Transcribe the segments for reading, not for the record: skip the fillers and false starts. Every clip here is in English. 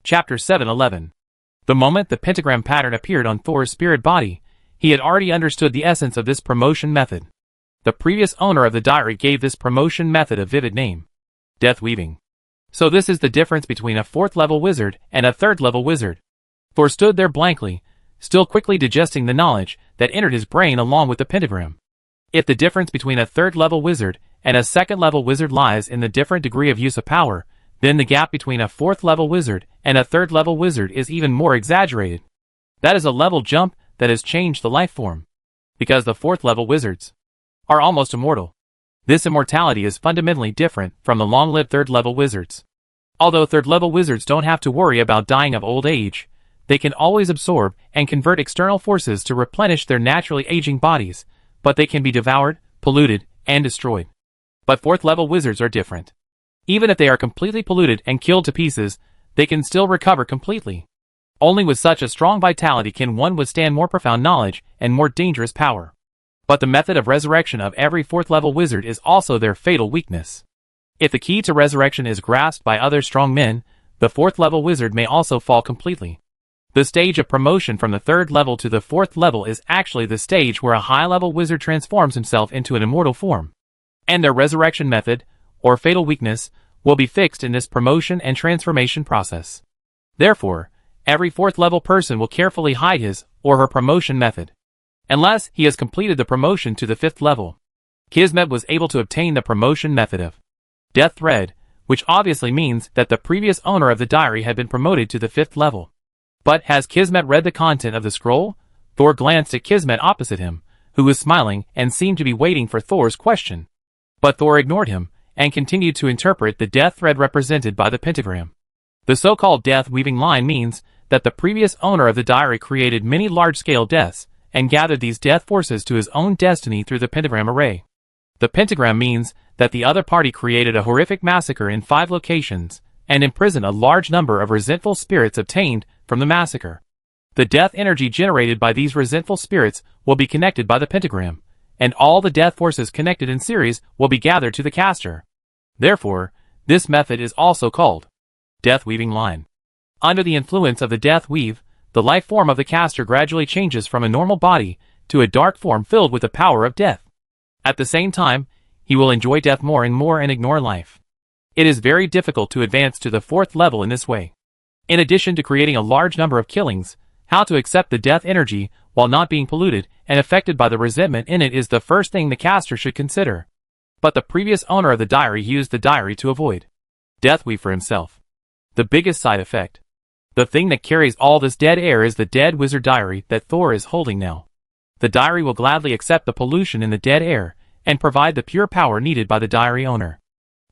Chapter 711. The moment the pentagram pattern appeared on Thor's spirit body, he had already understood the essence of this promotion method. The previous owner of the diary gave this promotion method a vivid name: death weaving. So this is the difference between a 4th level wizard and a 3rd level wizard. Thor stood there blankly, still quickly digesting the knowledge that entered his brain along with the pentagram. If the difference between a 3rd level wizard and a 2nd level wizard lies in the different degree of use of power, then the gap between a 4th level wizard and a 3rd level wizard is even more exaggerated. That is a level jump that has changed the life form. Because the 4th level wizards are almost immortal. This immortality is fundamentally different from the long-lived 3rd level wizards. Although 3rd level wizards don't have to worry about dying of old age, they can always absorb and convert external forces to replenish their naturally aging bodies, but they can be devoured, polluted, and destroyed. But 4th level wizards are different. Even if they are completely polluted and killed to pieces, they can still recover completely. Only with such a strong vitality can one withstand more profound knowledge and more dangerous power. But the method of resurrection of every 4th level wizard is also their fatal weakness. If the key to resurrection is grasped by other strong men, the 4th level wizard may also fall completely. The stage of promotion from the 3rd level to the 4th level is actually the stage where a high-level wizard transforms himself into an immortal form. And their resurrection method, or fatal weakness, will be fixed in this promotion and transformation process. Therefore, every 4th level person will carefully hide his or her promotion method, unless he has completed the promotion to the 5th level. Kismet was able to obtain the promotion method of Death Thread, which obviously means that the previous owner of the diary had been promoted to the 5th level. But has Kismet read the content of the scroll? Thor glanced at Kismet opposite him, who was smiling and seemed to be waiting for Thor's question. But Thor ignored him, and continued to interpret the death thread represented by the pentagram. The so-called death-weaving line means that the previous owner of the diary created many large-scale deaths, and gathered these death forces to his own destiny through the pentagram array. The pentagram means that the other party created a horrific massacre in 5 locations, and imprisoned a large number of resentful spirits obtained from the massacre. The death energy generated by these resentful spirits will be connected by the pentagram, and all the death forces connected in series will be gathered to the caster. Therefore, this method is also called death weaving line. Under the influence of the death weave, the life form of the caster gradually changes from a normal body to a dark form filled with the power of death. At the same time, he will enjoy death more and more and ignore life. It is very difficult to advance to the 4th level in this way. In addition to creating a large number of killings, how to accept the death energy while not being polluted and affected by the resentment in it is the first thing the caster should consider. But the previous owner of the diary used the diary to avoid death weave for himself. The biggest side effect, the thing that carries all this dead air, is the dead wizard diary that Thor is holding now. The diary will gladly accept the pollution in the dead air and provide the pure power needed by the diary owner.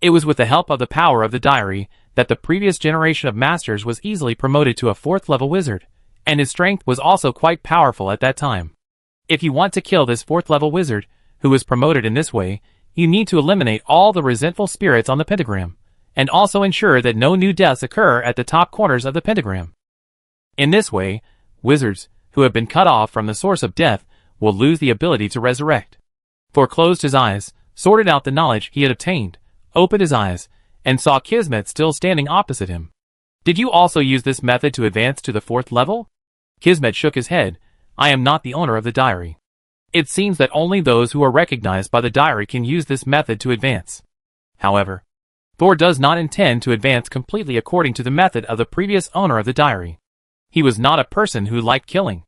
It was with the help of the power of the diary that the previous generation of masters was easily promoted to a 4th level wizard, and his strength was also quite powerful at that time. If you want to kill this 4th level wizard, who was promoted in this way, you need to eliminate all the resentful spirits on the pentagram, and also ensure that no new deaths occur at the top corners of the pentagram. In this way, wizards who have been cut off from the source of death will lose the ability to resurrect. Thor closed his eyes, sorted out the knowledge he had obtained, opened his eyes, and saw Kismet still standing opposite him. Did you also use this method to advance to the 4th level? Kismet shook his head. I am not the owner of the diary. It seems that only those who are recognized by the diary can use this method to advance. However, Thor does not intend to advance completely according to the method of the previous owner of the diary. He was not a person who liked killing.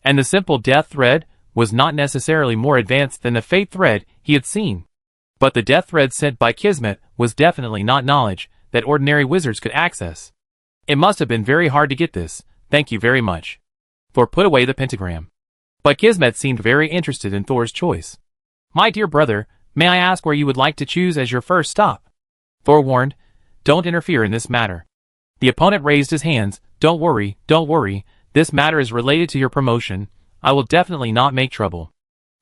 And the simple death thread was not necessarily more advanced than the fate thread he had seen. But the death thread sent by Kismet was definitely not knowledge that ordinary wizards could access. It must have been very hard to get this. Thank you very much. Thor put away the pentagram. But Kismet seemed very interested in Thor's choice. My dear brother, may I ask where you would like to choose as your first stop? Thor warned. Don't interfere in this matter. The opponent raised his hands. Don't worry, this matter is related to your promotion. I will definitely not make trouble.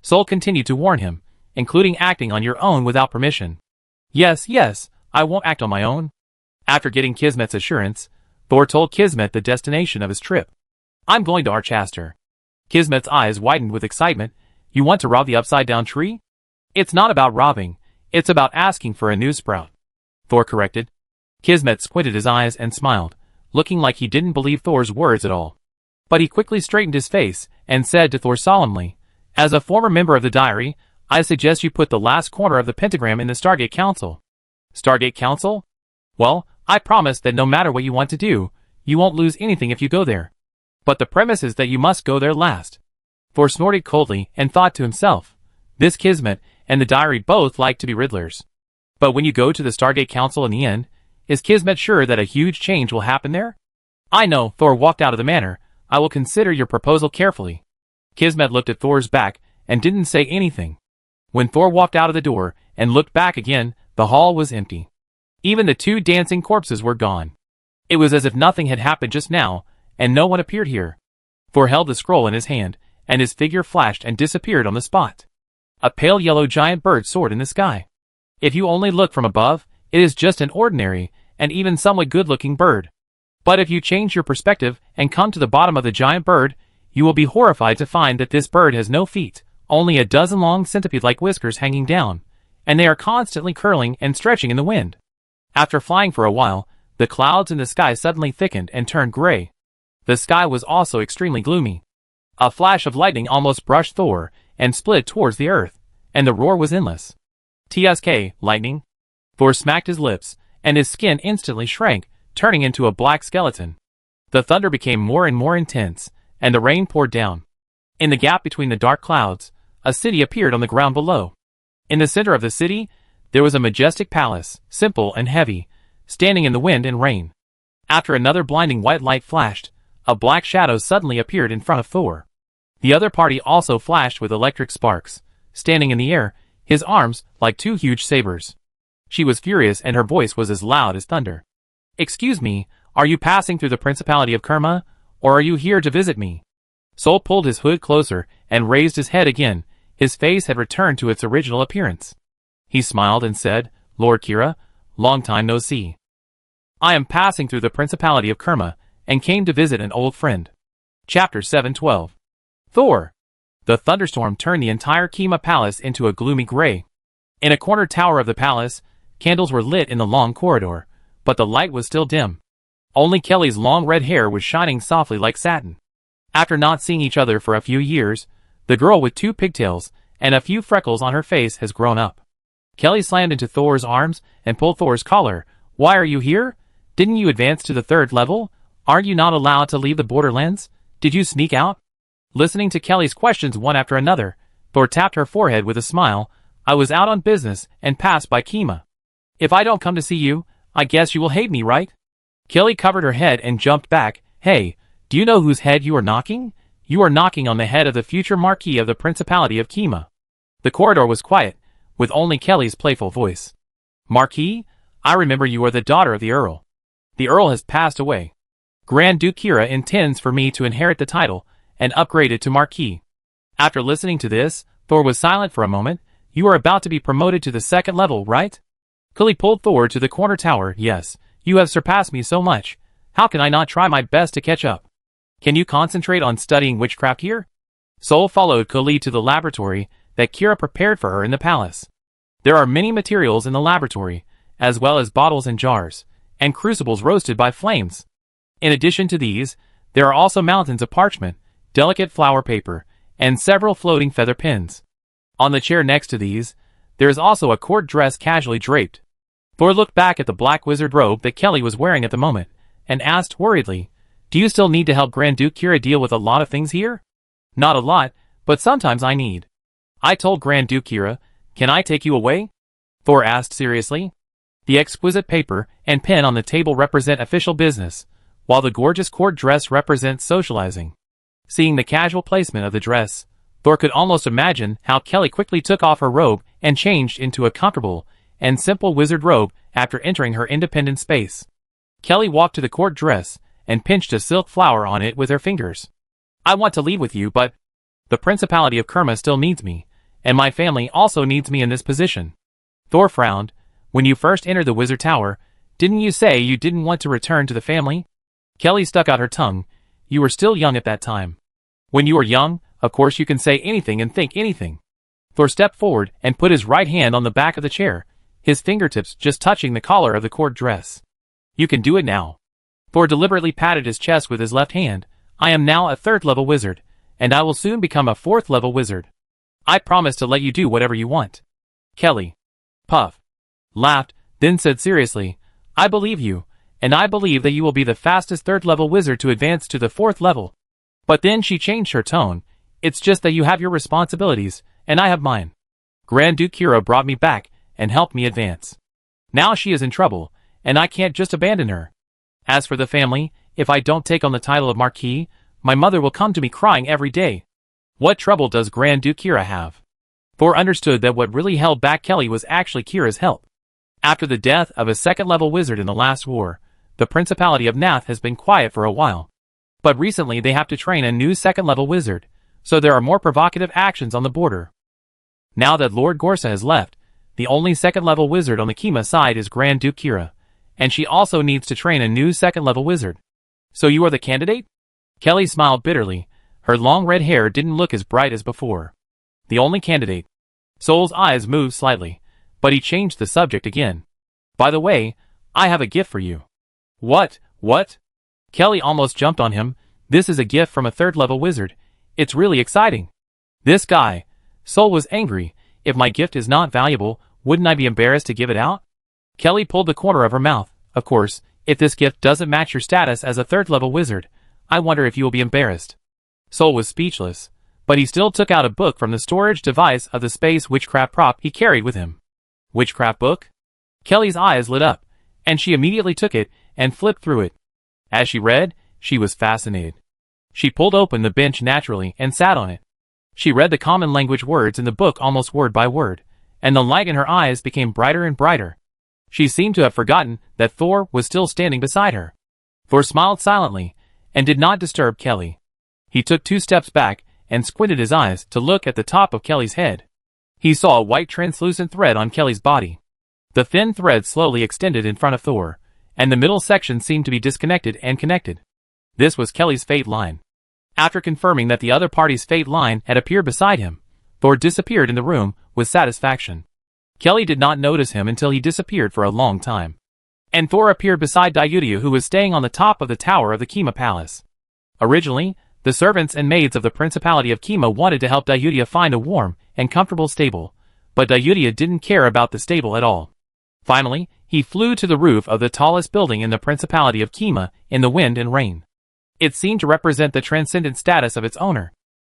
Sol continued to warn him, including acting on your own without permission. Yes, I won't act on my own. After getting Kismet's assurance, Thor told Kismet the destination of his trip. I'm going to Archaster. Kismet's eyes widened with excitement. You want to rob the upside-down tree? It's not about robbing, it's about asking for a new sprout. Thor corrected. Kismet squinted his eyes and smiled. looking like he didn't believe Thor's words at all. But he quickly straightened his face and said to Thor solemnly, "As a former member of the Diary, I suggest you put the last corner of the pentagram in the Stargate Council." Stargate Council? Well, I promise that no matter what you want to do, you won't lose anything if you go there. But the premise is that you must go there last. Thor snorted coldly and thought to himself, this Kismet and the Diary both like to be riddlers. But when you go to the Stargate Council in the end, is Kismet sure that a huge change will happen there? I know, Thor walked out of the manor. I will consider your proposal carefully. Kismet looked at Thor's back and didn't say anything. When Thor walked out of the door and looked back again, the hall was empty. Even the two dancing corpses were gone. It was as if nothing had happened just now, and no one appeared here. Thor held the scroll in his hand, and his figure flashed and disappeared on the spot. A pale yellow giant bird soared in the sky. If you only look from above, it is just an ordinary, and even somewhat good-looking bird. But if you change your perspective and come to the bottom of the giant bird, you will be horrified to find that this bird has no feet, only a dozen long centipede-like whiskers hanging down, and they are constantly curling and stretching in the wind. After flying for a while, the clouds in the sky suddenly thickened and turned gray. The sky was also extremely gloomy. A flash of lightning almost brushed Thor and split towards the earth, and the roar was endless. TSK, lightning? Thor smacked his lips, and his skin instantly shrank, turning into a black skeleton. The thunder became more and more intense, and the rain poured down. In the gap between the dark clouds, a city appeared on the ground below. In the center of the city, there was a majestic palace, simple and heavy, standing in the wind and rain. After another blinding white light flashed, a black shadow suddenly appeared in front of Thor. The other party also flashed with electric sparks, standing in the air, his arms like two huge sabers. She was furious and her voice was as loud as thunder. "Excuse me, are you passing through the Principality of Kerma, or are you here to visit me?" Sol pulled his hood closer and raised his head again. His face had returned to its original appearance. He smiled and said, "Lord Kira, long time no see. I am passing through the Principality of Kerma, and came to visit an old friend." Chapter 712. Thor. The thunderstorm turned the entire Kima Palace into a gloomy gray. In a corner tower of the palace, candles were lit in the long corridor, but the light was still dim. Only Kelly's long red hair was shining softly like satin. After not seeing each other for a few years, the girl with two pigtails and a few freckles on her face has grown up. Kelly slammed into Thor's arms and pulled Thor's collar. "Why are you here? Didn't you advance to the 3rd level? Aren't you not allowed to leave the Borderlands? Did you sneak out?" Listening to Kelly's questions one after another, Thor tapped her forehead with a smile. "I was out on business and passed by Kima. If I don't come to see you, I guess you will hate me, right?" Kelly covered her head and jumped back. "Hey, do you know whose head you are knocking? You are knocking on the head of the future Marquis of the Principality of Kima." The corridor was quiet, with only Kelly's playful voice. "Marquis, I remember you are the daughter of the Earl. The Earl has passed away. Grand Duke Kira intends for me to inherit the title and upgrade it to Marquis." After listening to this, Thor was silent for a moment. "You are about to be promoted to the 2nd level, right?" Kelly pulled Thor to the corner tower. "Yes, you have surpassed me so much. How can I not try my best to catch up? Can you concentrate on studying witchcraft here?" Sol followed Kelly to the laboratory that Kira prepared for her in the palace. There are many materials in the laboratory, as well as bottles and jars, and crucibles roasted by flames. In addition to these, there are also mountains of parchment, delicate flower paper, and several floating feather pins. On the chair next to these, there is also a court dress casually draped. Thor looked back at the black wizard robe that Kelly was wearing at the moment, and asked worriedly, "Do you still need to help Grand Duke Kira deal with a lot of things here?" "Not a lot, but sometimes I need." I told Grand Duke Kira, "Can I take you away?" Thor asked seriously. The exquisite paper and pen on the table represent official business, while the gorgeous court dress represents socializing. Seeing the casual placement of the dress, Thor could almost imagine how Kelly quickly took off her robe and changed into a comfortable and simple wizard robe after entering her independent space. Kelly walked to the court dress and pinched a silk flower on it with her fingers. "I want to leave with you, but the Principality of Kerma still needs me, and my family also needs me in this position." Thor frowned. "When you first entered the wizard tower, didn't you say you didn't want to return to the family?" Kelly stuck out her tongue. "You were still young at that time. When you are young, of course you can say anything and think anything." Thor stepped forward and put his right hand on the back of the chair, his fingertips just touching the collar of the court dress. "You can do it now." Thor deliberately patted his chest with his left hand. I am now a 3rd level wizard, and I will soon become a 4th level wizard. I promise to let you do whatever you want. Kelly puffed, laughed, then said seriously, I believe you, and I believe that you will be the fastest 3rd level wizard to advance to the 4th level. But then she changed her tone. It's just that you have your responsibilities, and I have mine. Grand Duke Kira brought me back and helped me advance. Now she is in trouble, and I can't just abandon her. As for the family, if I don't take on the title of Marquis, my mother will come to me crying every day. What trouble does Grand Duke Kira have? Thor understood that what really held back Kelly was actually Kira's help. After the death of a 2nd level wizard in the last war, the Principality of Nath has been quiet for a while. But recently they have to train a new 2nd level wizard, so there are more provocative actions on the border. Now that Lord Gorsa has left, the only 2nd level wizard on the Kima side is Grand Duke Kira, and she also needs to train a new 2nd level wizard. So you are the candidate? Kelly smiled bitterly. Her long red hair didn't look as bright as before. The only candidate. Soul's eyes moved slightly, but he changed the subject again. By the way, I have a gift for you. What? Kelly almost jumped on him. This is a gift from a 3rd level wizard. It's really exciting. This guy. Soul was angry. If my gift is not valuable, wouldn't I be embarrassed to give it out? Kelly pulled the corner of her mouth. Of course, if this gift doesn't match your status as a 3rd level wizard, I wonder if you will be embarrassed. Soul was speechless, but he still took out a book from the storage device of the space witchcraft prop he carried with him. Witchcraft book? Kelly's eyes lit up, and she immediately took it and flipped through it. As she read, she was fascinated. She pulled open the bench naturally and sat on it. She read the common language words in the book almost word by word, and the light in her eyes became brighter and brighter. She seemed to have forgotten that Thor was still standing beside her. Thor smiled silently, and did not disturb Kelly. He took 2 steps back, and squinted his eyes to look at the top of Kelly's head. He saw a white translucent thread on Kelly's body. The thin thread slowly extended in front of Thor, and the middle section seemed to be disconnected and connected. This was Kelly's fate line. After confirming that the other party's fate line had appeared beside him, Thor disappeared in the room with satisfaction. Kelly did not notice him until he disappeared for a long time. And Thor appeared beside Dayudia, who was staying on the top of the tower of the Kima Palace. Originally, the servants and maids of the Principality of Kima wanted to help Dayudia find a warm and comfortable stable, but Dayudia didn't care about the stable at all. Finally, he flew to the roof of the tallest building in the Principality of Kima in the wind and rain. It seemed to represent the transcendent status of its owner.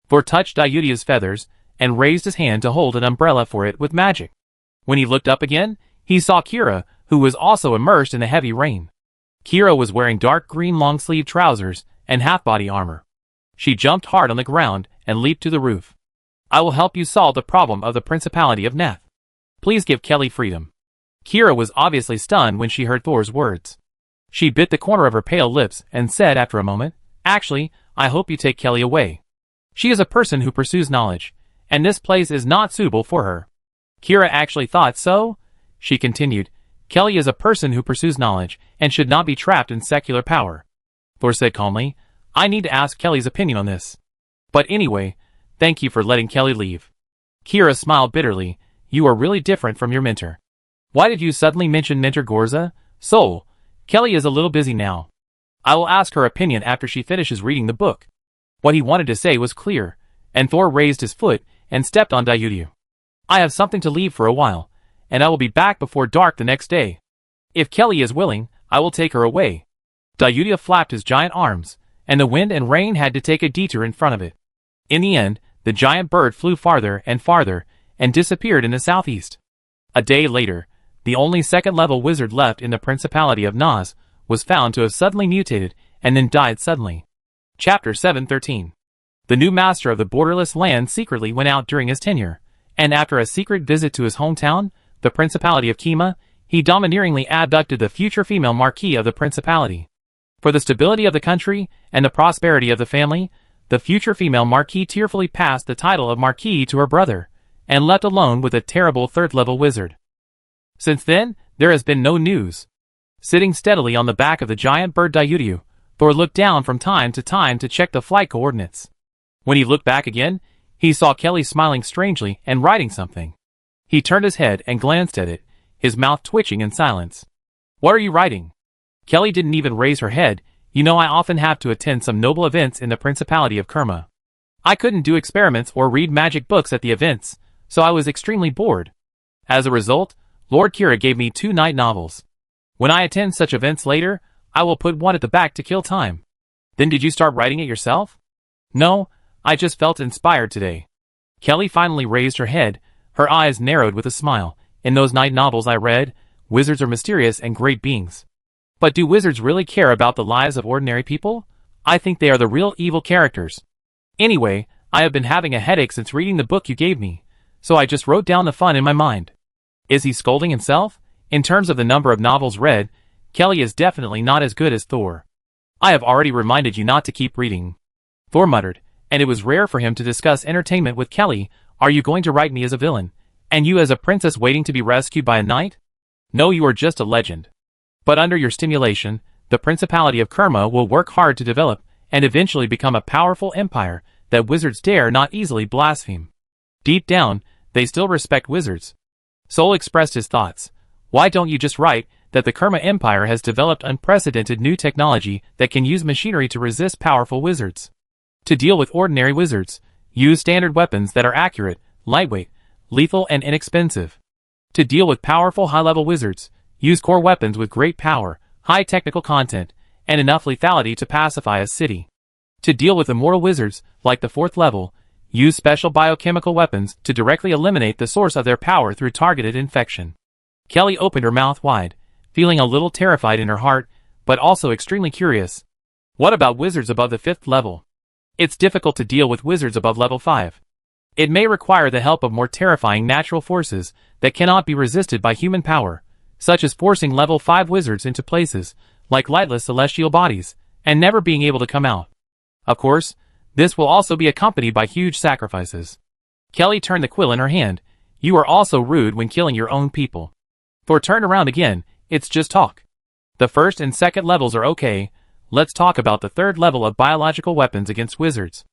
Thor touched Dayudia's feathers and raised his hand to hold an umbrella for it with magic. When he looked up again, he saw Kira, who was also immersed in the heavy rain. Kira was wearing dark green long-sleeved trousers and half-body armor. She jumped hard on the ground and leaped to the roof. I will help you solve the problem of the Principality of Nath. Please give Kelly freedom. Kira was obviously stunned when she heard Thor's words. She bit the corner of her pale lips and said after a moment, Actually, I hope you take Kelly away. She is a person who pursues knowledge, and this place is not suitable for her. Kira actually thought so? She continued, Kelly is a person who pursues knowledge and should not be trapped in secular power. Thor said calmly, I need to ask Kelly's opinion on this. But anyway, thank you for letting Kelly leave. Kira smiled bitterly. You are really different from your mentor. Why did you suddenly mention Mentor Gorsa? Soul, Kelly is a little busy now. I will ask her opinion after she finishes reading the book. What he wanted to say was clear, and Thor raised his foot and stepped on Dayudia. I have something to leave for a while, and I will be back before dark the next day. If Kelly is willing, I will take her away. Dayudia flapped his giant arms, and the wind and rain had to take a detour in front of it. In the end, the giant bird flew farther and farther, and disappeared in the southeast. A day later, the only 2nd level wizard left in the Principality of Naz was found to have suddenly mutated and then died suddenly. Chapter 713. The new master of the borderless land secretly went out during his tenure, and after a secret visit to his hometown, the Principality of Kima, he domineeringly abducted the future female Marquis of the Principality. For the stability of the country and the prosperity of the family, the future female Marquis tearfully passed the title of Marquis to her brother, and left alone with a terrible 3rd level wizard. Since then, there has been no news. Sitting steadily on the back of the giant bird Dayudia, Thor looked down from time to check the flight coordinates. When he looked back again, he saw Kelly smiling strangely and writing something. He turned his head and glanced at it, his mouth twitching in silence. What are you writing? Kelly didn't even raise her head. You know, I often have to attend some noble events in the Principality of Kerma. I couldn't do experiments or read magic books at the events, so I was extremely bored. As a result, Lord Kira gave me 2 night novels. When I attend such events later, I will put one at the back to kill time. Then did you start writing it yourself? No, I just felt inspired today. Kelly finally raised her head, her eyes narrowed with a smile. In those night novels I read, wizards are mysterious and great beings. But do wizards really care about the lives of ordinary people? I think they are the real evil characters. Anyway, I have been having a headache since reading the book you gave me, so I just wrote down the fun in my mind. Is he scolding himself? In terms of the number of novels read, Kelly is definitely not as good as Thor. I have already reminded you not to keep reading. Thor muttered, and it was rare for him to discuss entertainment with Kelly. Are you going to write me as a villain? And you as a princess waiting to be rescued by a knight? No, you are just a legend. But under your stimulation, the Principality of Kerma will work hard to develop and eventually become a powerful empire that wizards dare not easily blaspheme. Deep down, they still respect wizards. Sol expressed his thoughts. Why don't you just write that the Kerma Empire has developed unprecedented new technology that can use machinery to resist powerful wizards? To deal with ordinary wizards, use standard weapons that are accurate, lightweight, lethal and inexpensive. To deal with powerful high-level wizards, use core weapons with great power, high technical content, and enough lethality to pacify a city. To deal with immortal wizards, like the 4th level, use special biochemical weapons to directly eliminate the source of their power through targeted infection. Kelly opened her mouth wide, feeling a little terrified in her heart, but also extremely curious. What about wizards above the 5th level? It's difficult to deal with wizards above level 5. It may require the help of more terrifying natural forces that cannot be resisted by human power, such as forcing level 5 wizards into places like lightless celestial bodies, and never being able to come out. Of course, this will also be accompanied by huge sacrifices. Kelly turned the quill in her hand. You are also rude when killing your own people. Thor turned around again. It's just talk. The 1st and 2nd levels are okay. Let's talk about the 3rd level of biological weapons against wizards.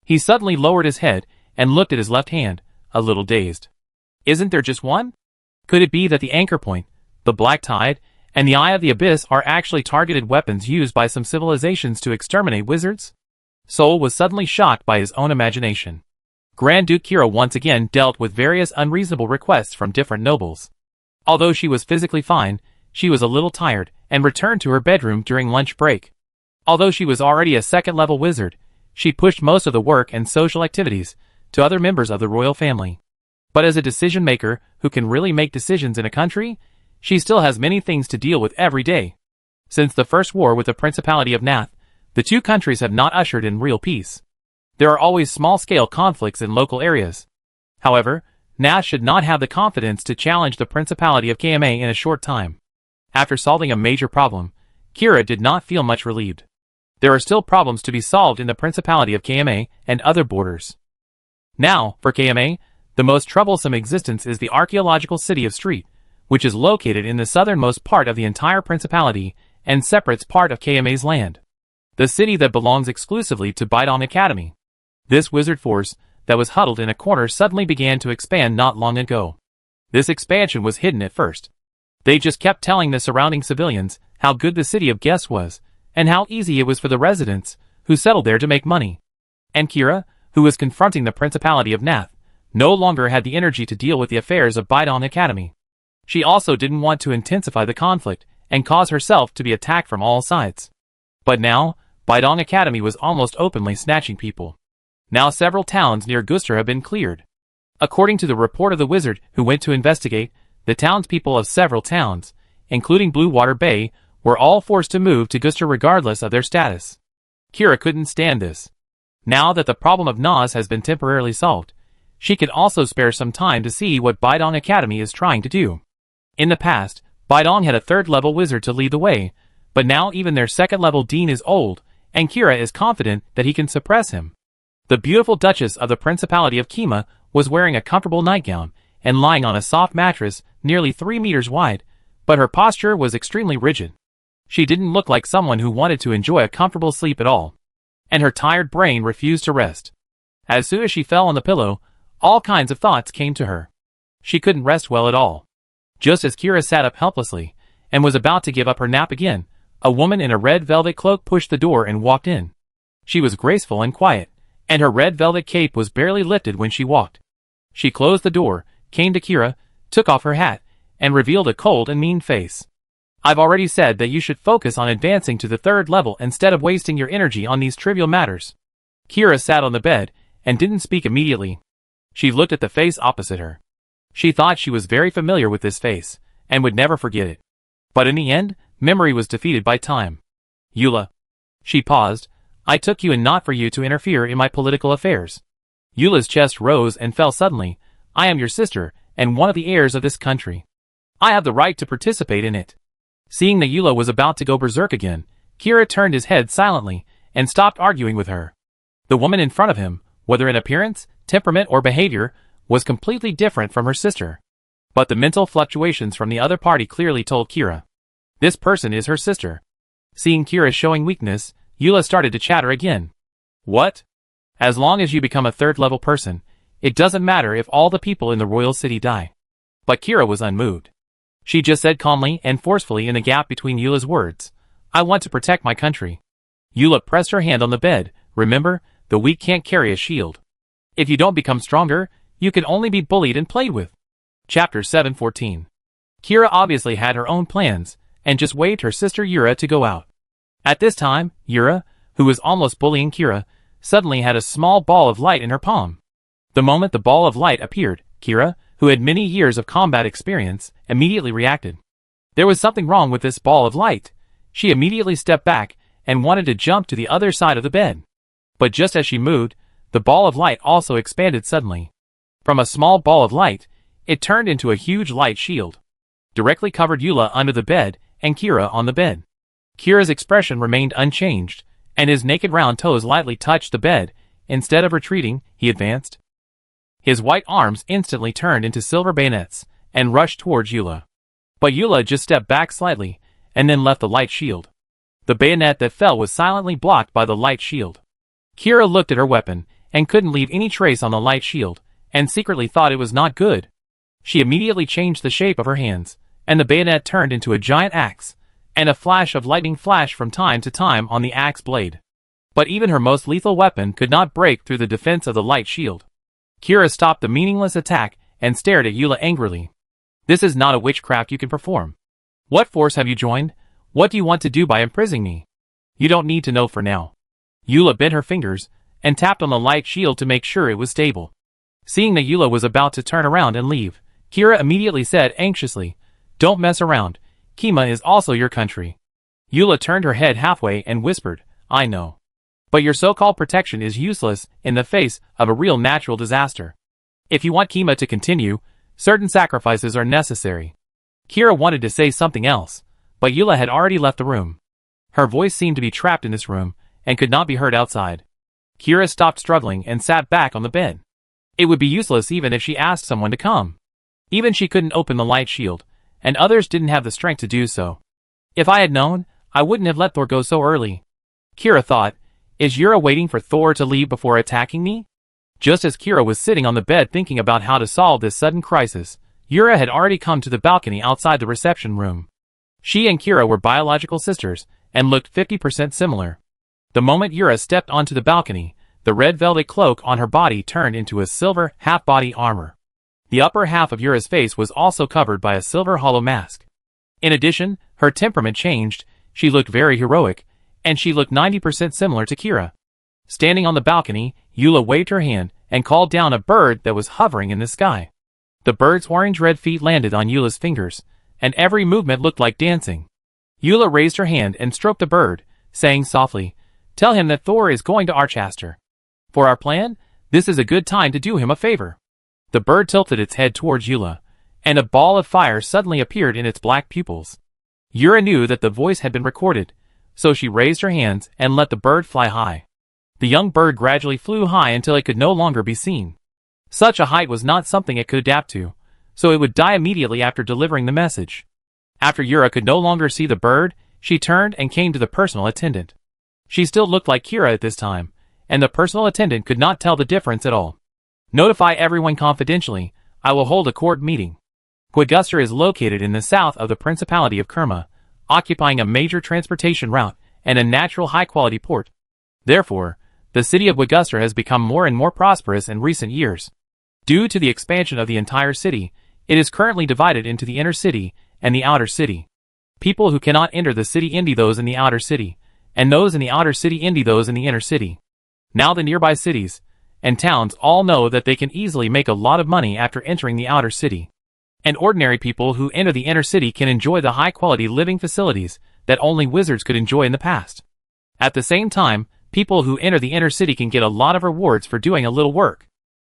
He suddenly lowered his head and looked at his left hand, a little dazed. Isn't there just one? Could it be that the anchor point, the black tide, and the eye of the abyss are actually targeted weapons used by some civilizations to exterminate wizards? Sol was suddenly shocked by his own imagination. Grand Duke Kira once again dealt with various unreasonable requests from different nobles. Although she was physically fine, she was a little tired and returned to her bedroom during lunch break. Although she was already a 2nd level wizard, she pushed most of the work and social activities to other members of the royal family. But as a decision maker who can really make decisions in a country, she still has many things to deal with every day. Since the first war with the Principality of Nath, the 2 countries have not ushered in real peace. There are always small-scale conflicts in local areas. However, Nath should not have the confidence to challenge the Principality of Kma in a short time. After solving a major problem, Kira did not feel much relieved. There are still problems to be solved in the Principality of Kma and other borders. Now, for Kma, the most troublesome existence is the archaeological city of Street, which is located in the southernmost part of the entire principality and separates part of Kma's land. The city that belongs exclusively to Baidong Academy. This wizard force that was huddled in a corner suddenly began to expand not long ago. This expansion was hidden at first. They just kept telling the surrounding civilians how good the city of Guess was, and how easy it was for the residents who settled there to make money. And Kira, who was confronting the Principality of Nath, no longer had the energy to deal with the affairs of Baidong Academy. She also didn't want to intensify the conflict and cause herself to be attacked from all sides. But now, Baidong Academy was almost openly snatching people. Now several towns near Guster have been cleared. According to the report of the wizard who went to investigate, the townspeople of several towns, including Blue Water Bay, were all forced to move to Guster regardless of their status. Kira couldn't stand this. Now that the problem of Nas has been temporarily solved, she could also spare some time to see what Baidong Academy is trying to do. In the past, Baidong had a 3rd level wizard to lead the way, but now even their 2nd level dean is old, and Kira is confident that he can suppress him. The beautiful Duchess of the Principality of Kima was wearing a comfortable nightgown and lying on a soft mattress nearly 3 meters wide, but her posture was extremely rigid. She didn't look like someone who wanted to enjoy a comfortable sleep at all, and her tired brain refused to rest. As soon as she fell on the pillow, all kinds of thoughts came to her. She couldn't rest well at all. Just as Kira sat up helplessly and was about to give up her nap again, A woman in a red velvet cloak pushed the door and walked in. She was graceful and quiet, and her red velvet cape was barely lifted when she walked. She closed the door, came to Kira, took off her hat, and revealed a cold and mean face. I've already said that you should focus on advancing to the 3rd level instead of wasting your energy on these trivial matters. Kira sat on the bed, and didn't speak immediately. She looked at the face opposite her. She thought she was very familiar with this face, and would never forget it. But in the end, memory was defeated by time. Eula. She paused. I took you in not for you to interfere in my political affairs. Eula's chest rose and fell suddenly. I am your sister, and one of the heirs of this country. I have the right to participate in it. Seeing that Eula was about to go berserk again, Kira turned his head silently, and stopped arguing with her. The woman in front of him, whether in appearance, temperament, or behavior, was completely different from her sister. But the mental fluctuations from the other party clearly told Kira. This person is her sister. Seeing Kira showing weakness, Eula started to chatter again. What? As long as you become a 3rd level person, it doesn't matter if all the people in the royal city die. But Kira was unmoved. She just said calmly and forcefully in the gap between Eula's words, I want to protect my country. Eula pressed her hand on the bed. Remember, the weak can't carry a shield. If you don't become stronger, you can only be bullied and played with. Chapter 714. Kira obviously had her own plans, and just waved her sister Yura to go out. At this time, Yura, who was almost bullying Kira, suddenly had a small ball of light in her palm. The moment the ball of light appeared, Kira, who had many years of combat experience, immediately reacted. There was something wrong with this ball of light. She immediately stepped back, and wanted to jump to the other side of the bed. But just as she moved, the ball of light also expanded suddenly. From a small ball of light, it turned into a huge light shield. Directly covered Eula under the bed, and Kira on the bed. Kira's expression remained unchanged, and his naked round toes lightly touched the bed. Instead of retreating, he advanced. His white arms instantly turned into silver bayonets, and rushed towards Eula. But Eula just stepped back slightly, and then left the light shield. The bayonet that fell was silently blocked by the light shield. Kira looked at her weapon, and couldn't leave any trace on the light shield, and secretly thought it was not good. She immediately changed the shape of her hands, and the bayonet turned into a giant axe, and a flash of lightning flashed from time to time on the axe blade. But even her most lethal weapon could not break through the defense of the light shield. Kira stopped the meaningless attack, and stared at Eula angrily. This is not a witchcraft you can perform. What force have you joined? What do you want to do by imprisoning me? You don't need to know for now. Eula bent her fingers, and tapped on the light shield to make sure it was stable. Seeing that Eula was about to turn around and leave, Kira immediately said anxiously, Don't mess around. Kima is also your country. Eula turned her head halfway and whispered, I know. But your so-called protection is useless in the face of a real natural disaster. If you want Kima to continue, certain sacrifices are necessary. Kira wanted to say something else, but Eula had already left the room. Her voice seemed to be trapped in this room, and could not be heard outside. Kira stopped struggling and sat back on the bed. It would be useless even if she asked someone to come. Even she couldn't open the light shield, and others didn't have the strength to do so. If I had known, I wouldn't have let Thor go so early. Kira thought, is Yura waiting for Thor to leave before attacking me? Just as Kira was sitting on the bed thinking about how to solve this sudden crisis, Yura had already come to the balcony outside the reception room. She and Kira were biological sisters, and looked 50% similar. The moment Yura stepped onto the balcony, the red velvet cloak on her body turned into a silver half-body armor. The upper half of Yura's face was also covered by a silver hollow mask. In addition, her temperament changed. She looked very heroic, and she looked 90% similar to Kira. Standing on the balcony, Eula waved her hand and called down a bird that was hovering in the sky. The bird's orange-red feet landed on Eula's fingers, and every movement looked like dancing. Eula raised her hand and stroked the bird, saying softly, Tell him that Thor is going to Archaster. For our plan, this is a good time to do him a favor. The bird tilted its head towards Eula, and a ball of fire suddenly appeared in its black pupils. Yura knew that the voice had been recorded, so she raised her hands and let the bird fly high. The young bird gradually flew high until it could no longer be seen. Such a height was not something it could adapt to, so it would die immediately after delivering the message. After Yura could no longer see the bird, she turned and came to the personal attendant. She still looked like Kira at this time, and the personal attendant could not tell the difference at all. Notify everyone confidentially. I will hold a court meeting. Quaguster is located in the south of the Principality of Kerma, occupying a major transportation route and a natural high-quality port. Therefore, the city of Augusta has become more and more prosperous in recent years. Due to the expansion of the entire city, it is currently divided into the inner city and the outer city. People who cannot enter the city envy those in the outer city, and those in the outer city envy those in the inner city. Now the nearby cities and towns all know that they can easily make a lot of money after entering the outer city. And ordinary people who enter the inner city can enjoy the high-quality living facilities that only wizards could enjoy in the past. At the same time, people who enter the inner city can get a lot of rewards for doing a little work.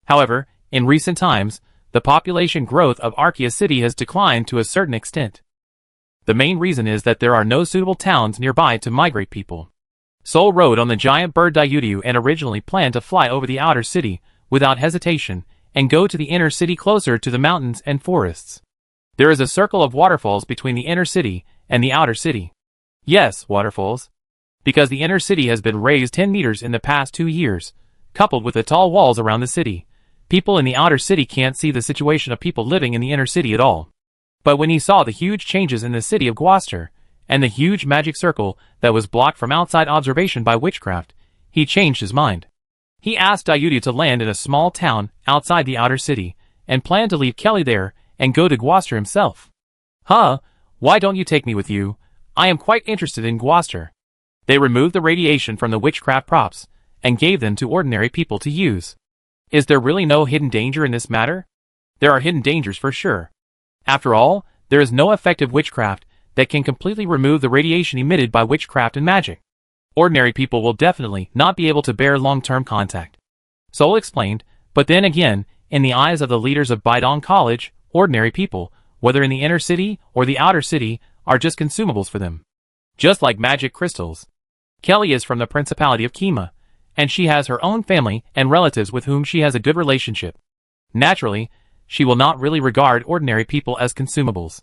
However, in recent times, the population growth of Archaea City has declined to a certain extent. The main reason is that there are no suitable towns nearby to migrate people. Sol rode on the giant bird Diudiu and originally planned to fly over the outer city without hesitation and go to the inner city closer to the mountains and forests. There is a circle of waterfalls between the inner city and the outer city. Yes, waterfalls. Because the inner city has been raised 10 meters in the past 2 years, coupled with the tall walls around the city. People in the outer city can't see the situation of people living in the inner city at all. But when he saw the huge changes in the city of Gloucester, and the huge magic circle that was blocked from outside observation by witchcraft, he changed his mind. He asked Diudiu to land in a small town outside the outer city, and planned to leave Kelly there and go to Gloucester himself. Huh, why don't you take me with you? I am quite interested in Gloucester. They removed the radiation from the witchcraft props, and gave them to ordinary people to use. Is there really no hidden danger in this matter? There are hidden dangers for sure. After all, there is no effective witchcraft that can completely remove the radiation emitted by witchcraft and magic. Ordinary people will definitely not be able to bear long-term contact. Sol explained, but then again, in the eyes of the leaders of Baidong College, ordinary people, whether in the inner city or the outer city, are just consumables for them. Just like magic crystals. Kelly is from the Principality of Kima, and she has her own family and relatives with whom she has a good relationship. Naturally, she will not really regard ordinary people as consumables.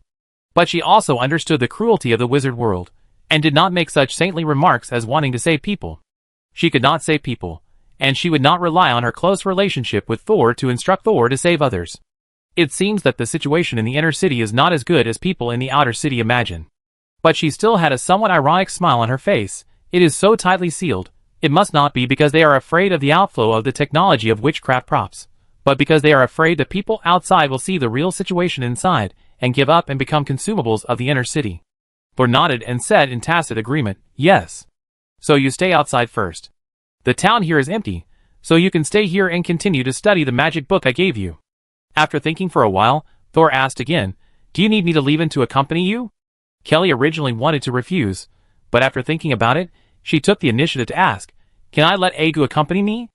But she also understood the cruelty of the wizard world, and did not make such saintly remarks as wanting to save people. She could not save people, and she would not rely on her close relationship with Thor to instruct Thor to save others. It seems that the situation in the inner city is not as good as people in the outer city imagine. But she still had a somewhat ironic smile on her face. It is so tightly sealed, it must not be because they are afraid of the outflow of the technology of witchcraft props, but because they are afraid that people outside will see the real situation inside, and give up and become consumables of the inner city. Thor nodded and said in tacit agreement, yes. So you stay outside first. The town here is empty, so you can stay here and continue to study the magic book I gave you. After thinking for a while, Thor asked again, do you need me to leave and to accompany you? Kelly originally wanted to refuse, but after thinking about it, she took the initiative to ask, can I let Agu accompany me?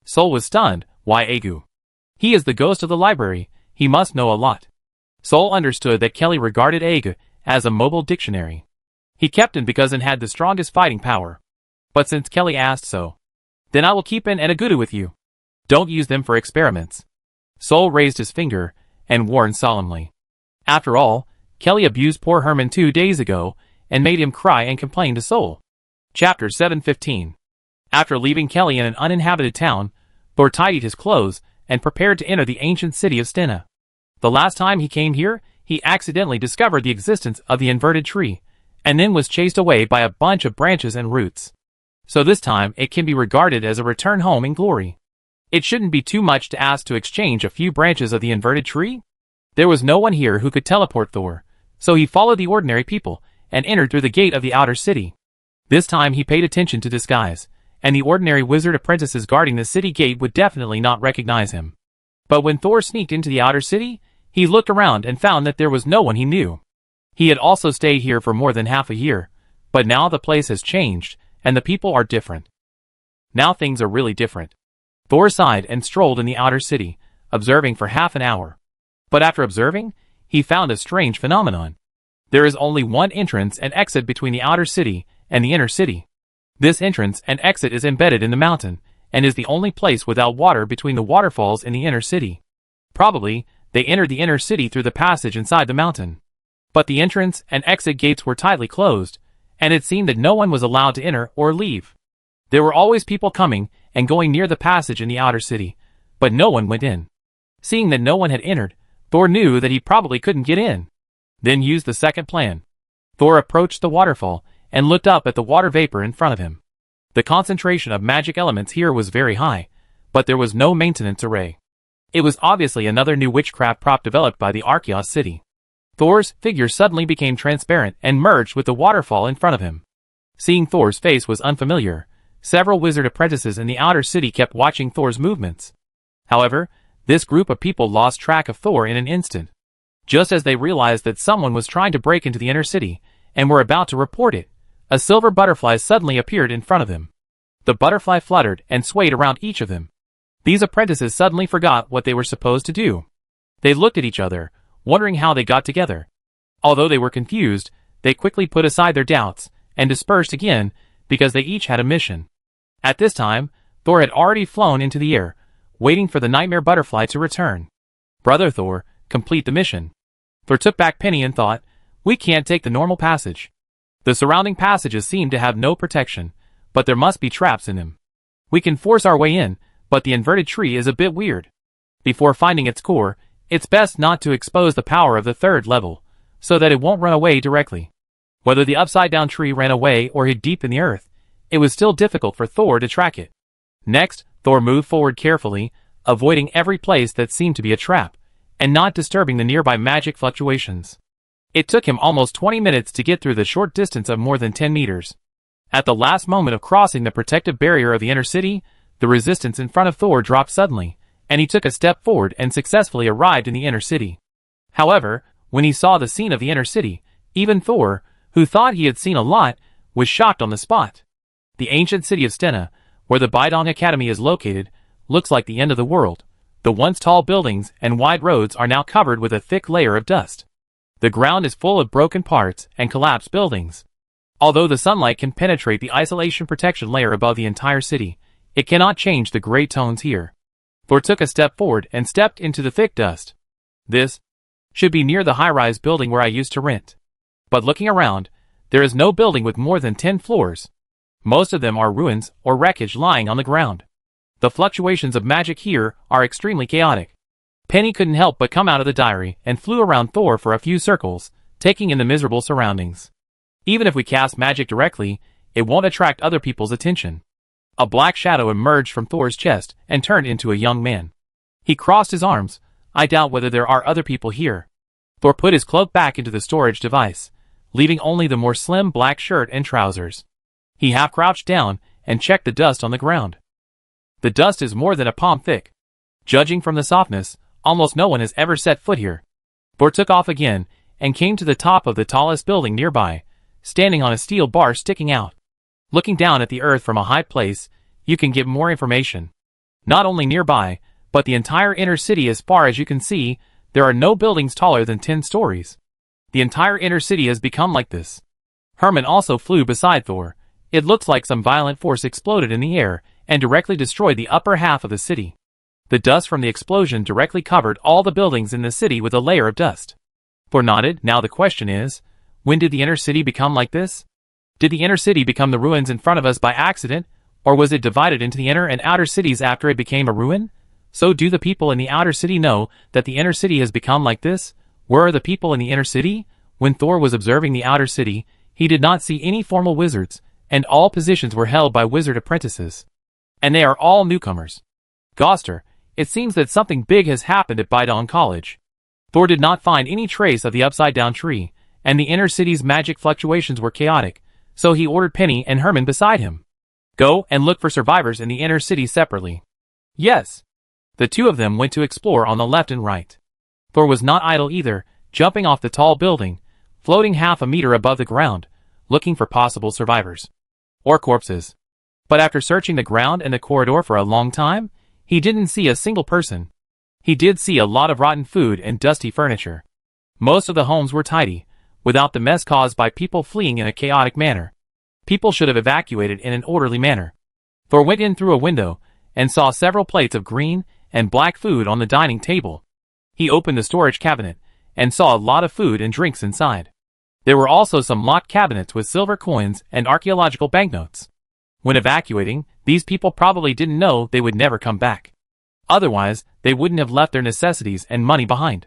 Sol was stunned. Why Agu? He is the ghost of the library, he must know a lot. Sol understood that Kelly regarded Agu as a mobile dictionary. He kept him because it had the strongest fighting power. But since Kelly asked so, then I will keep an and Agudu with you. Don't use them for experiments. Sol raised his finger and warned solemnly. After all, Kelly abused poor Herman 2 days ago and made him cry and complain to Sol. Chapter 7:15. After leaving Kelly in an uninhabited town, Thor tidied his clothes and prepared to enter the ancient city of Stena. The last time he came here, he accidentally discovered the existence of the inverted tree, and then was chased away by a bunch of branches and roots. So this time it can be regarded as a return home in glory. It shouldn't be too much to ask to exchange a few branches of the inverted tree. There was no one here who could teleport Thor, so he followed the ordinary people and entered through the gate of the outer city. This time he paid attention to disguise, and the ordinary wizard apprentices guarding the city gate would definitely not recognize him. But when Thor sneaked into the outer city, he looked around and found that there was no one he knew. He had also stayed here for more than half a year, but now the place has changed, and the people are different. Now things are really different. Thor sighed and strolled in the outer city, observing for half an hour. But after observing, he found a strange phenomenon. There is only one entrance and exit between the outer city and the inner city. This entrance and exit is embedded in the mountain, and is the only place without water between the waterfalls in the inner city. Probably, they entered the inner city through the passage inside the mountain. But the entrance and exit gates were tightly closed, and it seemed that no one was allowed to enter or leave. There were always people coming and going near the passage in the outer city, but no one went in. Seeing that no one had entered, Thor knew that he probably couldn't get in. Then used the second plan. Thor approached the waterfall and looked up at the water vapor in front of him. The concentration of magic elements here was very high, but there was no maintenance array. It was obviously another new witchcraft prop developed by the Archaeos city. Thor's figure suddenly became transparent and merged with the waterfall in front of him. Seeing Thor's face was unfamiliar. Several wizard apprentices in the outer city kept watching Thor's movements. However, this group of people lost track of Thor in an instant. Just as they realized that someone was trying to break into the inner city, and were about to report it, a silver butterfly suddenly appeared in front of them. The butterfly fluttered and swayed around each of them. These apprentices suddenly forgot what they were supposed to do. They looked at each other, wondering how they got together. Although they were confused, they quickly put aside their doubts, and dispersed again, because they each had a mission. At this time, Thor had already flown into the air, waiting for the nightmare butterfly to return. "Brother Thor, complete the mission." Thor took back Penny and thought, "We can't take the normal passage. The surrounding passages seem to have no protection, but there must be traps in them. We can force our way in, but the inverted tree is a bit weird. Before finding its core, it's best not to expose the power of the third level, so that it won't run away directly." Whether the upside-down tree ran away or hid deep in the earth, it was still difficult for Thor to track it. Next, Thor moved forward carefully, avoiding every place that seemed to be a trap, and not disturbing the nearby magic fluctuations. It took him almost 20 minutes to get through the short distance of more than 10 meters. At the last moment of crossing the protective barrier of the inner city, the resistance in front of Thor dropped suddenly, and he took a step forward and successfully arrived in the inner city. However, when he saw the scene of the inner city, even Thor, who thought he had seen a lot, was shocked on the spot. The ancient city of Stena, where the Bidong Academy is located, looks like the end of the world. The once tall buildings and wide roads are now covered with a thick layer of dust. The ground is full of broken parts and collapsed buildings. Although the sunlight can penetrate the isolation protection layer above the entire city, it cannot change the gray tones here. Thor took a step forward and stepped into the thick dust. This should be near the high-rise building where I used to rent. But looking around, there is no building with more than 10 floors. Most of them are ruins or wreckage lying on the ground. The fluctuations of magic here are extremely chaotic. Penny couldn't help but come out of the diary and flew around Thor for a few circles, taking in the miserable surroundings. Even if we cast magic directly, it won't attract other people's attention. A black shadow emerged from Thor's chest and turned into a young man. He crossed his arms. "I doubt whether there are other people here." Thor put his cloak back into the storage device, leaving only the more slim black shirt and trousers. He half crouched down and checked the dust on the ground. The dust is more than a palm thick. Judging from the softness, almost no one has ever set foot here. Thor took off again and came to the top of the tallest building nearby, standing on a steel bar sticking out. Looking down at the earth from a high place, you can get more information. Not only nearby, but the entire inner city as far as you can see, there are no buildings taller than 10 stories. The entire inner city has become like this. Herman also flew beside Thor. It looks like some violent force exploded in the air and directly destroyed the upper half of the city. The dust from the explosion directly covered all the buildings in the city with a layer of dust. Thor nodded. Now the question is, when did the inner city become like this? Did the inner city become the ruins in front of us by accident, or was it divided into the inner and outer cities after it became a ruin? So do the people in the outer city know that the inner city has become like this? Where are the people in the inner city? When Thor was observing the outer city, he did not see any formal wizards, and all positions were held by wizard apprentices. And they are all newcomers. Goster, it seems that something big has happened at Bidong College. Thor did not find any trace of the upside-down tree, and the inner city's magic fluctuations were chaotic, so he ordered Penny and Herman beside him. Go and look for survivors in the inner city separately. Yes. The two of them went to explore on the left and right. Thor was not idle either, jumping off the tall building, floating half a meter above the ground, looking for possible survivors. Or corpses. But after searching the ground and the corridor for a long time, he didn't see a single person. He did see a lot of rotten food and dusty furniture. Most of the homes were tidy, without the mess caused by people fleeing in a chaotic manner. People should have evacuated in an orderly manner. Thor went in through a window and saw several plates of green and black food on the dining table. He opened the storage cabinet and saw a lot of food and drinks inside. There were also some locked cabinets with silver coins and archaeological banknotes. When evacuating, these people probably didn't know they would never come back. Otherwise, they wouldn't have left their necessities and money behind.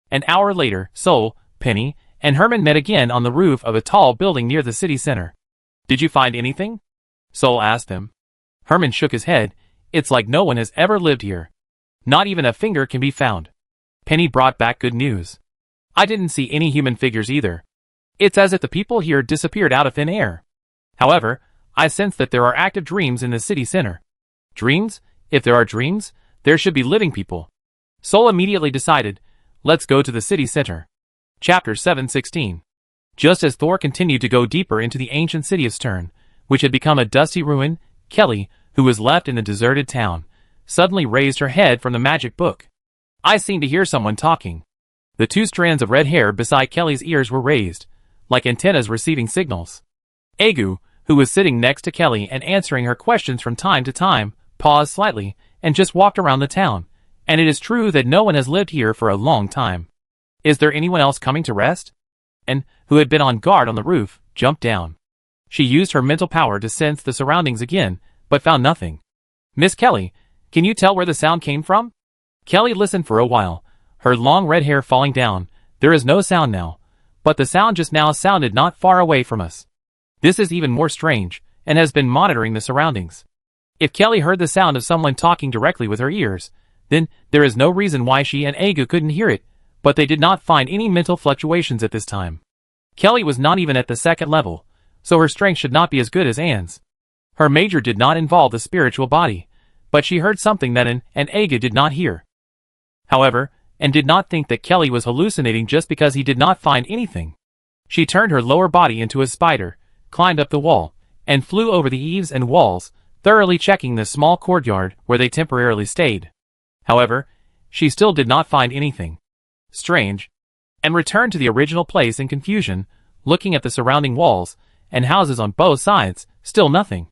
An hour later, Sol, Penny, and Herman met again on the roof of a tall building near the city center. "Did you find anything?" Sol asked him. Herman shook his head. "It's like no one has ever lived here. Not even a finger can be found." Penny brought back good news. "I didn't see any human figures either. It's as if the people here disappeared out of thin air. However, I sense that there are active dreams in the city center." "Dreams? If there are dreams, there should be living people." Sol immediately decided, "Let's go to the city center." Chapter 7:16. Just as Thor continued to go deeper into the ancient city of Stern, which had become a dusty ruin, Kelly, who was left in the deserted town, suddenly raised her head from the magic book. "I seem to hear someone talking." The two strands of red hair beside Kelly's ears were raised, like antennas receiving signals. Agu, who was sitting next to Kelly and answering her questions from time to time, paused slightly and just walked around the town, and it is true that no one has lived here for a long time. "Is there anyone else coming to rest?" And, who had been on guard on the roof, jumped down. She used her mental power to sense the surroundings again, but found nothing. "Miss Kelly, can you tell where the sound came from?" Kelly listened for a while, her long red hair falling down. "There is no sound now, but the sound just now sounded not far away from us. This is even more strange, and has been monitoring the surroundings. If Kelly heard the sound of someone talking directly with her ears, then there is no reason why she and Agu couldn't hear it, but they did not find any mental fluctuations at this time. Kelly was not even at the second level, so her strength should not be as good as Anne's. Her major did not involve the spiritual body, but she heard something that Anne and Agu did not hear. However, Anne did not think that Kelly was hallucinating just because he did not find anything. She turned her lower body into a spider, climbed up the wall, and flew over the eaves and walls, thoroughly checking the small courtyard where they temporarily stayed. However, she still did not find anything strange, and returned to the original place in confusion, looking at the surrounding walls and houses on both sides, still nothing.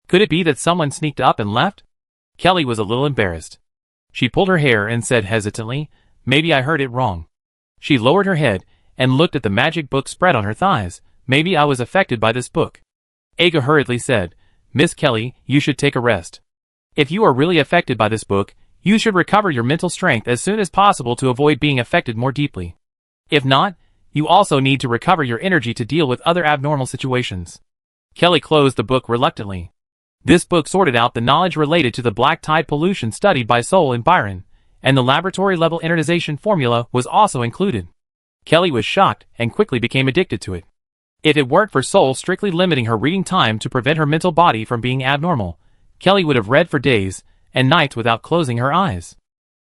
Could it be that someone sneaked up and left? Kelly was a little embarrassed. She pulled her hair and said hesitantly, "Maybe I heard it wrong." She lowered her head and looked at the magic book spread on her thighs. "Maybe I was affected by this book." Aga hurriedly said, "Miss Kelly, you should take a rest. If you are really affected by this book, you should recover your mental strength as soon as possible to avoid being affected more deeply. If not, you also need to recover your energy to deal with other abnormal situations." Kelly closed the book reluctantly. This book sorted out the knowledge related to the black tide pollution studied by Sol and Byron, and the laboratory-level internization formula was also included. Kelly was shocked and quickly became addicted to it. If it weren't for Sol strictly limiting her reading time to prevent her mental body from being abnormal, Kelly would have read for days and nights without closing her eyes.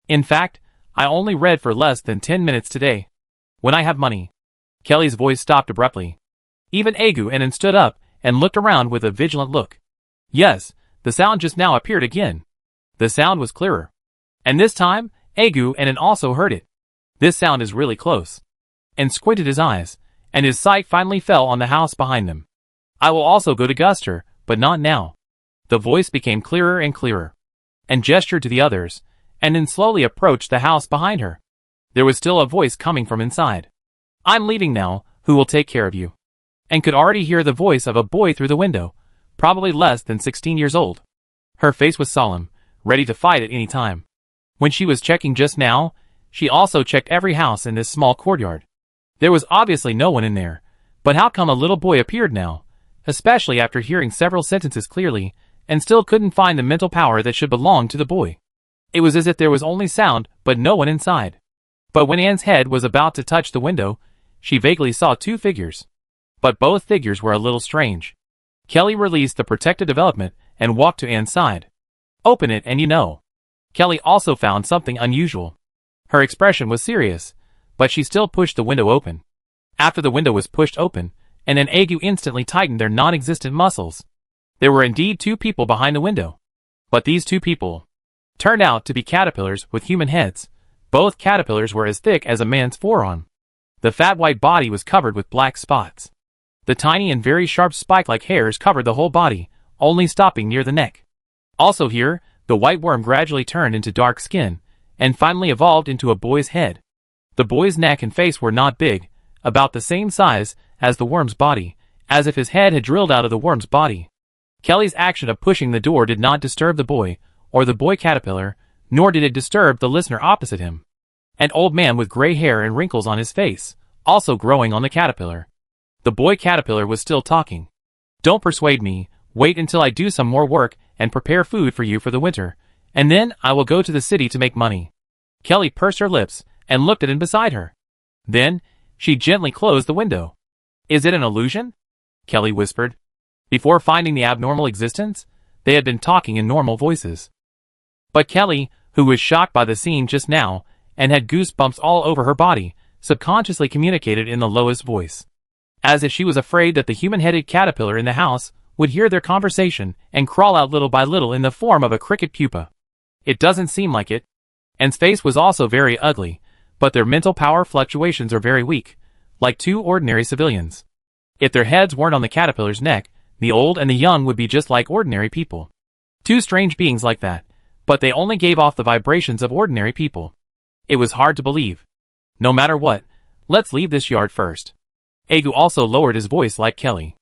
"In fact, I only read for less than 10 minutes today. When I have money." Kelly's voice stopped abruptly. Even Agu and Anne stood up and looked around with a vigilant look. Yes, the sound just now appeared again. The sound was clearer. And this time, Agu and Anne also heard it. "This sound is really close." And squinted his eyes, and his sight finally fell on the house behind them. "I will also go to Guster, but not now." The voice became clearer and clearer, and gestured to the others, and then slowly approached the house behind her. There was still a voice coming from inside. "I'm leaving now, who will take care of you?" And could already hear the voice of a boy through the window, probably less than 16 years old. Her face was solemn, ready to fight at any time. When she was checking just now, she also checked every house in this small courtyard. There was obviously no one in there, but how come a little boy appeared now, especially after hearing several sentences clearly, and still couldn't find the mental power that should belong to the boy? It was as if there was only sound, but no one inside. But when Anne's head was about to touch the window, she vaguely saw two figures. But both figures were a little strange. Kelly released the protective development and walked to Anne's side. "Open it and you know." Kelly also found something unusual. Her expression was serious, but she still pushed the window open. After the window was pushed open, Anne and Agu instantly tightened their non-existent muscles. There were indeed two people behind the window. But these two people turned out to be caterpillars with human heads. Both caterpillars were as thick as a man's forearm. The fat white body was covered with black spots. The tiny and very sharp spike-like hairs covered the whole body, only stopping near the neck. Also here, the white worm gradually turned into dark skin, and finally evolved into a boy's head. The boy's neck and face were not big, about the same size as the worm's body, as if his head had drilled out of the worm's body. Kelly's action of pushing the door did not disturb the boy, or the boy caterpillar, nor did it disturb the listener opposite him. An old man with gray hair and wrinkles on his face, also growing on the caterpillar. The boy caterpillar was still talking. Don't persuade me, wait until I do some more work and prepare food for you for the winter, and then I will go to the city to make money. Kelly pursed her lips and looked at him beside her. Then, she gently closed the window. Is it an illusion? Kelly whispered. Before finding the abnormal existence, they had been talking in normal voices. But Kelly, who was shocked by the scene just now, and had goosebumps all over her body, subconsciously communicated in the lowest voice. As if she was afraid that the human-headed caterpillar in the house would hear their conversation and crawl out little by little in the form of a cricket pupa. It doesn't seem like it. And's face was also very ugly, but their mental power fluctuations are very weak, like two ordinary civilians. If their heads weren't on the caterpillar's neck, the old and the young would be just like ordinary people. Two strange beings like that, but they only gave off the vibrations of ordinary people. It was hard to believe. No matter what, let's leave this yard first. Agu also lowered his voice like Kelly.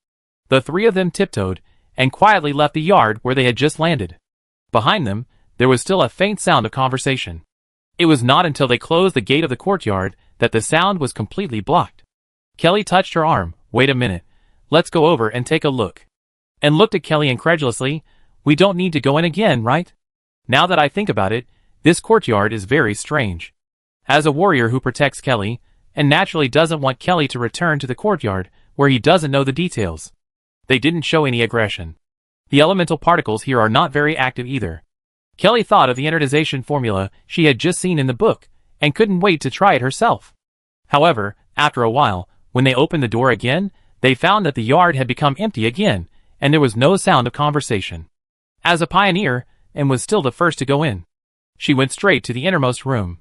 The three of them tiptoed and quietly left the yard where they had just landed. Behind them, there was still a faint sound of conversation. It was not until they closed the gate of the courtyard that the sound was completely blocked. Kelly touched her arm. Wait a minute. Let's go over and take a look. And looked at Kelly incredulously. We don't need to go in again, right? Now that I think about it, this courtyard is very strange. As a warrior who protects Kelly, and naturally doesn't want Kelly to return to the courtyard where he doesn't know the details. They didn't show any aggression. The elemental particles here are not very active either. Kelly thought of the energization formula she had just seen in the book, and couldn't wait to try it herself. However, after a while, when they opened the door again, they found that the yard had become empty again, and there was no sound of conversation. As a pioneer, and was still the first to go in, she went straight to the innermost room.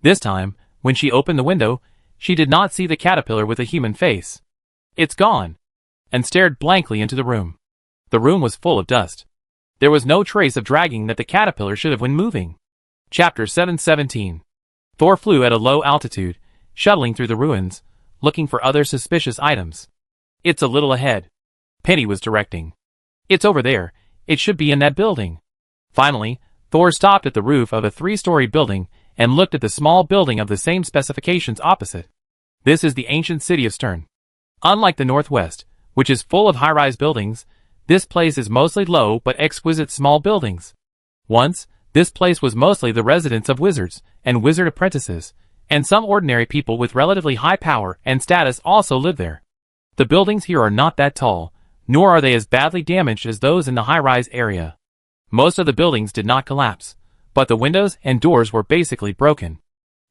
This time, when she opened the window, she did not see the caterpillar with a human face. It's gone. And stared blankly into the room. The room was full of dust. There was no trace of dragging that the caterpillar should have when moving. Chapter 717. Thor flew at a low altitude, shuttling through the ruins, looking for other suspicious items. It's a little ahead. Penny was directing. It's over there. It should be in that building. Finally, Thor stopped at the roof of a 3-story building and looked at the small building of the same specifications opposite. This is the ancient city of Stern. Unlike the Northwest, which is full of high-rise buildings, this place is mostly low but exquisite small buildings. Once, this place was mostly the residence of wizards and wizard apprentices, and some ordinary people with relatively high power and status also live there. The buildings here are not that tall, nor are they as badly damaged as those in the high-rise area. Most of the buildings did not collapse, but the windows and doors were basically broken.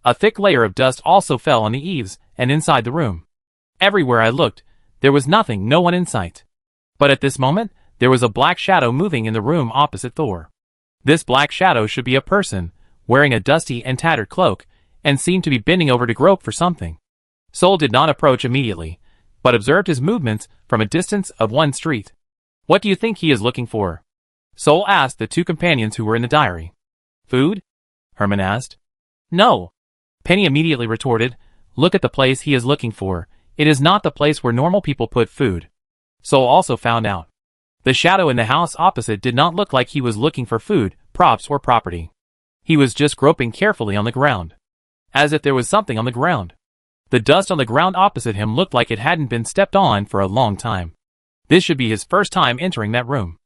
A thick layer of dust also fell on the eaves and inside the room. Everywhere I looked, there was nothing, no one in sight. But at this moment, there was a black shadow moving in the room opposite Thor. This black shadow should be a person, wearing a dusty and tattered cloak, and seemed to be bending over to grope for something. Sol did not approach immediately, but observed his movements from a distance of 1 street. What do you think he is looking for? Sol asked the 2 companions who were in the diary. Food? Herman asked. No. Penny immediately retorted. Look at the place he is looking for. It is not the place where normal people put food. Sol also found out. The shadow in the house opposite did not look like he was looking for food, props, or property. He was just groping carefully on the ground. As if there was something on the ground. The dust on the ground opposite him looked like it hadn't been stepped on for a long time. This should be his first time entering that room.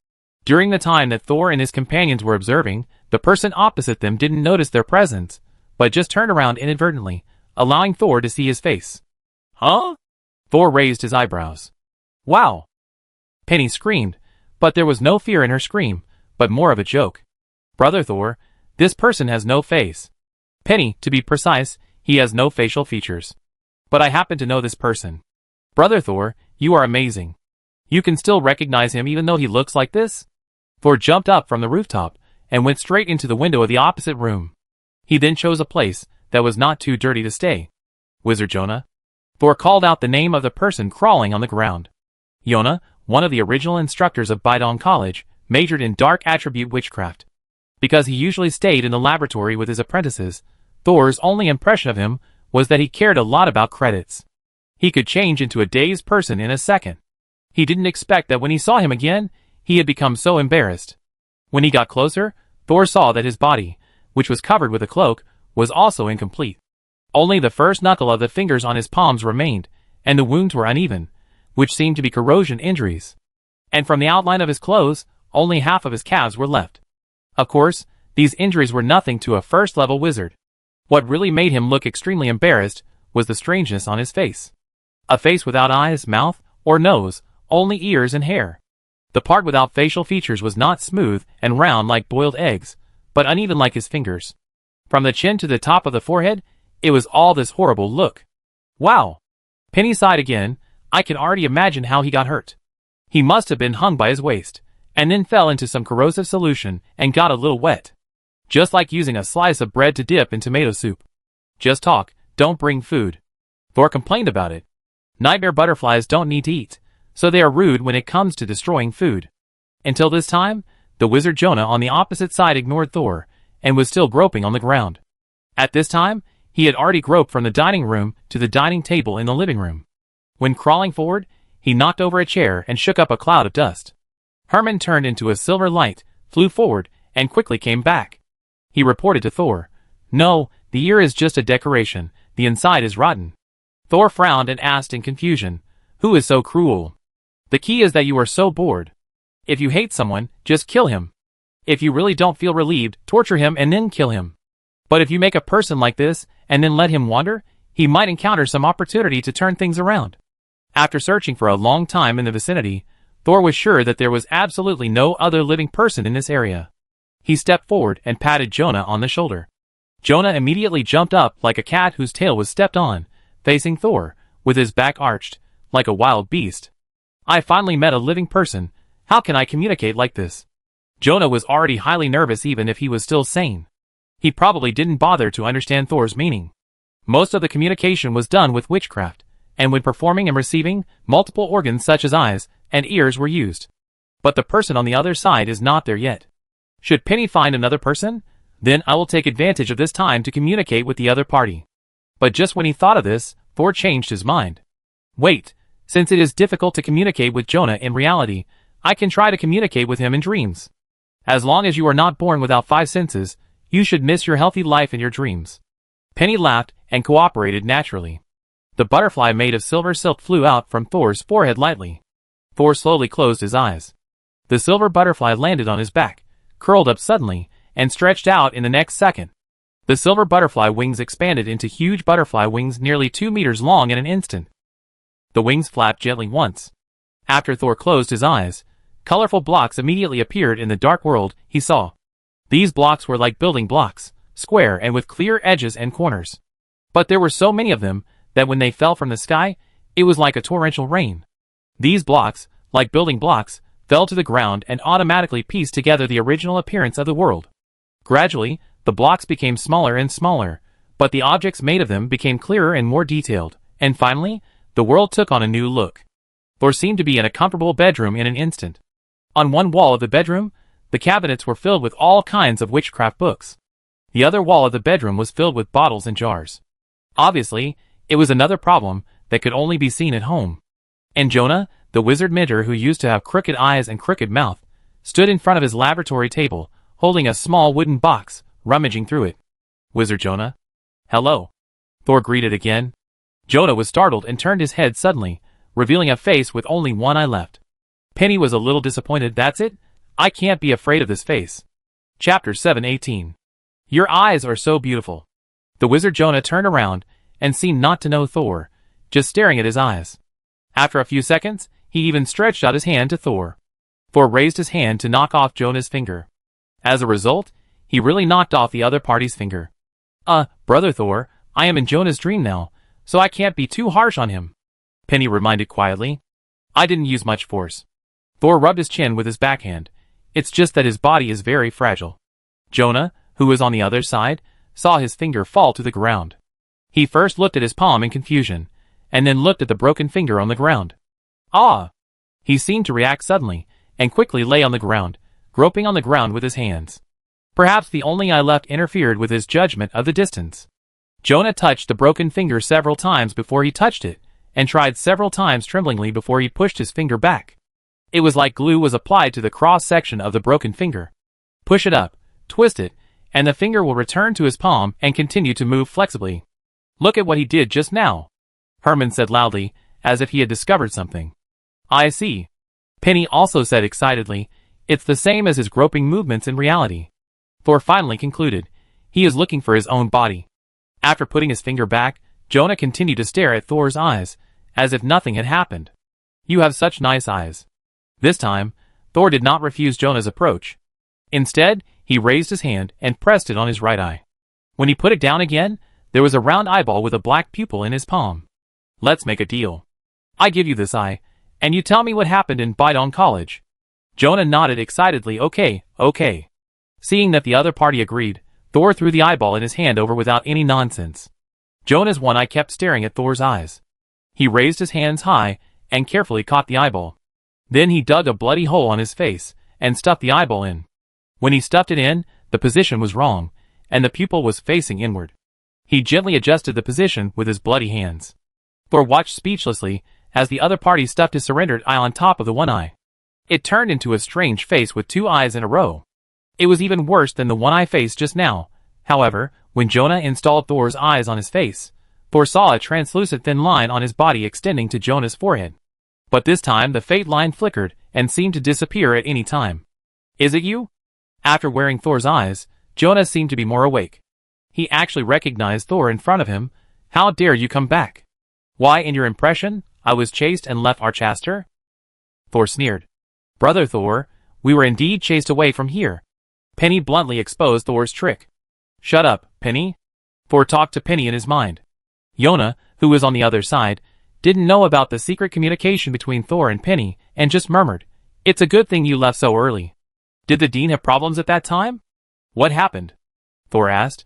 During the time that Thor and his companions were observing, the person opposite them didn't notice their presence, but just turned around inadvertently, allowing Thor to see his face. Huh? Thor raised his eyebrows. Wow! Penny screamed, but there was no fear in her scream, but more of a joke. Brother Thor, this person has no face. Penny, to be precise, he has no facial features. But I happen to know this person. Brother Thor, you are amazing. You can still recognize him even though he looks like this? Thor jumped up from the rooftop and went straight into the window of the opposite room. He then chose a place that was not too dirty to stay. Wizard Jonah. Thor called out the name of the person crawling on the ground. Yona, one of the original instructors of Baidong College, majored in dark attribute witchcraft. Because he usually stayed in the laboratory with his apprentices, Thor's only impression of him was that he cared a lot about credits. He could change into a dazed person in a second. He didn't expect that when he saw him again, he had become so embarrassed. When he got closer, Thor saw that his body, which was covered with a cloak, was also incomplete. Only the first knuckle of the fingers on his palms remained, and the wounds were uneven, which seemed to be corrosion injuries. And from the outline of his clothes, only half of his calves were left. Of course, these injuries were nothing to a first-level wizard. What really made him look extremely embarrassed was the strangeness on his face. A face without eyes, mouth, or nose, only ears and hair. The part without facial features was not smooth and round like boiled eggs, but uneven like his fingers. From the chin to the top of the forehead, it was all this horrible look. Wow! Penny sighed again. I can already imagine how he got hurt. He must have been hung by his waist, and then fell into some corrosive solution and got a little wet. Just like using a slice of bread to dip in tomato soup. Just talk, don't bring food. Thor complained about it. Nightmare butterflies don't need to eat, so they are rude when it comes to destroying food. Until this time, the wizard Jonah on the opposite side ignored Thor, and was still groping on the ground. At this time, he had already groped from the dining room to the dining table in the living room. When crawling forward, he knocked over a chair and shook up a cloud of dust. Herman turned into a silver light, flew forward, and quickly came back. He reported to Thor, "No, the ear is just a decoration, the inside is rotten." Thor frowned and asked in confusion, "Who is so cruel?" "The key is that you are so bored. If you hate someone, just kill him. If you really don't feel relieved, torture him and then kill him. But if you make a person like this, and then let him wander, he might encounter some opportunity to turn things around." After searching for a long time in the vicinity, Thor was sure that there was absolutely no other living person in this area. He stepped forward and patted Jonah on the shoulder. Jonah immediately jumped up like a cat whose tail was stepped on, facing Thor, with his back arched, like a wild beast. "I finally met a living person. How can I communicate like this?" Jonah was already highly nervous even if he was still sane. He probably didn't bother to understand Thor's meaning. Most of the communication was done with witchcraft, and when performing and receiving, multiple organs such as eyes and ears were used. But the person on the other side is not there yet. Should Penny find another person? Then I will take advantage of this time to communicate with the other party. But just when he thought of this, Thor changed his mind. "Wait, since it is difficult to communicate with Jonah in reality, I can try to communicate with him in dreams. As long as you are not born without 5 senses, you should miss your healthy life in your dreams." Penny laughed and cooperated naturally. The butterfly made of silver silk flew out from Thor's forehead lightly. Thor slowly closed his eyes. The silver butterfly landed on his back, curled up suddenly, and stretched out in the next second. The silver butterfly wings expanded into huge butterfly wings nearly 2 meters long in an instant. The wings flapped gently once. After Thor closed his eyes, colorful blocks immediately appeared in the dark world he saw. These blocks were like building blocks, square and with clear edges and corners. But there were so many of them that when they fell from the sky, it was like a torrential rain. These blocks, like building blocks, fell to the ground and automatically pieced together the original appearance of the world. Gradually, the blocks became smaller and smaller, but the objects made of them became clearer and more detailed, and finally, the world took on a new look. Thor seemed to be in a comfortable bedroom in an instant. On one wall of the bedroom, the cabinets were filled with all kinds of witchcraft books. The other wall of the bedroom was filled with bottles and jars. Obviously, it was another problem that could only be seen at home. And Jonah, the wizard mentor who used to have crooked eyes and crooked mouth, stood in front of his laboratory table, holding a small wooden box, rummaging through it. "Wizard Jonah?" "Hello." Thor greeted again. Jonah was startled and turned his head suddenly, revealing a face with only one eye left. Penny was a little disappointed. "That's it? I can't be afraid of this face." Chapter 7:18. "Your eyes are so beautiful." The wizard Jonah turned around and seemed not to know Thor, just staring at his eyes. After a few seconds, he even stretched out his hand to Thor. Thor raised his hand to knock off Jonah's finger. As a result, he really knocked off the other party's finger. Brother Thor, I am in Jonah's dream now, so I can't be too harsh on him," Penny reminded quietly. "I didn't use much force." Thor rubbed his chin with his backhand. "It's just that his body is very fragile." Jonah, who was on the other side, saw his finger fall to the ground. He first looked at his palm in confusion, and then looked at the broken finger on the ground. "Ah!" He seemed to react suddenly, and quickly lay on the ground, groping on the ground with his hands. Perhaps the only eye left interfered with his judgment of the distance. Jonah touched the broken finger several times before he touched it, and tried several times tremblingly before he pushed his finger back. It was like glue was applied to the cross-section of the broken finger. Push it up, twist it, and the finger will return to his palm and continue to move flexibly. Look at what he did just now, Herman said loudly, as if he had discovered something. I see. Penny also said excitedly, it's the same as his groping movements in reality. Thor finally concluded, he is looking for his own body. After putting his finger back, Jonah continued to stare at Thor's eyes, as if nothing had happened. You have such nice eyes. This time, Thor did not refuse Jonah's approach. Instead, he raised his hand and pressed it on his right eye. When he put it down again, there was a round eyeball with a black pupil in his palm. Let's make a deal. I give you this eye, and you tell me what happened in Bidon College. Jonah nodded excitedly, okay. Seeing that the other party agreed, Thor threw the eyeball in his hand over without any nonsense. Jonah's one eye kept staring at Thor's eyes. He raised his hands high and carefully caught the eyeball. Then he dug a bloody hole on his face and stuffed the eyeball in. When he stuffed it in, the position was wrong, and the pupil was facing inward. He gently adjusted the position with his bloody hands. Thor watched speechlessly as the other party stuffed his surrendered eye on top of the one eye. It turned into a strange face with two eyes in a row. It was even worse than the one-eye face just now. However, when Jonah installed Thor's eyes on his face, Thor saw a translucent thin line on his body extending to Jonah's forehead. But this time the faint line flickered and seemed to disappear at any time. Is it you? After wearing Thor's eyes, Jonah seemed to be more awake. He actually recognized Thor in front of him. How dare you come back? Why, in your impression, I was chased and left Archaster? Thor sneered. Brother Thor, we were indeed chased away from here. Penny bluntly exposed Thor's trick. Shut up, Penny. Thor talked to Penny in his mind. Jonah, who was on the other side, didn't know about the secret communication between Thor and Penny and just murmured, It's a good thing you left so early. Did the dean have problems at that time? What happened? Thor asked.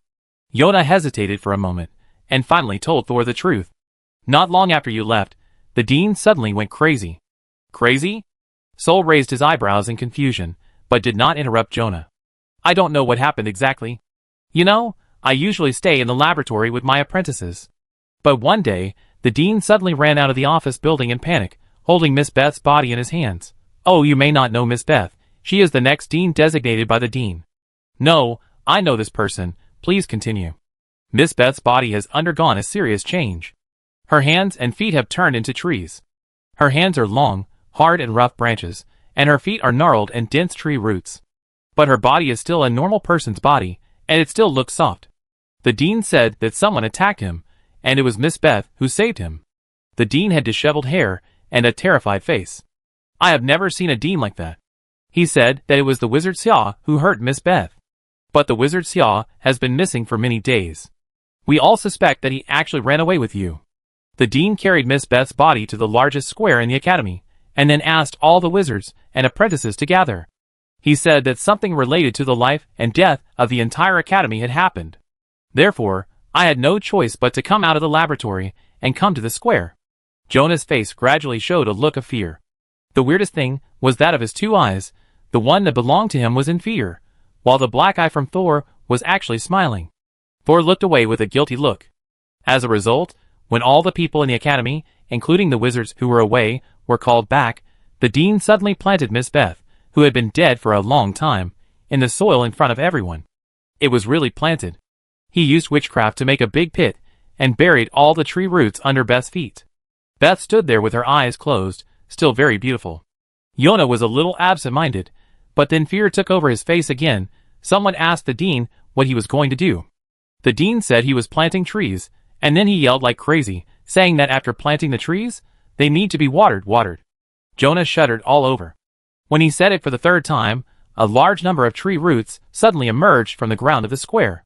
Jonah hesitated for a moment and finally told Thor the truth. Not long after you left, the dean suddenly went crazy. Crazy? Sol raised his eyebrows in confusion, but did not interrupt Jonah. I don't know what happened exactly. You know, I usually stay in the laboratory with my apprentices. But one day, the dean suddenly ran out of the office building in panic, holding Miss Beth's body in his hands. Oh, you may not know Miss Beth. She is the next dean designated by the dean. No, I know this person. Please continue. Miss Beth's body has undergone a serious change. Her hands and feet have turned into trees. Her hands are long, hard and rough branches, and her feet are gnarled and dense tree roots. But her body is still a normal person's body, and it still looks soft. The dean said that someone attacked him, and it was Miss Beth who saved him. The dean had disheveled hair and a terrified face. I have never seen a dean like that. He said that it was the wizard Sia who hurt Miss Beth. But the wizard Sia has been missing for many days. We all suspect that he actually ran away with you. The dean carried Miss Beth's body to the largest square in the academy, and then asked all the wizards and apprentices to gather. He said that something related to the life and death of the entire academy had happened. Therefore, I had no choice but to come out of the laboratory and come to the square. Jonah's face gradually showed a look of fear. The weirdest thing was that of his two eyes. The one that belonged to him was in fear, while the black eye from Thor was actually smiling. Thor looked away with a guilty look. As a result, when all the people in the academy, including the wizards who were away, were called back, the dean suddenly planted Miss Beth, who had been dead for a long time, in the soil in front of everyone. It was really planted. He used witchcraft to make a big pit, and buried all the tree roots under Beth's feet. Beth stood there with her eyes closed, still very beautiful. Jonah was a little absent-minded, but then fear took over his face again. Someone asked the dean what he was going to do. The dean said he was planting trees, and then he yelled like crazy, saying that after planting the trees, they need to be watered. Jonah shuddered all over. When he said it for the third time, a large number of tree roots suddenly emerged from the ground of the square.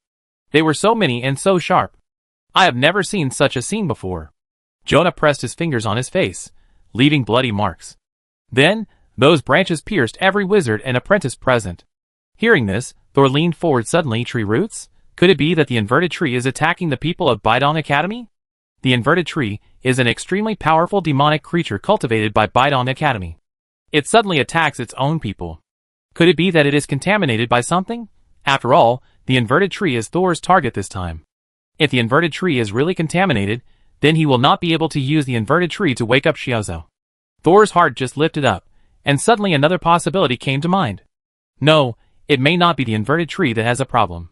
They were so many and so sharp. I have never seen such a scene before. Jonah pressed his fingers on his face, leaving bloody marks. Then, those branches pierced every wizard and apprentice present. Hearing this, Thor leaned forward suddenly. Tree roots? Could it be that the inverted tree is attacking the people of Bidon Academy? The inverted tree is an extremely powerful demonic creature cultivated by Bidon Academy. It suddenly attacks its own people. Could it be that it is contaminated by something? After all, the inverted tree is Thor's target this time. If the inverted tree is really contaminated, then he will not be able to use the inverted tree to wake up Shiazo. Thor's heart just lifted up, and suddenly another possibility came to mind. No, it may not be the inverted tree that has a problem.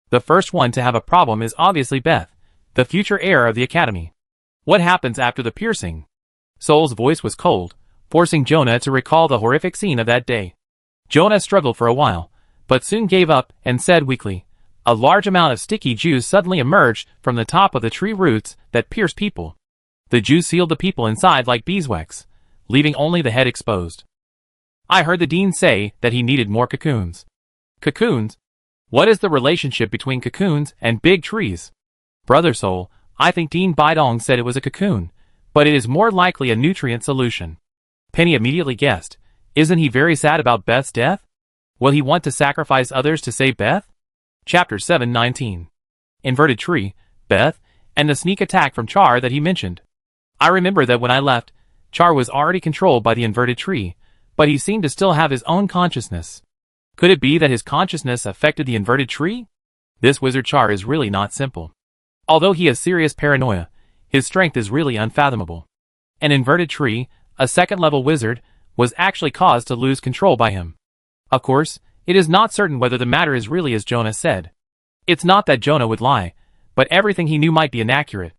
The first one to have a problem is obviously Beth, the future heir of the academy. What happens after the piercing? Soul's voice was cold, forcing Jonah to recall the horrific scene of that day. Jonah struggled for a while, but soon gave up and said weakly, "A large amount of sticky juice suddenly emerged from the top of the tree roots that pierce people. The juice sealed the people inside like beeswax, leaving only the head exposed. I heard the dean say that he needed more cocoons." Cocoons? What is the relationship between cocoons and big trees? Brother Soul, I think Dean Baidong said it was a cocoon, but it is more likely a nutrient solution. Penny immediately guessed. Isn't he very sad about Beth's death? Will he want to sacrifice others to save Beth? Chapter 719. Inverted Tree, Beth, and the sneak attack from Char that he mentioned. I remember that when I left, Char was already controlled by the inverted tree, but he seemed to still have his own consciousness. Could it be that his consciousness affected the inverted tree? This wizard Char is really not simple. Although he has serious paranoia, his strength is really unfathomable. An inverted tree, a second-level wizard, was actually caused to lose control by him. Of course, it is not certain whether the matter is really as Jonah said. It's not that Jonah would lie, but everything he knew might be inaccurate.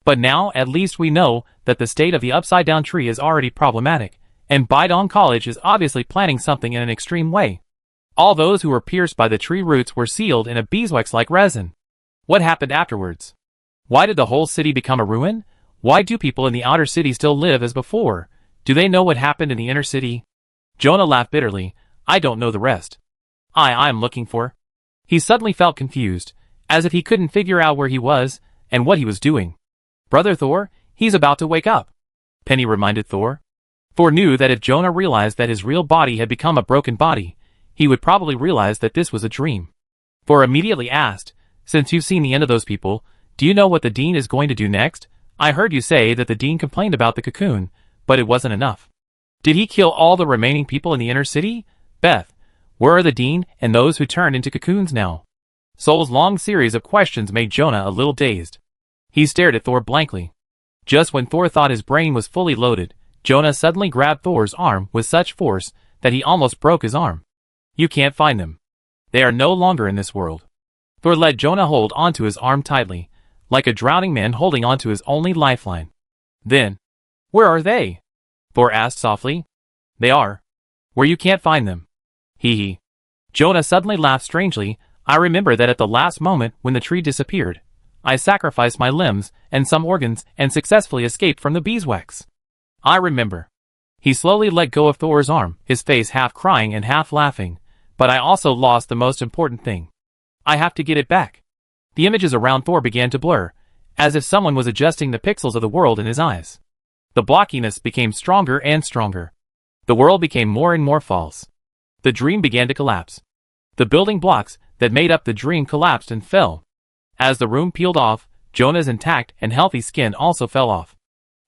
But now, at least we know that the state of the upside-down tree is already problematic, and Baidong College is obviously planning something in an extreme way. All those who were pierced by the tree roots were sealed in a beeswax-like resin. What happened afterwards? Why did the whole city become a ruin? Why do people in the outer city still live as before? Do they know what happened in the inner city? Jonah laughed bitterly. I don't know the rest. I'm looking for. He suddenly felt confused, as if he couldn't figure out where he was and what he was doing. Brother Thor, he's about to wake up, Penny reminded Thor. Thor knew that if Jonah realized that his real body had become a broken body, he would probably realize that this was a dream. Thor immediately asked, since you've seen the end of those people, do you know what the dean is going to do next? I heard you say that the dean complained about the cocoon, but it wasn't enough. Did he kill all the remaining people in the inner city? Beth, where are the dean and those who turned into cocoons now? Soul's long series of questions made Jonah a little dazed. He stared at Thor blankly. Just when Thor thought his brain was fully loaded, Jonah suddenly grabbed Thor's arm with such force that he almost broke his arm. You can't find them. They are no longer in this world. Thor let Jonah hold onto his arm tightly, like a drowning man holding onto his only lifeline. Then, where are they? Thor asked softly. They are. Where you can't find them. Hee hee. Jonah suddenly laughed strangely. I remember that at the last moment when the tree disappeared, I sacrificed my limbs and some organs and successfully escaped from the beeswax. I remember. He slowly let go of Thor's arm, his face half crying and half laughing, but I also lost the most important thing. I have to get it back. The images around Thor began to blur, as if someone was adjusting the pixels of the world in his eyes. The blockiness became stronger and stronger. The world became more and more false. The dream began to collapse. The building blocks that made up the dream collapsed and fell. As the room peeled off, Jonah's intact and healthy skin also fell off.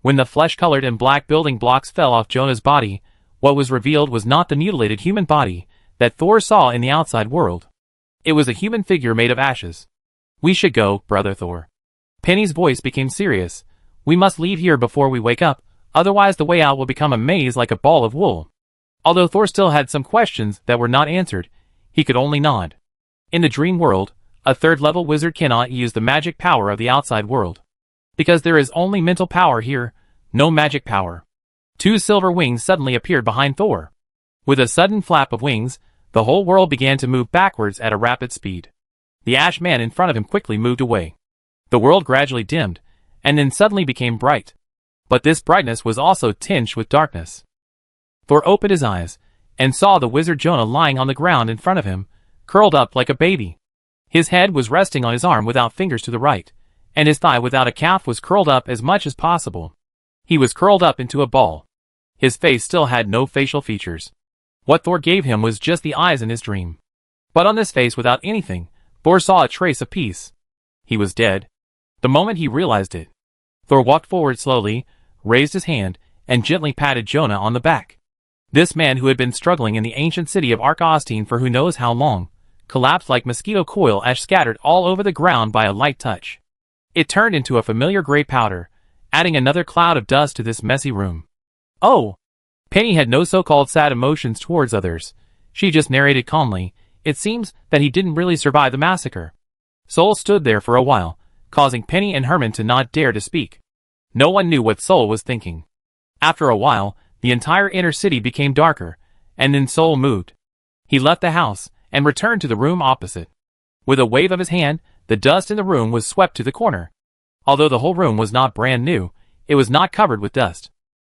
When the flesh-colored and black building blocks fell off Jonah's body, what was revealed was not the mutilated human body that Thor saw in the outside world. It was a human figure made of ashes. We should go, Brother Thor. Penny's voice became serious. We must leave here before we wake up, otherwise the way out will become a maze like a ball of wool. Although Thor still had some questions that were not answered, he could only nod. In the dream world, a third-level wizard cannot use the magic power of the outside world. Because there is only mental power here, no magic power. Two silver wings suddenly appeared behind Thor. With a sudden flap of wings, the whole world began to move backwards at a rapid speed. The ash man in front of him quickly moved away. The world gradually dimmed, and then suddenly became bright. But this brightness was also tinged with darkness. Thor opened his eyes, and saw the wizard Jonah lying on the ground in front of him, curled up like a baby. His head was resting on his arm without fingers to the right, and his thigh without a calf was curled up as much as possible. He was curled up into a ball. His face still had no facial features. What Thor gave him was just the eyes in his dream. But on this face without anything, Thor saw a trace of peace. He was dead. The moment he realized it, Thor walked forward slowly, raised his hand, and gently patted Jonah on the back. This man who had been struggling in the ancient city of Arkostin for who knows how long, collapsed like mosquito coil ash scattered all over the ground by a light touch. It turned into a familiar gray powder, adding another cloud of dust to this messy room. Oh! Penny had no so-called sad emotions towards others. She just narrated calmly, it seems that he didn't really survive the massacre. Soul stood there for a while, causing Penny and Herman to not dare to speak. No one knew what Sol was thinking. After a while, the entire inner city became darker, and then Sol moved. He left the house, and returned to the room opposite. With a wave of his hand, the dust in the room was swept to the corner. Although the whole room was not brand new, it was not covered with dust.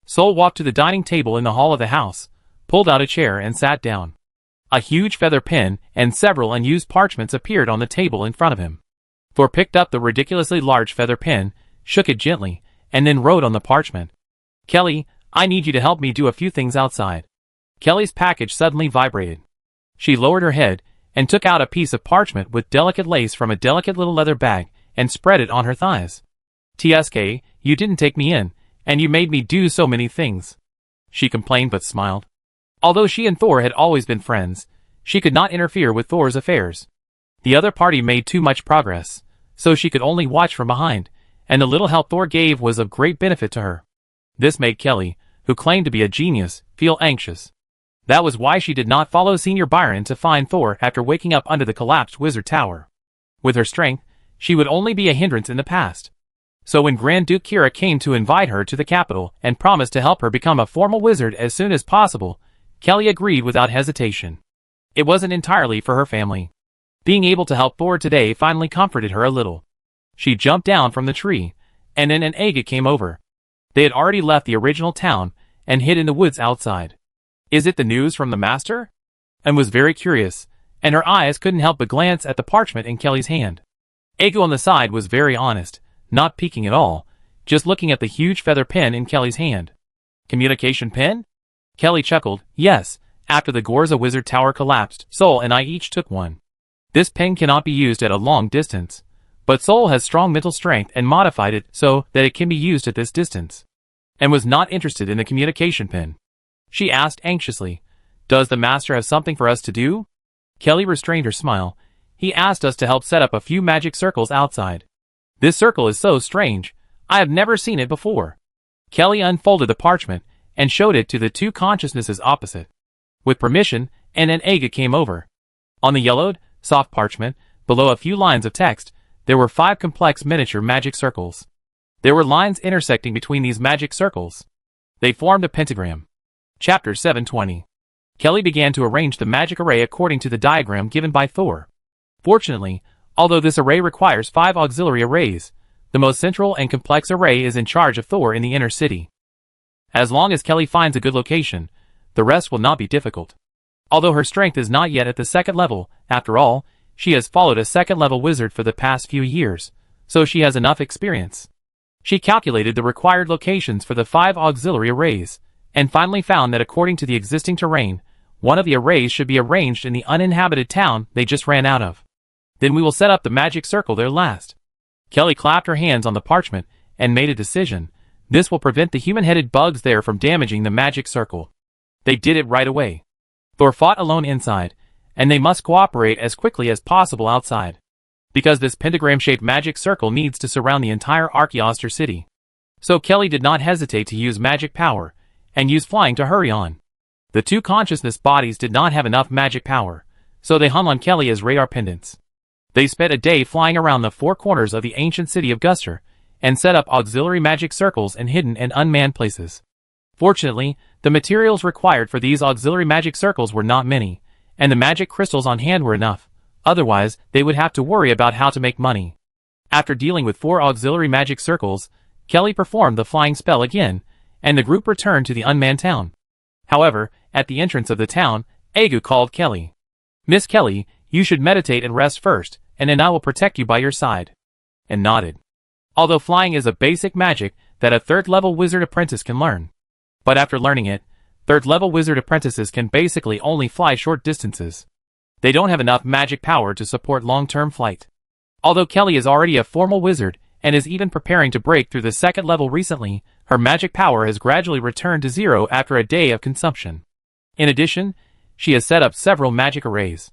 Sol walked to the dining table in the hall of the house, pulled out a chair and sat down. A huge feather pen and several unused parchments appeared on the table in front of him. Thor picked up the ridiculously large feather pen, shook it gently, and then wrote on the parchment. "Kelly, I need you to help me do a few things outside." Kelly's package suddenly vibrated. She lowered her head, and took out a piece of parchment with delicate lace from a delicate little leather bag, and spread it on her thighs. "TSK, you didn't take me in, and you made me do so many things," she complained but smiled. Although she and Thor had always been friends, she could not interfere with Thor's affairs. The other party made too much progress, so she could only watch from behind, and the little help Thor gave was of great benefit to her. This made Kelly, who claimed to be a genius, feel anxious. That was why she did not follow Senior Byron to find Thor after waking up under the collapsed wizard tower. With her strength, she would only be a hindrance in the past. So when Grand Duke Kira came to invite her to the capital and promised to help her become a formal wizard as soon as possible, Kelly agreed without hesitation. It wasn't entirely for her family. Being able to help Thor today finally comforted her a little. She jumped down from the tree, and then an Aga came over. They had already left the original town and hid in the woods outside. "Is it the news from the master?" and was very curious, and her eyes couldn't help but glance at the parchment in Kelly's hand. Aga on the side was very honest, not peeking at all, just looking at the huge feather pen in Kelly's hand. "Communication pen?" Kelly chuckled. "Yes, after the Gorza Wizard Tower collapsed, Sol and I each took one. This pen cannot be used at a long distance, but Sol has strong mental strength and modified it so that it can be used at this distance." And was not interested in the communication pen. She asked anxiously, "Does the master have something for us to do?" Kelly restrained her smile. "He asked us to help set up a few magic circles outside. This circle is so strange. I have never seen it before." Kelly unfolded the parchment and showed it to the two consciousnesses opposite. With permission, an Aga came over. On the yellowed, soft parchment, below a few lines of text, there were 5 complex miniature magic circles. There were lines intersecting between these magic circles. They formed a pentagram. Chapter 720. Kelly began to arrange the magic array according to the diagram given by Thor. Fortunately, although this array requires 5 auxiliary arrays, the most central and complex array is in charge of Thor in the inner city. As long as Kelly finds a good location, the rest will not be difficult. Although her strength is not yet at the 2nd level, after all, she has followed a 2nd level wizard for the past few years, so she has enough experience. She calculated the required locations for the 5 auxiliary arrays, and finally found that according to the existing terrain, one of the arrays should be arranged in the uninhabited town they just ran out of. Then we will set up the magic circle there last. Kelly clapped her hands on the parchment and made a decision. This will prevent the human-headed bugs there from damaging the magic circle. They did it right away. Thor fought alone inside, and they must cooperate as quickly as possible outside. Because this pentagram-shaped magic circle needs to surround the entire Archaeoster city. So Kelly did not hesitate to use magic power, and use flying to hurry on. The 2 consciousness bodies did not have enough magic power, so they hung on Kelly as radar pendants. They spent a day flying around the 4 corners of the ancient city of Guster, and set up auxiliary magic circles in hidden and unmanned places. Fortunately, the materials required for these auxiliary magic circles were not many, and the magic crystals on hand were enough, otherwise they would have to worry about how to make money. After dealing with 4 auxiliary magic circles, Kelly performed the flying spell again, and the group returned to the unmanned town. However, at the entrance of the town, Aga called Kelly. "Miss Kelly, you should meditate and rest first, and then I will protect you by your side," and nodded. Although flying is a basic magic that a 3rd level wizard apprentice can learn. But after learning it, 3rd level wizard apprentices can basically only fly short distances. They don't have enough magic power to support long-term flight. Although Kelly is already a formal wizard, and is even preparing to break through the 2nd level recently, her magic power has gradually returned to 0 after a day of consumption. In addition, she has set up several magic arrays.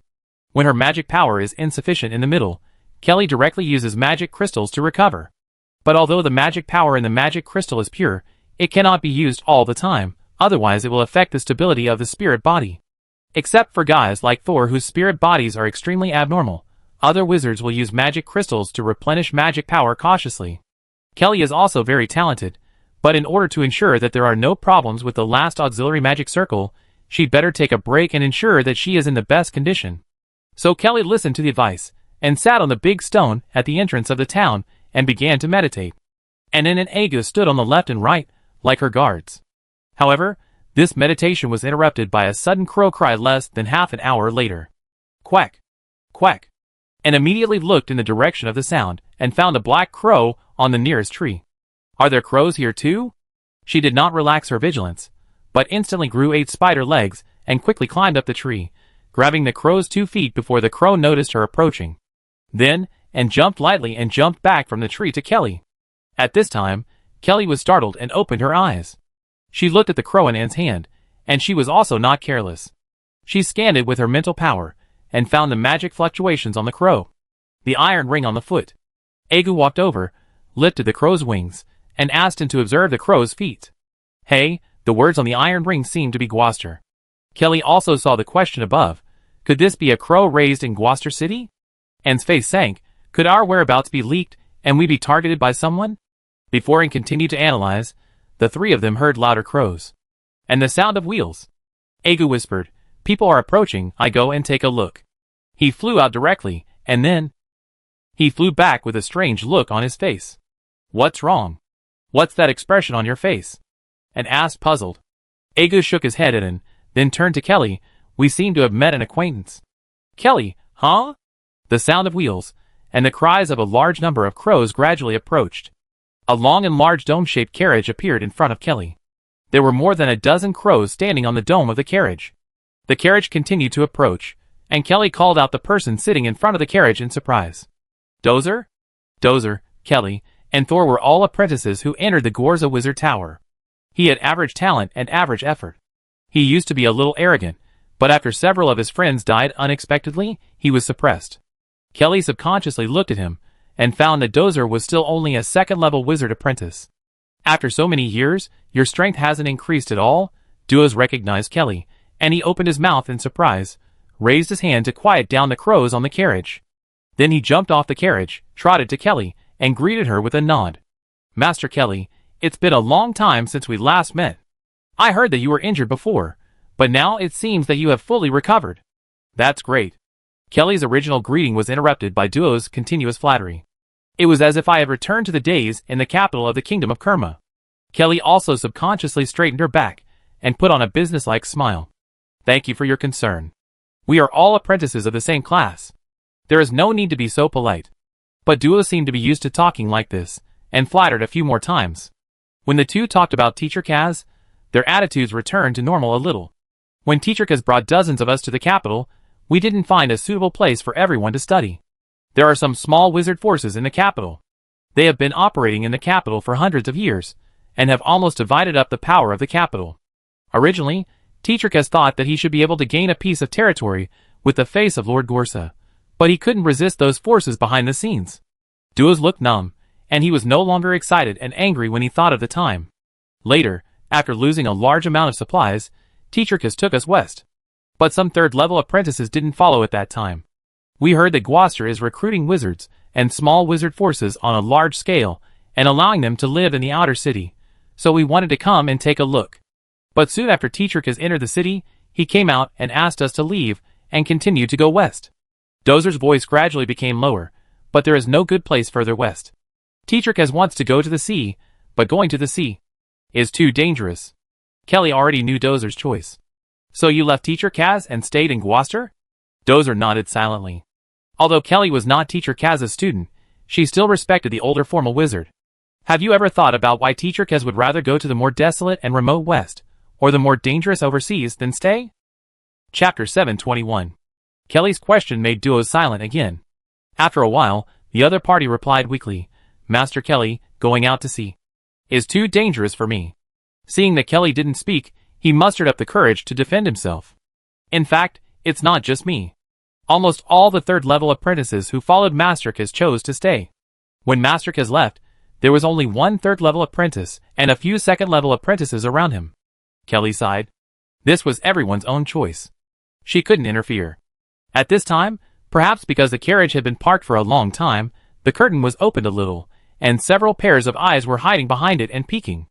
When her magic power is insufficient in the middle, Kelly directly uses magic crystals to recover. But although the magic power in the magic crystal is pure, it cannot be used all the time, otherwise it will affect the stability of the spirit body. Except for guys like Thor whose spirit bodies are extremely abnormal, Other wizards will use magic crystals to replenish magic power cautiously. Kelly is also very talented, but in order to ensure that there are no problems with the last auxiliary magic circle, she'd better take a break and ensure that she is in the best condition. So Kelly listened to the advice, and sat on the big stone at the entrance of the town, and began to meditate. And an Agu stood on the left and right, like her guards. However, this meditation was interrupted by a sudden crow cry less than half an hour later. Quack! Quack! And immediately looked in the direction of the sound, and found a black crow on the nearest tree. Are there crows here too? She did not relax her vigilance, but instantly grew 8 spider legs, and quickly climbed up the tree, grabbing the crow's 2 feet before the crow noticed her approaching. Then, and jumped lightly and jumped back from the tree to Kelly. At this time, Kelly was startled and opened her eyes. She looked at the crow in Anne's hand, and she was also not careless. She scanned it with her mental power, and found the magic fluctuations on the crow. The iron ring on the foot. Agu walked over, lifted the crow's wings, and asked him to observe the crow's feet. Hey, the words on the iron ring seemed to be Gloucester. Kelly also saw the question above. Could this be a crow raised in Gloucester City? Anne's face sank. Could our whereabouts be leaked, and we be targeted by someone? Before Anne continued to analyze, the 3 of them heard louder crows. And the sound of wheels. Agu whispered, People are approaching, I go and take a look. He flew out directly, and then he flew back with a strange look on his face. What's wrong? What's that expression on your face? Anne asked, puzzled. Agu shook his head at Anne, then turned to Kelly. We seem to have met an acquaintance. Kelly, huh? The sound of wheels, and the cries of a large number of crows gradually approached. A long and large dome-shaped carriage appeared in front of Kelly. There were more than a dozen crows standing on the dome of the carriage. The carriage continued to approach, and Kelly called out the person sitting in front of the carriage in surprise. Dozer? Dozer, Kelly, and Thor were all apprentices who entered the Gorza Wizard Tower. He had average talent and average effort. He used to be a little arrogant, but after several of his friends died unexpectedly, he was suppressed. Kelly subconsciously looked at him, and found that Dozer was still only a second-level wizard apprentice. After so many years, your strength hasn't increased at all? Duos recognized Kelly, and he opened his mouth in surprise, raised his hand to quiet down the crows on the carriage. Then he jumped off the carriage, trotted to Kelly, and greeted her with a nod. Master Kelly, it's been a long time since we last met. I heard that you were injured before, but now it seems that you have fully recovered. That's great. Kelly's original greeting was interrupted by Duo's continuous flattery. It was as if I had returned to the days in the capital of the kingdom of Kerma. Kelly also subconsciously straightened her back, and put on a businesslike smile. Thank you for your concern. We are all apprentices of the same class. There is no need to be so polite. But Duo seemed to be used to talking like this, and flattered a few more times. When the two talked about Teacher Kaz, their attitudes returned to normal a little. When Teacher Kaz brought dozens of us to the capital, we didn't find a suitable place for everyone to study. There are some small wizard forces in the capital. They have been operating in the capital for hundreds of years, and have almost divided up the power of the capital. Originally, Teacher Kaz thought that he should be able to gain a piece of territory with the face of Lord Gorsa, but he couldn't resist those forces behind the scenes. Duos looked numb, and he was no longer excited and angry when he thought of the time. Later, after losing a large amount of supplies, Teacher Kaz took us west. But some third-level apprentices didn't follow at that time. We heard that Gloucester is recruiting wizards and small wizard forces on a large scale and allowing them to live in the outer city, so we wanted to come and take a look. But soon after Teacher Kaz entered the city, he came out and asked us to leave and continue to go west. Dozer's voice gradually became lower, but there is no good place further west. Teacher Kaz wants to go to the sea, but going to the sea is too dangerous. Kelly already knew Dozer's choice. So you left Teacher Kaz and stayed in Gloucester? Dozer nodded silently. Although Kelly was not Teacher Kaz's student, she still respected the older formal wizard. Have you ever thought about why Teacher Kaz would rather go to the more desolate and remote west, or the more dangerous overseas, than stay? Chapter 721. Kelly's question made Duo silent again. After a while, the other party replied weakly, Master Kelly, going out to sea is too dangerous for me. Seeing that Kelly didn't speak, he mustered up the courage to defend himself. In fact, it's not just me. Almost all the third-level apprentices who followed Master Kaz chose to stay. When Master Kaz left, there was only one third-level apprentice and a few second-level apprentices around him. Kelly sighed. This was everyone's own choice. She couldn't interfere. At this time, Perhaps because the carriage had been parked for a long time, the curtain was opened a little, and several pairs of eyes were hiding behind it and peeking.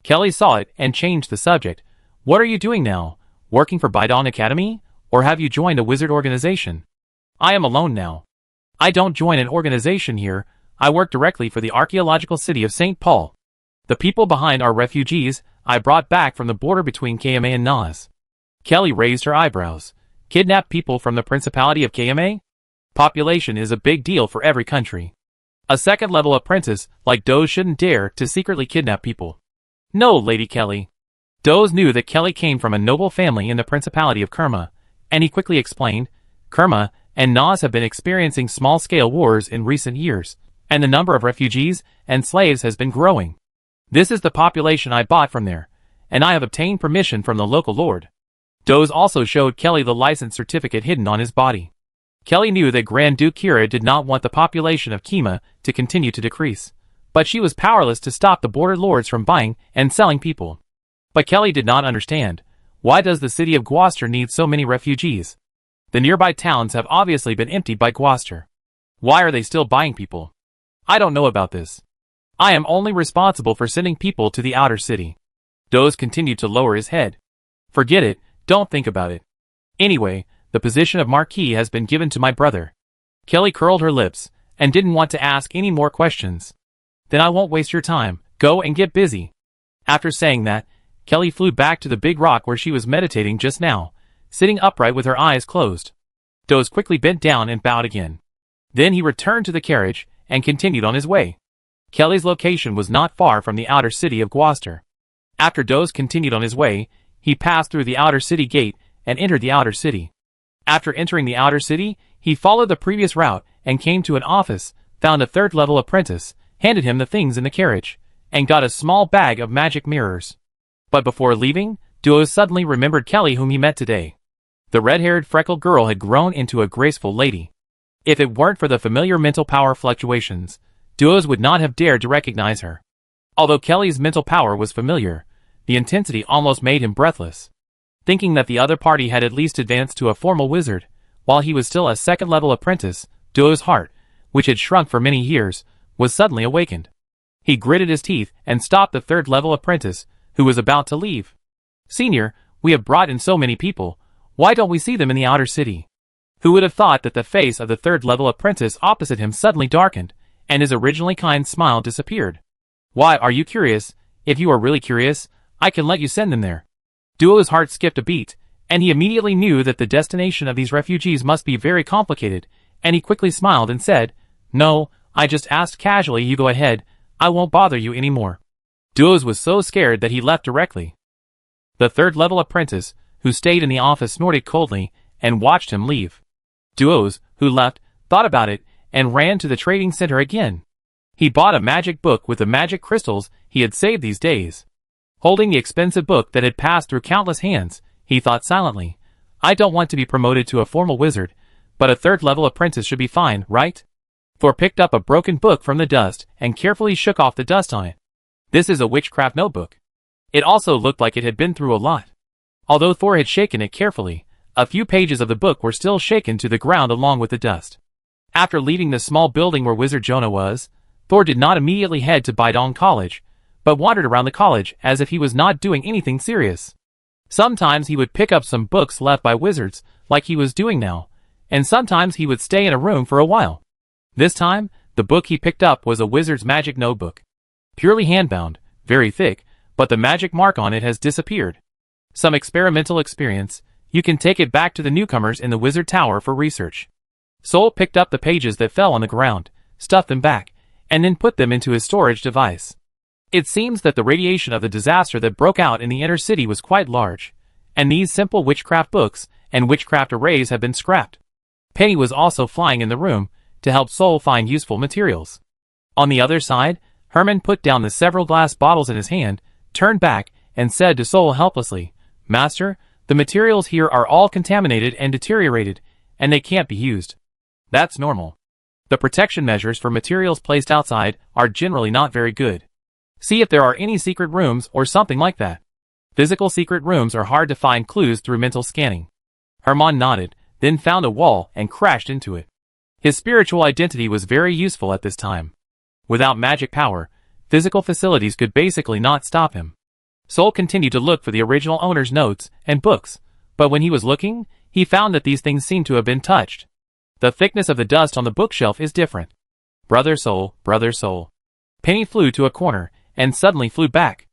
Kelly saw it and changed the subject. What are you doing now? Working for Bidon Academy? Or have you joined a wizard organization? I am alone now. I don't join an organization here, I work directly for the archaeological city of St. Paul. The people behind are refugees I brought back from the border between KMA and Nas. Kelly raised her eyebrows. Kidnap people from the Principality of KMA? Population is a big deal for every country. A second-level apprentice like Doze shouldn't dare to secretly kidnap people. No, Lady Kelly. Doze knew that Kelly came from a noble family in the Principality of Kerma, and he quickly explained, Kerma and Nas have been experiencing small-scale wars in recent years, and the number of refugees and slaves has been growing. This is the population I bought from there, and I have obtained permission from the local lord. Doze also showed Kelly the license certificate hidden on his body. Kelly knew that Grand Duke Kira did not want the population of Kema to continue to decrease, but she was powerless to stop the border lords from buying and selling people. But Kelly did not understand. Why does the city of Gloucester need so many refugees? The nearby towns have obviously been emptied by Gloucester. Why are they still buying people? I don't know about this. I am only responsible for sending people to the outer city. Doze continued to lower his head. Forget it, don't think about it. Anyway, the position of Marquis has been given to my brother. Kelly curled her lips, and didn't want to ask any more questions. Then I won't waste your time, go and get busy. After saying that, Kelly flew back to the big rock where she was meditating just now, sitting upright with her eyes closed. Doze quickly bent down and bowed again. Then he returned to the carriage, and continued on his way. Kelly's location was not far from the outer city of Gloucester. After Doze continued on his way, he passed through the outer city gate, and entered the outer city. After entering the outer city, he followed the previous route, and came to an office, found a third-level apprentice, handed him the things in the carriage, and got a small bag of magic mirrors. But before leaving, Doze suddenly remembered Kelly whom he met today. The red-haired freckled girl had grown into a graceful lady. If it weren't for the familiar mental power fluctuations, Doze would not have dared to recognize her. Although Kelly's mental power was familiar, the intensity almost made him breathless. Thinking that the other party had at least advanced to a formal wizard, while he was still a second-level apprentice, Doze's heart, which had shrunk for many years, was suddenly awakened. He gritted his teeth and stopped the third-level apprentice, who was about to leave. Senior, we have brought in so many people, why don't we see them in the outer city? Who would have thought that the face of the third-level apprentice opposite him suddenly darkened, and his originally kind smile disappeared. Why, are you curious? If you are really curious, I can let you send them there. Doze's heart skipped a beat, and he immediately knew that the destination of these refugees must be very complicated, and he quickly smiled and said, No, I just asked casually, you go ahead, I won't bother you anymore. Doze was so scared that he left directly. The third-level apprentice, who stayed in the office, snorted coldly, and watched him leave. Doze, who left, thought about it, and ran to the trading center again. He bought a magic book with the magic crystals he had saved these days. Holding the expensive book that had passed through countless hands, he thought silently, I don't want to be promoted to a formal wizard, but a third-level apprentice should be fine, right? Thor picked up a broken book from the dust and carefully shook off the dust on it. This is a witchcraft notebook. It also looked like it had been through a lot. Although Thor had shaken it carefully, a few pages of the book were still shaken to the ground along with the dust. After leaving the small building where Wizard Jonah was, Thor did not immediately head to Bidon College, but wandered around the college as if he was not doing anything serious. Sometimes he would pick up some books left by wizards, like he was doing now, and sometimes he would stay in a room for a while. This time, the book he picked up was a wizard's magic notebook. Purely handbound, very thick, but the magic mark on it has disappeared. Some experimental experience, you can take it back to the newcomers in the wizard tower for research. Sol picked up the pages that fell on the ground, stuffed them back, and then put them into his storage device. It seems that the radiation of the disaster that broke out in the inner city was quite large, and these simple witchcraft books and witchcraft arrays have been scrapped. Penny was also flying in the room to help Sol find useful materials. On the other side, Herman put down the several glass bottles in his hand, turned back, and said to Sol helplessly, Master, the materials here are all contaminated and deteriorated, and they can't be used. That's normal. The protection measures for materials placed outside are generally not very good. See if there are any secret rooms or something like that. Physical secret rooms are hard to find clues through mental scanning. Herman nodded, then found a wall and crashed into it. His spiritual identity was very useful at this time. Without magic power, physical facilities could basically not stop him. Soul continued to look for the original owner's notes and books, but when he was looking, he found that these things seemed to have been touched. The thickness of the dust on the bookshelf is different. Brother Soul, Brother Soul. Penny flew to a corner, and suddenly flew back.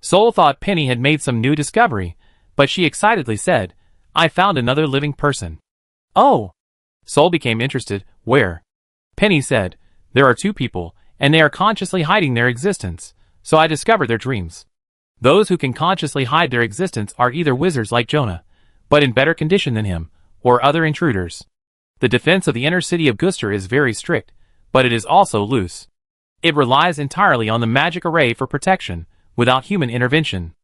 Soul thought Penny had made some new discovery, but she excitedly said, I found another living person. Oh! Soul became interested. Where? Penny said, there are two people, and they are consciously hiding their existence, so I discovered their dreams. Those who can consciously hide their existence are either wizards like Jonah, but in better condition than him, or other intruders. The defense of the inner city of Guster is very strict, but it is also loose. It relies entirely on the magic array for protection, without human intervention.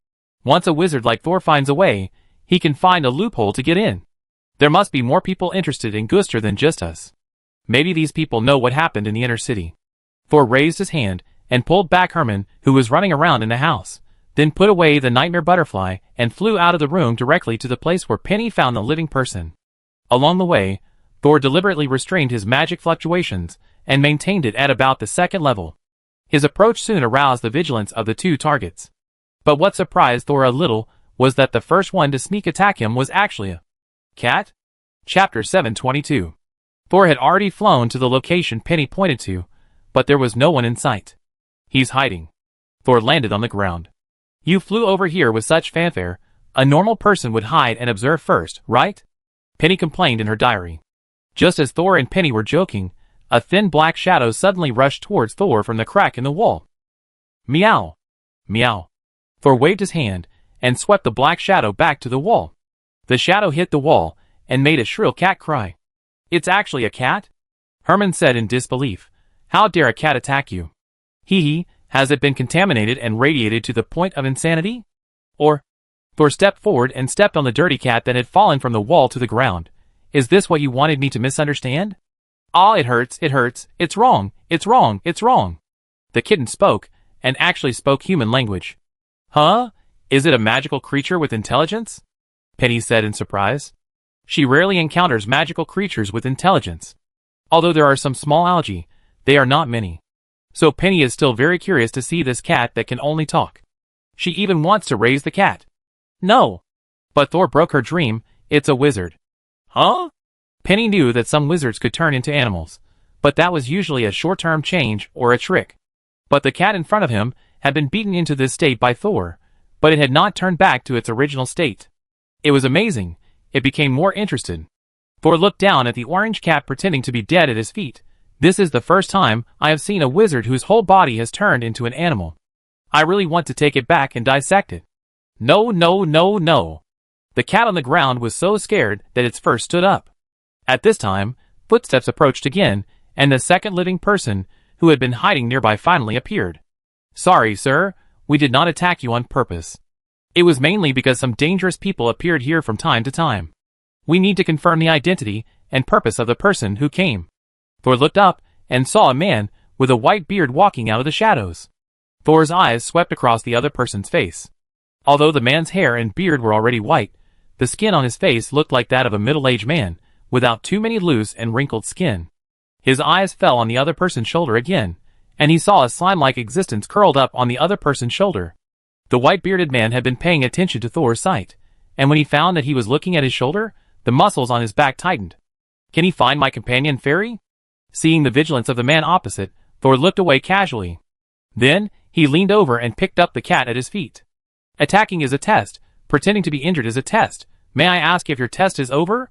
Once a wizard like Thor finds a way, he can find a loophole to get in. There must be more people interested in Guster than just us. Maybe these people know what happened in the inner city. Thor raised his hand and pulled back Herman, who was running around in the house, then put away the nightmare butterfly and flew out of the room directly to the place where Penny found the living person. Along the way, Thor deliberately restrained his magic fluctuations and maintained it at about the second level. His approach soon aroused the vigilance of the two targets. But what surprised Thor a little was that the first one to sneak attack him was actually a cat? Chapter 722. Thor had already flown to the location Penny pointed to, but there was no one in sight. He's hiding. Thor landed on the ground. You flew over here with such fanfare. A normal person would hide and observe first, right? Penny complained in her diary. Just as Thor and Penny were joking, a thin black shadow suddenly rushed towards Thor from the crack in the wall. Meow! Meow! Thor waved his hand and swept the black shadow back to the wall. The shadow hit the wall and made a shrill cat cry. It's actually a cat? Herman said in disbelief. How dare a cat attack you? Hee, has it been contaminated and radiated to the point of insanity? Or? Thor stepped forward and stepped on the dirty cat that had fallen from the wall to the ground. Is this what you wanted me to misunderstand? Ah, it hurts, it's wrong, it's wrong, it's wrong. The kitten spoke, and actually spoke human language. Huh? Is it a magical creature with intelligence? Penny said in surprise. She rarely encounters magical creatures with intelligence. Although there are some small algae, they are not many. So Penny is still very curious to see this cat that can only talk. She even wants to raise the cat. No. But Thor broke her dream, it's a wizard. Huh? Penny knew that some wizards could turn into animals, but that was usually a short-term change or a trick. But the cat in front of him had been beaten into this state by Thor, but it had not turned back to its original state. It was amazing. It became more interested. Thor looked down at the orange cat pretending to be dead at his feet. This is the first time I have seen a wizard whose whole body has turned into an animal. I really want to take it back and dissect it. No, no, no, no. The cat on the ground was so scared that its fur stood up. At this time, footsteps approached again, and the second living person, who had been hiding nearby, finally appeared. Sorry, sir, we did not attack you on purpose. It was mainly because some dangerous people appeared here from time to time. We need to confirm the identity and purpose of the person who came. Thor looked up and saw a man with a white beard walking out of the shadows. Thor's eyes swept across the other person's face. Although the man's hair and beard were already white, the skin on his face looked like that of a middle-aged man, without too many loose and wrinkled skin. His eyes fell on the other person's shoulder again, and he saw a slime-like existence curled up on the other person's shoulder. The white-bearded man had been paying attention to Thor's sight, and when he found that he was looking at his shoulder, the muscles on his back tightened. Can he find my companion fairy? Seeing the vigilance of the man opposite, Thor looked away casually. Then, he leaned over and picked up the cat at his feet. Attacking is a test, pretending to be injured is a test. May I ask if your test is over?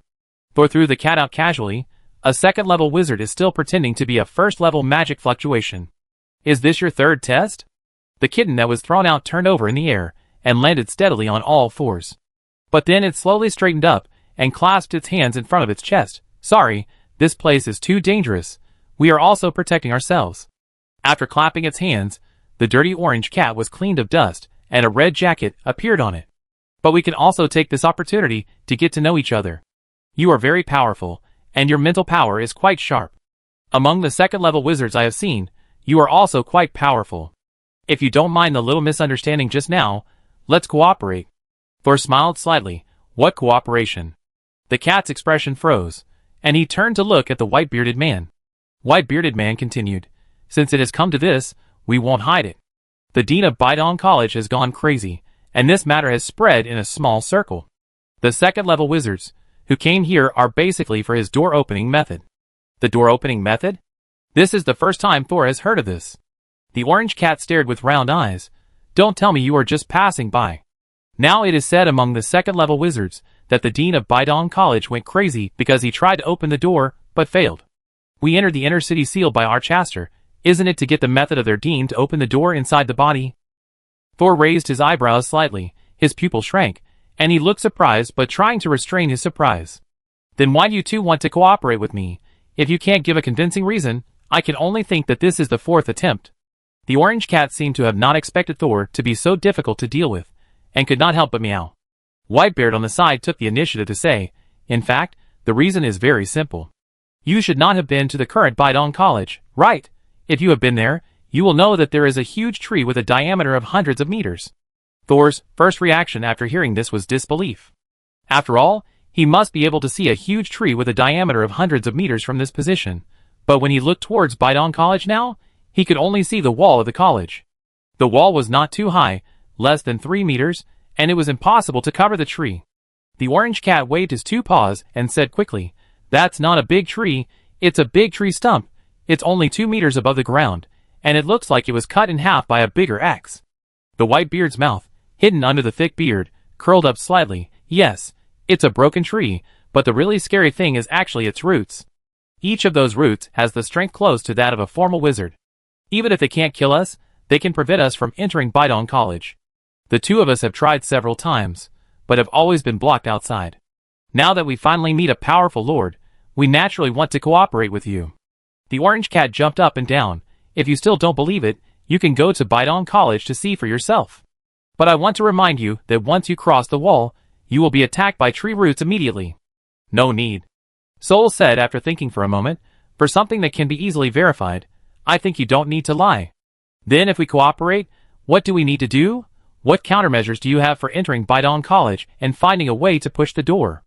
Thor threw the cat out casually. A second-level wizard is still pretending to be a first-level magic fluctuation. Is this your third test? The kitten that was thrown out turned over in the air and landed steadily on all fours. But then it slowly straightened up and clasped its hands in front of its chest. Sorry, this place is too dangerous. We are also protecting ourselves. After clapping its hands, the dirty orange cat was cleaned of dust and a red jacket appeared on it. But we can also take this opportunity to get to know each other. You are very powerful, and your mental power is quite sharp. Among the second-level wizards I have seen, you are also quite powerful. If you don't mind the little misunderstanding just now, let's cooperate. Thor smiled slightly. What cooperation? The cat's expression froze, and he turned to look at the white-bearded man. White-bearded man continued, "Since it has come to this, we won't hide it. The dean of Bidong College has gone crazy, and this matter has spread in a small circle. The second-level wizards who came here are basically for his door-opening method." The door-opening method? This is the first time Thor has heard of this. The orange cat stared with round eyes. "Don't tell me you are just passing by." Now it is said among the second-level wizards that the dean of Bidong College went crazy because he tried to open the door, but failed. We entered the inner city sealed by Archaster. Isn't it to get the method of their dean to open the door inside the body? Thor raised his eyebrows slightly, his pupil shrank, and he looked surprised but trying to restrain his surprise. "Then why do you two want to cooperate with me? If you can't give a convincing reason, I can only think that this is the fourth attempt." The orange cat seemed to have not expected Thor to be so difficult to deal with, and could not help but meow. Whitebeard on the side took the initiative to say, "In fact, the reason is very simple. You should not have been to the current Bidong College, right? If you have been there, you will know that there is a huge tree with a diameter of hundreds of meters." Thor's first reaction after hearing this was disbelief. After all, he must be able to see a huge tree with a diameter of hundreds of meters from this position, but when he looked towards Bidong College now, he could only see the wall of the college. The wall was not too high, less than 3 meters, and it was impossible to cover the tree. The orange cat waved his two paws and said quickly, "That's not a big tree, it's a big tree stump. It's only 2 meters above the ground, and it looks like it was cut in half by a bigger axe." The white beard's mouth, hidden under the thick beard, curled up slightly. "Yes, it's a broken tree, but the really scary thing is actually its roots. Each of those roots has the strength close to that of a formal wizard. Even if they can't kill us, they can prevent us from entering Bidong College. The two of us have tried several times, but have always been blocked outside. Now that we finally meet a powerful lord, we naturally want to cooperate with you." The orange cat jumped up and down. "If you still don't believe it, you can go to Bidong College to see for yourself. But I want to remind you that once you cross the wall, you will be attacked by tree roots immediately." "No need," Soul said after thinking for a moment. "For something that can be easily verified, I think you don't need to lie. Then if we cooperate, what do we need to do? What countermeasures do you have for entering Bidong College and finding a way to push the door?"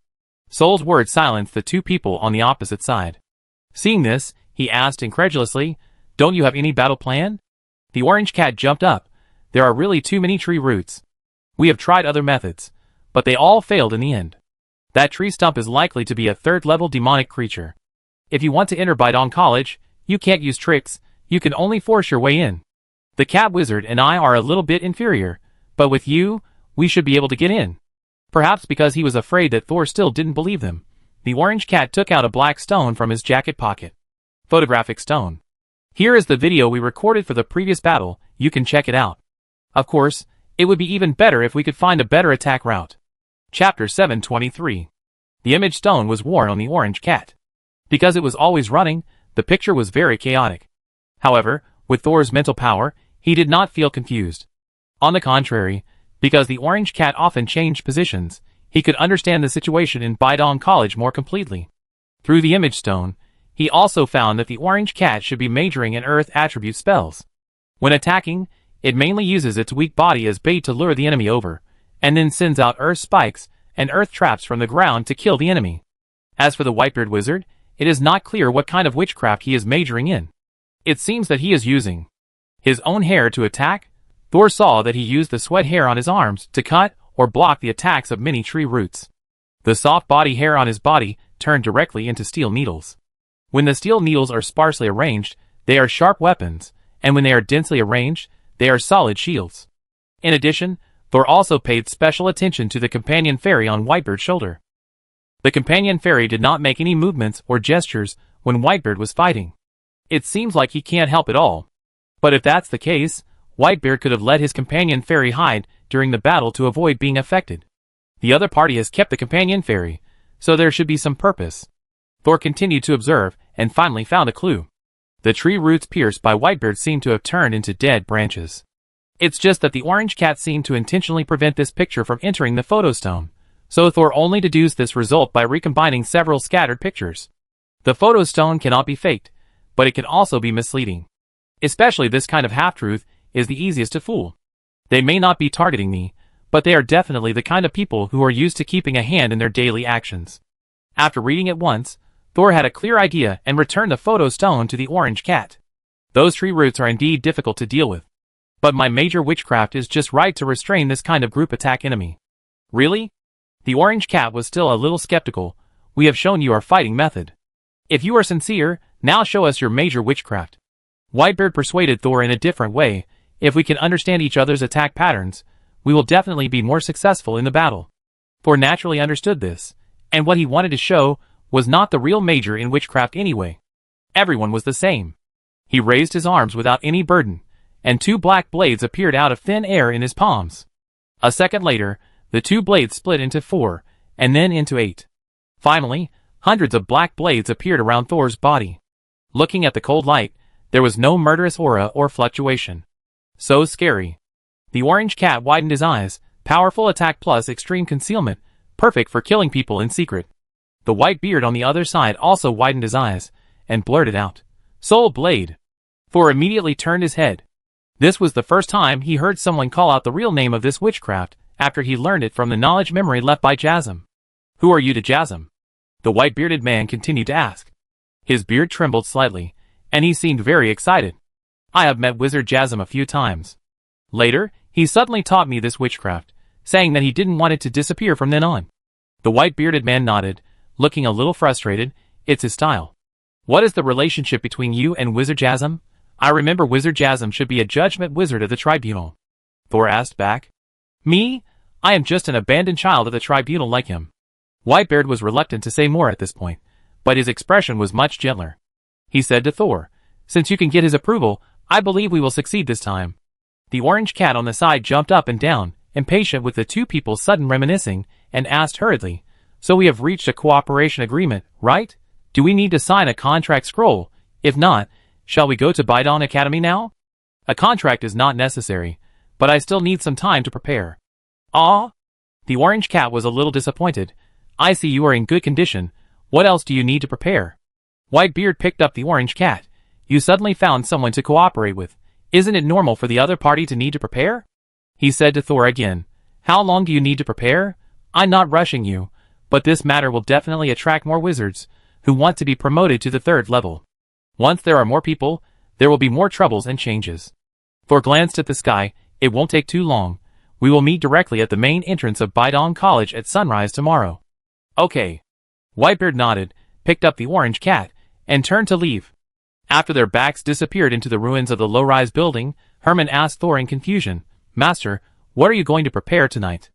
Soul's words silenced the two people on the opposite side. Seeing this, he asked incredulously, "Don't you have any battle plan?" The orange cat jumped up. "There are really too many tree roots. We have tried other methods, but they all failed in the end. That tree stump is likely to be a third-level demonic creature. If you want to enter Bidong College, you can't use tricks, you can only force your way in. The cat wizard and I are a little bit inferior, but with you, we should be able to get in." Perhaps because he was afraid that Thor still didn't believe them, the orange cat took out a black stone from his jacket pocket. Photographic stone. Here is the video we recorded for the previous battle, you can check it out. Of course, it would be even better if we could find a better attack route. Chapter 723. The image stone was worn on the orange cat. Because it was always running, the picture was very chaotic. However, with Thor's mental power, he did not feel confused. On the contrary, because the orange cat often changed positions, he could understand the situation in Bidong College more completely. Through the image stone, he also found that the orange cat should be majoring in earth attribute spells. When attacking, it mainly uses its weak body as bait to lure the enemy over, and then sends out earth spikes and earth traps from the ground to kill the enemy. As for the Whitebeard wizard, it is not clear what kind of witchcraft he is majoring in. It seems that he is using his own hair to attack. Thor saw that he used the sweat hair on his arms to cut or block the attacks of many tree roots. The soft body hair on his body turned directly into steel needles. When the steel needles are sparsely arranged, they are sharp weapons, and when they are densely arranged, they are solid shields. In addition, Thor also paid special attention to the companion fairy on Whitebeard's shoulder. The companion fairy did not make any movements or gestures when Whitebeard was fighting. It seems like he can't help it all. But if that's the case, Whitebeard could have let his companion fairy hide during the battle to avoid being affected. The other party has kept the companion fairy, so there should be some purpose. Thor continued to observe, and finally found a clue. The tree roots pierced by Whitebeard seemed to have turned into dead branches. It's just that the orange cat seemed to intentionally prevent this picture from entering the photostone, so Thor only deduced this result by recombining several scattered pictures. The photostone cannot be faked, but it can also be misleading. Especially this kind of half-truth is the easiest to fool. They may not be targeting me, but they are definitely the kind of people who are used to keeping a hand in their daily actions. After reading it once, Thor had a clear idea and returned the photo stone to the orange cat. Those tree roots are indeed difficult to deal with. But my major witchcraft is just right to restrain this kind of group attack enemy. Really? The orange cat was still a little skeptical. We have shown you our fighting method. If you are sincere, now show us your major witchcraft. Whitebeard persuaded Thor in a different way. If we can understand each other's attack patterns, we will definitely be more successful in the battle. Thor naturally understood this, and what he wanted to show was not the real major in witchcraft anyway. Everyone was the same. He raised his arms without any burden, and 2 black blades appeared out of thin air in his palms. A second later, the 2 blades split into 4, and then into 8. Finally, hundreds of black blades appeared around Thor's body. Looking at the cold light, there was no murderous aura or fluctuation. So scary. The orange cat widened his eyes, powerful attack plus extreme concealment, perfect for killing people in secret. The white beard on the other side also widened his eyes, and blurted out, "Soul Blade." Thor immediately turned his head. This was the first time he heard someone call out the real name of this witchcraft, after he learned it from the knowledge memory left by Jasm. "Who are you to Jasm?" the white-bearded man continued to ask. His beard trembled slightly, and he seemed very excited. "I have met Wizard Jasm a few times. Later, he suddenly taught me this witchcraft, saying that he didn't want it to disappear from then on." The white-bearded man nodded, looking a little frustrated. "It's his style." "What is the relationship between you and Wizard Jasm? I remember Wizard Jasm should be a judgment wizard of the tribunal." Thor asked back. "Me? I am just an abandoned child of the tribunal like him." Whitebeard was reluctant to say more at this point, but his expression was much gentler. He said to Thor, "Since you can get his approval, I believe we will succeed this time." The orange cat on the side jumped up and down, impatient with the 2 people's sudden reminiscing, and asked hurriedly, "So we have reached a cooperation agreement, right? Do we need to sign a contract scroll? If not, shall we go to Bidon Academy now?" "A contract is not necessary, but I still need some time to prepare." "Ah?" The orange cat was a little disappointed. "I see you are in good condition. What else do you need to prepare?" Whitebeard picked up the orange cat. "You suddenly found someone to cooperate with. Isn't it normal for the other party to need to prepare?" He said to Thor again, "How long do you need to prepare? I'm not rushing you, but this matter will definitely attract more wizards who want to be promoted to the 3rd level. Once there are more people, there will be more troubles and changes." Thor glanced at the sky. "It won't take too long. We will meet directly at the main entrance of Bidon College at sunrise tomorrow." "Okay." Whitebeard nodded, picked up the orange cat, and turned to leave. After their backs disappeared into the ruins of the low-rise building, Herman asked Thor in confusion, "Master, what are you going to prepare tonight?"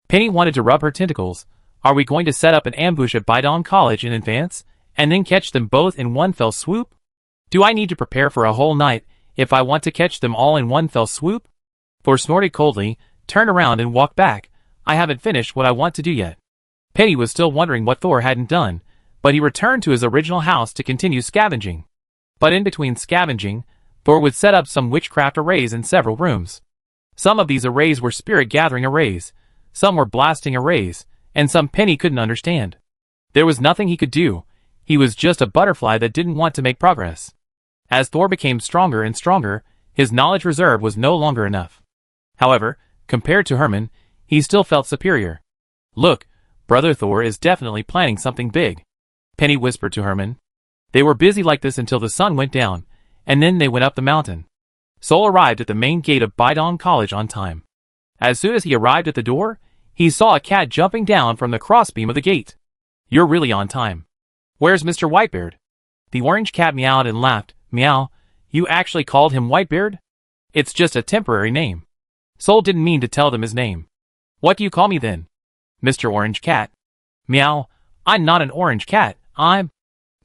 Penny wanted to rub her tentacles. "Are we going to set up an ambush at Bidon College in advance, and then catch them both in one fell swoop? Do I need to prepare for a whole night if I want to catch them all in one fell swoop?" Thor snorted coldly, turned around and walked back. "I haven't finished what I want to do yet." Penny was still wondering what Thor hadn't done, but he returned to his original house to continue scavenging. But in between scavenging, Thor would set up some witchcraft arrays in several rooms. Some of these arrays were spirit-gathering arrays, some were blasting arrays, and some Penny couldn't understand. There was nothing he could do. He was just a butterfly that didn't want to make progress. As Thor became stronger and stronger, his knowledge reserve was no longer enough. However, compared to Herman, he still felt superior. "Look, Brother Thor is definitely planning something big," Penny whispered to Herman. They were busy like this until the sun went down, and then they went up the mountain. Sol arrived at the main gate of Bidon College on time. As soon as he arrived at the door, he saw a cat jumping down from the crossbeam of the gate. "You're really on time. Where's Mr. Whitebeard?" The orange cat meowed and laughed. "Meow, you actually called him Whitebeard? It's just a temporary name." Sol didn't mean to tell them his name. "What do you call me then?" "Mr. Orange Cat." "Meow, I'm not an orange cat,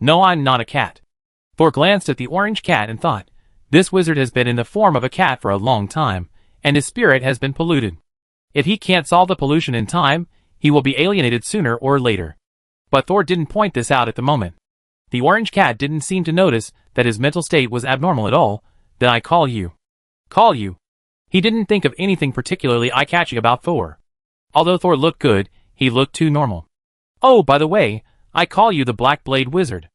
No, I'm not a cat." Thor glanced at the orange cat and thought, this wizard has been in the form of a cat for a long time, and his spirit has been polluted. If he can't solve the pollution in time, he will be alienated sooner or later. But Thor didn't point this out at the moment. The orange cat didn't seem to notice that his mental state was abnormal at all. "Then I call you." "Call you?" He didn't think of anything particularly eye-catching about Thor. Although Thor looked good, he looked too normal. "Oh, by the way, I call you the Black Blade Wizard."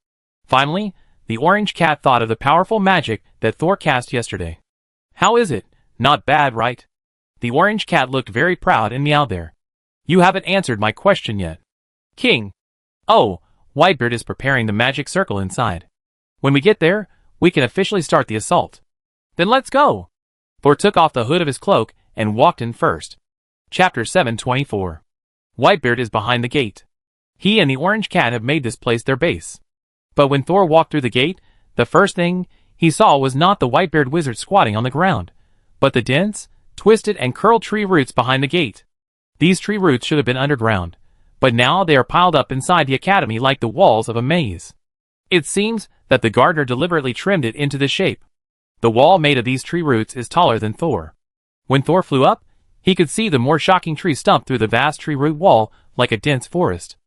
Finally, the orange cat thought of the powerful magic that Thor cast yesterday. "How is it? Not bad, right?" The orange cat looked very proud and meowed there. "You haven't answered my question yet." "King." Oh, Whitebeard is preparing the magic circle inside. When we get there, we can officially start the assault. Then let's go! Thor took off the hood of his cloak and walked in first. Chapter 724. Whitebeard is behind the gate. He and the orange cat have made this place their base. But when Thor walked through the gate, the first thing he saw was not the Whitebeard wizard squatting on the ground, but the dense, twisted and curled tree roots behind the gate. These tree roots should have been underground, but now they are piled up inside the academy like the walls of a maze. It seems that the gardener deliberately trimmed it into this shape. The wall made of these tree roots is taller than Thor. When Thor flew up, he could see the more shocking tree stump through the vast tree root wall like a dense forest.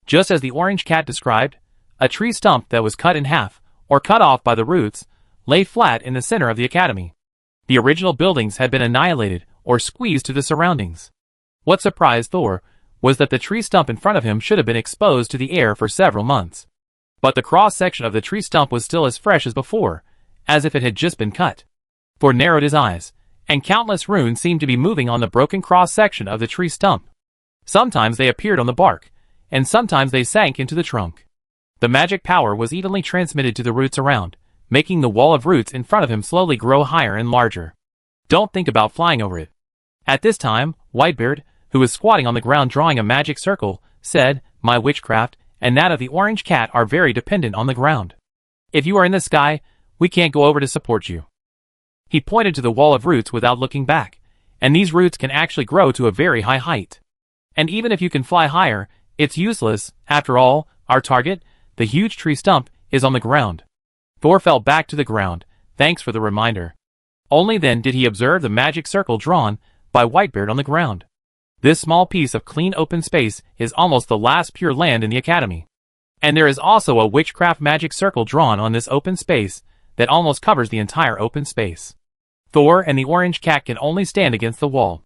Just as the orange cat described, a tree stump that was cut in half, or cut off by the roots, lay flat in the center of the academy. The original buildings had been annihilated or squeezed to the surroundings. What surprised Thor was that the tree stump in front of him should have been exposed to the air for several months. But the cross-section of the tree stump was still as fresh as before, as if it had just been cut. Thor narrowed his eyes, and countless runes seemed to be moving on the broken cross-section of the tree stump. Sometimes they appeared on the bark, and sometimes they sank into the trunk. The magic power was evenly transmitted to the roots around, making the wall of roots in front of him slowly grow higher and larger. Don't think about flying over it. At this time, Whitebeard, who was squatting on the ground drawing a magic circle, said, "My witchcraft and that of the orange cat are very dependent on the ground. If you are in the sky, we can't go over to support you." He pointed to the wall of roots without looking back, and these roots can actually grow to a very high height. And even if you can fly higher, it's useless. After all, our target, the huge tree stump, is on the ground. Thor fell back to the ground. Thanks for the reminder. Only then did he observe the magic circle drawn by Whitebeard on the ground. This small piece of clean open space is almost the last pure land in the academy. And there is also a witchcraft magic circle drawn on this open space that almost covers the entire open space. Thor and the orange cat can only stand against the wall.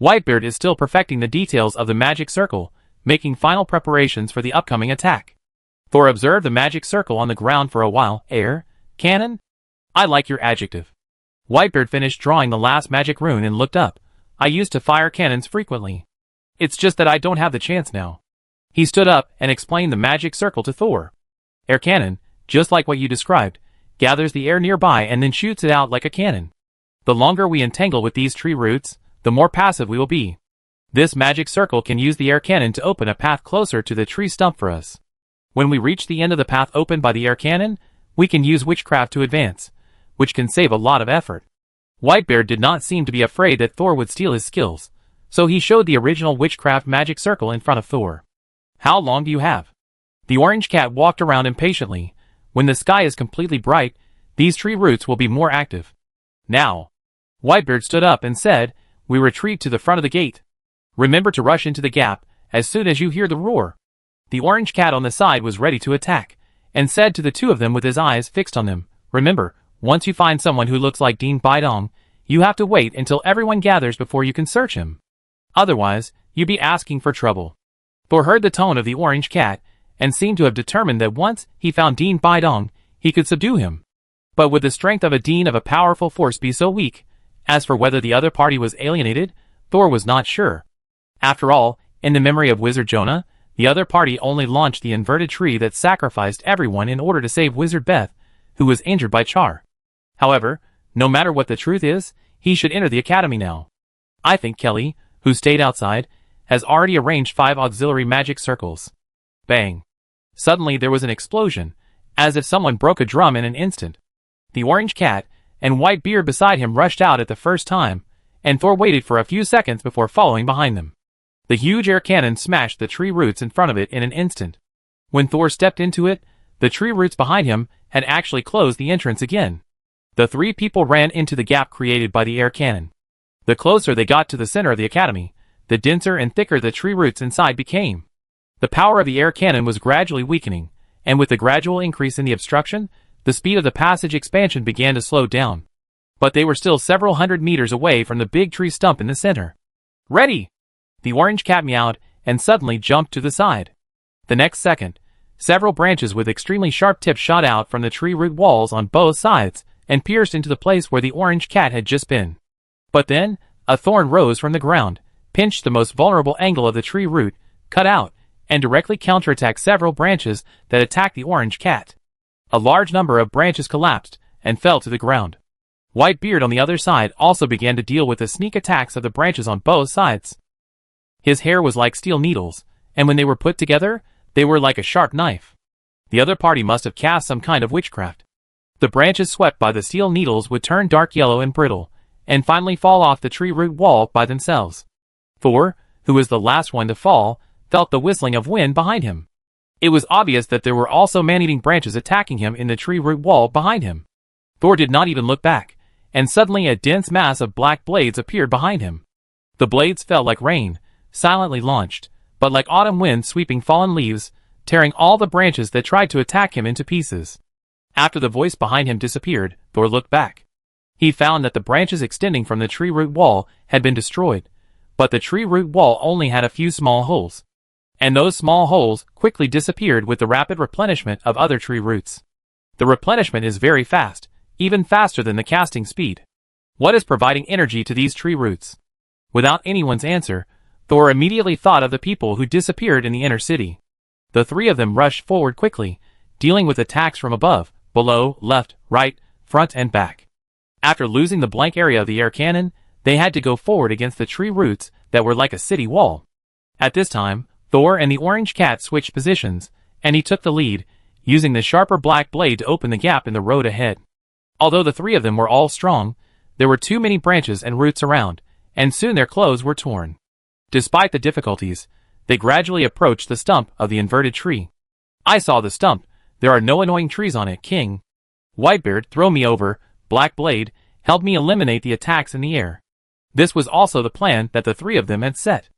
Whitebeard is still perfecting the details of the magic circle, making final preparations for the upcoming attack. Thor observed the magic circle on the ground for a while. Air? Cannon? I like your adjective. Whitebeard finished drawing the last magic rune and looked up. I used to fire cannons frequently. It's just that I don't have the chance now. He stood up and explained the magic circle to Thor. Air cannon, just like what you described, gathers the air nearby and then shoots it out like a cannon. The longer we entangle with these tree roots, the more passive we will be. This magic circle can use the air cannon to open a path closer to the tree stump for us. When we reach the end of the path opened by the air cannon, we can use witchcraft to advance, which can save a lot of effort. Whitebeard did not seem to be afraid that Thor would steal his skills, so he showed the original witchcraft magic circle in front of Thor. How long do you have? The orange cat walked around impatiently. When the sky is completely bright, these tree roots will be more active. Now. Whitebeard stood up and said, "We retreat to the front of the gate. Remember to rush into the gap as soon as you hear the roar." The orange cat on the side was ready to attack, and said to the two of them with his eyes fixed on them, "Remember, once you find someone who looks like Dean Baidong, you have to wait until everyone gathers before you can search him. Otherwise, you'd be asking for trouble." Thor heard the tone of the orange cat, and seemed to have determined that once he found Dean Baidong, he could subdue him. But would the strength of a Dean of a powerful force be so weak? As for whether the other party was alienated, Thor was not sure. After all, in the memory of Wizard Jonah, the other party only launched the inverted tree that sacrificed everyone in order to save Wizard Beth, who was injured by Char. However, no matter what the truth is, he should enter the academy now. I think Kelly, who stayed outside, has already arranged 5 auxiliary magic circles. Bang. Suddenly there was an explosion, as if someone broke a drum in an instant. The orange cat and Whitebeard beside him rushed out at the first time, and Thor waited for a few seconds before following behind them. The huge air cannon smashed the tree roots in front of it in an instant. When Thor stepped into it, the tree roots behind him had actually closed the entrance again. The 3 people ran into the gap created by the air cannon. The closer they got to the center of the academy, the denser and thicker the tree roots inside became. The power of the air cannon was gradually weakening, and with the gradual increase in the obstruction, the speed of the passage expansion began to slow down. But they were still several hundred meters away from the big tree stump in the center. "Ready!" The orange cat meowed and suddenly jumped to the side. The next second, several branches with extremely sharp tips shot out from the tree root walls on both sides and pierced into the place where the orange cat had just been. But then, a thorn rose from the ground, pinched the most vulnerable angle of the tree root, cut out, and directly counterattack several branches that attacked the orange cat. A large number of branches collapsed and fell to the ground. Whitebeard on the other side also began to deal with the sneak attacks of the branches on both sides. His hair was like steel needles, and when they were put together, they were like a sharp knife. The other party must have cast some kind of witchcraft. The branches swept by the steel needles would turn dark yellow and brittle, and finally fall off the tree root wall by themselves. Thor, who was the last one to fall, felt the whistling of wind behind him. It was obvious that there were also man-eating branches attacking him in the tree root wall behind him. Thor did not even look back, and suddenly a dense mass of black blades appeared behind him. The blades fell like rain, silently launched, but like autumn wind sweeping fallen leaves, tearing all the branches that tried to attack him into pieces. After the voice behind him disappeared, Thor looked back. He found that the branches extending from the tree root wall had been destroyed, but the tree root wall only had a few small holes. And those small holes quickly disappeared with the rapid replenishment of other tree roots. The replenishment is very fast, even faster than the casting speed. What is providing energy to these tree roots? Without anyone's answer, Thor immediately thought of the people who disappeared in the inner city. The three of them rushed forward quickly, dealing with attacks from above, below, left, right, front and back. After losing the blank area of the air cannon, they had to go forward against the tree roots that were like a city wall. At this time, Thor and the orange cat switched positions, and he took the lead, using the sharper black blade to open the gap in the road ahead. Although the three of them were all strong, there were too many branches and roots around, and soon their clothes were torn. Despite the difficulties, they gradually approached the stump of the inverted tree. I saw the stump. There are no annoying trees on it, King. Whitebeard, throw me over. Black Blade, help me eliminate the attacks in the air. This was also the plan that the three of them had set.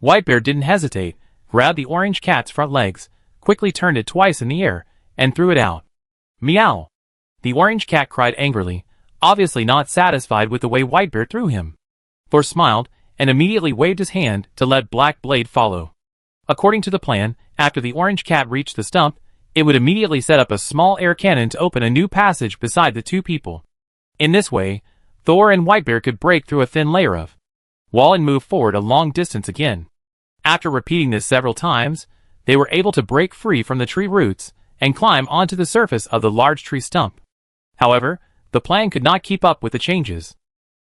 Whitebeard didn't hesitate, grabbed the orange cat's front legs, quickly turned it twice in the air, and threw it out. Meow! The orange cat cried angrily, obviously not satisfied with the way Whitebeard threw him. Thor smiled, and immediately waved his hand to let Black Blade follow. According to the plan, after the orange cat reached the stump, it would immediately set up a small air cannon to open a new passage beside the two people. In this way, Thor and Whitebeard could break through a thin layer of wall and move forward a long distance again. After repeating this several times, they were able to break free from the tree roots and climb onto the surface of the large tree stump. However, the plan could not keep up with the changes.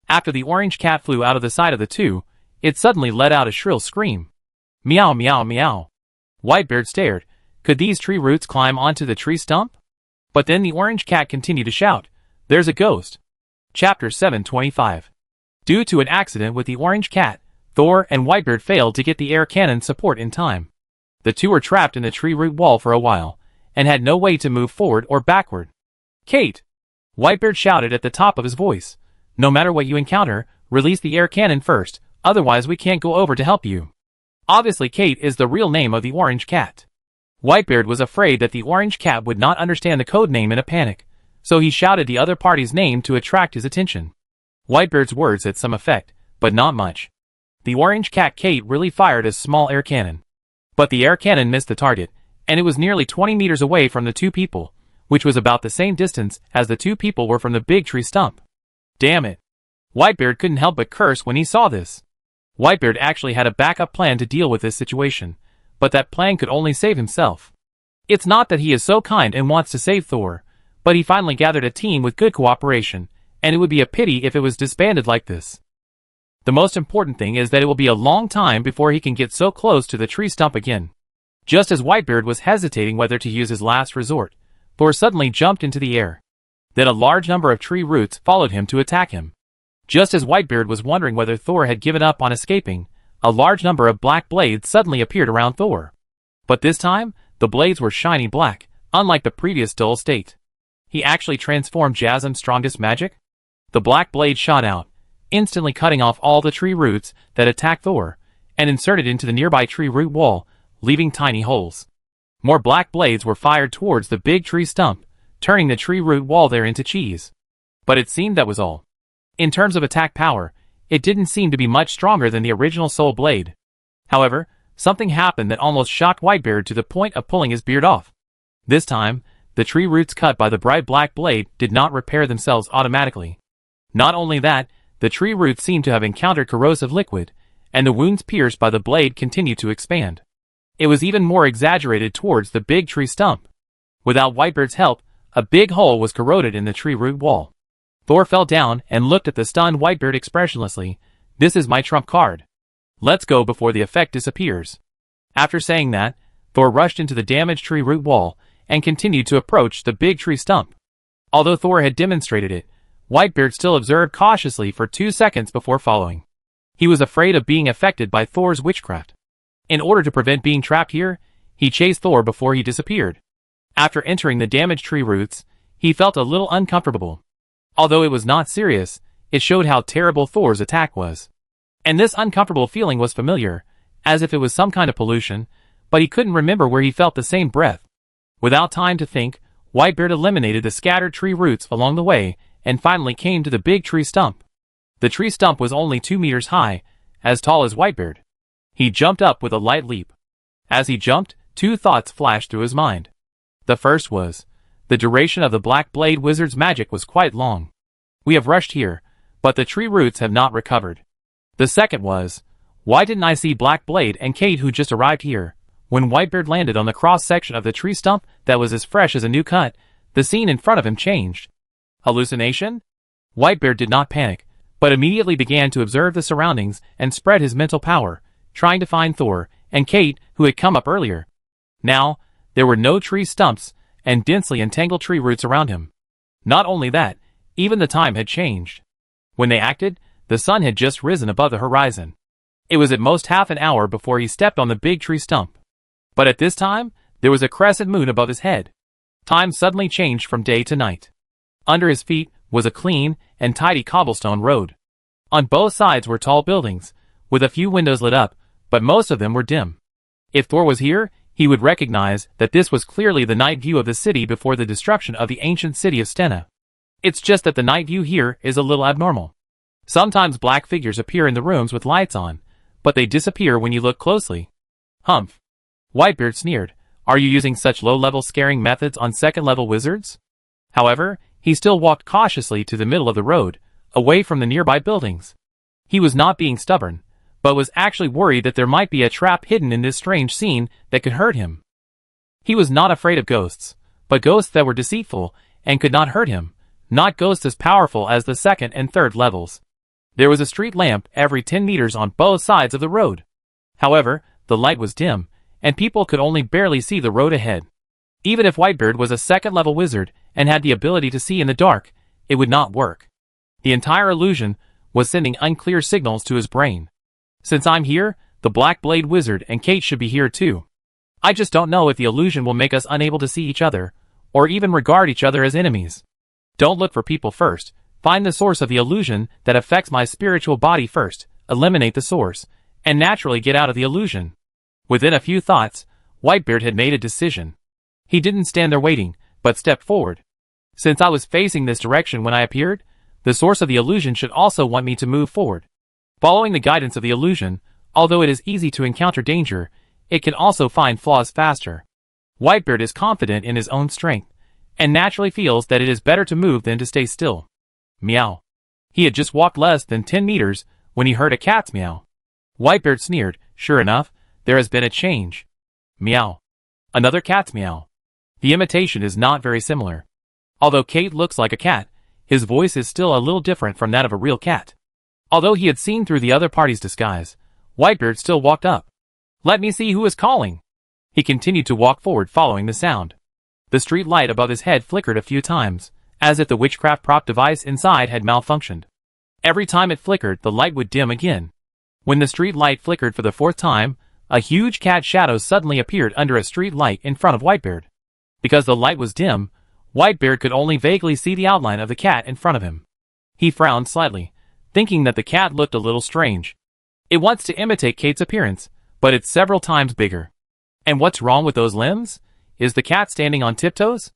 After the orange cat flew out of the side of the two, it suddenly let out a shrill scream. Meow meow meow. Whitebeard stared. Could these tree roots climb onto the tree stump? But then the orange cat continued to shout, "There's a ghost." Chapter 725. Due to an accident with the orange cat, Thor and Whitebeard failed to get the air cannon support in time. The two were trapped in the tree root wall for a while, and had no way to move forward or backward. Kate! Whitebeard shouted at the top of his voice. No matter what you encounter, release the air cannon first, otherwise we can't go over to help you. Obviously Kate is the real name of the orange cat. Whitebeard was afraid that the orange cat would not understand the code name in a panic, so he shouted the other party's name to attract his attention. Whitebeard's words had some effect, but not much. The orange cat Kate really fired a small air cannon. But the air cannon missed the target, and it was nearly 20 meters away from the two people, which was about the same distance as the two people were from the big tree stump. Damn it! Whitebeard couldn't help but curse when he saw this. Whitebeard actually had a backup plan to deal with this situation, but that plan could only save himself. It's not that he is so kind and wants to save Thor, but he finally gathered a team with good cooperation, and it would be a pity if it was disbanded like this. The most important thing is that it will be a long time before he can get so close to the tree stump again. Just as Whitebeard was hesitating whether to use his last resort, Thor suddenly jumped into the air. Then a large number of tree roots followed him to attack him. Just as Whitebeard was wondering whether Thor had given up on escaping, a large number of black blades suddenly appeared around Thor. But this time, the blades were shiny black, unlike the previous dull state. He actually transformed Jasm's strongest magic? The black blade shot out, instantly cutting off all the tree roots that attacked Thor, and inserted into the nearby tree root wall, leaving tiny holes. More black blades were fired towards the big tree stump, turning the tree root wall there into cheese. But it seemed that was all. In terms of attack power, it didn't seem to be much stronger than the original Soul Blade. However, something happened that almost shocked Whitebeard to the point of pulling his beard off. This time, the tree roots cut by the bright black blade did not repair themselves automatically. Not only that, the tree roots seemed to have encountered corrosive liquid, and the wounds pierced by the blade continued to expand. It was even more exaggerated towards the big tree stump. Without Whitebeard's help, a big hole was corroded in the tree root wall. Thor fell down and looked at the stunned Whitebeard expressionlessly. "This is my trump card. Let's go before the effect disappears." After saying that, Thor rushed into the damaged tree root wall and continued to approach the big tree stump. Although Thor had demonstrated it, Whitebeard still observed cautiously for 2 seconds before following. He was afraid of being affected by Thor's witchcraft. In order to prevent being trapped here, he chased Thor before he disappeared. After entering the damaged tree roots, he felt a little uncomfortable. Although it was not serious, it showed how terrible Thor's attack was. And this uncomfortable feeling was familiar, as if it was some kind of pollution, but he couldn't remember where he felt the same breath. Without time to think, Whitebeard eliminated the scattered tree roots along the way and finally came to the big tree stump. The tree stump was only 2 meters high, as tall as Whitebeard. He jumped up with a light leap. As he jumped, 2 thoughts flashed through his mind. The first was, the duration of the Black Blade Wizard's magic was quite long. We have rushed here, but the tree roots have not recovered. The second was, why didn't I see Black Blade and Kate who just arrived here? When Whitebeard landed on the cross-section of the tree stump that was as fresh as a new cut, the scene in front of him changed. Hallucination? Whitebeard did not panic, but immediately began to observe the surroundings and spread his mental power, trying to find Thor and Kate who had come up earlier. Now, there were no tree stumps and densely entangled tree roots around him. Not only that, even the time had changed. When they acted, the sun had just risen above the horizon. It was at most half an hour before he stepped on the big tree stump. But at this time, there was a crescent moon above his head. Time suddenly changed from day to night. Under his feet was a clean and tidy cobblestone road. On both sides were tall buildings, with a few windows lit up, but most of them were dim. If Thor was here, he would recognize that this was clearly the night view of the city before the destruction of the ancient city of Stena. It's just that the night view here is a little abnormal. Sometimes black figures appear in the rooms with lights on, but they disappear when you look closely. Humph. Whitebeard sneered. Are you using such low-level scaring methods on second-level wizards? However, he still walked cautiously to the middle of the road, away from the nearby buildings. He was not being stubborn, but was actually worried that there might be a trap hidden in this strange scene that could hurt him. He was not afraid of ghosts, but ghosts that were deceitful and could not hurt him, not ghosts as powerful as the second and third levels. There was a street lamp every 10 meters on both sides of the road. However, the light was dim, and people could only barely see the road ahead. Even if Whitebeard was a second-level wizard and had the ability to see in the dark, it would not work. The entire illusion was sending unclear signals to his brain. Since I'm here, the Black Blade Wizard and Kate should be here too. I just don't know if the illusion will make us unable to see each other, or even regard each other as enemies. Don't look for people first. Find the source of the illusion that affects my spiritual body first, eliminate the source, and naturally get out of the illusion. Within a few thoughts, Whitebeard had made a decision. He didn't stand there waiting, but stepped forward. Since I was facing this direction when I appeared, the source of the illusion should also want me to move forward. Following the guidance of the illusion, although it is easy to encounter danger, it can also find flaws faster. Whitebeard is confident in his own strength, and naturally feels that it is better to move than to stay still. Meow. He had just walked less than 10 meters when he heard a cat's meow. Whitebeard sneered. Sure enough, there has been a change. Meow. Another cat's meow. The imitation is not very similar. Although Kate looks like a cat, his voice is still a little different from that of a real cat. Although he had seen through the other party's disguise, Whitebeard still walked up. Let me see who is calling. He continued to walk forward following the sound. The street light above his head flickered a few times, as if the witchcraft prop device inside had malfunctioned. Every time it flickered, the light would dim again. When the street light flickered for the 4th time, a huge cat shadow suddenly appeared under a street light in front of Whitebeard. Because the light was dim, Whitebeard could only vaguely see the outline of the cat in front of him. He frowned slightly, thinking that the cat looked a little strange. It wants to imitate Kate's appearance, but it's several times bigger. And what's wrong with those limbs? Is the cat standing on tiptoes?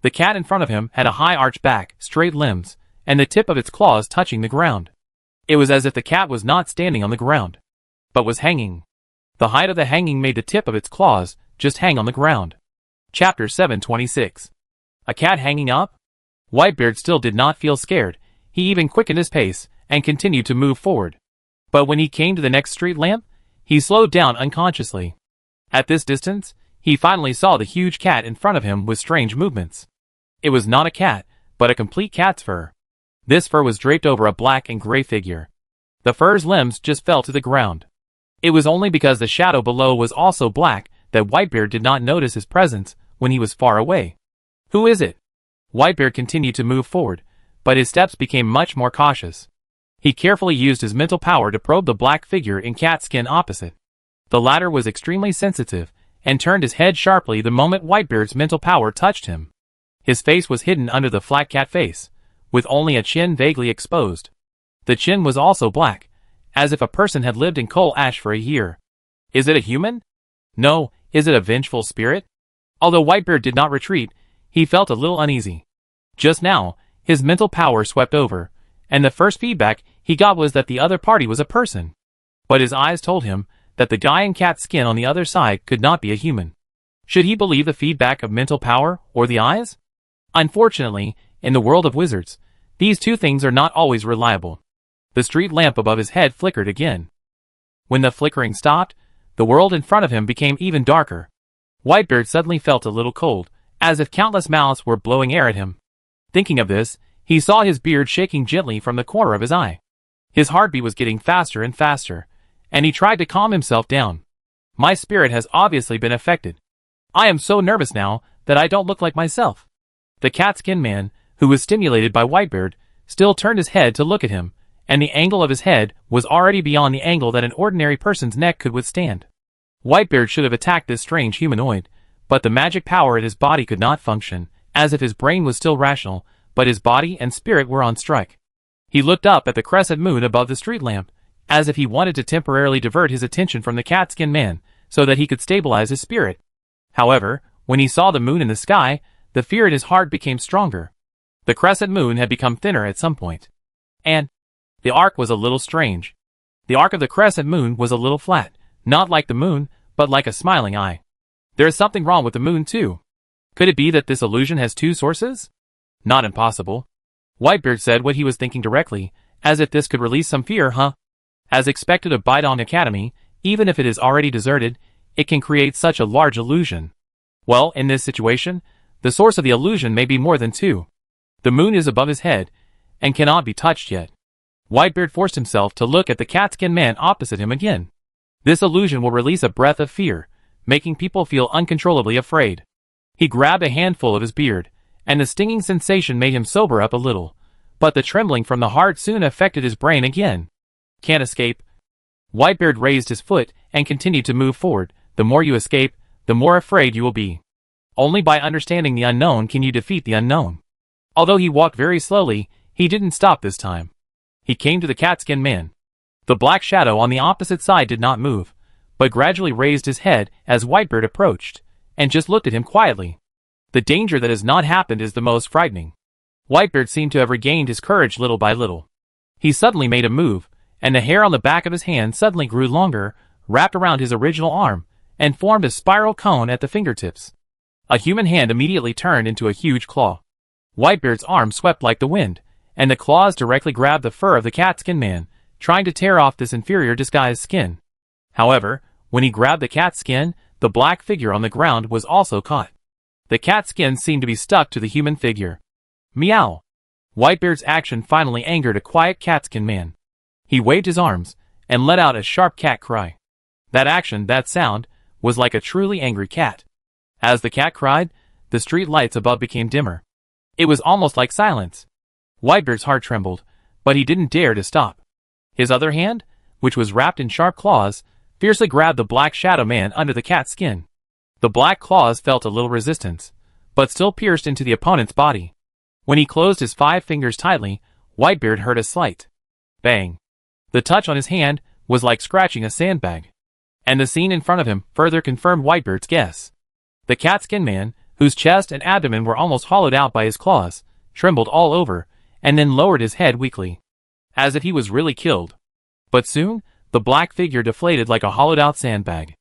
The cat in front of him had a high arched back, straight limbs, and the tip of its claws touching the ground. It was as if the cat was not standing on the ground, but was hanging. The height of the hanging made the tip of its claws just hang on the ground. Chapter 726. A cat hanging up? Whitebeard still did not feel scared. He even quickened his pace and continued to move forward. But when he came to the next street lamp, he slowed down unconsciously. At this distance, he finally saw the huge cat in front of him with strange movements. It was not a cat, but a complete cat's fur. This fur was draped over a black and gray figure. The fur's limbs just fell to the ground. It was only because the shadow below was also black that Whitebeard did not notice his presence when he was far away. Who is it? Whitebeard continued to move forward, but his steps became much more cautious. He carefully used his mental power to probe the black figure in cat skin opposite. The latter was extremely sensitive, and turned his head sharply the moment Whitebeard's mental power touched him. His face was hidden under the flat cat face, with only a chin vaguely exposed. The chin was also black, as if a person had lived in coal ash for a year. Is it a human? No, is it a vengeful spirit? Although Whitebeard did not retreat, he felt a little uneasy. Just now, his mental power swept over, and the first feedback he got was that the other party was a person. But his eyes told him that the guy in cat skin on the other side could not be a human. Should he believe the feedback of mental power or the eyes? Unfortunately, in the world of wizards, these two things are not always reliable. The street lamp above his head flickered again. When the flickering stopped, the world in front of him became even darker. Whitebeard suddenly felt a little cold, as if countless mouths were blowing air at him. Thinking of this, he saw his beard shaking gently from the corner of his eye. His heartbeat was getting faster and faster, and he tried to calm himself down. My spirit has obviously been affected. I am so nervous now that I don't look like myself. The cat-skin man, who was stimulated by Whitebeard, still turned his head to look at him, and the angle of his head was already beyond the angle that an ordinary person's neck could withstand. Whitebeard should have attacked this strange humanoid, but the magic power in his body could not function, as if his brain was still rational, but his body and spirit were on strike. He looked up at the crescent moon above the street lamp, as if he wanted to temporarily divert his attention from the cat-skin man, so that he could stabilize his spirit. However, when he saw the moon in the sky, the fear in his heart became stronger. The crescent moon had become thinner at some point. And the arc was a little strange. The arc of the crescent moon was a little flat, not like the moon, but like a smiling eye. There is something wrong with the moon too. Could it be that this illusion has two sources? Not impossible. Whitebeard said what he was thinking directly, as if this could release some fear, huh? As expected of Bidong Academy, even if it is already deserted, it can create such a large illusion. Well, in this situation, the source of the illusion may be more than two. The moon is above his head, and cannot be touched yet. Whitebeard forced himself to look at the cat-skin man opposite him again. This illusion will release a breath of fear, making people feel uncontrollably afraid. He grabbed a handful of his beard, and the stinging sensation made him sober up a little, but the trembling from the heart soon affected his brain again. Can't escape. Whitebeard raised his foot and continued to move forward. The more you escape, the more afraid you will be. Only by understanding the unknown can you defeat the unknown. Although he walked very slowly, he didn't stop this time. He came to the cat-skin man. The black shadow on the opposite side did not move, but gradually raised his head as Whitebeard approached, and just looked at him quietly. The danger that has not happened is the most frightening. Whitebeard seemed to have regained his courage little by little. He suddenly made a move, and the hair on the back of his hand suddenly grew longer, wrapped around his original arm, and formed a spiral cone at the fingertips. A human hand immediately turned into a huge claw. Whitebeard's arm swept like the wind, and the claws directly grabbed the fur of the cat-skin man, trying to tear off this inferior disguised skin. However, when he grabbed the cat skin, the black figure on the ground was also caught. The cat skin seemed to be stuck to the human figure. Meow! Whitebeard's action finally angered a quiet cat-skin man. He waved his arms, and let out a sharp cat cry. That action, that sound, was like a truly angry cat. As the cat cried, the street lights above became dimmer. It was almost like silence. Whitebeard's heart trembled, but he didn't dare to stop. His other hand, which was wrapped in sharp claws, fiercely grabbed the black shadow man under the cat's skin. The black claws felt a little resistance, but still pierced into the opponent's body. When he closed his 5 fingers tightly, Whitebeard heard a slight bang. The touch on his hand was like scratching a sandbag. And the scene in front of him further confirmed Whitebeard's guess. The cat-skin man, whose chest and abdomen were almost hollowed out by his claws, trembled all over, and then lowered his head weakly, as if he was really killed. But soon, the black figure deflated like a hollowed-out sandbag.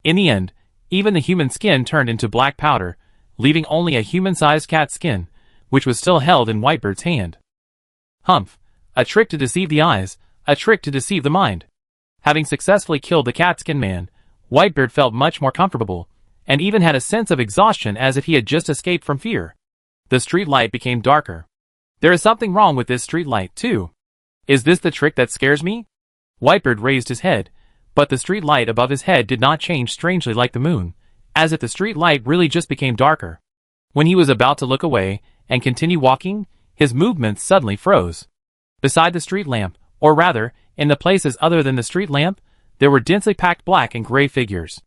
In the end, even the human skin turned into black powder, leaving only a human-sized cat skin, which was still held in Whitebeard's hand. Humph! A trick to deceive the eyes, a trick to deceive the mind. Having successfully killed the cat-skin man, Whitebeard felt much more comfortable, and even had a sense of exhaustion as if he had just escaped from fear. The street light became darker. There is something wrong with this street light, too. Is this the trick that scares me? Whitebeard raised his head, but the street light above his head did not change strangely like the moon, as if the street light really just became darker. When he was about to look away and continue walking, his movements suddenly froze. Beside the street lamp, or rather, in the places other than the street lamp, there were densely packed black and gray figures.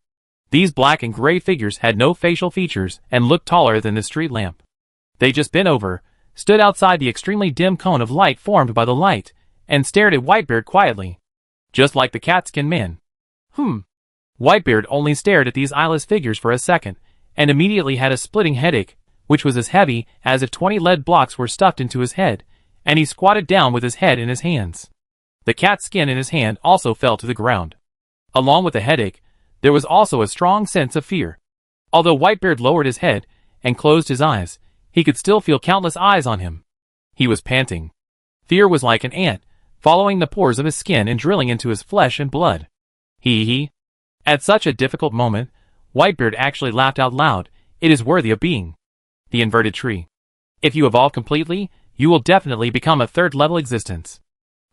These black and gray figures had no facial features and looked taller than the street lamp. They just bent over, stood outside the extremely dim cone of light formed by the light, and stared at Whitebeard quietly. Just like the cat-skin man. Whitebeard only stared at these eyeless figures for a second, and immediately had a splitting headache, which was as heavy as if 20 lead blocks were stuffed into his head, and he squatted down with his head in his hands. The cat's skin in his hand also fell to the ground. Along with the headache, there was also a strong sense of fear. Although Whitebeard lowered his head and closed his eyes, he could still feel countless eyes on him. He was panting. Fear was like an ant, following the pores of his skin and drilling into his flesh and blood. At such a difficult moment, Whitebeard actually laughed out loud. It is worthy of being. The inverted tree. If you evolve completely, you will definitely become a third-level existence.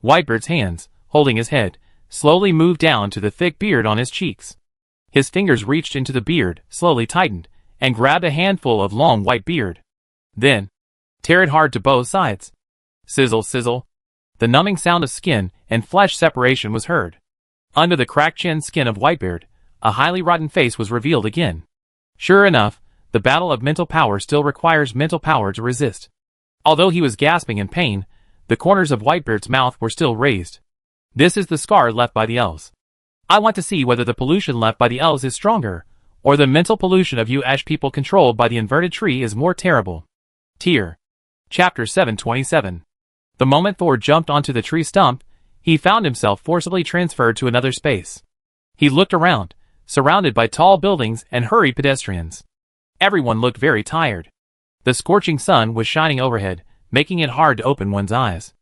Whitebeard's hands, holding his head, slowly moved down to the thick beard on his cheeks. His fingers reached into the beard, slowly tightened, and grabbed a handful of long white beard. Then, tear it hard to both sides. Sizzle, sizzle. The numbing sound of skin and flesh separation was heard. Under the cracked chin skin of Whitebeard, a highly rotten face was revealed again. Sure enough, the battle of mental power still requires mental power to resist. Although he was gasping in pain, the corners of Whitebeard's mouth were still raised. This is the scar left by the elves. I want to see whether the pollution left by the elves is stronger, or the mental pollution of you Ash people controlled by the inverted tree is more terrible. Tier. Chapter 727. The moment Thor jumped onto the tree stump, he found himself forcibly transferred to another space. He looked around, surrounded by tall buildings and hurried pedestrians. Everyone looked very tired. The scorching sun was shining overhead, making it hard to open one's eyes.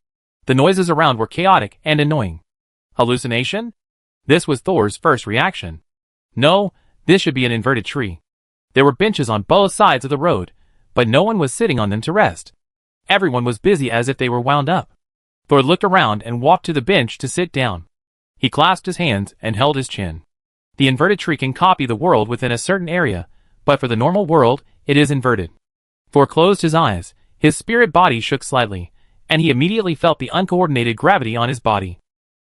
The noises around were chaotic and annoying. Hallucination? This was Thor's first reaction. No, this should be an inverted tree. There were benches on both sides of the road, but no one was sitting on them to rest. Everyone was busy as if they were wound up. Thor looked around and walked to the bench to sit down. He clasped his hands and held his chin. The inverted tree can copy the world within a certain area, but for the normal world, it is inverted. Thor closed his eyes, his spirit body shook slightly, and he immediately felt the uncoordinated gravity on his body.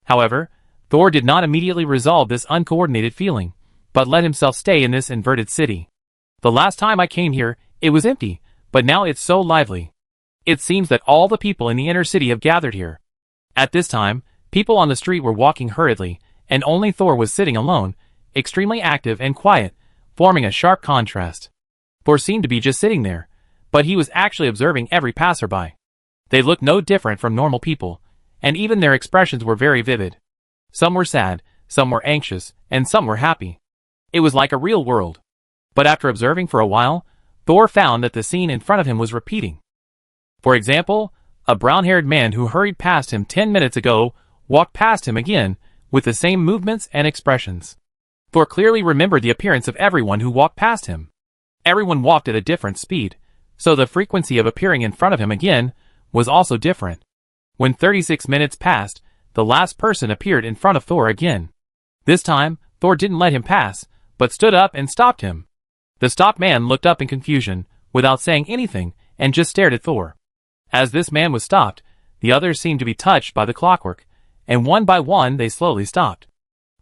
However, Thor did not immediately resolve this uncoordinated feeling, but let himself stay in this inverted city. The last time I came here, it was empty, but now it's so lively. It seems that all the people in the inner city have gathered here. At this time, people on the street were walking hurriedly, and only Thor was sitting alone, extremely active and quiet, forming a sharp contrast. Thor seemed to be just sitting there, but he was actually observing every passerby. They looked no different from normal people, and even their expressions were very vivid. Some were sad, some were anxious, and some were happy. It was like a real world. But after observing for a while, Thor found that the scene in front of him was repeating. For example, a brown-haired man who hurried past him 10 minutes ago walked past him again, with the same movements and expressions. Thor clearly remembered the appearance of everyone who walked past him. Everyone walked at a different speed, so the frequency of appearing in front of him again was also different. When 36 minutes passed, the last person appeared in front of Thor again. This time, Thor didn't let him pass, but stood up and stopped him. The stopped man looked up in confusion, without saying anything, and just stared at Thor. As this man was stopped, the others seemed to be touched by the clockwork, and one by one they slowly stopped.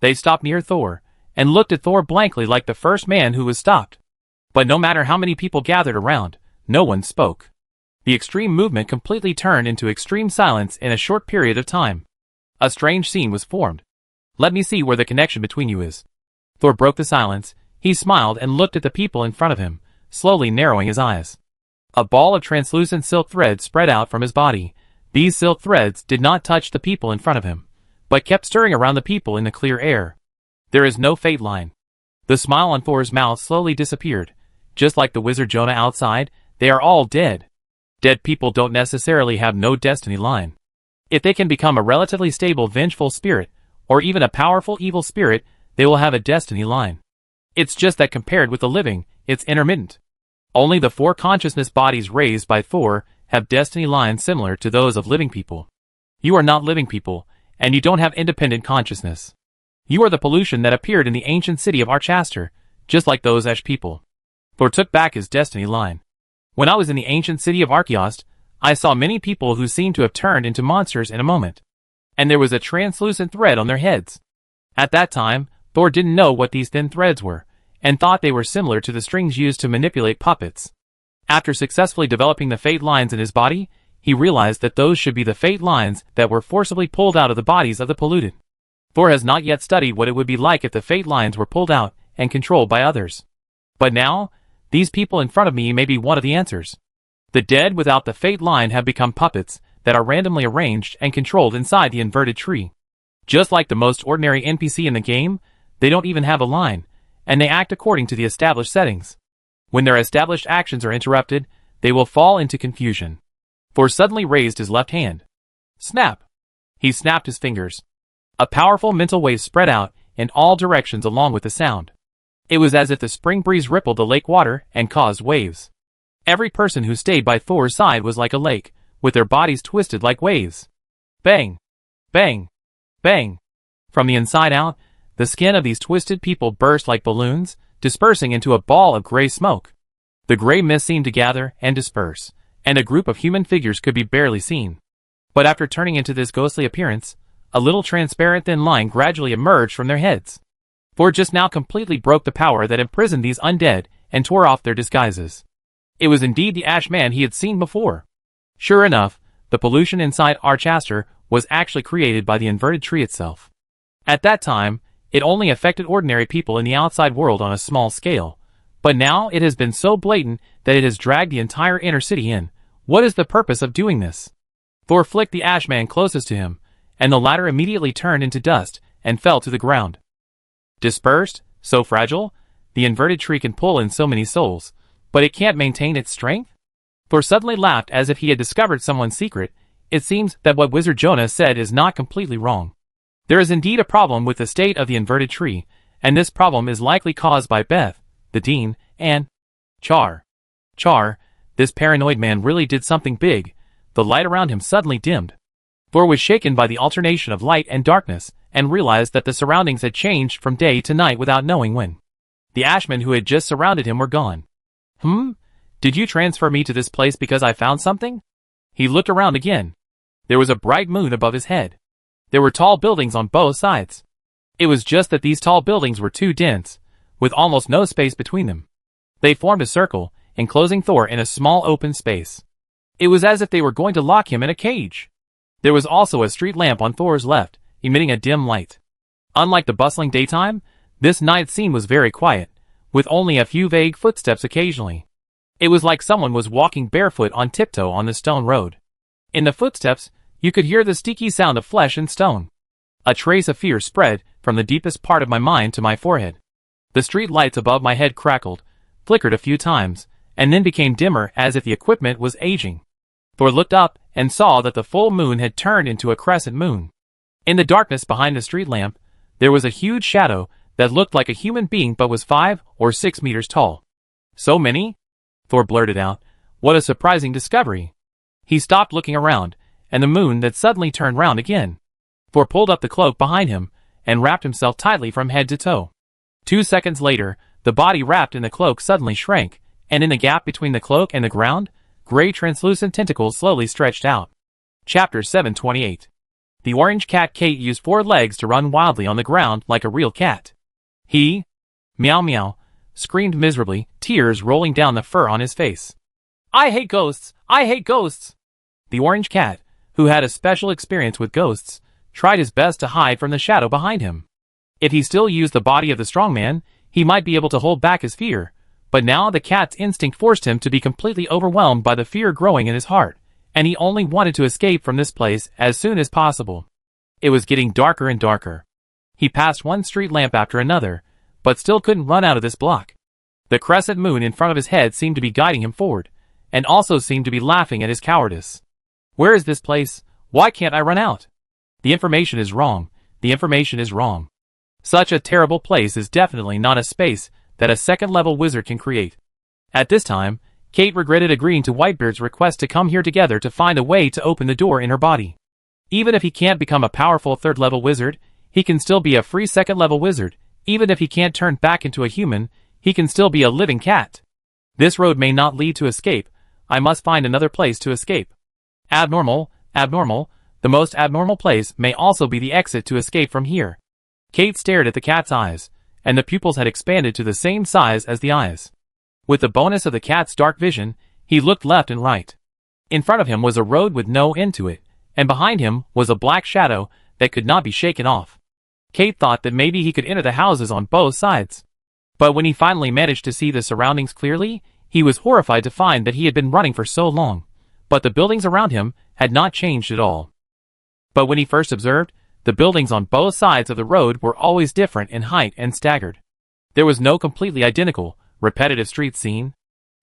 They stopped near Thor, and looked at Thor blankly like the first man who was stopped. But no matter how many people gathered around, no one spoke. The extreme movement completely turned into extreme silence in a short period of time. A strange scene was formed. Let me see where the connection between you is. Thor broke the silence. He smiled and looked at the people in front of him, slowly narrowing his eyes. A ball of translucent silk thread spread out from his body. These silk threads did not touch the people in front of him, but kept stirring around the people in the clear air. There is no fate line. The smile on Thor's mouth slowly disappeared. Just like the wizard Jonah outside, they are all dead. Dead people don't necessarily have no destiny line. If they can become a relatively stable vengeful spirit, or even a powerful evil spirit, they will have a destiny line. It's just that compared with the living, it's intermittent. Only the 4 consciousness bodies raised by Thor have destiny lines similar to those of living people. You are not living people, and you don't have independent consciousness. You are the pollution that appeared in the ancient city of Archaster, just like those Ash people. Thor took back his destiny line. When I was in the ancient city of Archaeost, I saw many people who seemed to have turned into monsters in a moment. And there was a translucent thread on their heads. At that time, Thor didn't know what these thin threads were, and thought they were similar to the strings used to manipulate puppets. After successfully developing the fate lines in his body, he realized that those should be the fate lines that were forcibly pulled out of the bodies of the polluted. Thor has not yet studied what it would be like if the fate lines were pulled out and controlled by others. But now, these people in front of me may be one of the answers. The dead without the fate line have become puppets that are randomly arranged and controlled inside the inverted tree. Just like the most ordinary NPC in the game, they don't even have a line, and they act according to the established settings. When their established actions are interrupted, they will fall into confusion. Thor suddenly raised his left hand. Snap! He snapped his fingers. A powerful mental wave spread out in all directions along with the sound. It was as if the spring breeze rippled the lake water and caused waves. Every person who stayed by Thor's side was like a lake, with their bodies twisted like waves. Bang! Bang! Bang! From the inside out, the skin of these twisted people burst like balloons, dispersing into a ball of gray smoke. The gray mist seemed to gather and disperse, and a group of human figures could be barely seen. But after turning into this ghostly appearance, a little transparent thin line gradually emerged from their heads. Thor just now completely broke the power that imprisoned these undead and tore off their disguises. It was indeed the Ash Man he had seen before. Sure enough, the pollution inside Archaster was actually created by the inverted tree itself. At that time, it only affected ordinary people in the outside world on a small scale, but now it has been so blatant that it has dragged the entire inner city in. What is the purpose of doing this? Thor flicked the Ash Man closest to him, and the latter immediately turned into dust and fell to the ground. Dispersed, so fragile, the inverted tree can pull in so many souls, but it can't maintain its strength? Thor suddenly laughed as if he had discovered someone's secret. It seems that what Wizard Jonah said is not completely wrong. There is indeed a problem with the state of the inverted tree, and this problem is likely caused by Beth, the Dean, and Char. Char, this paranoid man really did something big. The light around him suddenly dimmed. Thor was shaken by the alternation of light and darkness, and realized that the surroundings had changed from day to night without knowing when. The Ashmen who had just surrounded him were gone. Did you transfer me to this place because I found something? He looked around again. There was a bright moon above his head. There were tall buildings on both sides. It was just that these tall buildings were too dense, with almost no space between them. They formed a circle, enclosing Thor in a small open space. It was as if they were going to lock him in a cage. There was also a street lamp on Thor's left, emitting a dim light. Unlike the bustling daytime, this night scene was very quiet, with only a few vague footsteps occasionally. It was like someone was walking barefoot on tiptoe on the stone road. In the footsteps, you could hear the sticky sound of flesh and stone. A trace of fear spread from the deepest part of my mind to my forehead. The street lights above my head crackled, flickered a few times, and then became dimmer as if the equipment was aging. Thor looked up and saw that the full moon had turned into a crescent moon. In the darkness behind the street lamp, there was a huge shadow that looked like a human being but was 5 or 6 meters tall. So many? Thor blurted out. What a surprising discovery. He stopped looking around, and the moon that suddenly turned round again. Thor pulled up the cloak behind him and wrapped himself tightly from head to toe. 2 seconds later, the body wrapped in the cloak suddenly shrank, and in the gap between the cloak and the ground, gray translucent tentacles slowly stretched out. Chapter 728. The orange cat Kate used 4 legs to run wildly on the ground like a real cat. He, meow meow, screamed miserably, tears rolling down the fur on his face. I hate ghosts! I hate ghosts! The orange cat, who had a special experience with ghosts, tried his best to hide from the shadow behind him. If he still used the body of the strong man, he might be able to hold back his fear, but now the cat's instinct forced him to be completely overwhelmed by the fear growing in his heart, and he only wanted to escape from this place as soon as possible. It was getting darker and darker. He passed one street lamp after another, but still couldn't run out of this block. The crescent moon in front of his head seemed to be guiding him forward, and also seemed to be laughing at his cowardice. Where is this place? Why can't I run out? The information is wrong. The information is wrong. Such a terrible place is definitely not a space that a second-level wizard can create. At this time, Kate regretted agreeing to Whitebeard's request to come here together to find a way to open the door in her body. Even if he can't become a powerful third-level wizard, he can still be a free second-level wizard. Even if he can't turn back into a human, he can still be a living cat. This road may not lead to escape. I must find another place to escape. Abnormal. The most abnormal place may also be the exit to escape from here. Kate stared at the cat's eyes, and the pupils had expanded to the same size as the eyes. With the bonus of the cat's dark vision, he looked left and right. In front of him was a road with no end to it, and behind him was a black shadow that could not be shaken off. Kate thought that maybe he could enter the houses on both sides. But when he finally managed to see the surroundings clearly, he was horrified to find that he had been running for so long, but the buildings around him had not changed at all. But when he first observed, the buildings on both sides of the road were always different in height and staggered. There was no completely identical, repetitive street scene.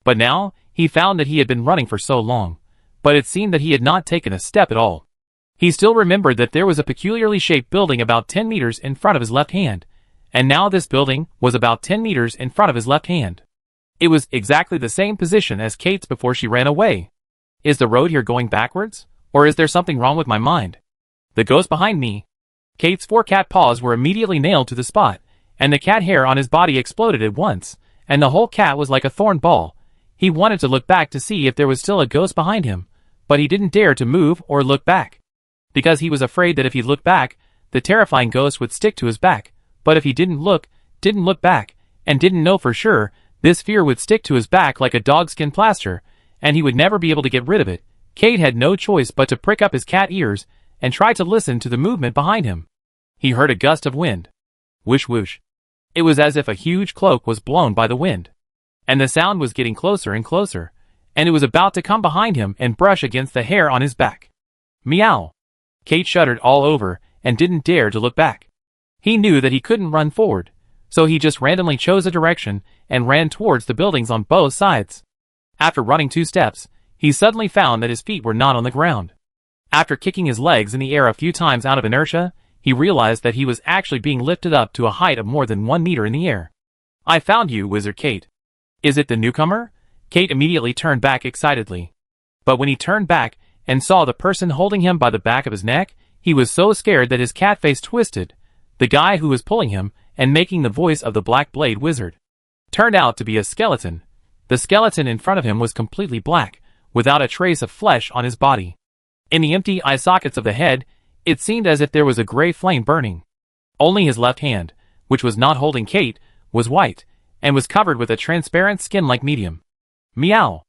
But now, he found that he had been running for so long, but it seemed that he had not taken a step at all. He still remembered that there was a peculiarly shaped building about 10 meters in front of his left hand, and now this building was about 10 meters in front of his left hand. It was exactly the same position as Kate's before she ran away. Is the road here going backwards, or is there something wrong with my mind? The ghost behind me. Kate's 4 cat paws were immediately nailed to the spot, and the cat hair on his body exploded at once, and the whole cat was like a thorn ball. He wanted to look back to see if there was still a ghost behind him, but he didn't dare to move or look back, because he was afraid that if he looked back, the terrifying ghost would stick to his back. But if he didn't look back, and didn't know for sure, this fear would stick to his back like a dogskin plaster, and he would never be able to get rid of it. Kate had no choice but to prick up his cat ears and try to listen to the movement behind him. He heard a gust of wind. Whoosh whoosh. It was as if a huge cloak was blown by the wind. And the sound was getting closer and closer, and it was about to come behind him and brush against the hair on his back. Meow. Kate shuddered all over and didn't dare to look back. He knew that he couldn't run forward, so he just randomly chose a direction and ran towards the buildings on both sides. After running 2 steps, he suddenly found that his feet were not on the ground. After kicking his legs in the air a few times out of inertia, he realized that he was actually being lifted up to a height of more than 1 meter in the air. I found you, Wizard Kate. Is it the newcomer? Kate immediately turned back excitedly. But when he turned back and saw the person holding him by the back of his neck, he was so scared that his cat face twisted. The guy who was pulling him and making the voice of the Black Blade Wizard turned out to be a skeleton. The skeleton in front of him was completely black, without a trace of flesh on his body. In the empty eye sockets of the head, it seemed as if there was a gray flame burning. Only his left hand, which was not holding Kate, was white, and was covered with a transparent skin-like medium. Meow!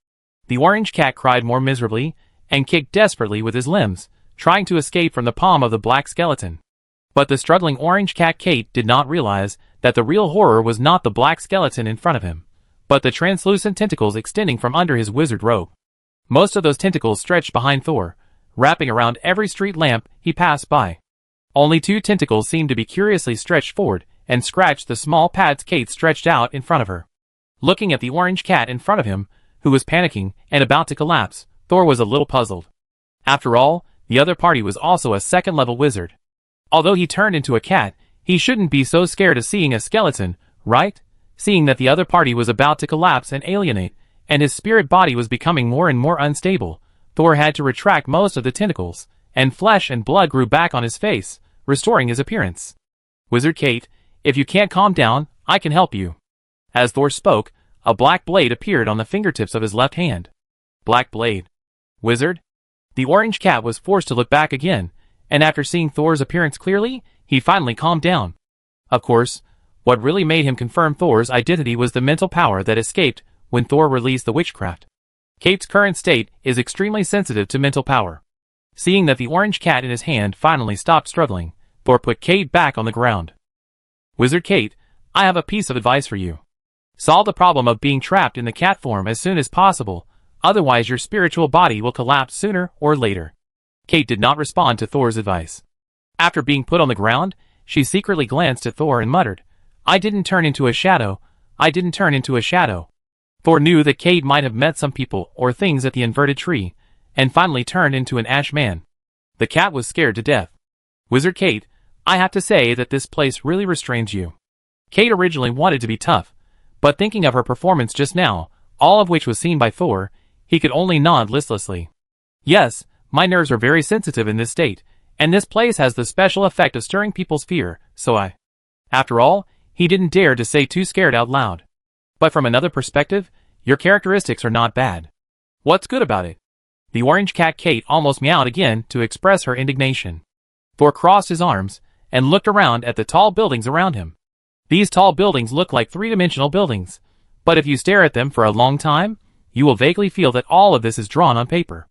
The orange cat cried more miserably, and kicked desperately with his limbs, trying to escape from the palm of the black skeleton. But the struggling orange cat Kate did not realize that the real horror was not the black skeleton in front of him, but the translucent tentacles extending from under his wizard robe. Most of those tentacles stretched behind Thor, wrapping around every street lamp he passed by. Only 2 tentacles seemed to be curiously stretched forward and scratched the small pads Kate stretched out in front of her. Looking at the orange cat in front of him, who was panicking and about to collapse, Thor was a little puzzled. After all, the other party was also a second-level wizard. Although he turned into a cat, he shouldn't be so scared of seeing a skeleton, right? Seeing that the other party was about to collapse and alienate, and his spirit body was becoming more and more unstable, Thor had to retract most of the tentacles, and flesh and blood grew back on his face, restoring his appearance. Wizard Kate, if you can't calm down, I can help you. As Thor spoke, a black blade appeared on the fingertips of his left hand. Black blade. Wizard? The orange cat was forced to look back again, and after seeing Thor's appearance clearly, he finally calmed down. Of course, what really made him confirm Thor's identity was the mental power that escaped when Thor released the witchcraft. Kate's current state is extremely sensitive to mental power. Seeing that the orange cat in his hand finally stopped struggling, Thor put Kate back on the ground. Wizard Kate, I have a piece of advice for you. Solve the problem of being trapped in the cat form as soon as possible, otherwise your spiritual body will collapse sooner or later. Kate did not respond to Thor's advice. After being put on the ground, she secretly glanced at Thor and muttered, I didn't turn into a shadow. I didn't turn into a shadow. Thor knew that Kate might have met some people or things at the inverted tree, and finally turned into an ash man. The cat was scared to death. Wizard Kate, I have to say that this place really restrains you. Kate originally wanted to be tough, but thinking of her performance just now, all of which was seen by Thor, he could only nod listlessly. Yes, my nerves are very sensitive in this state, and this place has the special effect of stirring people's fear, so After all, he didn't dare to say too scared out loud. But from another perspective, your characteristics are not bad. What's good about it? The orange cat Kate almost meowed again to express her indignation. Thor crossed his arms and looked around at the tall buildings around him. These tall buildings look like three-dimensional buildings, but if you stare at them for a long time, you will vaguely feel that all of this is drawn on paper.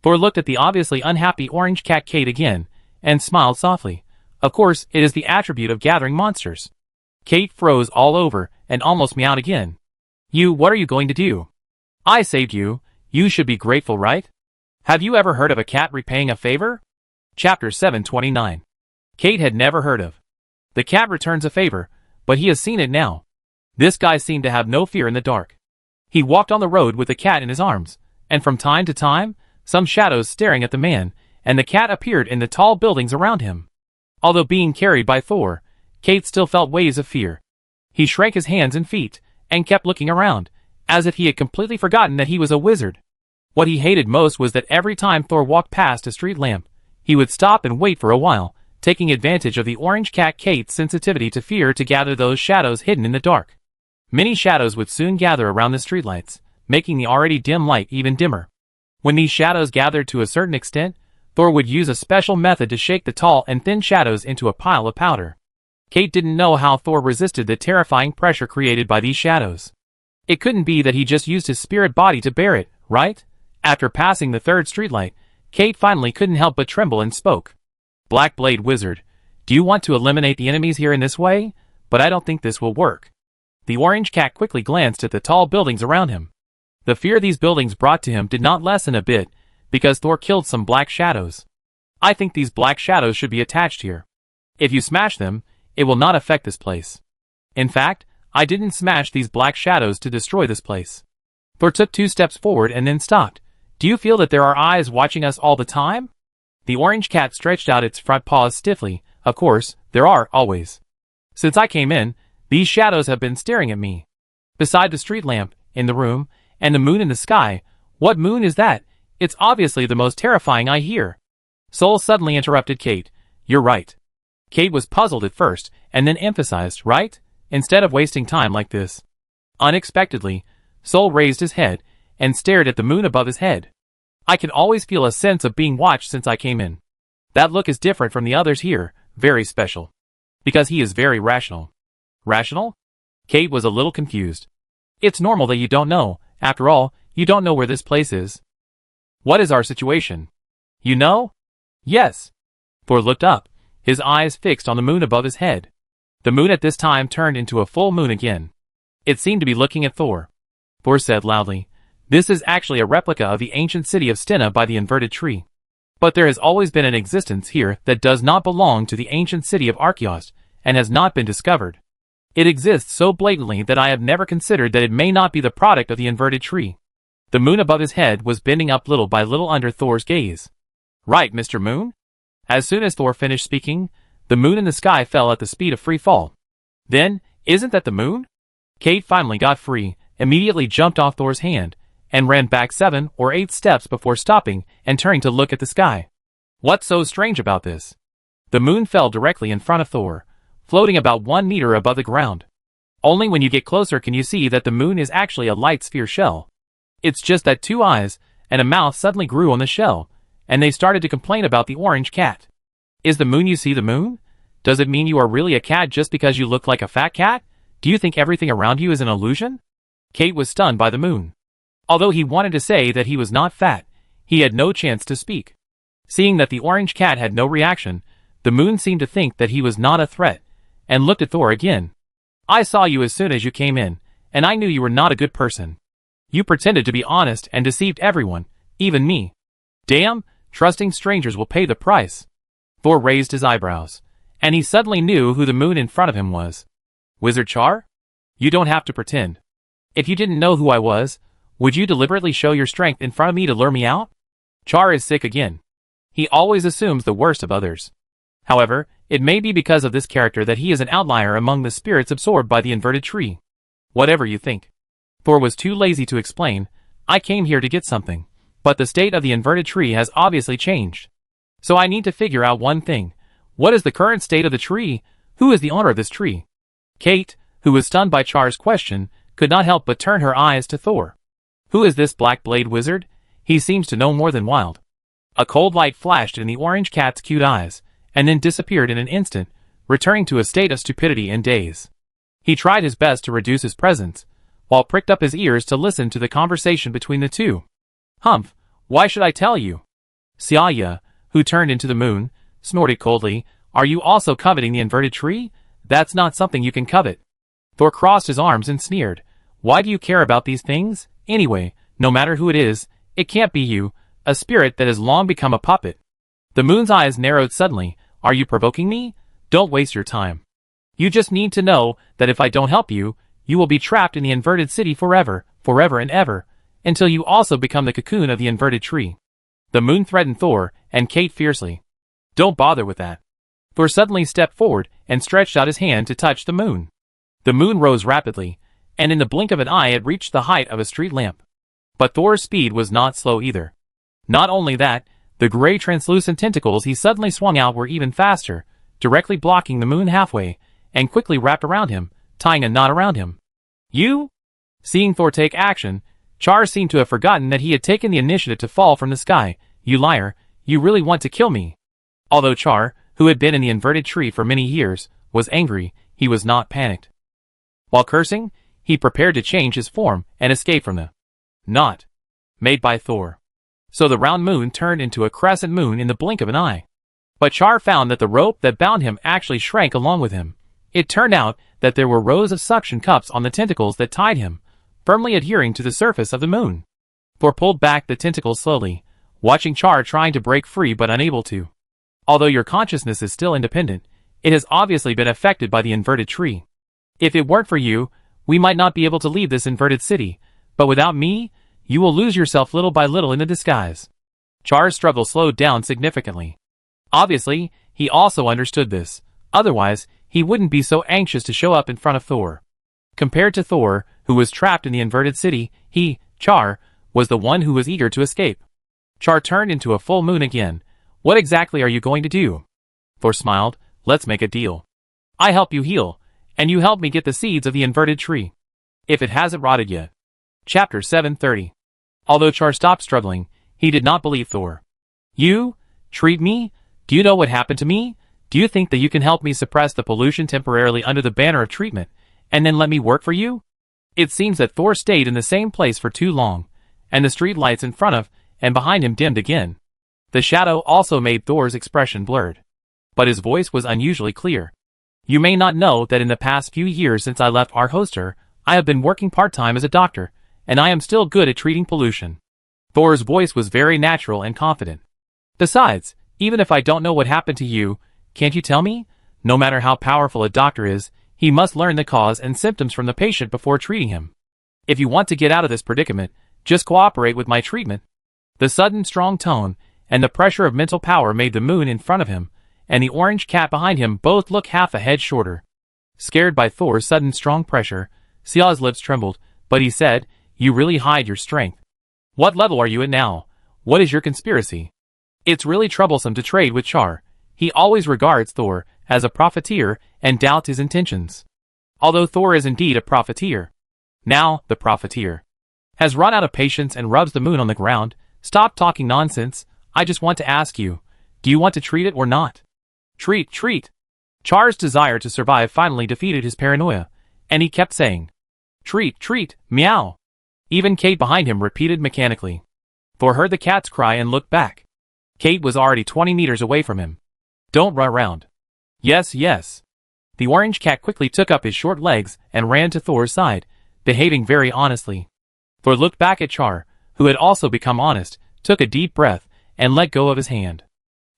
Thor looked at the obviously unhappy orange cat Kate again, and smiled softly. Of course, it is the attribute of gathering monsters. Kate froze all over, and almost meowed again. What are you going to do? I saved you. You should be grateful, right? Have you ever heard of a cat repaying a favor? Chapter 729. Kate had never heard of. The cat returns a favor, but he has seen it now. This guy seemed to have no fear in the dark. He walked on the road with the cat in his arms, and from time to time, some shadows staring at the man, and the cat appeared in the tall buildings around him. Although being carried by Thor, Kate still felt waves of fear. He shrank his hands and feet, and kept looking around, as if he had completely forgotten that he was a wizard. What he hated most was that every time Thor walked past a street lamp, he would stop and wait for a while, taking advantage of the orange cat Kate's sensitivity to fear to gather those shadows hidden in the dark. Many shadows would soon gather around the streetlights, making the already dim light even dimmer. When these shadows gathered to a certain extent, Thor would use a special method to shake the tall and thin shadows into a pile of powder. Kate didn't know how Thor resisted the terrifying pressure created by these shadows. It couldn't be that he just used his spirit body to bear it, right? After passing the third streetlight, Kate finally couldn't help but tremble and spoke. Black Blade Wizard, do you want to eliminate the enemies here in this way? But I don't think this will work. The orange cat quickly glanced at the tall buildings around him. The fear these buildings brought to him did not lessen a bit, because Thor killed some black shadows. I think these black shadows should be attached here. If you smash them, it will not affect this place. In fact, I didn't smash these black shadows to destroy this place. Thor took 2 steps forward and then stopped. Do you feel that there are eyes watching us all the time? The orange cat stretched out its front paws stiffly. Of course, there are, always. Since I came in, these shadows have been staring at me. Beside the street lamp, in the room, and the moon in the sky. What moon is that? It's obviously the most terrifying eye here. Soul suddenly interrupted Kate. You're right. Kate was puzzled at first, and then emphasized, right? Instead of wasting time like this. Unexpectedly, Soul raised his head, and stared at the moon above his head. I can always feel a sense of being watched since I came in. That look is different from the others here, very special. Because he is very rational. Rational? Kate was a little confused. It's normal that you don't know. After all, you don't know where this place is. What is our situation? You know? Yes. Thor looked up, his eyes fixed on the moon above his head. The moon at this time turned into a full moon again. It seemed to be looking at Thor. Thor said loudly, this is actually a replica of the ancient city of Stena by the inverted tree. But there has always been an existence here that does not belong to the ancient city of Archaeos, and has not been discovered. It exists so blatantly that I have never considered that it may not be the product of the inverted tree. The moon above his head was bending up little by little under Thor's gaze. Right, Mr. Moon? As soon as Thor finished speaking, the moon in the sky fell at the speed of free fall. Then, isn't that the moon? Kate finally got free, immediately jumped off Thor's hand, and ran back 7 or 8 steps before stopping and turning to look at the sky. What's so strange about this? The moon fell directly in front of Thor, floating about 1 meter above the ground. Only when you get closer can you see that the moon is actually a light sphere shell. It's just that 2 eyes and a mouth suddenly grew on the shell, and they started to complain about the orange cat. Is the moon you see the moon? Does it mean you are really a cat just because you look like a fat cat? Do you think everything around you is an illusion? Kate was stunned by the moon. Although he wanted to say that he was not fat, he had no chance to speak. Seeing that the orange cat had no reaction, the moon seemed to think that he was not a threat, and looked at Thor again. I saw you as soon as you came in, and I knew you were not a good person. You pretended to be honest and deceived everyone, even me. Damn, trusting strangers will pay the price. Thor raised his eyebrows, and he suddenly knew who the moon in front of him was. Wizard Char? You don't have to pretend. If you didn't know who I was, would you deliberately show your strength in front of me to lure me out? Char is sick again. He always assumes the worst of others. However, It may be because of this character that he is an outlier among the spirits absorbed by the inverted tree. Whatever you think. Thor was too lazy to explain. I came here to get something. But the state of the inverted tree has obviously changed. So I need to figure out one thing. What is the current state of the tree? Who is the owner of this tree? Kate, who was stunned by Char's question, could not help but turn her eyes to Thor. Who is this Black Blade wizard? He seems to know more than Wild. A cold light flashed in the orange cat's cute eyes, and then disappeared in an instant, returning to a state of stupidity and daze. He tried his best to reduce his presence, while pricked up his ears to listen to the conversation between the two. Humph, why should I tell you? Xiaya, who turned into the moon, snorted coldly, are you also coveting the inverted tree? That's not something you can covet. Thor crossed his arms and sneered. Why do you care about these things? Anyway, no matter who it is, it can't be you, a spirit that has long become a puppet. The moon's eyes narrowed suddenly. Are you provoking me? Don't waste your time. You just need to know that if I don't help you, you will be trapped in the inverted city forever, forever and ever, until you also become the cocoon of the inverted tree. The moon threatened Thor and Kate fiercely. Don't bother with that. Thor suddenly stepped forward and stretched out his hand to touch the moon. The moon rose rapidly, and in the blink of an eye it reached the height of a street lamp. But Thor's speed was not slow either. Not only that, the gray translucent tentacles he suddenly swung out were even faster, directly blocking the moon halfway, and quickly wrapped around him, tying a knot around him. You? Seeing Thor take action, Char seemed to have forgotten that he had taken the initiative to fall from the sky. You liar, you really want to kill me. Although Char, who had been in the inverted tree for many years, was angry, he was not panicked. While cursing, he prepared to change his form and escape from the knot made by Thor. So the round moon turned into a crescent moon in the blink of an eye. But Char found that the rope that bound him actually shrank along with him. It turned out that there were rows of suction cups on the tentacles that tied him, firmly adhering to the surface of the moon. Thor pulled back the tentacles slowly, watching Char trying to break free but unable to. Although your consciousness is still independent, it has obviously been affected by the inverted tree. If it weren't for you, we might not be able to leave this inverted city, but without me, you will lose yourself little by little in the disguise. Char's struggle slowed down significantly. Obviously, he also understood this. Otherwise, he wouldn't be so anxious to show up in front of Thor. Compared to Thor, who was trapped in the inverted city, he, Char, was the one who was eager to escape. Char turned into a full moon again. What exactly are you going to do? Thor smiled. Let's make a deal. I help you heal, and you help me get the seeds of the inverted tree. If it hasn't rotted yet. Chapter 730. Although Char stopped struggling, he did not believe Thor. You? Treat me? Do you know what happened to me? Do you think that you can help me suppress the pollution temporarily under the banner of treatment, and then let me work for you? It seems that Thor stayed in the same place for too long, and the street lights in front of and behind him dimmed again. The shadow also made Thor's expression blurred. But his voice was unusually clear. You may not know that in the past few years since I left our hoster, I have been working part-time as a doctor, and I am still good at treating pollution. Thor's voice was very natural and confident. Besides, even if I don't know what happened to you, can't you tell me? No matter how powerful a doctor is, he must learn the cause and symptoms from the patient before treating him. If you want to get out of this predicament, just cooperate with my treatment. The sudden strong tone and the pressure of mental power made the moon in front of him and the orange cat behind him both look half a head shorter. Scared by Thor's sudden strong pressure, Xia's lips trembled, but he said, You really hide your strength. What level are you at now? What is your conspiracy? It's really troublesome to trade with Char. He always regards Thor as a profiteer and doubts his intentions. Although Thor is indeed a profiteer. Now, the profiteer has run out of patience and rubs the moon on the ground. Stop talking nonsense. I just want to ask you, do you want to treat it or not? Treat. Char's desire to survive finally defeated his paranoia, and he kept saying, Treat, meow. Even Kate behind him repeated mechanically. Thor heard the cat's cry and looked back. Kate was already 20 meters away from him. Don't run around. Yes. The orange cat quickly took up his short legs and ran to Thor's side, behaving very honestly. Thor looked back at Char, who had also become honest, took a deep breath, and let go of his hand.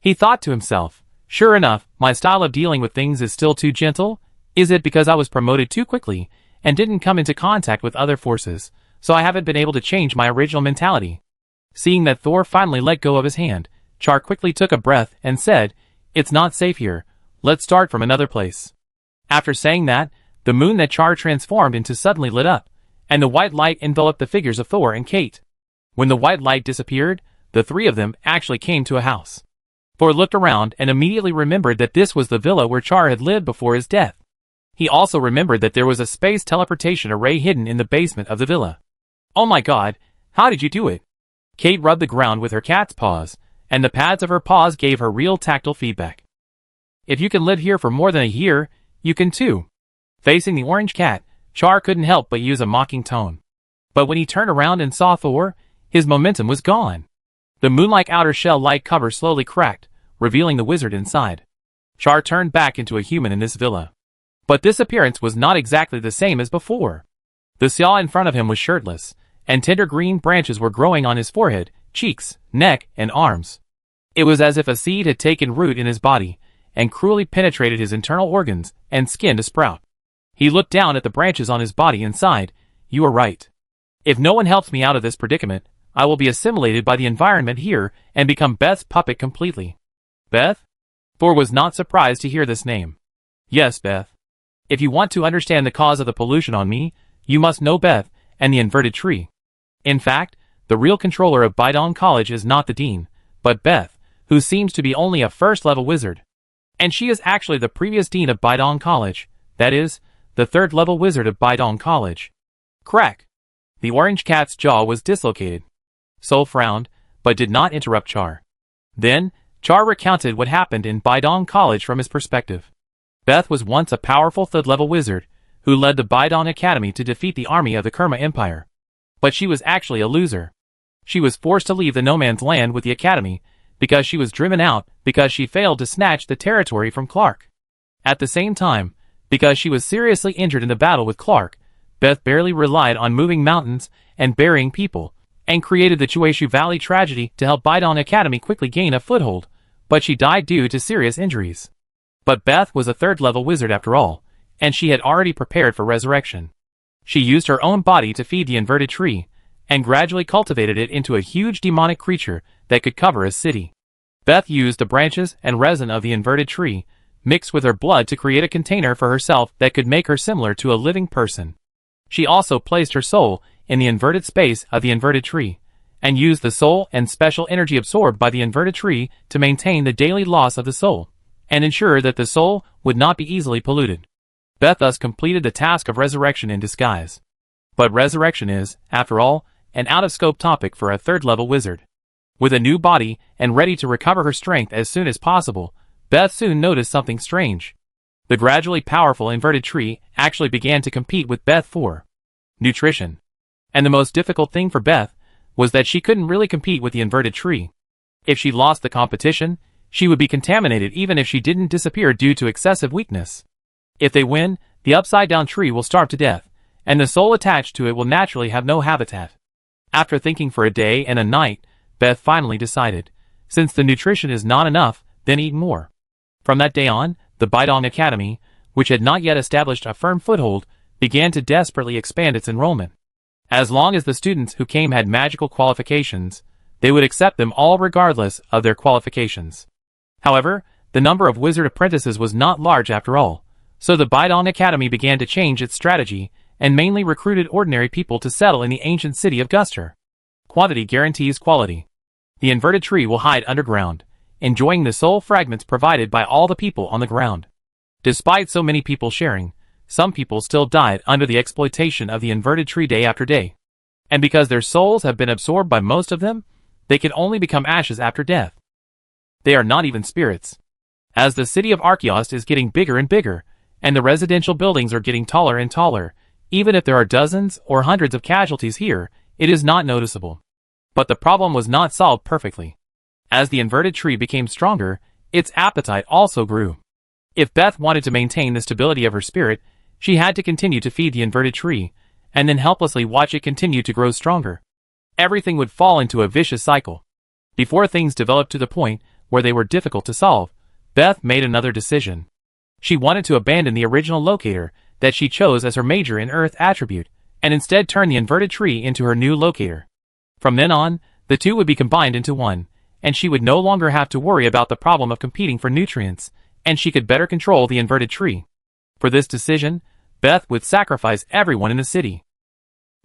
He thought to himself, Sure enough, my style of dealing with things is still too gentle. Is it because I was promoted too quickly and didn't come into contact with other forces, so I haven't been able to change my original mentality? Seeing that Thor finally let go of his hand, Char quickly took a breath and said, It's not safe here. Let's start from another place. After saying that, the moon that Char transformed into suddenly lit up, and the white light enveloped the figures of Thor and Kate. When the white light disappeared, the three of them actually came to a house. Thor looked around and immediately remembered that this was the villa where Char had lived before his death. He also remembered that there was a space teleportation array hidden in the basement of the villa. Oh my god, how did you do it? Kate rubbed the ground with her cat's paws, and the pads of her paws gave her real tactile feedback. If you can live here for more than a year, you can too. Facing the orange cat, Char couldn't help but use a mocking tone. But when he turned around and saw Thor, his momentum was gone. The moon-like outer shell light cover slowly cracked, revealing the wizard inside. Char turned back into a human in this villa. But this appearance was not exactly the same as before. The Sia in front of him was shirtless, and tender green branches were growing on his forehead, cheeks, neck, and arms. It was as if a seed had taken root in his body, and cruelly penetrated his internal organs, and skinned a sprout. He looked down at the branches on his body and sighed, "You are right. If no one helps me out of this predicament, I will be assimilated by the environment here and become Beth's puppet completely." Beth? Thor was not surprised to hear this name. Yes, Beth. If you want to understand the cause of the pollution on me, you must know Beth and the inverted tree. In fact, the real controller of Bidong College is not the dean, but Beth, who seems to be only a first-level wizard. And she is actually the previous dean of Bidong College, that is, the third-level wizard of Bidong College. Crack! The orange cat's jaw was dislocated. Sol frowned, but did not interrupt Char. Then, Char recounted what happened in Bidong College from his perspective. Beth was once a powerful third-level wizard, who led the Bidong Academy to defeat the army of the Kerma Empire. But she was actually a loser. She was forced to leave the No Man's Land with the Academy, because she was driven out because she failed to snatch the territory from Clark. At the same time, because she was seriously injured in the battle with Clark, Beth barely relied on moving mountains and burying people, and created the Chueshu Valley tragedy to help Bidong Academy quickly gain a foothold, but she died due to serious injuries. But Beth was a third-level wizard after all, and she had already prepared for resurrection. She used her own body to feed the inverted tree, and gradually cultivated it into a huge demonic creature that could cover a city. Beth used the branches and resin of the inverted tree, mixed with her blood to create a container for herself that could make her similar to a living person. She also placed her soul in the inverted space of the inverted tree, and used the soul and special energy absorbed by the inverted tree to maintain the daily loss of the soul, and ensure that the soul would not be easily polluted. Beth thus completed the task of resurrection in disguise. But resurrection is, after all, an out-of-scope topic for a third-level wizard. With a new body and ready to recover her strength as soon as possible, Beth soon noticed something strange. The gradually powerful inverted tree actually began to compete with Beth for nutrition. And the most difficult thing for Beth was that she couldn't really compete with the inverted tree. If she lost the competition, she would be contaminated even if she didn't disappear due to excessive weakness. If they win, the upside-down tree will starve to death, and the soul attached to it will naturally have no habitat. After thinking for a day and a night, Beth finally decided, since the nutrition is not enough, then eat more. From that day on, the Bidong Academy, which had not yet established a firm foothold, began to desperately expand its enrollment. As long as the students who came had magical qualifications, they would accept them all regardless of their qualifications. However, the number of wizard apprentices was not large after all, so the Bidong Academy began to change its strategy and mainly recruited ordinary people to settle in the ancient city of Guster. Quantity guarantees quality. The inverted tree will hide underground, enjoying the soul fragments provided by all the people on the ground. Despite so many people sharing, some people still died under the exploitation of the inverted tree day after day. And because their souls have been absorbed by most of them, they can only become ashes after death. They are not even spirits. As the city of Archaeost is getting bigger and bigger, and the residential buildings are getting taller and taller, even if there are dozens or hundreds of casualties here, it is not noticeable. But the problem was not solved perfectly. As the inverted tree became stronger, its appetite also grew. If Beth wanted to maintain the stability of her spirit, she had to continue to feed the inverted tree, and then helplessly watch it continue to grow stronger. Everything would fall into a vicious cycle. Before things developed to the point where they were difficult to solve, Beth made another decision. She wanted to abandon the original locator that she chose as her major in Earth attribute, and instead turn the inverted tree into her new locator. From then on, the two would be combined into one, and she would no longer have to worry about the problem of competing for nutrients, and she could better control the inverted tree. For this decision, Beth would sacrifice everyone in the city.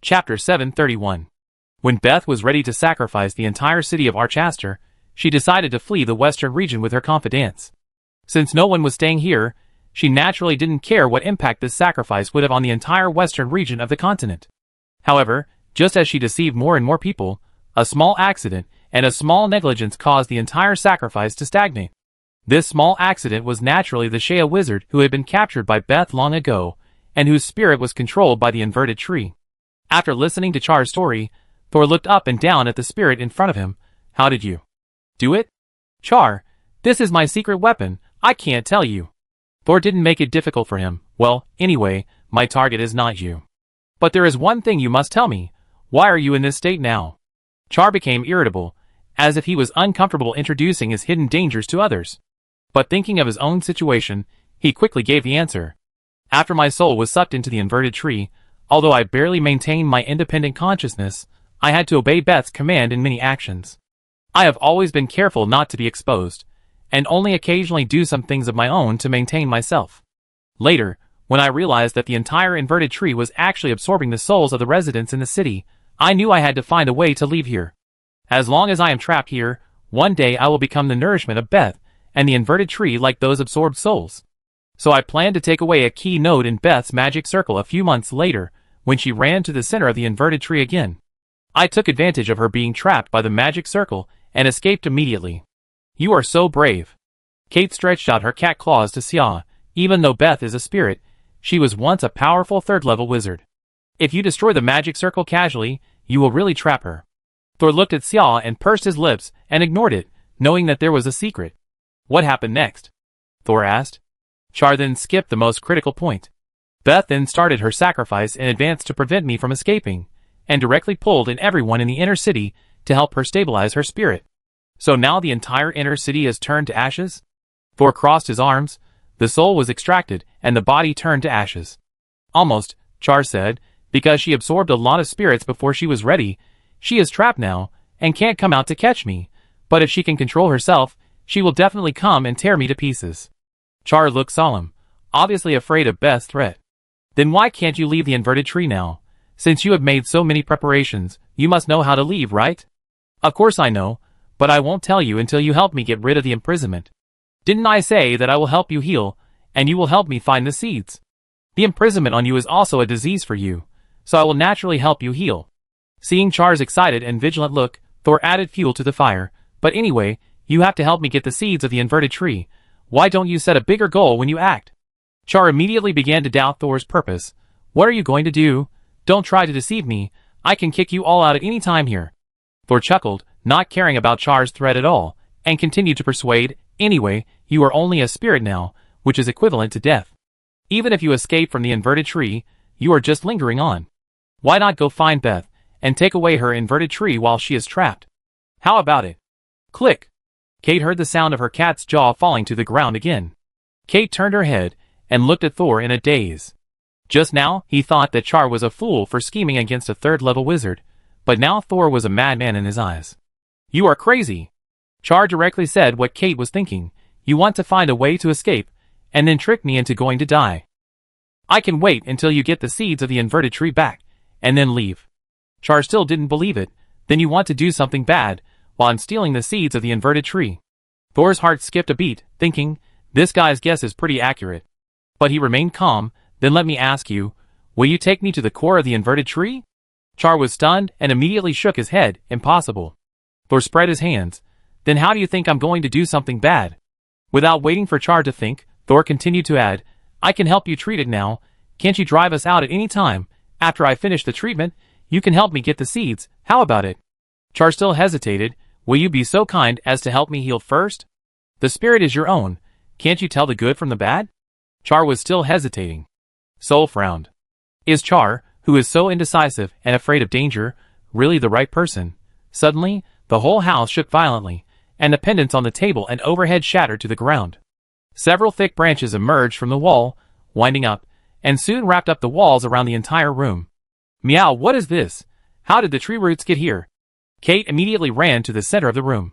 Chapter 731. When Beth was ready to sacrifice the entire city of Archaster, she decided to flee the western region with her confidants. Since no one was staying here, she naturally didn't care what impact this sacrifice would have on the entire western region of the continent. However, just as she deceived more and more people, a small accident and a small negligence caused the entire sacrifice to stagnate. This small accident was naturally the Shea wizard who had been captured by Beth long ago, and whose spirit was controlled by the inverted tree. After listening to Char's story, Thor looked up and down at the spirit in front of him. How did you do it? Char, this is my secret weapon, I can't tell you. Thor didn't make it difficult for him. Well, anyway, my target is not you. But there is one thing you must tell me. Why are you in this state now? Char became irritable, as if he was uncomfortable introducing his hidden dangers to others. But thinking of his own situation, he quickly gave the answer. After my soul was sucked into the inverted tree, although I barely maintained my independent consciousness, I had to obey Beth's command in many actions. I have always been careful not to be exposed, and only occasionally do some things of my own to maintain myself. Later, when I realized that the entire inverted tree was actually absorbing the souls of the residents in the city, I knew I had to find a way to leave here. As long as I am trapped here, one day I will become the nourishment of Beth and the inverted tree like those absorbed souls. So I planned to take away a key node in Beth's magic circle a few months later, when she ran to the center of the inverted tree again. I took advantage of her being trapped by the magic circle and escaped immediately. You are so brave. Kate stretched out her cat claws to Xia. Even though Beth is a spirit, she was once a powerful third-level wizard. If you destroy the magic circle casually, you will really trap her. Thor looked at Xia and pursed his lips and ignored it, knowing that there was a secret. What happened next? Thor asked. Char then skipped the most critical point. Beth then started her sacrifice in advance to prevent me from escaping, and directly pulled in everyone in the inner city to help her stabilize her spirit. So now the entire inner city has turned to ashes? Thor crossed his arms, the soul was extracted, and the body turned to ashes. Almost, Char said, because she absorbed a lot of spirits before she was ready. She is trapped now, and can't come out to catch me, but if she can control herself, she will definitely come and tear me to pieces. Char looked solemn, obviously afraid of Beth's threat. Then why can't you leave the inverted tree now? Since you have made so many preparations, you must know how to leave, right? Of course I know, but I won't tell you until you help me get rid of the imprisonment. Didn't I say that I will help you heal, and you will help me find the seeds? The imprisonment on you is also a disease for you, so I will naturally help you heal. Seeing Char's excited and vigilant look, Thor added fuel to the fire. But anyway, you have to help me get the seeds of the inverted tree. Why don't you set a bigger goal when you act? Char immediately began to doubt Thor's purpose. What are you going to do? Don't try to deceive me. I can kick you all out at any time here. Thor chuckled, not caring about Char's threat at all, and continued to persuade. Anyway, you are only a spirit now, which is equivalent to death. Even if you escape from the inverted tree, you are just lingering on. Why not go find Beth, and take away her inverted tree while she is trapped? How about it? Click! Kate heard the sound of her cat's jaw falling to the ground again. Kate turned her head, and looked at Thor in a daze. Just now, he thought that Char was a fool for scheming against a third-level wizard, but now Thor was a madman in his eyes. You are crazy! Char directly said what Kate was thinking. You want to find a way to escape, and then trick me into going to die. I can wait until you get the seeds of the inverted tree back, and then leave. Char still didn't believe it. Then you want to do something bad, while I'm stealing the seeds of the inverted tree. Thor's heart skipped a beat, thinking, this guy's guess is pretty accurate. But he remained calm. Then let me ask you, will you take me to the core of the inverted tree? Char was stunned and immediately shook his head. Impossible. Thor spread his hands. Then how do you think I'm going to do something bad? Without waiting for Char to think, Thor continued to add, I can help you treat it now. Can't you drive us out at any time? After I finish the treatment, you can help me get the seeds. How about it? Char still hesitated. Will you be so kind as to help me heal first? The spirit is your own. Can't you tell the good from the bad? Char was still hesitating. Soul frowned. Is Char, who is so indecisive and afraid of danger, really the right person? Suddenly, the whole house shook violently, and the pendants on the table and overhead shattered to the ground. Several thick branches emerged from the wall, winding up, and soon wrapped up the walls around the entire room. Meow, what is this? How did the tree roots get here? Kate immediately ran to the center of the room.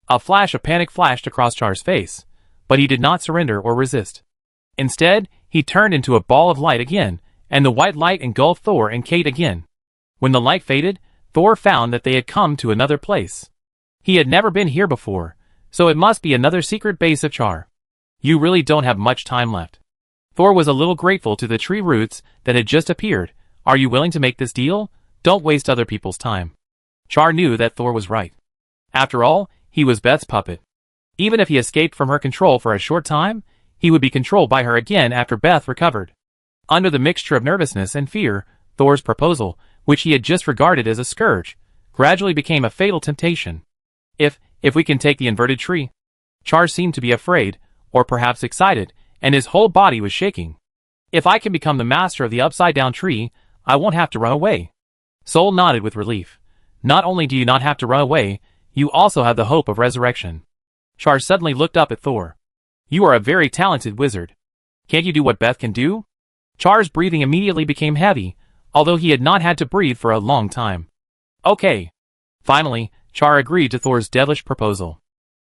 A flash of panic flashed across Char's face, but he did not surrender or resist. Instead, he turned into a ball of light again, and the white light engulfed Thor and Kate again. When the light faded, Thor found that they had come to another place. He had never been here before, so it must be another secret base of Char. You really don't have much time left. Thor was a little grateful to the tree roots that had just appeared. Are you willing to make this deal? Don't waste other people's time. Char knew that Thor was right. After all, he was Beth's puppet. Even if he escaped from her control for a short time, he would be controlled by her again after Beth recovered. Under the mixture of nervousness and fear, Thor's proposal, which he had just regarded as a scourge, gradually became a fatal temptation. If we can take the inverted tree. Char seemed to be afraid, or perhaps excited, and his whole body was shaking. If I can become the master of the upside-down tree, I won't have to run away. Soul nodded with relief. Not only do you not have to run away, you also have the hope of resurrection. Char suddenly looked up at Thor. You are a very talented wizard. Can't you do what Beth can do? Char's breathing immediately became heavy, although he had not had to breathe for a long time. Okay. Finally, Char agreed to Thor's devilish proposal.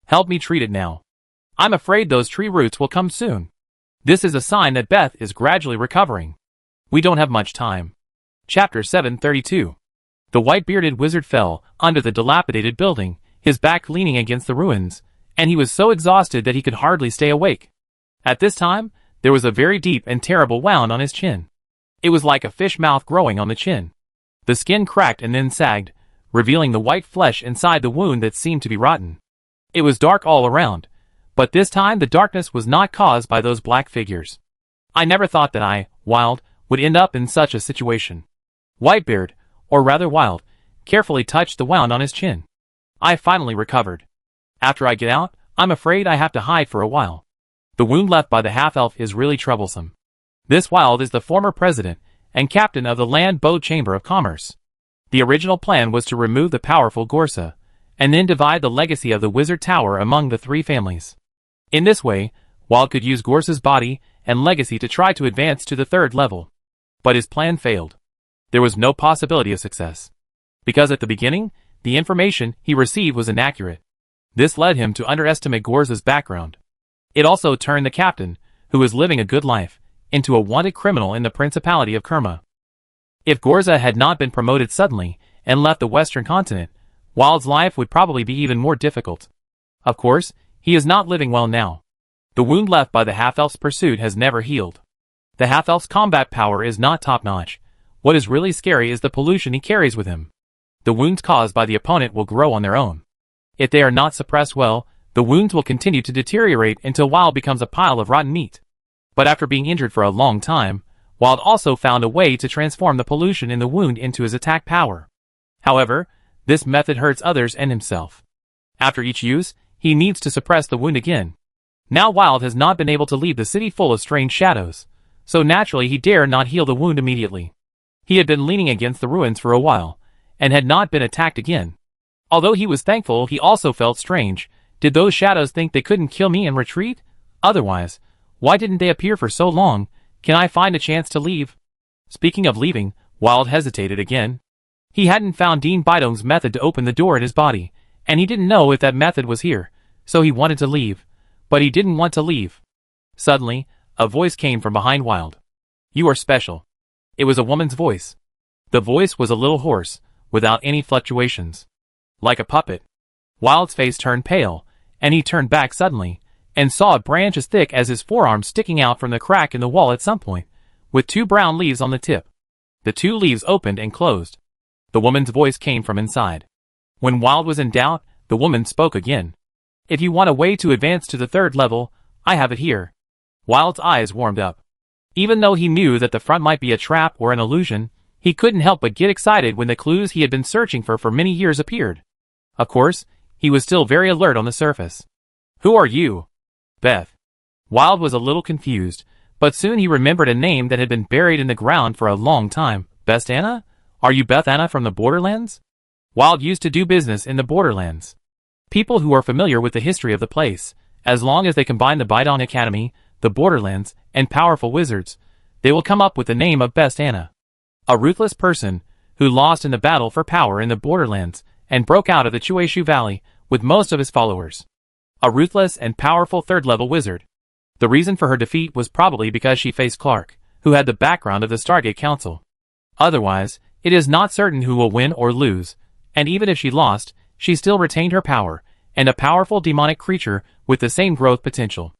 Help me treat it now. I'm afraid those tree roots will come soon. This is a sign that Beth is gradually recovering. We don't have much time. Chapter 732. The white-bearded wizard fell under the dilapidated building, his back leaning against the ruins, and he was so exhausted that he could hardly stay awake. At this time, there was a very deep and terrible wound on his chin. It was like a fish mouth growing on the chin. The skin cracked and then sagged, revealing the white flesh inside the wound that seemed to be rotten. It was dark all around, but this time the darkness was not caused by those black figures. I never thought that I, Wild, would end up in such a situation. Whitebeard, or rather Wild, carefully touched the wound on his chin. I finally recovered. After I get out, I'm afraid I have to hide for a while. The wound left by the half-elf is really troublesome. This Wild is the former president and captain of the Land Boat Chamber of Commerce. The original plan was to remove the powerful Gorsa, and then divide the legacy of the Wizard Tower among the three families. In this way, Wild could use Gorsa's body and legacy to try to advance to the third level. But his plan failed. There was no possibility of success. Because at the beginning, the information he received was inaccurate. This led him to underestimate Gorsa's background. It also turned the captain, who was living a good life, into a wanted criminal in the Principality of Kerma. If Gorsa had not been promoted suddenly and left the Western continent, Wild's life would probably be even more difficult. Of course, he is not living well now. The wound left by the half-elf's pursuit has never healed. The half-elf's combat power is not top-notch. What is really scary is the pollution he carries with him. The wounds caused by the opponent will grow on their own. If they are not suppressed well, the wounds will continue to deteriorate until Wild becomes a pile of rotten meat. But after being injured for a long time, Wild also found a way to transform the pollution in the wound into his attack power. However, this method hurts others and himself. After each use, he needs to suppress the wound again. Now Wild has not been able to leave the city full of strange shadows, so naturally he dare not heal the wound immediately. He had been leaning against the ruins for a while, and had not been attacked again. Although he was thankful, he also felt strange. Did those shadows think they couldn't kill me and retreat? Otherwise, why didn't they appear for so long? Can I find a chance to leave? Speaking of leaving, Wild hesitated again. He hadn't found Dean Bidom's method to open the door in his body, and he didn't know if that method was here, so he wanted to leave. But he didn't want to leave. Suddenly, a voice came from behind Wild. You are special. It was a woman's voice. The voice was a little hoarse, without any fluctuations. Like a puppet. Wild's face turned pale, and he turned back suddenly, and saw a branch as thick as his forearm sticking out from the crack in the wall at some point, with two brown leaves on the tip. The two leaves opened and closed. The woman's voice came from inside. When Wild was in doubt, the woman spoke again. If you want a way to advance to the third level, I have it here. Wild's eyes warmed up. Even though he knew that the front might be a trap or an illusion, he couldn't help but get excited when the clues he had been searching for many years appeared. Of course, he was still very alert on the surface. Who are you? Beth. Wild was a little confused, but soon he remembered a name that had been buried in the ground for a long time. Beth Anna? Are you Beth Anna from the Borderlands? Wild used to do business in the Borderlands. People who are familiar with the history of the place, as long as they combine the Bidon Academy, the Borderlands, and powerful wizards, they will come up with the name of Beth Anna. A ruthless person, who lost in the battle for power in the Borderlands, and broke out of the Chueshu Valley, with most of his followers. A ruthless and powerful third-level wizard. The reason for her defeat was probably because she faced Clark, who had the background of the Stargate Council. Otherwise, it is not certain who will win or lose, and even if she lost, she still retained her power, and a powerful demonic creature with the same growth potential.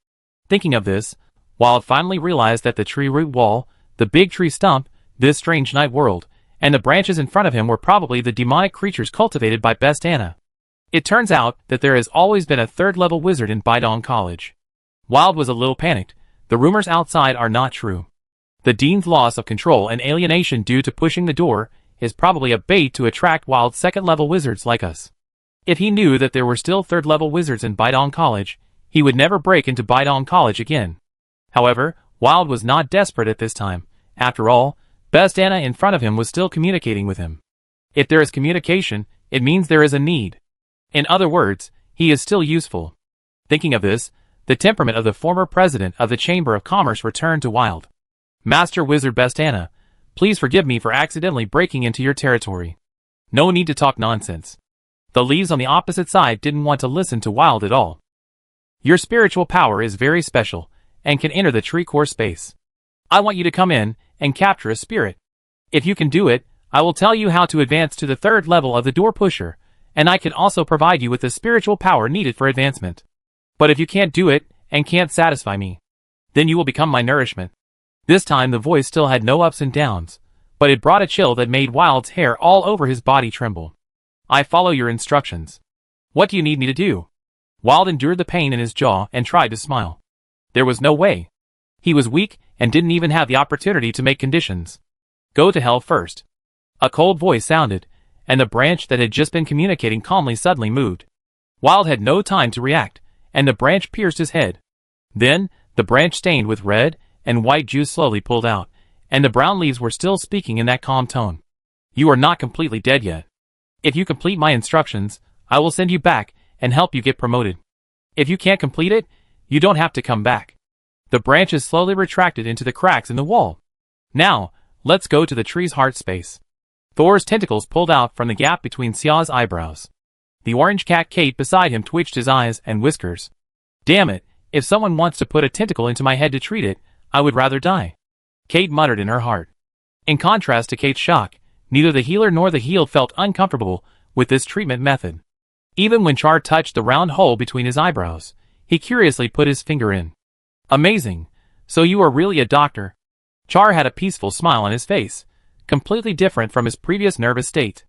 Thinking of this, Wild finally realized that the tree root wall, the big tree stump, this strange night world, and the branches in front of him were probably the demonic creatures cultivated by Best Anna. It turns out that there has always been a third-level wizard in Bidong College. Wild was a little panicked. The rumors outside are not true. The dean's loss of control and alienation due to pushing the door is probably a bait to attract Wild's second-level wizards like us. If he knew that there were still third-level wizards in Bidong College, he would never break into Bidong College again. However, Wild was not desperate at this time. After all, Best Anna in front of him was still communicating with him. If there is communication, it means there is a need. In other words, he is still useful. Thinking of this, the temperament of the former president of the Chamber of Commerce returned to Wild. Master Wizard Best Anna, please forgive me for accidentally breaking into your territory. No need to talk nonsense. The leaves on the opposite side didn't want to listen to Wild at all. Your spiritual power is very special, and can enter the tree core space. I want you to come in and capture a spirit. If you can do it, I will tell you how to advance to the third level of the door pusher, and I can also provide you with the spiritual power needed for advancement. But if you can't do it, and can't satisfy me, then you will become my nourishment. This time the voice still had no ups and downs, but it brought a chill that made Wild's hair all over his body tremble. I follow your instructions. What do you need me to do? Wild endured the pain in his jaw and tried to smile. There was no way. He was weak and didn't even have the opportunity to make conditions. Go to hell first. A cold voice sounded, and the branch that had just been communicating calmly suddenly moved. Wild had no time to react, and the branch pierced his head. Then, the branch stained with red and white juice slowly pulled out, and the brown leaves were still speaking in that calm tone. You are not completely dead yet. If you complete my instructions, I will send you back and help you get promoted. If you can't complete it, you don't have to come back. The branches slowly retracted into the cracks in the wall. Now, let's go to the tree's heart space. Thor's tentacles pulled out from the gap between Xia's eyebrows. The orange cat Kate beside him twitched his eyes and whiskers. Damn it, if someone wants to put a tentacle into my head to treat it, I would rather die. Kate muttered in her heart. In contrast to Kate's shock, neither the healer nor the healed felt uncomfortable with this treatment method. Even when Char touched the round hole between his eyebrows, he curiously put his finger in. Amazing. So you are really a doctor. Char had a peaceful smile on his face, completely different from his previous nervous state.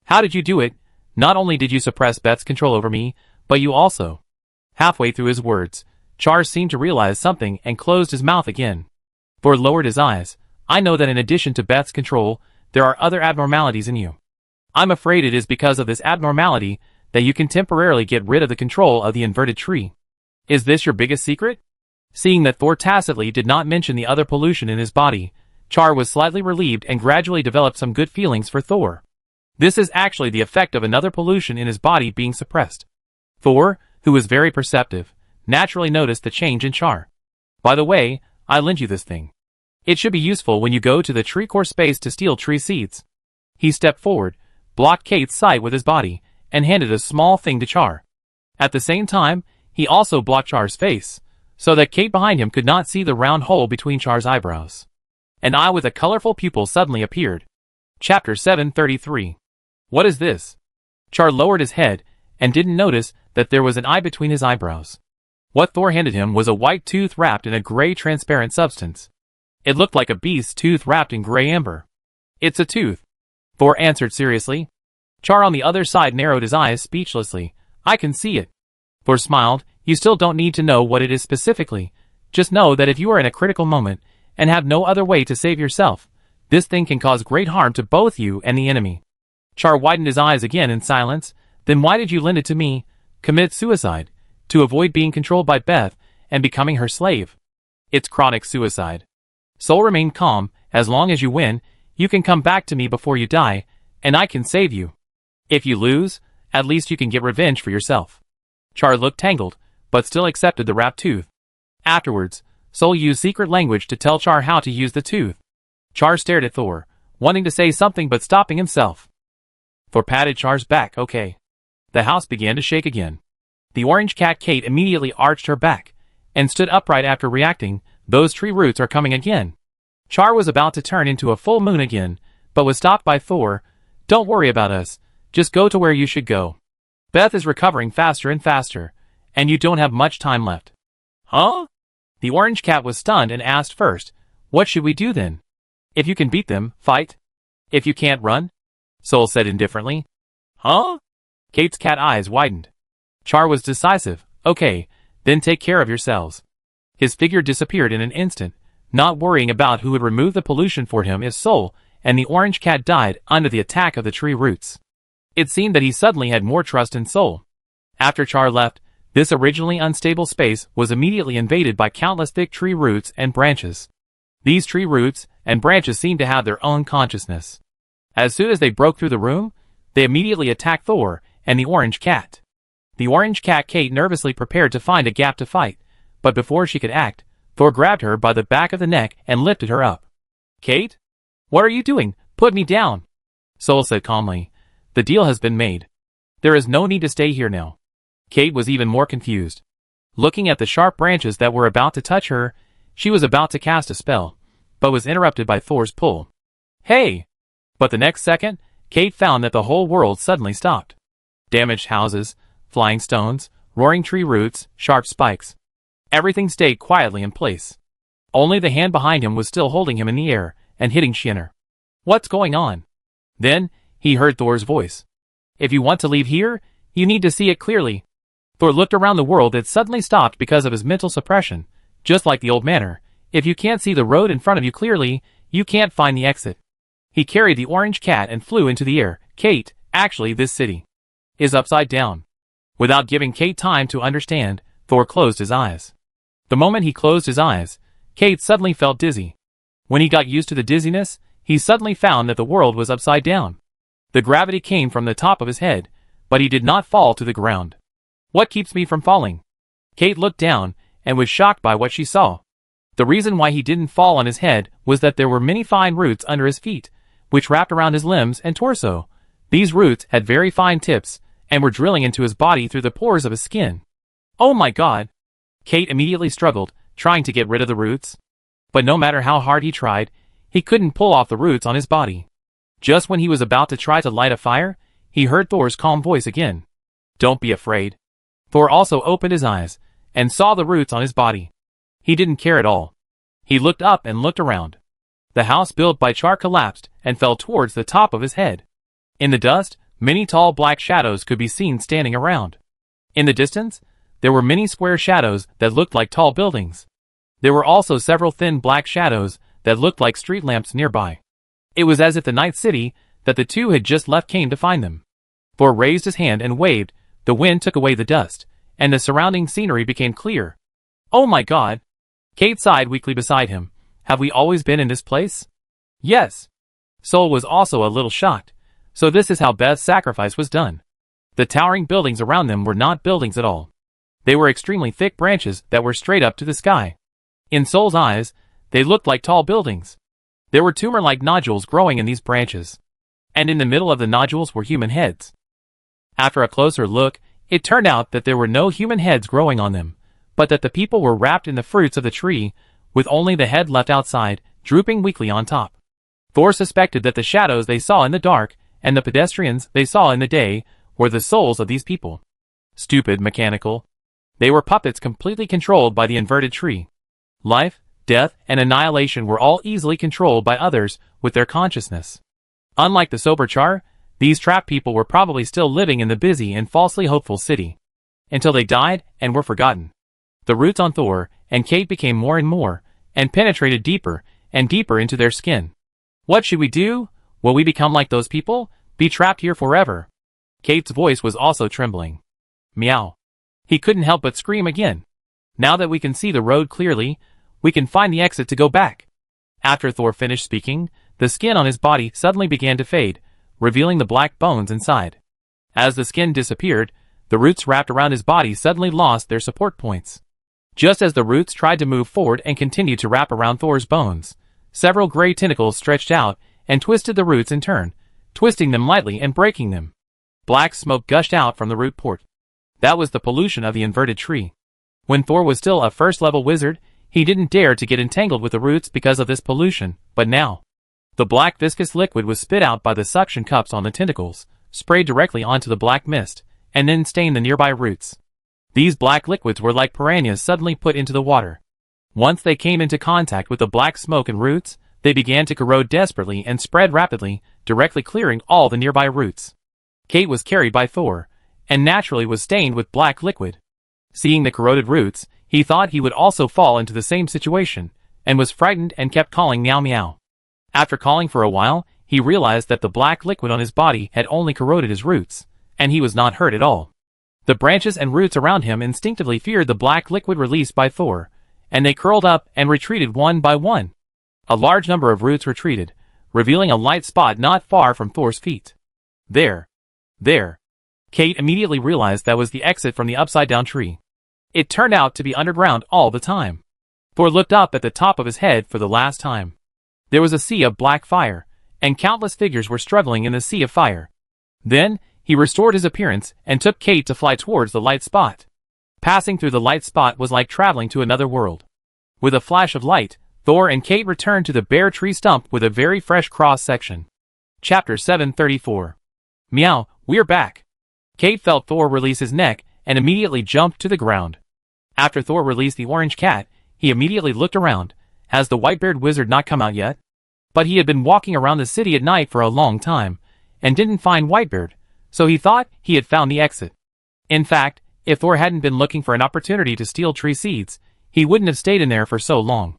How did you do it? Not only did you suppress Beth's control over me, but you also... Halfway through his words, Char seemed to realize something and closed his mouth again. Thor lowered his eyes. I know that in addition to Beth's control, there are other abnormalities in you. I'm afraid it is because of this abnormality that you can temporarily get rid of the control of the inverted tree. Is this your biggest secret? Seeing that Thor tacitly did not mention the other pollution in his body, Char was slightly relieved and gradually developed some good feelings for Thor. This is actually the effect of another pollution in his body being suppressed. Thor, who was very perceptive, naturally noticed the change in Char. By the way, I lent you this thing. It should be useful when you go to the tree core space to steal tree seeds. He stepped forward, blocked Kate's sight with his body, and handed a small thing to Char. At the same time, he also blocked Char's face, so that Kate behind him could not see the round hole between Char's eyebrows. An eye with a colorful pupil suddenly appeared. Chapter 733. What is this? Char lowered his head, and didn't notice that there was an eye between his eyebrows. What Thor handed him was a white tooth wrapped in a gray transparent substance. It looked like a beast's tooth wrapped in gray amber. It's a tooth, Thor answered seriously. Char on the other side narrowed his eyes speechlessly. I can see it. Thor smiled. You still don't need to know what it is specifically. Just know that if you are in a critical moment, and have no other way to save yourself, this thing can cause great harm to both you and the enemy. Char widened his eyes again in silence. Then why did you lend it to me? Commit suicide, to avoid being controlled by Beth, and becoming her slave. It's chronic suicide. Soul remained calm. As long as you win, you can come back to me before you die, and I can save you. If you lose, at least you can get revenge for yourself. Char looked tangled, but still accepted the wrapped tooth. Afterwards, Soul used secret language to tell Char how to use the tooth. Char stared at Thor, wanting to say something but stopping himself. Thor patted Char's back. Okay. The house began to shake again. The orange cat Kate immediately arched her back and stood upright after reacting. Those tree roots are coming again. Char was about to turn into a full moon again, but was stopped by Thor. Don't worry about us. Just go to where you should go. Beth is recovering faster and faster, and you don't have much time left. Huh? The orange cat was stunned and asked first, what should we do then? If you can beat them, fight. If you can't, run. Soul said indifferently. Huh? Kate's cat eyes widened. Char was decisive. Okay, then take care of yourselves. His figure disappeared in an instant, not worrying about who would remove the pollution for him if Soul and the orange cat died under the attack of the tree roots. It seemed that he suddenly had more trust in Soul. After Char left, this originally unstable space was immediately invaded by countless thick tree roots and branches. These tree roots and branches seemed to have their own consciousness. As soon as they broke through the room, they immediately attacked Thor and the orange cat. The orange cat Kate nervously prepared to find a gap to fight, but before she could act, Thor grabbed her by the back of the neck and lifted her up. Kate? What are you doing? Put me down. Soul said calmly. The deal has been made. There is no need to stay here now. Kate was even more confused. Looking at the sharp branches that were about to touch her, she was about to cast a spell, but was interrupted by Thor's pull. Hey! But the next second, Kate found that the whole world suddenly stopped. Damaged houses, flying stones, roaring tree roots, sharp spikes. Everything stayed quietly in place. Only the hand behind him was still holding him in the air and hitting Shinner. What's going on? Then, he heard Thor's voice. If you want to leave here, you need to see it clearly. Thor looked around the world. It suddenly stopped because of his mental suppression. Just like the old manor, if you can't see the road in front of you clearly, you can't find the exit. He carried the orange cat and flew into the air. Kate, actually this city is upside down. Without giving Kate time to understand, Thor closed his eyes. The moment he closed his eyes, Kate suddenly felt dizzy. When he got used to the dizziness, he suddenly found that the world was upside down. The gravity came from the top of his head, but he did not fall to the ground. What keeps me from falling? Kate looked down and was shocked by what she saw. The reason why he didn't fall on his head was that there were many fine roots under his feet, which wrapped around his limbs and torso. These roots had very fine tips and were drilling into his body through the pores of his skin. Oh my God! Kate immediately struggled, trying to get rid of the roots. But no matter how hard he tried, he couldn't pull off the roots on his body. Just when he was about to try to light a fire, he heard Thor's calm voice again. Don't be afraid. Thor also opened his eyes and saw the roots on his body. He didn't care at all. He looked up and looked around. The house built by Char collapsed and fell towards the top of his head. In the dust, many tall black shadows could be seen standing around. In the distance, there were many square shadows that looked like tall buildings. There were also several thin black shadows that looked like street lamps nearby. It was as if the night city that the two had just left came to find them. Thor raised his hand and waved. The wind took away the dust, and the surrounding scenery became clear. Oh my God! Kate sighed weakly beside him. Have we always been in this place? Yes. Soul was also a little shocked. So this is how Beth's sacrifice was done. The towering buildings around them were not buildings at all. They were extremely thick branches that were straight up to the sky. In Soul's eyes, they looked like tall buildings. There were tumor-like nodules growing in these branches. And in the middle of the nodules were human heads. After a closer look, it turned out that there were no human heads growing on them, but that the people were wrapped in the fruits of the tree, with only the head left outside, drooping weakly on top. Thor suspected that the shadows they saw in the dark, and the pedestrians they saw in the day, were the souls of these people. Stupid, mechanical. They were puppets completely controlled by the inverted tree. Life, death, and annihilation were all easily controlled by others with their consciousness. Unlike the sober Char, these trapped people were probably still living in the busy and falsely hopeful city. Until they died and were forgotten. The roots on Thor and Kate became more and more, and penetrated deeper and deeper into their skin. What should we do? Will we become like those people? Be trapped here forever? Kate's voice was also trembling. Meow. He couldn't help but scream again. Now that we can see the road clearly, we can find the exit to go back. After Thor finished speaking, the skin on his body suddenly began to fade, revealing the black bones inside. As the skin disappeared, the roots wrapped around his body suddenly lost their support points. Just as the roots tried to move forward and continued to wrap around Thor's bones, several gray tentacles stretched out and twisted the roots in turn, twisting them lightly and breaking them. Black smoke gushed out from the root port. That was the pollution of the inverted tree. When Thor was still a first-level wizard, he didn't dare to get entangled with the roots because of this pollution, but now, the black viscous liquid was spit out by the suction cups on the tentacles, sprayed directly onto the black mist, and then stained the nearby roots. These black liquids were like piranhas suddenly put into the water. Once they came into contact with the black smoke and roots, they began to corrode desperately and spread rapidly, directly clearing all the nearby roots. Kate was carried by Thor, and naturally was stained with black liquid. Seeing the corroded roots, he thought he would also fall into the same situation, and was frightened and kept calling meow meow. After calling for a while, he realized that the black liquid on his body had only corroded his roots, and he was not hurt at all. The branches and roots around him instinctively feared the black liquid released by Thor, and they curled up and retreated one by one. A large number of roots retreated, revealing a light spot not far from Thor's feet. There. Kate immediately realized that was the exit from the upside-down tree. It turned out to be underground all the time. Thor looked up at the top of his head for the last time. There was a sea of black fire, and countless figures were struggling in the sea of fire. Then, he restored his appearance and took Kate to fly towards the light spot. Passing through the light spot was like traveling to another world. With a flash of light, Thor and Kate returned to the bare tree stump with a very fresh cross-section. Chapter 734. Meow, we're back. Kate felt Thor release his neck and immediately jumped to the ground. After Thor released the orange cat, he immediately looked around. Has the white-bearded wizard not come out yet? But he had been walking around the city at night for a long time, and didn't find Whitebeard, so he thought he had found the exit. In fact, if Thor hadn't been looking for an opportunity to steal tree seeds, he wouldn't have stayed in there for so long.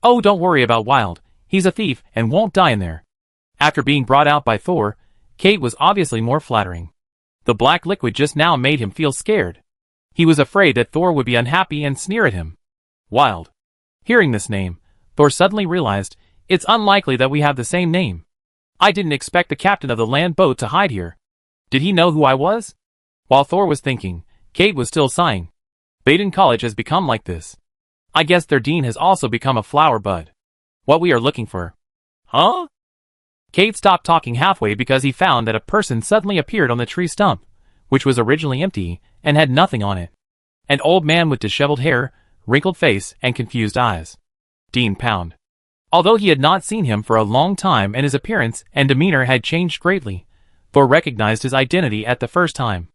Oh, don't worry about Wild, he's a thief and won't die in there. After being brought out by Thor, Kate was obviously more flattering. The black liquid just now made him feel scared. He was afraid that Thor would be unhappy and sneer at him. Wild. Hearing this name, Thor suddenly realized, it's unlikely that we have the same name. I didn't expect the captain of the land boat to hide here. Did he know who I was? While Thor was thinking, Kate was still sighing. Baden College has become like this. I guess their dean has also become a flower bud. What we are looking for. Huh? Kate stopped talking halfway because he found that a person suddenly appeared on the tree stump, which was originally empty and had nothing on it. An old man with disheveled hair, wrinkled face, and confused eyes. Dean Pound. Although he had not seen him for a long time and his appearance and demeanor had changed greatly, Thor recognized his identity at the first time.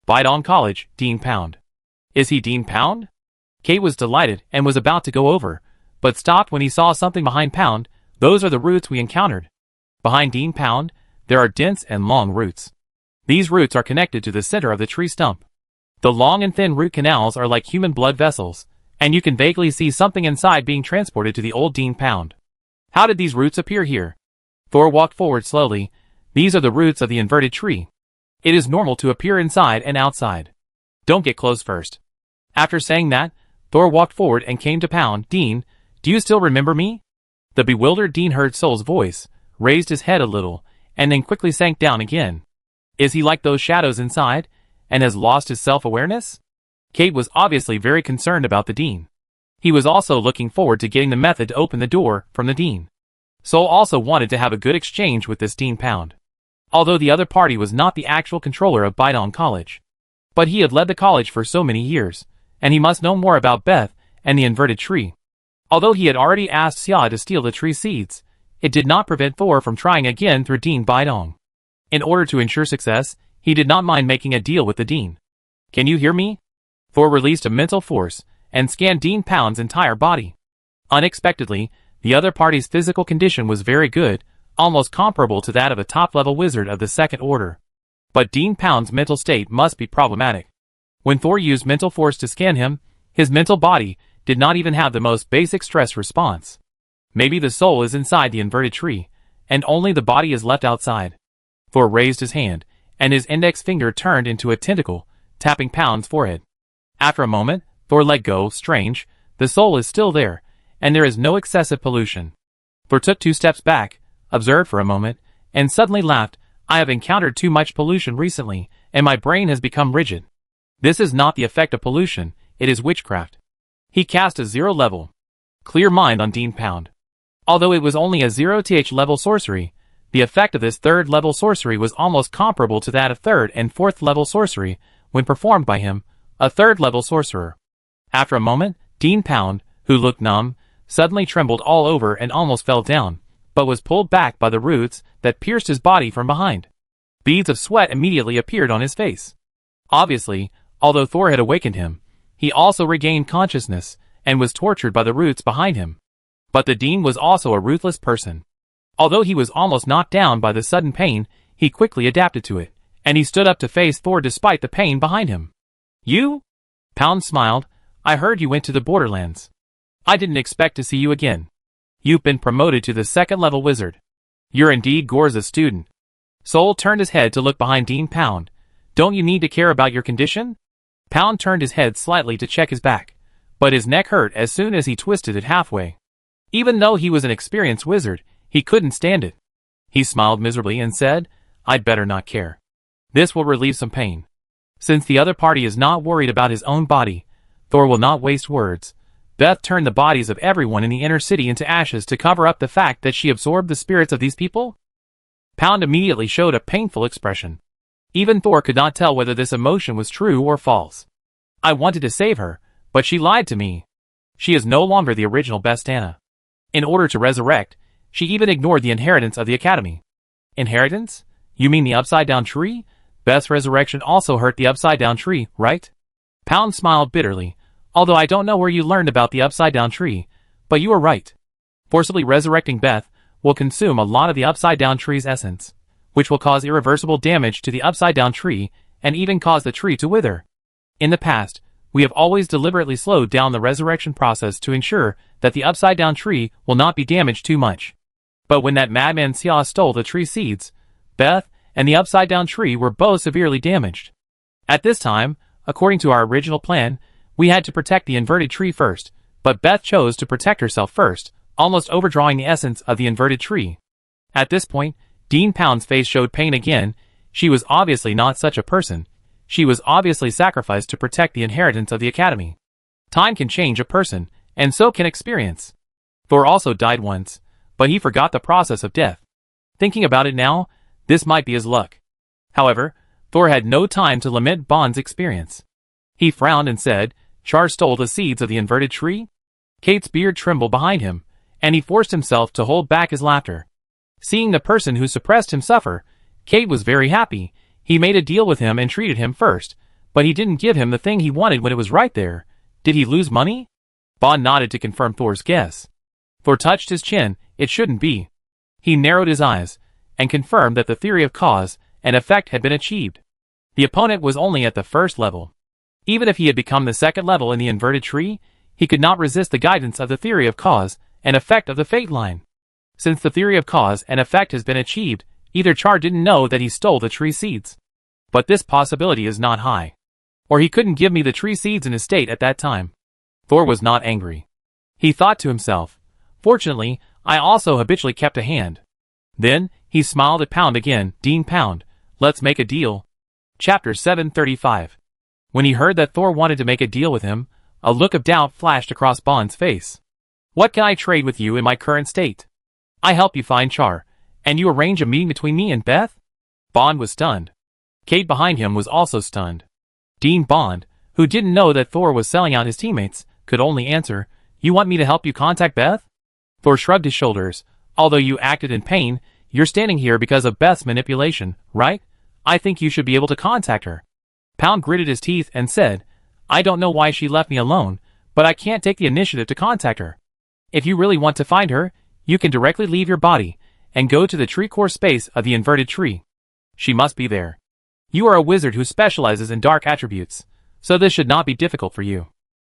Baden College, Dean Pound. Is he Dean Pound? Kate was delighted and was about to go over, but stopped when he saw something behind Pound. Those are the roots we encountered. Behind Dean Pound, there are dense and long roots. These roots are connected to the center of the tree stump. The long and thin root canals are like human blood vessels, and you can vaguely see something inside being transported to the old Dean Pound. How did these roots appear here? Thor walked forward slowly. These are the roots of the inverted tree. It is normal to appear inside and outside. Don't get close first. After saying that, Thor walked forward and came to Pound. Dean, do you still remember me? The bewildered Dean heard Soul's voice, raised his head a little, and then quickly sank down again. Is he like those shadows inside, and has lost his self-awareness? Kate was obviously very concerned about the Dean. He was also looking forward to getting the method to open the door from the Dean. Soul also wanted to have a good exchange with this Dean Pound. Although the other party was not the actual controller of Baden College. But he had led the college for so many years, and he must know more about Beth and the inverted tree. Although he had already asked Xia to steal the tree seeds, it did not prevent Thor from trying again through Dean Baden. In order to ensure success, he did not mind making a deal with the Dean. Can you hear me? Thor released a mental force and scanned Dean Pound's entire body. Unexpectedly, the other party's physical condition was very good, almost comparable to that of a top-level wizard of the second order. But Dean Pound's mental state must be problematic. When Thor used mental force to scan him, his mental body did not even have the most basic stress response. Maybe the soul is inside the inverted tree, and only the body is left outside. Thor raised his hand, and his index finger turned into a tentacle, tapping Pound's forehead. After a moment, Thor let go. Strange, the soul is still there, and there is no excessive pollution. Thor took 2 steps back, observed for a moment, and suddenly laughed. I have encountered too much pollution recently, and my brain has become rigid. This is not the effect of pollution, it is witchcraft. He cast a 0-level Clear Mind on Dean Pound. Although it was only a 0th level sorcery, the effect of this 3rd level sorcery was almost comparable to that of 3rd and 4th level sorcery when performed by him, a third-level sorcerer. After a moment, Dean Pound, who looked numb, suddenly trembled all over and almost fell down, but was pulled back by the roots that pierced his body from behind. Beads of sweat immediately appeared on his face. Obviously, although Thor had awakened him, he also regained consciousness and was tortured by the roots behind him. But the Dean was also a ruthless person. Although he was almost knocked down by the sudden pain, he quickly adapted to it, and he stood up to face Thor despite the pain behind him. "You?" Pound smiled. "I heard you went to the Borderlands. I didn't expect to see you again. You've been promoted to the second-level wizard. You're indeed Gorza's student." Soul turned his head to look behind Dean Pound. "Don't you need to care about your condition?" Pound turned his head slightly to check his back, but his neck hurt as soon as he twisted it halfway. Even though he was an experienced wizard, he couldn't stand it. He smiled miserably and said, "I'd better not care. This will relieve some pain." Since the other party is not worried about his own body, Thor will not waste words. Beth turned the bodies of everyone in the inner city into ashes to cover up the fact that she absorbed the spirits of these people. Pound immediately showed a painful expression. Even Thor could not tell whether this emotion was true or false. "I wanted to save her, but she lied to me. She is no longer the original Bestana. In order to resurrect, she even ignored the inheritance of the Academy." "Inheritance? You mean the upside-down tree? Beth's resurrection also hurt the upside-down tree, right?" Pound smiled bitterly. "Although I don't know where you learned about the upside-down tree, but you are right. Forcibly resurrecting Beth will consume a lot of the upside-down tree's essence, which will cause irreversible damage to the upside-down tree and even cause the tree to wither. In the past, we have always deliberately slowed down the resurrection process to ensure that the upside-down tree will not be damaged too much. But when that madman Xia stole the tree seeds, Beth and the upside-down tree were both severely damaged. At this time, according to our original plan, we had to protect the inverted tree first, but Beth chose to protect herself first, almost overdrawing the essence of the inverted tree." At this point, Dean Pound's face showed pain again. She was obviously not such a person. She was obviously sacrificed to protect the inheritance of the Academy. Time can change a person, and so can experience. Thor also died once, but he forgot the process of death. Thinking about it now, this might be his luck. However, Thor had no time to lament Bond's experience. He frowned and said, "Char stole the seeds of the inverted tree?" Kate's beard trembled behind him, and he forced himself to hold back his laughter. Seeing the person who suppressed him suffer, Kate was very happy. He made a deal with him and treated him first, but he didn't give him the thing he wanted when it was right there. Did he lose money? Bond nodded to confirm Thor's guess. Thor touched his chin. It shouldn't be. He narrowed his eyes, and confirmed that the theory of cause and effect had been achieved. The opponent was only at the first level. Even if he had become the second level in the inverted tree, he could not resist the guidance of the theory of cause and effect of the fate line. Since the theory of cause and effect has been achieved, either Char didn't know that he stole the tree seeds. But this possibility is not high. Or he couldn't give me the tree seeds in his state at that time. Thor was not angry. He thought to himself, "Fortunately, I also habitually kept a hand." Then, he smiled at Pound again. "Dean Pound, let's make a deal." Chapter 735. When he heard that Thor wanted to make a deal with him, a look of doubt flashed across Bond's face. "What can I trade with you in my current state? I help you find Char, and you arrange a meeting between me and Beth?" Bond was stunned. Kate behind him was also stunned. Dean Bond, who didn't know that Thor was selling out his teammates, could only answer, "You want me to help you contact Beth?" Thor shrugged his shoulders. "Although you acted in pain, you're standing here because of Beth's manipulation, right? I think you should be able to contact her." Pound gritted his teeth and said, "I don't know why she left me alone, but I can't take the initiative to contact her. If you really want to find her, you can directly leave your body and go to the tree core space of the inverted tree. She must be there. You are a wizard who specializes in dark attributes, so this should not be difficult for you."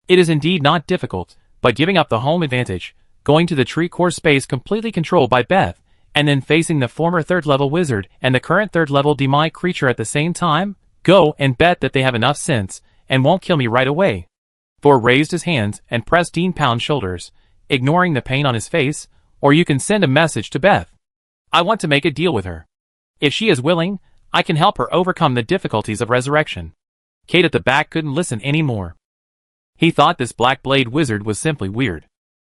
It is indeed not difficult, but giving up the home advantage, going to the tree core space completely controlled by Beth, and then facing the former third-level wizard and the current third-level demonic creature at the same time? Go and bet that they have enough sense and won't kill me right away. Thor raised his hands and pressed Dean Pound's shoulders, ignoring the pain on his face. "Or you can send a message to Beth. I want to make a deal with her. If she is willing, I can help her overcome the difficulties of resurrection." Kate at the back couldn't listen anymore. He thought this Black Blade wizard was simply weird.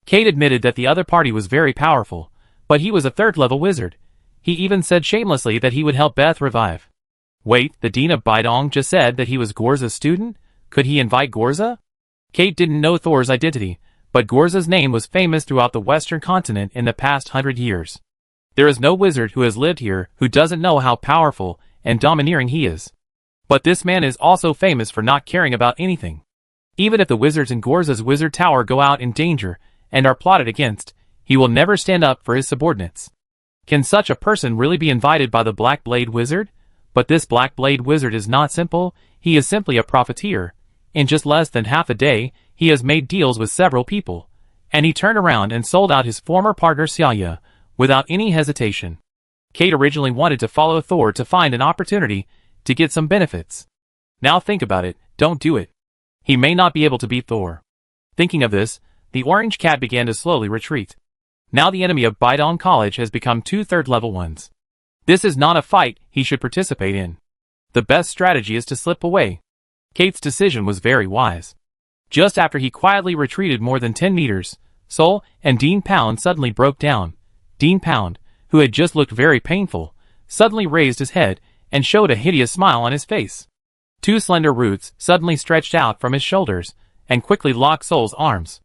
Kate admitted that the other party was very powerful, but he was a third-level wizard. He even said shamelessly that he would help Beth revive. Wait, the Dean of Bidong just said that he was Gorza's student? Could he invite Gorza? Kate didn't know Thor's identity, but Gorza's name was famous throughout the Western continent in the past 100 years. There is no wizard who has lived here who doesn't know how powerful and domineering he is. But this man is also famous for not caring about anything. Even if the wizards in Gorza's wizard tower go out in danger and are plotted against, he will never stand up for his subordinates. Can such a person really be invited by the Black Blade Wizard? But this Black Blade Wizard is not simple, he is simply a profiteer. In just less than half a day, he has made deals with several people, and he turned around and sold out his former partner Xiaoya, without any hesitation. Kate originally wanted to follow Thor to find an opportunity to get some benefits. Now think about it, don't do it. He may not be able to beat Thor. Thinking of this, the orange cat began to slowly retreat. Now the enemy of Bidong College has become 2 third-level ones. This is not a fight he should participate in. The best strategy is to slip away. Kate's decision was very wise. Just after he quietly retreated more than 10 meters, Sol and Dean Pound suddenly broke down. Dean Pound, who had just looked very painful, suddenly raised his head and showed a hideous smile on his face. 2 slender roots suddenly stretched out from his shoulders and quickly locked Sol's arms.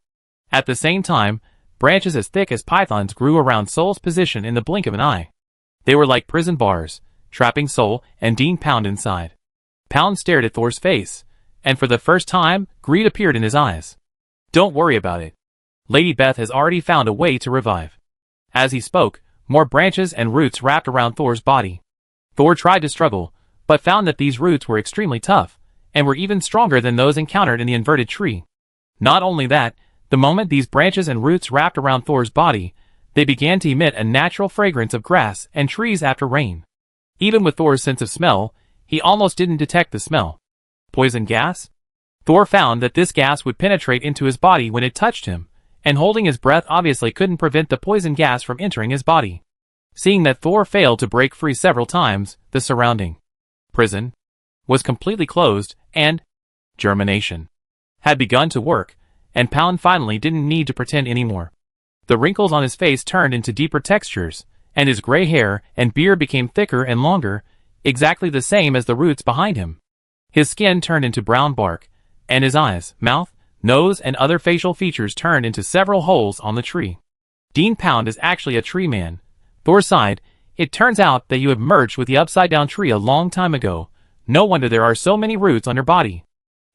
At the same time, branches as thick as pythons grew around Sol's position in the blink of an eye. They were like prison bars, trapping Sol and Dean Pound inside. Pound stared at Thor's face, and for the first time, greed appeared in his eyes. Don't worry about it. Lady Beth has already found a way to revive. As he spoke, more branches and roots wrapped around Thor's body. Thor tried to struggle, but found that these roots were extremely tough, and were even stronger than those encountered in the inverted tree. Not only that, the moment these branches and roots wrapped around Thor's body, they began to emit a natural fragrance of grass and trees after rain. Even with Thor's sense of smell, he almost didn't detect the smell. Poison gas? Thor found that this gas would penetrate into his body when it touched him, and holding his breath obviously couldn't prevent the poison gas from entering his body. Seeing that Thor failed to break free several times, the surrounding prison was completely closed, and germination had begun to work, and Pound finally didn't need to pretend anymore. The wrinkles on his face turned into deeper textures, and his gray hair and beard became thicker and longer, exactly the same as the roots behind him. His skin turned into brown bark, and his eyes, mouth, nose, and other facial features turned into several holes on the tree. Dean Pound is actually a tree man. Thor sighed. It turns out that you have merged with the upside-down tree a long time ago. No wonder there are so many roots on your body.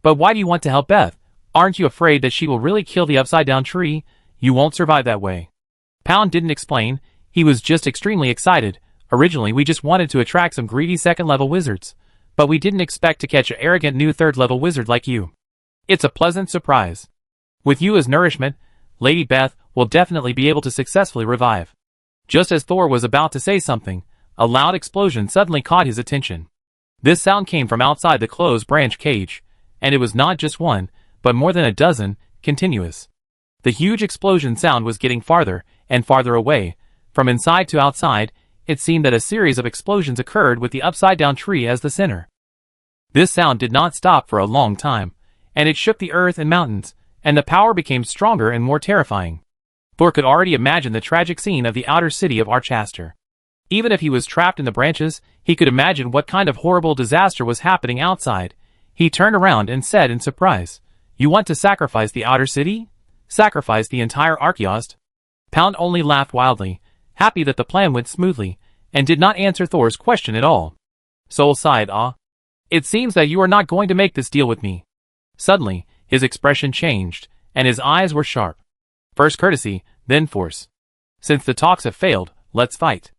But why do you want to help Beth? Aren't you afraid that she will really kill the upside-down tree? You won't survive that way. Pound didn't explain. He was just extremely excited. Originally, we just wanted to attract some greedy second-level wizards, but we didn't expect to catch an arrogant new third-level wizard like you. It's a pleasant surprise. With you as nourishment, Lady Beth will definitely be able to successfully revive. Just as Thor was about to say something, a loud explosion suddenly caught his attention. This sound came from outside the closed branch cage, and it was not just one, but more than a dozen, continuous. The huge explosion sound was getting farther and farther away. From inside to outside, it seemed that a series of explosions occurred with the upside-down tree as the center. This sound did not stop for a long time, and it shook the earth and mountains, and the power became stronger and more terrifying. Thor could already imagine the tragic scene of the outer city of Archaster. Even if he was trapped in the branches, he could imagine what kind of horrible disaster was happening outside. He turned around and said in surprise, "You want to sacrifice the outer city? Sacrifice the entire Archaeost?" Pound only laughed wildly, happy that the plan went smoothly, and did not answer Thor's question at all. Sol sighed. It seems that you are not going to make this deal with me." Suddenly, his expression changed, and his eyes were sharp. First courtesy, then force. Since the talks have failed, let's fight.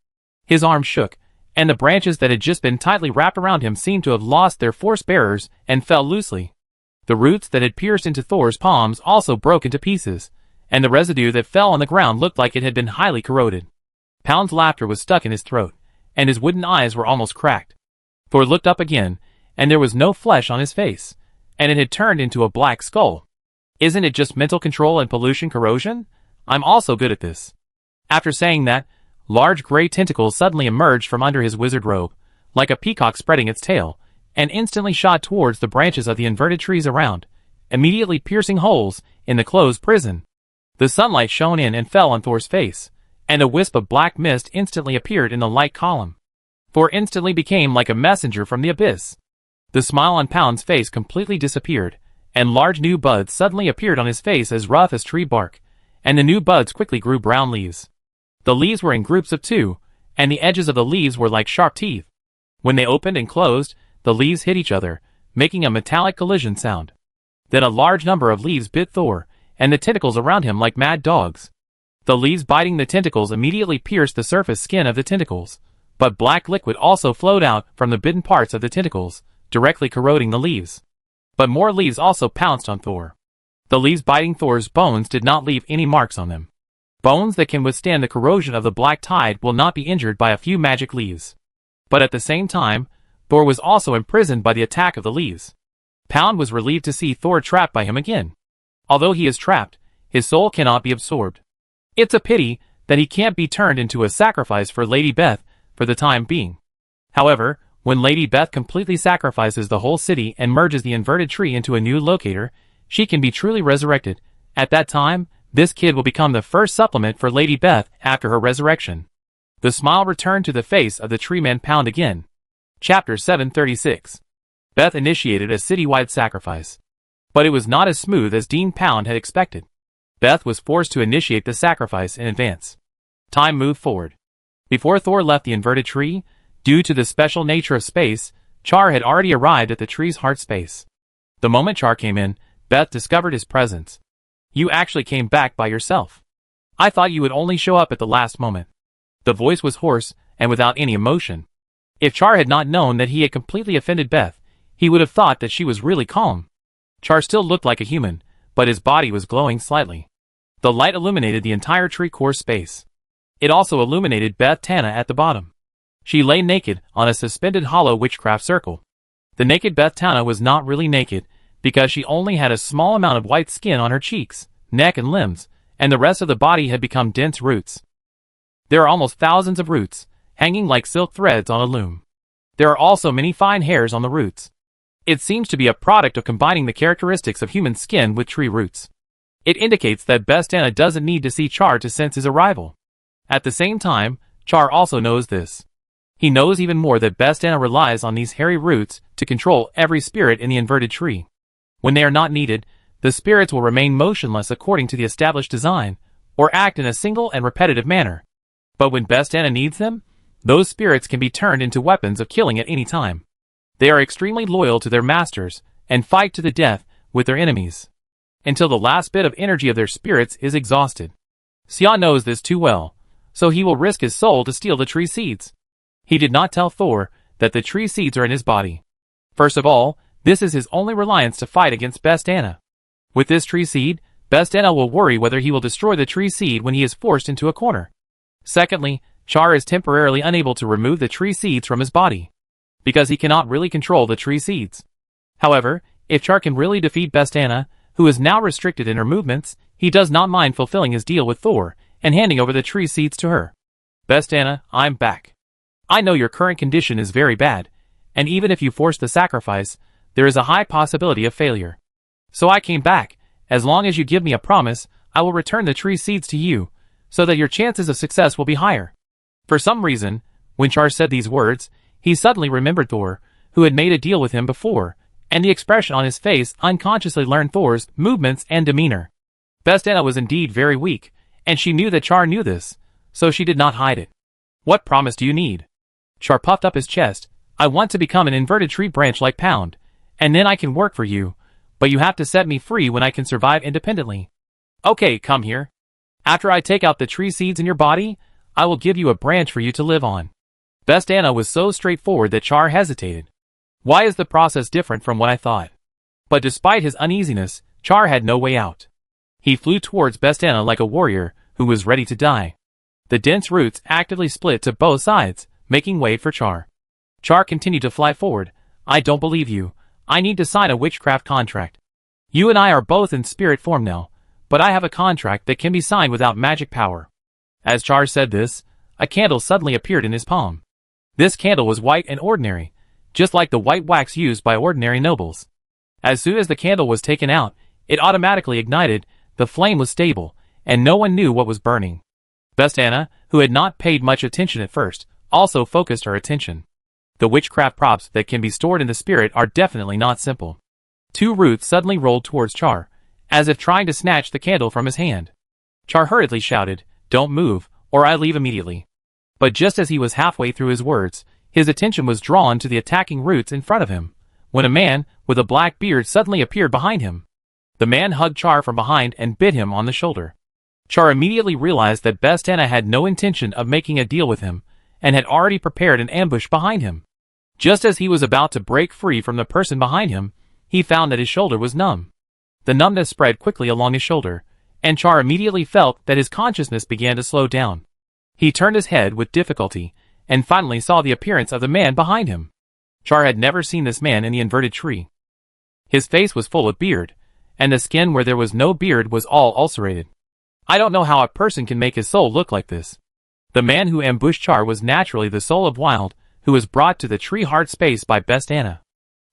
His arms shook, and the branches that had just been tightly wrapped around him seemed to have lost their force bearers and fell loosely. The roots that had pierced into Thor's palms also broke into pieces, and the residue that fell on the ground looked like it had been highly corroded. Pound's laughter was stuck in his throat, and his wooden eyes were almost cracked. Thor looked up again, and there was no flesh on his face, and it had turned into a black skull. Isn't it just mental control and pollution corrosion? I'm also good at this. After saying that, large gray tentacles suddenly emerged from under his wizard robe, like a peacock spreading its tail, and instantly shot towards the branches of the inverted trees around, immediately piercing holes in the closed prison. The sunlight shone in and fell on Thor's face, and a wisp of black mist instantly appeared in the light column. Thor instantly became like a messenger from the abyss. The smile on Pound's face completely disappeared, and large new buds suddenly appeared on his face as rough as tree bark, and the new buds quickly grew brown leaves. The leaves were in groups of 2, and the edges of the leaves were like sharp teeth. When they opened and closed, the leaves hit each other, making a metallic collision sound. Then a large number of leaves bit Thor, and the tentacles around him like mad dogs. The leaves biting the tentacles immediately pierced the surface skin of the tentacles, but black liquid also flowed out from the bitten parts of the tentacles, directly corroding the leaves. But more leaves also pounced on Thor. The leaves biting Thor's bones did not leave any marks on them. Bones that can withstand the corrosion of the black tide will not be injured by a few magic leaves. But at the same time, Thor was also imprisoned by the attack of the leaves. Pound was relieved to see Thor trapped by him again. Although he is trapped, his soul cannot be absorbed. It's a pity that he can't be turned into a sacrifice for Lady Beth for the time being. However, when Lady Beth completely sacrifices the whole city and merges the inverted tree into a new locator, she can be truly resurrected. At that time, this kid will become the first supplement for Lady Beth after her resurrection. The smile returned to the face of the tree man Pound again. Chapter 736. Beth initiated a citywide sacrifice. But it was not as smooth as Dean Pound had expected. Beth was forced to initiate the sacrifice in advance. Time moved forward. Before Thor left the inverted tree, due to the special nature of space, Char had already arrived at the tree's heart space. The moment Char came in, Beth discovered his presence. You actually came back by yourself. I thought you would only show up at the last moment. The voice was hoarse and without any emotion. If Char had not known that he had completely offended Beth, he would have thought that she was really calm. Char still looked like a human, but his body was glowing slightly. The light illuminated the entire tree core space. It also illuminated Beth Tana at the bottom. She lay naked on a suspended hollow witchcraft circle. The naked Beth Tana was not really naked, because she only had a small amount of white skin on her cheeks, neck and limbs, and the rest of the body had become dense roots. There are almost thousands of roots, hanging like silk threads on a loom. There are also many fine hairs on the roots. It seems to be a product of combining the characteristics of human skin with tree roots. It indicates that Beth Tana doesn't need to see Char to sense his arrival. At the same time, Char also knows this. He knows even more that Beth Tana relies on these hairy roots to control every spirit in the inverted tree. When they are not needed, the spirits will remain motionless according to the established design, or act in a single and repetitive manner. But when Beth Tana needs them, those spirits can be turned into weapons of killing at any time. They are extremely loyal to their masters, and fight to the death with their enemies, until the last bit of energy of their spirits is exhausted. Sia knows this too well, so he will risk his soul to steal the tree seeds. He did not tell Thor that the tree seeds are in his body. First of all, this is his only reliance to fight against Beth Tana. With this tree seed, Beth Tana will worry whether he will destroy the tree seed when he is forced into a corner. Secondly, Char is temporarily unable to remove the tree seeds from his body, because he cannot really control the tree seeds. However, if Char can really defeat Beth Tana, who is now restricted in her movements, he does not mind fulfilling his deal with Thor and handing over the tree seeds to her. Beth Tana, I'm back. I know your current condition is very bad, and even if you force the sacrifice, there is a high possibility of failure. So I came back. As long as you give me a promise, I will return the tree seeds to you, so that your chances of success will be higher. For some reason, when Char said these words, he suddenly remembered Thor, who had made a deal with him before, and the expression on his face unconsciously learned Thor's movements and demeanor. Beth Tana was indeed very weak, and she knew that Char knew this, so she did not hide it. What promise do you need? Char puffed up his chest. I want to become an inverted tree branch like Pound, and then I can work for you, but you have to set me free when I can survive independently. Okay, come here. After I take out the tree seeds in your body, I will give you a branch for you to live on. Beth Tana was so straightforward that Char hesitated. Why is the process different from what I thought? But despite his uneasiness, Char had no way out. He flew towards Beth Tana like a warrior who was ready to die. The dense roots actively split to both sides, making way for Char. Char continued to fly forward. I don't believe you. I need to sign a witchcraft contract. You and I are both in spirit form now, but I have a contract that can be signed without magic power. As Char said this, a candle suddenly appeared in his palm. This candle was white and ordinary, just like the white wax used by ordinary nobles. As soon as the candle was taken out, it automatically ignited, the flame was stable, and no one knew what was burning. Beth Tana, who had not paid much attention at first, also focused her attention. The witchcraft props that can be stored in the spirit are definitely not simple. 2 roots suddenly rolled towards Char, as if trying to snatch the candle from his hand. Char hurriedly shouted, "Don't move, or I leave immediately." But just as he was halfway through his words, his attention was drawn to the attacking roots in front of him, when a man with a black beard suddenly appeared behind him. The man hugged Char from behind and bit him on the shoulder. Char immediately realized that Bestana had no intention of making a deal with him, and had already prepared an ambush behind him. Just as he was about to break free from the person behind him, he found that his shoulder was numb. The numbness spread quickly along his shoulder, and Char immediately felt that his consciousness began to slow down. He turned his head with difficulty, and finally saw the appearance of the man behind him. Char had never seen this man in the inverted tree. His face was full of beard, and the skin where there was no beard was all ulcerated. I don't know how a person can make his soul look like this. The man who ambushed Char was naturally the soul of Wild, who was brought to the tree heart space by Bestana.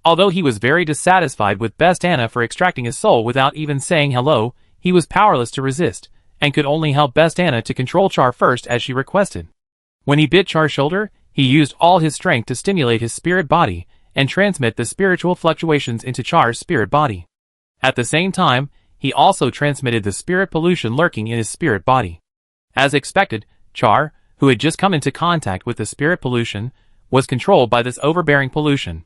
Although he was very dissatisfied with Bestana for extracting his soul without even saying hello, he was powerless to resist, and could only help Bestana to control Char first as she requested. When he bit Char's shoulder, he used all his strength to stimulate his spirit body, and transmit the spiritual fluctuations into Char's spirit body. At the same time, he also transmitted the spirit pollution lurking in his spirit body. As expected, Char, who had just come into contact with the spirit pollution, was controlled by this overbearing pollution.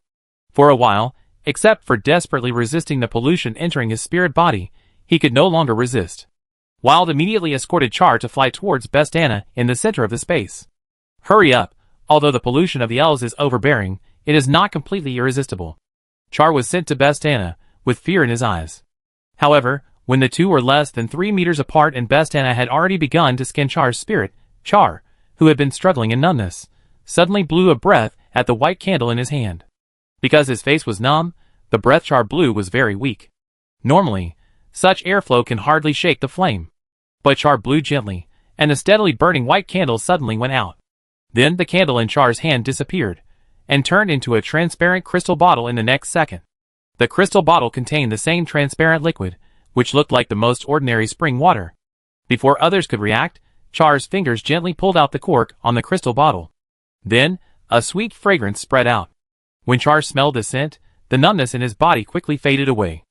For a while, except for desperately resisting the pollution entering his spirit body, he could no longer resist. Wild immediately escorted Char to fly towards Bestana in the center of the space. Hurry up, although the pollution of the elves is overbearing, it is not completely irresistible. Char was sent to Bestana, with fear in his eyes. However, when the two were less than 3 meters apart and Bestana had already begun to skin Char's spirit, Char, who had been struggling in numbness, suddenly blew a breath at the white candle in his hand. Because his face was numb, the breath Char blew was very weak. Normally, such airflow can hardly shake the flame. But Char blew gently, and the steadily burning white candle suddenly went out. Then the candle in Char's hand disappeared, and turned into a transparent crystal bottle in the next second. The crystal bottle contained the same transparent liquid, which looked like the most ordinary spring water. Before others could react, Char's fingers gently pulled out the cork on the crystal bottle. Then, a sweet fragrance spread out. When Char smelled the scent, the numbness in his body quickly faded away.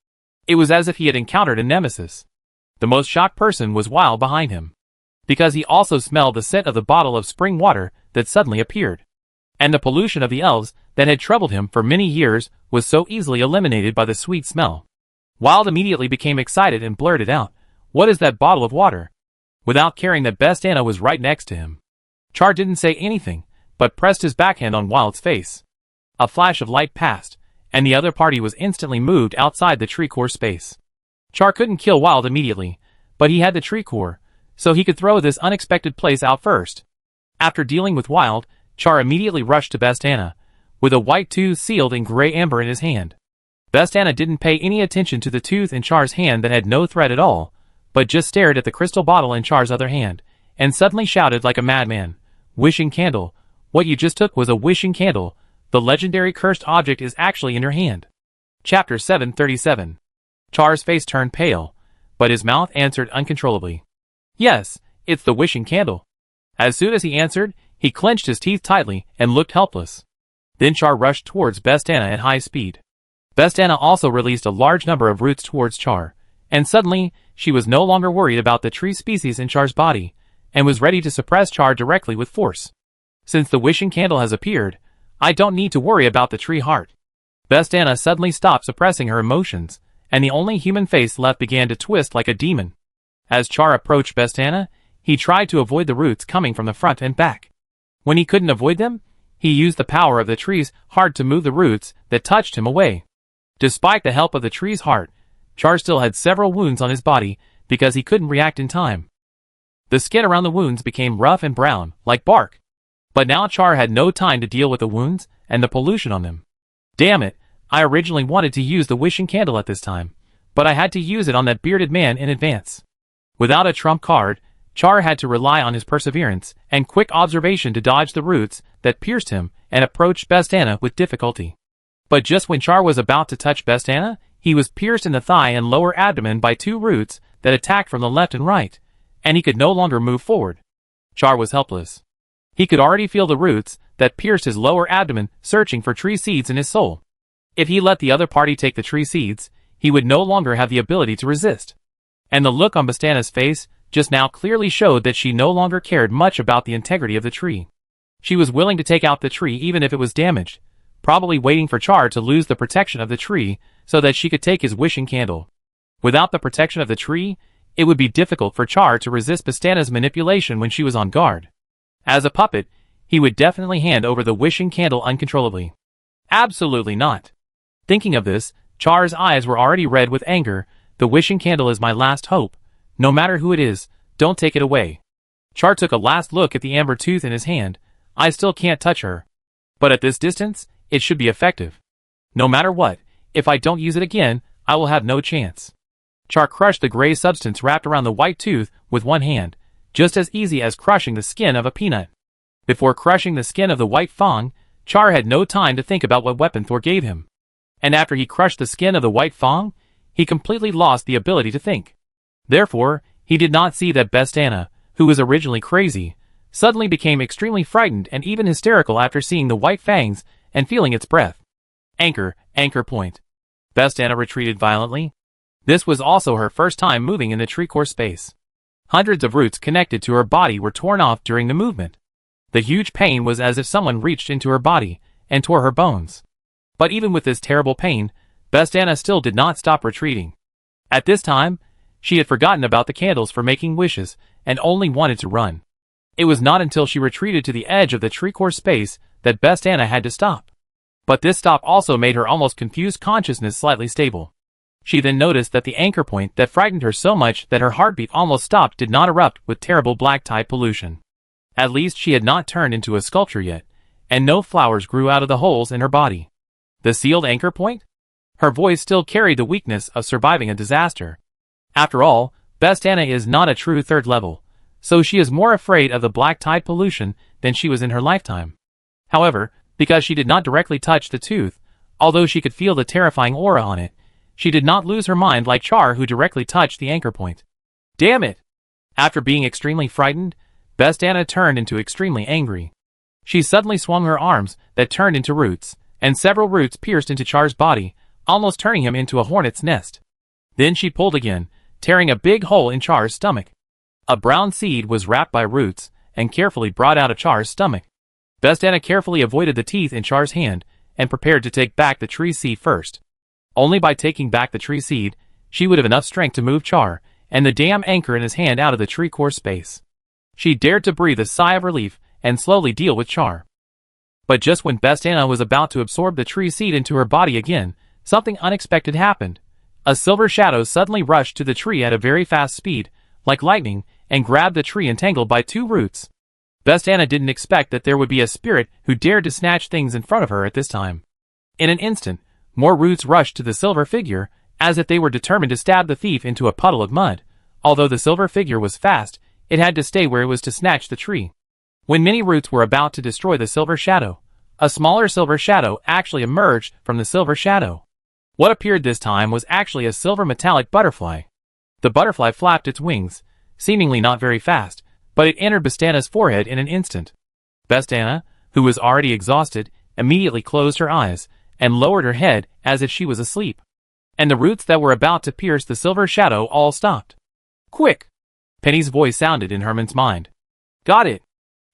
It was as if he had encountered a nemesis. The most shocked person was Wild behind him, because he also smelled the scent of the bottle of spring water that suddenly appeared. And the pollution of the elves that had troubled him for many years was so easily eliminated by the sweet smell. Wild immediately became excited and blurted out, "What is that bottle of water?" without caring that Bestana was right next to him. Char didn't say anything, but pressed his backhand on Wild's face. A flash of light passed, and the other party was instantly moved outside the tree core space. Char couldn't kill Wild immediately, but he had the tree core, so he could throw this unexpected place out first. After dealing with Wild, Char immediately rushed to Bestana, with a white tooth sealed in gray amber in his hand. Bestana didn't pay any attention to the tooth in Char's hand that had no thread at all, but just stared at the crystal bottle in Char's other hand, and suddenly shouted like a madman, "Wishing candle, what you just took was a wishing candle. The legendary cursed object is actually in your hand." Chapter 737. Char's face turned pale, but his mouth answered uncontrollably, "Yes, it's the wishing candle." As soon as he answered, he clenched his teeth tightly and looked helpless. Then Char rushed towards Bestana at high speed. Bestana also released a large number of roots towards Char, and suddenly, she was no longer worried about the tree species in Char's body, and was ready to suppress Char directly with force. Since the wishing candle has appeared, I don't need to worry about the tree heart. Bestana suddenly stopped suppressing her emotions, and the only human face left began to twist like a demon. As Char approached Bestana, he tried to avoid the roots coming from the front and back. When he couldn't avoid them, he used the power of the tree's heart to move the roots that touched him away. Despite the help of the tree's heart, Char still had several wounds on his body because he couldn't react in time. The skin around the wounds became rough and brown, like bark. But now Char had no time to deal with the wounds and the pollution on them. Damn it, I originally wanted to use the wishing candle at this time, but I had to use it on that bearded man in advance. Without a trump card, Char had to rely on his perseverance and quick observation to dodge the roots that pierced him and approached Bestana with difficulty. But just when Char was about to touch Bestana, he was pierced in the thigh and lower abdomen by 2 roots that attacked from the left and right, and he could no longer move forward. Char was helpless. He could already feel the roots that pierced his lower abdomen searching for tree seeds in his soul. If he let the other party take the tree seeds, he would no longer have the ability to resist. And the look on Bastana's face just now clearly showed that she no longer cared much about the integrity of the tree. She was willing to take out the tree even if it was damaged, probably waiting for Char to lose the protection of the tree so that she could take his wishing candle. Without the protection of the tree, it would be difficult for Char to resist Bastana's manipulation when she was on guard. As a puppet, he would definitely hand over the wishing candle uncontrollably. Absolutely not. Thinking of this, Char's eyes were already red with anger. The wishing candle is my last hope. No matter who it is, don't take it away. Char took a last look at the amber tooth in his hand. I still can't touch her. But at this distance, it should be effective. No matter what, if I don't use it again, I will have no chance. Char crushed the gray substance wrapped around the white tooth with one hand, just as easy as crushing the skin of a peanut. Before crushing the skin of the white fang, Char had no time to think about what weapon Thor gave him. And after he crushed the skin of the white fang, he completely lost the ability to think. Therefore, he did not see that Bastana, who was originally crazy, suddenly became extremely frightened and even hysterical after seeing the white fangs and feeling its breath. Anchor point. Bastana retreated violently. This was also her first time moving in the tree core space. Hundreds of roots connected to her body were torn off during the movement. The huge pain was as if someone reached into her body and tore her bones. But even with this terrible pain, Bastana still did not stop retreating. At this time, she had forgotten about the candles for making wishes and only wanted to run. It was not until she retreated to the edge of the tree core space that Bastana had to stop. But this stop also made her almost confused consciousness slightly stable. She then noticed that the anchor point that frightened her so much that her heartbeat almost stopped did not erupt with terrible black-type pollution. At least she had not turned into a sculpture yet, and no flowers grew out of the holes in her body. The sealed anchor point? Her voice still carried the weakness of surviving a disaster. After all, Bastana is not a true third level, so she is more afraid of the black-tide pollution than she was in her lifetime. However, because she did not directly touch the tooth, although she could feel the terrifying aura on it, she did not lose her mind like Char, who directly touched the anchor point. Damn it! After being extremely frightened, Bastana turned into extremely angry. She suddenly swung her arms that turned into roots, and several roots pierced into Char's body, almost turning him into a hornet's nest. Then she pulled again, tearing a big hole in Char's stomach. A brown seed was wrapped by roots and carefully brought out of Char's stomach. Bastana carefully avoided the teeth in Char's hand and prepared to take back the tree seed first. Only by taking back the tree seed, she would have enough strength to move Char and the damn anchor in his hand out of the tree core space. She dared to breathe a sigh of relief and slowly deal with Char. But just when Bastana was about to absorb the tree seed into her body again, something unexpected happened. A silver shadow suddenly rushed to the tree at a very fast speed, like lightning, and grabbed the tree entangled by two roots. Bastana didn't expect that there would be a spirit who dared to snatch things in front of her at this time. In an instant, more roots rushed to the silver figure, as if they were determined to stab the thief into a puddle of mud. Although the silver figure was fast, it had to stay where it was to snatch the tree. When many roots were about to destroy the silver shadow, a smaller silver shadow actually emerged from the silver shadow. What appeared this time was actually a silver metallic butterfly. The butterfly flapped its wings, seemingly not very fast, but it entered Bastana's forehead in an instant. Bastana, who was already exhausted, immediately closed her eyes and lowered her head as if she was asleep. And the roots that were about to pierce the silver shadow all stopped. Quick! Penny's voice sounded in Herman's mind. Got it!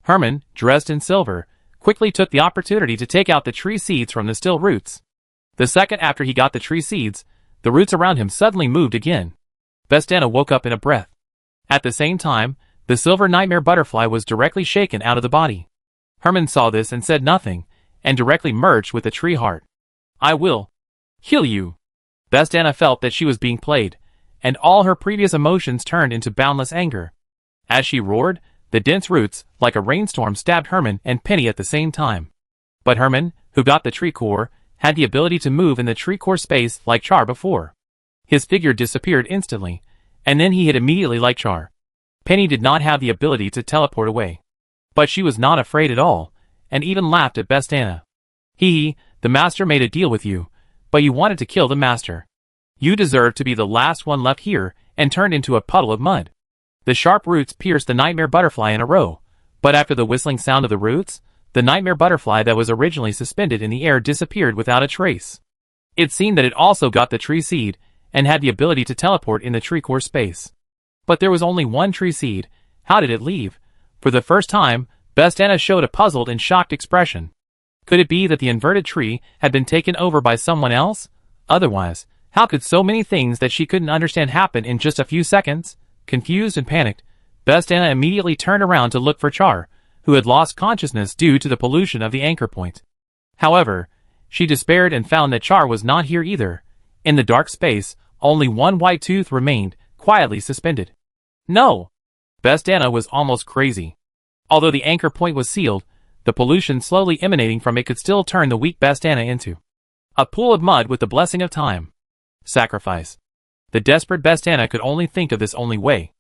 Herman, dressed in silver, quickly took the opportunity to take out the tree seeds from the still roots. The second after he got the tree seeds, the roots around him suddenly moved again. Bastana woke up in a breath. At the same time, the silver nightmare butterfly was directly shaken out of the body. Herman saw this and said nothing, and directly merged with the tree heart. I will kill you. Bastana felt that she was being played, and all her previous emotions turned into boundless anger. As she roared, the dense roots, like a rainstorm, stabbed Herman and Penny at the same time. But Herman, who got the tree core, had the ability to move in the tree core space like Char before. His figure disappeared instantly, and then he hid immediately like Char. Penny did not have the ability to teleport away. But she was not afraid at all, and even laughed at Bastana. Hee, the master made a deal with you, but you wanted to kill the master. You deserve to be the last one left here and turned into a puddle of mud. The sharp roots pierced the nightmare butterfly in a row, But after the whistling sound of the roots, the nightmare butterfly that was originally suspended in the air disappeared without a trace. It seemed that it also got the tree seed, and had the ability to teleport in the tree core space. But there was only one tree seed. How did it leave? For the first time, Bestana showed a puzzled and shocked expression. Could it be that the inverted tree had been taken over by someone else? Otherwise, how could so many things that she couldn't understand happen in just a few seconds? Confused and panicked, Bestana immediately turned around to look for Char, who had lost consciousness due to the pollution of the anchor point. However, she despaired and found that Char was not here either. In the dark space, only one white tooth remained, quietly suspended. No! Bestana was almost crazy. Although the anchor point was sealed, the pollution slowly emanating from it could still turn the weak Bestana into a pool of mud with the blessing of time. Sacrifice. The desperate Bestana could only think of this only way.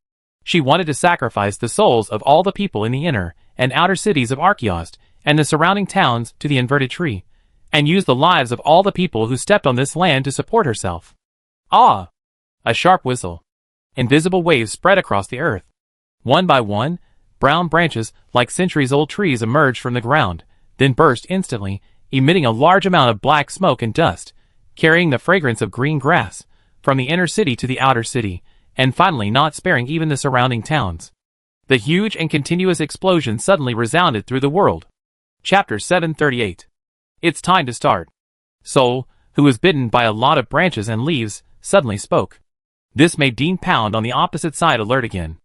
She wanted to sacrifice the souls of all the people in the inner and outer cities of Archaeost and the surrounding towns to the inverted tree, and use the lives of all the people who stepped on this land to support herself. Ah! A sharp whistle. Invisible waves spread across the earth. One by one, brown branches like centuries-old trees emerged from the ground, then burst instantly, emitting a large amount of black smoke and dust, carrying the fragrance of green grass from the inner city to the outer city, and finally not sparing even the surrounding towns. The huge and continuous explosion suddenly resounded through the world. Chapter 738. It's time to start. Sol, who was bitten by a lot of branches and leaves, suddenly spoke. This made Dean Pound on the opposite side alert again.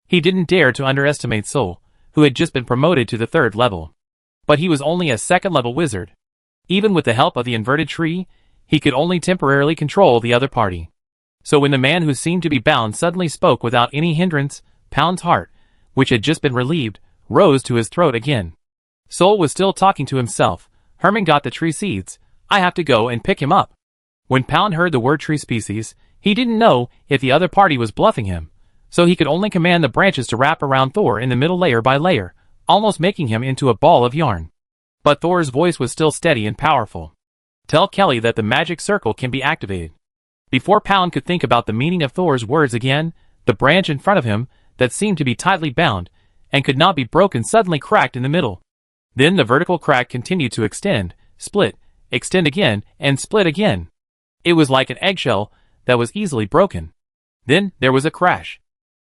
He didn't dare to underestimate Sol, who had just been promoted to the 3rd level. But he was only a 2nd level wizard. Even with the help of the inverted tree, he could only temporarily control the other party. So when the man who seemed to be bound suddenly spoke without any hindrance, Pound's heart, which had just been relieved, rose to his throat again. Sol was still talking to himself. Herman got the tree seeds. I have to go and pick him up. When Pound heard the word tree species, he didn't know if the other party was bluffing him, so he could only command the branches to wrap around Thor in the middle layer by layer, almost making him into a ball of yarn. But Thor's voice was still steady and powerful. Tell Kelly that the magic circle can be activated. Before Pound could think about the meaning of Thor's words again, the branch in front of him, that seemed to be tightly bound, and could not be broken suddenly cracked in the middle. Then the vertical crack continued to extend, split, extend again, and split again. It was like an eggshell that was easily broken. Then there was a crash.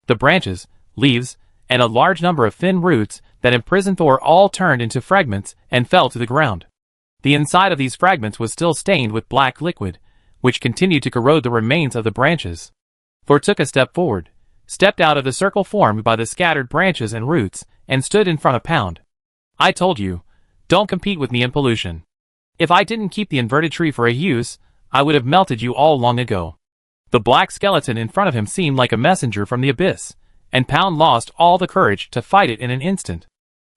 The branches, leaves, and a large number of thin roots that imprisoned Thor all turned into fragments and fell to the ground. The inside of these fragments was still stained with black liquid, which continued to corrode the remains of the branches. Thor took a step forward, stepped out of the circle formed by the scattered branches and roots, and stood in front of Pound. I told you, don't compete with me in pollution. If I didn't keep the inverted tree for a use, I would have melted you all long ago. The black skeleton in front of him seemed like a messenger from the abyss, and Pound lost all the courage to fight it in an instant.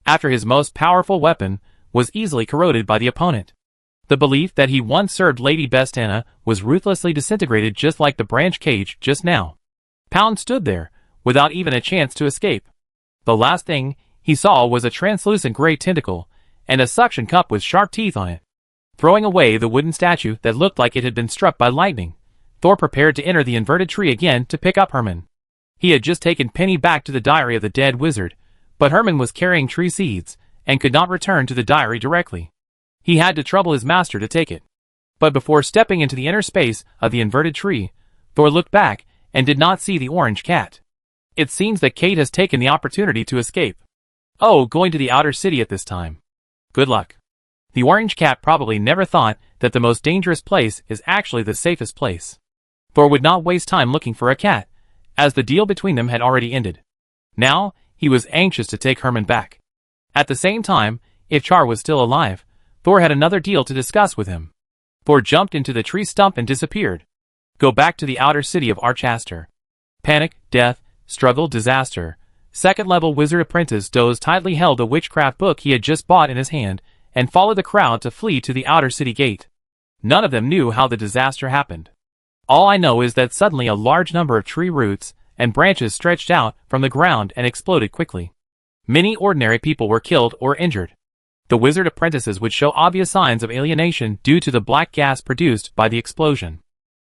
After his most powerful weapon was easily corroded by the opponent. The belief that he once served Lady Bestana was ruthlessly disintegrated just like the branch cage just now. Pound stood there, without even a chance to escape. The last thing he saw was a translucent gray tentacle, and a suction cup with sharp teeth on it. Throwing away the wooden statue that looked like it had been struck by lightning, Thor prepared to enter the inverted tree again to pick up Herman. He had just taken Penny back to the diary of the dead wizard, but Herman was carrying tree seeds, and could not return to the diary directly. He had to trouble his master to take it. But before stepping into the inner space of the inverted tree, Thor looked back and did not see the orange cat. It seems that Kate has taken the opportunity to escape. Oh, going to the outer city at this time. Good luck. The orange cat probably never thought that the most dangerous place is actually the safest place. Thor would not waste time looking for a cat, as the deal between them had already ended. Now, he was anxious to take Herman back. At the same time, if Char was still alive, Thor had another deal to discuss with him. Thor jumped into the tree stump and disappeared. Go back to the outer city of Archaster. Panic, death, struggle, disaster. 2nd level wizard apprentice Doze tightly held the witchcraft book he had just bought in his hand, and followed the crowd to flee to the outer city gate. None of them knew how the disaster happened. All I know is that suddenly a large number of tree roots and branches stretched out from the ground and exploded quickly. Many ordinary people were killed or injured. The wizard apprentices would show obvious signs of alienation due to the black gas produced by the explosion.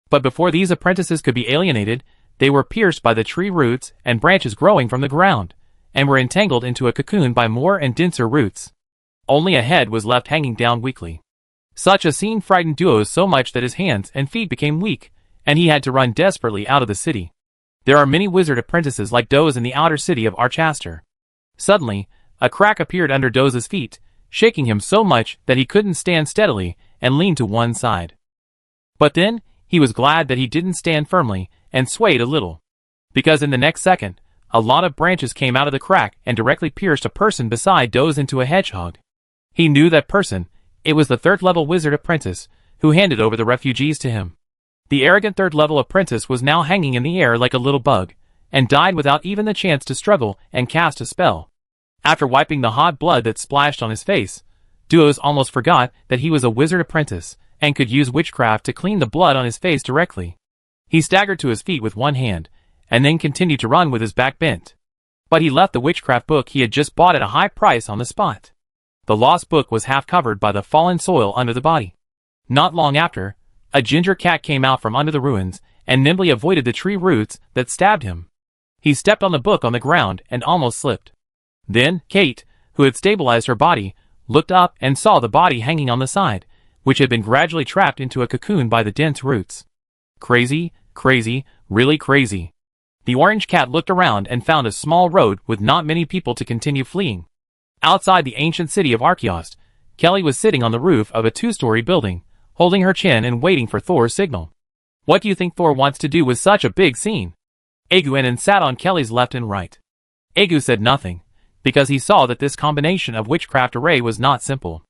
But before these apprentices could be alienated, they were pierced by the tree roots and branches growing from the ground, and were entangled into a cocoon by more and denser roots. Only a head was left hanging down weakly. Such a scene frightened Duo so much that his hands and feet became weak, and he had to run desperately out of the city. There are many wizard apprentices like Doze in the outer city of Archaster. Suddenly, a crack appeared under Doze's feet, shaking him so much that he couldn't stand steadily and leaned to one side. But then, he was glad that he didn't stand firmly and swayed a little. Because in the next second, a lot of branches came out of the crack and directly pierced a person beside Doze into a hedgehog. He knew that person. It was the third-level wizard apprentice, who handed over the refugees to him. The arrogant third-level apprentice was now hanging in the air like a little bug, and died without even the chance to struggle and cast a spell. After wiping the hot blood that splashed on his face, Duos almost forgot that he was a wizard apprentice, and could use witchcraft to clean the blood on his face directly. He staggered to his feet with one hand, and then continued to run with his back bent. But he left the witchcraft book he had just bought at a high price on the spot. The lost book was half covered by the fallen soil under the body. Not long after, a ginger cat came out from under the ruins, and nimbly avoided the tree roots that stabbed him. He stepped on the book on the ground and almost slipped. Then, Kate, who had stabilized her body, looked up and saw the body hanging on the side, which had been gradually trapped into a cocoon by the dense roots. Crazy, crazy, really crazy. The orange cat looked around and found a small road with not many people to continue fleeing. Outside the ancient city of Archaeost, Kelly was sitting on the roof of a 2-story building, holding her chin and waiting for Thor's signal. What do you think Thor wants to do with such a big scene? Egu went and sat on Kelly's left and right. Egu said nothing, because he saw that this combination of witchcraft array was not simple.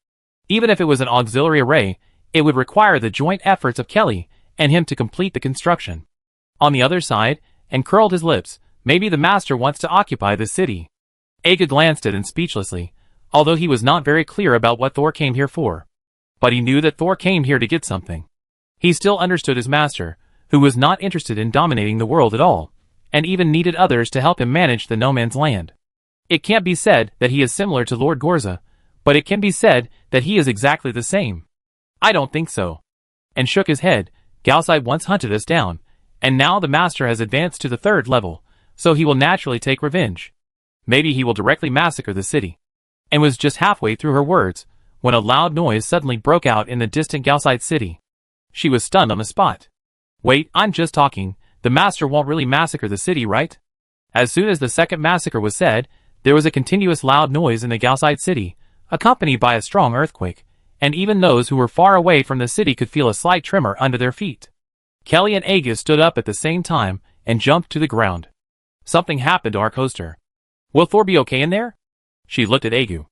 Even if it was an auxiliary array, it would require the joint efforts of Kelly and him to complete the construction. On the other side, and curled his lips, maybe the master wants to occupy the city. Egu glanced at him speechlessly, although he was not very clear about what Thor came here for. But he knew that Thor came here to get something. He still understood his master, who was not interested in dominating the world at all, and even needed others to help him manage the no man's land. It can't be said that he is similar to Lord Gorza, but it can be said that he is exactly the same. I don't think so. And shook his head. Galside once hunted us down, and now the master has advanced to the 3rd level, so he will naturally take revenge. Maybe he will directly massacre the city. And was just halfway through her words, when a loud noise suddenly broke out in the distant Galside city. She was stunned on the spot. Wait, I'm just talking. The master won't really massacre the city, right? As soon as the second massacre was said, there was a continuous loud noise in the Galside city, accompanied by a strong earthquake, and even those who were far away from the city could feel a slight tremor under their feet. Kelly and Egu stood up at the same time and jumped to the ground. Something happened to our coaster. Will Thor be okay in there? She looked at Egu.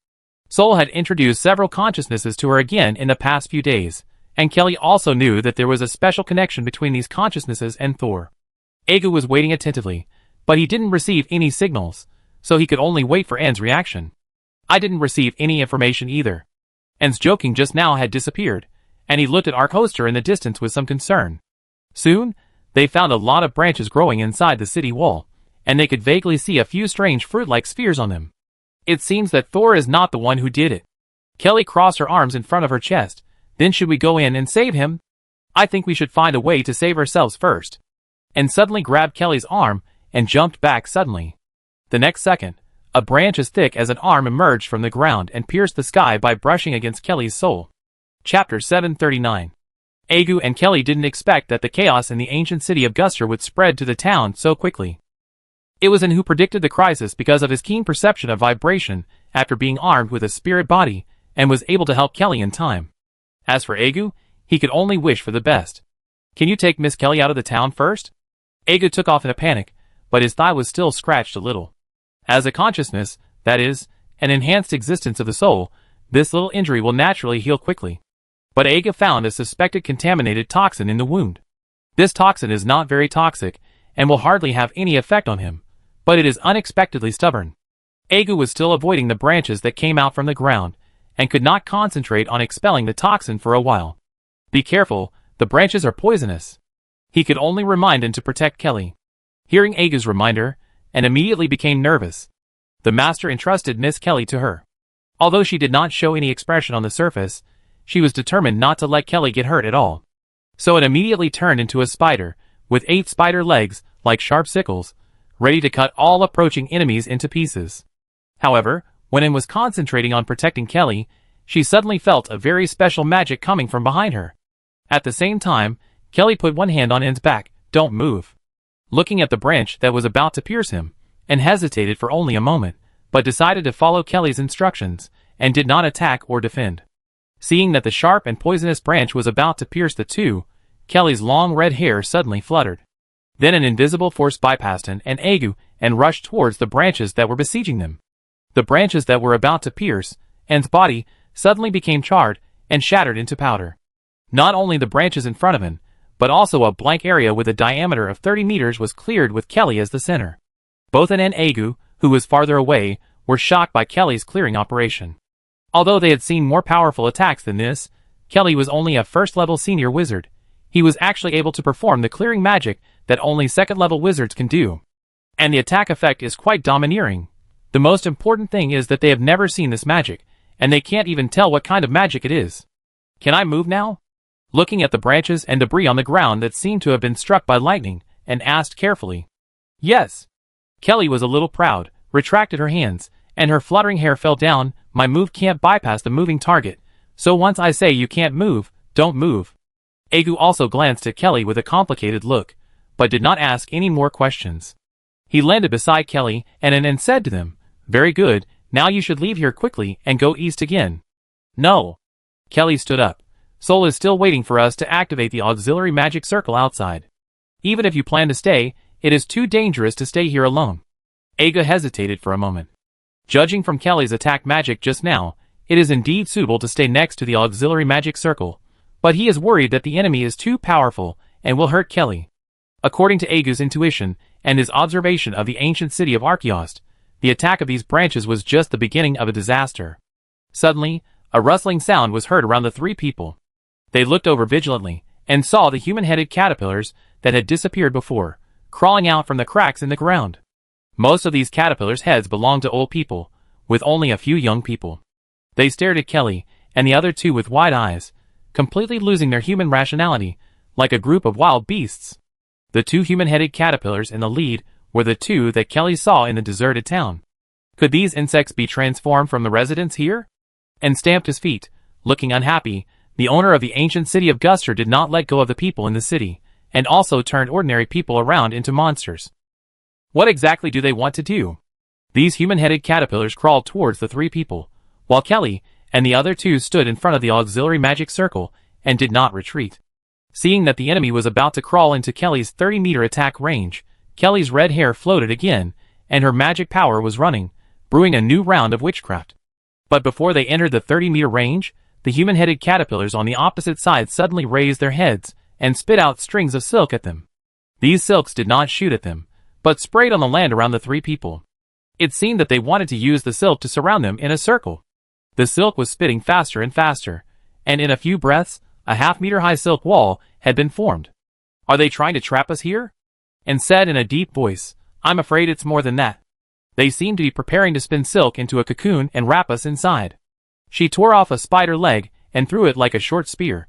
Sol had introduced several consciousnesses to her again in the past few days, and Kelly also knew that there was a special connection between these consciousnesses and Thor. Egu was waiting attentively, but he didn't receive any signals, so he could only wait for En's reaction. I didn't receive any information either. En's joking just now had disappeared, and he looked at our coaster in the distance with some concern. Soon, they found a lot of branches growing inside the city wall, and they could vaguely see a few strange fruit-like spheres on them. It seems that Thor is not the one who did it. Kelly crossed her arms in front of her chest. Then should we go in and save him? I think we should find a way to save ourselves first. And suddenly grabbed Kelly's arm and jumped back suddenly. The next second, a branch as thick as an arm emerged from the ground and pierced the sky by brushing against Kelly's soul. Chapter 739. Egu and Kelly didn't expect that the chaos in the ancient city of Guster would spread to the town so quickly. It was En who predicted the crisis because of his keen perception of vibration after being armed with a spirit body, and was able to help Kelly in time. As for Egu, he could only wish for the best. Can you take Miss Kelly out of the town first? Egu took off in a panic, but his thigh was still scratched a little. As a consciousness, that is, an enhanced existence of the soul, this little injury will naturally heal quickly. But Egu found a suspected contaminated toxin in the wound. This toxin is not very toxic, and will hardly have any effect on him, but it is unexpectedly stubborn. Egu was still avoiding the branches that came out from the ground, and could not concentrate on expelling the toxin for a while. Be careful, the branches are poisonous. He could only remind En to protect Kelly. Hearing Egu's reminder, En immediately became nervous. The master entrusted Miss Kelly to her. Although she did not show any expression on the surface, she was determined not to let Kelly get hurt at all. So it immediately turned into a spider, with 8 spider legs, like sharp sickles, ready to cut all approaching enemies into pieces. However, when Anne was concentrating on protecting Kelly, she suddenly felt a very special magic coming from behind her. At the same time, Kelly put one hand on Anne's back. "Don't move." Looking at the branch that was about to pierce him, Anne hesitated for only a moment, but decided to follow Kelly's instructions, and did not attack or defend. Seeing that the sharp and poisonous branch was about to pierce the two, Kelly's long red hair suddenly fluttered. Then an invisible force bypassed Anne and Agu and rushed towards the branches that were besieging them. The branches that were about to pierce Anne's body suddenly became charred and shattered into powder. Not only the branches in front of Anne, but also a blank area with a diameter of 30 meters was cleared with Kelly as the center. Both Anne and Agu, who was farther away, were shocked by Kelly's clearing operation. Although they had seen more powerful attacks than this, Kelly was only a first-level senior wizard. He was actually able to perform the clearing magic that only second-level wizards can do. And the attack effect is quite domineering. The most important thing is that they have never seen this magic, and they can't even tell what kind of magic it is. "Can I move now?" Looking at the branches and debris on the ground that seemed to have been struck by lightning, and asked carefully. "Yes." Kelly was a little proud, retracted her hands, and her fluttering hair fell down. "My move can't bypass the moving target, so once I say you can't move, don't move." Agu also glanced at Kelly with a complicated look, but did not ask any more questions. He landed beside Kelly and said to them, "Very good, now you should leave here quickly and go east again." "No." Kelly stood up. "Sol is still waiting for us to activate the auxiliary magic circle outside. Even if you plan to stay, it is too dangerous to stay here alone." Agu hesitated for a moment. Judging from Kelly's attack magic just now, it is indeed suitable to stay next to the auxiliary magic circle, but he is worried that the enemy is too powerful and will hurt Kelly. According to Agu's intuition and his observation of the ancient city of Archaeost, the attack of these branches was just the beginning of a disaster. Suddenly, a rustling sound was heard around the three people. They looked over vigilantly and saw the human-headed caterpillars that had disappeared before, crawling out from the cracks in the ground. Most of these caterpillars' heads belonged to old people, with only a few young people. They stared at Kelly and the other two with wide eyes, completely losing their human rationality, like a group of wild beasts. The two human-headed caterpillars in the lead were the two that Kelly saw in the deserted town. Could these insects be transformed from the residents here? And stamped his feet, looking unhappy. The owner of the ancient city of Guster did not let go of the people in the city, and also turned ordinary people around into monsters. What exactly do they want to do? These human-headed caterpillars crawled towards the three people, while Kelly and the other two stood in front of the auxiliary magic circle and did not retreat. Seeing that the enemy was about to crawl into Kelly's 30-meter attack range, Kelly's red hair floated again, and her magic power was running, brewing a new round of witchcraft. But before they entered the 30-meter range, the human-headed caterpillars on the opposite side suddenly raised their heads and spit out strings of silk at them. These silks did not shoot at them, but sprayed on the land around the three people. It seemed that they wanted to use the silk to surround them in a circle. The silk was spitting faster and faster, and in a few breaths, a half-meter-high silk wall had been formed. "Are they trying to trap us here?" And said in a deep voice, "I'm afraid it's more than that. They seem to be preparing to spin silk into a cocoon and wrap us inside." She tore off a spider leg and threw it like a short spear.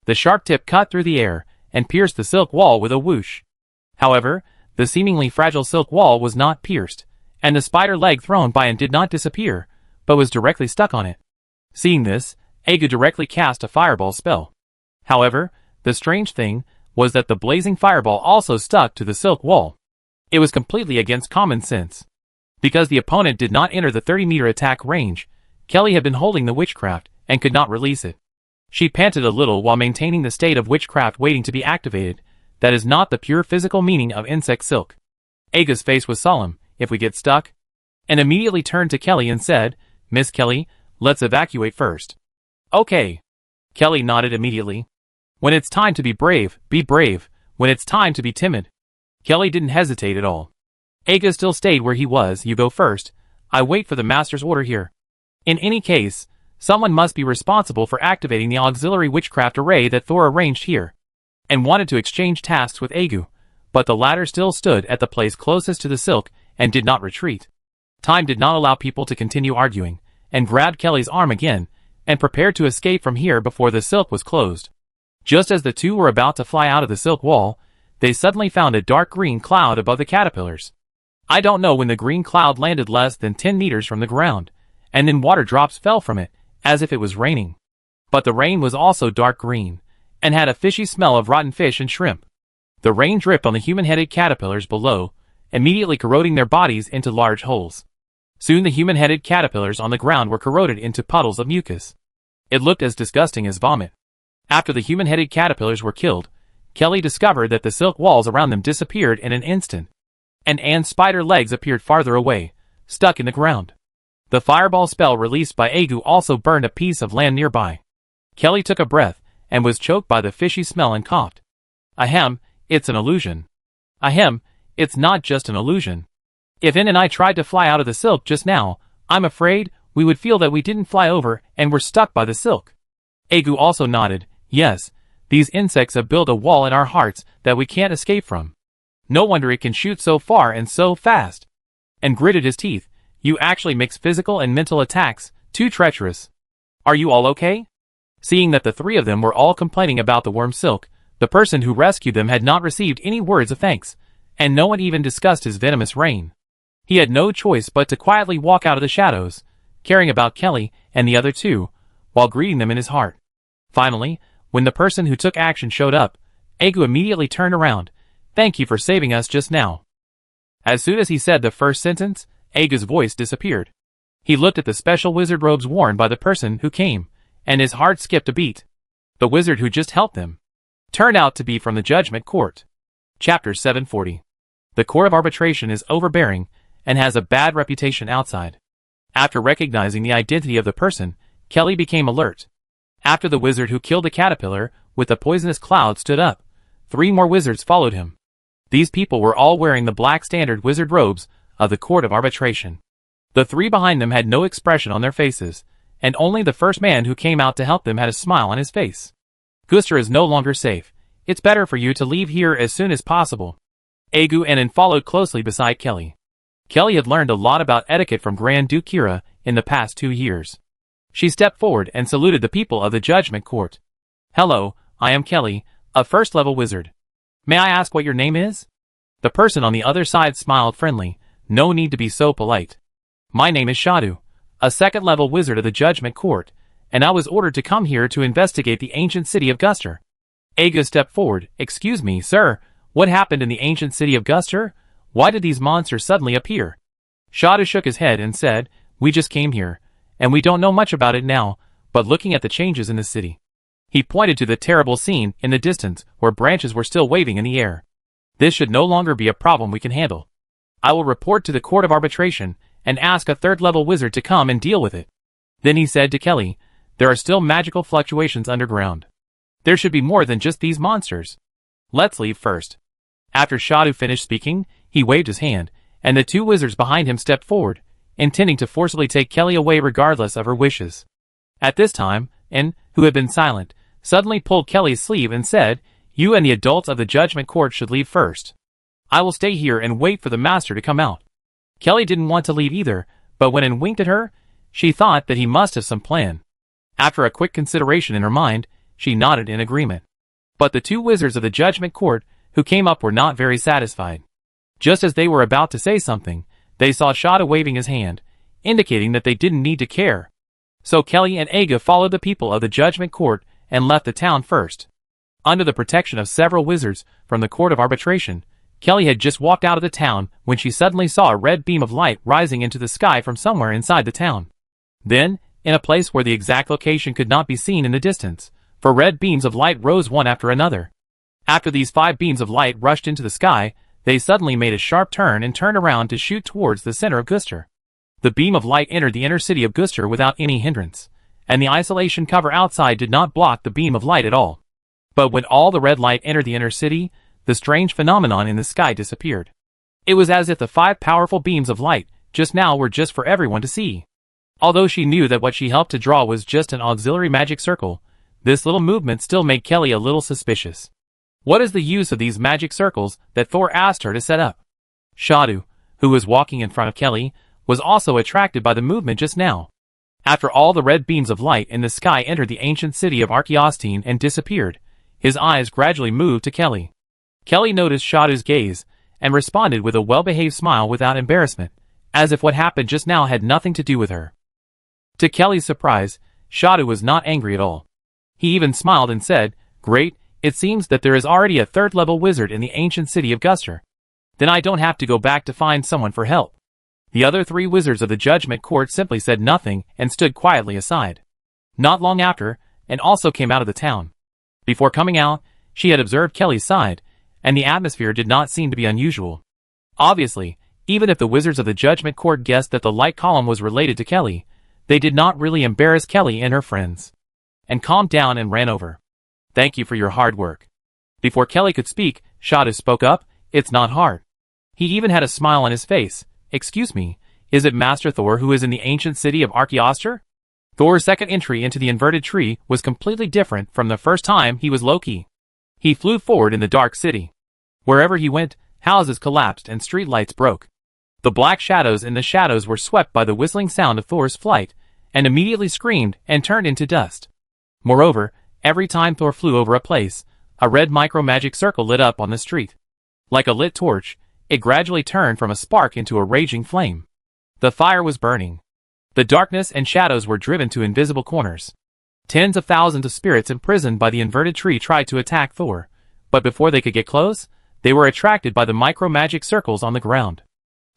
The sharp tip cut through the air and pierced the silk wall with a whoosh. However, the seemingly fragile silk wall was not pierced, and the spider leg thrown by it did not disappear, but was directly stuck on it. Seeing this, Agu directly cast a fireball spell. However, the strange thing was that the blazing fireball also stuck to the silk wall. It was completely against common sense. Because the opponent did not enter the 30-meter attack range, Kelly had been holding the witchcraft and could not release it. She panted a little while maintaining the state of witchcraft waiting to be activated. That is not the pure physical meaning of insect silk. Agu's face was solemn. "If we get stuck?" And immediately turned to Kelly and said, "Miss Kelly, let's evacuate first." "Okay." Kelly nodded immediately. "When it's time to be brave, be brave. When it's time to be timid." Kelly didn't hesitate at all. Agu still stayed where he was. "You go first. I wait for the master's order here." In any case, someone must be responsible for activating the auxiliary witchcraft array that Thor arranged here, and wanted to exchange tasks with Agu, but the latter still stood at the place closest to the silk and did not retreat. Time did not allow people to continue arguing, and grabbed Kelly's arm again, and prepared to escape from here before the silk was closed. Just as the two were about to fly out of the silk wall, they suddenly found a dark green cloud above the caterpillars. I don't know when the green cloud landed less than 10 meters from the ground, and then water drops fell from it, as if it was raining. But the rain was also dark green, and had a fishy smell of rotten fish and shrimp. The rain dripped on the human-headed caterpillars below, immediately corroding their bodies into large holes. Soon the human-headed caterpillars on the ground were corroded into puddles of mucus. It looked as disgusting as vomit. After the human-headed caterpillars were killed, Kelly discovered that the silk walls around them disappeared in an instant, and Anne's spider legs appeared farther away, stuck in the ground. The fireball spell released by Agu also burned a piece of land nearby. Kelly took a breath, and was choked by the fishy smell and coughed. Ahem, it's an illusion. Ahem, it's not just an illusion. If Anne and I tried to fly out of the silk just now, I'm afraid we would feel that we didn't fly over and were stuck by the silk. Agu also nodded. Yes, these insects have built a wall in our hearts that we can't escape from. No wonder it can shoot so far and so fast. And gritted his teeth. You actually mix physical and mental attacks, too treacherous. Are you all okay? Seeing that the three of them were all complaining about the worm silk, the person who rescued them had not received any words of thanks, and no one even discussed his venomous rain. He had no choice but to quietly walk out of the shadows, caring about Kelly and the other two, while greeting them in his heart. Finally, when the person who took action showed up, Agu immediately turned around. Thank you for saving us just now. As soon as he said the first sentence, Agu's voice disappeared. He looked at the special wizard robes worn by the person who came, and his heart skipped a beat. The wizard who just helped them turned out to be from the Judgment Court. Chapter 740. The Court of Arbitration is overbearing and has a bad reputation outside. After recognizing the identity of the person, Kelly became alert. After the wizard who killed the caterpillar with the poisonous cloud stood up, 3 more wizards followed him. These people were all wearing the black standard wizard robes of the Court of Arbitration. The 3 behind them had no expression on their faces, and only the first man who came out to help them had a smile on his face. Guster is no longer safe. It's better for you to leave here as soon as possible. Agu and Anne followed closely beside Kelly. Kelly had learned a lot about etiquette from Grand Duke Kira in the past 2 years. She stepped forward and saluted the people of the Judgment Court. Hello, I am Kelly, a first-level wizard. May I ask what your name is? The person on the other side smiled friendly. No need to be so polite. My name is Shadu, a second-level wizard of the Judgment Court, and I was ordered to come here to investigate the ancient city of Guster. Agu stepped forward. Excuse me, sir, what happened in the ancient city of Guster? Why did these monsters suddenly appear? Shadu shook his head and said, We just came here, and we don't know much about it now, but looking at the changes in the city. He pointed to the terrible scene in the distance where branches were still waving in the air. This should no longer be a problem we can handle. I will report to the Court of Arbitration and ask a third-level wizard to come and deal with it. Then he said to Kelly, There are still magical fluctuations underground. There should be more than just these monsters. Let's leave first. After Shadu finished speaking, he waved his hand, and the 2 wizards behind him stepped forward, intending to forcibly take Kelly away regardless of her wishes. At this time, Anne, who had been silent, suddenly pulled Kelly's sleeve and said, You and the adults of the Judgment Court should leave first. I will stay here and wait for the master to come out. Kelly didn't want to leave either, but when Anne winked at her, she thought that he must have some plan. After a quick consideration in her mind, she nodded in agreement. But the 2 wizards of the Judgment Court who came up were not very satisfied. Just as they were about to say something, they saw Shadu waving his hand, indicating that they didn't need to care. So Kelly and Agu followed the people of the Judgment Court and left the town first. Under the protection of several wizards from the Court of Arbitration, Kelly had just walked out of the town when she suddenly saw a red beam of light rising into the sky from somewhere inside the town. Then, in a place where the exact location could not be seen in the distance, 4 red beams of light rose one after another. After these 5 beams of light rushed into the sky, they suddenly made a sharp turn and turned around to shoot towards the center of Guster. The beam of light entered the inner city of Guster without any hindrance, and the isolation cover outside did not block the beam of light at all. But when all the red light entered the inner city, the strange phenomenon in the sky disappeared. It was as if the 5 powerful beams of light just now were just for everyone to see. Although she knew that what she helped to draw was just an auxiliary magic circle, this little movement still made Kelly a little suspicious. What is the use of these magic circles that Thor asked her to set up? Shadu, who was walking in front of Kelly, was also attracted by the movement just now. After all the red beams of light in the sky entered the ancient city of Archaeostine and disappeared, his eyes gradually moved to Kelly. Kelly noticed Shadu's gaze, and responded with a well-behaved smile without embarrassment, as if what happened just now had nothing to do with her. To Kelly's surprise, Shadow was not angry at all. He even smiled and said, "Great, it seems that there is already a third-level wizard in the ancient city of Guster. Then I don't have to go back to find someone for help." The other 3 wizards of the Judgment Court simply said nothing and stood quietly aside. Not long after, Anne also came out of the town. Before coming out, she had observed Kelly's side, and the atmosphere did not seem to be unusual. Obviously, even if the wizards of the Judgment Court guessed that the light column was related to Kelly, they did not really embarrass Kelly and her friends. And calmed down and ran over. "Thank you for your hard work." Before Kelly could speak, Shadow spoke up, "It's not hard." He even had a smile on his face. "Excuse me, is it Master Thor who is in the ancient city of Archaeoster?" Thor's second entry into the inverted tree was completely different from the first time he was Loki. He flew forward in the dark city. Wherever he went, houses collapsed and street lights broke. The black shadows in the shadows were swept by the whistling sound of Thor's flight, and immediately screamed and turned into dust. Moreover, every time Thor flew over a place, a red micro-magic circle lit up on the street. Like a lit torch, it gradually turned from a spark into a raging flame. The fire was burning. The darkness and shadows were driven to invisible corners. Tens of thousands of spirits imprisoned by the inverted tree tried to attack Thor, but before they could get close, they were attracted by the micro-magic circles on the ground.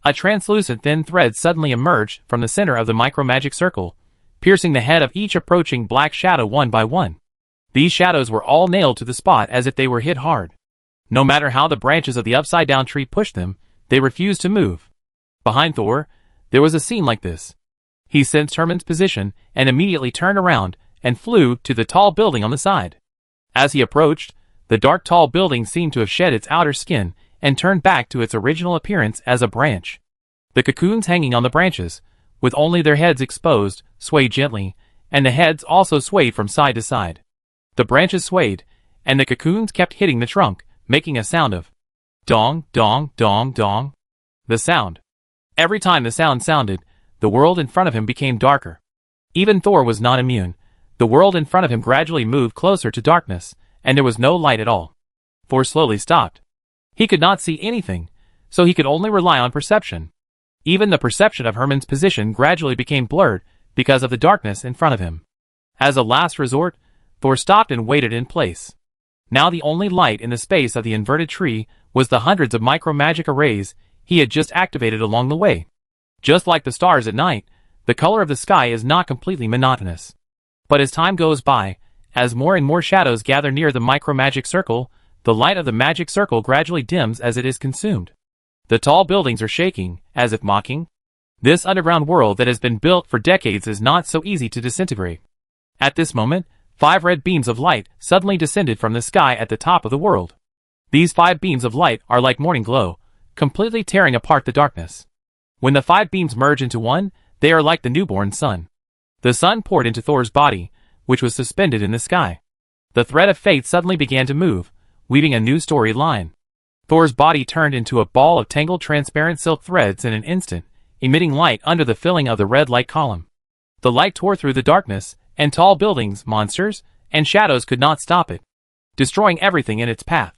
A translucent thin thread suddenly emerged from the center of the micro-magic circle, piercing the head of each approaching black shadow one by one. These shadows were all nailed to the spot as if they were hit hard. No matter how the branches of the upside-down tree pushed them, they refused to move. Behind Thor, there was a scene like this. He sensed Herman's position and immediately turned around and flew to the tall building on the side. As he approached, the dark tall building seemed to have shed its outer skin and turned back to its original appearance as a branch. The cocoons hanging on the branches, with only their heads exposed, swayed gently, and the heads also swayed from side to side. The branches swayed, and the cocoons kept hitting the trunk, making a sound of dong, dong, dong, dong. The sound. Every time the sound sounded, the world in front of him became darker. Even Thor was not immune. The world in front of him gradually moved closer to darkness, and there was no light at all. Thor slowly stopped. He could not see anything, so he could only rely on perception. Even the perception of Herman's position gradually became blurred because of the darkness in front of him. As a last resort, Thor stopped and waited in place. Now the only light in the space of the inverted tree was the hundreds of micro-magic arrays he had just activated along the way. Just like the stars at night, the color of the sky is not completely monotonous. But as time goes by, as more and more shadows gather near the micro-magic circle, the light of the magic circle gradually dims as it is consumed. The tall buildings are shaking, as if mocking. This underground world that has been built for decades is not so easy to disintegrate. At this moment, 5 red beams of light suddenly descended from the sky at the top of the world. These 5 beams of light are like morning glow, completely tearing apart the darkness. When the 5 beams merge into one, they are like the newborn sun. The sun poured into Thor's body, which was suspended in the sky. The thread of fate suddenly began to move, weaving a new storyline. Thor's body turned into a ball of tangled transparent silk threads in an instant, emitting light under the filling of the red light column. The light tore through the darkness, and tall buildings, monsters, and shadows could not stop it, destroying everything in its path.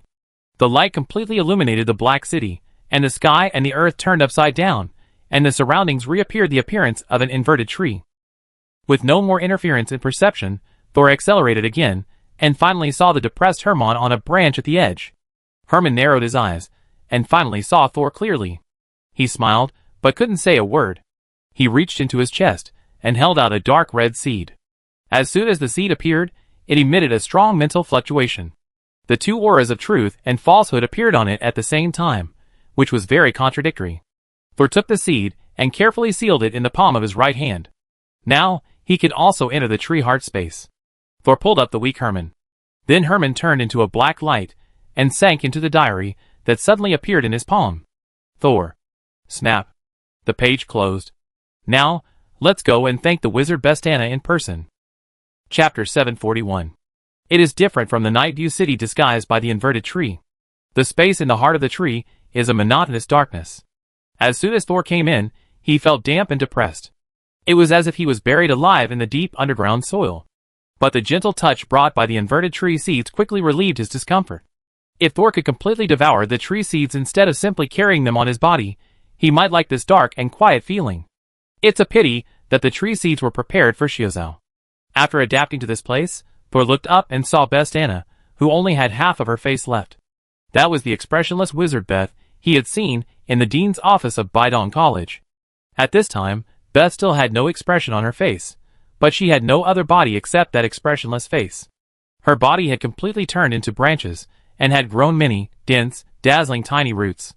The light completely illuminated the black city, and the sky and the earth turned upside down, and the surroundings reappeared the appearance of an inverted tree. With no more interference in perception, Thor accelerated again, and finally saw the depressed Herman on a branch at the edge. Herman narrowed his eyes, and finally saw Thor clearly. He smiled, but couldn't say a word. He reached into his chest, and held out a dark red seed. As soon as the seed appeared, it emitted a strong mental fluctuation. The 2 auras of truth and falsehood appeared on it at the same time, which was very contradictory. Thor took the seed, and carefully sealed it in the palm of his right hand. Now, he could also enter the tree heart space. Thor pulled up the weak Herman. Then Herman turned into a black light, and sank into the diary that suddenly appeared in his palm. Thor. Snap. The page closed. Now, let's go and thank the wizard Bestana in person. Chapter 741. It is different from the night view city disguised by the inverted tree. The space in the heart of the tree is a monotonous darkness. As soon as Thor came in, he felt damp and depressed. It was as if he was buried alive in the deep underground soil. But the gentle touch brought by the inverted tree seeds quickly relieved his discomfort. If Thor could completely devour the tree seeds instead of simply carrying them on his body, he might like this dark and quiet feeling. It's a pity that the tree seeds were prepared for Foresaw. After adapting to this place, Thor looked up and saw Best Anna, who only had half of her face left. That was the expressionless wizard Beth he had seen in the dean's office of Bidong College. At this time, Beth still had no expression on her face, but she had no other body except that expressionless face. Her body had completely turned into branches, and had grown many, dense, dazzling tiny roots.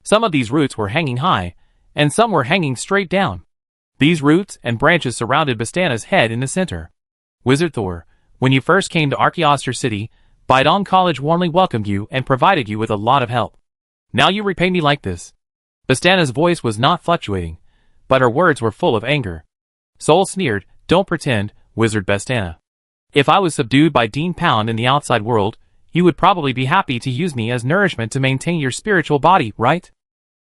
Some of these roots were hanging high, and some were hanging straight down. These roots and branches surrounded Bastana's head in the center. Wizard Thor, when you first came to Archaeoster City, Bidong College warmly welcomed you and provided you with a lot of help. Now you repay me like this. Bastana's voice was not fluctuating, but her words were full of anger. Soul sneered, "Don't pretend, Wizard Bastana. If I was subdued by Dean Pound in the outside world, you would probably be happy to use me as nourishment to maintain your spiritual body, right?"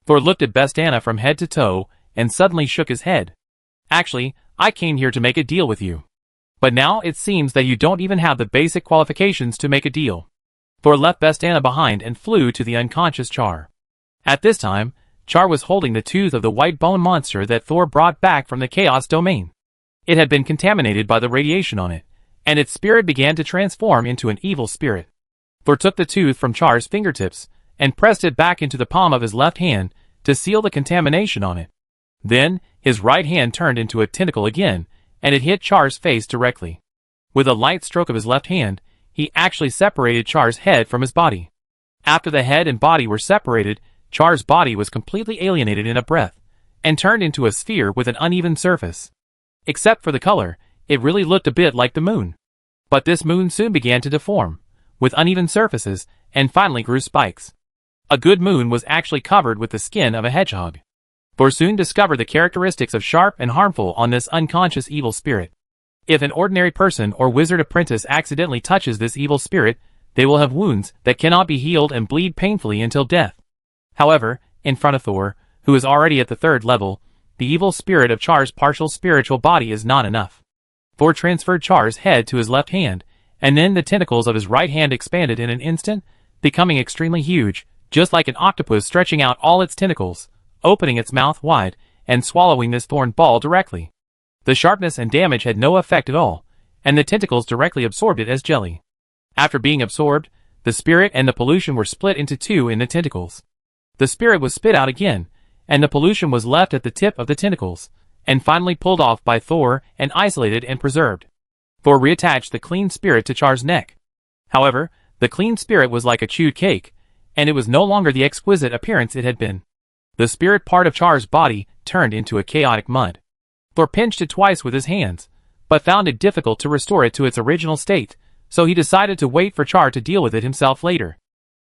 Thor looked at Bastana from head to toe, and suddenly shook his head. "Actually, I came here to make a deal with you. But now it seems that you don't even have the basic qualifications to make a deal." Thor left Bastana behind and flew to the unconscious Char. At this time, Char was holding the tooth of the white bone monster that Thor brought back from the Chaos Domain. It had been contaminated by the radiation on it, and its spirit began to transform into an evil spirit. Thor took the tooth from Char's fingertips and pressed it back into the palm of his left hand to seal the contamination on it. Then, his right hand turned into a tentacle again, and it hit Char's face directly. With a light stroke of his left hand, he actually separated Char's head from his body. After the head and body were separated, Char's body was completely alienated in a breath, and turned into a sphere with an uneven surface. Except for the color, it really looked a bit like the moon. But this moon soon began to deform, with uneven surfaces, and finally grew spikes. A good moon was actually covered with the skin of a hedgehog. Thor soon discovered the characteristics of sharp and harmful on this unconscious evil spirit. If an ordinary person or wizard apprentice accidentally touches this evil spirit, they will have wounds that cannot be healed and bleed painfully until death. However, in front of Thor, who is already at the 3rd level, the evil spirit of Char's partial spiritual body is not enough. Thor transferred Char's head to his left hand, and then the tentacles of his right hand expanded in an instant, becoming extremely huge, just like an octopus stretching out all its tentacles, opening its mouth wide, and swallowing this thorn ball directly. The sharpness and damage had no effect at all, and the tentacles directly absorbed it as jelly. After being absorbed, the spirit and the pollution were split into two in the tentacles. The spirit was spit out again, and the pollution was left at the tip of the tentacles, and finally pulled off by Thor and isolated and preserved. Thor reattached the clean spirit to Char's neck. However, the clean spirit was like a chewed cake, and it was no longer the exquisite appearance it had been. The spirit part of Char's body turned into a chaotic mud. Thor pinched it twice with his hands, but found it difficult to restore it to its original state, so he decided to wait for Char to deal with it himself later.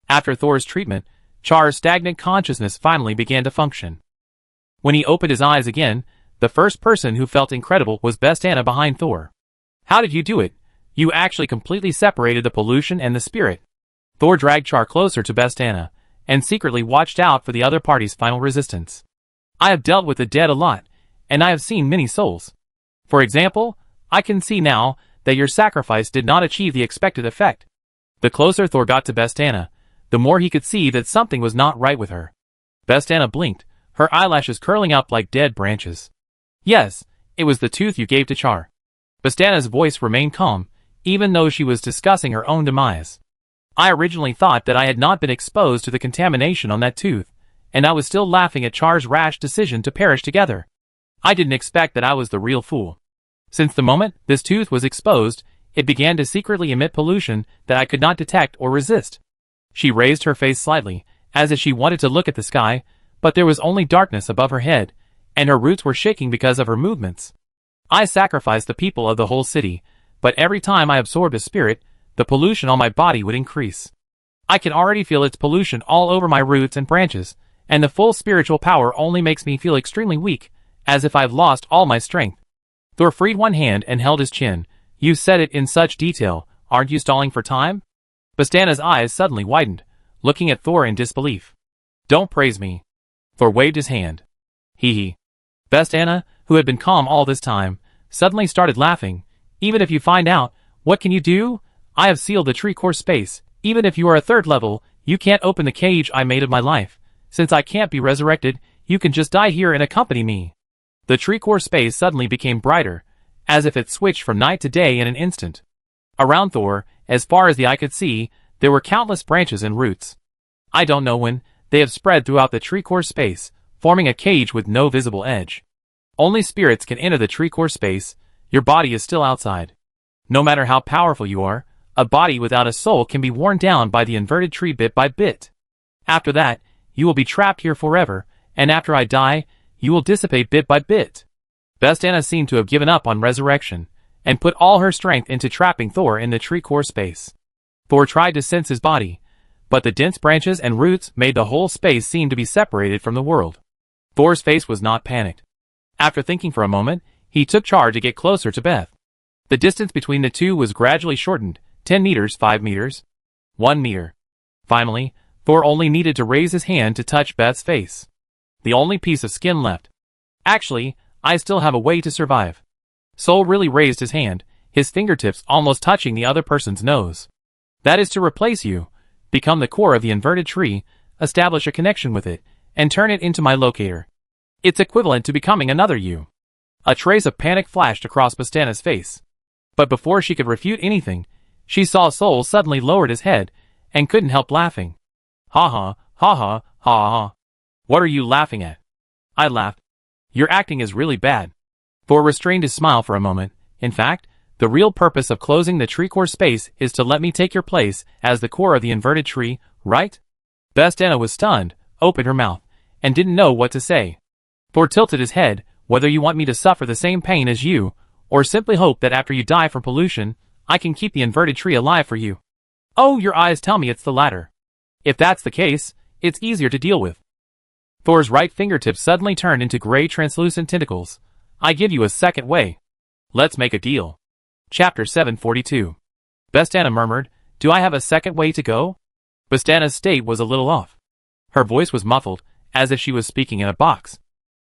After Thor's treatment, Char's stagnant consciousness finally began to function. When he opened his eyes again, the first person who felt incredible was Bastana behind Thor. "How did you do it? You actually completely separated the pollution and the spirit." Thor dragged Char closer to Bastana, and secretly watched out for the other party's final resistance. "I have dealt with the dead a lot, and I have seen many souls. For example, I can see now that your sacrifice did not achieve the expected effect." The closer Thor got to Bastana, the more he could see that something was not right with her. Bastana blinked, her eyelashes curling up like dead branches. "Yes, it was the tooth you gave to Char." Bastana's voice remained calm, even though she was discussing her own demise. "I originally thought that I had not been exposed to the contamination on that tooth, and I was still laughing at Char's rash decision to perish together. I didn't expect that I was the real fool. Since the moment this tooth was exposed, it began to secretly emit pollution that I could not detect or resist." She raised her face slightly, as if she wanted to look at the sky, but there was only darkness above her head, and her roots were shaking because of her movements. "I sacrificed the people of the whole city, but every time I absorbed a spirit, the pollution on my body would increase. I can already feel its pollution all over my roots and branches, and the full spiritual power only makes me feel extremely weak, as if I've lost all my strength." Thor freed one hand and held his chin. "You said it in such detail, aren't you stalling for time?" Bastana's eyes suddenly widened, looking at Thor in disbelief. "Don't praise me." Thor waved his hand. Hee. Bastana, who had been calm all this time, suddenly started laughing. "Even if you find out, what can you do? I have sealed the tree core space. Even if you are a 3rd level, You can't open the cage I made of my life. Since I can't be resurrected, you can just die here and accompany me. The tree core space suddenly became brighter, as if it switched from night to day in an instant. Around Thor, as far as the eye could see, there were countless branches and roots. I don't know when, they have spread throughout the tree core space, forming a cage with no visible edge. Only spirits can enter the tree core space, your body is still outside. No matter how powerful you are, a body without a soul can be worn down by the inverted tree bit by bit. After that, you will be trapped here forever, and after I die, you will dissipate bit by bit. Bestana seemed to have given up on resurrection, and put all her strength into trapping Thor in the tree core space. Thor tried to sense his body, but the dense branches and roots made the whole space seem to be separated from the world. Thor's face was not panicked. After thinking for a moment, he took charge to get closer to Beth. The distance between the two was gradually shortened, 10 meters, 5 meters, 1 meter. Finally, Thor only needed to raise his hand to touch Beth's face. The only piece of skin left. Actually, I still have a way to survive. Soul really raised his hand, his fingertips almost touching the other person's nose. That is to replace you, become the core of the inverted tree, establish a connection with it, and turn it into my locator. It's equivalent to becoming another you. A trace of panic flashed across Bestana's face. But before she could refute anything, she saw Soul suddenly lowered his head, and couldn't help laughing. Ha ha, ha ha, ha ha. What are you laughing at? I laughed. Your acting is really bad. Thor restrained his smile for a moment. In fact, the real purpose of closing the tree core space is to let me take your place as the core of the inverted tree, right? Bestana was stunned, opened her mouth, and didn't know what to say. Thor tilted his head. Whether you want me to suffer the same pain as you, or simply hope that after you die from pollution, I can keep the inverted tree alive for you. Oh, your eyes tell me it's the latter. If that's the case, it's easier to deal with. Thor's right fingertips suddenly turned into gray translucent tentacles. I give you a second way. Let's make a deal. Chapter 742. Bestana murmured, do I have a second way to go? Bestana's state was a little off. Her voice was muffled, as if she was speaking in a box.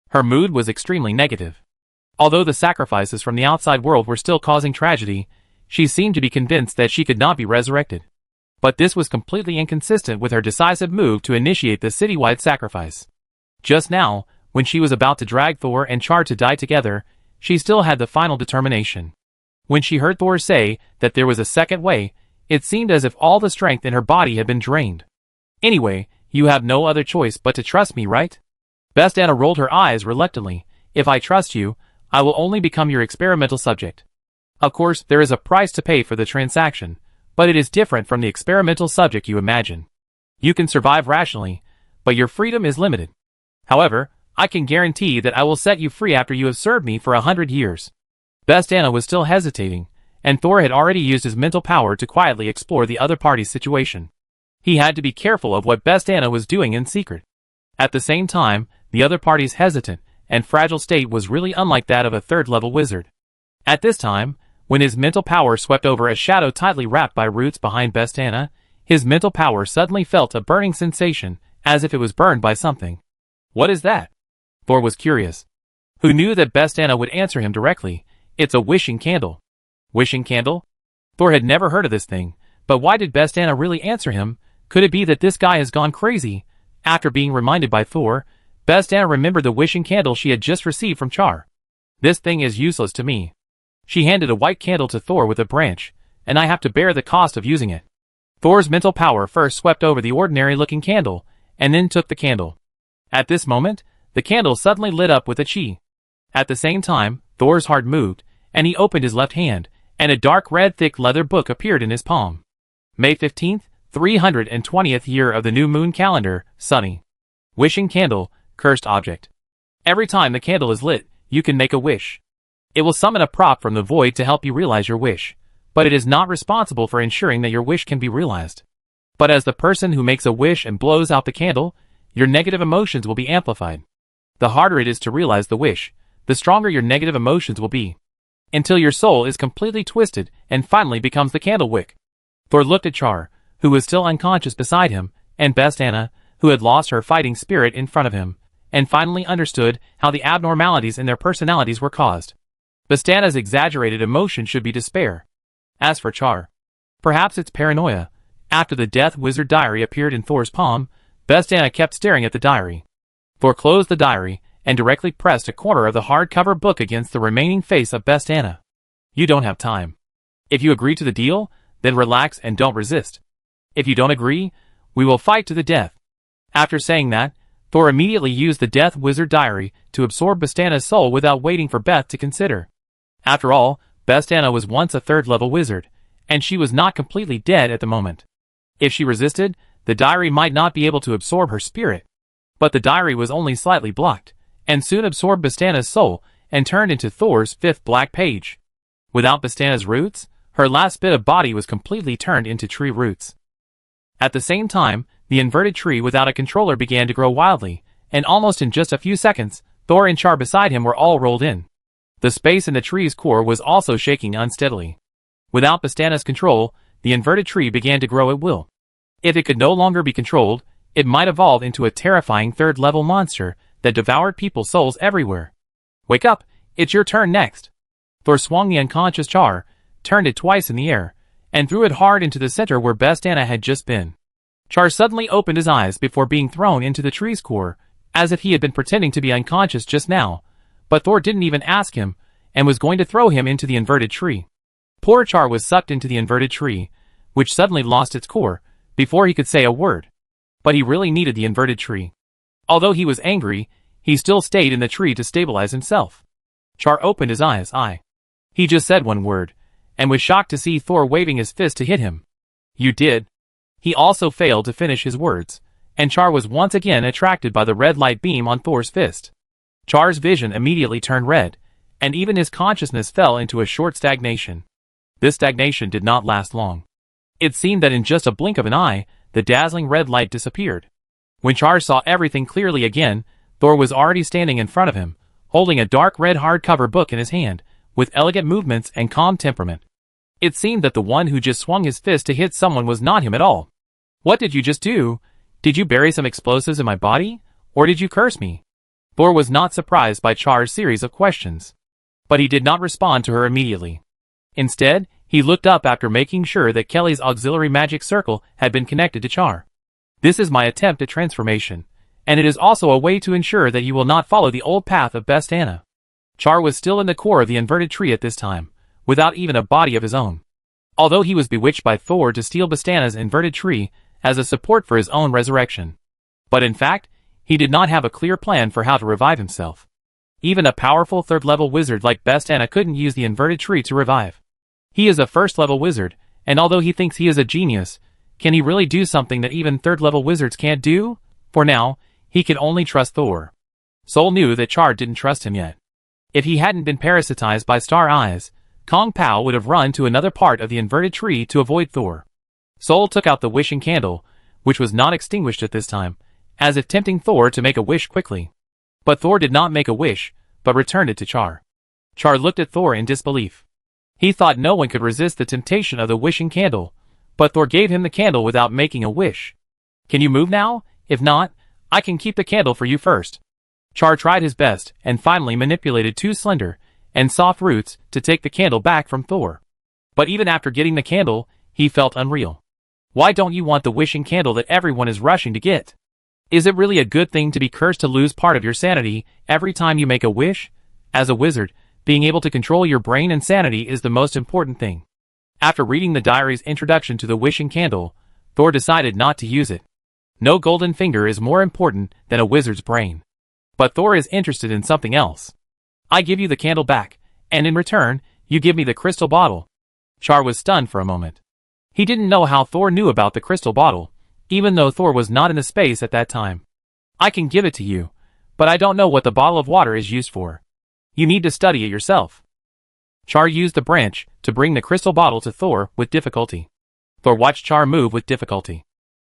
Her mood was extremely negative. Although the sacrifices from the outside world were still causing tragedy, she seemed to be convinced that she could not be resurrected. But this was completely inconsistent with her decisive move to initiate the citywide sacrifice. Just now, when she was about to drag Thor and Char to die together, she still had the final determination. When she heard Thor say that there was a second way, it seemed as if all the strength in her body had been drained. Anyway, you have no other choice but to trust me, right? Bestana rolled her eyes reluctantly. If I trust you, I will only become your experimental subject. Of course, there is a price to pay for the transaction, but it is different from the experimental subject you imagine. You can survive rationally, but your freedom is limited. However, I can guarantee that I will set you free after you have served me for 100 years. Bestana was still hesitating, and Thor had already used his mental power to quietly explore the other party's situation. He had to be careful of what Bestana was doing in secret. At the same time, the other party's hesitant and fragile state was really unlike that of a third-level wizard. At this time, when his mental power swept over a shadow tightly wrapped by roots behind Bestana, his mental power suddenly felt a burning sensation, as if it was burned by something. What is that? Thor was curious. Who knew that Bestana would answer him directly? It's a wishing candle. Wishing candle? Thor had never heard of this thing, but why did Bestana really answer him? Could it be that this guy has gone crazy? After being reminded by Thor, Bestana remembered the wishing candle she had just received from Char. This thing is useless to me. She handed a white candle to Thor with a branch, and I have to bear the cost of using it. Thor's mental power first swept over the ordinary-looking candle, and then took the candle. At this moment, the candle suddenly lit up with a chi. At the same time, Thor's heart moved, and he opened his left hand, and a dark red thick leather book appeared in his palm. May 15th, 320th year of the new moon calendar, sunny. Wishing candle, cursed object. Every time the candle is lit, you can make a wish. It will summon a prop from the void to help you realize your wish, but it is not responsible for ensuring that your wish can be realized. But as the person who makes a wish and blows out the candle, your negative emotions will be amplified. The harder it is to realize the wish, the stronger your negative emotions will be. Until your soul is completely twisted and finally becomes the candle wick. Thor looked at Char, who was still unconscious beside him, and Bestana, who had lost her fighting spirit in front of him, and finally understood how the abnormalities in their personalities were caused. Bestana's exaggerated emotion should be despair. As for Char, perhaps it's paranoia. After the Death Wizard diary appeared in Thor's palm, Best Anna kept staring at the diary. Thor closed the diary and directly pressed a corner of the hardcover book against the remaining face of Best Anna. You don't have time. If you agree to the deal, then relax and don't resist. If you don't agree, we will fight to the death. After saying that, Thor immediately used the Death Wizard diary to absorb Best Anna's soul without waiting for Beth to consider. After all, Best Anna was once a third-level wizard, and she was not completely dead at the moment. If she resisted, the diary might not be able to absorb her spirit. But the diary was only slightly blocked, and soon absorbed Best Anna's soul and turned into Thor's fifth black page. Without Best Anna's roots, her last bit of body was completely turned into tree roots. At the same time, the inverted tree without a controller began to grow wildly, and almost in just a few seconds, Thor and Char beside him were all rolled in. The space in the tree's core was also shaking unsteadily. Without Best Anna's control, the inverted tree began to grow at will. If it could no longer be controlled, it might evolve into a terrifying third-level monster that devoured people's souls everywhere. Wake up, it's your turn next. Thor swung the unconscious Char, turned it twice in the air, and threw it hard into the center where Best Anna had just been. Char suddenly opened his eyes before being thrown into the tree's core, as if he had been pretending to be unconscious just now, but Thor didn't even ask him, and was going to throw him into the inverted tree. Poor Char was sucked into the inverted tree, which suddenly lost its core, before he could say a word. But he really needed the inverted tree. Although he was angry, he still stayed in the tree to stabilize himself. Char opened his eyes. He just said one word, and was shocked to see Thor waving his fist to hit him. You did. He also failed to finish his words, and Char was once again attracted by the red light beam on Thor's fist. Char's vision immediately turned red, and even his consciousness fell into a short stagnation. This stagnation did not last long. It seemed that in just a blink of an eye, the dazzling red light disappeared. When Char saw everything clearly again, Thor was already standing in front of him, holding a dark red hardcover book in his hand, with elegant movements and calm temperament. It seemed that the one who just swung his fist to hit someone was not him at all. What did you just do? Did you bury some explosives in my body? Or did you curse me? Thor was not surprised by Char's series of questions. But he did not respond to her immediately. Instead, he looked up after making sure that Kelly's auxiliary magic circle had been connected to Char. This is my attempt at transformation, and it is also a way to ensure that you will not follow the old path of Best Anna. Char was still in the core of the inverted tree at this time, without even a body of his own. Although he was bewitched by Thor to steal Best Anna's inverted tree as a support for his own resurrection. But in fact, he did not have a clear plan for how to revive himself. Even a powerful third-level wizard like Best Anna couldn't use the inverted tree to revive. He is a first-level wizard, and although he thinks he is a genius, can he really do something that even third-level wizards can't do? For now, he could only trust Thor. Sol knew that Char didn't trust him yet. If he hadn't been parasitized by Star Eyes, Kong Pao would have run to another part of the inverted tree to avoid Thor. Sol took out the wishing candle, which was not extinguished at this time, as if tempting Thor to make a wish quickly. But Thor did not make a wish, but returned it to Char. Char looked at Thor in disbelief. He thought no one could resist the temptation of the wishing candle, but Thor gave him the candle without making a wish. Can you move now? If not, I can keep the candle for you first. Char tried his best, and finally manipulated two slender and soft roots to take the candle back from Thor. But even after getting the candle, he felt unreal. Why don't you want the wishing candle that everyone is rushing to get? Is it really a good thing to be cursed to lose part of your sanity every time you make a wish? As a wizard, being able to control your brain and sanity is the most important thing. After reading the diary's introduction to the wishing candle, Thor decided not to use it. No golden finger is more important than a wizard's brain. But Thor is interested in something else. I give you the candle back, and in return, you give me the crystal bottle. Char was stunned for a moment. He didn't know how Thor knew about the crystal bottle, even though Thor was not in the space at that time. I can give it to you, but I don't know what the bottle of water is used for. You need to study it yourself. Char used the branch to bring the crystal bottle to Thor with difficulty. Thor watched Char move with difficulty.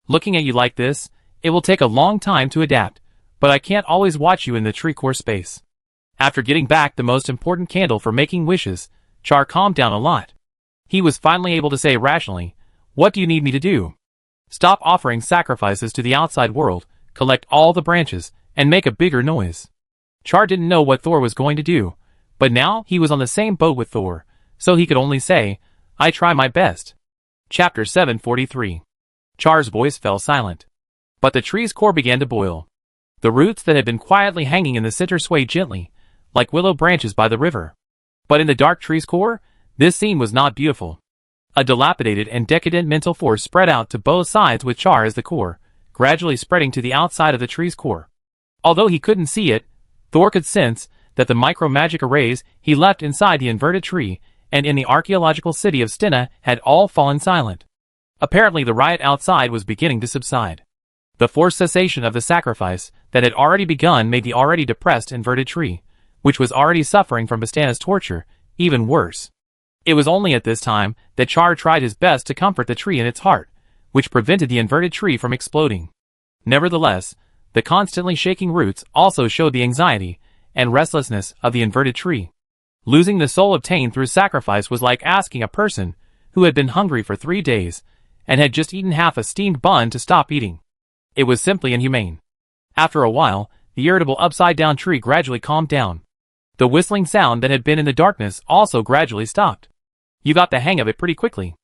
Looking at you like this, it will take a long time to adapt, but I can't always watch you in the tree core space. After getting back the most important candle for making wishes, Char calmed down a lot. He was finally able to say rationally, "What do you need me to do?" Stop offering sacrifices to the outside world, collect all the branches, and make a bigger noise. Char didn't know what Thor was going to do, but now he was on the same boat with Thor, so he could only say, "I try my best." Chapter 743. Char's voice fell silent. But the tree's core began to boil. The roots that had been quietly hanging in the center swayed gently, like willow branches by the river. But in the dark tree's core, this scene was not beautiful. A dilapidated and decadent mental force spread out to both sides with Char as the core, gradually spreading to the outside of the tree's core. Although he couldn't see it, Thor could sense that the micro-magic arrays he left inside the inverted tree and in the archaeological city of Stena had all fallen silent. Apparently the riot outside was beginning to subside. The forced cessation of the sacrifice that had already begun made the already depressed inverted tree, which was already suffering from Bastana's torture, even worse. It was only at this time that Char tried his best to comfort the tree in its heart, which prevented the inverted tree from exploding. Nevertheless, the constantly shaking roots also showed the anxiety and restlessness of the inverted tree. Losing the soul obtained through sacrifice was like asking a person who had been hungry for 3 days and had just eaten half a steamed bun to stop eating. It was simply inhumane. After a while, the irritable upside-down tree gradually calmed down. The whistling sound that had been in the darkness also gradually stopped. "You got the hang of it pretty quickly,"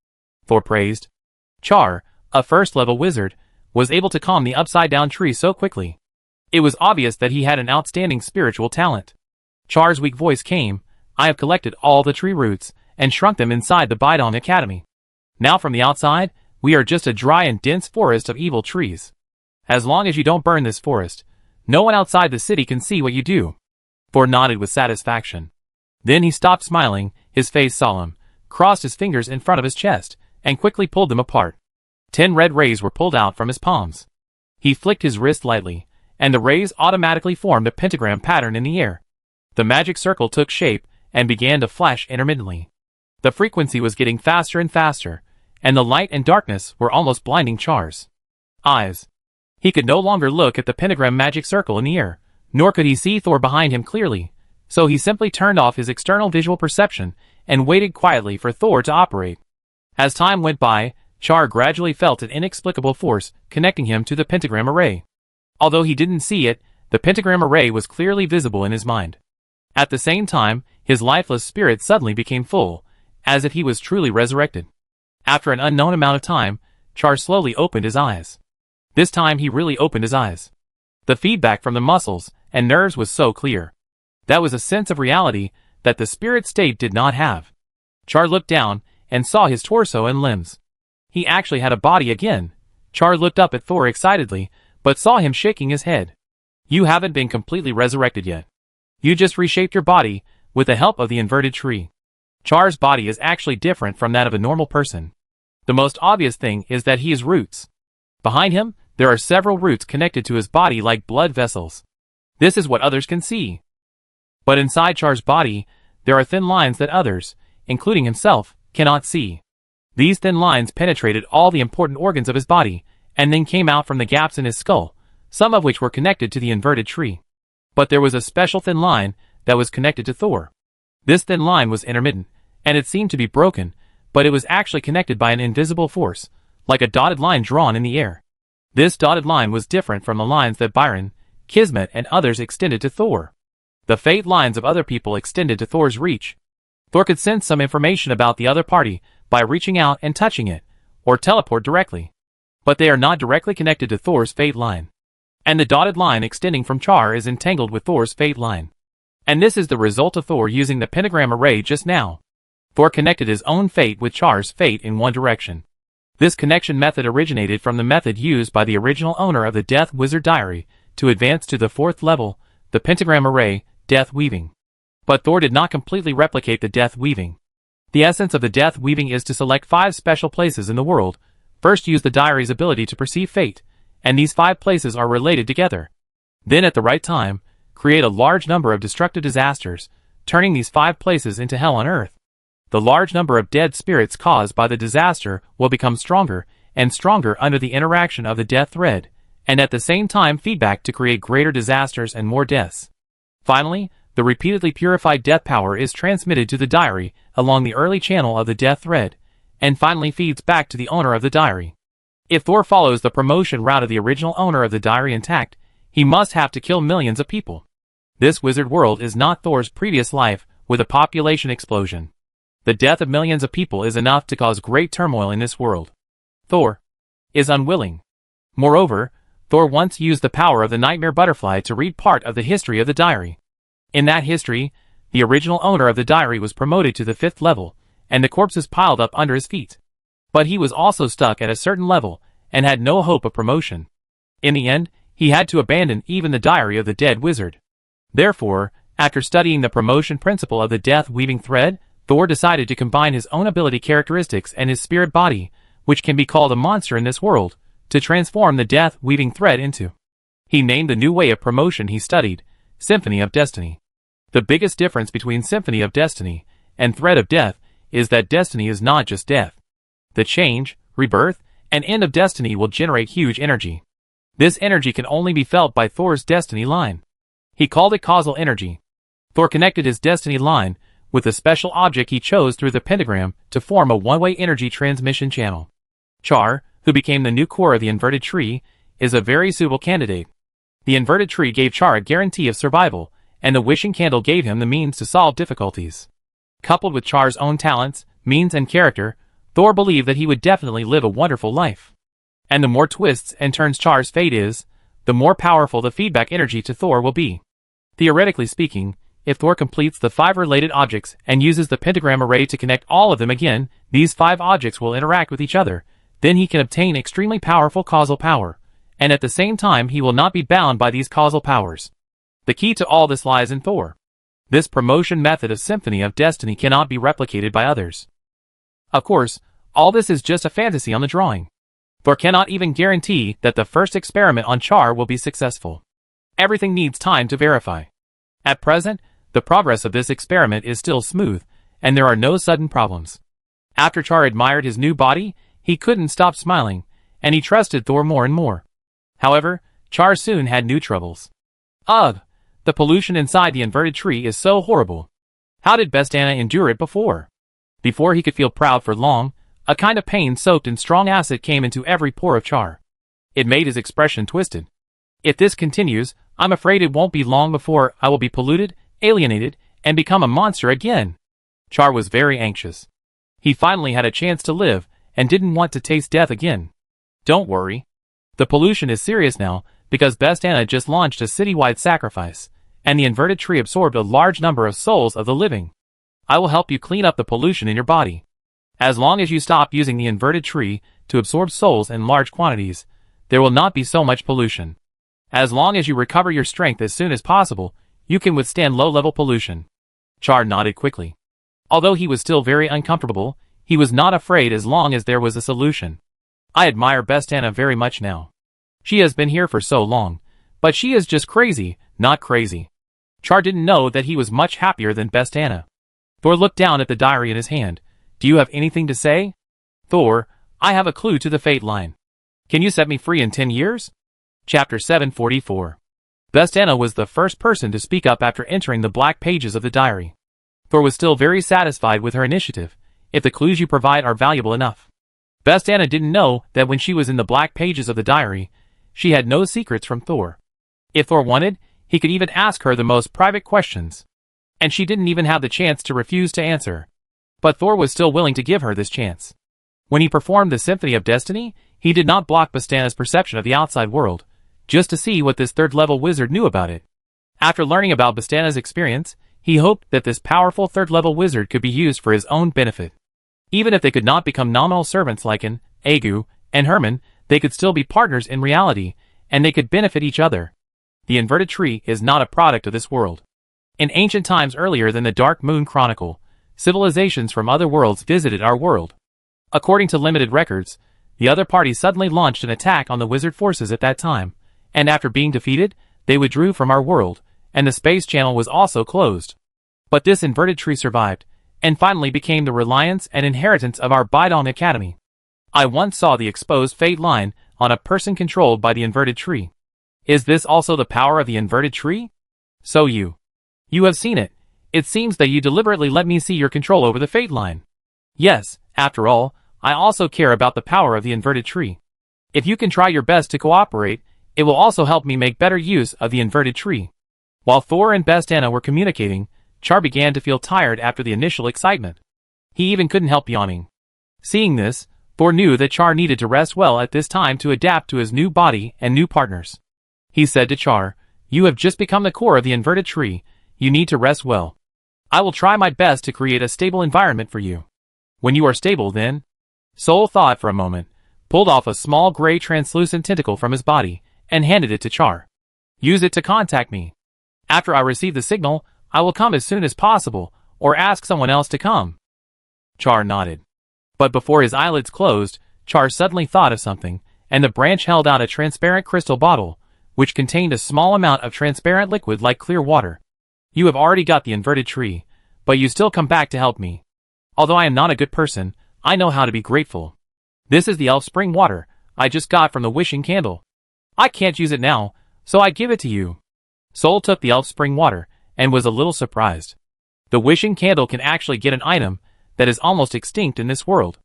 Thor praised. Char, a first-level wizard, was able to calm the upside-down tree so quickly. It was obvious that he had an outstanding spiritual talent. Char's weak voice came, "I have collected all the tree roots and shrunk them inside the Bidong Academy. Now from the outside, we are just a dry and dense forest of evil trees. As long as you don't burn this forest, no one outside the city can see what you do." Thor nodded with satisfaction. Then he stopped smiling, his face solemn, crossed his fingers in front of his chest, and quickly pulled them apart. 10 red rays were pulled out from his palms. He flicked his wrist lightly, and the rays automatically formed a pentagram pattern in the air. The magic circle took shape and began to flash intermittently. The frequency was getting faster and faster, and the light and darkness were almost blinding Char's eyes. He could no longer look at the pentagram magic circle in the air, nor could he see Thor behind him clearly, so he simply turned off his external visual perception and waited quietly for Thor to operate. As time went by, Char gradually felt an inexplicable force connecting him to the pentagram array. Although he didn't see it, the pentagram array was clearly visible in his mind. At the same time, his lifeless spirit suddenly became full, as if he was truly resurrected. After an unknown amount of time, Char slowly opened his eyes. This time he really opened his eyes. The feedback from the muscles and nerves was so clear. That was a sense of reality that the spirit state did not have. Char looked down and saw his torso and limbs. He actually had a body again. Char looked up at Thor excitedly, but saw him shaking his head. "You haven't been completely resurrected yet. You just reshaped your body with the help of the inverted tree." Char's body is actually different from that of a normal person. The most obvious thing is that he has roots. Behind him, there are several roots connected to his body like blood vessels. This is what others can see. But inside Char's body, there are thin lines that others, including himself, cannot see. These thin lines penetrated all the important organs of his body, and then came out from the gaps in his skull, some of which were connected to the inverted tree. But there was a special thin line that was connected to Thor. This thin line was intermittent, and it seemed to be broken, but it was actually connected by an invisible force, like a dotted line drawn in the air. This dotted line was different from the lines that Byron, Kismet, and others extended to Thor. The fate lines of other people extended to Thor's reach. Thor could sense some information about the other party by reaching out and touching it, or teleport directly. But they are not directly connected to Thor's fate line. And the dotted line extending from Char is entangled with Thor's fate line. And this is the result of Thor using the pentagram array just now. Thor connected his own fate with Char's fate in one direction. This connection method originated from the method used by the original owner of the Death Wizard Diary to advance to the 4th level, the pentagram array, death weaving. But Thor did not completely replicate the death weaving. The essence of the death weaving is to select 5 special places in the world, first use the diary's ability to perceive fate, and these 5 places are related together. Then at the right time, create a large number of destructive disasters, turning these 5 places into hell on earth. The large number of dead spirits caused by the disaster will become stronger and stronger under the interaction of the death thread, and at the same time feedback to create greater disasters and more deaths. Finally, the repeatedly purified death power is transmitted to the diary along the early channel of the death thread, and finally feeds back to the owner of the diary. If Thor follows the promotion route of the original owner of the diary intact, he must have to kill millions of people. This wizard world is not Thor's previous life with a population explosion. The death of millions of people is enough to cause great turmoil in this world. Thor. is unwilling. Moreover, Thor once used the power of the nightmare butterfly to read part of the history of the diary. In that history, the original owner of the diary was promoted to the 5th level, and the corpses piled up under his feet. But he was also stuck at a certain level, and had no hope of promotion. In the end, he had to abandon even the diary of the dead wizard. Therefore, after studying the promotion principle of the death-weaving thread, Thor decided to combine his own ability characteristics and his spirit body, which can be called a monster in this world, to transform the death-weaving thread into. He named the new way of promotion he studied, Symphony of Destiny. The biggest difference between Symphony of Destiny and Thread of Death is that Destiny is not just death. The change, rebirth, and end of Destiny will generate huge energy. This energy can only be felt by Thor's Destiny line. He called it causal energy. Thor connected his Destiny line with a special object he chose through the pentagram to form a one-way energy transmission channel. Char, who became the new core of the inverted tree, is a very suitable candidate. The inverted tree gave Char a guarantee of survival, and the wishing candle gave him the means to solve difficulties. Coupled with Char's own talents, means and character, Thor believed that he would definitely live a wonderful life. And the more twists and turns Char's fate is, the more powerful the feedback energy to Thor will be. Theoretically speaking, if Thor completes the 5 related objects and uses the pentagram array to connect all of them again, these 5 objects will interact with each other. Then he can obtain extremely powerful causal power, and at the same time he will not be bound by these causal powers. The key to all this lies in Thor. This promotion method of Symphony of Destiny cannot be replicated by others. Of course, all this is just a fantasy on the drawing. Thor cannot even guarantee that the first experiment on Char will be successful. Everything needs time to verify. At present, the progress of this experiment is still smooth, and there are no sudden problems. After Char admired his new body, he couldn't stop smiling, and he trusted Thor more and more. However, Char soon had new troubles. Ugh! The pollution inside the inverted tree is so horrible. How did Bestana endure it before? Before he could feel proud for long, a kind of pain soaked in strong acid came into every pore of Char. It made his expression twisted. If this continues, I'm afraid it won't be long before I will be polluted, alienated, and become a monster again. Char was very anxious. He finally had a chance to live, and didn't want to taste death again. Don't worry. The pollution is serious now, because Bestana just launched a citywide sacrifice, and the inverted tree absorbed a large number of souls of the living. I will help you clean up the pollution in your body. As long as you stop using the inverted tree to absorb souls in large quantities, there will not be so much pollution. As long as you recover your strength as soon as possible, you can withstand low-level pollution. Char nodded quickly. Although he was still very uncomfortable, he was not afraid as long as there was a solution. I admire Bestana very much now. She has been here for so long, but she is just crazy, not crazy. Char didn't know that he was much happier than Bestana. Thor looked down at the diary in his hand. Do you have anything to say? Thor, I have a clue to the fate line. Can you set me free in 10 years? Chapter 744. Bestana was the first person to speak up after entering the black pages of the diary. Thor was still very satisfied with her initiative, if the clues you provide are valuable enough. Bestana didn't know that when she was in the black pages of the diary, she had no secrets from Thor. If Thor wanted, he could even ask her the most private questions. And she didn't even have the chance to refuse to answer. But Thor was still willing to give her this chance. When he performed the Symphony of Destiny, he did not block Bestana's perception of the outside world, just to see what this third-level wizard knew about it. After learning about Bestana's experience, he hoped that this powerful third-level wizard could be used for his own benefit. Even if they could not become nominal servants like in Agu and Herman, they could still be partners in reality, and they could benefit each other. The inverted tree is not a product of this world. In ancient times earlier than the Dark Moon Chronicle, civilizations from other worlds visited our world. According to limited records, the other party suddenly launched an attack on the wizard forces at that time, and after being defeated, they withdrew from our world, and the space channel was also closed. But this inverted tree survived, and finally became the reliance and inheritance of our Bidon Academy. I once saw the exposed fate line on a person controlled by the inverted tree. Is this also the power of the inverted tree? So you have seen it. It seems that you deliberately let me see your control over the fate line. Yes, after all, I also care about the power of the inverted tree. If you can try your best to cooperate, it will also help me make better use of the inverted tree. While Thor and Bestana were communicating, Char began to feel tired after the initial excitement. He even couldn't help yawning. Seeing this, Thor knew that Char needed to rest well at this time to adapt to his new body and new partners. He said to Char, "You have just become the core of the inverted tree. You need to rest well. I will try my best to create a stable environment for you. When you are stable, then..." Soul thought for a moment, pulled off a small gray translucent tentacle from his body, and handed it to Char. "Use it to contact me. After I receive the signal, I will come as soon as possible, or ask someone else to come." Char nodded. But before his eyelids closed, Char suddenly thought of something, and the branch held out a transparent crystal bottle, which contained a small amount of transparent liquid like clear water. "You have already got the inverted tree, but you still come back to help me. Although I am not a good person, I know how to be grateful. This is the elf spring water I just got from the wishing candle. I can't use it now, so I give it to you." Soul took the elf spring water, and was a little surprised. The wishing candle can actually get an item that is almost extinct in this world.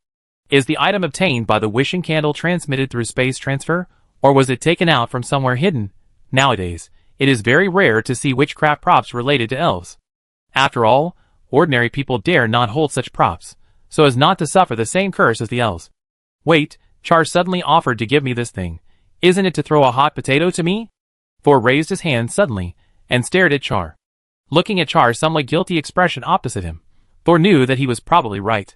Is the item obtained by the wishing candle transmitted through space transfer, or was it taken out from somewhere hidden? Nowadays, it is very rare to see witchcraft props related to elves. After all, ordinary people dare not hold such props, so as not to suffer the same curse as the elves. "Wait," Char suddenly offered to give me this thing. "Isn't it to throw a hot potato to me?" Thor raised his hand suddenly, and stared at Char. Looking at Char's somewhat guilty expression opposite him, Thor knew that he was probably right.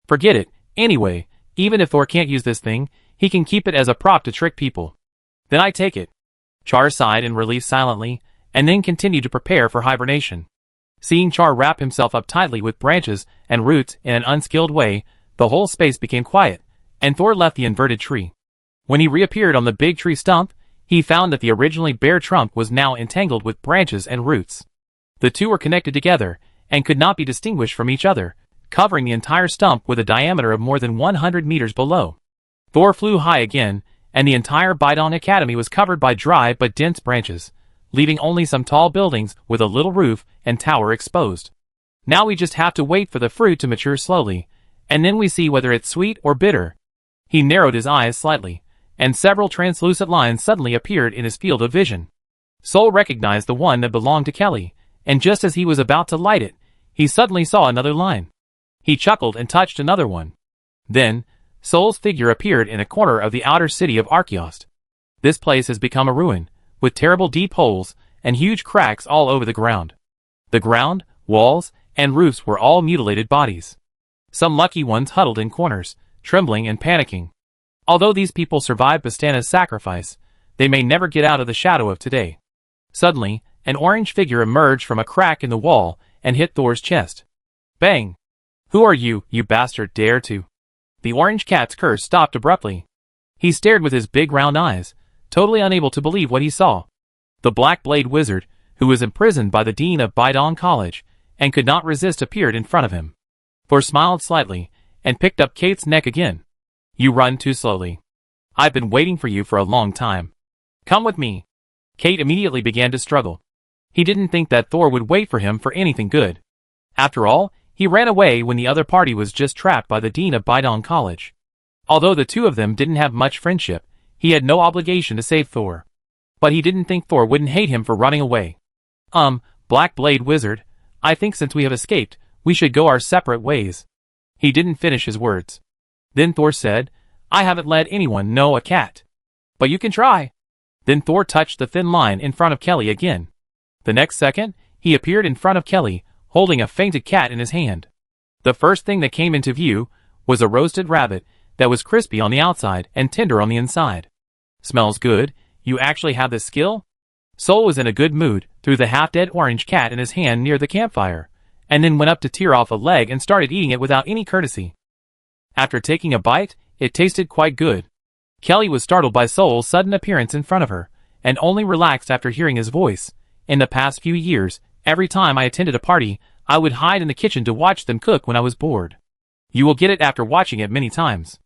Forget it, anyway, even if Thor can't use this thing, he can keep it as a prop to trick people. "Then I take it." Char sighed and released silently, and then continued to prepare for hibernation. Seeing Char wrap himself up tightly with branches and roots in an unskilled way, the whole space became quiet, and Thor left the inverted tree. When he reappeared on the big tree stump, he found that the originally bare trunk was now entangled with branches and roots. The two were connected together, and could not be distinguished from each other, covering the entire stump with a diameter of more than 100 meters below. Thor flew high again, and the entire Bidon Academy was covered by dry but dense branches, leaving only some tall buildings with a little roof and tower exposed. "Now we just have to wait for the fruit to mature slowly, and then we see whether it's sweet or bitter." He narrowed his eyes slightly, and several translucent lines suddenly appeared in his field of vision. Soul recognized the one that belonged to Kelly, and just as he was about to light it, he suddenly saw another line. He chuckled and touched another one. Then, Soul's figure appeared in a corner of the outer city of Archaeost. This place has become a ruin, with terrible deep holes and huge cracks all over the ground. The ground, walls, and roofs were all mutilated bodies. Some lucky ones huddled in corners, trembling and panicking. Although these people survived Bastana's sacrifice, they may never get out of the shadow of today. Suddenly, an orange figure emerged from a crack in the wall and hit Thor's chest. Bang! "Who are you, you bastard, dare to..." The orange cat's curse stopped abruptly. He stared with his big round eyes, totally unable to believe what he saw. The Black Blade Wizard, who was imprisoned by the Dean of Bidon College, and could not resist, appeared in front of him. Thor smiled slightly, and picked up Kate's neck again. "You run too slowly. I've been waiting for you for a long time. Come with me." Kate immediately began to struggle. He didn't think that Thor would wait for him for anything good. After all, he ran away when the other party was just trapped by the Dean of Bidon College. Although the two of them didn't have much friendship, he had no obligation to save Thor. But he didn't think Thor wouldn't hate him for running away. Black Blade Wizard, I think since we have escaped, we should go our separate ways." He didn't finish his words. Then Thor said, "I haven't let anyone know a cat. But you can try." Then Thor touched the thin line in front of Kelly again. The next second, he appeared in front of Kelly, holding a fainted cat in his hand. The first thing that came into view was a roasted rabbit that was crispy on the outside and tender on the inside. "Smells good. You actually have this skill?" Soul was in a good mood, threw the half-dead orange cat in his hand near the campfire, and then went up to tear off a leg and started eating it without any courtesy. After taking a bite, it tasted quite good. Kelly was startled by Soul's sudden appearance in front of her, and only relaxed after hearing his voice. "In the past few years, every time I attended a party, I would hide in the kitchen to watch them cook when I was bored. You will get it after watching it many times."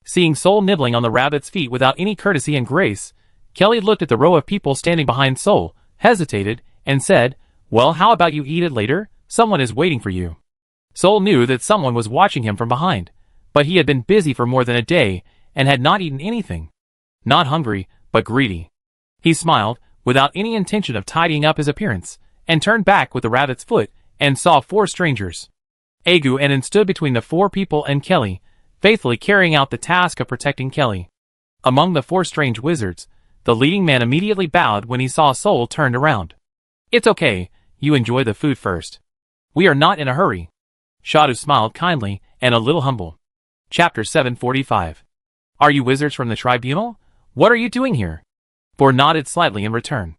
Seeing Soul nibbling on the rabbit's feet without any courtesy and grace, Kelly looked at the row of people standing behind Soul, hesitated, and said, "Well, how about you eat it later? Someone is waiting for you." Soul knew that someone was watching him from behind, but he had been busy for more than a day and had not eaten anything. Not hungry, but greedy. He smiled, without any intention of tidying up his appearance, and turned back with the rabbit's foot, and saw 4 strangers. Agu Enon stood between the 4 people and Kelly, faithfully carrying out the task of protecting Kelly. Among the 4 strange wizards, the leading man immediately bowed when he saw Sol turned around. "It's okay, you enjoy the food first. We are not in a hurry." Shadow smiled kindly and a little humble. Chapter 745. "Are you wizards from the tribunal? What are you doing here?" Thor nodded slightly in return.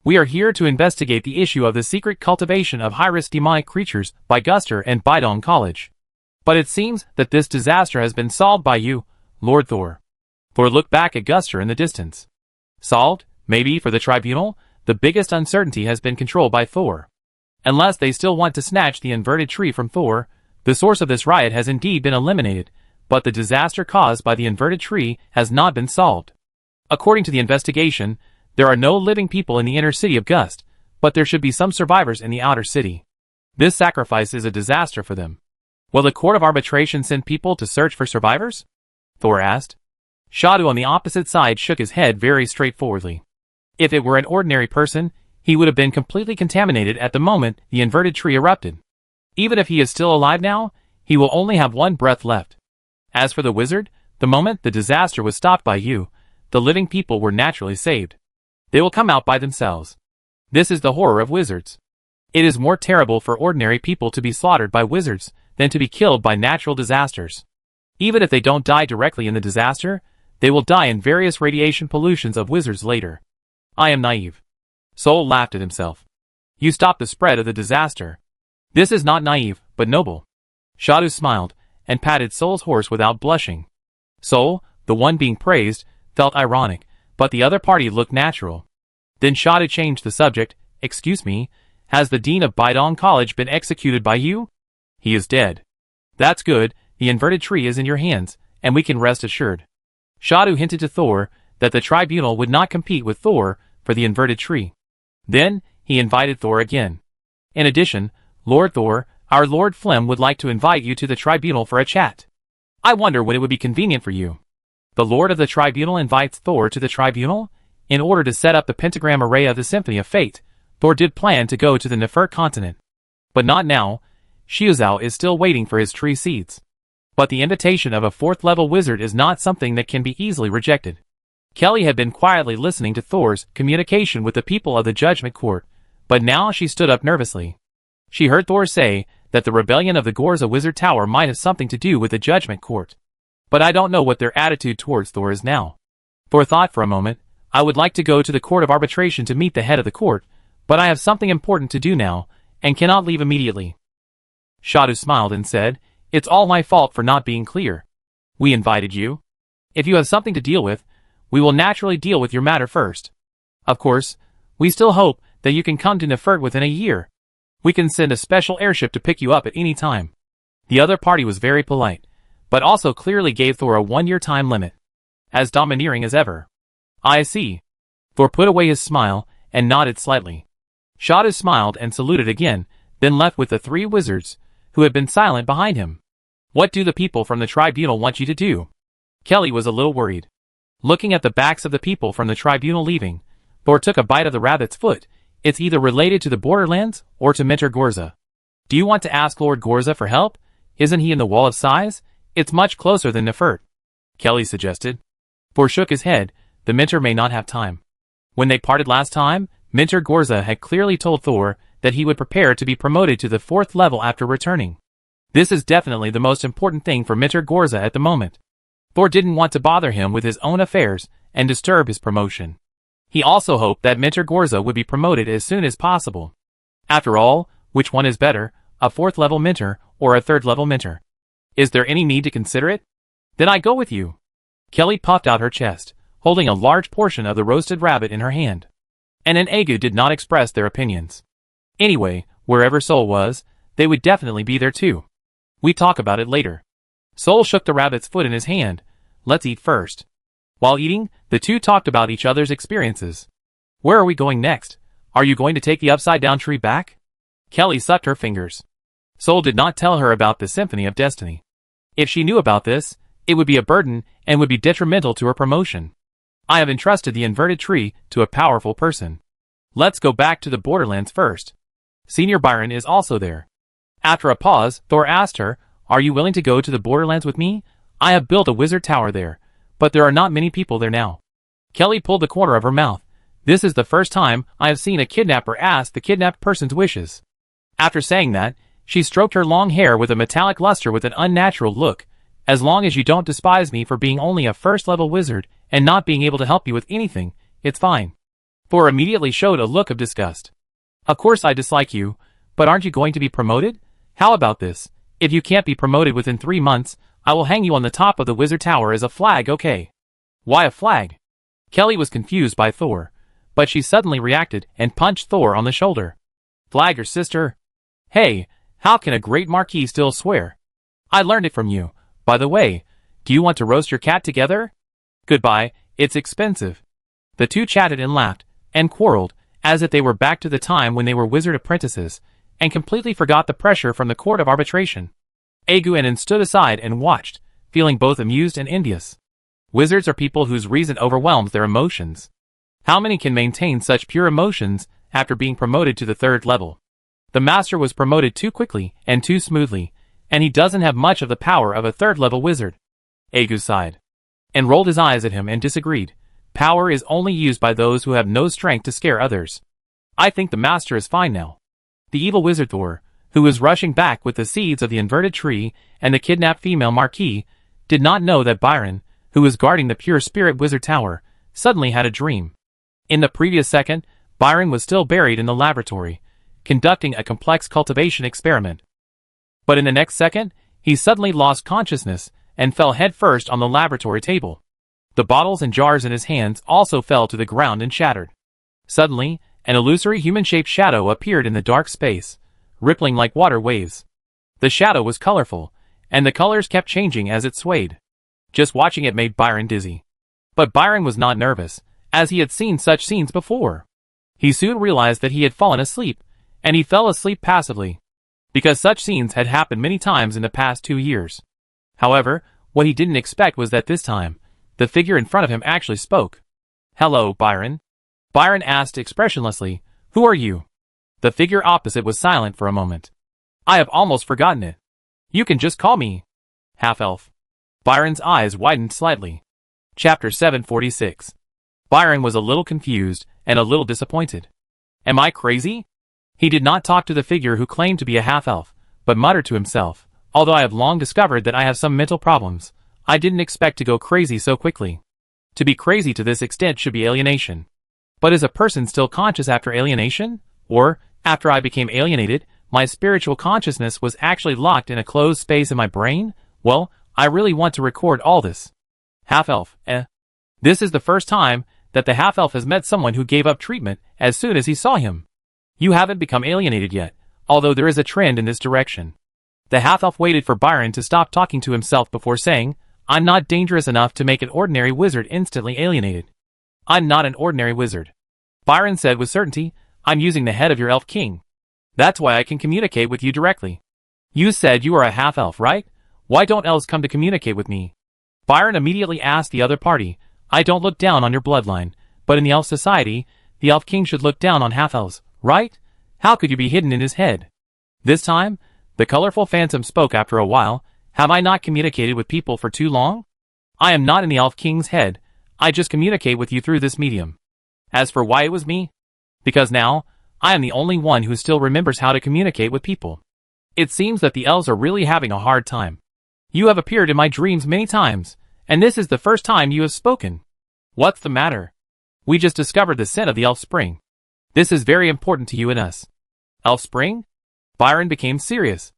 "We are here to investigate the issue of the secret cultivation of high-risk demonic creatures by Guster and Bidong College. But it seems that this disaster has been solved by you, Lord Thor." Thor looked back at Guster in the distance. "Solved? Maybe for the tribunal, the biggest uncertainty has been controlled by Thor. Unless they still want to snatch the inverted tree from Thor, the source of this riot has indeed been eliminated, but the disaster caused by the inverted tree has not been solved. According to the investigation, there are no living people in the inner city of Gust, but there should be some survivors in the outer city. This sacrifice is a disaster for them. Will the Court of Arbitration send people to search for survivors?" Thor asked. Shadow on the opposite side shook his head very straightforwardly. If it were an ordinary person, he would have been completely contaminated at the moment the inverted tree erupted. Even if he is still alive now, he will only have 1 breath left. As for the wizard, the moment the disaster was stopped by you, the living people were naturally saved. They will come out by themselves. This is the horror of wizards. It is more terrible for ordinary people to be slaughtered by wizards than to be killed by natural disasters. Even if they don't die directly in the disaster, they will die in various radiation pollutions of wizards later. I am naive. Sol laughed at himself. You stopped the spread of the disaster. This is not naive, but noble. Shadow smiled, and patted Sol's horse without blushing. Sol, the one being praised, felt ironic, but the other party looked natural. Then Shadow changed the subject. Excuse me, has the dean of Bidong College been executed by you? He is dead. That's good, the inverted tree is in your hands, and we can rest assured. Shadow hinted to Thor that the tribunal would not compete with Thor for the inverted tree. Then, he invited Thor again. In addition, Lord Thor, our Lord Flem would like to invite you to the tribunal for a chat. I wonder when it would be convenient for you. The Lord of the Tribunal invites Thor to the tribunal? In order to set up the pentagram array of the Symphony of Fate, Thor did plan to go to the Nefert continent. But not now. Xiuzhou is still waiting for his tree seeds. But the invitation of a 4th-level wizard is not something that can be easily rejected. Kelly had been quietly listening to Thor's communication with the people of the Judgment Court, but now she stood up nervously. She heard Thor say that the rebellion of the Gorza Wizard Tower might have something to do with the Judgment Court. But I don't know what their attitude towards Thor is now. Thor thought for a moment. I would like to go to the Court of Arbitration to meet the head of the court, but I have something important to do now, and cannot leave immediately. Shadow smiled and said, It's all my fault for not being clear. We invited you. If you have something to deal with, we will naturally deal with your matter first. Of course, we still hope that you can come to Nefert within a year. We can send a special airship to pick you up at any time. The other party was very polite, but also clearly gave Thor a 1-year time limit. As domineering as ever. I see. Thor put away his smile and nodded slightly. Shadow smiled and saluted again, then left with the 3 wizards, who had been silent behind him. What do the people from the tribunal want you to do? Kelly was a little worried. Looking at the backs of the people from the tribunal leaving, Thor took a bite of the rabbit's foot. It's either related to the borderlands or to Mentor Gorza. Do you want to ask Lord Gorza for help? Isn't he in the Wall of Sighs? It's much closer than Nefert. Kelly suggested. Thor shook his head. The Mentor may not have time. When they parted last time, Mentor Gorza had clearly told Thor that he would prepare to be promoted to the 4th level after returning. This is definitely the most important thing for Mentor Gorza at the moment. Thor didn't want to bother him with his own affairs and disturb his promotion. He also hoped that Mentor Gorza would be promoted as soon as possible. After all, which one is better, a 4th level mentor or a 3rd level mentor? Is there any need to consider it? Then I go with you. Kelly puffed out her chest, holding a large portion of the roasted rabbit in her hand. And Egu did not express their opinions. Anyway, wherever Sol was, they would definitely be there too. We talk about it later. Sol shook the rabbit's foot in his hand. Let's eat first. While eating, the two talked about each other's experiences. Where are we going next? Are you going to take the upside-down tree back? Kelly sucked her fingers. Sol did not tell her about the Symphony of Destiny. If she knew about this, it would be a burden and would be detrimental to her promotion. I have entrusted the inverted tree to a powerful person. Let's go back to the borderlands first. Senior Byron is also there. After a pause, Thor asked her, Are you willing to go to the borderlands with me? I have built a wizard tower there, but there are not many people there now. Kelly pulled the corner of her mouth. This is the first time I have seen a kidnapper ask the kidnapped person's wishes. After saying that, she stroked her long hair with a metallic luster with an unnatural look. As long as you don't despise me for being only a first-level wizard and not being able to help you with anything, it's fine. Thor immediately showed a look of disgust. Of course I dislike you, but aren't you going to be promoted? How about this? If you can't be promoted within 3 months, I will hang you on the top of the wizard tower as a flag, okay? Why a flag? Kelly was confused by Thor, but she suddenly reacted and punched Thor on the shoulder. Flag your sister? Hey, how can a great marquis still swear? I learned it from you. By the way, do you want to roast your cat together? Goodbye, it's expensive. The two chatted and laughed, and quarreled, as if they were back to the time when they were wizard apprentices, and completely forgot the pressure from the court of arbitration. Aguinen stood aside and watched, feeling both amused and envious. Wizards are people whose reason overwhelms their emotions. How many can maintain such pure emotions after being promoted to the 3rd level? The master was promoted too quickly and too smoothly, and he doesn't have much of the power of a 3rd level wizard. Agu sighed, and rolled his eyes at him and disagreed. Power is only used by those who have no strength to scare others. I think the master is fine now. The evil wizard Thor, who was rushing back with the seeds of the inverted tree and the kidnapped female marquis, did not know that Byron, who was guarding the pure spirit wizard tower, suddenly had a dream. In the previous second, Byron was still buried in the laboratory, conducting a complex cultivation experiment. But in the next second, he suddenly lost consciousness and fell headfirst on the laboratory table. The bottles and jars in his hands also fell to the ground and shattered. Suddenly, an illusory human-shaped shadow appeared in the dark space, rippling like water waves. The shadow was colorful, and the colors kept changing as it swayed. Just watching it made Byron dizzy. But Byron was not nervous, as he had seen such scenes before. He soon realized that he had fallen asleep, and he fell asleep passively, because such scenes had happened many times in the past 2 years. However, what he didn't expect was that this time, the figure in front of him actually spoke. Hello, Byron. Byron asked expressionlessly, Who are you? The figure opposite was silent for a moment. I have almost forgotten it. You can just call me half-elf. Byron's eyes widened slightly. Chapter 746. Byron was a little confused and a little disappointed. Am I crazy? He did not talk to the figure who claimed to be a half-elf, but muttered to himself, Although I have long discovered that I have some mental problems, I didn't expect to go crazy so quickly. To be crazy to this extent should be alienation. But is a person still conscious after alienation? Or, after I became alienated, my spiritual consciousness was actually locked in a closed space in my brain? Well, I really want to record all this. Half-elf, This is the first time that the half-elf has met someone who gave up treatment as soon as he saw him. You haven't become alienated yet, although there is a trend in this direction. The half-elf waited for Byron to stop talking to himself before saying, I'm not dangerous enough to make an ordinary wizard instantly alienated. I'm not an ordinary wizard. Byron said with certainty, I'm using the head of your elf king. That's why I can communicate with you directly. You said you are a half-elf, right? Why don't elves come to communicate with me? Byron immediately asked the other party, I don't look down on your bloodline, but in the elf society, the elf king should look down on half-elves, right? How could you be hidden in his head? This time, the colorful phantom spoke after a while, have I not communicated with people for too long? I am not in the elf king's head, I just communicate with you through this medium. As for why it was me? Because now, I am the only one who still remembers how to communicate with people. It seems that the elves are really having a hard time. You have appeared in my dreams many times, and this is the first time you have spoken. What's the matter? We just discovered the scent of the elf spring. This is very important to you and us. Elf spring? Byron became serious.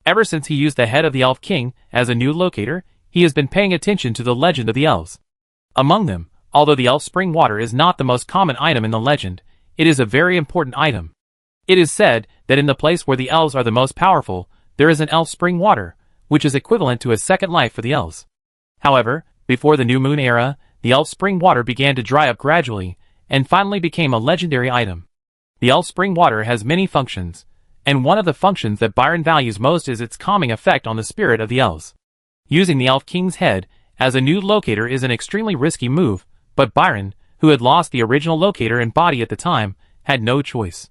Ever since he used the head of the elf king as a new locator, he has been paying attention to the legend of the elves. Among them, although the elf spring water is not the most common item in the legend, it is a very important item. It is said that in the place where the elves are the most powerful, there is an elf spring water, which is equivalent to a second life for the elves. However, before the new moon era, the elf spring water began to dry up gradually, and finally became a legendary item. The elf spring water has many functions, and one of the functions that Byron values most is its calming effect on the spirit of the elves. Using the elf king's head as a new locator is an extremely risky move, but Byron, who had lost the original locator and body at the time, had no choice.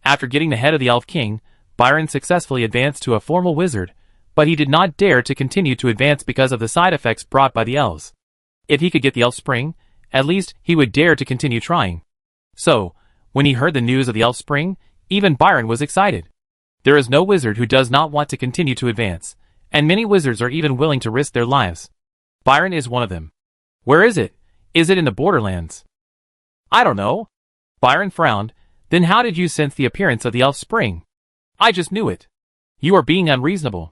After getting the head of the elf king, Byron successfully advanced to a formal wizard, but he did not dare to continue to advance because of the side effects brought by the elves. If he could get the elf spring, at least he would dare to continue trying. So, when he heard the news of the elf spring, even Byron was excited. There is no wizard who does not want to continue to advance, and many wizards are even willing to risk their lives. Byron is one of them. Where is it? Is it in the Borderlands? I don't know. Byron frowned. Then how did you sense the appearance of the elf spring? I just knew it. You are being unreasonable.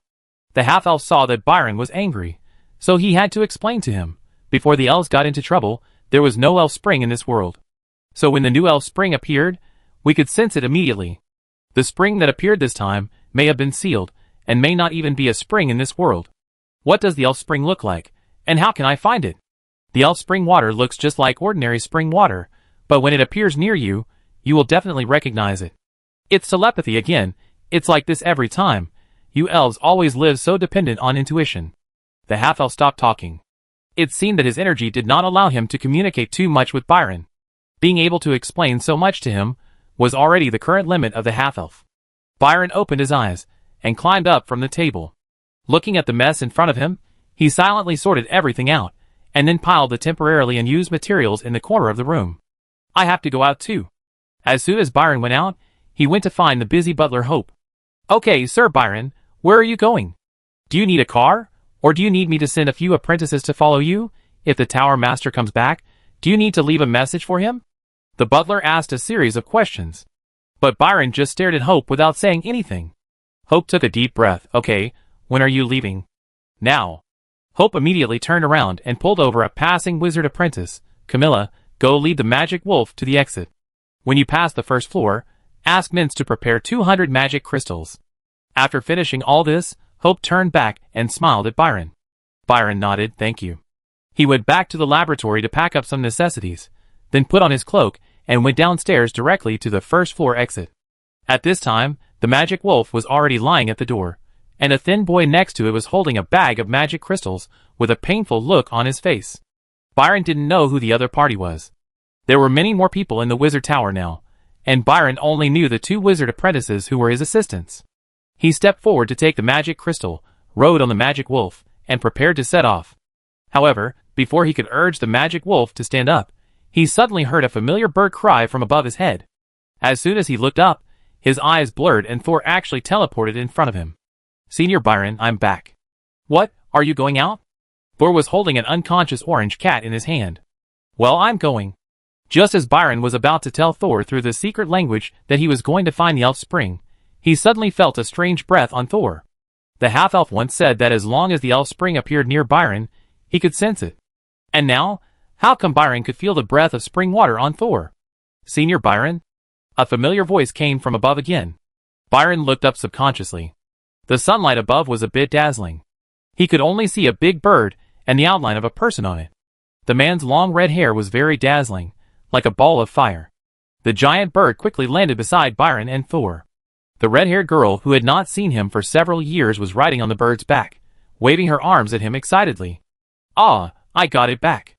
The half-elf saw that Byron was angry, so he had to explain to him. Before the elves got into trouble, there was no elf spring in this world. So when the new elf spring appeared, we could sense it immediately. The spring that appeared this time may have been sealed, and may not even be a spring in this world. What does the elf spring look like, and how can I find it? The elf spring water looks just like ordinary spring water, but when it appears near you, you will definitely recognize it. It's telepathy again. It's like this every time. You elves always live so dependent on intuition. The half-elf stopped talking. It seemed that his energy did not allow him to communicate too much with Byron. Being able to explain so much to him was already the current limit of the half-elf. Byron opened his eyes and climbed up from the table. Looking at the mess in front of him, he silently sorted everything out, and then piled the temporarily unused materials in the corner of the room. I have to go out too. As soon as Byron went out, he went to find the busy butler Hope. Okay, Sir Byron, where are you going? Do you need a car? Or do you need me to send a few apprentices to follow you? If the tower master comes back, do you need to leave a message for him? The butler asked a series of questions. But Byron just stared at Hope without saying anything. Hope took a deep breath. Okay, when are you leaving? Now. Hope immediately turned around and pulled over a passing wizard apprentice. Camilla, go lead the magic wolf to the exit. When you pass the first floor, ask Mince to prepare 200 magic crystals. After finishing all this, Hope turned back and smiled at Byron. Byron nodded, thank you. He went back to the laboratory to pack up some necessities, then put on his cloak and went downstairs directly to the first floor exit. At this time, the magic wolf was already lying at the door, and a thin boy next to it was holding a bag of magic crystals with a painful look on his face. Byron didn't know who the other party was. There were many more people in the wizard tower now, and Byron only knew the 2 wizard apprentices who were his assistants. He stepped forward to take the magic crystal, rode on the magic wolf, and prepared to set off. However, before he could urge the magic wolf to stand up, he suddenly heard a familiar bird cry from above his head. As soon as he looked up, his eyes blurred and Thor actually teleported in front of him. Senior Byron, I'm back. What, are you going out? Thor was holding an unconscious orange cat in his hand. Well, I'm going. Just as Byron was about to tell Thor through the secret language that he was going to find the elf spring, he suddenly felt a strange breath on Thor. The half-elf once said that as long as the elf spring appeared near Byron, he could sense it. And now, how come Byron could feel the breath of spring water on Thor? Senior Byron? A familiar voice came from above again. Byron looked up subconsciously. The sunlight above was a bit dazzling. He could only see a big bird and the outline of a person on it. The man's long red hair was very dazzling, like a ball of fire. The giant bird quickly landed beside Byron and Thor. The red-haired girl who had not seen him for several years was riding on the bird's back, waving her arms at him excitedly. Ah, I got it back.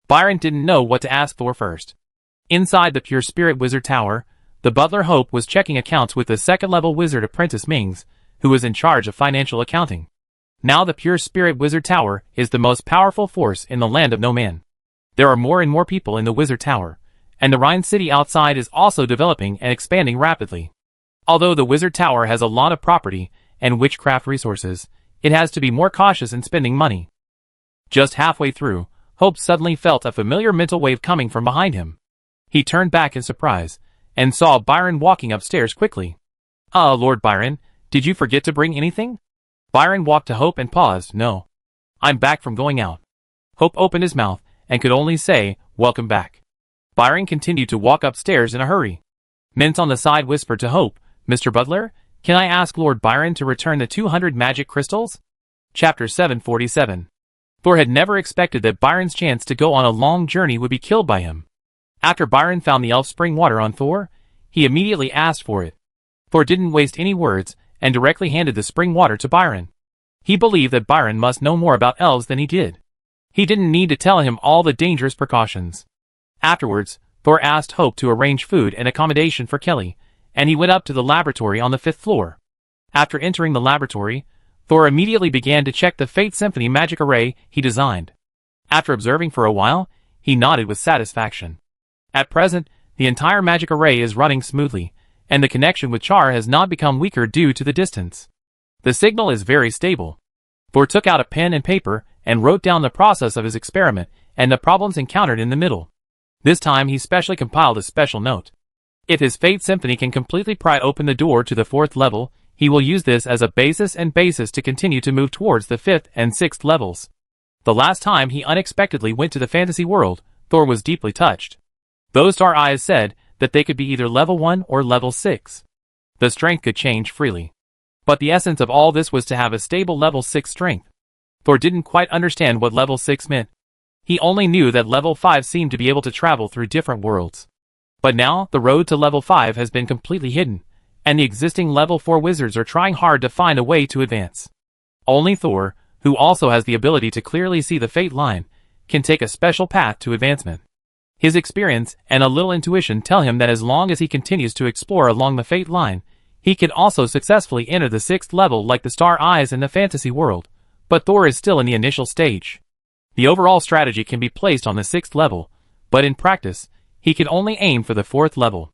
Byron didn't know what to ask Thor first. Inside the Pure Spirit Wizard Tower, the butler Hope was checking accounts with the second-level wizard apprentice Mings, who was in charge of financial accounting. Now the Pure Spirit Wizard Tower is the most powerful force in the land of no man. There are more and more people in the Wizard Tower, and the Rhine city outside is also developing and expanding rapidly. Although the Wizard Tower has a lot of property and witchcraft resources, it has to be more cautious in spending money. Just halfway through, Hope suddenly felt a familiar mental wave coming from behind him. He turned back in surprise, and saw Byron walking upstairs quickly. Lord Byron, did you forget to bring anything? Byron walked to Hope and paused. No. I'm back from going out. Hope opened his mouth, and could only say, welcome back. Byron continued to walk upstairs in a hurry. Mince on the side whispered to Hope, Mr. Butler, can I ask Lord Byron to return the 200 magic crystals? Chapter 747. Thor had never expected that Byron's chance to go on a long journey would be killed by him. After Byron found the elf spring water on Thor, he immediately asked for it. Thor didn't waste any words, and directly handed the spring water to Byron. He believed that Byron must know more about elves than he did. He didn't need to tell him all the dangerous precautions. Afterwards, Thor asked Hope to arrange food and accommodation for Kelly, and he went up to the laboratory on the 5th floor. After entering the laboratory, Thor immediately began to check the Fate Symphony magic array he designed. After observing for a while, he nodded with satisfaction. At present, the entire magic array is running smoothly, and the connection with Char has not become weaker due to the distance. The signal is very stable. Thor took out a pen and paper and wrote down the process of his experiment and the problems encountered in the middle. This time he specially compiled a special note. If his Fate Symphony can completely pry open the door to the 4th level, he will use this as a basis to continue to move towards the 5th and 6th levels. The last time he unexpectedly went to the fantasy world, Thor was deeply touched. Those star eyes said that they could be either level 1 or level 6. The strength could change freely. But the essence of all this was to have a stable level 6 strength. Thor didn't quite understand what level 6 meant. He only knew that level 5 seemed to be able to travel through different worlds. But now, the road to level 5 has been completely hidden, and the existing level 4 wizards are trying hard to find a way to advance. Only Thor, who also has the ability to clearly see the fate line, can take a special path to advancement. His experience and a little intuition tell him that as long as he continues to explore along the fate line, he can also successfully enter the 6th level like the star eyes in the fantasy world, but Thor is still in the initial stage. The overall strategy can be placed on the 6th level, but in practice, he can only aim for the 4th level.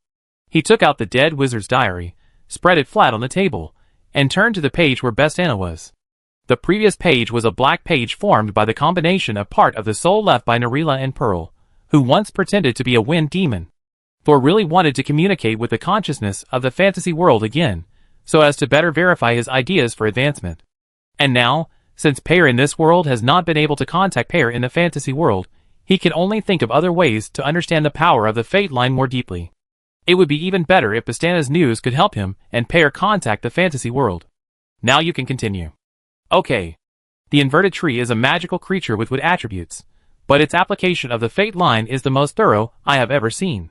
He took out the dead wizard's diary, spread it flat on the table, and turned to the page where Bestana was. The previous page was a black page formed by the combination of part of the soul left by Narila and Pearl, who once pretended to be a wind demon. Thor really wanted to communicate with the consciousness of the fantasy world again, so as to better verify his ideas for advancement. And now, since Pear in this world has not been able to contact Pear in the fantasy world, he can only think of other ways to understand the power of the fate line more deeply. It would be even better if Bestana's news could help him and Pear contact the fantasy world. Now you can continue. Okay. The inverted tree is a magical creature with wood attributes, but its application of the fate line is the most thorough I have ever seen.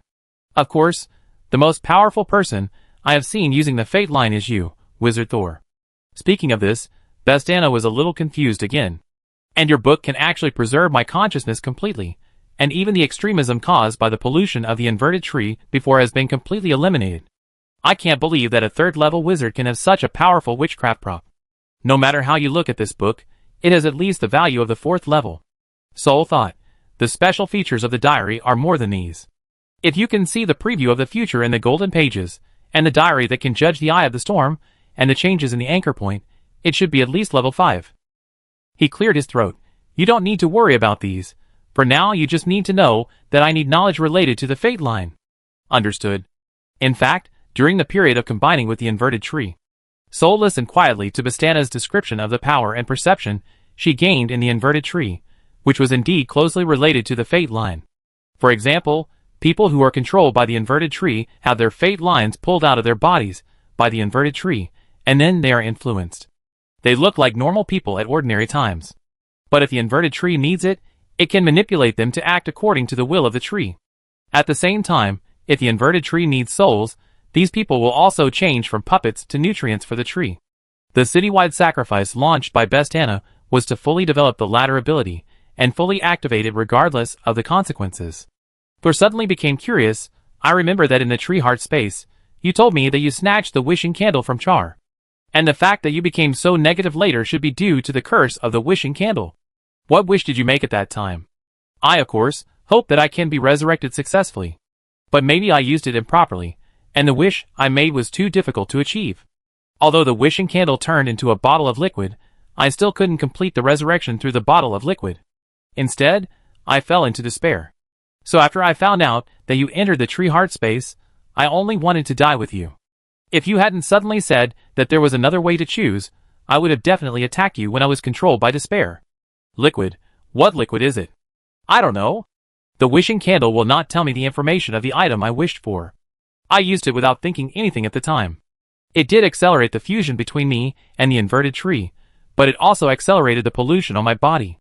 Of course, the most powerful person I have seen using the fate line is you, Wizard Thor. Speaking of this, Bestana was a little confused again. And your book can actually preserve my consciousness completely, and even the extremism caused by the pollution of the inverted tree before has been completely eliminated. I can't believe that a 3rd level wizard can have such a powerful witchcraft prop. No matter how you look at this book, it has at least the value of the 4th level. Soul thought, the special features of the diary are more than these. If you can see the preview of the future in the golden pages, and the diary that can judge the eye of the storm, and the changes in the anchor point, it should be at least level 5. He cleared his throat. You don't need to worry about these. For now you just need to know that I need knowledge related to the fate line. Understood. In fact, during the period of combining with the inverted tree, Soul listened quietly to Bestana's description of the power and perception she gained in the inverted tree, which was indeed closely related to the fate line. For example, people who are controlled by the inverted tree have their fate lines pulled out of their bodies by the inverted tree, and then they are influenced. They look like normal people at ordinary times. But if the inverted tree needs it, it can manipulate them to act according to the will of the tree. At the same time, if the inverted tree needs souls, these people will also change from puppets to nutrients for the tree. The citywide sacrifice launched by Bestana was to fully develop the latter ability, and fully activate it regardless of the consequences. Thor suddenly became curious. I remember that in the tree heart space, you told me that you snatched the wishing candle from Char. And the fact that you became so negative later should be due to the curse of the wishing candle. What wish did you make at that time? I, of course, hope that I can be resurrected successfully. But maybe I used it improperly, and the wish I made was too difficult to achieve. Although the wishing candle turned into a bottle of liquid, I still couldn't complete the resurrection through the bottle of liquid. Instead, I fell into despair. So after I found out that you entered the tree heart space, I only wanted to die with you. If you hadn't suddenly said that there was another way to choose, I would have definitely attacked you when I was controlled by despair. Liquid? What liquid is it? I don't know. The wishing candle will not tell me the information of the item I wished for. I used it without thinking anything at the time. It did accelerate the fusion between me and the inverted tree, but it also accelerated the pollution on my body.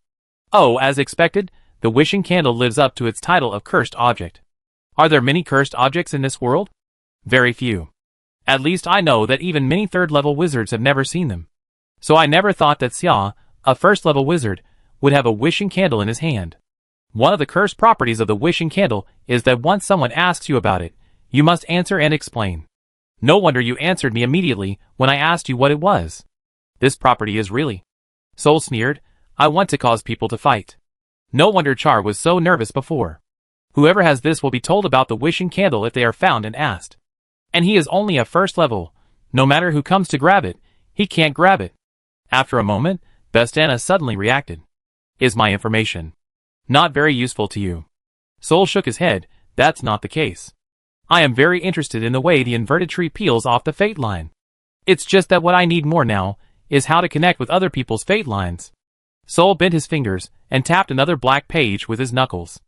Oh, as expected, the wishing candle lives up to its title of cursed object. Are there many cursed objects in this world? Very few. At least I know that even many 3rd level wizards have never seen them. So I never thought that Xia, a 1st level wizard, would have a wishing candle in his hand. One of the cursed properties of the wishing candle is that once someone asks you about it, you must answer and explain. No wonder you answered me immediately when I asked you what it was. This property is really... Soul sneered, I want to cause people to fight. No wonder Char was so nervous before. Whoever has this will be told about the wishing candle if they are found and asked. And he is only a first level. No matter who comes to grab it, he can't grab it. After a moment, Bestana suddenly reacted. Is my information not very useful to you? Soul shook his head, that's not the case. I am very interested in the way the inverted tree peels off the fate line. It's just that what I need more now is how to connect with other people's fate lines. Soul bent his fingers and tapped another black page with his knuckles.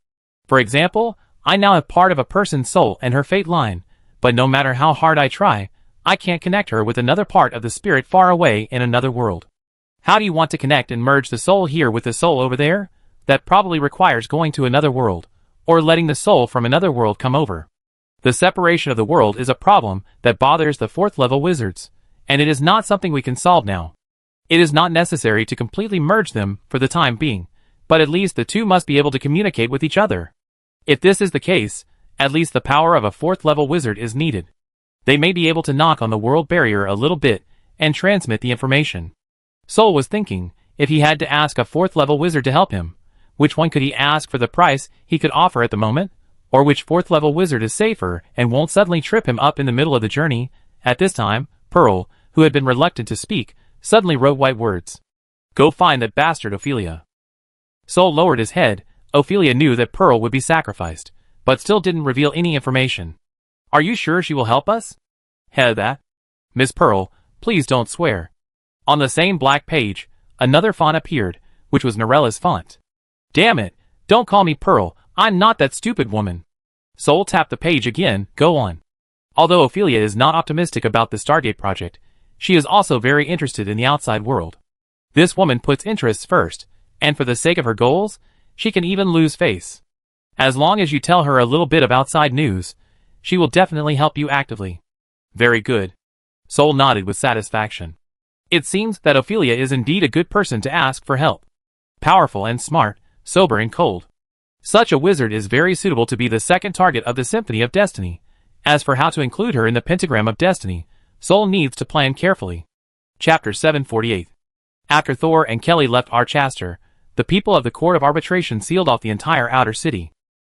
For example, I now have part of a person's soul and her fate line, but no matter how hard I try, I can't connect her with another part of the spirit far away in another world. How do you want to connect and merge the soul here with the soul over there? That probably requires going to another world, or letting the soul from another world come over. The separation of the world is a problem that bothers the 4th level wizards, and it is not something we can solve now. It is not necessary to completely merge them for the time being, but at least the two must be able to communicate with each other. If this is the case, at least the power of a 4th level wizard is needed. They may be able to knock on the world barrier a little bit and transmit the information. Soul was thinking, if he had to ask a 4th level wizard to help him, which one could he ask for the price he could offer at the moment? Or which 4th level wizard is safer and won't suddenly trip him up in the middle of the journey? At this time, Pearl, who had been reluctant to speak, suddenly wrote white words. Go find that bastard Ophelia. Soul lowered his head. Ophelia knew that Pearl would be sacrificed, but still didn't reveal any information. Are you sure she will help us? That. Miss Pearl, please don't swear. On the same black page, another font appeared, which was Norella's font. Damn it, don't call me Pearl, I'm not that stupid woman. Soul tapped the page again, go on. Although Ophelia is not optimistic about the Stargate project, she is also very interested in the outside world. This woman puts interests first, and for the sake of her goals, she can even lose face. As long as you tell her a little bit of outside news, she will definitely help you actively. Very good. Soul nodded with satisfaction. It seems that Ophelia is indeed a good person to ask for help. Powerful and smart, sober and cold. Such a wizard is very suitable to be the second target of the Symphony of Destiny. As for how to include her in the Pentagram of Destiny, Soul needs to plan carefully. Chapter 748. After Thor and Kelly left Archaster, the people of the Court of Arbitration sealed off the entire outer city.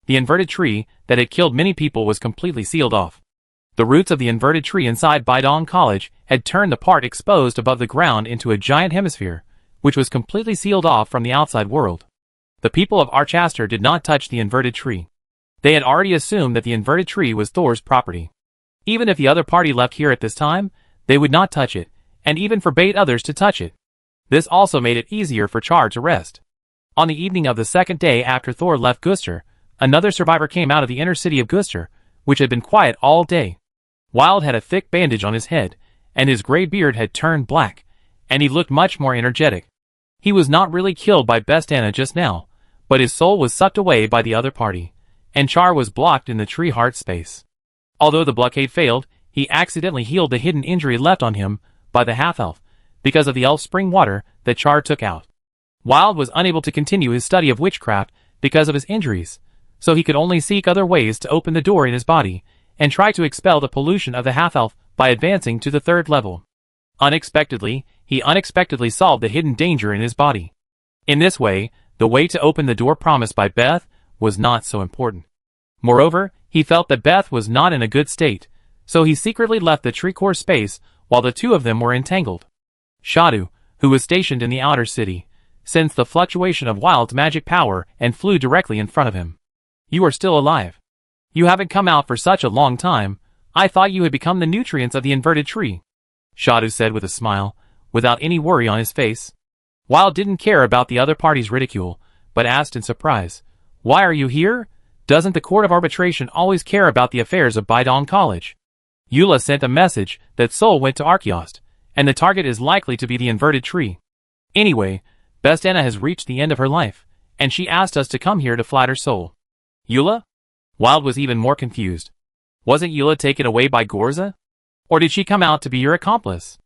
The inverted tree that had killed many people was completely sealed off. The roots of the inverted tree inside Bidong College had turned the part exposed above the ground into a giant hemisphere, which was completely sealed off from the outside world. The people of Archaster did not touch the inverted tree. They had already assumed that the inverted tree was Thor's property. Even if the other party left here at this time, they would not touch it, and even forbade others to touch it. This also made it easier for Char to rest. On the evening of the second day after Thor left Guster, another survivor came out of the inner city of Guster, which had been quiet all day. Wild had a thick bandage on his head, and his gray beard had turned black, and he looked much more energetic. He was not really killed by Bestana just now, but his soul was sucked away by the other party, and Char was blocked in the tree heart space. Although the blockade failed, he accidentally healed the hidden injury left on him by the half-elf, because of the elf spring water that Char took out. Wild was unable to continue his study of witchcraft because of his injuries, so he could only seek other ways to open the door in his body, and try to expel the pollution of the half-elf by advancing to the 3rd level. Unexpectedly, he unexpectedly solved the hidden danger in his body. In this way, the way to open the door promised by Beth was not so important. Moreover, he felt that Beth was not in a good state, so he secretly left the tree core space while the two of them were entangled. Shadu, who was stationed in the outer city, sensed the fluctuation of Wild's magic power and flew directly in front of him. You are still alive. You haven't come out for such a long time. I thought you had become the nutrients of the inverted tree. Shadu said with a smile, without any worry on his face. Wild didn't care about the other party's ridicule, but asked in surprise, Why are you here? Doesn't the Court of Arbitration always care about the affairs of Bidong College? Eula sent a message that Soul went to Archaeost, and the target is likely to be the inverted tree. Anyway, Bestana has reached the end of her life, and she asked us to come here to flatter Soul. Eula? Wild was even more confused. Wasn't Eula taken away by Gorza? Or did she come out to be your accomplice?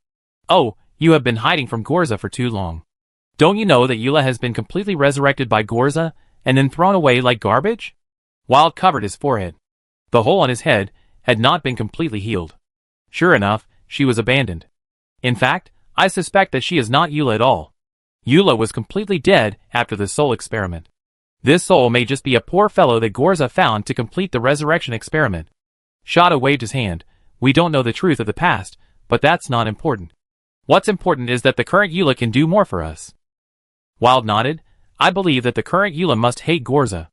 Oh, you have been hiding from Gorza for too long. Don't you know that Eula has been completely resurrected by Gorza, and then thrown away like garbage? Wild covered his forehead. The hole on his head had not been completely healed. Sure enough, she was abandoned. In fact, I suspect that she is not Eula at all. Eula was completely dead after the soul experiment. This soul may just be a poor fellow that Gorza found to complete the resurrection experiment. Shada waved his hand. We don't know the truth of the past, but that's not important. What's important is that the current Eula can do more for us. Wild nodded. I believe that the current Eula must hate Gorza.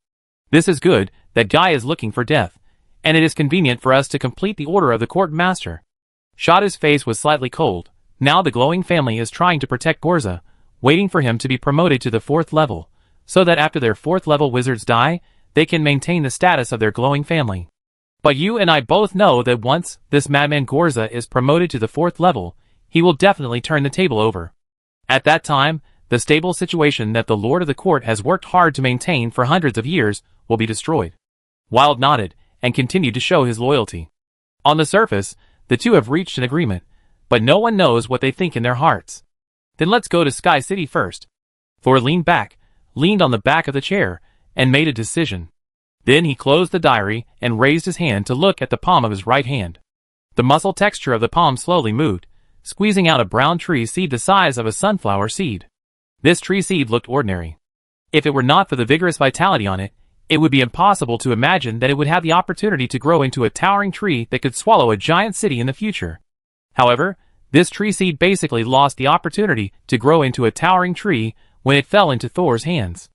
This is good, that guy is looking for death, and it is convenient for us to complete the order of the court master. Shada's face was slightly cold. Now the glowing family is trying to protect Gorza, waiting for him to be promoted to the 4th level, so that after their 4th level wizards die, they can maintain the status of their glowing family. But you and I both know that once this madman Gorza is promoted to the 4th level, he will definitely turn the table over. At that time, the stable situation that the Lord of the Court has worked hard to maintain for hundreds of years will be destroyed. Wild nodded, and continued to show his loyalty. On the surface, the two have reached an agreement, but no one knows what they think in their hearts. Then let's go to Sky City first. Thor leaned back, leaned on the back of the chair, and made a decision. Then he closed the diary and raised his hand to look at the palm of his right hand. The muscle texture of the palm slowly moved, squeezing out a brown tree seed the size of a sunflower seed. This tree seed looked ordinary. If it were not for the vigorous vitality on it, it would be impossible to imagine that it would have the opportunity to grow into a towering tree that could swallow a giant city in the future. However, this tree seed basically lost the opportunity to grow into a towering tree when it fell into Thor's hands.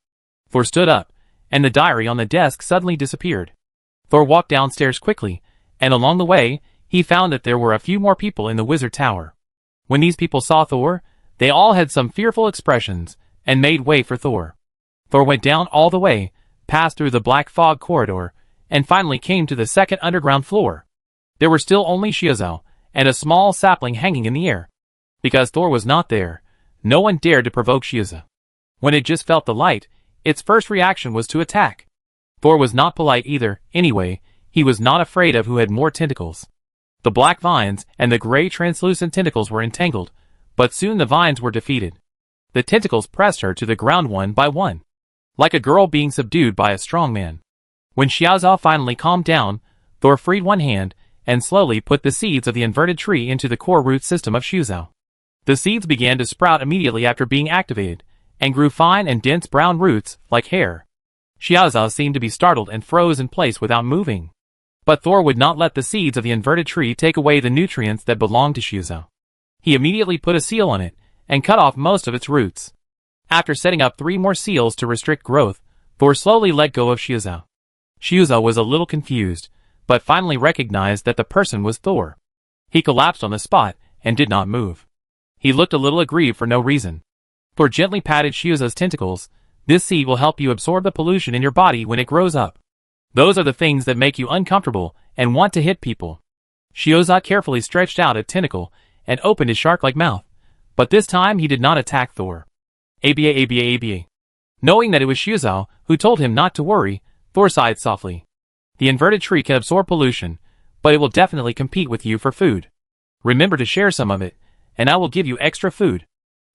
Thor stood up, and the diary on the desk suddenly disappeared. Thor walked downstairs quickly, and along the way, he found that there were a few more people in the wizard tower. When these people saw Thor, they all had some fearful expressions, and made way for Thor. Thor went down all the way, passed through the black fog corridor, and finally came to the second underground floor. There were still only Shiozao, and a small sapling hanging in the air. Because Thor was not there, no one dared to provoke Shiozao. When it just felt the light, its first reaction was to attack. Thor was not polite either, anyway, he was not afraid of who had more tentacles. The black vines and the gray translucent tentacles were entangled, but soon the vines were defeated. The tentacles pressed her to the ground one by one, like a girl being subdued by a strong man. When Xiaozao finally calmed down, Thor freed one hand and slowly put the seeds of the inverted tree into the core root system of Xiaozao. The seeds began to sprout immediately after being activated, and grew fine and dense brown roots, like hair. Xiaozao seemed to be startled and froze in place without moving. But Thor would not let the seeds of the inverted tree take away the nutrients that belonged to Xiaozao. He immediately put a seal on it, and cut off most of its roots. After setting up 3 more seals to restrict growth, Thor slowly let go of Xiaozao. Xiaozao was a little confused, but finally recognized that the person was Thor. He collapsed on the spot, and did not move. He looked a little aggrieved for no reason. Thor gently patted Xiaozao's tentacles. This seed will help you absorb the pollution in your body when it grows up. Those are the things that make you uncomfortable and want to hit people. Xiaozao carefully stretched out a tentacle and opened his shark-like mouth, but this time he did not attack Thor. ABA. Knowing that it was Xiaozao who told him not to worry, Thor sighed softly. The inverted tree can absorb pollution, but it will definitely compete with you for food. Remember to share some of it, and I will give you extra food.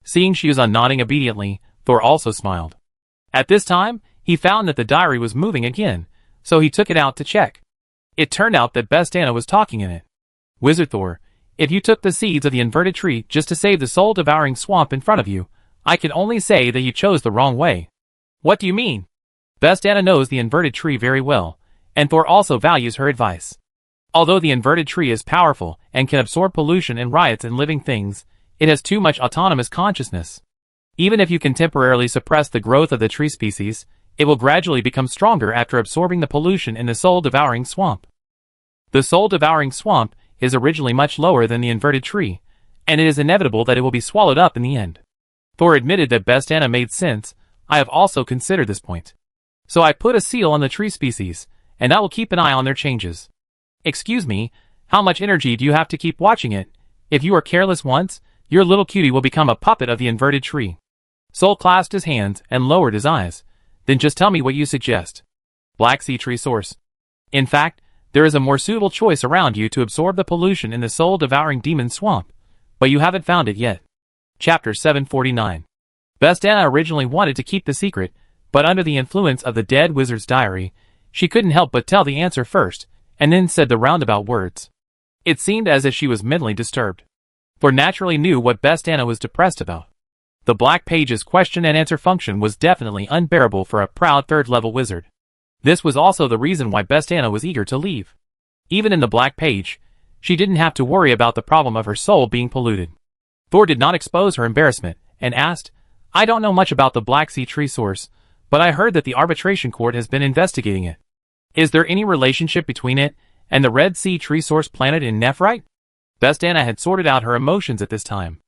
Seeing Xiaozao nodding obediently, Thor also smiled. At this time, he found that the diary was moving again, so he took it out to check. It turned out that Bestana was talking in it. Wizard Thor, if you took the seeds of the inverted tree just to save the soul-devouring swamp in front of you, I can only say that you chose the wrong way. What do you mean? Bestana knows the inverted tree very well, and Thor also values her advice. Although the inverted tree is powerful and can absorb pollution and riots in living things, it has too much autonomous consciousness. Even if you can temporarily suppress the growth of the tree species, it will gradually become stronger after absorbing the pollution in the soul-devouring swamp. The soul-devouring swamp is originally much lower than the inverted tree, and it is inevitable that it will be swallowed up in the end. Thor admitted that Bestana made sense. I have also considered this point. So I put a seal on the tree species, and I will keep an eye on their changes. Excuse me, how much energy do you have to keep watching it? If you are careless once, your little cutie will become a puppet of the inverted tree. Soul clasped his hands and lowered his eyes. Then just tell me what you suggest. Black Sea Tree Source. In fact, there is a more suitable choice around you to absorb the pollution in the soul-devouring demon swamp, but you haven't found it yet. Chapter 749. Bestana originally wanted to keep the secret, but under the influence of the dead wizard's diary, she couldn't help but tell the answer first, and then said the roundabout words. It seemed as if she was mentally disturbed. Thor naturally knew what Bestana was depressed about. The Black Page's question and answer function was definitely unbearable for a proud third-level wizard. This was also the reason why Bestana was eager to leave. Even in the Black Page, she didn't have to worry about the problem of her soul being polluted. Thor did not expose her embarrassment, and asked, "I don't know much about the Black Sea Tree Source, but I heard that the arbitration court has been investigating it. Is there any relationship between it and the Red Sea Tree Source planet in Nephrite?" Bestana had sorted out her emotions at this time.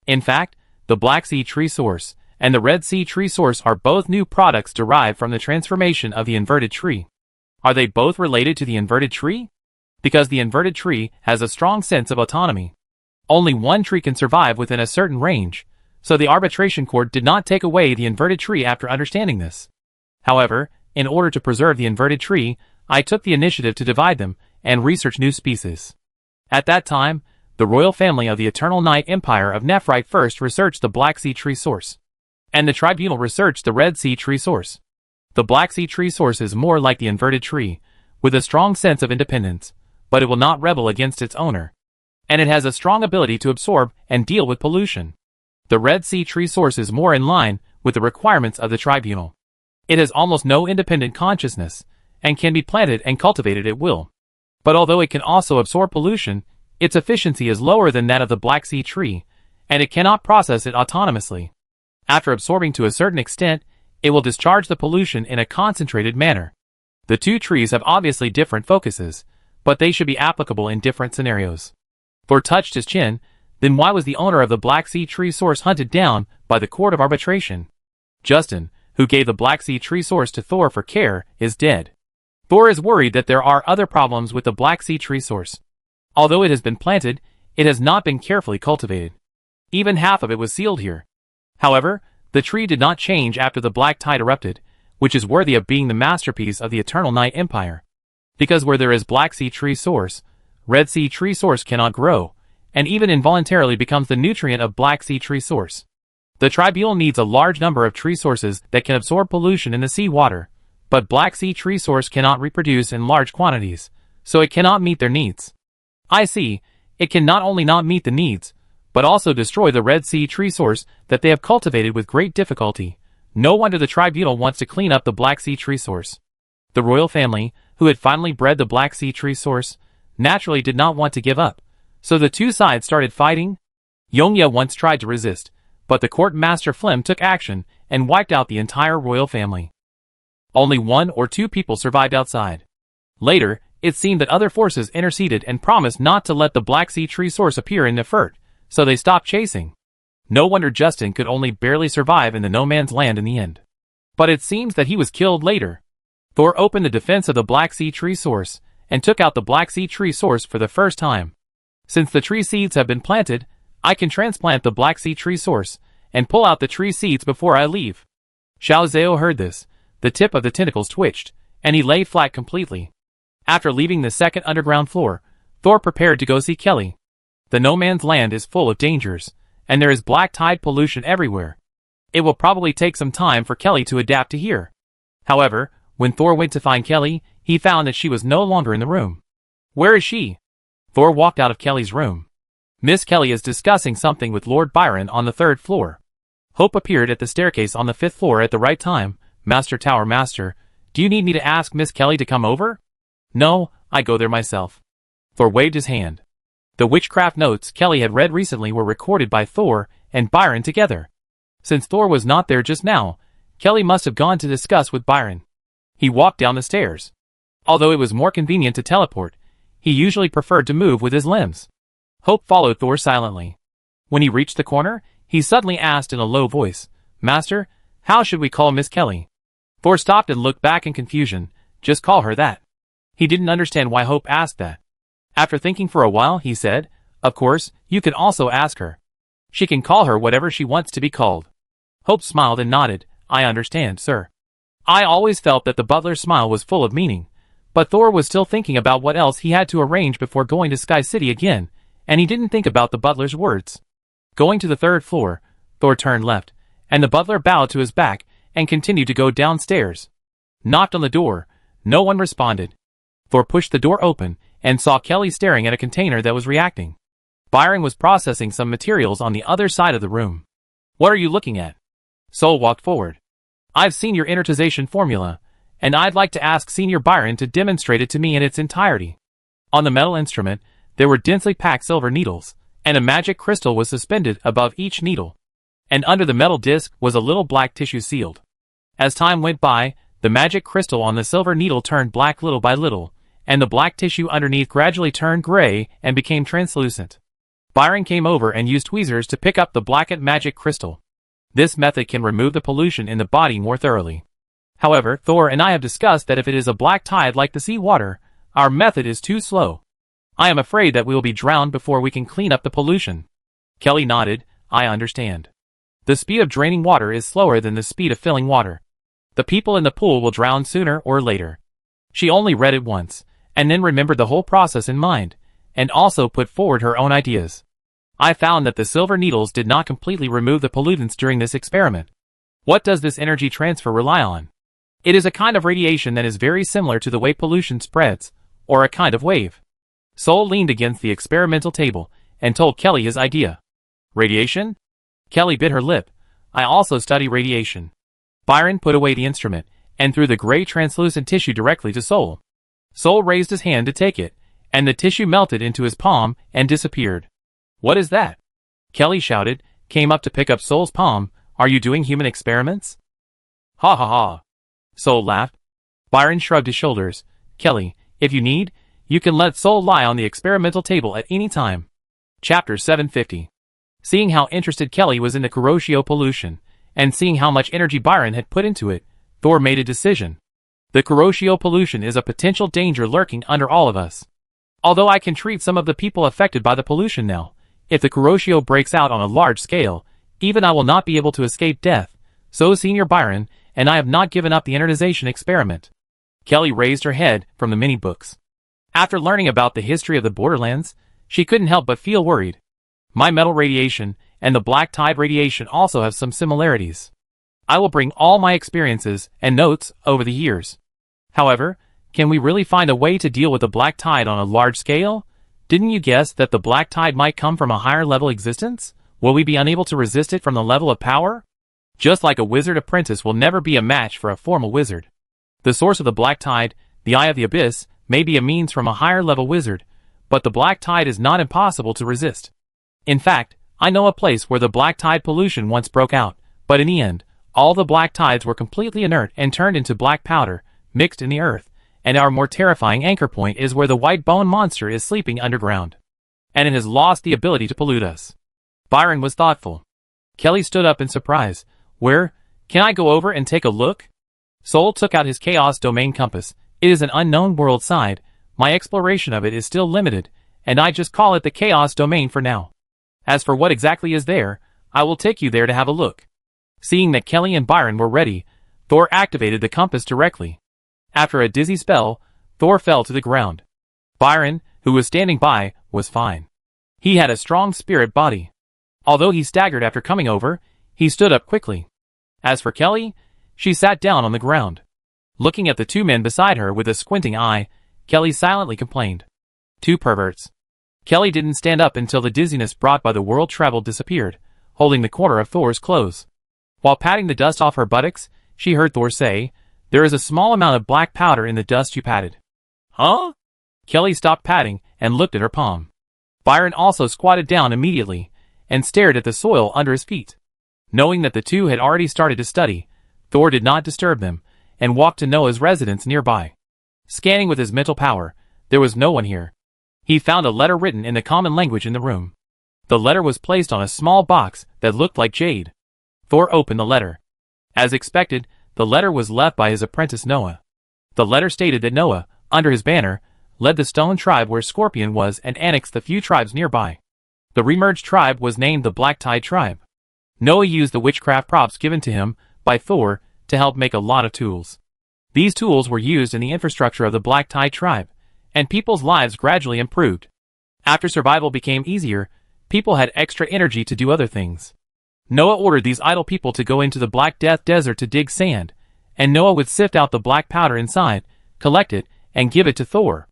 In fact, the Black Sea Tree Source and the Red Sea Tree Source are both new products derived from the transformation of the inverted tree. Are they both related to the inverted tree? Because the inverted tree has a strong sense of autonomy. Only one tree can survive within a certain range, so the arbitration court did not take away the inverted tree after understanding this. However, in order to preserve the inverted tree, I took the initiative to divide them and research new species. At that time, the royal family of the Eternal Night Empire of Nephrite first researched the Black Sea Tree Source, and the tribunal researched the Red Sea Tree Source. The Black Sea Tree Source is more like the inverted tree, with a strong sense of independence, but it will not rebel against its owner. And it has a strong ability to absorb and deal with pollution. The Red Sea Tree Source is more in line with the requirements of the tribunal. It has almost no independent consciousness, and can be planted and cultivated at will. But although it can also absorb pollution, its efficiency is lower than that of the Black Sea Tree, and it cannot process it autonomously. After absorbing to a certain extent, it will discharge the pollution in a concentrated manner. The two trees have obviously different focuses, but they should be applicable in different scenarios. Thor touched his chin. Then why was the owner of the Black Sea Tree Source hunted down by the Court of Arbitration? Justin, who gave the Black Sea Tree Source to Thor for care, is dead. Thor is worried that there are other problems with the Black Sea Tree Source. Although it has been planted, it has not been carefully cultivated. Even half of it was sealed here. However, the tree did not change after the black tide erupted, which is worthy of being the masterpiece of the Eternal Night Empire. Because where there is Black Sea Tree Source, Red Sea Tree Source cannot grow, and even involuntarily becomes the nutrient of Black Sea Tree Source. The tribunal needs a large number of tree sources that can absorb pollution in the sea water, but Black Sea Tree Source cannot reproduce in large quantities, so it cannot meet their needs. I see, it can not only not meet the needs, but also destroy the Red Sea Tree Source that they have cultivated with great difficulty. No wonder the tribunal wants to clean up the Black Sea Tree Source. The royal family, who had finally bred the Black Sea Tree Source, naturally did not want to give up, so the two sides started fighting. Yongya once tried to resist, but the court master Flem took action and wiped out the entire royal family. Only 1 or 2 people survived outside. Later, it seemed that other forces interceded and promised not to let the Black Sea Tree Source appear in Nefert, so they stopped chasing. No wonder Justin could only barely survive in the no man's land in the end. But it seems that he was killed later. Thor opened the defense of the Black Sea Tree Source, and took out the Black Sea Tree Source for the first time. Since the tree seeds have been planted, I can transplant the Black Sea Tree Source, and pull out the tree seeds before I leave. Xiao Zhao heard this. The tip of the tentacles twitched, and he lay flat completely. After leaving the second underground floor, Thor prepared to go see Kelly. The no man's land is full of dangers, and there is black tide pollution everywhere. It will probably take some time for Kelly to adapt to here. However, when Thor went to find Kelly, he found that she was no longer in the room. Where is she? Thor walked out of Kelly's room. Miss Kelly is discussing something with Lord Byron on the 3rd floor. Hope appeared at the staircase on the 5th floor at the right time. Master Tower Master, do you need me to ask Miss Kelly to come over? No, I go there myself. Thor waved his hand. The witchcraft notes Kelly had read recently were recorded by Thor and Byron together. Since Thor was not there just now, Kelly must have gone to discuss with Byron. He walked down the stairs. Although it was more convenient to teleport, he usually preferred to move with his limbs. Hope followed Thor silently. When he reached the corner, he suddenly asked in a low voice, "Master, how should we call Miss Kelly?" Thor stopped and looked back in confusion. Just call her that. He didn't understand why Hope asked that. After thinking for a while, he said, "Of course, you can also ask her. She can call her whatever she wants to be called." Hope smiled and nodded. "I understand, sir." I always felt that the butler's smile was full of meaning, but Thor was still thinking about what else he had to arrange before going to Sky City again, and he didn't think about the butler's words. Going to the 3rd floor, Thor turned left, and the butler bowed to his back and continued to go downstairs. Knocked on the door. No one responded. Thor pushed the door open and saw Kelly staring at a container that was reacting. Byron was processing some materials on the other side of the room. What are you looking at? Sol walked forward. I've seen your innertization formula, and I'd like to ask Senior Byron to demonstrate it to me in its entirety. On the metal instrument, there were densely packed silver needles, and a magic crystal was suspended above each needle. And under the metal disc was a little black tissue sealed. As time went by, the magic crystal on the silver needle turned black little by little, and the black tissue underneath gradually turned gray and became translucent. Byron came over and used tweezers to pick up the blackened magic crystal. This method can remove the pollution in the body more thoroughly. However, Thor and I have discussed that if it is a black tide like the sea water, our method is too slow. I am afraid that we will be drowned before we can clean up the pollution. Kelly nodded. I understand. The speed of draining water is slower than the speed of filling water. The people in the pool will drown sooner or later. She only read it once, and then remembered the whole process in mind, and also put forward her own ideas. I found that the silver needles did not completely remove the pollutants during this experiment. What does this energy transfer rely on? It is a kind of radiation that is very similar to the way pollution spreads, or a kind of wave. Sol leaned against the experimental table and told Kelly his idea. Radiation? Kelly bit her lip. I also study radiation. Byron put away the instrument and threw the gray translucent tissue directly to Sol. Sol raised his hand to take it, and the tissue melted into his palm and disappeared. What is that? Kelly shouted, came up to pick up Sol's palm. Are you doing human experiments? Ha ha ha. Sol laughed. Byron shrugged his shoulders. Kelly, if you need, you can let Sol lie on the experimental table at any time. Chapter 750. Seeing how interested Kelly was in the Kuroshio pollution, and seeing how much energy Byron had put into it, Thor made a decision. The Kuroshio pollution is a potential danger lurking under all of us. Although I can treat some of the people affected by the pollution now, if the Kuroshio breaks out on a large scale, even I will not be able to escape death, so Senior Byron and I have not given up the innertization experiment. Kelly raised her head from the mini-books. After learning about the history of the Borderlands, she couldn't help but feel worried. My metal radiation and the black tide radiation also have some similarities. I will bring all my experiences and notes over the years. However, can we really find a way to deal with the black tide on a large scale? Didn't you guess that the black tide might come from a higher level existence? Will we be unable to resist it from the level of power? Just like a wizard apprentice will never be a match for a formal wizard. The source of the black tide, the Eye of the Abyss, may be a means from a higher level wizard, but the black tide is not impossible to resist. In fact, I know a place where the black tide pollution once broke out, but in the end, all the black tides were completely inert and turned into black powder, mixed in the earth, and our more terrifying anchor point is where the white bone monster is sleeping underground. And it has lost the ability to pollute us. Byron was thoughtful. Kelly stood up in surprise. Where? Can I go over and take a look? Sol took out his Chaos Domain compass. It is an unknown world side. My exploration of it is still limited, and I just call it the Chaos Domain for now. As for what exactly is there, I will take you there to have a look. Seeing that Kelly and Byron were ready, Thor activated the compass directly. After a dizzy spell, Thor fell to the ground. Byron, who was standing by, was fine. He had a strong spirit body. Although he staggered after coming over, he stood up quickly. As for Kelly, she sat down on the ground. Looking at the two men beside her with a squinting eye, Kelly silently complained. Two perverts. Kelly didn't stand up until the dizziness brought by the world travel disappeared, holding the corner of Thor's clothes. While patting the dust off her buttocks, she heard Thor say, There is a small amount of black powder in the dust you patted. Huh? Kelly stopped patting and looked at her palm. Byron also squatted down immediately and stared at the soil under his feet. Knowing that the two had already started to study, Thor did not disturb them and walked to Noah's residence nearby. Scanning with his mental power, there was no one here. He found a letter written in the common language in the room. The letter was placed on a small box that looked like jade. Thor opened the letter. As expected, the letter was left by his apprentice Noah. The letter stated that Noah, under his banner, led the stone tribe where Scorpion was and annexed the few tribes nearby. The remerged tribe was named the Black Tide Tribe. Noah used the witchcraft props given to him by Thor to help make a lot of tools. These tools were used in the infrastructure of the Black Tide Tribe, and people's lives gradually improved. After survival became easier, people had extra energy to do other things. Noah ordered these idle people to go into the Black Death Desert to dig sand, and Noah would sift out the black powder inside, collect it, and give it to Thor.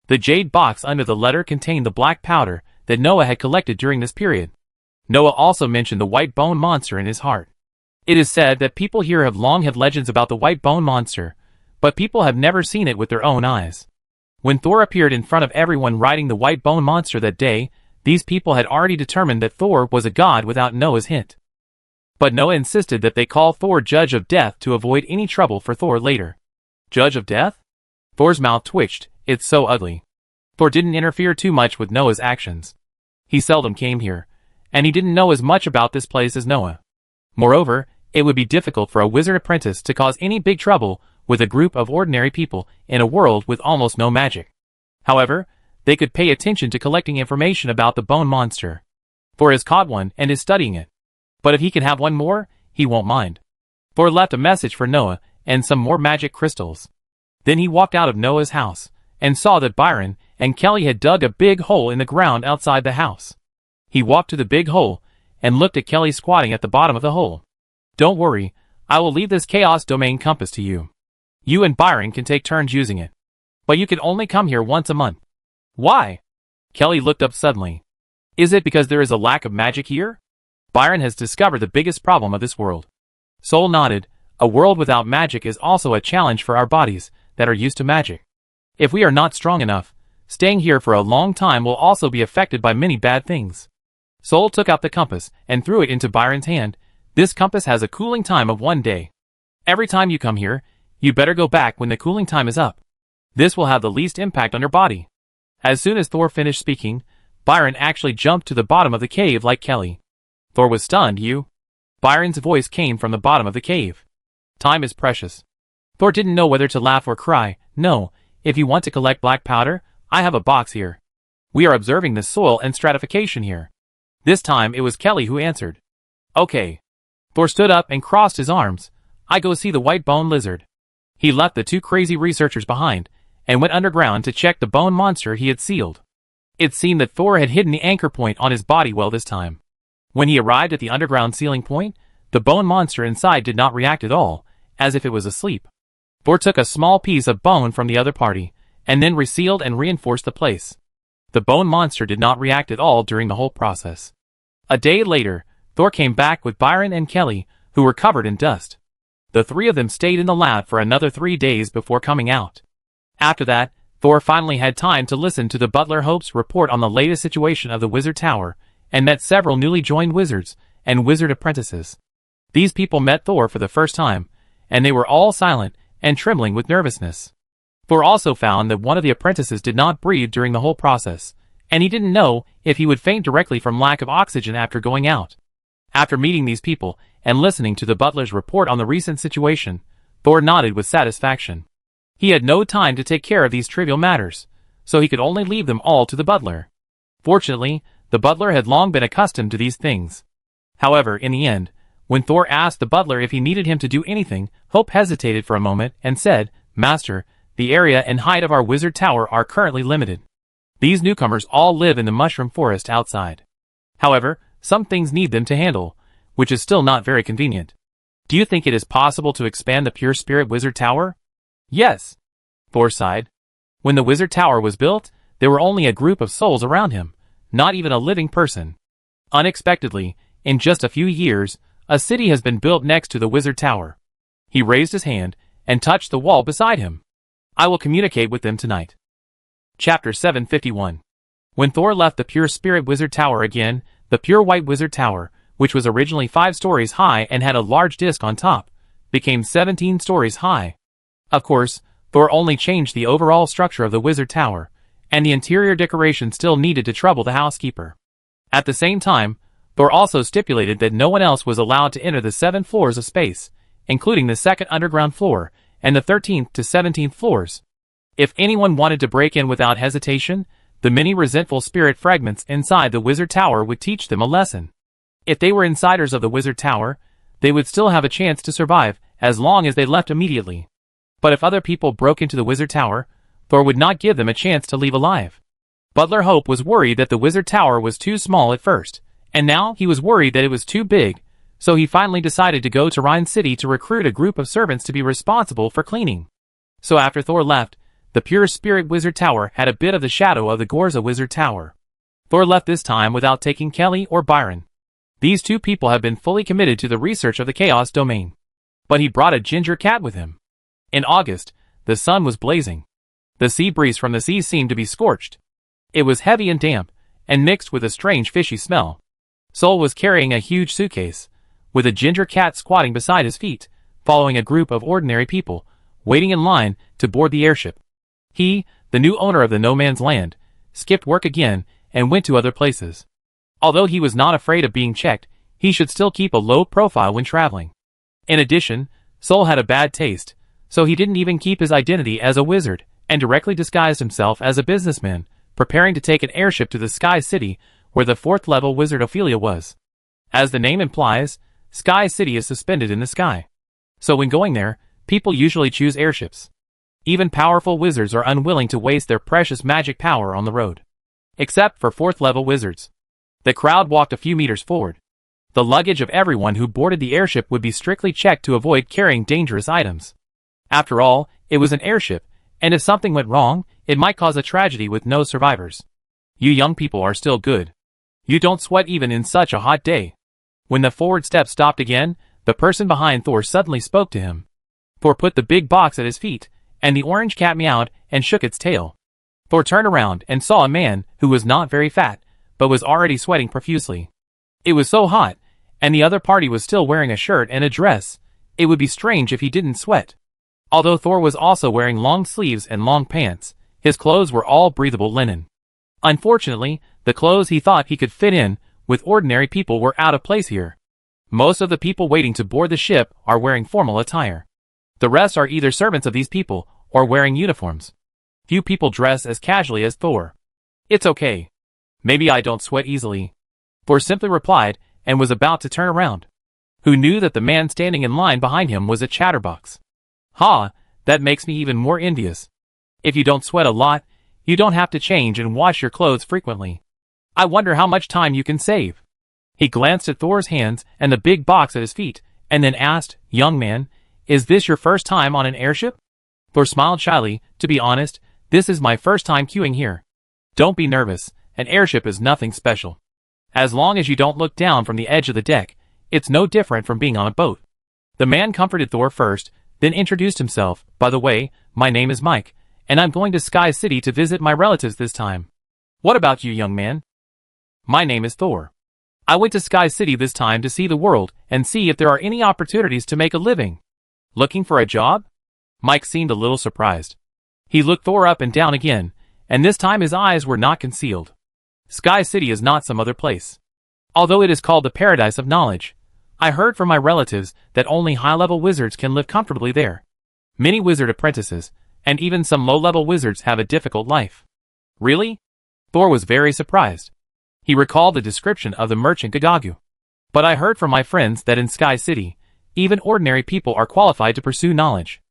The jade box under the letter contained the black powder that Noah had collected during this period. Noah also mentioned the white bone monster in his heart. It is said that people here have long had legends about the white bone monster, but people have never seen it with their own eyes. When Thor appeared in front of everyone riding the white bone monster that day, these people had already determined that Thor was a god without Noah's hint. But Noah insisted that they call Thor Judge of Death to avoid any trouble for Thor later. Judge of Death? Thor's mouth twitched. It's so ugly. Thor didn't interfere too much with Noah's actions. He seldom came here, and he didn't know as much about this place as Noah. Moreover, it would be difficult for a wizard apprentice to cause any big trouble with a group of ordinary people in a world with almost no magic. However, they could pay attention to collecting information about the bone monster. Thor has caught one and is studying it. But if he can have one more, he won't mind. Thor left a message for Noah and some more magic crystals. Then he walked out of Noah's house and saw that Byron and Kelly had dug a big hole in the ground outside the house. He walked to the big hole and looked at Kelly squatting at the bottom of the hole. Don't worry, I will leave this Chaos Domain compass to you. You and Byron can take turns using it. But you can only come here once a month. Why? Kelly looked up suddenly. Is it because there is a lack of magic here? Byron has discovered the biggest problem of this world. Soul nodded. A world without magic is also a challenge for our bodies that are used to magic. If we are not strong enough, staying here for a long time will also be affected by many bad things. Soul took out the compass and threw it into Byron's hand. This compass has a cooling time of 1 day. Every time you come here, you better go back when the cooling time is up. This will have the least impact on your body. As soon as Thor finished speaking, Byron actually jumped to the bottom of the cave like Kelly. Thor was stunned. You? Byron's voice came from the bottom of the cave. Time is precious. Thor didn't know whether to laugh or cry. No, if you want to collect black powder, I have a box here. We are observing the soil and stratification here. This time it was Kelly who answered. Okay. Thor stood up and crossed his arms. I go see the white bone lizard. He left the two crazy researchers behind and went underground to check the bone monster he had sealed. It seemed that Thor had hidden the anchor point on his body well this time. When he arrived at the underground sealing point, the bone monster inside did not react at all, as if it was asleep. Thor took a small piece of bone from the other party, and then resealed and reinforced the place. The bone monster did not react at all during the whole process. A day later, Thor came back with Byron and Kelly, who were covered in dust. The three of them stayed in the lab for another 3 days before coming out. After that, Thor finally had time to listen to the butler Hope's report on the latest situation of the Wizard Tower, and met several newly joined wizards and wizard apprentices. These people met Thor for the first time, and they were all silent and trembling with nervousness. Thor also found that one of the apprentices did not breathe during the whole process, and he didn't know if he would faint directly from lack of oxygen after going out. After meeting these people and listening to the butler's report on the recent situation, Thor nodded with satisfaction. He had no time to take care of these trivial matters, so he could only leave them all to the butler. Fortunately, the butler had long been accustomed to these things. However, in the end, when Thor asked the butler if he needed him to do anything, Hope hesitated for a moment and said, Master, the area and height of our wizard tower are currently limited. These newcomers all live in the mushroom forest outside. However, some things need them to handle, which is still not very convenient. Do you think it is possible to expand the Pure Spirit Wizard Tower? Yes. Thor sighed. When the Wizard Tower was built, there were only a group of souls around him. Not even a living person. Unexpectedly, in just a few years, a city has been built next to the Wizard Tower. He raised his hand and touched the wall beside him. I will communicate with them tonight. Chapter 751. When Thor left the Pure Spirit Wizard Tower again, the Pure White Wizard Tower, which was originally 5 stories high and had a large disc on top, became 17 stories high. Of course, Thor only changed the overall structure of the Wizard Tower, and the interior decoration still needed to trouble the housekeeper. At the same time, Thor also stipulated that no one else was allowed to enter the 7 floors of space, including the 2nd underground floor and the 13th to 17th floors. If anyone wanted to break in without hesitation, the many resentful spirit fragments inside the Wizard Tower would teach them a lesson. If they were insiders of the Wizard Tower, they would still have a chance to survive as long as they left immediately. But if other people broke into the Wizard Tower, Thor would not give them a chance to leave alive. Butler Hope was worried that the Wizard Tower was too small at first, and now he was worried that it was too big, so he finally decided to go to Rhine City to recruit a group of servants to be responsible for cleaning. So after Thor left, the Pure Spirit Wizard Tower had a bit of the shadow of the Gorza Wizard Tower. Thor left this time without taking Kelly or Byron. These two people have been fully committed to the research of the Chaos Domain. But he brought a ginger cat with him. In August, the sun was blazing. The sea breeze from the sea seemed to be scorched. It was heavy and damp, and mixed with a strange fishy smell. Sol was carrying a huge suitcase, with a ginger cat squatting beside his feet, following a group of ordinary people, waiting in line to board the airship. He, the new owner of the No Man's Land, skipped work again and went to other places. Although he was not afraid of being checked, he should still keep a low profile when traveling. In addition, Sol had a bad taste, so he didn't even keep his identity as a wizard, and directly disguised himself as a businessman, preparing to take an airship to the Sky City, where the 4th level wizard Ophelia was. As the name implies, Sky City is suspended in the sky. So when going there, people usually choose airships. Even powerful wizards are unwilling to waste their precious magic power on the road. Except for 4th level wizards. The crowd walked a few meters forward. The luggage of everyone who boarded the airship would be strictly checked to avoid carrying dangerous items. After all, it was an airship, and if something went wrong, it might cause a tragedy with no survivors. You young people are still good. You don't sweat even in such a hot day. When the forward step stopped again, the person behind Thor suddenly spoke to him. Thor put the big box at his feet, and the orange cat meowed and shook its tail. Thor turned around and saw a man who was not very fat, but was already sweating profusely. It was so hot, and the other party was still wearing a shirt and a dress. It would be strange if he didn't sweat. Although Thor was also wearing long sleeves and long pants, his clothes were all breathable linen. Unfortunately, the clothes he thought he could fit in with ordinary people were out of place here. Most of the people waiting to board the ship are wearing formal attire. The rest are either servants of these people or wearing uniforms. Few people dress as casually as Thor. It's okay. Maybe I don't sweat easily. Thor simply replied and was about to turn around. Who knew that the man standing in line behind him was a chatterbox? Ha, that makes me even more envious. If you don't sweat a lot, you don't have to change and wash your clothes frequently. I wonder how much time you can save. He glanced at Thor's hands and the big box at his feet, and then asked, "Young man, is this your first time on an airship?" Thor smiled shyly. "To be honest, this is my first time queuing here." "Don't be nervous, an airship is nothing special. As long as you don't look down from the edge of the deck, it's no different from being on a boat." The man comforted Thor first, then introduced himself. "By the way, my name is Mike, and I'm going to Sky City to visit my relatives this time." "What about you, young man?" "My name is Thor. I went to Sky City this time to see the world and see if there are any opportunities to make a living." "Looking for a job?" Mike seemed a little surprised. He looked Thor up and down again, and this time his eyes were not concealed. Sky City is not some other place. Although it is called the Paradise of Knowledge, I heard from my relatives that only high-level wizards can live comfortably there. Many wizard apprentices, and even some low-level wizards have a difficult life. "Really?" Thor was very surprised. He recalled the description of the merchant Gagagu. "But I heard from my friends that in Sky City, even ordinary people are qualified to pursue knowledge."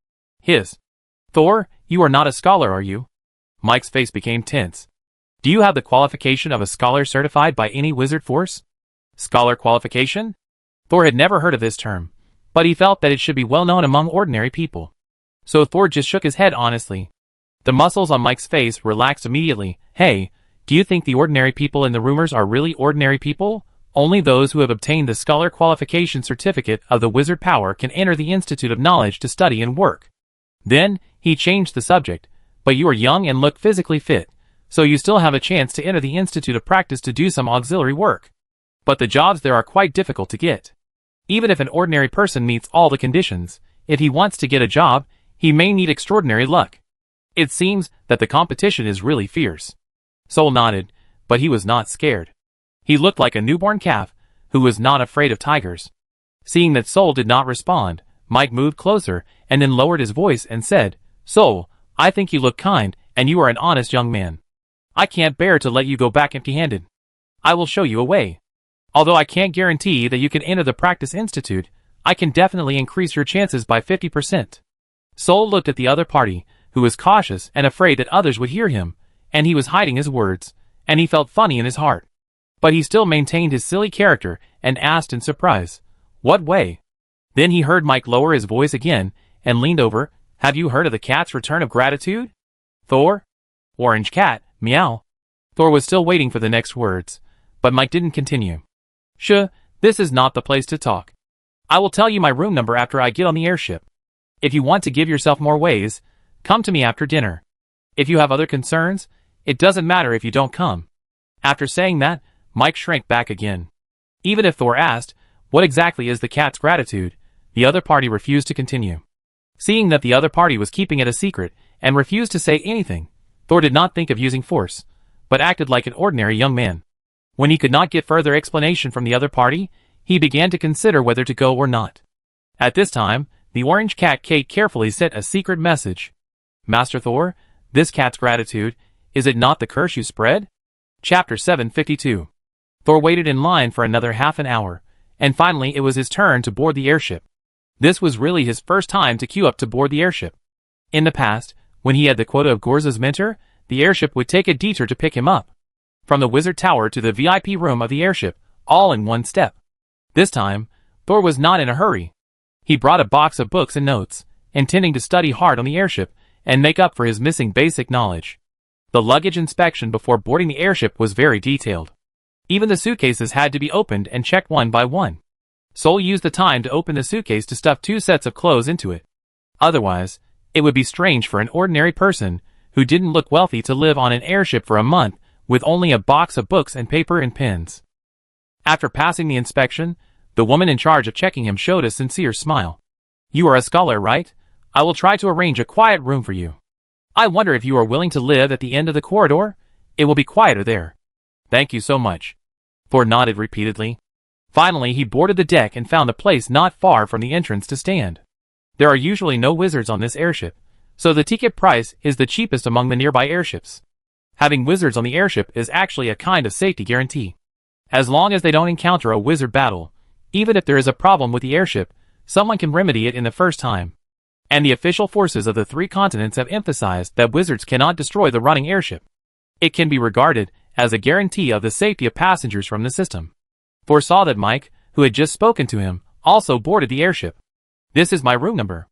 Thor, you are not a scholar, are you?" Mike's face became tense. "Do you have the qualification of a scholar certified by any wizard force?" Scholar qualification? Thor had never heard of this term, but he felt that it should be well known among ordinary people. So Thor just shook his head honestly. The muscles on Mike's face relaxed immediately. "Hey, do you think the ordinary people in the rumors are really ordinary people? Only those who have obtained the scholar qualification certificate of the wizard power can enter the Institute of Knowledge to study and work." Then, he changed the subject. "But you are young and look physically fit, so you still have a chance to enter the Institute of Practice to do some auxiliary work. But the jobs there are quite difficult to get. Even if an ordinary person meets all the conditions, if he wants to get a job, he may need extraordinary luck. It seems that the competition is really fierce." Sol nodded, but he was not scared. He looked like a newborn calf, who was not afraid of tigers. Seeing that Sol did not respond, Mike moved closer, and then lowered his voice and said, "Sol, I think you look kind, and you are an honest young man. I can't bear to let you go back empty-handed. I will show you a way. Although I can't guarantee that you can enter the Practice Institute, I can definitely increase your chances by 50%. Sol looked at the other party, who was cautious and afraid that others would hear him, and he was hiding his words, and he felt funny in his heart. But he still maintained his silly character and asked in surprise, "What way?" Then he heard Mike lower his voice again and leaned over. "Have you heard of the cat's return of gratitude?" "Thor?" "Orange cat, meow." Thor was still waiting for the next words, but Mike didn't continue. Shh, this is not the place to talk. I will tell you my room number after I get on the airship. If you want to give yourself more ways, come to me after dinner. If you have other concerns, it doesn't matter if you don't come. After saying that, Mike shrank back again. Even if Thor asked, what exactly is the cat's gratitude, the other party refused to continue. Seeing that the other party was keeping it a secret and refused to say anything, Thor did not think of using force, but acted like an ordinary young man. When he could not get further explanation from the other party, he began to consider whether to go or not. At this time, the orange cat Kate carefully sent a secret message. Master Thor, this cat's gratitude, is it not the curse you spread? Chapter 752. Thor waited in line for another half an hour, and finally it was his turn to board the airship. This was really his first time to queue up to board the airship. In the past, when he had the quota of Gorza's mentor, the airship would take a detour to pick him up. From the wizard tower to the VIP room of the airship, all in one step. This time, Thor was not in a hurry. He brought a box of books and notes, intending to study hard on the airship and make up for his missing basic knowledge. The luggage inspection before boarding the airship was very detailed. Even the suitcases had to be opened and checked one by one. Sol used the time to open the suitcase to stuff 2 sets of clothes into it. Otherwise, it would be strange for an ordinary person who didn't look wealthy to live on an airship for a month with only a box of books and paper and pens. After passing the inspection, the woman in charge of checking him showed a sincere smile. You are a scholar, right? I will try to arrange a quiet room for you. I wonder if you are willing to live at the end of the corridor? It will be quieter there. Thank you so much. Thor nodded repeatedly. Finally, he boarded the deck and found a place not far from the entrance to stand. There are usually no wizards on this airship, so the ticket price is the cheapest among the nearby airships. Having wizards on the airship is actually a kind of safety guarantee. As long as they don't encounter a wizard battle, even if there is a problem with the airship, someone can remedy it in the first time. And the official forces of the 3 continents have emphasized that wizards cannot destroy the running airship. It can be regarded as a guarantee of the safety of passengers from the system. Thor saw that Mike, who had just spoken to him, also boarded the airship. This is my room number.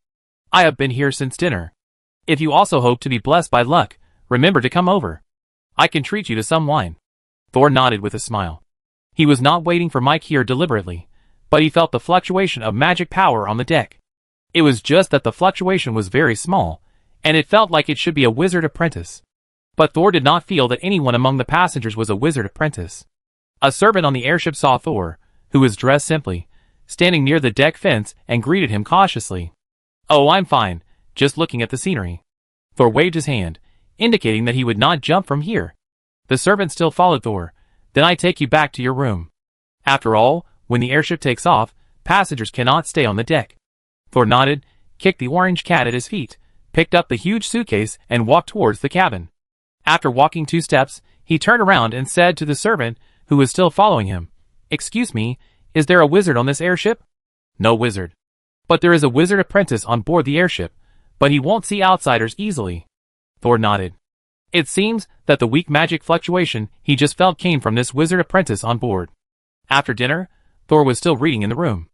I have been here since dinner. If you also hope to be blessed by luck, remember to come over. I can treat you to some wine. Thor nodded with a smile. He was not waiting for Mike here deliberately, but he felt the fluctuation of magic power on the deck. It was just that the fluctuation was very small, and it felt like it should be a wizard apprentice. But Thor did not feel that anyone among the passengers was a wizard apprentice. A servant on the airship saw Thor, who was dressed simply, standing near the deck fence and greeted him cautiously. Oh, I'm fine, just looking at the scenery. Thor waved his hand, indicating that he would not jump from here. The servant still followed Thor. Then I take you back to your room. After all, when the airship takes off, passengers cannot stay on the deck. Thor nodded, kicked the orange cat at his feet, picked up the huge suitcase and walked towards the cabin. After walking 2 steps, he turned around and said to the servant, who was still following him, Excuse me, is there a wizard on this airship? No wizard. But there is a wizard apprentice on board the airship, but he won't see outsiders easily. Thor nodded. It seems that the weak magic fluctuation he just felt came from this wizard apprentice on board. After dinner, Thor was still reading in the room.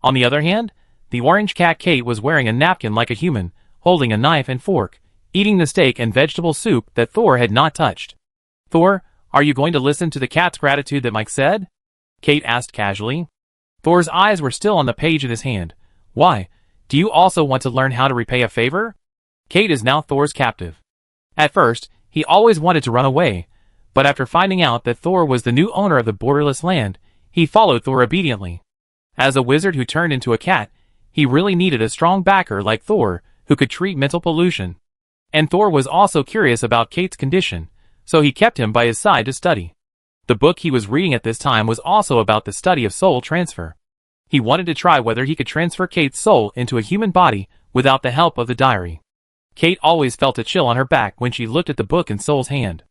On the other hand, the orange cat Kate was wearing a napkin like a human, holding a knife and fork, eating the steak and vegetable soup that Thor had not touched. Thor, are you going to listen to the cat's gratitude that Mike said? Kate asked casually. Thor's eyes were still on the page in his hand. Why, do you also want to learn how to repay a favor? Kate is now Thor's captive. At first, he always wanted to run away, but after finding out that Thor was the new owner of the borderless land, he followed Thor obediently. As a wizard who turned into a cat, he really needed a strong backer like Thor who could treat mental pollution. And Thor was also curious about Kate's condition, so he kept him by his side to study. The book he was reading at this time was also about the study of soul transfer. He wanted to try whether he could transfer Kate's soul into a human body without the help of the diary. Kate always felt a chill on her back when she looked at the book in Sol's hand.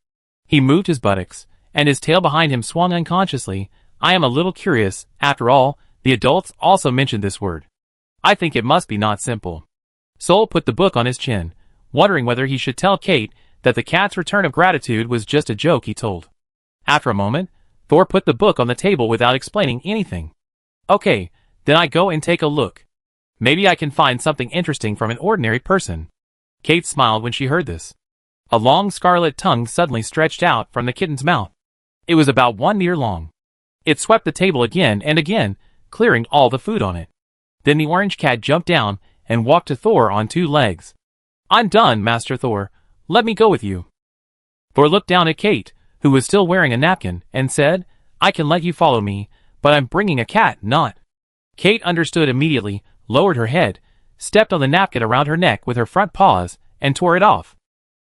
He moved his buttocks, and his tail behind him swung unconsciously. I am a little curious, after all, the adults also mentioned this word. I think it must be not simple. Sol put the book on his chin, wondering whether he should tell Kate that the cat's return of gratitude was just a joke he told. After a moment, Thor put the book on the table without explaining anything. Okay, then I go and take a look. Maybe I can find something interesting from an ordinary person. Kate smiled when she heard this. A long scarlet tongue suddenly stretched out from the kitten's mouth. It was about 1 meter long. It swept the table again and again, clearing all the food on it. Then the orange cat jumped down and walked to Thor on 2 legs. "I'm done, Master Thor. Let me go with you." Thor looked down at Kate, who was still wearing a napkin, and said, "I can let you follow me, but I'm bringing a cat, not." Kate understood immediately, lowered her head, stepped on the napkin around her neck with her front paws, and tore it off.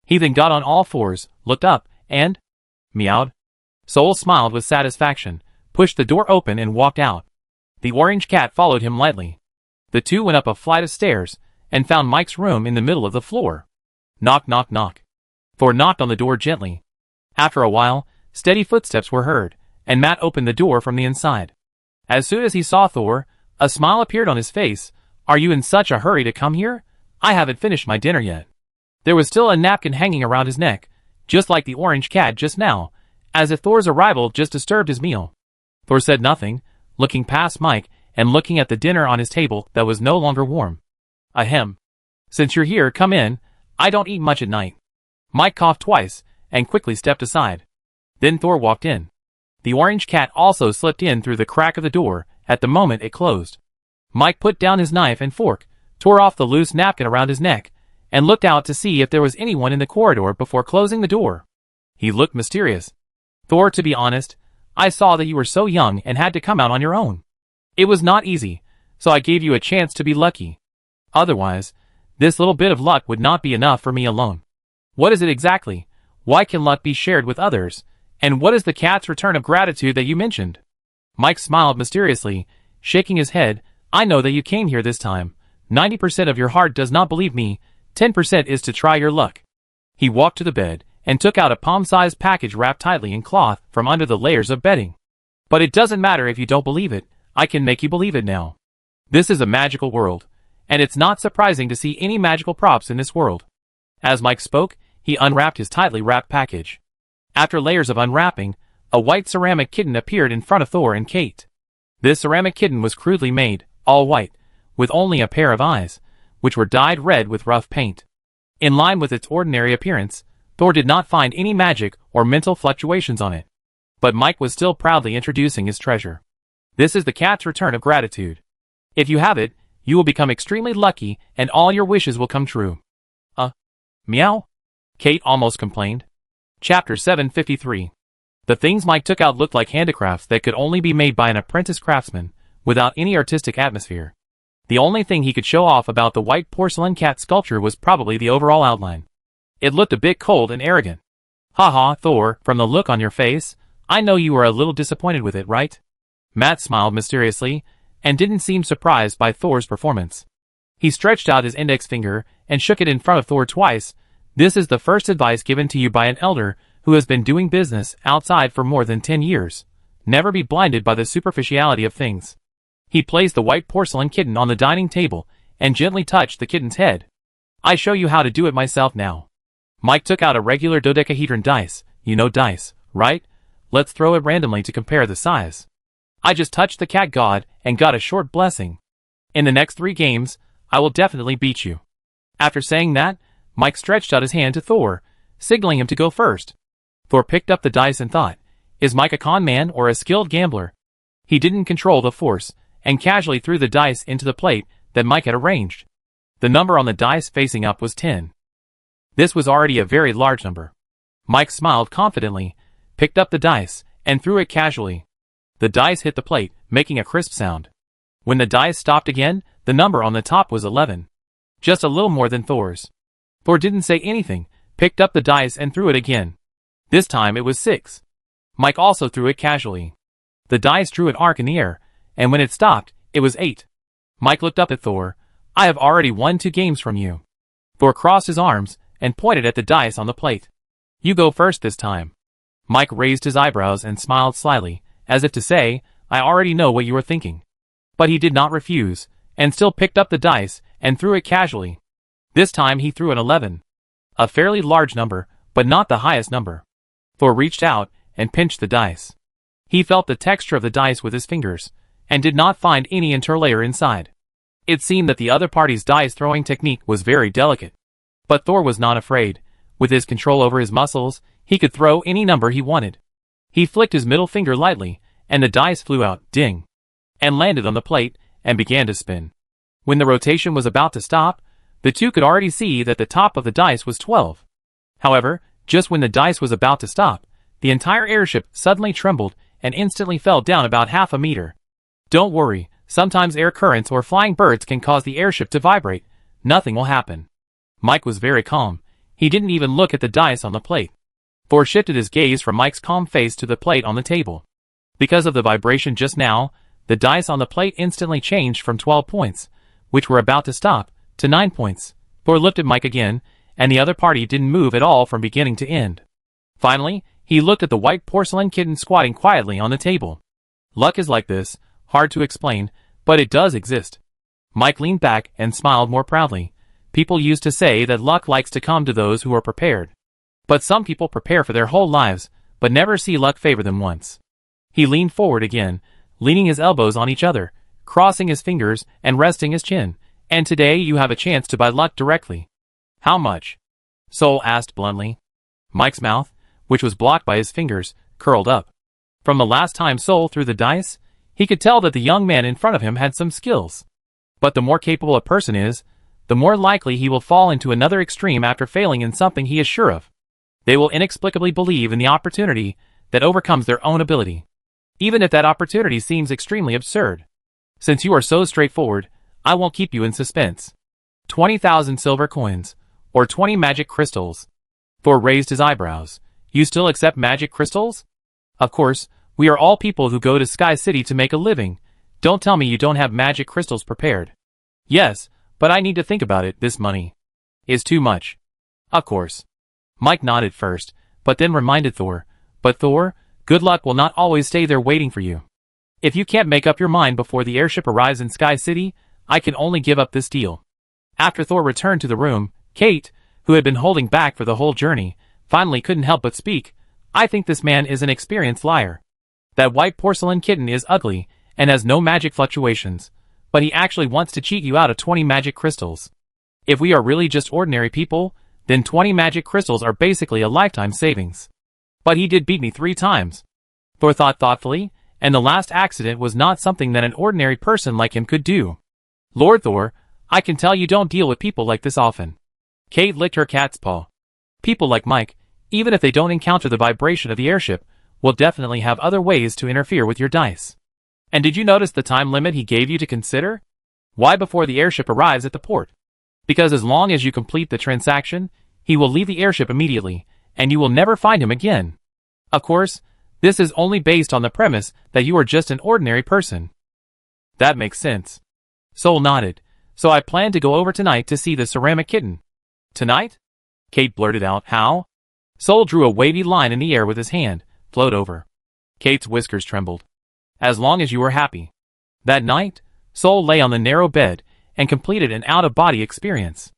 He then got on all fours, looked up, and meowed. Soul smiled with satisfaction, pushed the door open and walked out. The orange cat followed him lightly. The two went up a flight of stairs, and found Mike's room in the middle of the floor. Knock, knock, knock. Thor knocked on the door gently. After a while, steady footsteps were heard, and Matt opened the door from the inside. As soon as he saw Thor, a smile appeared on his face. "Are you in such a hurry to come here? I haven't finished my dinner yet." There was still a napkin hanging around his neck, just like the orange cat just now, as if Thor's arrival just disturbed his meal. Thor said nothing, looking past Mike and looking at the dinner on his table that was no longer warm. "Ahem. Since you're here, come in. I don't eat much at night." Mike coughed twice and quickly stepped aside. Then Thor walked in. The orange cat also slipped in through the crack of the door at the moment it closed. Mike put down his knife and fork, tore off the loose napkin around his neck, and looked out to see if there was anyone in the corridor before closing the door. He looked mysterious. "Thor, to be honest, I saw that you were so young and had to come out on your own. It was not easy, so I gave you a chance to be lucky. Otherwise, this little bit of luck would not be enough for me alone." "What is it exactly? Why can luck be shared with others? And what is the cat's return of gratitude that you mentioned?" Mike smiled mysteriously, shaking his head. "I know that you came here this time. 90% of your heart does not believe me, 10% is to try your luck." He walked to the bed and took out a palm-sized package wrapped tightly in cloth from under the layers of bedding. "But it doesn't matter if you don't believe it, I can make you believe it now. This is a magical world, and it's not surprising to see any magical props in this world." As Mike spoke, he unwrapped his tightly wrapped package. After layers of unwrapping, a white ceramic kitten appeared in front of Thor and Kate. This ceramic kitten was crudely made, all white, with only a pair of eyes, which were dyed red with rough paint. In line with its ordinary appearance, Thor did not find any magic or mental fluctuations on it. But Mike was still proudly introducing his treasure. "This is the cat's return of gratitude. If you have it, you will become extremely lucky and all your wishes will come true." Meow? Kate almost complained. Chapter 753. The things Mike took out looked like handicrafts that could only be made by an apprentice craftsman, without any artistic atmosphere. The only thing he could show off about the white porcelain cat sculpture was probably the overall outline. It looked a bit cold and arrogant. "Haha, Thor, from the look on your face, I know you were a little disappointed with it, right?" Matt smiled mysteriously, and didn't seem surprised by Thor's performance. He stretched out his index finger and shook it in front of Thor twice. "This is the first advice given to you by an elder who has been doing business outside for more than 10 years. Never be blinded by the superficiality of things." He placed the white porcelain kitten on the dining table and gently touched the kitten's head. "I show you how to do it myself now." Mike took out a regular dodecahedron dice. "You know dice, right? Let's throw it randomly to compare the size. I just touched the cat god and got a short blessing. In the next 3 games, I will definitely beat you." After saying that, Mike stretched out his hand to Thor, signaling him to go first. Thor picked up the dice and thought, is Mike a con man or a skilled gambler? He didn't control the force, and casually threw the dice into the plate that Mike had arranged. The number on the dice facing up was 10. This was already a very large number. Mike smiled confidently, picked up the dice, and threw it casually. The dice hit the plate, making a crisp sound. When the dice stopped again, the number on the top was 11. Just a little more than Thor's. Thor didn't say anything, picked up the dice and threw it again. This time it was 6. Mike also threw it casually. The dice drew an arc in the air, and when it stopped, it was 8. Mike looked up at Thor. "I have already won 2 games from you." Thor crossed his arms and pointed at the dice on the plate. "You go first this time." Mike raised his eyebrows and smiled slyly, as if to say, "I already know what you are thinking." But he did not refuse, and still picked up the dice and threw it casually. This time he threw an 11. A fairly large number, but not the highest number. Thor reached out and pinched the dice. He felt the texture of the dice with his fingers, and did not find any interlayer inside. It seemed that the other party's dice throwing technique was very delicate. But Thor was not afraid. With his control over his muscles, he could throw any number he wanted. He flicked his middle finger lightly, and the dice flew out, ding, and landed on the plate, and began to spin. When the rotation was about to stop, the two could already see that the top of the dice was 12. However, just when the dice was about to stop, the entire airship suddenly trembled and instantly fell down about half a meter. Don't worry, sometimes air currents or flying birds can cause the airship to vibrate. Nothing will happen. Mike was very calm. He didn't even look at the dice on the plate. Thor shifted his gaze from Mike's calm face to the plate on the table. Because of the vibration just now, the dice on the plate instantly changed from 12 points, which were about to stop, to 9 points. Thor looked at Mike again, and the other party didn't move at all from beginning to end. Finally, he looked at the white porcelain kitten squatting quietly on the table. Luck is like this, hard to explain, but it does exist. Mike leaned back and smiled more proudly. People used to say that luck likes to come to those who are prepared. But some people prepare for their whole lives, but never see luck favor them once. He leaned forward again, leaning his elbows on each other, crossing his fingers and resting his chin. And today you have a chance to buy luck directly. How much? Soul asked bluntly. Mike's mouth, which was blocked by his fingers, curled up. From the last time Soul threw the dice, he could tell that the young man in front of him had some skills. But the more capable a person is, the more likely he will fall into another extreme after failing in something he is sure of. They will inexplicably believe in the opportunity that overcomes their own ability, even if that opportunity seems extremely absurd. Since you are so straightforward, I won't keep you in suspense. 20,000 silver coins, or 20 magic crystals. Thor raised his eyebrows. You still accept magic crystals? Of course, we are all people who go to Sky City to make a living. Don't tell me you don't have magic crystals prepared. Yes, but I need to think about it. This money is too much. Of course. Mike nodded first, but then reminded Thor. But Thor, good luck will not always stay there waiting for you. If you can't make up your mind before the airship arrives in Sky City, I can only give up this deal. After Thor returned to the room, Kate, who had been holding back for the whole journey, finally couldn't help but speak. I think this man is an experienced liar. That white porcelain kitten is ugly, and has no magic fluctuations, but he actually wants to cheat you out of 20 magic crystals. If we are really just ordinary people, then 20 magic crystals are basically a lifetime savings. But he did beat me 3 times. Thor thought thoughtfully, and the last accident was not something that an ordinary person like him could do. Lord Thor, I can tell you don't deal with people like this often. Kate licked her cat's paw. People like Mike, even if they don't encounter the vibration of the airship, will definitely have other ways to interfere with your dice. And did you notice the time limit he gave you to consider? Why before the airship arrives at the port? Because as long as you complete the transaction, he will leave the airship immediately, and you will never find him again. Of course, this is only based on the premise that you are just an ordinary person. That makes sense. Soul nodded. So I plan to go over tonight to see the ceramic kitten. Tonight? Kate blurted out. How? Soul drew a wavy line in the air with his hand. Float over. Kate's whiskers trembled. As long as you are happy. That night, Soul lay on the narrow bed and completed an out-of-body experience.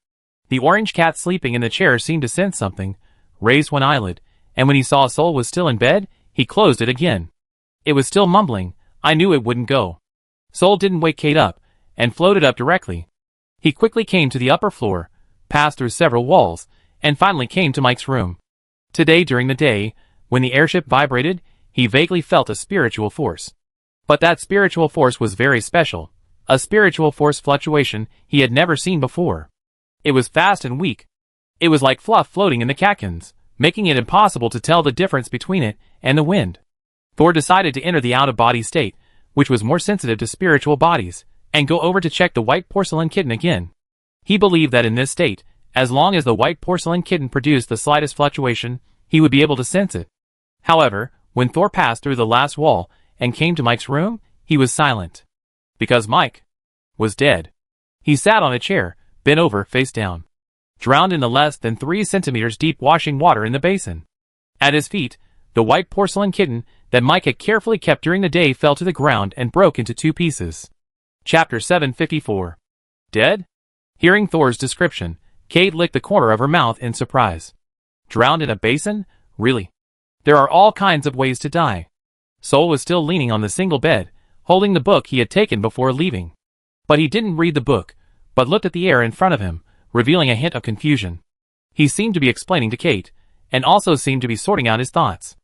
The orange cat sleeping in the chair seemed to sense something, raised one eyelid, and when he saw Soul was still in bed, he closed it again. It was still mumbling. I knew it wouldn't go. Soul didn't wake Kate up, and floated up directly. He quickly came to the upper floor, passed through several walls, and finally came to Mike's room. Today during the day, when the airship vibrated, he vaguely felt a spiritual force. But that spiritual force was very special, a spiritual force fluctuation he had never seen before. It was fast and weak. It was like fluff floating in the catkins, making it impossible to tell the difference between it and the wind. Thor decided to enter the out-of-body state, which was more sensitive to spiritual bodies, and go over to check the white porcelain kitten again. He believed that in this state, as long as the white porcelain kitten produced the slightest fluctuation, he would be able to sense it. However, when Thor passed through the last wall and came to Mike's room, he was silent. Because Mike was dead. He sat on a chair, bent over, face down, drowned in the less than 3 centimeters deep washing water in the basin. At his feet, the white porcelain kitten that Mike had carefully kept during the day fell to the ground and broke into 2 pieces. Chapter 754. Dead? Hearing Thor's description, Kate licked the corner of her mouth in surprise. Drowned in a basin? Really? There are all kinds of ways to die. Soul was still leaning on the single bed, holding the book he had taken before leaving. But he didn't read the book, but looked at the air in front of him, revealing a hint of confusion. He seemed to be explaining to Kate, and also seemed to be sorting out his thoughts.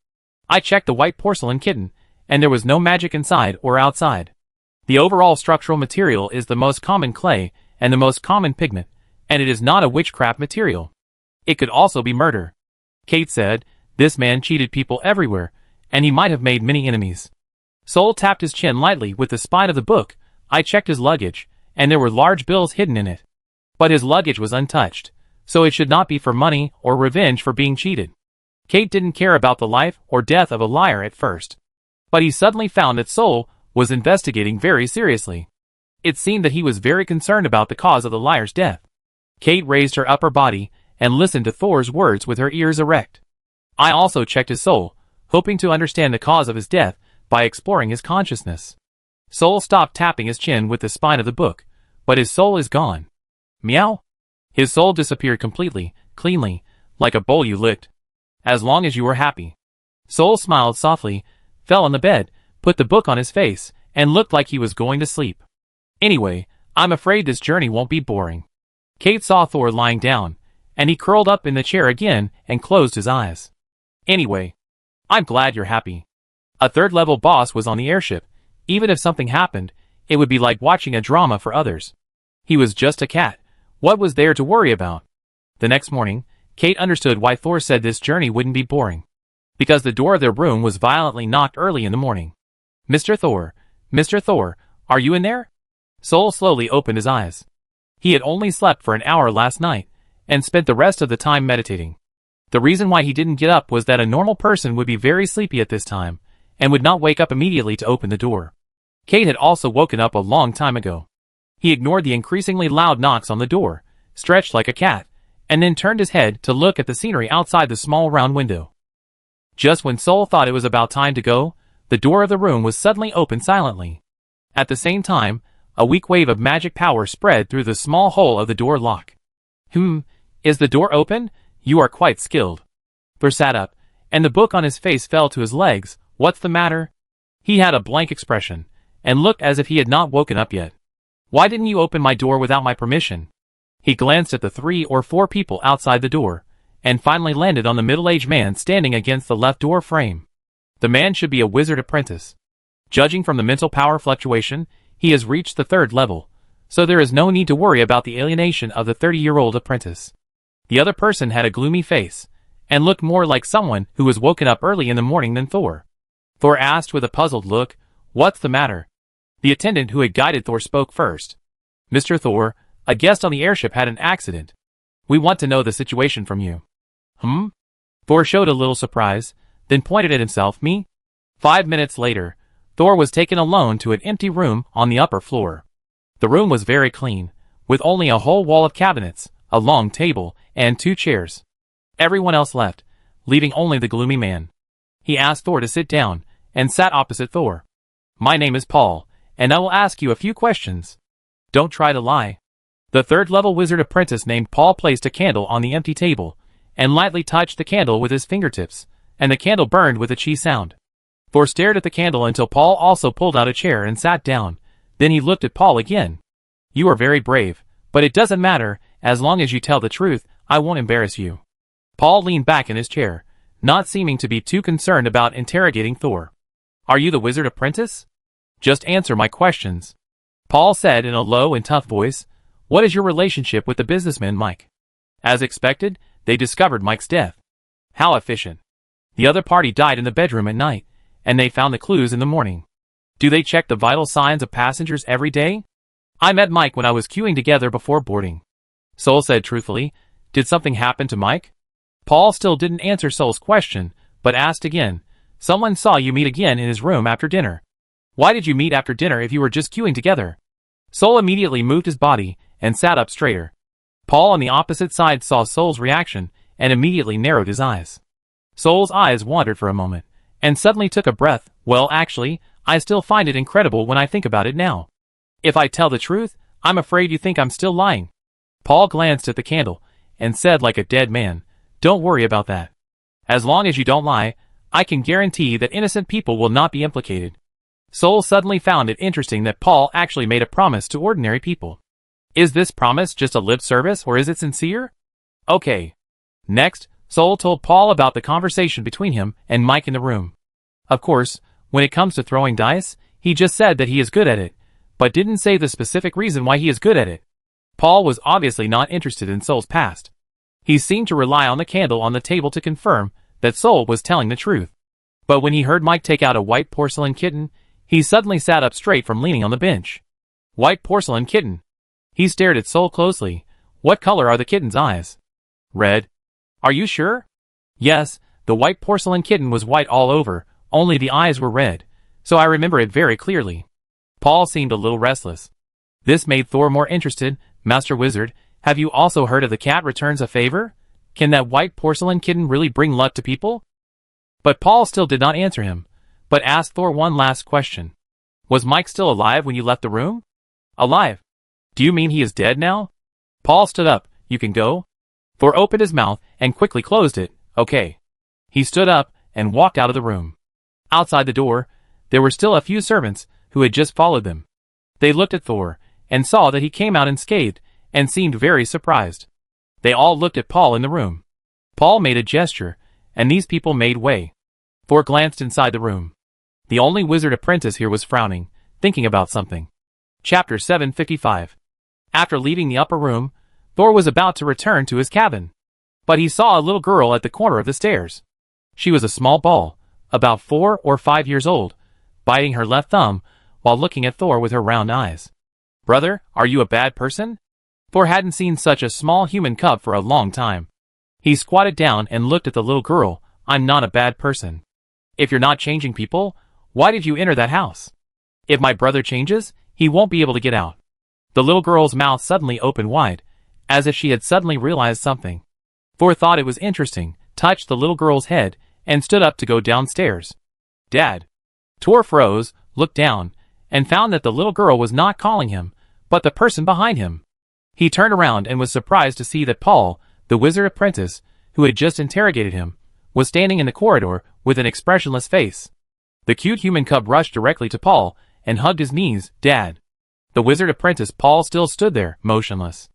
I checked the white porcelain kitten, and there was no magic inside or outside. The overall structural material is the most common clay and the most common pigment, and it is not a witchcraft material. It could also be murder. Kate said, this man cheated people everywhere, and he might have made many enemies. Sol tapped his chin lightly with the spine of the book. I checked his luggage, and there were large bills hidden in it. But his luggage was untouched, so it should not be for money or revenge for being cheated. Kate didn't care about the life or death of a liar at first. But he suddenly found that Sol was investigating very seriously. It seemed that he was very concerned about the cause of the liar's death. Kate raised her upper body and listened to Thor's words with her ears erect. I also checked his soul, hoping to understand the cause of his death by exploring his consciousness. Sol stopped tapping his chin with the spine of the book, but his soul is gone. Meow? His soul disappeared completely, cleanly, like a bowl you licked. As long as you were happy. Sol smiled softly, fell on the bed, put the book on his face, and looked like he was going to sleep. Anyway, I'm afraid this journey won't be boring. Kate saw Thor lying down, and he curled up in the chair again and closed his eyes. Anyway, I'm glad you're happy. A third-level boss was on the airship. Even if something happened, it would be like watching a drama for others. He was just a cat. What was there to worry about? The next morning, Kate understood why Thor said this journey wouldn't be boring. Because the door of their room was violently knocked early in the morning. Mr. Thor, are you in there? Sol slowly opened his eyes. He had only slept for an hour last night, and spent the rest of the time meditating. The reason why he didn't get up was that a normal person would be very sleepy at this time, and would not wake up immediately to open the door. Kate had also woken up a long time ago. He ignored the increasingly loud knocks on the door, stretched like a cat, and then turned his head to look at the scenery outside the small round window. Just when Sol thought it was about time to go, the door of the room was suddenly opened silently. At the same time, a weak wave of magic power spread through the small hole of the door lock. Is the door open? You are quite skilled. Thor sat up, and the book on his face fell to his legs. What's the matter? He had a blank expression, and looked as if he had not woken up yet. Why didn't you open my door without my permission? He glanced at the 3 or 4 people outside the door, and finally landed on the middle-aged man standing against the left door frame. The man should be a wizard apprentice. Judging from the mental power fluctuation, he has reached the 3rd level, so there is no need to worry about the alienation of the 30-year-old apprentice. The other person had a gloomy face, and looked more like someone who was woken up early in the morning than Thor. Thor asked with a puzzled look, "What's the matter?" The attendant who had guided Thor spoke first. "Mr. Thor, a guest on the airship had an accident. We want to know the situation from you." Thor showed a little surprise, then pointed at himself. Me? 5 minutes later, Thor was taken alone to an empty room on the upper floor. The room was very clean, with only a whole wall of cabinets, a long table, and 2 chairs. Everyone else left, leaving only the gloomy man. He asked Thor to sit down, and sat opposite Thor. "My name is Paul, and I will ask you a few questions. Don't try to lie." The 3rd-level wizard apprentice named Paul placed a candle on the empty table, and lightly touched the candle with his fingertips, and the candle burned with a chi sound. Thor stared at the candle until Paul also pulled out a chair and sat down. Then he looked at Paul again. "You are very brave, but it doesn't matter. As long as you tell the truth, I won't embarrass you." Paul leaned back in his chair, not seeming to be too concerned about interrogating Thor. "Are you the wizard apprentice? Just answer my questions." Paul said in a low and tough voice, "What is your relationship with the businessman Mike?" As expected, they discovered Mike's death. How efficient. The other party died in the bedroom at night, and they found the clues in the morning. Do they check the vital signs of passengers every day? I met Mike when I was queuing together before boarding. Sol said truthfully, "Did something happen to Mike?" Paul still didn't answer Sol's question, but asked again, "Someone saw you meet again in his room after dinner. Why did you meet after dinner if you were just queuing together?" Sol immediately moved his body, and sat up straighter. Paul on the opposite side saw Sol's reaction, and immediately narrowed his eyes. Sol's eyes wandered for a moment, and suddenly took a breath. "Well, actually, I still find it incredible when I think about it now. If I tell the truth, I'm afraid you think I'm still lying." Paul glanced at the candle, and said like a dead man, "Don't worry about that. As long as you don't lie, I can guarantee that innocent people will not be implicated." Sol suddenly found it interesting that Paul actually made a promise to ordinary people. Is this promise just a lip service or is it sincere? Okay. Next, Sol told Paul about the conversation between him and Mike in the room. Of course, when it comes to throwing dice, he just said that he is good at it, but didn't say the specific reason why he is good at it. Paul was obviously not interested in Sol's past. He seemed to rely on the candle on the table to confirm that Sol was telling the truth. But when he heard Mike take out a white porcelain kitten, he suddenly sat up straight from leaning on the bench. White porcelain kitten. He stared at Sol closely. What color are the kitten's eyes? Red. Are you sure? Yes, the white porcelain kitten was white all over, only the eyes were red, so I remember it very clearly. Paul seemed a little restless. This made Thor more interested. Master Wizard, have you also heard of the cat returns a favor? Can that white porcelain kitten really bring luck to people? But Paul still did not answer him, but asked Thor one last question. Was Mike still alive when you left the room? Alive? Do you mean he is dead now? Paul stood up. You can go? Thor opened his mouth and quickly closed it. Okay. He stood up and walked out of the room. Outside the door, there were still a few servants who had just followed them. They looked at Thor and saw that he came out unscathed and seemed very surprised. They all looked at Paul in the room. Paul made a gesture, and these people made way. Thor glanced inside the room. The only wizard apprentice here was frowning, thinking about something. Chapter 755. After leaving the upper room, Thor was about to return to his cabin. But he saw a little girl at the corner of the stairs. She was a small ball, about 4 or 5 years old, biting her left thumb while looking at Thor with her round eyes. Brother, are you a bad person? Thor hadn't seen such a small human cub for a long time. He squatted down and looked at the little girl. I'm not a bad person. If you're not changing people, why did you enter that house? If my brother changes, he won't be able to get out. The little girl's mouth suddenly opened wide, as if she had suddenly realized something. Thor thought it was interesting, touched the little girl's head, and stood up to go downstairs. Dad. Thor froze, looked down, and found that the little girl was not calling him, but the person behind him. He turned around and was surprised to see that Paul, the wizard apprentice, who had just interrogated him, was standing in the corridor with an expressionless face. The cute human cub rushed directly to Paul and hugged his knees. Dad. The wizard apprentice Paul still stood there, motionless.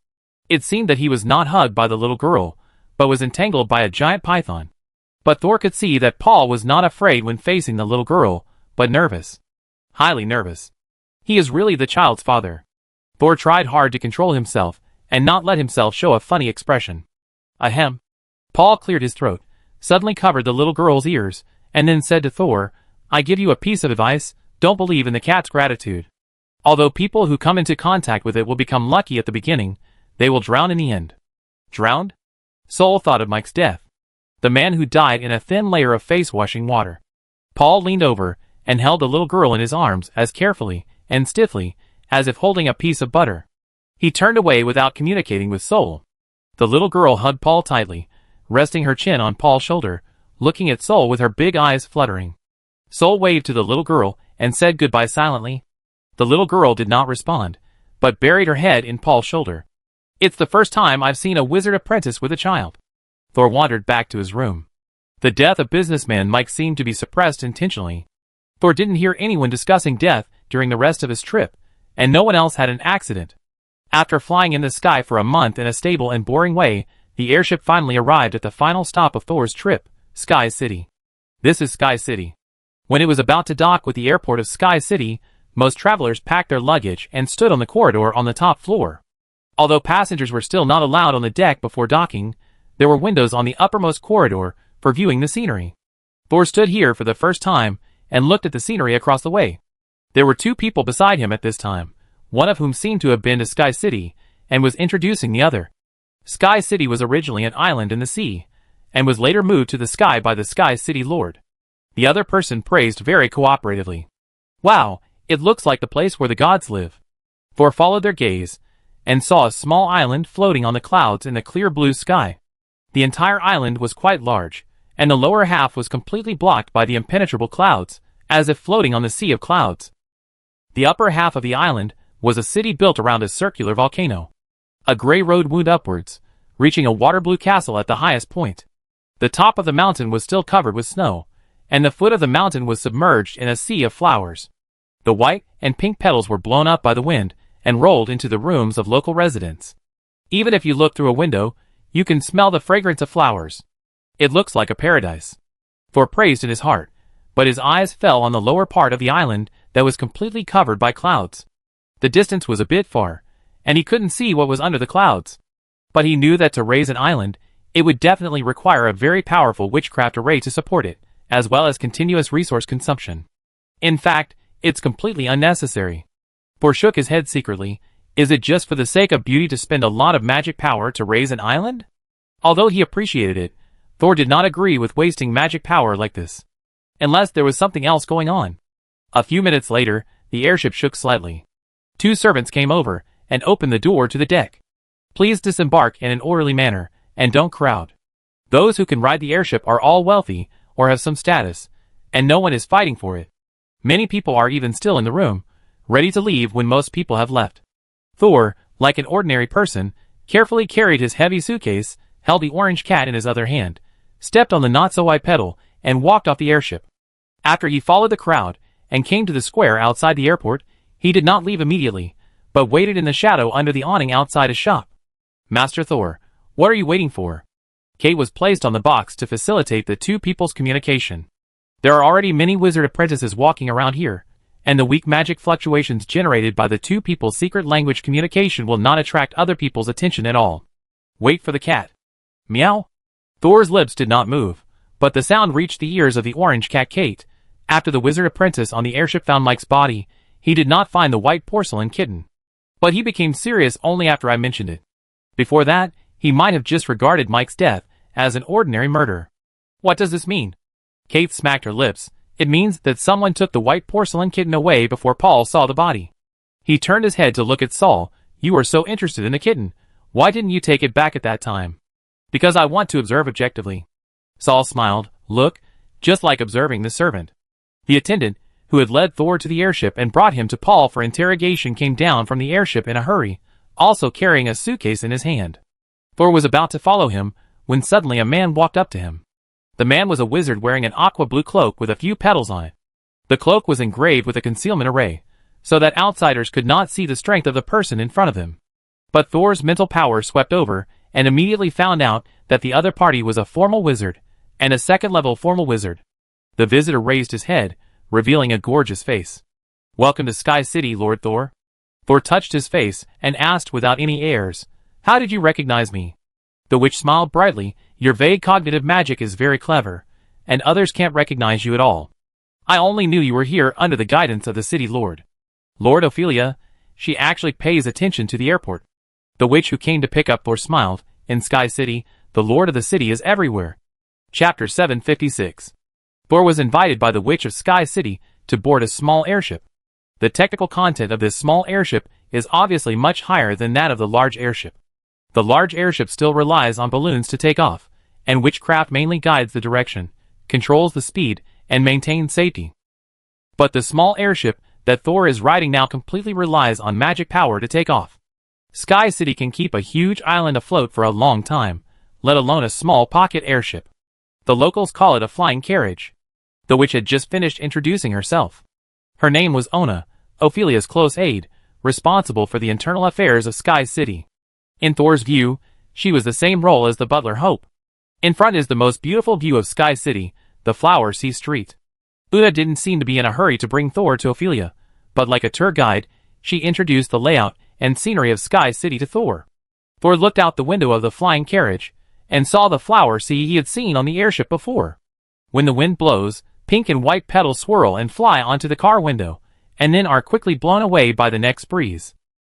It seemed that he was not hugged by the little girl, but was entangled by a giant python. But Thor could see that Paul was not afraid when facing the little girl, but nervous. Highly nervous. He is really the child's father. Thor tried hard to control himself and not let himself show a funny expression. Ahem. Paul cleared his throat, suddenly covered the little girl's ears, and then said to Thor, I give you a piece of advice, don't believe in the cat's gratitude. Although people who come into contact with it will become lucky at the beginning, they will drown in the end. Drowned? Sol thought of Mike's death. The man who died in a thin layer of face-washing water. Paul leaned over and held the little girl in his arms as carefully and stiffly as if holding a piece of butter. He turned away without communicating with Sol. The little girl hugged Paul tightly, resting her chin on Paul's shoulder, looking at Sol with her big eyes fluttering. Sol waved to the little girl and said goodbye silently. The little girl did not respond, but buried her head in Paul's shoulder. It's the first time I've seen a wizard apprentice with a child. Thor wandered back to his room. The death of businessman Mike seemed to be suppressed intentionally. Thor didn't hear anyone discussing death during the rest of his trip, and no one else had an accident. After flying in the sky for a month in a stable and boring way, the airship finally arrived at the final stop of Thor's trip, Sky City. This is Sky City. When it was about to dock with the airport of Sky City, most travelers packed their luggage and stood on the corridor on the top floor. Although passengers were still not allowed on the deck before docking, there were windows on the uppermost corridor for viewing the scenery. Thor stood here for the first time and looked at the scenery across the way. There were 2 people beside him at this time, one of whom seemed to have been to Sky City and was introducing the other. Sky City was originally an island in the sea, and was later moved to the sky by the Sky City Lord. The other person praised very cooperatively. Wow, it looks like the place where the gods live. Thor followed their gaze, and saw a small island floating on the clouds in the clear blue sky. The entire island was quite large, and the lower half was completely blocked by the impenetrable clouds, as if floating on the sea of clouds. The upper half of the island was a city built around a circular volcano. A gray road wound upwards, reaching a water-blue castle at the highest point. The top of the mountain was still covered with snow, and the foot of the mountain was submerged in a sea of flowers. The white and pink petals were blown up by the wind and rolled into the rooms of local residents. Even if you looked through a window, You can smell the fragrance of flowers. It looks like a paradise. Thor praised in his heart, but his eyes fell on the lower part of the island that was completely covered by clouds. The distance was a bit far, and he couldn't see what was under the clouds. But he knew that to raise an island, it would definitely require a very powerful witchcraft array to support it, as well as continuous resource consumption. In fact, it's completely unnecessary. Thor shook his head secretly. Is it just for the sake of beauty to spend a lot of magic power to raise an island? Although he appreciated it, Thor did not agree with wasting magic power like this. Unless there was something else going on. A few minutes later, the airship shook slightly. 2 servants came over and opened the door to the deck. Please disembark in an orderly manner, and don't crowd. Those who can ride the airship are all wealthy or have some status, and no one is fighting for it. Many people are even still in the room, ready to leave when most people have left. Thor, like an ordinary person, carefully carried his heavy suitcase, held the orange cat in his other hand, stepped on the not-so-high pedal, and walked off the airship. After he followed the crowd and came to the square outside the airport, he did not leave immediately, but waited in the shadow under the awning outside a shop. Master Thor, what are you waiting for? Kate was placed on the box to facilitate the two people's communication. There are already many wizard apprentices walking around here, and the weak magic fluctuations generated by the two people's secret language communication will not attract other people's attention at all. Wait for the cat. Meow. Thor's lips did not move, but the sound reached the ears of the orange cat Kate. After the wizard apprentice on the airship found Mike's body, he did not find the white porcelain kitten. But he became serious only after I mentioned it. Before that, he might have just regarded Mike's death as an ordinary murder. What does this mean? Kate smacked her lips. It means that someone took the white porcelain kitten away before Paul saw the body. He turned his head to look at Saul. You were so interested in the kitten. Why didn't you take it back at that time? Because I want to observe objectively. Saul smiled. Look, just like observing the servant. The attendant, who had led Thor to the airship and brought him to Paul for interrogation, came down from the airship in a hurry, also carrying a suitcase in his hand. Thor was about to follow him, when suddenly a man walked up to him. The man was a wizard wearing an aqua blue cloak with a few petals on it. The cloak was engraved with a concealment array, so that outsiders could not see the strength of the person in front of him. But Thor's mental power swept over, and immediately found out that the other party was a formal wizard, and a second-level formal wizard. The visitor raised his head, revealing a gorgeous face. Welcome to Sky City, Lord Thor. Thor touched his face and asked without any airs, how did you recognize me? The witch smiled brightly. Your vague cognitive magic is very clever, and others can't recognize you at all. I only knew you were here under the guidance of the city lord. Lord Ophelia, she actually pays attention to the airport. The witch who came to pick up Thor smiled. In Sky City, the lord of the city is everywhere. Chapter 756. Thor was invited by the witch of Sky City to board a small airship. The technical content of this small airship is obviously much higher than that of the large airship. The large airship still relies on balloons to take off, and witchcraft mainly guides the direction, controls the speed, and maintains safety. But the small airship that Thor is riding now completely relies on magic power to take off. Sky City can keep a huge island afloat for a long time, let alone a small pocket airship. The locals call it a flying carriage. The witch had just finished introducing herself. Her name was Ona, Ophelia's close aide, responsible for the internal affairs of Sky City. In Thor's view, she was the same role as the butler Hope. In front is the most beautiful view of Sky City, the Flower Sea Street. Una didn't seem to be in a hurry to bring Thor to Ophelia, but like a tour guide, she introduced the layout and scenery of Sky City to Thor. Thor looked out the window of the flying carriage, and saw the flower sea he had seen on the airship before. When the wind blows, pink and white petals swirl and fly onto the car window, and then are quickly blown away by the next breeze.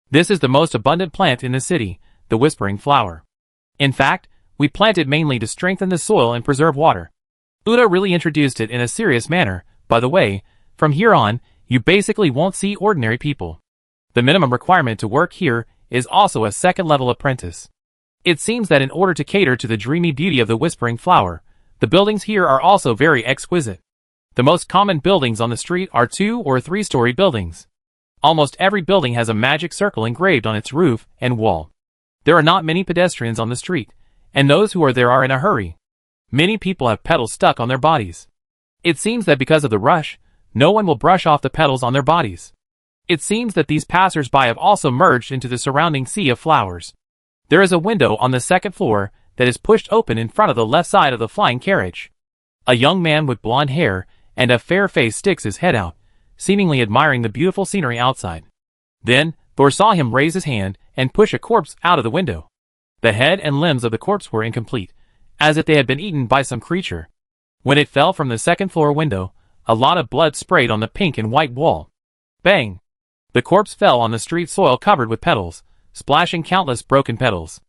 This is the most abundant plant in the city, the whispering flower. In fact, we plant it mainly to strengthen the soil and preserve water. Uda really introduced it in a serious manner. By the way, from here on, you basically won't see ordinary people. The minimum requirement to work here is also a second-level apprentice. It seems that in order to cater to the dreamy beauty of the whispering flower, the buildings here are also very exquisite. The most common buildings on the street are 2- or 3-story buildings. Almost every building has a magic circle engraved on its roof and wall. There are not many pedestrians on the street, and those who are there are in a hurry. Many people have petals stuck on their bodies. It seems that because of the rush, no one will brush off the petals on their bodies. It seems that these passers-by have also merged into the surrounding sea of flowers. There is a window on the second floor that is pushed open in front of the left side of the flying carriage. A young man with blonde hair and a fair face sticks his head out, seemingly admiring the beautiful scenery outside. Then, Thor saw him raise his hand and push a corpse out of the window. The head and limbs of the corpse were incomplete, as if they had been eaten by some creature. When it fell from the second-floor window, a lot of blood sprayed on the pink and white wall. Bang! The corpse fell on the street soil covered with petals, splashing countless broken petals.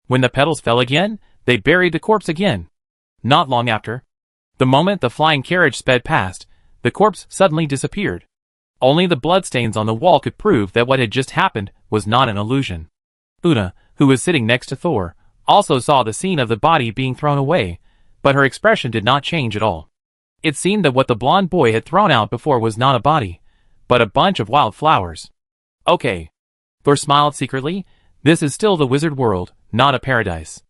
When the petals fell again, they buried the corpse again. Not long after, the moment the flying carriage sped past, the corpse suddenly disappeared. Only the bloodstains on the wall could prove that what had just happened was not an illusion. Una, who was sitting next to Thor, also saw the scene of the body being thrown away, but her expression did not change at all. It seemed that what the blonde boy had thrown out before was not a body, but a bunch of wild flowers. Okay. Thor smiled secretly. This is still the wizard world, not a paradise.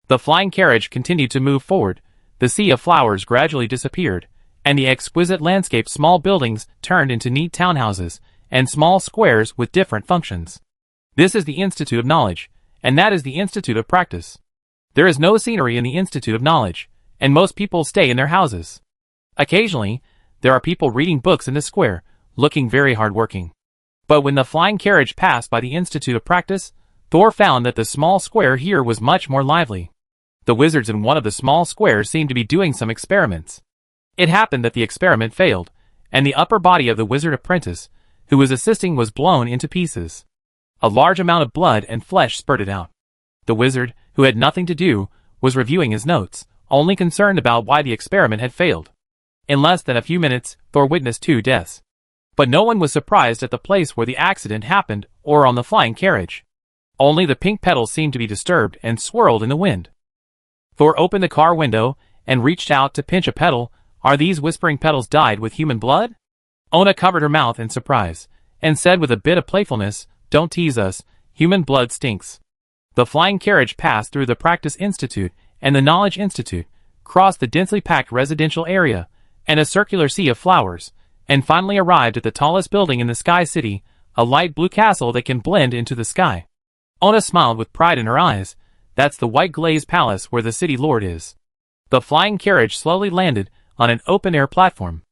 The flying carriage continued to move forward. The sea of flowers gradually disappeared, and the exquisite landscape small buildings turned into neat townhouses and small squares with different functions. This is the Institute of Knowledge, and that is the Institute of Practice. There is no scenery in the Institute of Knowledge, and most people stay in their houses. Occasionally, there are people reading books in the square, looking very hard-working. But when the flying carriage passed by the Institute of Practice, Thor found that the small square here was much more lively. The wizards in one of the small squares seemed to be doing some experiments. It happened that the experiment failed, and the upper body of the wizard apprentice, who was assisting, was blown into pieces. A large amount of blood and flesh spurted out. The wizard, who had nothing to do, was reviewing his notes, only concerned about why the experiment had failed. In less than a few minutes, Thor witnessed 2 deaths. But no one was surprised at the place where the accident happened or on the flying carriage. Only the pink petals seemed to be disturbed and swirled in the wind. Thor opened the car window and reached out to pinch a petal. Are these whispering petals dyed with human blood? Ona covered her mouth in surprise and said with a bit of playfulness, "Don't tease us, human blood stinks." The flying carriage passed through the Practice Institute and the Knowledge Institute, crossed the densely packed residential area and a circular sea of flowers, and finally arrived at the tallest building in the Sky City, a light blue castle that can blend into the sky. Ona smiled with pride in her eyes. That's the white glazed palace where the city lord is. The flying carriage slowly landed on an open-air platform.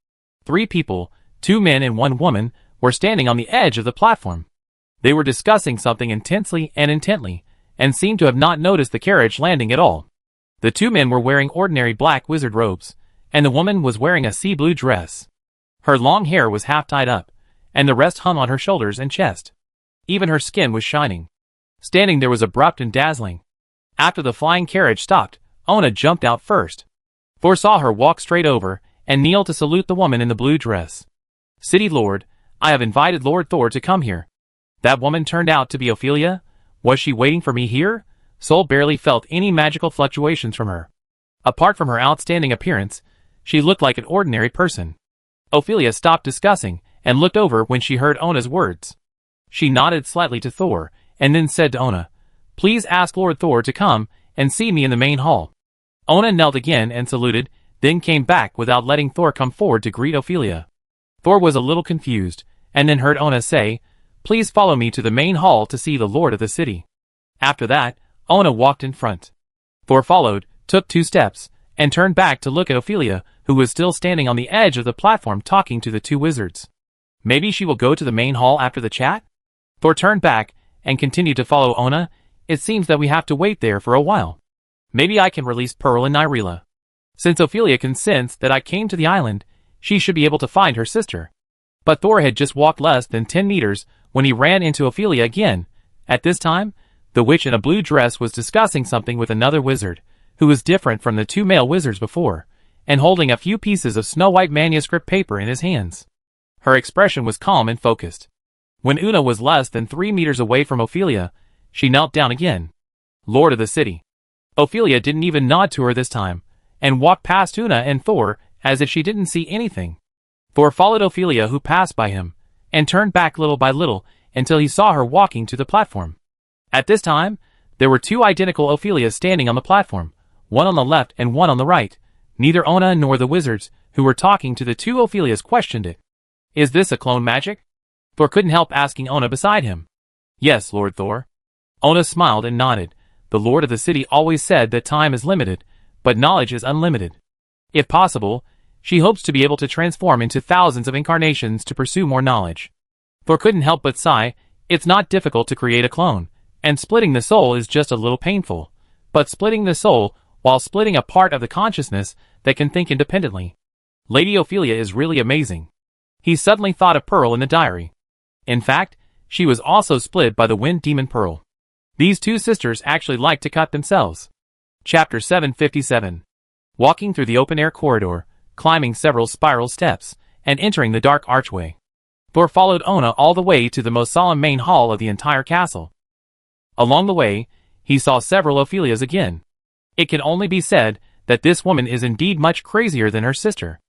3 people, 2 men and 1 woman, were standing on the edge of the platform. They were discussing something intensely and intently, and seemed to have not noticed the carriage landing at all. The 2 men were wearing ordinary black wizard robes, and the woman was wearing a sea blue dress. Her long hair was half tied up, and the rest hung on her shoulders and chest. Even her skin was shining. Standing there was abrupt and dazzling. After the flying carriage stopped, Ona jumped out first. Thor saw her walk straight over and kneel to salute the woman in the blue dress. "City Lord, I have invited Lord Thor to come here." That woman turned out to be Ophelia. Was she waiting for me here? Sol barely felt any magical fluctuations from her. Apart from her outstanding appearance, she looked like an ordinary person. Ophelia stopped discussing and looked over when she heard Ona's words. She nodded slightly to Thor and then said to Ona, "Please ask Lord Thor to come and see me in the main hall." Ona knelt again and saluted, then came back without letting Thor come forward to greet Ophelia. Thor was a little confused, and then heard Ona say, "Please follow me to the main hall to see the lord of the city." After that, Ona walked in front. Thor followed, took 2 steps, and turned back to look at Ophelia, who was still standing on the edge of the platform talking to the 2 wizards. Maybe she will go to the main hall after the chat? Thor turned back and continued to follow Ona. It seems that we have to wait there for a while. Maybe I can release Pearl and Nyrila. Since Ophelia can sense that I came to the island, she should be able to find her sister. But Thor had just walked less than 10 meters when he ran into Ophelia again. At this time, the witch in a blue dress was discussing something with another wizard, who was different from the 2 male wizards before, and holding a few pieces of snow-white manuscript paper in his hands. Her expression was calm and focused. When Una was less than 3 meters away from Ophelia, she knelt down again. "Lord of the city." Ophelia didn't even nod to her this time, and walked past Una and Thor as if she didn't see anything. Thor followed Ophelia, who passed by him, and turned back little by little until he saw her walking to the platform. At this time, there were 2 identical Ophelias standing on the platform, one on the left and one on the right. Neither Ona nor the wizards who were talking to the 2 Ophelias questioned it. "Is this a clone magic?" Thor couldn't help asking Ona beside him. "Yes, Lord Thor." Ona smiled and nodded. the lord of the city always said that time is limited, but knowledge is unlimited. If possible, she hopes to be able to transform into thousands of incarnations to pursue more knowledge. Thor couldn't help but sigh. It's not difficult to create a clone, and splitting the soul is just a little painful. But splitting the soul, while splitting a part of the consciousness that can think independently. Lady Ophelia is really amazing. He suddenly thought of Pearl in the diary. In fact, she was also split by the wind demon Pearl. These two sisters actually like to cut themselves. Chapter 757. Walking through the open-air corridor, climbing several spiral steps, and entering the dark archway. Thor followed Ona all the way to the most solemn main hall of the entire castle. Along the way, he saw several Ophelias again. It can only be said that this woman is indeed much crazier than her sister.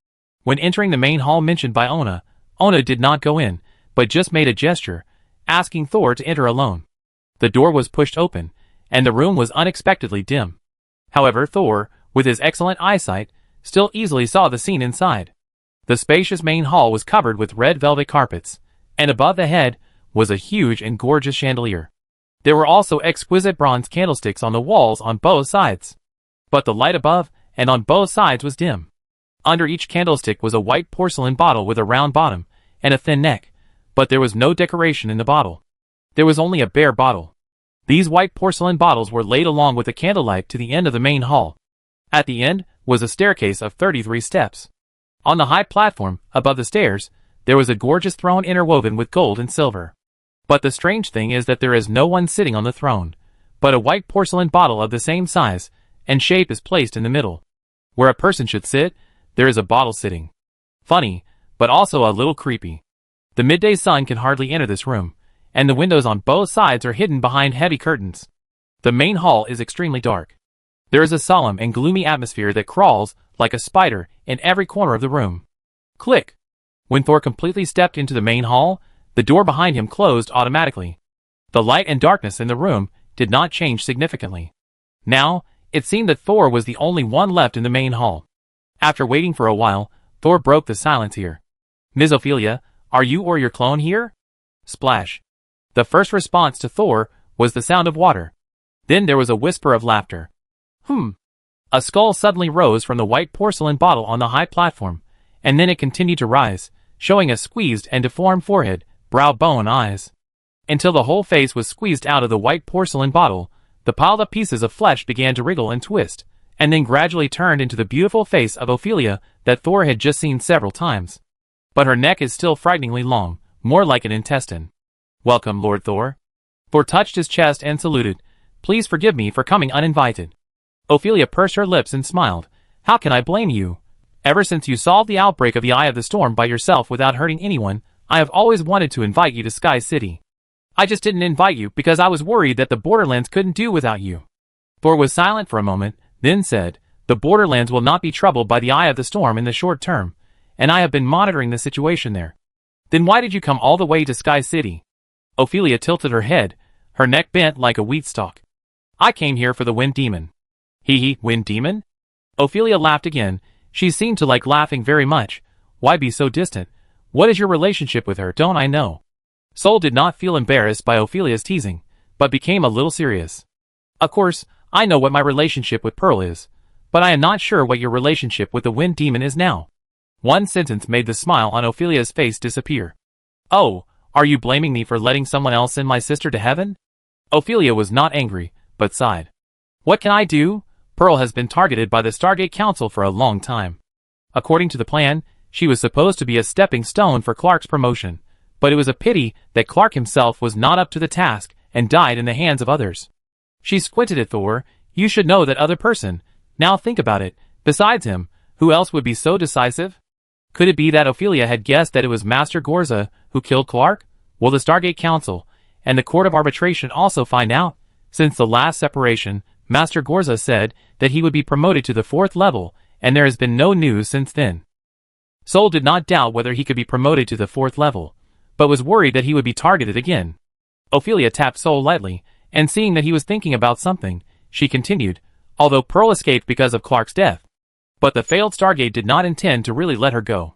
When entering the main hall mentioned by Ona, Ona did not go in, but just made a gesture, asking Thor to enter alone. The door was pushed open, and the room was unexpectedly dim. However, Thor, with his excellent eyesight, still easily saw the scene inside. The spacious main hall was covered with red velvet carpets, and above the head was a huge and gorgeous chandelier. There were also exquisite bronze candlesticks on the walls on both sides. But the light above and on both sides was dim. Under each candlestick was a white porcelain bottle with a round bottom and a thin neck, but there was no decoration in the bottle. There was only a bare bottle. These white porcelain bottles were laid along with the candlelight to the end of the main hall. At the end was a staircase of 33 steps. On the high platform, above the stairs, there was a gorgeous throne interwoven with gold and silver. But the strange thing is that there is no one sitting on the throne, but a white porcelain bottle of the same size and shape is placed in the middle. Where a person should sit, there is a bottle sitting. Funny, but also a little creepy. The midday sun can hardly enter this room, and the windows on both sides are hidden behind heavy curtains. The main hall is extremely dark. There is a solemn and gloomy atmosphere that crawls, like a spider, in every corner of the room. Click! When Thor completely stepped into the main hall, the door behind him closed automatically. The light and darkness in the room did not change significantly. Now, it seemed that Thor was the only one left in the main hall. After waiting for a while, Thor broke the silence here. "Ms. Ophelia, are you or your clone here?" Splash. The first response to Thor was the sound of water. Then there was a whisper of laughter. A skull suddenly rose from the white porcelain bottle on the high platform, and then it continued to rise, showing a squeezed and deformed forehead, brow bone eyes. Until the whole face was squeezed out of the white porcelain bottle, the piled up pieces of flesh began to wriggle and twist, and then gradually turned into the beautiful face of Ophelia that Thor had just seen several times. But her neck is still frighteningly long, more like an intestine. "Welcome, Lord Thor." Thor touched his chest and saluted. "Please forgive me for coming uninvited." Ophelia pursed her lips and smiled. "How can I blame you? Ever since you solved the outbreak of the Eye of the Storm by yourself without hurting anyone, I have always wanted to invite you to Sky City. I just didn't invite you because I was worried that the Borderlands couldn't do without you." Thor was silent for a moment, then said, "The Borderlands will not be troubled by the Eye of the Storm in the short term, and I have been monitoring the situation there." "Then why did you come all the way to Sky City?" Ophelia tilted her head, her neck bent like a wheat stalk. "I came here for the Wind Demon." Wind Demon?" Ophelia laughed again. She seemed to like laughing very much. "Why be so distant? What is your relationship with her, don't I know?" Soul did not feel embarrassed by Ophelia's teasing, but became a little serious. "Of course, I know what my relationship with Pearl is, but I am not sure what your relationship with the Wind Demon is now." One sentence made the smile on Ophelia's face disappear. "Oh, are you blaming me for letting someone else send my sister to heaven?" Ophelia was not angry, but sighed. "What can I do? Pearl has been targeted by the Stargate Council for a long time. According to the plan, she was supposed to be a stepping stone for Clark's promotion, but it was a pity that Clark himself was not up to the task and died in the hands of others." She squinted at Thor. "You should know that other person. Now think about it. Besides him, who else would be so decisive? Could it be that Ophelia had guessed that it was Master Gorza who killed Clark? Will the Stargate Council and the Court of Arbitration also find out? Since the last separation, Master Gorza said that he would be promoted to the 4th level, and there has been no news since then." Soul did not doubt whether he could be promoted to the 4th level, but was worried that he would be targeted again. Ophelia tapped Soul lightly, and seeing that he was thinking about something, she continued, "Although Pearl escaped because of Clark's death, but the failed Stargate did not intend to really let her go.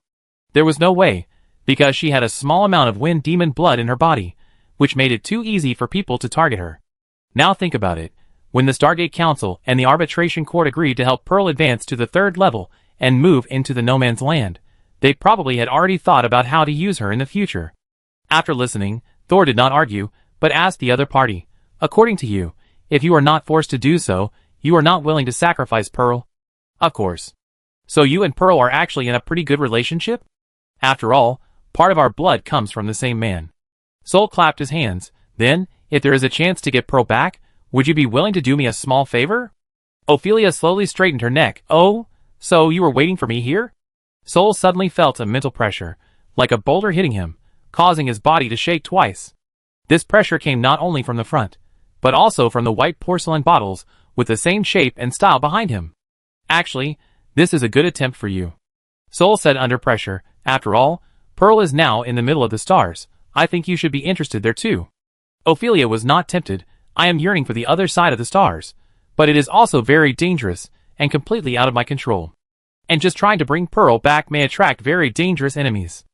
There was no way, because she had a small amount of Wind Demon blood in her body, which made it too easy for people to target her. Now think about it. When the Stargate Council and the Arbitration Court agreed to help Pearl advance to the 3rd level and move into the No Man's Land, they probably had already thought about how to use her in the future. After listening, Thor did not argue, but asked the other party, "According to you, if you are not forced to do so, you are not willing to sacrifice Pearl?" "Of course." "So you and Pearl are actually in a pretty good relationship?" "After all, part of our blood comes from the same man." Sol clapped his hands. "Then, if there is a chance to get Pearl back, would you be willing to do me a small favor?" Ophelia slowly straightened her neck. "Oh, so you were waiting for me here?" Sol suddenly felt a mental pressure, like a boulder hitting him, causing his body to shake twice. This pressure came not only from the front, but also from the white porcelain bottles with the same shape and style behind him. "Actually, this is a good attempt for you," Sol said under pressure. "After all, Pearl is now in the middle of the stars. I think you should be interested there too." Ophelia was not tempted. "I am yearning for the other side of the stars, but it is also very dangerous and completely out of my control. And just trying to bring Pearl back may attract very dangerous enemies.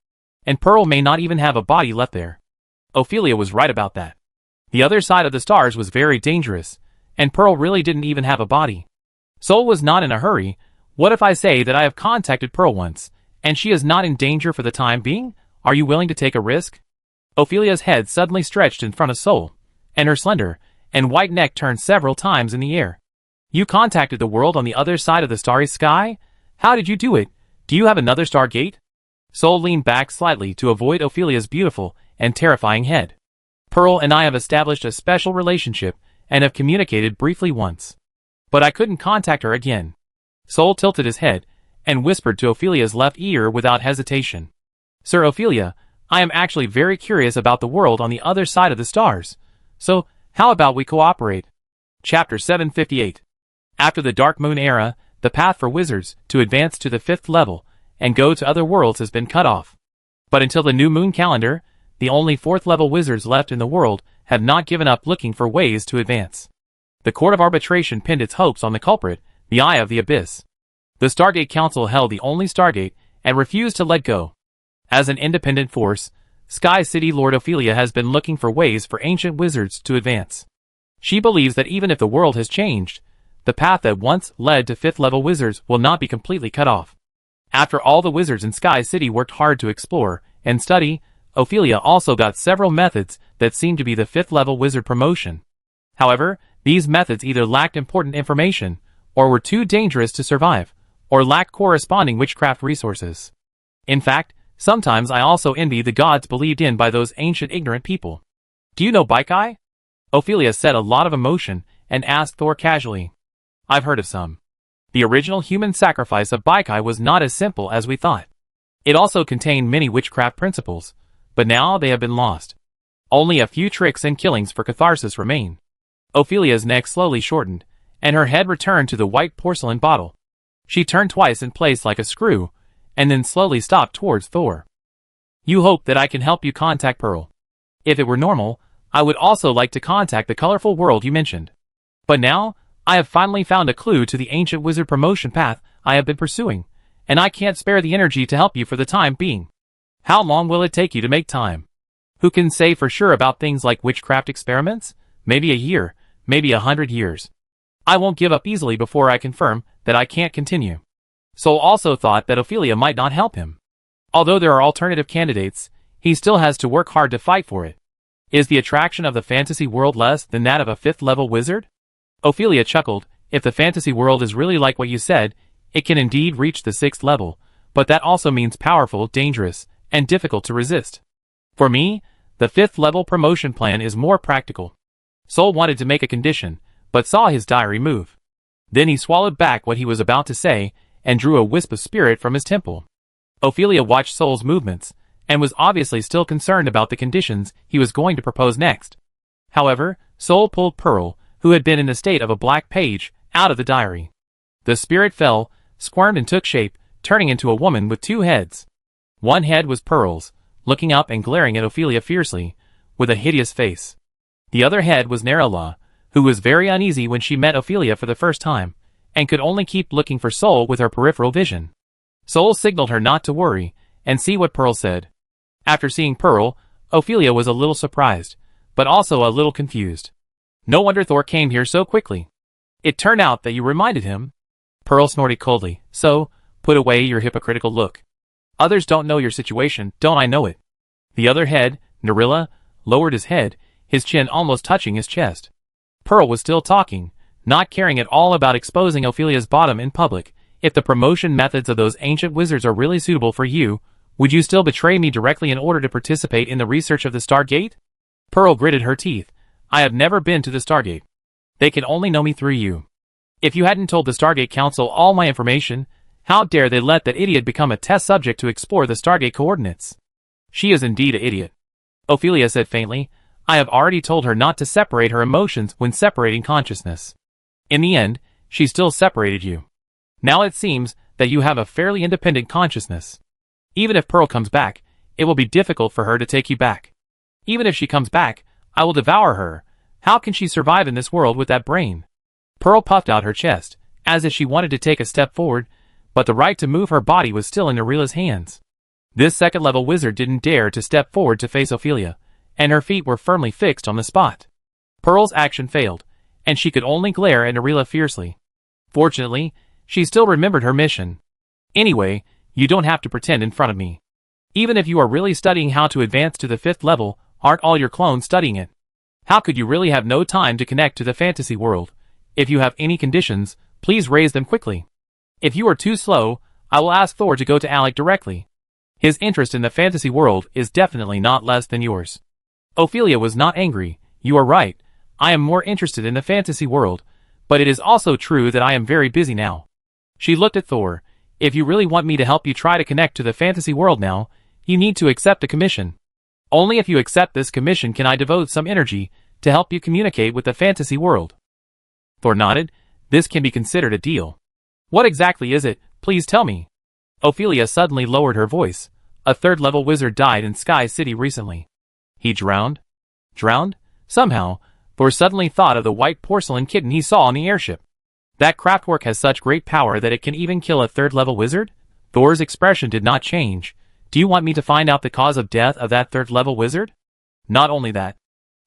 And Pearl may not even have a body left there." Ophelia was right about that. The other side of the stars was very dangerous, and Pearl really didn't even have a body. Sol was not in a hurry. "What if I say that I have contacted Pearl once, and she is not in danger for the time being? Are you willing to take a risk?" Ophelia's head suddenly stretched in front of Sol, and her slender and white neck turned several times in the air. "You contacted the world on the other side of the starry sky? How did you do it? Do you have another Stargate?" Sol leaned back slightly to avoid Ophelia's beautiful and terrifying head. "Pearl and I have established a special relationship and have communicated briefly once. But I couldn't contact her again." Sol tilted his head and whispered to Ophelia's left ear without hesitation. "Sir Ophelia, I am actually very curious about the world on the other side of the stars. So, how about we cooperate?" Chapter 758. After the Dark Moon era, the path for wizards to advance to the 5th level and go to other worlds has been cut off. But until the new moon calendar, the only 4th level wizards left in the world have not given up looking for ways to advance. The Court of Arbitration pinned its hopes on the culprit, the Eye of the Abyss. The Stargate Council held the only Stargate and refused to let go. As an independent force, Sky City Lord Ophelia has been looking for ways for ancient wizards to advance. She believes that even if the world has changed, the path that once led to 5th level wizards will not be completely cut off. After all the wizards in Sky City worked hard to explore and study, Ophelia also got several methods that seemed to be the 5th level wizard promotion. However, these methods either lacked important information, or were too dangerous to survive, or lacked corresponding witchcraft resources. In fact, sometimes I also envy the gods believed in by those ancient ignorant people. "Do you know Baikai?" Ophelia said a lot of emotion and asked Thor casually. "I've heard of some. The original human sacrifice of Baikai was not as simple as we thought. It also contained many witchcraft principles, but now they have been lost. Only a few tricks and killings for catharsis remain." Ophelia's neck slowly shortened, and her head returned to the white porcelain bottle. She turned twice in place like a screw, and then slowly stopped towards Thor. "You hope that I can help you contact Pearl. If it were normal, I would also like to contact the colorful world you mentioned. But now, I have finally found a clue to the ancient wizard promotion path I have been pursuing, and I can't spare the energy to help you for the time being. How long will it take you to make time? Who can say for sure about things like witchcraft experiments? Maybe a year, maybe 100 years. I won't give up easily before I confirm that I can't continue." Sol also thought that Ophelia might not help him. Although there are alternative candidates, he still has to work hard to fight for it. Is the attraction of the fantasy world less than that of a 5th level wizard? Ophelia chuckled. "If the fantasy world is really like what you said, it can indeed reach the 6th level, but that also means powerful, dangerous, and difficult to resist. For me, the 5th level promotion plan is more practical." Sol wanted to make a condition, but saw his diary move. Then he swallowed back what he was about to say, and drew a wisp of spirit from his temple. Ophelia watched Sol's movements, and was obviously still concerned about the conditions he was going to propose next. However, Sol pulled Pearl, who had been in a state of a black page, out of the diary. The spirit fell, squirmed and took shape, turning into a woman with 2 heads. One head was Pearl's, looking up and glaring at Ophelia fiercely, with a hideous face. The other head was Narala, who was very uneasy when she met Ophelia for the first time, and could only keep looking for Sol with her peripheral vision. Sol signaled her not to worry, and see what Pearl said. After seeing Pearl, Ophelia was a little surprised, but also a little confused. No wonder Thor came here so quickly. It turned out that you reminded him. Pearl snorted coldly. So, put away your hypocritical look. Others don't know your situation, don't I know it? The other head, Narilla, lowered his head, his chin almost touching his chest. Pearl was still talking, not caring at all about exposing Ophelia's bottom in public. If the promotion methods of those ancient wizards are really suitable for you, would you still betray me directly in order to participate in the research of the Stargate? Pearl gritted her teeth. I have never been to the Stargate. They can only know me through you. If you hadn't told the Stargate Council all my information, how dare they let that idiot become a test subject to explore the Stargate coordinates? She is indeed an idiot. Ophelia said faintly. I have already told her not to separate her emotions when separating consciousness. In the end, she still separated you. Now it seems that you have a fairly independent consciousness. Even if Pearl comes back, it will be difficult for her to take you back. Even if she comes back, I will devour her. How can she survive in this world with that brain? Pearl puffed out her chest, as if she wanted to take a step forward, but the right to move her body was still in Narilla's hands. This second-level wizard didn't dare to step forward to face Ophelia, and her feet were firmly fixed on the spot. Pearl's action failed, and she could only glare at Narilla fiercely. Fortunately, she still remembered her mission. Anyway, you don't have to pretend in front of me. Even if you are really studying how to advance to the 5th level, aren't all your clones studying it? How could you really have no time to connect to the fantasy world? If you have any conditions, please raise them quickly. If you are too slow, I will ask Thor to go to Alec directly. His interest in the fantasy world is definitely not less than yours. Ophelia was not angry. You are right. I am more interested in the fantasy world, but it is also true that I am very busy now. She looked at Thor. If you really want me to help you try to connect to the fantasy world now, you need to accept a commission. Only if you accept this commission can I devote some energy to help you communicate with the fantasy world. Thor nodded. This can be considered a deal. What exactly is it? Please tell me. Ophelia suddenly lowered her voice. A 3rd-level wizard died in Sky City recently. He drowned? Drowned? Somehow, Thor suddenly thought of the white porcelain kitten he saw on the airship. That craftwork has such great power that it can even kill a 3rd-level wizard? Thor's expression did not change. Do you want me to find out the cause of death of that 3rd-level wizard? Not only that.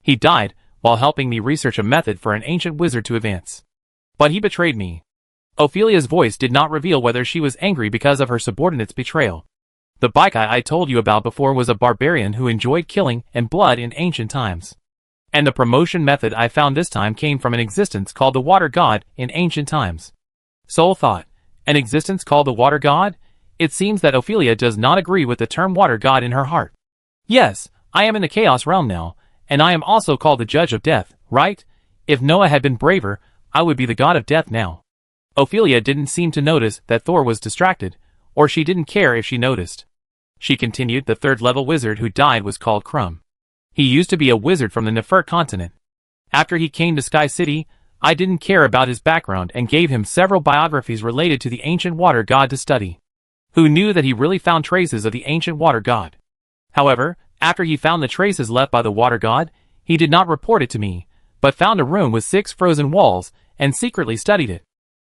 He died while helping me research a method for an ancient wizard to advance. But he betrayed me. Ophelia's voice did not reveal whether she was angry because of her subordinate's betrayal. The Baikai I told you about before was a barbarian who enjoyed killing and blood in ancient times. And the promotion method I found this time came from an existence called the Water God in ancient times. Soul thought, an existence called the Water God? It seems that Ophelia does not agree with the term Water God in her heart. Yes, I am in the Chaos Realm now, and I am also called the Judge of Death, right? If Noah had been braver, I would be the God of Death now. Ophelia didn't seem to notice that Thor was distracted, or she didn't care if she noticed. She continued, the 3rd-level wizard who died was called Crumb. He used to be a wizard from the Nefert continent. After he came to Sky City, I didn't care about his background and gave him several biographies related to the ancient water god to study. Who knew that he really found traces of the ancient water god? However, after he found the traces left by the water god, he did not report it to me, but found a room with 6 frozen walls and secretly studied it.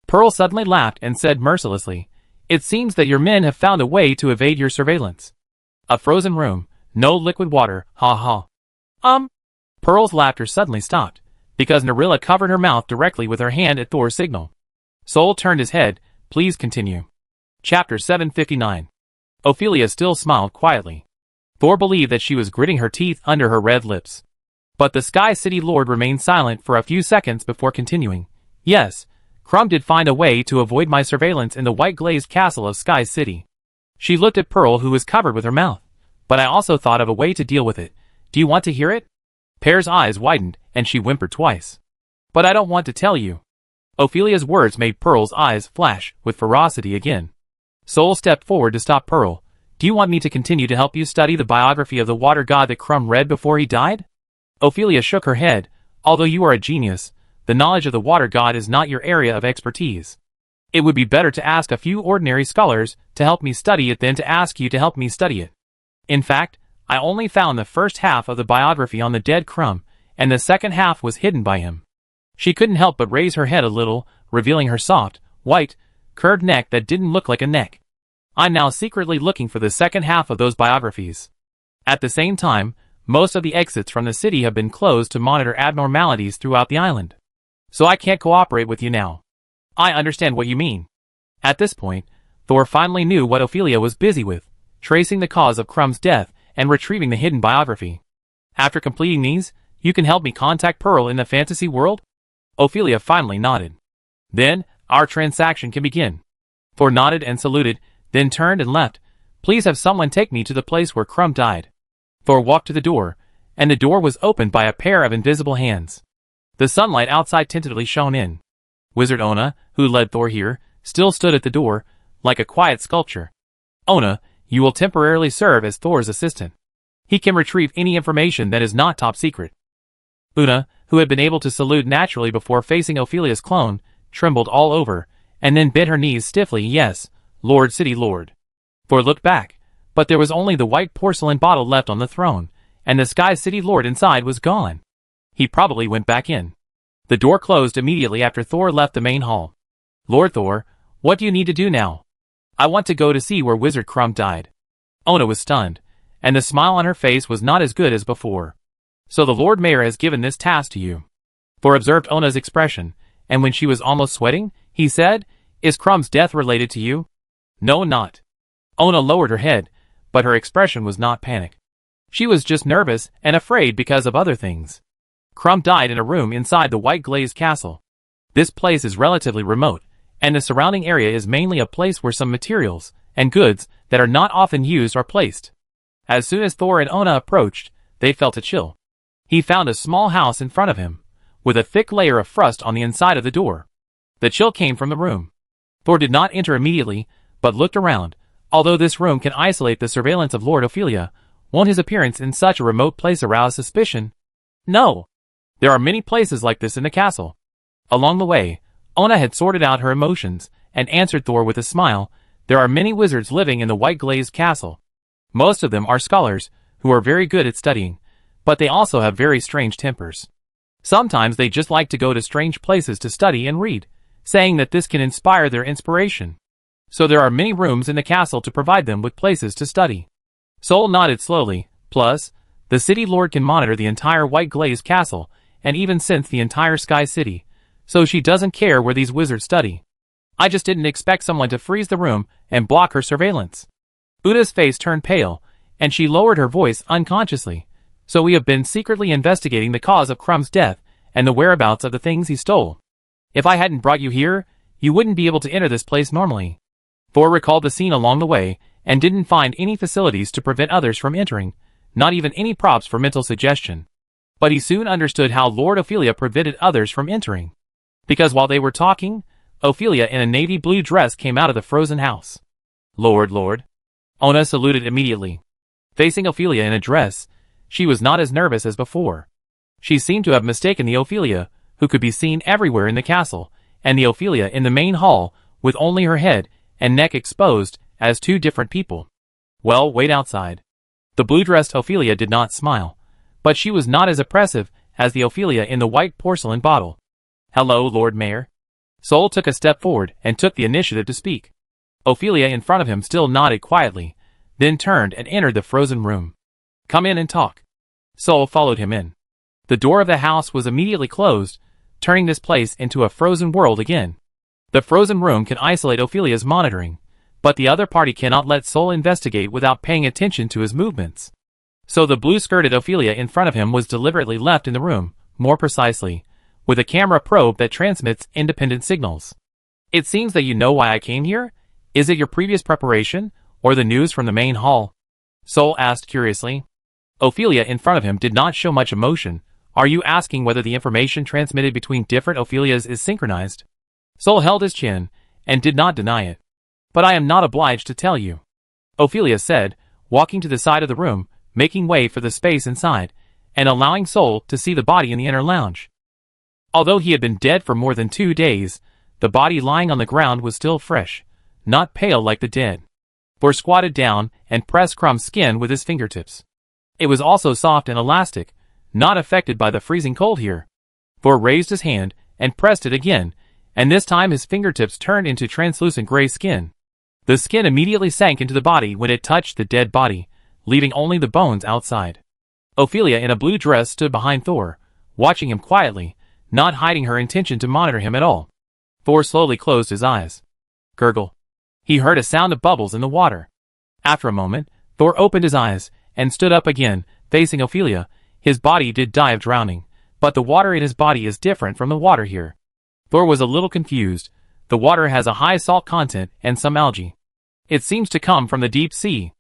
Pearl suddenly laughed and said mercilessly, it seems that your men have found a way to evade your surveillance. A frozen room, no liquid water, ha ha. Pearl's laughter suddenly stopped, because Narilla covered her mouth directly with her hand at Thor's signal. Soul turned his head. Please continue. Chapter 759. Ophelia still smiled quietly. Thor believed that she was gritting her teeth under her red lips. But the Sky City Lord remained silent for a few seconds before continuing. Yes, Crumb did find a way to avoid my surveillance in the white glazed castle of Sky City. She looked at Pearl, who was covered with her mouth. But I also thought of a way to deal with it. Do you want to hear it? Pear's eyes widened, and she whimpered twice. But I don't want to tell you. Ophelia's words made Pearl's eyes flash with ferocity again. Soul stepped forward to stop Pearl. Do you want me to continue to help you study the biography of the water god that Crumb read before he died? Ophelia shook her head. Although you are a genius, the knowledge of the water god is not your area of expertise. It would be better to ask a few ordinary scholars to help me study it than to ask you to help me study it. In fact, I only found the first half of the biography on the dead Crumb, and the second half was hidden by him. She couldn't help but raise her head a little, revealing her soft, white, curved neck that didn't look like a neck. I'm now secretly looking for the second half of those biographies. At the same time, Most of the exits from the city have been closed to monitor abnormalities throughout the island. So I can't cooperate with you now. I understand what you mean. At this point, Thor finally knew what Ophelia was busy with, tracing the cause of Crumb's death and retrieving the hidden biography. After completing these, you can help me contact Pearl in the fantasy world? Ophelia finally nodded. Then, our transaction can begin. Thor nodded and saluted, then turned and left. Please have someone take me to the place where Crumb died. Thor walked to the door, and the door was opened by a pair of invisible hands. The sunlight outside tentatively shone in. Wizard Ona, who led Thor here, still stood at the door, like a quiet sculpture. Ona, you will temporarily serve as Thor's assistant. He can retrieve any information that is not top secret. Una, who had been able to salute naturally before facing Ophelia's clone, trembled all over, and then bent her knees stiffly. Yes, Lord City Lord. Thor looked back, but there was only the white porcelain bottle left on the throne, and the Sky City Lord inside was gone. He probably went back in. The door closed immediately after Thor left the main hall. Lord Thor, what do you need to do now? I want to go to see where Wizard Crumb died. Ona was stunned, and the smile on her face was not as good as before. So the Lord Mayor has given this task to you. Thor observed Ona's expression, and when she was almost sweating, he said, Is Crumb's death related to you? No, not. Ona lowered her head, but her expression was not panic. She was just nervous and afraid because of other things. Crumb died in a room inside the white glazed castle. This place is relatively remote, and the surrounding area is mainly a place where some materials and goods that are not often used are placed. As soon as Thor and Ona approached, they felt a chill. He found a small house in front of him, with a thick layer of frost on the inside of the door. The chill came from the room. Thor did not enter immediately, but looked around. Although this room can isolate the surveillance of Lord Ophelia, won't his appearance in such a remote place arouse suspicion? No. There are many places like this in the castle. Along the way, Ona had sorted out her emotions, and answered Thor with a smile. There are many wizards living in the white glazed castle. Most of them are scholars, who are very good at studying, but they also have very strange tempers. Sometimes they just like to go to strange places to study and read, saying that this can inspire their inspiration. So there are many rooms in the castle to provide them with places to study. Sol nodded slowly. Plus, the city lord can monitor the entire white glazed castle, and even sense the entire Sky City, so she doesn't care where these wizards study. I just didn't expect someone to freeze the room and block her surveillance. Una's face turned pale, and she lowered her voice unconsciously. So we have been secretly investigating the cause of Crumb's death and the whereabouts of the things he stole. If I hadn't brought you here, you wouldn't be able to enter this place normally. Thor recalled the scene along the way, and didn't find any facilities to prevent others from entering, not even any props for mental suggestion. But he soon understood how Lord Ophelia prevented others from entering. Because while they were talking, Ophelia in a navy blue dress came out of the frozen house. Lord. Ona saluted immediately. Facing Ophelia in a dress, she was not as nervous as before. She seemed to have mistaken the Ophelia, who could be seen everywhere in the castle, and the Ophelia in the main hall, with only her head and neck exposed, as two different people. Well, wait outside. The blue-dressed Ophelia did not smile, but she was not as oppressive as the Ophelia in the white porcelain bottle. Hello, Lord Mayor. Sol took a step forward and took the initiative to speak. Ophelia in front of him still nodded quietly, then turned and entered the frozen room. Come in and talk. Sol followed him in. The door of the house was immediately closed, turning this place into a frozen world again. The frozen room can isolate Ophelia's monitoring, but the other party cannot let Sol investigate without paying attention to his movements. So the blue-skirted Ophelia in front of him was deliberately left in the room, more precisely, with a camera probe that transmits independent signals. It seems that you know why I came here? Is it your previous preparation, or the news from the main hall? Sol asked curiously. Ophelia in front of him did not show much emotion. Are you asking whether the information transmitted between different Ophelias is synchronized? Sol held his chin, and did not deny it. But I am not obliged to tell you, Ophelia said, walking to the side of the room, making way for the space inside, and allowing Sol to see the body in the inner lounge. Although he had been dead for more than 2 days, the body lying on the ground was still fresh, not pale like the dead. Thor squatted down and pressed Crumb's skin with his fingertips. It was also soft and elastic, not affected by the freezing cold here. Thor raised his hand and pressed it again, and this time his fingertips turned into translucent gray skin. The skin immediately sank into the body when it touched the dead body, leaving only the bones outside. Ophelia in a blue dress stood behind Thor, watching him quietly, not hiding her intention to monitor him at all. Thor slowly closed his eyes. Gurgle. He heard a sound of bubbles in the water. After a moment, Thor opened his eyes and stood up again, facing Ophelia. His body did die of drowning, but the water in his body is different from the water here. Thor was a little confused. The water has a high salt content and some algae. It seems to come from the deep sea.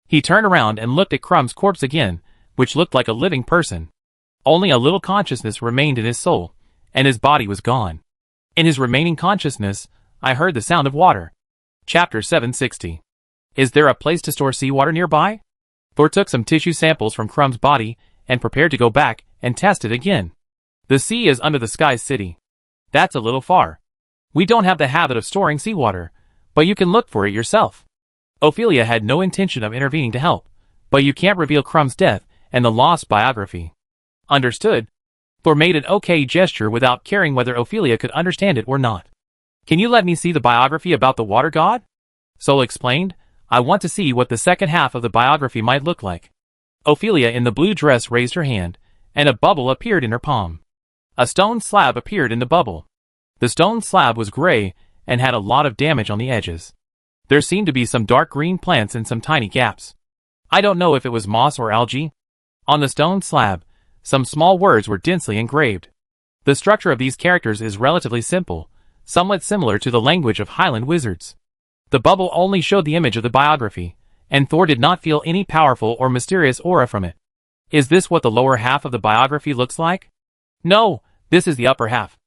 He turned around and looked at Crumb's corpse again, which looked like a living person. Only a little consciousness remained in his soul, and his body was gone. In his remaining consciousness, I heard the sound of water. Chapter 760. Is there a place to store seawater nearby? Thor took some tissue samples from Crumb's body and prepared to go back and test it again. The sea is under the Sky City. That's a little far. We don't have the habit of storing seawater, but you can look for it yourself. Ophelia had no intention of intervening to help, but you can't reveal Crumb's death and the lost biography. Understood? Thor made an okay gesture without caring whether Ophelia could understand it or not. Can you let me see the biography about the water god? Sol explained. I want to see what the second half of the biography might look like. Ophelia in the blue dress raised her hand, and a bubble appeared in her palm. A stone slab appeared in the bubble. The stone slab was gray and had a lot of damage on the edges. There seemed to be some dark green plants in some tiny gaps. I don't know if it was moss or algae. On the stone slab, some small words were densely engraved. The structure of these characters is relatively simple, somewhat similar to the language of Highland wizards. The bubble only showed the image of the biography, and Thor did not feel any powerful or mysterious aura from it. Is this what the lower half of the biography looks like? No, this is the upper half.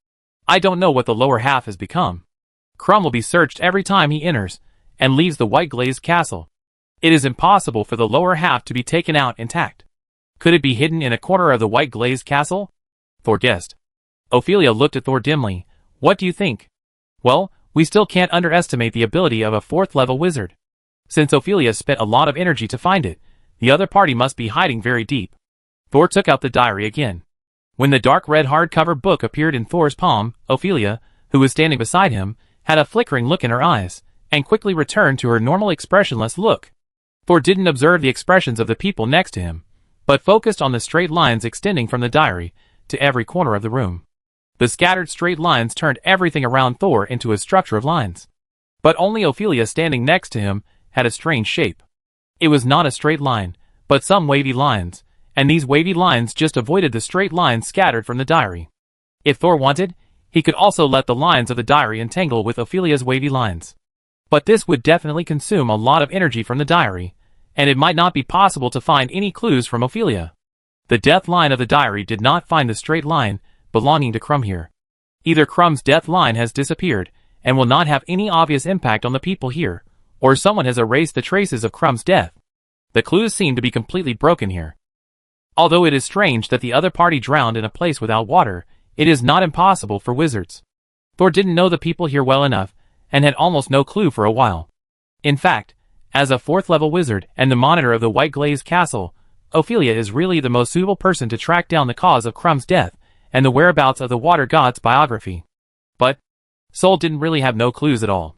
I don't know what the lower half has become. Crumb will be searched every time he enters and leaves the white glazed castle. It is impossible for the lower half to be taken out intact. Could it be hidden in a corner of the white glazed castle? Thor guessed. Ophelia looked at Thor dimly. What do you think? Well, we still can't underestimate the ability of a 4th level wizard. Since Ophelia spent a lot of energy to find it, the other party must be hiding very deep. Thor took out the diary again. When the dark red hardcover book appeared in Thor's palm, Ophelia, who was standing beside him, had a flickering look in her eyes, and quickly returned to her normal expressionless look. Thor didn't observe the expressions of the people next to him, but focused on the straight lines extending from the diary to every corner of the room. The scattered straight lines turned everything around Thor into a structure of lines. But only Ophelia standing next to him had a strange shape. It was not a straight line, but some wavy lines, and these wavy lines just avoided the straight lines scattered from the diary. If Thor wanted, he could also let the lines of the diary entangle with Ophelia's wavy lines. But this would definitely consume a lot of energy from the diary, and it might not be possible to find any clues from Ophelia. The death line of the diary did not find the straight line belonging to Crumb here. Either Crumb's death line has disappeared and will not have any obvious impact on the people here, or someone has erased the traces of Crumb's death. The clues seem to be completely broken here. Although it is strange that the other party drowned in a place without water, it is not impossible for wizards. Thor didn't know the people here well enough, and had almost no clue for a while. In fact, as a 4th level wizard and the monitor of the White Glazed Castle, Ophelia is really the most suitable person to track down the cause of Crumb's death and the whereabouts of the water god's biography. But Sol didn't really have no clues at all.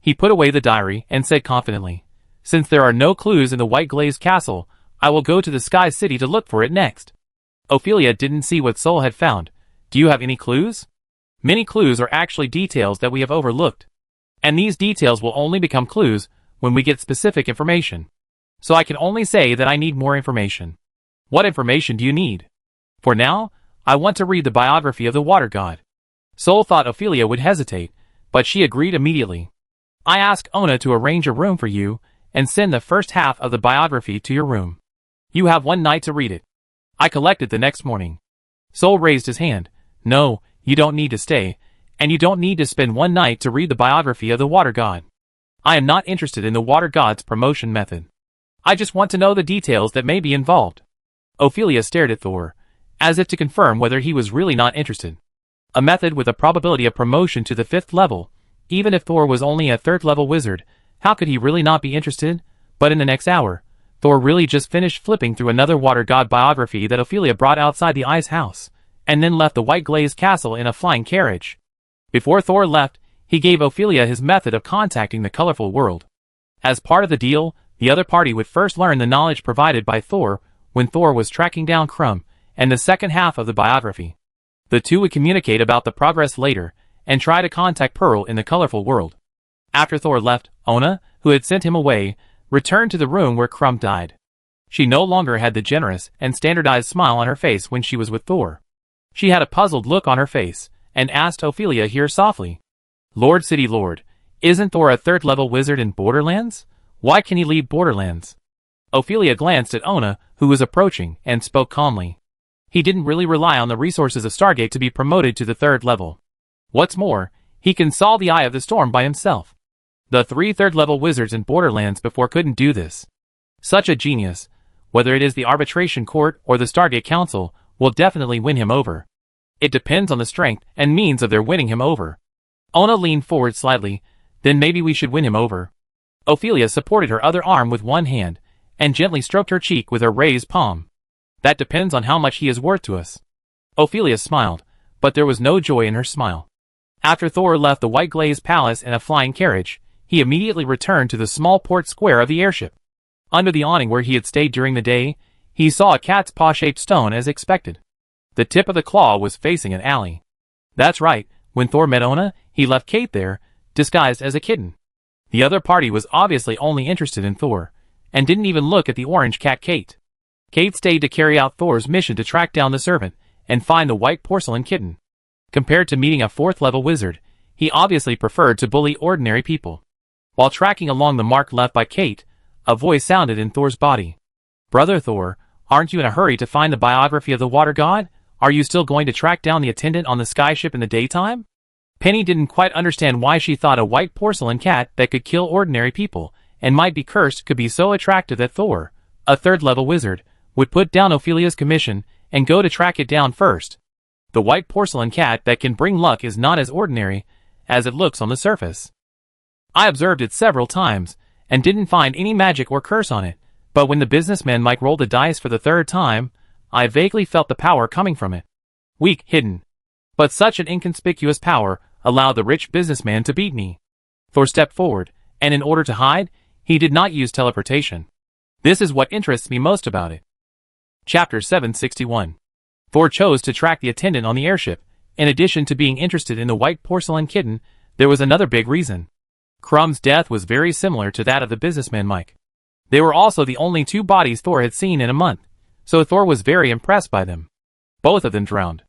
He put away the diary and said confidently, "Since there are no clues in the White Glazed Castle, I will go to the Sky City to look for it next." Ophelia didn't see what Sol had found. Do you have any clues? Many clues are actually details that we have overlooked. And these details will only become clues when we get specific information. So I can only say that I need more information. What information do you need? For now, I want to read the biography of the water god. Sol thought Ophelia would hesitate, but she agreed immediately. I ask Ona to arrange a room for you and send the first half of the biography to your room. You have 1 night to read it. I collected the next morning. Sol raised his hand. No, you don't need to stay, and you don't need to spend 1 night to read the biography of the water god. I am not interested in the water god's promotion method. I just want to know the details that may be involved. Ophelia stared at Thor, as if to confirm whether he was really not interested. A method with a probability of promotion to the 5th level. Even if Thor was only a 3rd level wizard, how could he really not be interested? But in the next hour, Thor really just finished flipping through another water god biography that Ophelia brought outside the ice house, and then left the White Glazed Castle in a flying carriage. Before Thor left, he gave Ophelia his method of contacting the colorful world. As part of the deal, the other party would first learn the knowledge provided by Thor when Thor was tracking down Crumb, and the second half of the biography. The two would communicate about the progress later, and try to contact Pearl in the colorful world. After Thor left, Ona, who had sent him away, returned to the room where Crumb died. She no longer had the generous and standardized smile on her face when she was with Thor. She had a puzzled look on her face, and asked Ophelia here softly, "Lord City Lord, isn't Thor a third-level wizard in Borderlands? Why can he leave Borderlands?" Ophelia glanced at Ona, who was approaching, and spoke calmly. "He didn't really rely on the resources of Stargate to be promoted to the third level. What's more, he can solve the Eye of the Storm by himself. The 3 third-level wizards in Borderlands before couldn't do this. Such a genius, whether it is the Arbitration Court or the Stargate Council, will definitely win him over. It depends on the strength and means of their winning him over." Ona leaned forward slightly. "Then maybe we should win him over." Ophelia supported her other arm with one hand, and gently stroked her cheek with her raised palm. "That depends on how much he is worth to us." Ophelia smiled, but there was no joy in her smile. After Thor left the white glazed palace in a flying carriage, he immediately returned to the small port square of the airship. Under the awning where he had stayed during the day, he saw a cat's paw-shaped stone as expected. The tip of the claw was facing an alley. That's right, when Thor met Ona, he left Kate there, disguised as a kitten. The other party was obviously only interested in Thor, and didn't even look at the orange cat Kate. Kate stayed to carry out Thor's mission to track down the servant, and find the white porcelain kitten. Compared to meeting a 4th-level wizard, he obviously preferred to bully ordinary people. While tracking along the mark left by Kate, a voice sounded in Thor's body. "Brother Thor, aren't you in a hurry to find the biography of the water god? Are you still going to track down the attendant on the skyship in the daytime?" Penny didn't quite understand why she thought a white porcelain cat that could kill ordinary people, and might be cursed, could be so attractive that Thor, a 3rd-level wizard, would put down Ophelia's commission, and go to track it down first. The white porcelain cat that can bring luck is not as ordinary as it looks on the surface. I observed it several times, and didn't find any magic or curse on it, but when the businessman Mike rolled the dice for the 3rd time, I vaguely felt the power coming from it. Weak, hidden. But such an inconspicuous power allowed the rich businessman to beat me. Thor stepped forward, and in order to hide, he did not use teleportation. This is what interests me most about it. Chapter 761. Thor chose to track the attendant on the airship. In addition to being interested in the white porcelain kitten, there was another big reason. Crumb's death was very similar to that of the businessman Mike. They were also the only 2 bodies Thor had seen in a month, so Thor was very impressed by them. Both of them drowned.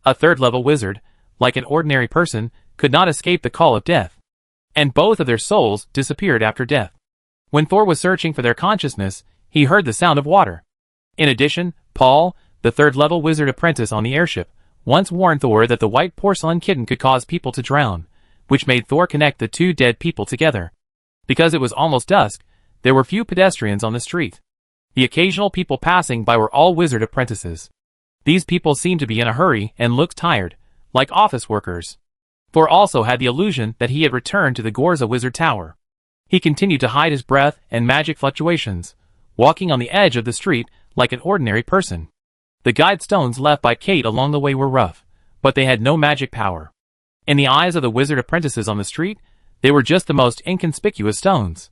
A 3rd-level wizard, like an ordinary person, could not escape the call of death. And both of their souls disappeared after death. When Thor was searching for their consciousness, he heard the sound of water. In addition, Paul, the 3rd-level wizard apprentice on the airship, once warned Thor that the white porcelain kitten could cause people to drown, which made Thor connect the 2 dead people together. Because it was almost dusk, there were few pedestrians on the street. The occasional people passing by were all wizard apprentices. These people seemed to be in a hurry and looked tired, like office workers. Thor also had the illusion that he had returned to the Gorza Wizard Tower. He continued to hide his breath and magic fluctuations, walking on the edge of the street like an ordinary person. The guide stones left by Kate along the way were rough, but they had no magic power. In the eyes of the wizard apprentices on the street, they were just the most inconspicuous stones.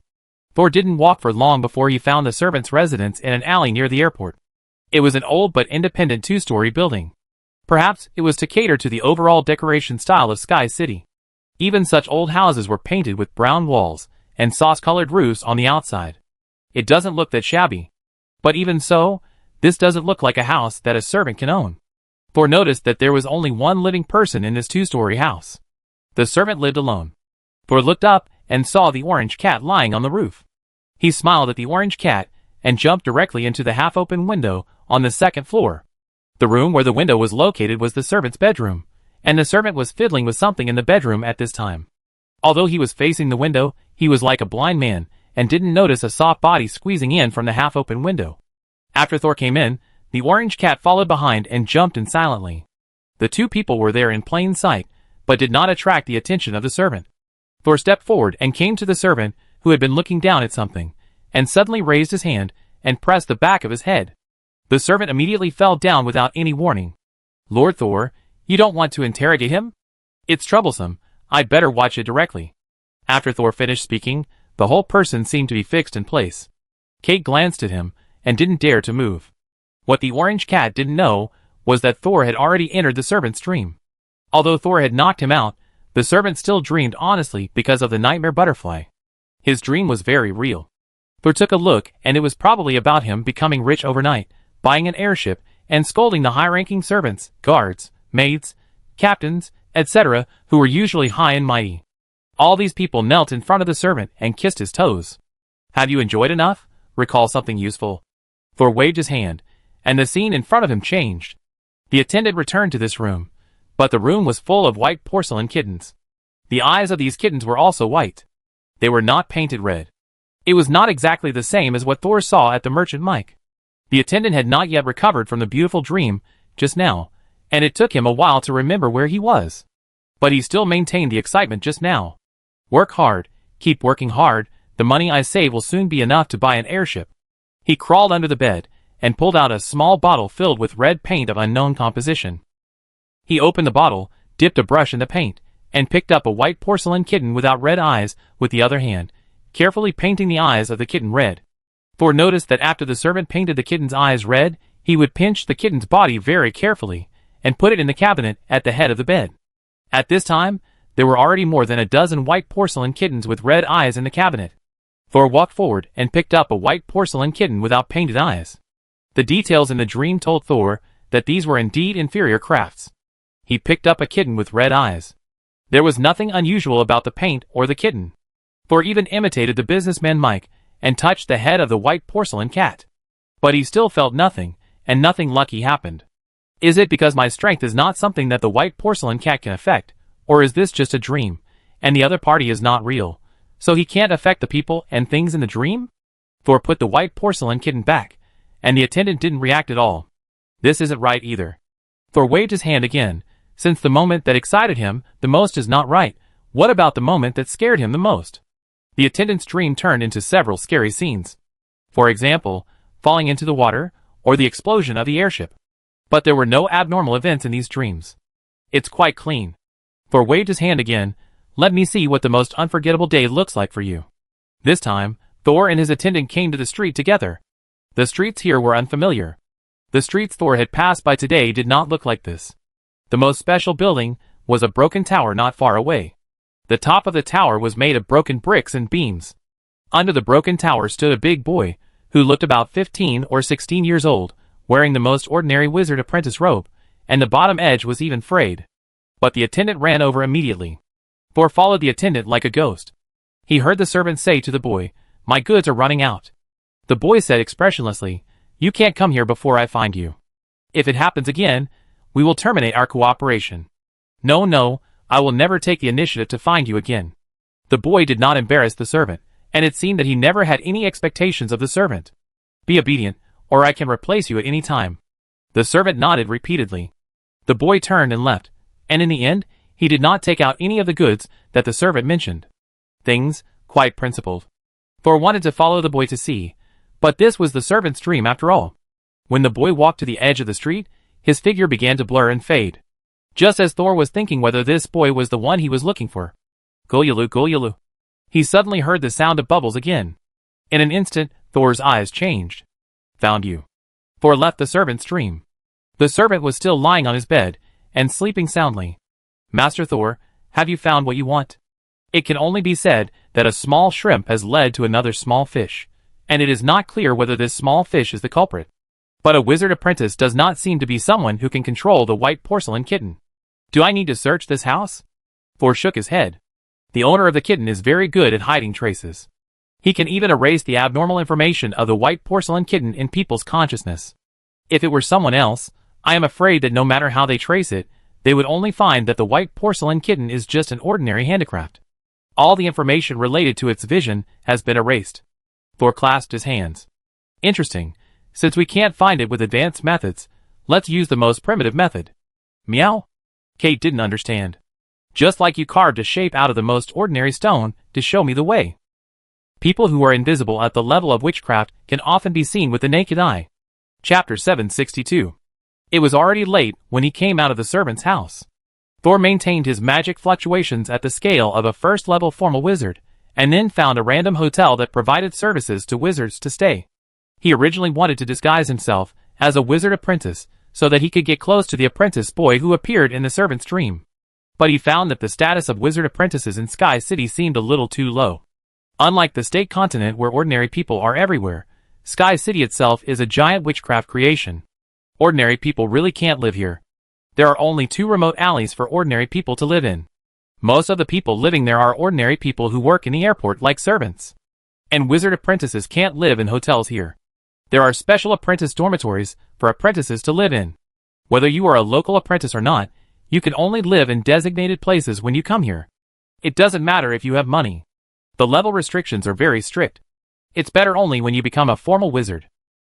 Thor didn't walk for long before he found the servant's residence in an alley near the airport. It was an old but independent 2-story building. Perhaps it was to cater to the overall decoration style of Sky City. Even such old houses were painted with brown walls and sauce-colored roofs on the outside. It doesn't look that shabby. But even so, this doesn't look like a house that a servant can own. Thor noticed that there was only one living person in this 2-story house. The servant lived alone. Thor looked up and saw the orange cat lying on the roof. He smiled at the orange cat and jumped directly into the half-open window on the 2nd floor. The room where the window was located was the servant's bedroom, and the servant was fiddling with something in the bedroom at this time. Although he was facing the window, he was like a blind man, and didn't notice a soft body squeezing in from the half-open window. After Thor came in, the orange cat followed behind and jumped in silently. The 2 people were there in plain sight, but did not attract the attention of the servant. Thor stepped forward and came to the servant, who had been looking down at something, and suddenly raised his hand and pressed the back of his head. The servant immediately fell down without any warning. "Lord Thor, you don't want to interrogate him? It's troublesome. I'd better watch it directly." After Thor finished speaking, the whole person seemed to be fixed in place. Kate glanced at him, and didn't dare to move. What the orange cat didn't know was that Thor had already entered the servant's dream. Although Thor had knocked him out, the servant still dreamed honestly because of the nightmare butterfly. His dream was very real. Thor took a look, and it was probably about him becoming rich overnight, buying an airship, and scolding the high-ranking servants, guards, maids, captains, etc., who were usually high and mighty. All these people knelt in front of the servant and kissed his toes. Have you enjoyed enough? Recall something useful. Thor waved his hand, and the scene in front of him changed. The attendant returned to this room, but the room was full of white porcelain kittens. The eyes of these kittens were also white. They were not painted red. It was not exactly the same as what Thor saw at the merchant Mike. The attendant had not yet recovered from the beautiful dream just now, and it took him a while to remember where he was. But he still maintained the excitement just now. Work hard, keep working hard, the money I save will soon be enough to buy an airship. He crawled under the bed and pulled out a small bottle filled with red paint of unknown composition. He opened the bottle, dipped a brush in the paint, and picked up a white porcelain kitten without red eyes with the other hand, carefully painting the eyes of the kitten red. Thor noticed that after the servant painted the kitten's eyes red, he would pinch the kitten's body very carefully and put it in the cabinet at the head of the bed. At this time, there were already more than a dozen white porcelain kittens with red eyes in the cabinet. Thor walked forward and picked up a white porcelain kitten without painted eyes. The details in the dream told Thor that these were indeed inferior crafts. He picked up a kitten with red eyes. There was nothing unusual about the paint or the kitten. Thor even imitated the businessman Mike and touched the head of the white porcelain cat. But he still felt nothing, and nothing lucky happened. Is it because my strength is not something that the white porcelain cat can affect, or is this just a dream, and the other party is not real, so he can't affect the people and things in the dream? Thor put the white porcelain kitten back, and the attendant didn't react at all. This isn't right either. Thor waved his hand again. Since the moment that excited him the most is not right, what about the moment that scared him the most? The attendant's dream turned into several scary scenes. For example, falling into the water, or the explosion of the airship. But there were no abnormal events in these dreams. It's quite clean. Thor waved his hand again. Let me see what the most unforgettable day looks like for you. This time, Thor and his attendant came to the street together. The streets here were unfamiliar. The streets Thor had passed by today did not look like this. The most special building was a broken tower not far away. The top of the tower was made of broken bricks and beams. Under the broken tower stood a big boy, who looked about 15 or 16 years old, wearing the most ordinary wizard apprentice robe, and the bottom edge was even frayed. But the attendant ran over immediately. Thor followed the attendant like a ghost. He heard the servant say to the boy, "My goods are running out." The boy said expressionlessly, "You can't come here before I find you. If it happens again, we will terminate our cooperation. No, I will never take the initiative to find you again." The boy did not embarrass the servant, and it seemed that he never had any expectations of the servant. "Be obedient, or I can replace you at any time." The servant nodded repeatedly. The boy turned and left, and in the end, he did not take out any of the goods that the servant mentioned. Things, quite principled. Thor wanted to follow the boy to see, but this was the servant's dream after all. When the boy walked to the edge of the street, his figure began to blur and fade. Just as Thor was thinking whether this boy was the one he was looking for. Gulyalu, Gulyalu. He suddenly heard the sound of bubbles again. In an instant, Thor's eyes changed. Found you. Thor left the servant's dream. The servant was still lying on his bed, and sleeping soundly. Master Thor, have you found what you want? It can only be said that a small shrimp has led to another small fish, and it is not clear whether this small fish is the culprit. But a wizard apprentice does not seem to be someone who can control the white porcelain kitten. Do I need to search this house? Thor shook his head. The owner of the kitten is very good at hiding traces. He can even erase the abnormal information of the white porcelain kitten in people's consciousness. If it were someone else, I am afraid that no matter how they trace it, they would only find that the white porcelain kitten is just an ordinary handicraft. All the information related to its vision has been erased. Thor clasped his hands. Interesting. Since we can't find it with advanced methods, let's use the most primitive method. Meow? Kate didn't understand. Just like you carved a shape out of the most ordinary stone to show me the way. People who are invisible at the level of witchcraft can often be seen with the naked eye. Chapter 762. It was already late when he came out of the servant's house. Thor maintained his magic fluctuations at the scale of a first-level formal wizard, and then found a random hotel that provided services to wizards to stay. He originally wanted to disguise himself as a wizard apprentice, so that he could get close to the apprentice boy who appeared in the servant's dream. But he found that the status of wizard apprentices in Sky City seemed a little too low. Unlike the state continent where ordinary people are everywhere, Sky City itself is a giant witchcraft creation. Ordinary people really can't live here. There are only 2 remote alleys for ordinary people to live in. Most of the people living there are ordinary people who work in the airport like servants. And wizard apprentices can't live in hotels here. There are special apprentice dormitories for apprentices to live in. Whether you are a local apprentice or not, you can only live in designated places when you come here. It doesn't matter if you have money. The level restrictions are very strict. It's better only when you become a formal wizard.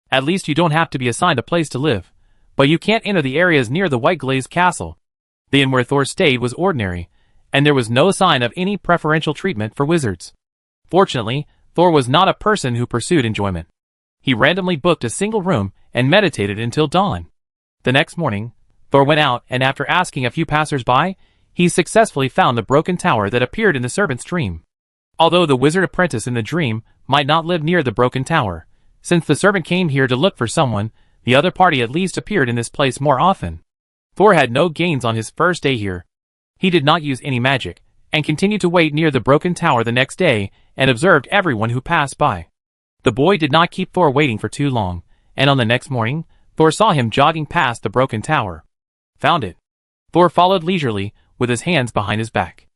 At least you don't have to be assigned a place to live. But you can't enter the areas near the White Glazed Castle. The inn where Thor stayed was ordinary, and there was no sign of any preferential treatment for wizards. Fortunately, Thor was not a person who pursued enjoyment. He randomly booked a single room and meditated until dawn. The next morning, Thor went out and after asking a few passers-by, he successfully found the broken tower that appeared in the servant's dream. Although the wizard apprentice in the dream might not live near the broken tower, since the servant came here to look for someone, the other party at least appeared in this place more often. Thor had no gains on his first day here. He did not use any magic, and continued to wait near the broken tower the next day and observed everyone who passed by. The boy did not keep Thor waiting for too long, and on the next morning, Thor saw him jogging past the broken tower. Found it. Thor followed leisurely, with his hands behind his back.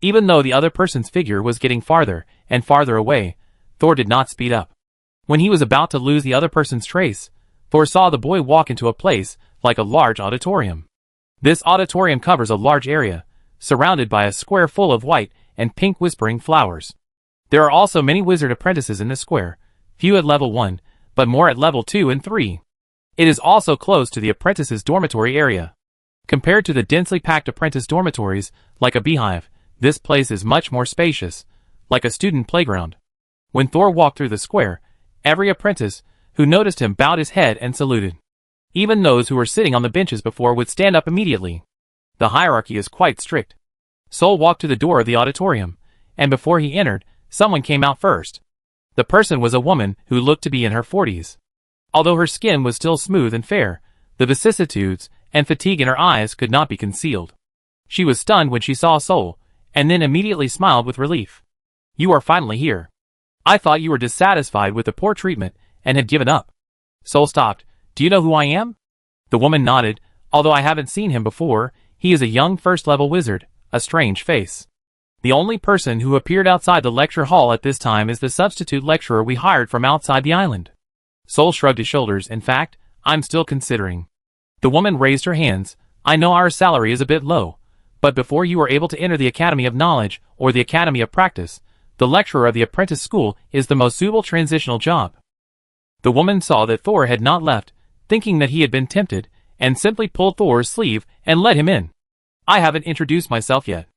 Even though the other person's figure was getting farther and farther away, Thor did not speed up. When he was about to lose the other person's trace, Thor saw the boy walk into a place like a large auditorium. This auditorium covers a large area, surrounded by a square full of white and pink whispering flowers. There are also many wizard apprentices in this square, few at level 1, but more at level 2 and 3. It is also close to the apprentices' dormitory area. Compared to the densely packed apprentice dormitories, like a beehive, this place is much more spacious, like a student playground. When Thor walked through the square, every apprentice who noticed him bowed his head and saluted. Even those who were sitting on the benches before would stand up immediately. The hierarchy is quite strict. Sol walked to the door of the auditorium, and before he entered, someone came out first. The person was a woman who looked to be in her 40s. Although her skin was still smooth and fair, the vicissitudes and fatigue in her eyes could not be concealed. She was stunned when she saw Sol, and then immediately smiled with relief. "You are finally here. I thought you were dissatisfied with the poor treatment and had given up." Sol stopped. "Do you know who I am?" The woman nodded. "Although I haven't seen him before, he is a young first-level wizard, a strange face. The only person who appeared outside the lecture hall at this time is the substitute lecturer we hired from outside the island." Sol shrugged his shoulders. "In fact, I'm still considering." The woman raised her hands. "I know our salary is a bit low, but before you are able to enter the Academy of Knowledge or the Academy of Practice, the lecturer of the apprentice school is the most suitable transitional job." The woman saw that Thor had not left, thinking that he had been tempted, and simply pulled Thor's sleeve and let him in. "I haven't introduced myself yet.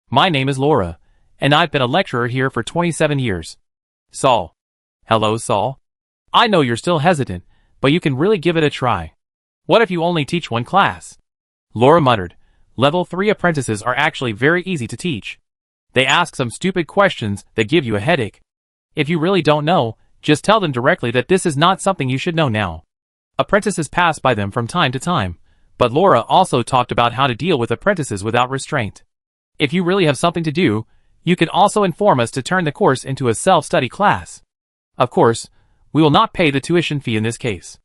My name is Laura, and I've been a lecturer here for 27 years. Saul." "Hello, Saul. I know you're still hesitant, but you can really give it a try. What if you only teach one class?" Laura muttered. "Level 3 apprentices are actually very easy to teach. They ask some stupid questions that give you a headache. If you really don't know, just tell them directly that this is not something you should know now." Apprentices passed by them from time to time, but Laura also talked about how to deal with apprentices without restraint. "If you really have something to do, you can also inform us to turn the course into a self-study class. Of course, we will not pay the tuition fee in this case."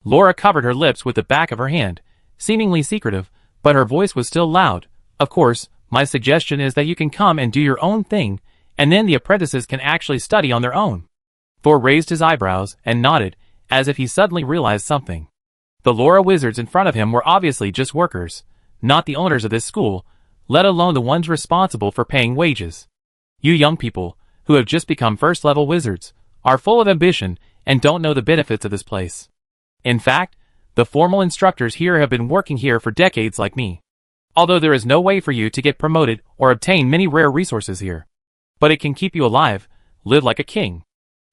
Laura covered her lips with the back of her hand, seemingly secretive, but her voice was still loud. "Of course, my suggestion is that you can come and do your own thing, and then the apprentices can actually study on their own." Thor raised his eyebrows and nodded, as if he suddenly realized something. The Laura wizards in front of him were obviously just workers, not the owners of this school, let alone the ones responsible for paying wages. You young people, who have just become first-level wizards, are full of ambition and don't know the benefits of this place. In fact, the formal instructors here have been working here for decades like me. Although there is no way for you to get promoted or obtain many rare resources here. But it can keep you alive, live like a king.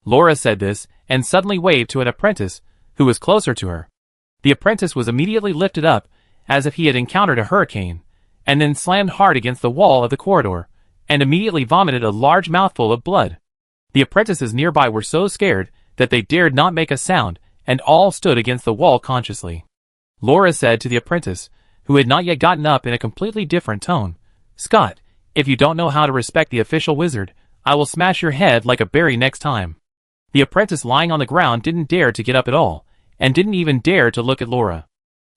Laura said this, and suddenly waved to an apprentice, who was closer to her. The apprentice was immediately lifted up, as if he had encountered a hurricane, and then slammed hard against the wall of the corridor, and immediately vomited a large mouthful of blood. The apprentices nearby were so scared that they dared not make a sound, and all stood against the wall consciously. Laura said to the apprentice, who had not yet gotten up, in a completely different tone, "Scott, if you don't know how to respect the official wizard, I will smash your head like a berry next time." The apprentice lying on the ground didn't dare to get up at all, and didn't even dare to look at Laura.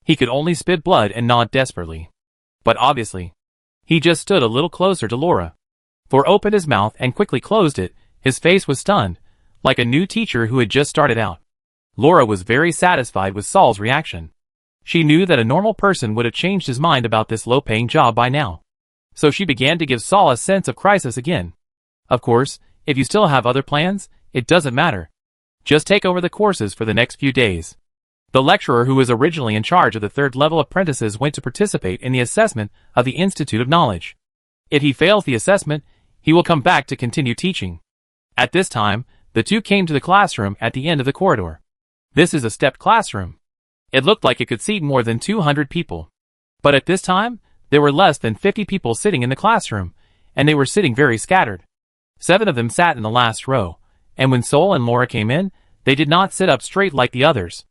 He could only spit blood and nod desperately. But obviously, he just stood a little closer to Laura. Thor opened his mouth and quickly closed it. His face was stunned, like a new teacher who had just started out. Laura was very satisfied with Saul's reaction. She knew that a normal person would have changed his mind about this low-paying job by now. So she began to give Saul a sense of crisis again. Of course, if you still have other plans, it doesn't matter. Just take over the courses for the next few days. The lecturer who was originally in charge of the third-level apprentices went to participate in the assessment of the Institute of Knowledge. If he fails the assessment, he will come back to continue teaching. At this time, the two came to the classroom at the end of the corridor. This is a stepped classroom. It looked like it could seat more than 200 people. But at this time, there were less than 50 people sitting in the classroom, and they were sitting very scattered. 7 of them sat in the last row, and when Sol and Laura came in, they did not sit up straight like the others.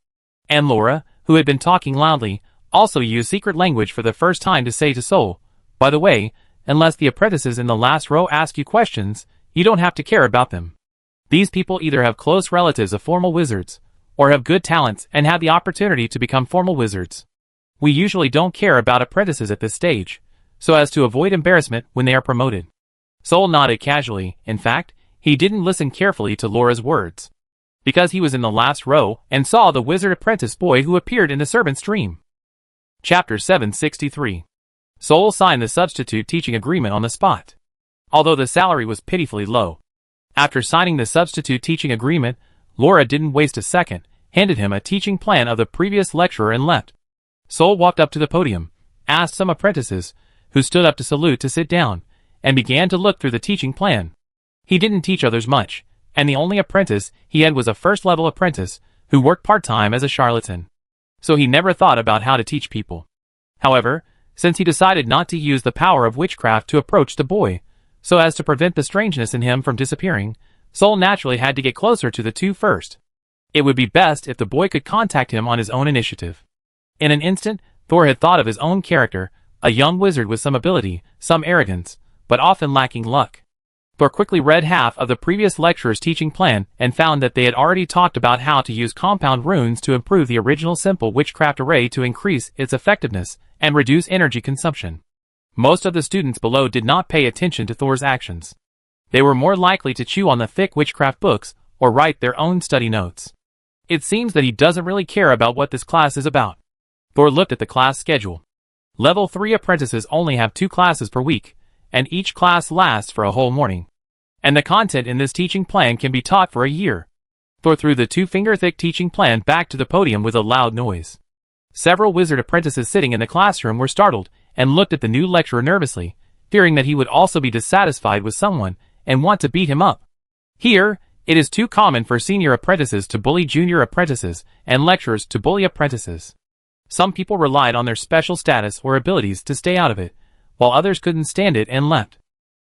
And Laura, who had been talking loudly, also used secret language for the first time to say to Sol, "By the way, unless the apprentices in the last row ask you questions, you don't have to care about them. These people either have close relatives of formal wizards, or have good talents and have the opportunity to become formal wizards. We usually don't care about apprentices at this stage, so as to avoid embarrassment when they are promoted." Sol nodded casually. In fact, he didn't listen carefully to Laura's words, because he was in the last row and saw the wizard apprentice boy who appeared in the servant's dream. Chapter 763. Sol signed the substitute teaching agreement on the spot, although the salary was pitifully low. After signing the substitute teaching agreement, Laura didn't waste a second, handed him a teaching plan of the previous lecturer and left. Sol walked up to the podium, asked some apprentices, who stood up to salute, to sit down, and began to look through the teaching plan. He didn't teach others much, and the only apprentice he had was a first-level apprentice, who worked part-time as a charlatan. So he never thought about how to teach people. However, since he decided not to use the power of witchcraft to approach the boy, so as to prevent the strangeness in him from disappearing, Sol naturally had to get closer to the two first. It would be best if the boy could contact him on his own initiative. In an instant, Thor had thought of his own character, a young wizard with some ability, some arrogance, but often lacking luck. Thor quickly read half of the previous lecturer's teaching plan and found that they had already talked about how to use compound runes to improve the original simple witchcraft array to increase its effectiveness and reduce energy consumption. Most of the students below did not pay attention to Thor's actions. They were more likely to chew on the thick witchcraft books or write their own study notes. It seems that he doesn't really care about what this class is about. Thor looked at the class schedule. Level 3 apprentices only have 2 classes per week, and each class lasts for a whole morning. And the content in this teaching plan can be taught for a year. Thor threw the 2-finger-thick teaching plan back to the podium with a loud noise. Several wizard apprentices sitting in the classroom were startled and looked at the new lecturer nervously, fearing that he would also be dissatisfied with someone and want to beat him up. Here, it is too common for senior apprentices to bully junior apprentices and lecturers to bully apprentices. Some people relied on their special status or abilities to stay out of it, while others couldn't stand it and left.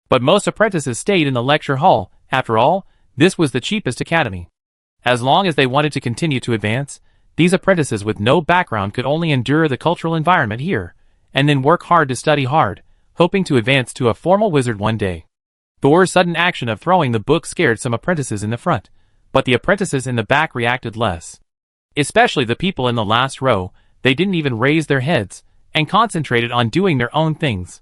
But most apprentices stayed in the lecture hall. After all, this was the cheapest academy. As long as they wanted to continue to advance, these apprentices with no background could only endure the cultural environment here, and then work hard to study hard, hoping to advance to a formal wizard one day. Thor's sudden action of throwing the book scared some apprentices in the front, but the apprentices in the back reacted less. Especially the people in the last row. They didn't even raise their heads, and concentrated on doing their own things.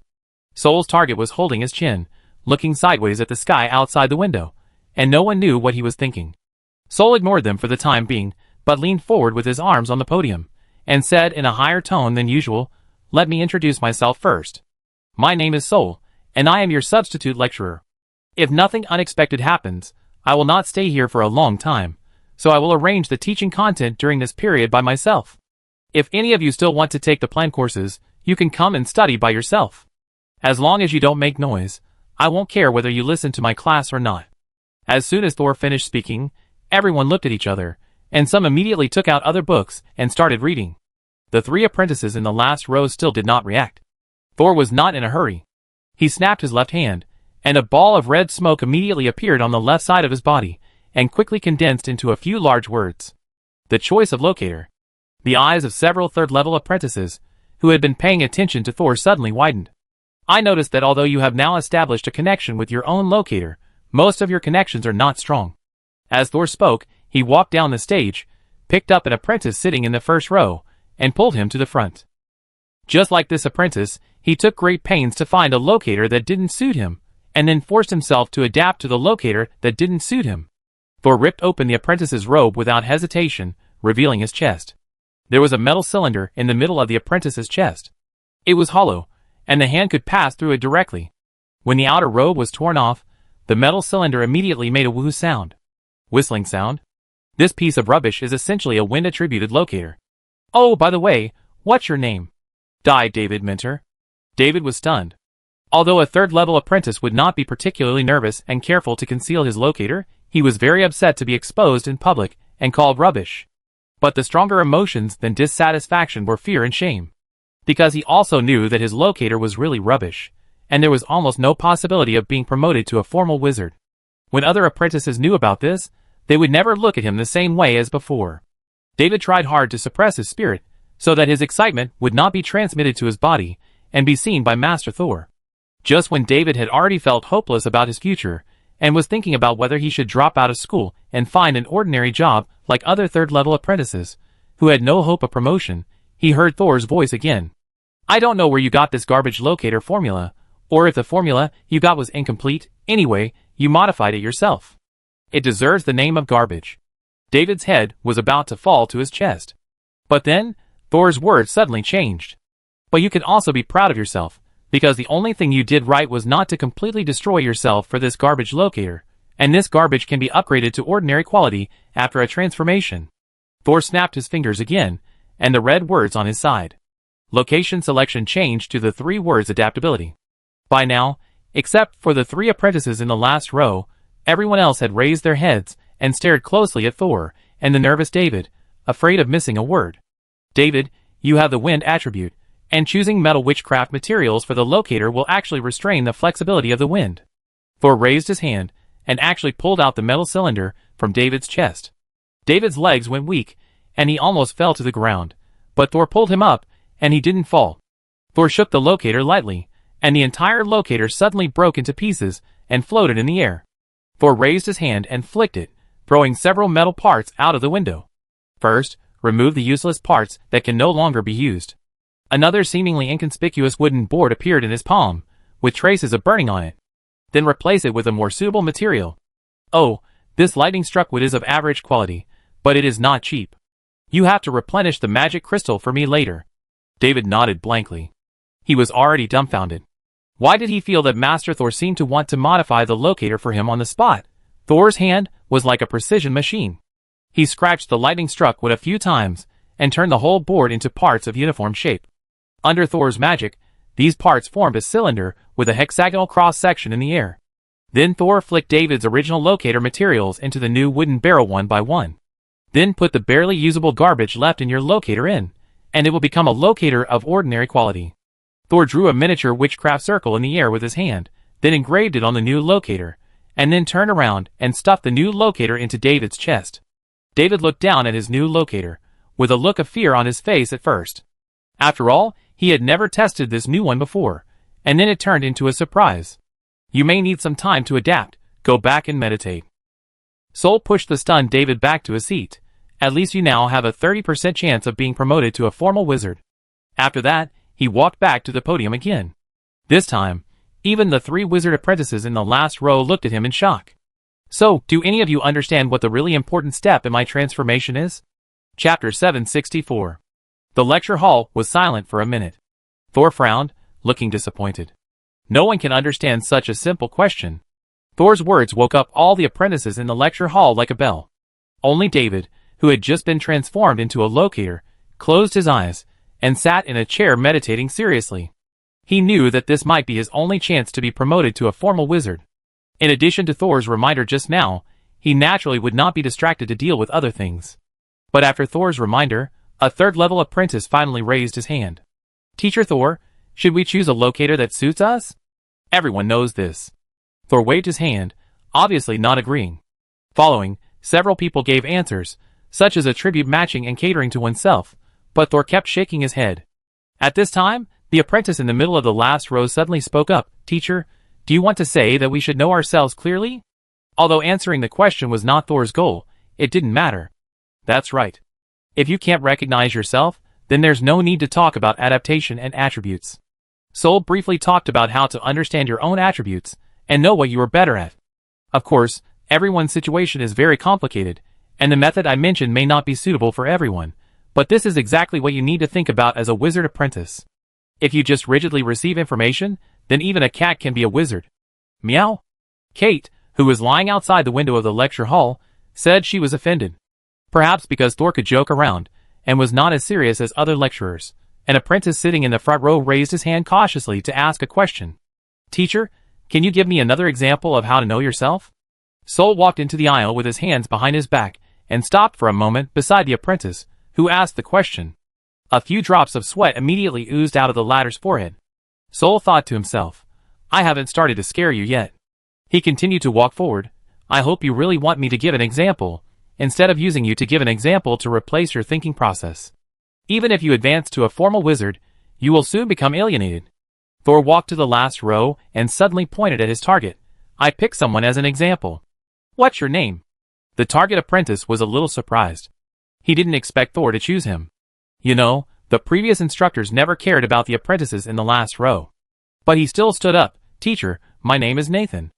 Sol's target was holding his chin, looking sideways at the sky outside the window, and no one knew what he was thinking. Sol ignored them for the time being, but leaned forward with his arms on the podium, and said in a higher tone than usual, "Let me introduce myself first. My name is Sol, and I am your substitute lecturer. If nothing unexpected happens, I will not stay here for a long time, so I will arrange the teaching content during this period by myself. If any of you still want to take the planned courses, you can come and study by yourself. As long as you don't make noise, I won't care whether you listen to my class or not." As soon as Thor finished speaking, everyone looked at each other, and some immediately took out other books and started reading. The 3 apprentices in the last row still did not react. Thor was not in a hurry. He snapped his left hand, and a ball of red smoke immediately appeared on the left side of his body, and quickly condensed into a few large words. The choice of locator. The eyes of several third-level apprentices, who had been paying attention to Thor, suddenly widened. I noticed that although you have now established a connection with your own locator, most of your connections are not strong. As Thor spoke, he walked down the stage, picked up an apprentice sitting in the first row, and pulled him to the front. Just like this apprentice, he took great pains to find a locator that didn't suit him, and then forced himself to adapt to the locator that didn't suit him. Thor ripped open the apprentice's robe without hesitation, revealing his chest. There was a metal cylinder in the middle of the apprentice's chest. It was hollow, and the hand could pass through it directly. When the outer robe was torn off, the metal cylinder immediately made a woohoo sound. Whistling sound? This piece of rubbish is essentially a wind-attributed locator. Oh, by the way, what's your name? Died David Minter. David was stunned. Although a third-level apprentice would not be particularly nervous and careful to conceal his locator, he was very upset to be exposed in public and called rubbish. But the stronger emotions than dissatisfaction were fear and shame. Because he also knew that his locator was really rubbish, and there was almost no possibility of being promoted to a formal wizard. When other apprentices knew about this, they would never look at him the same way as before. David tried hard to suppress his spirit, so that his excitement would not be transmitted to his body and be seen by Master Thor. Just when David had already felt hopeless about his future, and was thinking about whether he should drop out of school and find an ordinary job like other third-level apprentices, who had no hope of promotion, he heard Thor's voice again. I don't know where you got this garbage locator formula, or if the formula you got was incomplete. Anyway, you modified it yourself. It deserves the name of garbage. David's head was about to fall to his chest. But then, Thor's words suddenly changed. But you can also be proud of yourself, because the only thing you did right was not to completely destroy yourself for this garbage locator, and this garbage can be upgraded to ordinary quality after a transformation. Thor snapped his fingers again, and the red words on his side. Location selection changed to the 3 words adaptability. By now, except for the 3 apprentices in the last row, everyone else had raised their heads and stared closely at Thor and the nervous David, afraid of missing a word. David, you have the wind attribute, and choosing metal witchcraft materials for the locator will actually restrain the flexibility of the wind. Thor raised his hand and actually pulled out the metal cylinder from David's chest. David's legs went weak, and he almost fell to the ground, but Thor pulled him up, and he didn't fall. Thor shook the locator lightly, and the entire locator suddenly broke into pieces and floated in the air. Thor raised his hand and flicked it, throwing several metal parts out of the window. First, remove the useless parts that can no longer be used. Another seemingly inconspicuous wooden board appeared in his palm, with traces of burning on it. Then replace it with a more suitable material. Oh, this lightning-struck wood is of average quality, but it is not cheap. You have to replenish the magic crystal for me later. David nodded blankly. He was already dumbfounded. Why did he feel that Master Thor seemed to want to modify the locator for him on the spot? Thor's hand was like a precision machine. He scratched the lightning-struck wood a few times, and turned the whole board into parts of uniform shape. Under Thor's magic, these parts formed a cylinder with a hexagonal cross-section in the air. Then Thor flicked David's original locator materials into the new wooden barrel one by one. Then put the barely usable garbage left in your locator in, and it will become a locator of ordinary quality. Thor drew a miniature witchcraft circle in the air with his hand, then engraved it on the new locator, and then turned around and stuffed the new locator into David's chest. David looked down at his new locator, with a look of fear on his face at first. After all, he had never tested this new one before, and then it turned into a surprise. You may need some time to adapt. Go back and meditate. Soul pushed the stunned David back to his seat. At least you now have a 30% chance of being promoted to a formal wizard. After that, he walked back to the podium again. This time, even the 3 wizard apprentices in the last row looked at him in shock. So, do any of you understand what the really important step in my transformation is? Chapter 764. The lecture hall was silent for a minute. Thor frowned, looking disappointed. No one can understand such a simple question. Thor's words woke up all the apprentices in the lecture hall like a bell. Only David, who had just been transformed into a locator, closed his eyes, and sat in a chair meditating seriously. He knew that this might be his only chance to be promoted to a formal wizard. In addition to Thor's reminder just now, he naturally would not be distracted to deal with other things. But after Thor's reminder, a third-level apprentice finally raised his hand. Teacher Thor, should we choose a locator that suits us? Everyone knows this. Thor waved his hand, obviously not agreeing. Following, several people gave answers, such as attribute matching and catering to oneself, but Thor kept shaking his head. At this time, the apprentice in the middle of the last row suddenly spoke up. Teacher, do you want to say that we should know ourselves clearly? Although answering the question was not Thor's goal, it didn't matter. That's right. If you can't recognize yourself, then there's no need to talk about adaptation and attributes. Sol briefly talked about how to understand your own attributes and know what you are better at. Of course, everyone's situation is very complicated, and the method I mentioned may not be suitable for everyone, but this is exactly what you need to think about as a wizard apprentice. If you just rigidly receive information, then even a cat can be a wizard. Meow. Kate, who was lying outside the window of the lecture hall, said she was offended. Perhaps because Thor could joke around, and was not as serious as other lecturers. An apprentice sitting in the front row raised his hand cautiously to ask a question. Teacher, can you give me another example of how to know yourself? Sol walked into the aisle with his hands behind his back, and stopped for a moment beside the apprentice, who asked the question. A few drops of sweat immediately oozed out of the latter's forehead. Sol thought to himself, I haven't started to scare you yet. He continued to walk forward. I hope you really want me to give an example, instead of using you to give an example to replace your thinking process. Even if you advance to a formal wizard, you will soon become alienated. Thor walked to the last row and suddenly pointed at his target. I picked someone as an example. What's your name? The target apprentice was a little surprised. He didn't expect Thor to choose him. You know, the previous instructors never cared about the apprentices in the last row. But he still stood up. Teacher, my name is Nathan.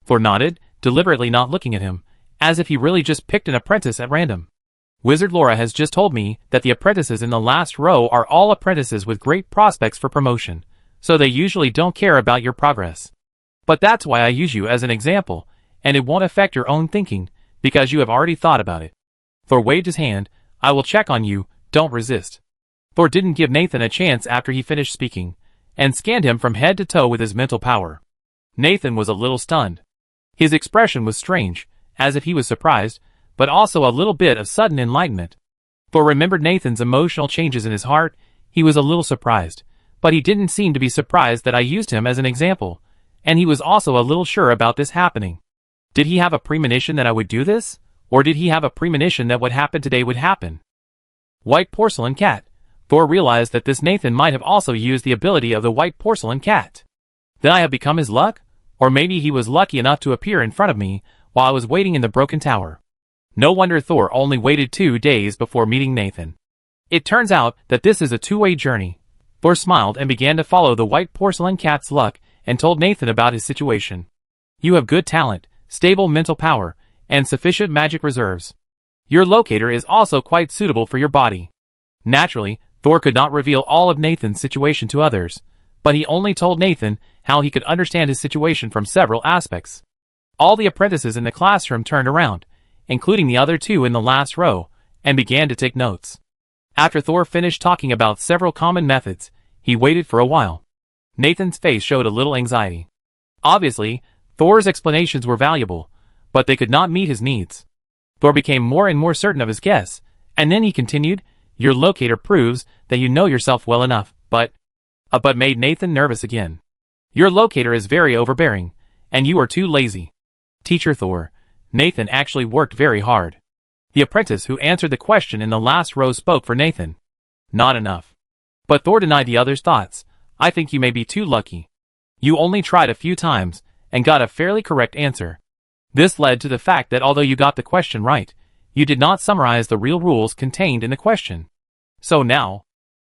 Thor nodded, deliberately not looking at him, as if he really just picked an apprentice at random. Wizard Laura has just told me that the apprentices in the last row are all apprentices with great prospects for promotion, so they usually don't care about your progress. But that's why I use you as an example, and it won't affect your own thinking, because you have already thought about it. Thor waved his hand. I will check on you, don't resist. Thor didn't give Nathan a chance after he finished speaking, and scanned him from head to toe with his mental power. Nathan was a little stunned. His expression was strange, as if he was surprised, but also a little bit of sudden enlightenment. Thor remembered Nathan's emotional changes in his heart. He was a little surprised, but he didn't seem to be surprised that I used him as an example, and he was also a little sure about this happening. Did he have a premonition that I would do this, or did he have a premonition that what happened today would happen? White porcelain cat. Thor realized that this Nathan might have also used the ability of the white porcelain cat. Then I have become his luck? Or maybe he was lucky enough to appear in front of me while I was waiting in the broken tower. No wonder Thor only waited 2 days before meeting Nathan. It turns out that this is a two-way journey. Thor smiled and began to follow the white porcelain cat's luck and told Nathan about his situation. You have good talent, stable mental power, and sufficient magic reserves. Your locator is also quite suitable for your body. Naturally, Thor could not reveal all of Nathan's situation to others, but he only told Nathan how he could understand his situation from several aspects. All the apprentices in the classroom turned around, including the other two in the last row, and began to take notes. After Thor finished talking about several common methods, he waited for a while. Nathan's face showed a little anxiety. Obviously, Thor's explanations were valuable, but they could not meet his needs. Thor became more and more certain of his guess, and then he continued, Your locator proves that you know yourself well enough, but made Nathan nervous again. Your locator is very overbearing, and you are too lazy. Teacher Thor, Nathan actually worked very hard. The apprentice who answered the question in the last row spoke for Nathan. Not enough. But Thor denied the other's thoughts. I think you may be too lucky. You only tried a few times, and got a fairly correct answer. This led to the fact that although you got the question right, you did not summarize the real rules contained in the question. So now,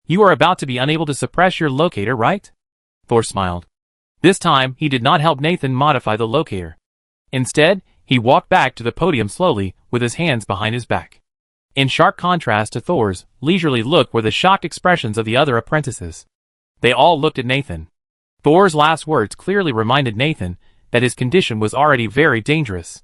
you are about to be unable to suppress your locator, right? Thor smiled. This time, he did not help Nathan modify the locator. Instead, he walked back to the podium slowly, with his hands behind his back. In sharp contrast to Thor's leisurely look were the shocked expressions of the other apprentices. They all looked at Nathan. Thor's last words clearly reminded Nathan that his condition was already very dangerous.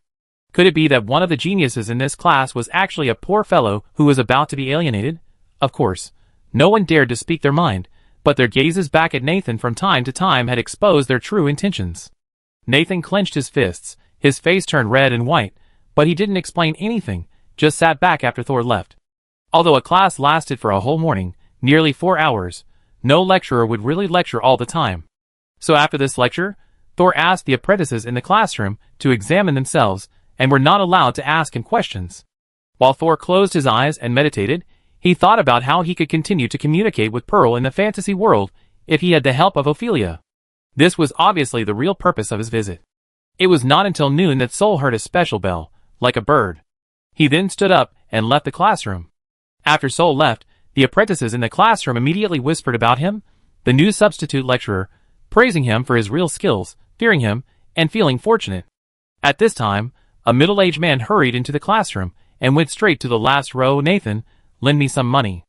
Could it be that one of the geniuses in this class was actually a poor fellow who was about to be alienated? Of course, no one dared to speak their mind, but their gazes back at Nathan from time to time had exposed their true intentions. Nathan clenched his fists, his face turned red and white, but he didn't explain anything, just sat back after Thor left. Although a class lasted for a whole morning, nearly 4 hours, no lecturer would really lecture all the time. So after this lecture, Thor asked the apprentices in the classroom to examine themselves and were not allowed to ask him questions. While Thor closed his eyes and meditated, he thought about how he could continue to communicate with Pearl in the fantasy world if he had the help of Ophelia. This was obviously the real purpose of his visit. It was not until noon that Sol heard a special bell, like a bird. He then stood up and left the classroom. After Sol left, the apprentices in the classroom immediately whispered about him, the new substitute lecturer, praising him for his real skills, fearing him, and feeling fortunate. At this time, a middle-aged man hurried into the classroom and went straight to the last row. "Nathan, lend me some money."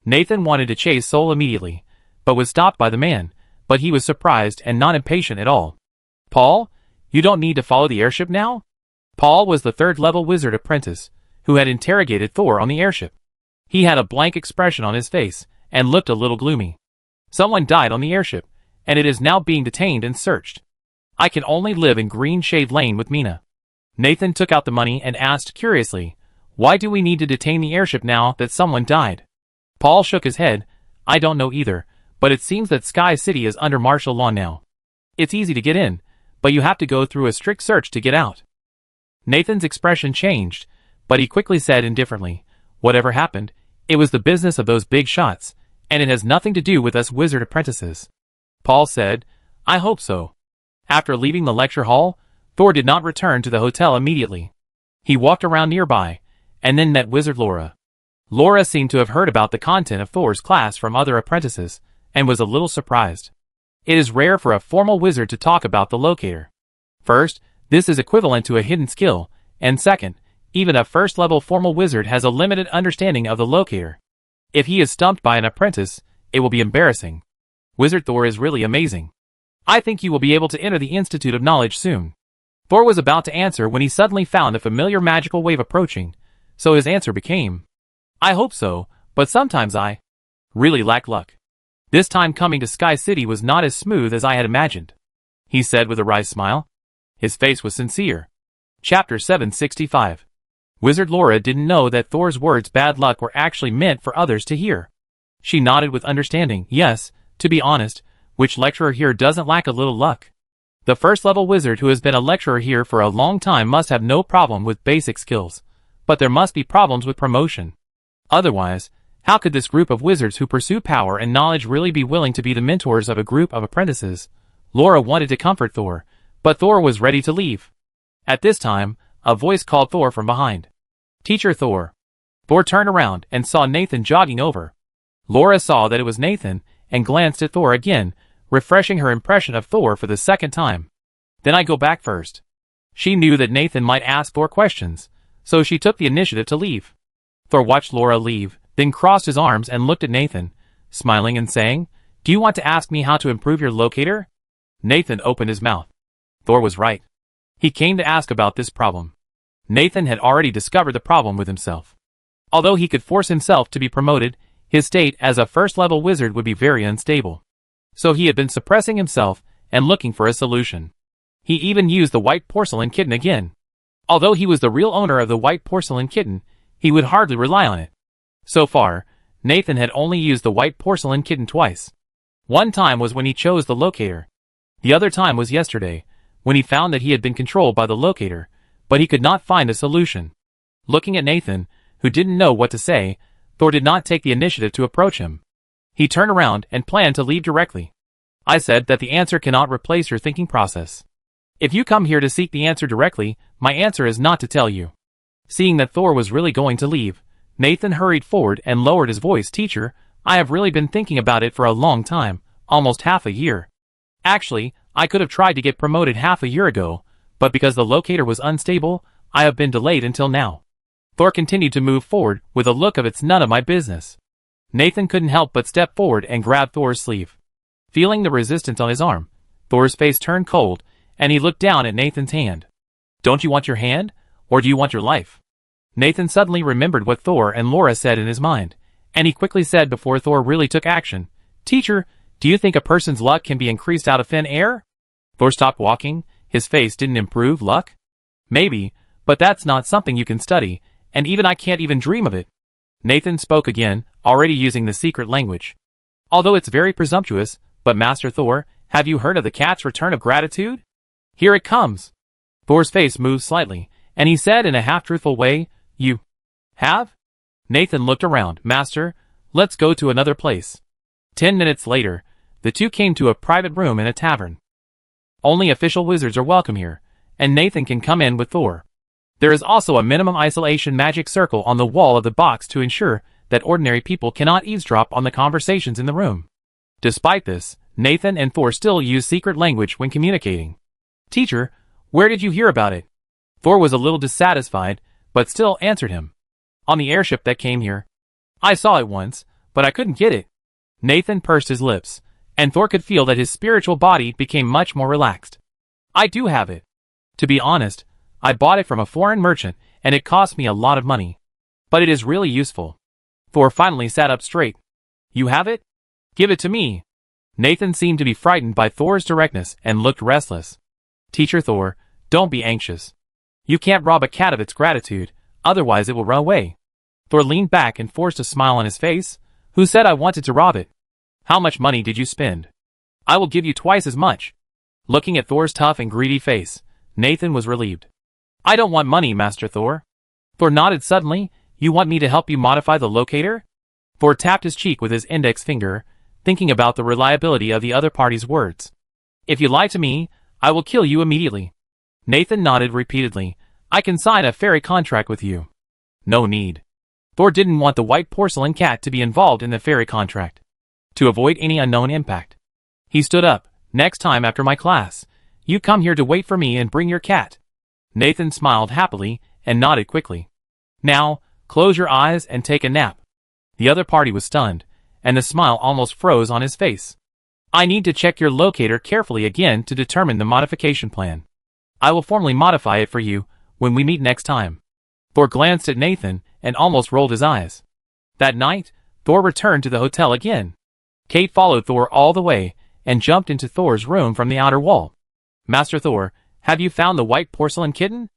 Nathan wanted to chase Sol immediately, but was stopped by the man, but he was surprised and not impatient at all. "Paul, you don't need to follow the airship now?" Paul was the third-level wizard apprentice, who had interrogated Thor on the airship. He had a blank expression on his face, and looked a little gloomy. "Someone died on the airship, and it is now being detained and searched. I can only live in Green Shade Lane with Mina." Nathan took out the money and asked curiously, "Why do we need to detain the airship now that someone died?" Paul shook his head. "I don't know either, but it seems that Sky City is under martial law now. It's easy to get in, but you have to go through a strict search to get out." Nathan's expression changed, but he quickly said indifferently, "Whatever happened, it was the business of those big shots, and it has nothing to do with us wizard apprentices." Paul said, "I hope so." After leaving the lecture hall, Thor did not return to the hotel immediately. He walked around nearby, and then met Wizard Laura. Laura seemed to have heard about the content of Thor's class from other apprentices, and was a little surprised. It is rare for a formal wizard to talk about the locator. First, this is equivalent to a hidden skill, and second, even a first-level formal wizard has a limited understanding of the locator. If he is stumped by an apprentice, it will be embarrassing. Wizard Thor is really amazing. I think you will be able to enter the Institute of Knowledge soon. Thor was about to answer when he suddenly found a familiar magical wave approaching, so his answer became, "I hope so, but sometimes I really lack luck. This time coming to Sky City was not as smooth as I had imagined," he said with a wry smile. His face was sincere. Chapter 765. Wizard Laura didn't know that Thor's words "bad luck" were actually meant for others to hear. She nodded with understanding. "Yes, to be honest, which lecturer here doesn't lack a little luck? The first-level wizard who has been a lecturer here for a long time must have no problem with basic skills, but there must be problems with promotion. Otherwise, how could this group of wizards who pursue power and knowledge really be willing to be the mentors of a group of apprentices?" Laura wanted to comfort Thor, but Thor was ready to leave. At this time, a voice called Thor from behind. "Teacher Thor." Thor turned around and saw Nathan jogging over. Laura saw that it was Nathan, and glanced at Thor again, refreshing her impression of Thor for the second time. "Then I go back first." She knew that Nathan might ask Thor questions, so she took the initiative to leave. Thor watched Laura leave, then crossed his arms and looked at Nathan, smiling and saying, "Do you want to ask me how to improve your locator?" Nathan opened his mouth. Thor was right. He came to ask about this problem. Nathan had already discovered the problem with himself. Although he could force himself to be promoted, his state as a first-level wizard would be very unstable. So he had been suppressing himself and looking for a solution. He even used the white porcelain kitten again. Although he was the real owner of the white porcelain kitten, he would hardly rely on it. So far, Nathan had only used the white porcelain kitten twice. One time was when he chose the locator. The other time was yesterday, when he found that he had been controlled by the locator, but he could not find a solution. Looking at Nathan, who didn't know what to say, Thor did not take the initiative to approach him. He turned around and planned to leave directly. "I said that the answer cannot replace your thinking process. If you come here to seek the answer directly, my answer is not to tell you." Seeing that Thor was really going to leave, Nathan hurried forward and lowered his voice. "Teacher, I have really been thinking about it for a long time, almost half a year. Actually, I could have tried to get promoted half a year ago, but because the locator was unstable, I have been delayed until now." Thor continued to move forward with a look of "it's none of my business." Nathan couldn't help but step forward and grab Thor's sleeve. Feeling the resistance on his arm, Thor's face turned cold, and he looked down at Nathan's hand. "Don't you want your hand, or do you want your life?" Nathan suddenly remembered what Thor and Laura said in his mind, and he quickly said before Thor really took action, "Teacher, do you think a person's luck can be increased out of thin air?" Thor stopped walking. His face didn't improve. "Luck? Maybe, but that's not something you can study, and even I can't even dream of it." Nathan spoke again, already using the secret language. "Although it's very presumptuous, but Master Thor, have you heard of the cat's return of gratitude? Here it comes." Thor's face moved slightly, and he said in a half-truthful way, "You Have? Nathan looked around. Master, let's go to another place. 10 minutes later, the two came to a private room in a tavern. Only official wizards are welcome here, and Nathan can come in with Thor. There is also a minimum isolation magic circle on the wall of the box to ensure that ordinary people cannot eavesdrop on the conversations in the room. Despite this, Nathan and Thor still use secret language when communicating. Teacher, where did you hear about it? Thor was a little dissatisfied, but still answered him. On the airship that came here. I saw it once, but I couldn't get it. Nathan pursed his lips, and Thor could feel that his spiritual body became much more relaxed. I do have it. To be honest, I bought it from a foreign merchant, and it cost me a lot of money. But it is really useful. Thor finally sat up straight. You have it? Give it to me. Nathan seemed to be frightened by Thor's directness and looked restless. Teacher Thor, don't be anxious. You can't rob a cat of its gratitude, otherwise it will run away. Thor leaned back and forced a smile on his face. Who said I wanted to rob it? How much money did you spend? I will give you twice as much. Looking at Thor's tough and greedy face, Nathan was relieved. I don't want money, Master Thor. Thor nodded suddenly. You want me to help you modify the locator? Thor tapped his cheek with his index finger, thinking about the reliability of the other party's words. If you lie to me, I will kill you immediately. Nathan nodded repeatedly. I can sign a fairy contract with you. No need. Thor didn't want the white porcelain cat to be involved in the fairy contract. To avoid any unknown impact. He stood up. Next time after my class, you come here to wait for me and bring your cat. Nathan smiled happily and nodded quickly. Now, close your eyes and take a nap. The other party was stunned, and the smile almost froze on his face. I need to check your locator carefully again to determine the modification plan. I will formally modify it for you when we meet next time. Thor glanced at Nathan and almost rolled his eyes. That night, Thor returned to the hotel again. Kate followed Thor all the way and jumped into Thor's room from the outer wall. Master Thor, have you found the white porcelain kitten?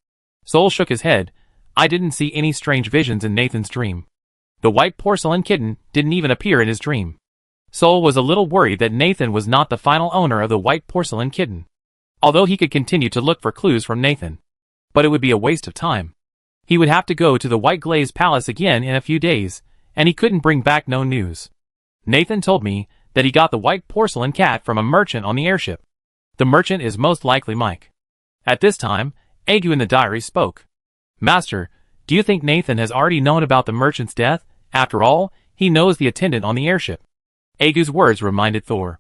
Sol shook his head. I didn't see any strange visions in Nathan's dream. The white porcelain kitten didn't even appear in his dream. Sol was a little worried that Nathan was not the final owner of the white porcelain kitten. Although he could continue to look for clues from Nathan. But it would be a waste of time. He would have to go to the White Glaze Palace again in a few days, and he couldn't bring back no news. Nathan told me that he got the white porcelain cat from a merchant on the airship. The merchant is most likely Mike. At this time, Agu in the diary spoke. Master, do you think Nathan has already known about the merchant's death? After all, he knows the attendant on the airship. Agu's words reminded Thor.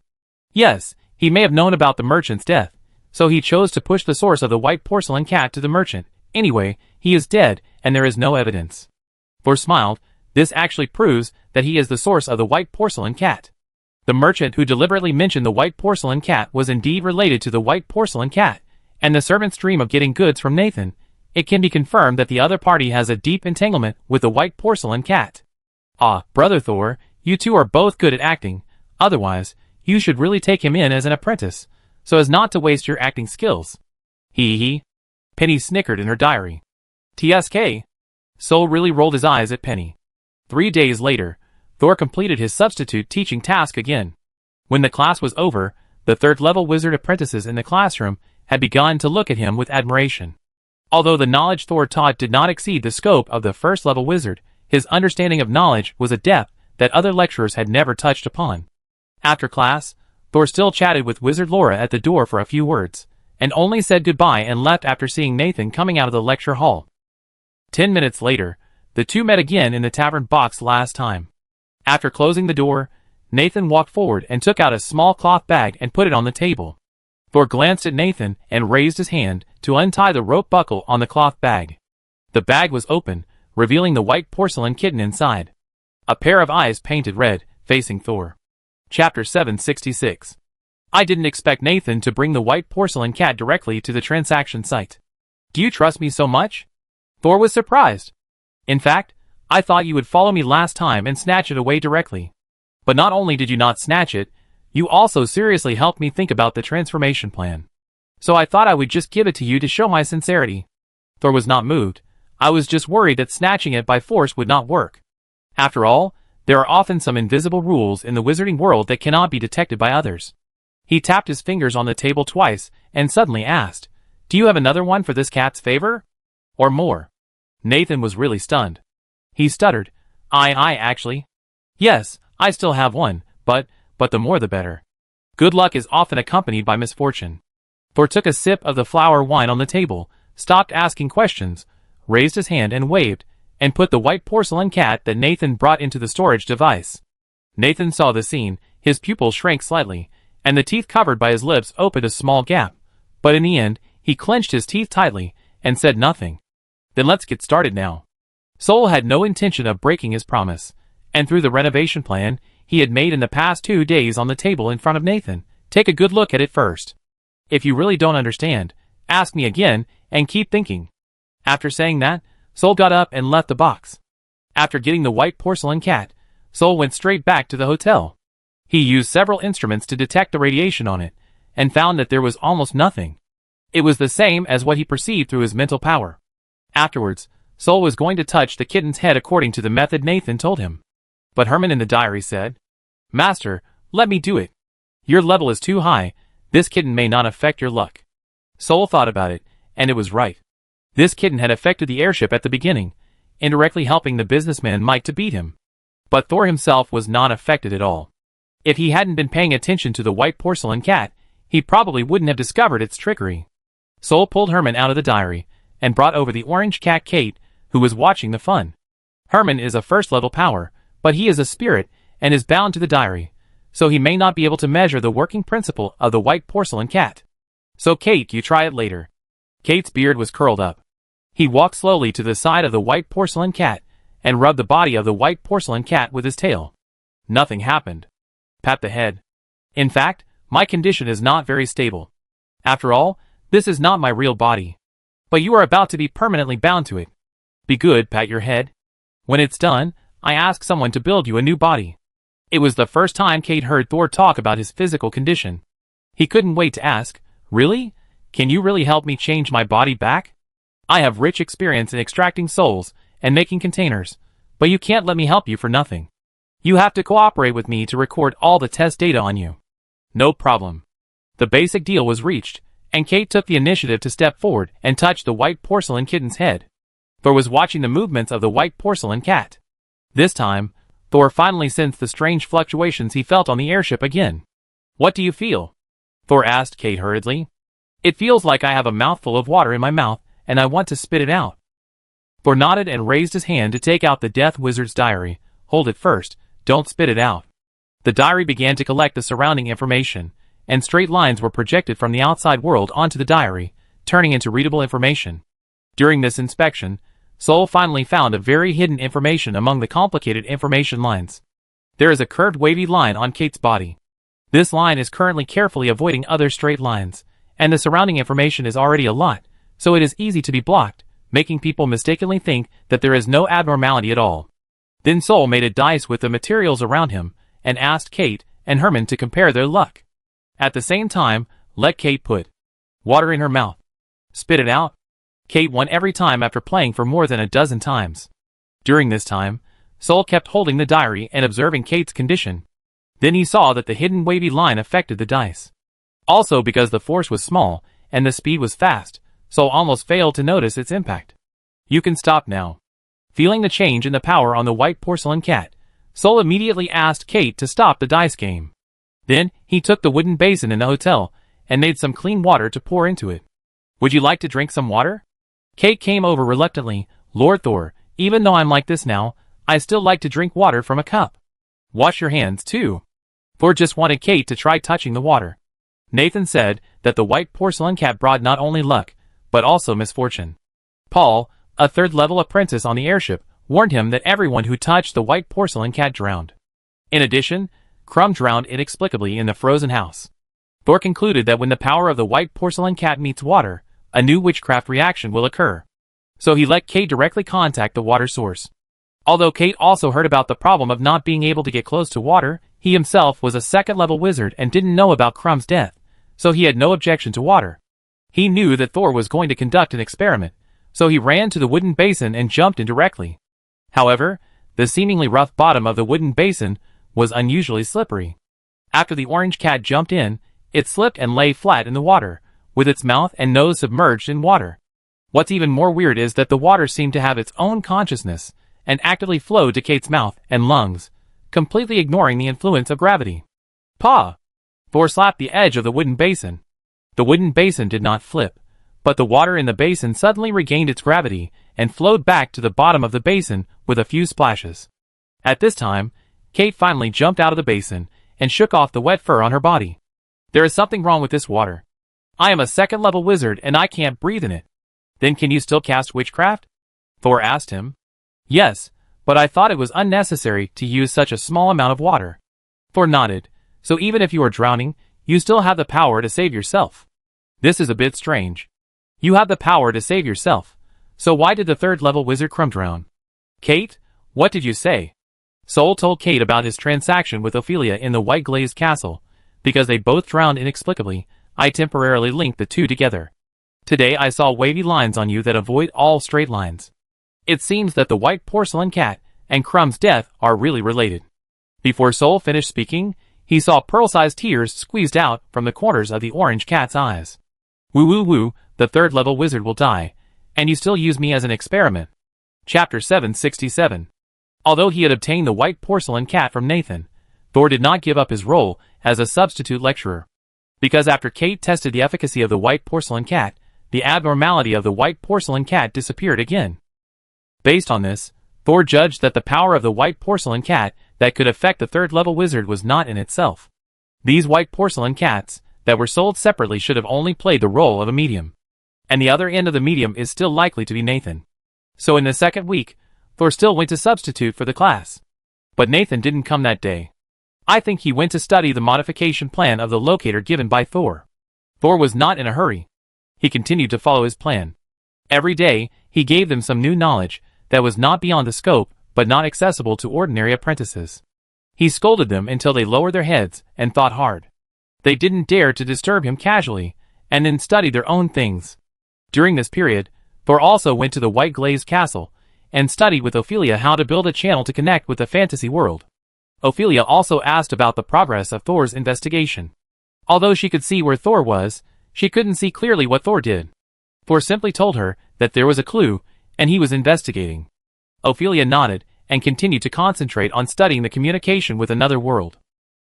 Yes, he may have known about the merchant's death, so he chose to push the source of the white porcelain cat to the merchant. Anyway, he is dead, and there is no evidence. Thor smiled. This actually proves that he is the source of the white porcelain cat. The merchant who deliberately mentioned the white porcelain cat was indeed related to the white porcelain cat, and the servant's dream of getting goods from Nathan. It can be confirmed that the other party has a deep entanglement with the white porcelain cat. Ah, Brother Thor, you two are both good at acting. Otherwise, you should really take him in as an apprentice, so as not to waste your acting skills. Hee hee. Penny snickered in her diary. TSK. Sol really rolled his eyes at Penny. 3 days later, Thor completed his substitute teaching task again. When the class was over, the third-level wizard apprentices in the classroom had begun to look at him with admiration. Although the knowledge Thor taught did not exceed the scope of the first-level wizard, his understanding of knowledge was a depth that other lecturers had never touched upon. After class, Thor still chatted with Wizard Laura at the door for a few words, and only said goodbye and left after seeing Nathan coming out of the lecture hall. 10 minutes later, the two met again in the tavern box last time. After closing the door, Nathan walked forward and took out a small cloth bag and put it on the table. Thor glanced at Nathan and raised his hand to untie the rope buckle on the cloth bag. The bag was open, revealing the white porcelain kitten inside. A pair of eyes painted red, facing Thor. Chapter 766. I didn't expect Nathan to bring the white porcelain cat directly to the transaction site. Do you trust me so much? Thor was surprised. In fact, I thought you would follow me last time and snatch it away directly. But not only did you not snatch it, you also seriously helped me think about the transformation plan. So I thought I would just give it to you to show my sincerity. Thor was not moved. I was just worried that snatching it by force would not work. After all, there are often some invisible rules in the wizarding world that cannot be detected by others. He tapped his fingers on the table twice and suddenly asked, Do you have another one for this cat's favor? Or more? Nathan was really stunned. He stuttered. I actually. Yes, I still have one, but the more the better. Good luck is often accompanied by misfortune. Thor took a sip of the flower wine on the table, stopped asking questions, raised his hand and waved, and put the white porcelain cat that Nathan brought into the storage device. Nathan saw the scene, his pupils shrank slightly, and the teeth covered by his lips opened a small gap. But in the end, he clenched his teeth tightly, and said nothing. Then let's get started now. Sol had no intention of breaking his promise, and through the renovation plan he had made in the past 2 days on the table in front of Nathan, take a good look at it first. If you really don't understand, ask me again, and keep thinking. After saying that, Sol got up and left the box. After getting the white porcelain cat, Sol went straight back to the hotel. He used several instruments to detect the radiation on it, and found that there was almost nothing. It was the same as what he perceived through his mental power. Afterwards, Sol was going to touch the kitten's head according to the method Nathan told him. But Herman in the diary said, "Master, let me do it. Your level is too high, this kitten may not affect your luck." Sol thought about it, and it was right. This kitten had affected the airship at the beginning, indirectly helping the businessman Mike to beat him. But Thor himself was not affected at all. If he hadn't been paying attention to the white porcelain cat, he probably wouldn't have discovered its trickery. Sol pulled Herman out of the diary, and brought over the orange cat Kate, who was watching the fun. Herman is a first-level power, but he is a spirit, and is bound to the diary, so he may not be able to measure the working principle of the white porcelain cat. So Kate, you try it later. Kate's beard was curled up. He walked slowly to the side of the white porcelain cat, and rubbed the body of the white porcelain cat with his tail. Nothing happened. Pat the head. In fact, my condition is not very stable. After all, this is not my real body. But you are about to be permanently bound to it. Be good, pat your head. When it's done, I ask someone to build you a new body. It was the first time Kate heard Thor talk about his physical condition. He couldn't wait to ask, "Really? Can you really help me change my body back? I have rich experience in extracting souls and making containers, but you can't let me help you for nothing. You have to cooperate with me to record all the test data on you." No problem. The basic deal was reached, and Kate took the initiative to step forward and touch the white porcelain kitten's head. Thor was watching the movements of the white porcelain cat. This time, Thor finally sensed the strange fluctuations he felt on the airship again. "What do you feel?" Thor asked Kate hurriedly. "It feels like I have a mouthful of water in my mouth, and I want to spit it out." Thor nodded and raised his hand to take out the Death Wizard's diary. "Hold it first, don't spit it out." The diary began to collect the surrounding information, and straight lines were projected from the outside world onto the diary, turning into readable information. During this inspection, Sol finally found a very hidden information among the complicated information lines. There is a curved wavy line on Kate's body. This line is currently carefully avoiding other straight lines, and the surrounding information is already a lot, so it is easy to be blocked, making people mistakenly think that there is no abnormality at all. Then Sol made a dice with the materials around him, and asked Kate and Herman to compare their luck. At the same time, let Kate put water in her mouth. Spit it out. Kate won every time after playing for more than a dozen times. During this time, Sol kept holding the diary and observing Kate's condition. Then he saw that the hidden wavy line affected the dice. Also, because the force was small and the speed was fast, Sol almost failed to notice its impact. "You can stop now." Feeling the change in the power on the white porcelain cat, Sol immediately asked Kate to stop the dice game. Then, he took the wooden basin in the hotel and made some clean water to pour into it. "Would you like to drink some water?" Kate came over reluctantly. "Lord Thor, even though I'm like this now, I still like to drink water from a cup." "Wash your hands, too." Thor just wanted Kate to try touching the water. Nathan said that the white porcelain cat brought not only luck, but also misfortune. Paul, a third-level apprentice on the airship, warned him that everyone who touched the white porcelain cat drowned. In addition, Crumb drowned inexplicably in the frozen house. Thor concluded that when the power of the white porcelain cat meets water, a new witchcraft reaction will occur. So he let Kate directly contact the water source. Although Kate also heard about the problem of not being able to get close to water, he himself was a second-level wizard and didn't know about Crumb's death, so he had no objection to water. He knew that Thor was going to conduct an experiment, so he ran to the wooden basin and jumped in directly. However, the seemingly rough bottom of the wooden basin was unusually slippery. After the orange cat jumped in, it slipped and lay flat in the water, with its mouth and nose submerged in water. What's even more weird is that the water seemed to have its own consciousness, and actively flowed to Kate's mouth and lungs, completely ignoring the influence of gravity. "Paw!" Thor slapped the edge of the wooden basin. The wooden basin did not flip, but the water in the basin suddenly regained its gravity and flowed back to the bottom of the basin with a few splashes. At this time, Kate finally jumped out of the basin and shook off the wet fur on her body. "There is something wrong with this water. I am a second-level wizard and I can't breathe in it." "Then can you still cast witchcraft?" Thor asked him. "Yes, but I thought it was unnecessary to use such a small amount of water." Thor nodded. "So even if you are drowning, you still have the power to save yourself." "This is a bit strange. You have the power to save yourself. So why did the third-level wizard Crumb drown?" "Kate, what did you say?" Sol told Kate about his transaction with Ophelia in the white glazed castle. Because they both drowned inexplicably, I temporarily linked the two together. Today I saw wavy lines on you that avoid all straight lines. It seems that the white porcelain cat and Crumb's death are really related. Before Sol finished speaking, he saw pearl-sized tears squeezed out from the corners of the orange cat's eyes. "Woo woo woo, the third-level wizard will die, and you still use me as an experiment." Chapter 767. Although he had obtained the white porcelain cat from Nathan, Thor did not give up his role as a substitute lecturer. Because after Kate tested the efficacy of the white porcelain cat, the abnormality of the white porcelain cat disappeared again. Based on this, Thor judged that the power of the white porcelain cat that could affect the third-level wizard was not in itself. These white porcelain cats that were sold separately should have only played the role of a medium. And the other end of the medium is still likely to be Nathan. So in the second week, Thor still went to substitute for the class. But Nathan didn't come that day. I think he went to study the modification plan of the locator given by Thor. Thor was not in a hurry. He continued to follow his plan. Every day, he gave them some new knowledge that was not beyond the scope but not accessible to ordinary apprentices. He scolded them until they lowered their heads and thought hard. They didn't dare to disturb him casually, and then studied their own things. During this period, Thor also went to the white glazed castle and studied with Ophelia how to build a channel to connect with the fantasy world. Ophelia also asked about the progress of Thor's investigation. Although she could see where Thor was, she couldn't see clearly what Thor did. Thor simply told her that there was a clue, and he was investigating. Ophelia nodded and continued to concentrate on studying the communication with another world.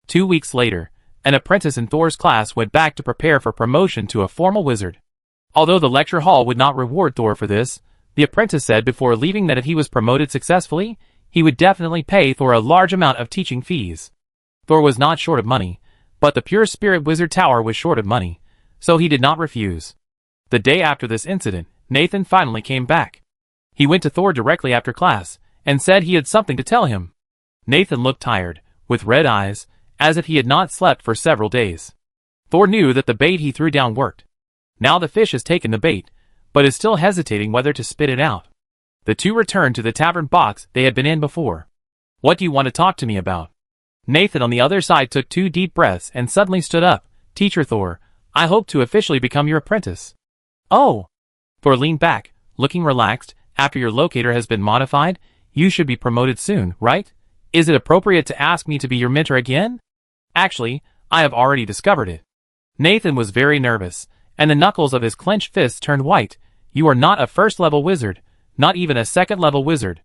2 weeks later, an apprentice in Thor's class went back to prepare for promotion to a formal wizard. Although the lecture hall would not reward Thor for this, the apprentice said before leaving that if he was promoted successfully, he would definitely pay Thor a large amount of teaching fees. Thor was not short of money, but the Pure Spirit Wizard Tower was short of money, so he did not refuse. The day after this incident, Nathan finally came back. He went to Thor directly after class, and said he had something to tell him. Nathan looked tired, with red eyes, as if he had not slept for several days. Thor knew that the bait he threw down worked. Now the fish has taken the bait, but is still hesitating whether to spit it out. The two returned to the tavern box they had been in before. "What do you want to talk to me about?" Nathan on the other side took 2 deep breaths and suddenly stood up. "Teacher Thor, I hope to officially become your apprentice." "Oh!" Thor leaned back, looking relaxed. "After your locator has been modified, you should be promoted soon, right? Is it appropriate to ask me to be your mentor again?" "Actually, I have already discovered it." Nathan was very nervous, and the knuckles of his clenched fists turned white. "You are not a first-level wizard, not even a second-level wizard."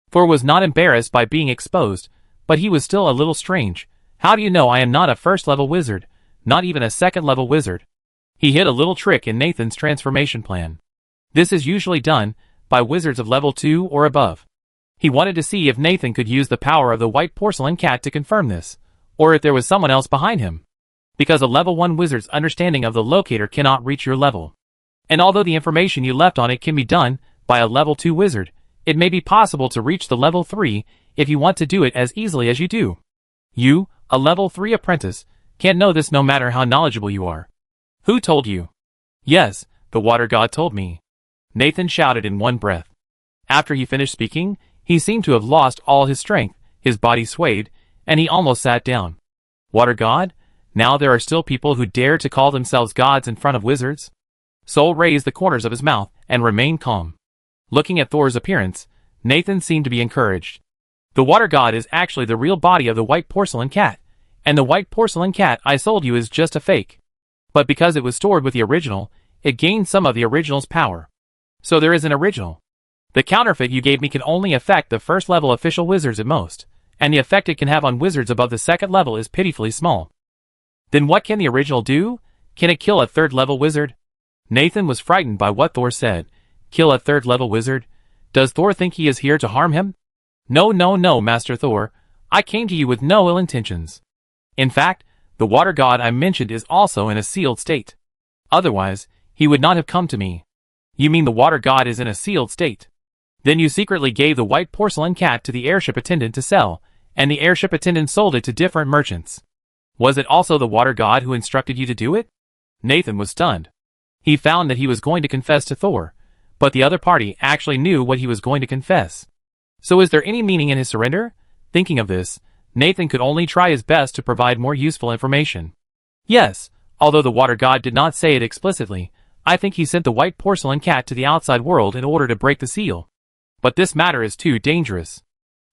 Thor was not embarrassed by being exposed, but he was still a little strange. "How do you know I am not a first-level wizard, not even a second-level wizard?" He hid a little trick in Nathan's transformation plan. This is usually done by wizards of level 2 or above. He wanted to see if Nathan could use the power of the white porcelain cat to confirm this, or if there was someone else behind him. Because a level 1 wizard's understanding of the locator cannot reach your level. And although the information you left on it can be done by a level 2 wizard, it may be possible to reach the level 3 if you want to do it as easily as you do. You, a level 3 apprentice, can't know this no matter how knowledgeable you are. "Who told you?" "Yes, the water god told me," Nathan shouted in one breath. After he finished speaking, he seemed to have lost all his strength, his body swayed, and he almost sat down. "Water god? Now there are still people who dare to call themselves gods in front of wizards?" Sol raised the corners of his mouth and remained calm. Looking at Thor's appearance, Nathan seemed to be encouraged. "The water god is actually the real body of the white porcelain cat, and the white porcelain cat I sold you is just a fake. But because it was stored with the original, it gained some of the original's power. So there is an original." The counterfeit you gave me can only affect the first level official wizards at most, and the effect it can have on wizards above the second level is pitifully small. Then what can the original do? Can it kill a third level wizard? Nathan was frightened by what Thor said. Kill a third level wizard? Does Thor think he is here to harm him? No, no, no, Master Thor. I came to you with no ill intentions. In fact, the water god I mentioned is also in a sealed state. Otherwise, he would not have come to me. You mean the water god is in a sealed state? Then you secretly gave the white porcelain cat to the airship attendant to sell, and the airship attendant sold it to different merchants. Was it also the water god who instructed you to do it? Nathan was stunned. He found that he was going to confess to Thor, but the other party actually knew what he was going to confess. So is there any meaning in his surrender? Thinking of this, Nathan could only try his best to provide more useful information. Yes, although the water god did not say it explicitly, I think he sent the white porcelain cat to the outside world in order to break the seal. But this matter is too dangerous.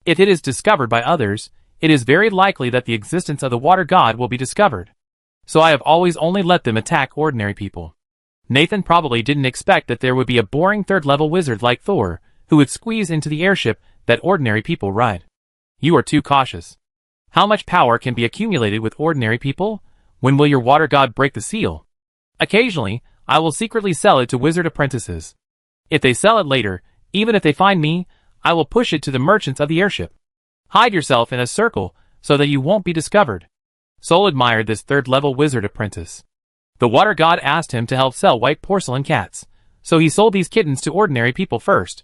If it is discovered by others, it is very likely that the existence of the water god will be discovered. So I have always only let them attack ordinary people. Nathan probably didn't expect that there would be a boring third-level wizard like Thor, who would squeeze into the airship that ordinary people ride. You are too cautious. How much power can be accumulated with ordinary people? When will your water god break the seal? Occasionally, I will secretly sell it to wizard apprentices. If they sell it later, even if they find me, I will push it to the merchants of the airship. Hide yourself in a circle so that you won't be discovered. Sol admired this third-level wizard apprentice. The water god asked him to help sell white porcelain cats, so he sold these kittens to ordinary people first.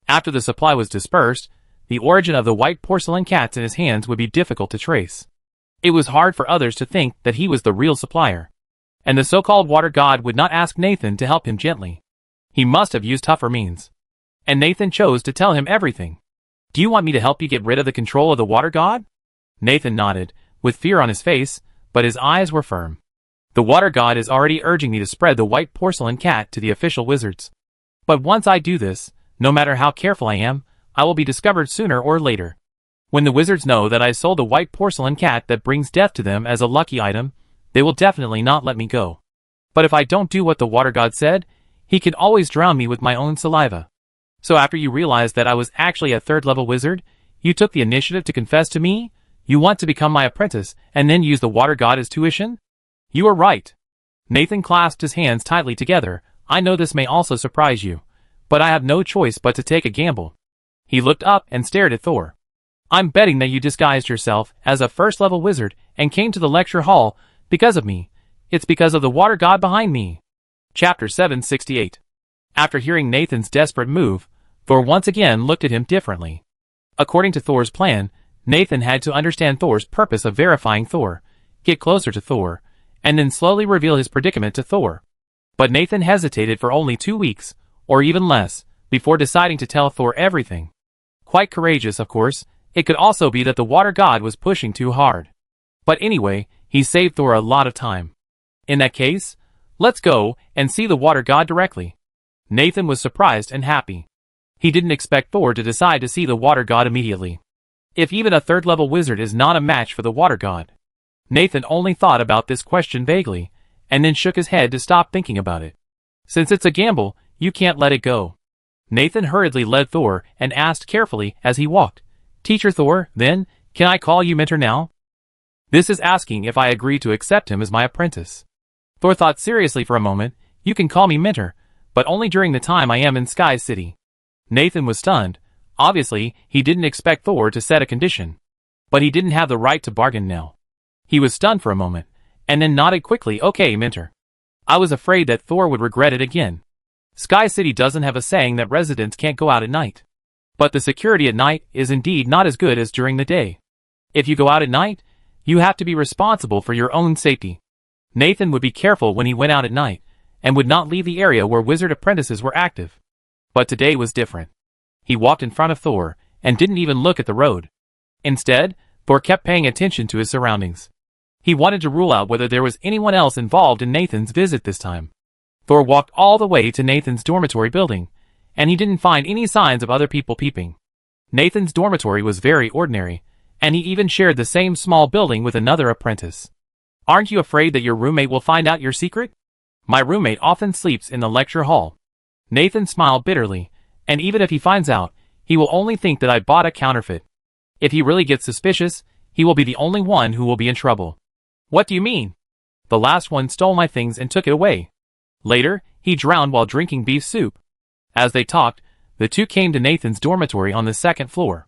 After the supply was dispersed, the origin of the white porcelain cats in his hands would be difficult to trace. It was hard for others to think that he was the real supplier. And the so-called water god would not ask Nathan to help him gently. He must have used tougher means. And Nathan chose to tell him everything. Do you want me to help you get rid of the control of the water god? Nathan nodded, with fear on his face, but his eyes were firm. The water god is already urging me to spread the white porcelain cat to the official wizards. But once I do this, no matter how careful I am, I will be discovered sooner or later. When the wizards know that I sold a white porcelain cat that brings death to them as a lucky item, they will definitely not let me go. But if I don't do what the water god said, he can always drown me with my own saliva. So after you realized that I was actually a third-level wizard, you took the initiative to confess to me? You want to become my apprentice and then use the water god as tuition? You are right. Nathan clasped his hands tightly together. I know this may also surprise you, but I have no choice but to take a gamble. He looked up and stared at Thor. I'm betting that you disguised yourself as a first-level wizard and came to the lecture hall because of me. It's because of the water god behind me. Chapter 768. After hearing Nathan's desperate move, Thor once again looked at him differently. According to Thor's plan, Nathan had to understand Thor's purpose of verifying Thor, get closer to Thor, and then slowly reveal his predicament to Thor. But Nathan hesitated for only 2 weeks, or even less, before deciding to tell Thor everything. Quite courageous, of course. It could also be that the water god was pushing too hard. But anyway, he saved Thor a lot of time. In that case, let's go and see the water god directly. Nathan was surprised and happy. He didn't expect Thor to decide to see the water god immediately. If even a third-level wizard is not a match for the water god. Nathan only thought about this question vaguely, and then shook his head to stop thinking about it. Since it's a gamble, you can't let it go. Nathan hurriedly led Thor and asked carefully as he walked, Teacher Thor, then, can I call you mentor now? This is asking if I agree to accept him as my apprentice. Thor thought seriously for a moment. You can call me mentor, but only during the time I am in Sky City. Nathan was stunned. Obviously, he didn't expect Thor to set a condition. But he didn't have the right to bargain now. He was stunned for a moment, and then nodded quickly. Okay, mentor. I was afraid that Thor would regret it again. Sky City doesn't have a saying that residents can't go out at night. But the security at night is indeed not as good as during the day. If you go out at night, you have to be responsible for your own safety. Nathan would be careful when he went out at night, and would not leave the area where wizard apprentices were active. But today was different. He walked in front of Thor, and didn't even look at the road. Instead, Thor kept paying attention to his surroundings. He wanted to rule out whether there was anyone else involved in Nathan's visit this time. Thor walked all the way to Nathan's dormitory building, and he didn't find any signs of other people peeping. Nathan's dormitory was very ordinary, and he even shared the same small building with another apprentice. Aren't you afraid that your roommate will find out your secret? My roommate often sleeps in the lecture hall. Nathan smiled bitterly, And even if he finds out, he will only think that I bought a counterfeit. If he really gets suspicious, he will be the only one who will be in trouble. What do you mean? The last one stole my things and took it away. Later, he drowned while drinking beef soup. As they talked, the two came to Nathan's dormitory on the second floor.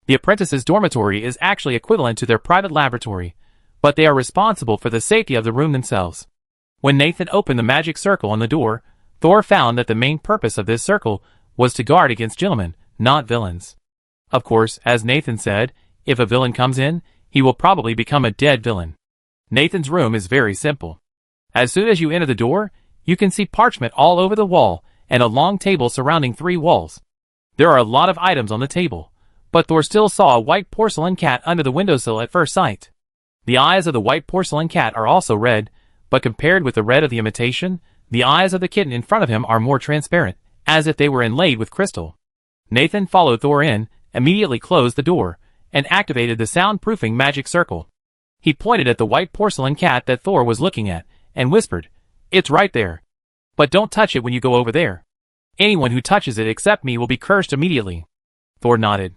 The apprentice's dormitory is actually equivalent to their private laboratory, but they are responsible for the safety of the room themselves. When Nathan opened the magic circle on the door, Thor found that the main purpose of this circle was to guard against gentlemen, not villains. Of course, as Nathan said, if a villain comes in, he will probably become a dead villain. Nathan's room is very simple. As soon as you enter the door, you can see parchment all over the wall and a long table surrounding 3 walls. There are a lot of items on the table, but Thor still saw a white porcelain cat under the windowsill at first sight. The eyes of the white porcelain cat are also red, but compared with the red of the imitation, the eyes of the kitten in front of him are more transparent, as if they were inlaid with crystal. Nathan followed Thor in, immediately closed the door, and activated the soundproofing magic circle. He pointed at the white porcelain cat that Thor was looking at, and whispered, "It's right there. But don't touch it when you go over there. Anyone who touches it except me will be cursed immediately." Thor nodded.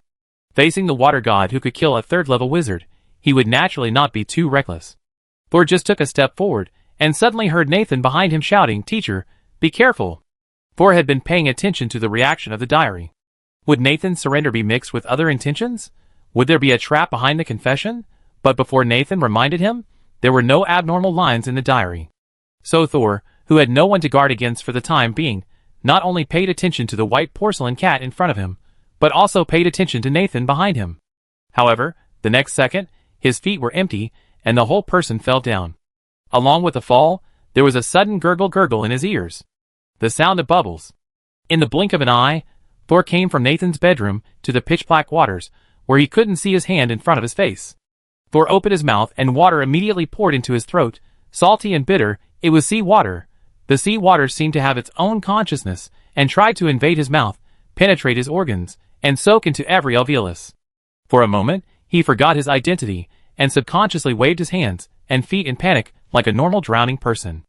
Facing the water god who could kill a 3rd-level wizard, he would naturally not be too reckless. Thor just took a step forward, and suddenly heard Nathan behind him shouting, "Teacher, be careful." Thor had been paying attention to the reaction of the diary. Would Nathan's surrender be mixed with other intentions? Would there be a trap behind the confession? But before Nathan reminded him, there were no abnormal lines in the diary. So Thor, who had no one to guard against for the time being, not only paid attention to the white porcelain cat in front of him, but also paid attention to Nathan behind him. However, the next second, his feet were empty, and the whole person fell down. Along with the fall, there was a sudden gurgle in his ears. The sound of bubbles. In the blink of an eye, Thor came from Nathan's bedroom to the pitch-black waters, where he couldn't see his hand in front of his face. Thor opened his mouth and water immediately poured into his throat, salty and bitter. It was sea water. The sea water seemed to have its own consciousness, and tried to invade his mouth, penetrate his organs, and soak into every alveolus. For a moment, he forgot his identity, and subconsciously waved his hands and feet in panic, like a normal drowning person.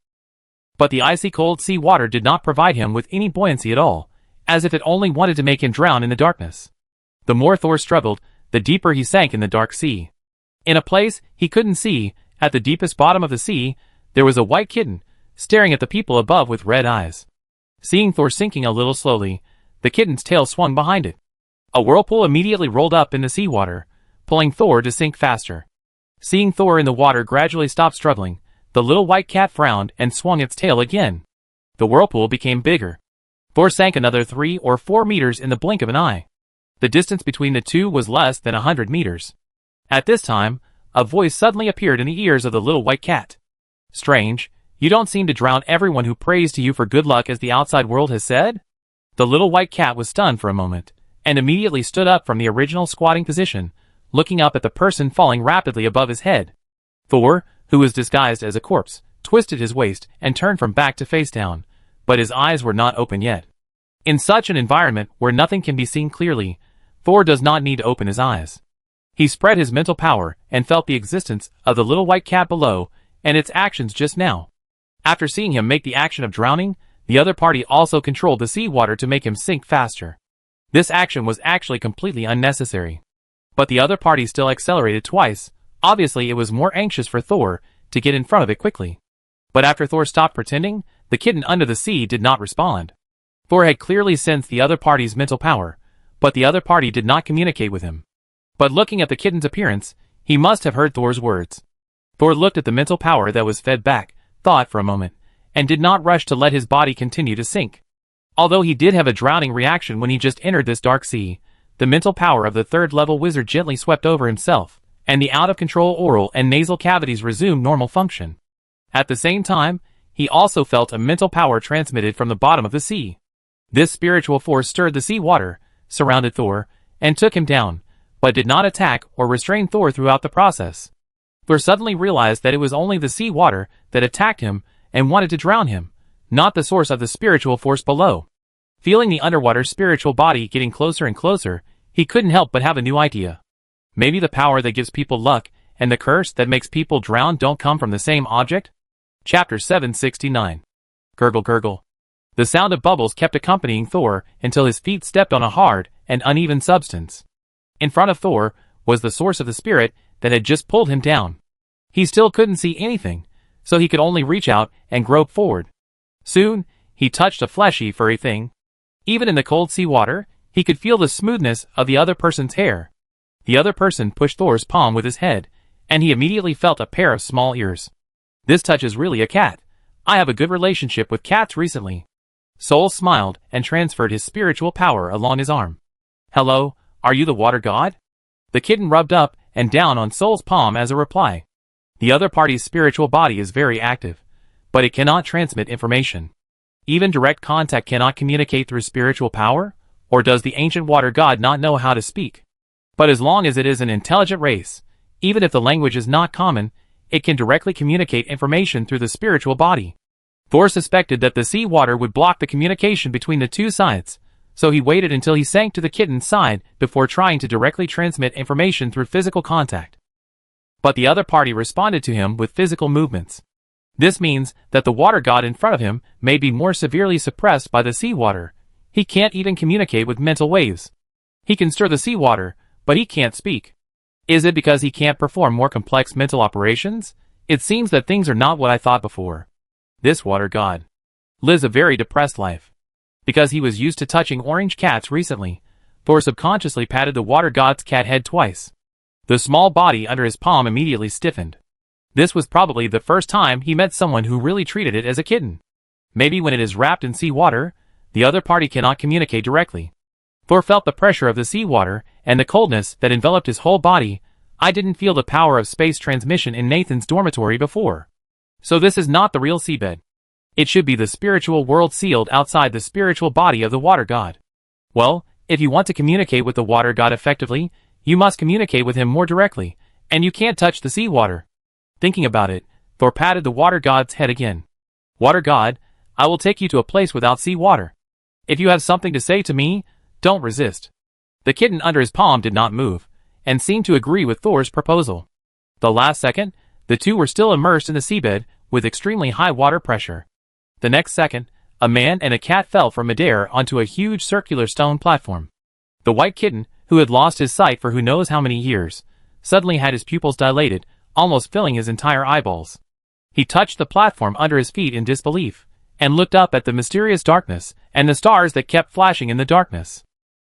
But the icy cold sea water did not provide him with any buoyancy at all, as if it only wanted to make him drown in the darkness. The more Thor struggled, the deeper he sank in the dark sea. In a place he couldn't see, at the deepest bottom of the sea, there was a white kitten, staring at the people above with red eyes. Seeing Thor sinking a little slowly, the kitten's tail swung behind it. A whirlpool immediately rolled up in the seawater, pulling Thor to sink faster. Seeing Thor in the water gradually stop struggling, the little white cat frowned and swung its tail again. The whirlpool became bigger. Thor sank another 3 or 4 meters in the blink of an eye. The distance between the two was less than 100 meters. At this time, a voice suddenly appeared in the ears of the little white cat. "Strange, you don't seem to drown everyone who prays to you for good luck as the outside world has said?" The little white cat was stunned for a moment, and immediately stood up from the original squatting position, looking up at the person falling rapidly above his head. Thor, who was disguised as a corpse, twisted his waist and turned from back to face down, but his eyes were not open yet. In such an environment where nothing can be seen clearly, Thor does not need to open his eyes. He spread his mental power and felt the existence of the little white cat below and its actions just now. After seeing him make the action of drowning, the other party also controlled the seawater to make him sink faster. This action was actually completely unnecessary. But the other party still accelerated twice. Obviously it was more anxious for Thor to get in front of it quickly. But after Thor stopped pretending, the kitten under the sea did not respond. Thor had clearly sensed the other party's mental power, but the other party did not communicate with him. But looking at the kitten's appearance, he must have heard Thor's words. Thor looked at the mental power that was fed back, thought for a moment, and did not rush to let his body continue to sink. Although he did have a drowning reaction when he just entered this dark sea, the mental power of the 3rd-level wizard gently swept over himself, and the out-of-control oral and nasal cavities resumed normal function. At the same time, he also felt a mental power transmitted from the bottom of the sea. This spiritual force stirred the sea water, surrounded Thor, and took him down, but did not attack or restrain Thor throughout the process. Thor suddenly realized that it was only the sea water that attacked him and wanted to drown him, not the source of the spiritual force below. Feeling the underwater spiritual body getting closer and closer, he couldn't help but have a new idea. Maybe the power that gives people luck and the curse that makes people drown don't come from the same object? Chapter 769. Gurgle gurgle. The sound of bubbles kept accompanying Thor until his feet stepped on a hard and uneven substance. In front of Thor was the source of the spirit that had just pulled him down. He still couldn't see anything, so he could only reach out and grope forward. Soon, he touched a fleshy, furry thing. Even in the cold seawater, he could feel the smoothness of the other person's hair. The other person pushed Thor's palm with his head, and he immediately felt a pair of small ears. This touch is really a cat. I have a good relationship with cats recently. Sol smiled and transferred his spiritual power along his arm. Hello, are you the water god? The kitten rubbed up and down on Sol's palm as a reply. The other party's spiritual body is very active, but it cannot transmit information. Even direct contact cannot communicate through spiritual power, or does the ancient water god not know how to speak? But as long as it is an intelligent race, even if the language is not common, it can directly communicate information through the spiritual body. Thor suspected that the sea water would block the communication between the two sides, so he waited until he sank to the kitten's side before trying to directly transmit information through physical contact. But the other party responded to him with physical movements. This means that the water god in front of him may be more severely suppressed by the seawater. He can't even communicate with mental waves. He can stir the seawater, but he can't speak. Is it because he can't perform more complex mental operations? It seems that things are not what I thought before. This water god lives a very depressed life. Because he was used to touching orange cats recently, Thor subconsciously patted the water god's cat head twice. The small body under his palm immediately stiffened. This was probably the first time he met someone who really treated it as a kitten. Maybe when it is wrapped in seawater, the other party cannot communicate directly. Thor felt the pressure of the seawater and the coldness that enveloped his whole body. I didn't feel the power of space transmission in Nathan's dormitory before. So this is not the real seabed. It should be the spiritual world sealed outside the spiritual body of the water god. Well, if you want to communicate with the water god effectively, you must communicate with him more directly, and you can't touch the seawater. Thinking about it, Thor patted the water god's head again. Water god, I will take you to a place without seawater. If you have something to say to me, don't resist. The kitten under his palm did not move, and seemed to agree with Thor's proposal. The last second, the two were still immersed in the seabed with extremely high water pressure. The next second, a man and a cat fell from midair onto a huge circular stone platform. The white kitten, who had lost his sight for who knows how many years, suddenly had his pupils dilated, almost filling his entire eyeballs. He touched the platform under his feet in disbelief, and looked up at the mysterious darkness and the stars that kept flashing in the darkness.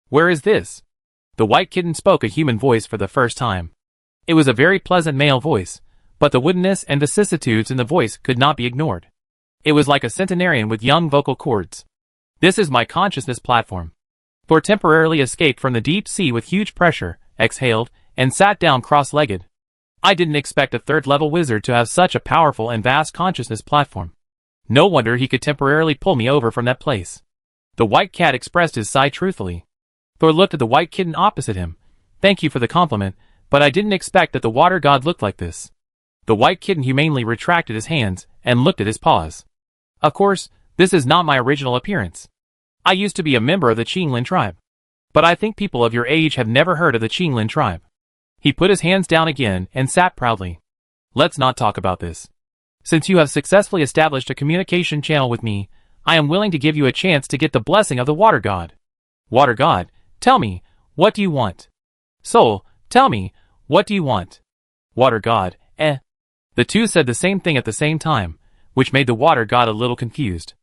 Where is this? The white kitten spoke a human voice for the first time. It was a very pleasant male voice, but the woodenness and vicissitudes in the voice could not be ignored. It was like a centenarian with young vocal cords. This is my consciousness platform. Thor temporarily escaped from the deep sea with huge pressure, exhaled, and sat down cross-legged. I didn't expect a third-level wizard to have such a powerful and vast consciousness platform. No wonder he could temporarily pull me over from that place. The white cat expressed his sigh truthfully. Thor looked at the white kitten opposite him. Thank you for the compliment, but I didn't expect that the water god looked like this. The white kitten humanely retracted his hands and looked at his paws. Of course, this is not my original appearance. I used to be a member of the Qinglin tribe. But I think people of your age have never heard of the Qinglin tribe. He put his hands down again and sat proudly. Let's not talk about this. Since you have successfully established a communication channel with me, I am willing to give you a chance to get the blessing of the water god. Water god, tell me, what do you want? Sol, tell me, what do you want? Water god, The two said the same thing at the same time, which made the water god a little confused.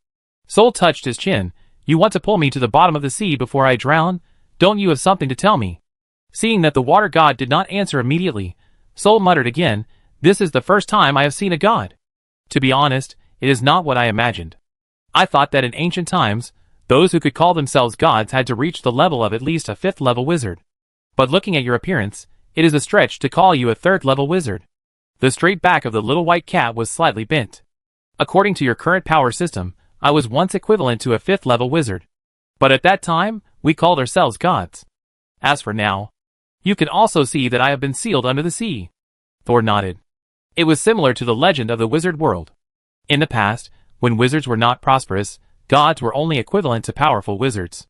Sol touched his chin. You want to pull me to the bottom of the sea before I drown? Don't you have something to tell me? Seeing that the water god did not answer immediately, Sol muttered again, this is the first time I have seen a god. To be honest, it is not what I imagined. I thought that in ancient times, those who could call themselves gods had to reach the level of at least a 5th-level wizard. But looking at your appearance, it is a stretch to call you a 3rd-level wizard. The straight back of the little white cat was slightly bent. According to your current power system, I was once equivalent to a 5th-level wizard. But at that time, we called ourselves gods. As for now, you can also see that I have been sealed under the sea. Thor nodded. It was similar to the legend of the wizard world. In the past, when wizards were not prosperous, gods were only equivalent to powerful wizards.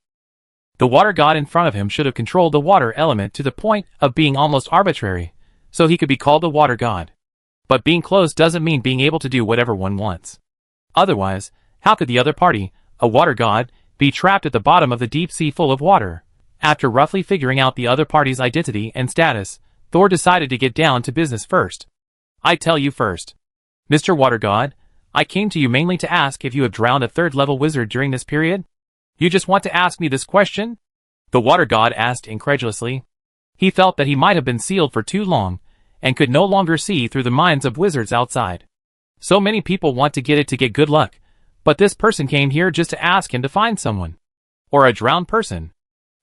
The water god in front of him should have controlled the water element to the point of being almost arbitrary, so he could be called the water god. But being close doesn't mean being able to do whatever one wants. Otherwise, how could the other party, a water god, be trapped at the bottom of the deep sea full of water. After roughly figuring out the other party's identity and status, Thor decided to get down to business first. I tell you first. Mr. Water God, I came to you mainly to ask if you have drowned a third-level wizard during this period? You just want to ask me this question? The water god asked incredulously. He felt that he might have been sealed for too long, and could no longer see through the minds of wizards outside. So many people want to get good luck, but this person came here just to ask him to find someone. Or a drowned person.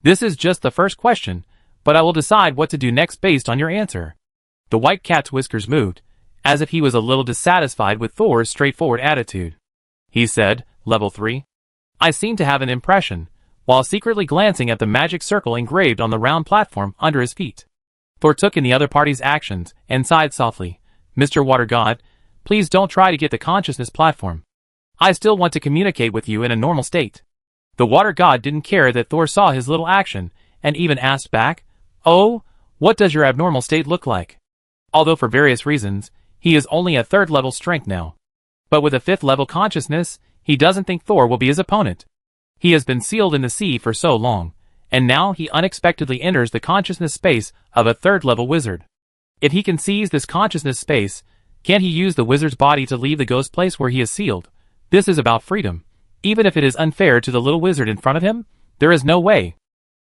This is just the first question, but I will decide what to do next based on your answer. The white cat's whiskers moved, as if he was a little dissatisfied with Thor's straightforward attitude. He said, Level 3. I seem to have an impression, while secretly glancing at the magic circle engraved on the round platform under his feet. Thor took in the other party's actions and sighed softly. Mr. Water God, please don't try to get the consciousness platform. I still want to communicate with you in a normal state. The water god didn't care that Thor saw his little action, and even asked back, Oh, what does your abnormal state look like? Although for various reasons, he is only a third-level strength now. But with a fifth-level consciousness, he doesn't think Thor will be his opponent. He has been sealed in the sea for so long, and now he unexpectedly enters the consciousness space of a third-level wizard. If he can seize this consciousness space, can't he use the wizard's body to leave the ghost place where he is sealed? This is about freedom. Even if it is unfair to the little wizard in front of him, there is no way.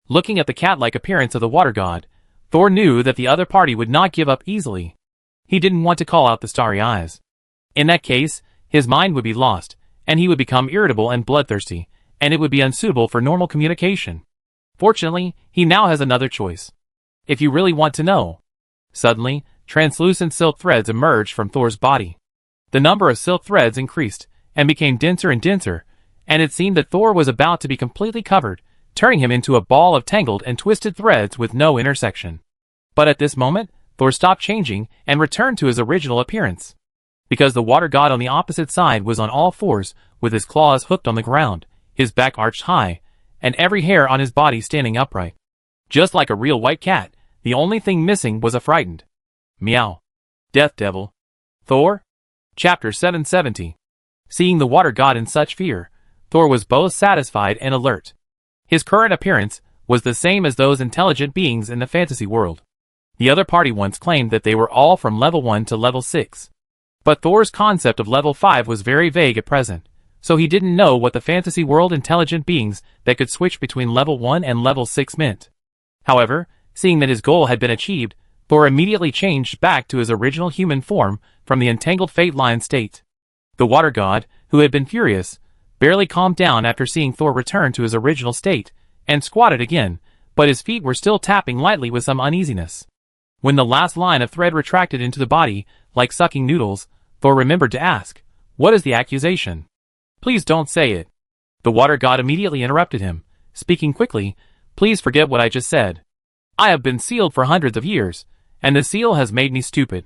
Looking at the cat-like appearance of the water god, Thor knew that the other party would not give up easily. He didn't want to call out the starry eyes. In that case, his mind would be lost, and he would become irritable and bloodthirsty, and it would be unsuitable for normal communication. Fortunately, he now has another choice. If you really want to know. Suddenly, translucent silk threads emerged from Thor's body. The number of silk threads increased, and became denser and denser, and it seemed that Thor was about to be completely covered, turning him into a ball of tangled and twisted threads with no intersection. But at this moment, Thor stopped changing and returned to his original appearance. Because the water god on the opposite side was on all fours, with his claws hooked on the ground, his back arched high, and every hair on his body standing upright. Just like a real white cat, the only thing missing was a frightened meow. Death Devil. Thor? Chapter 770. Seeing the water god in such fear, Thor was both satisfied and alert. His current appearance was the same as those intelligent beings in the fantasy world. The other party once claimed that they were all from level 1 to level 6. But Thor's concept of level 5 was very vague at present, so he didn't know what the fantasy world intelligent beings that could switch between level 1 and level 6 meant. However, seeing that his goal had been achieved, Thor immediately changed back to his original human form from the entangled fate line state. The water god, who had been furious, barely calmed down after seeing Thor return to his original state, and squatted again, but his feet were still tapping lightly with some uneasiness. When the last line of thread retracted into the body, like sucking noodles, Thor remembered to ask, What is the accusation? Please don't say it. The water god immediately interrupted him, speaking quickly, Please forget what I just said. I have been sealed for hundreds of years, and the seal has made me stupid.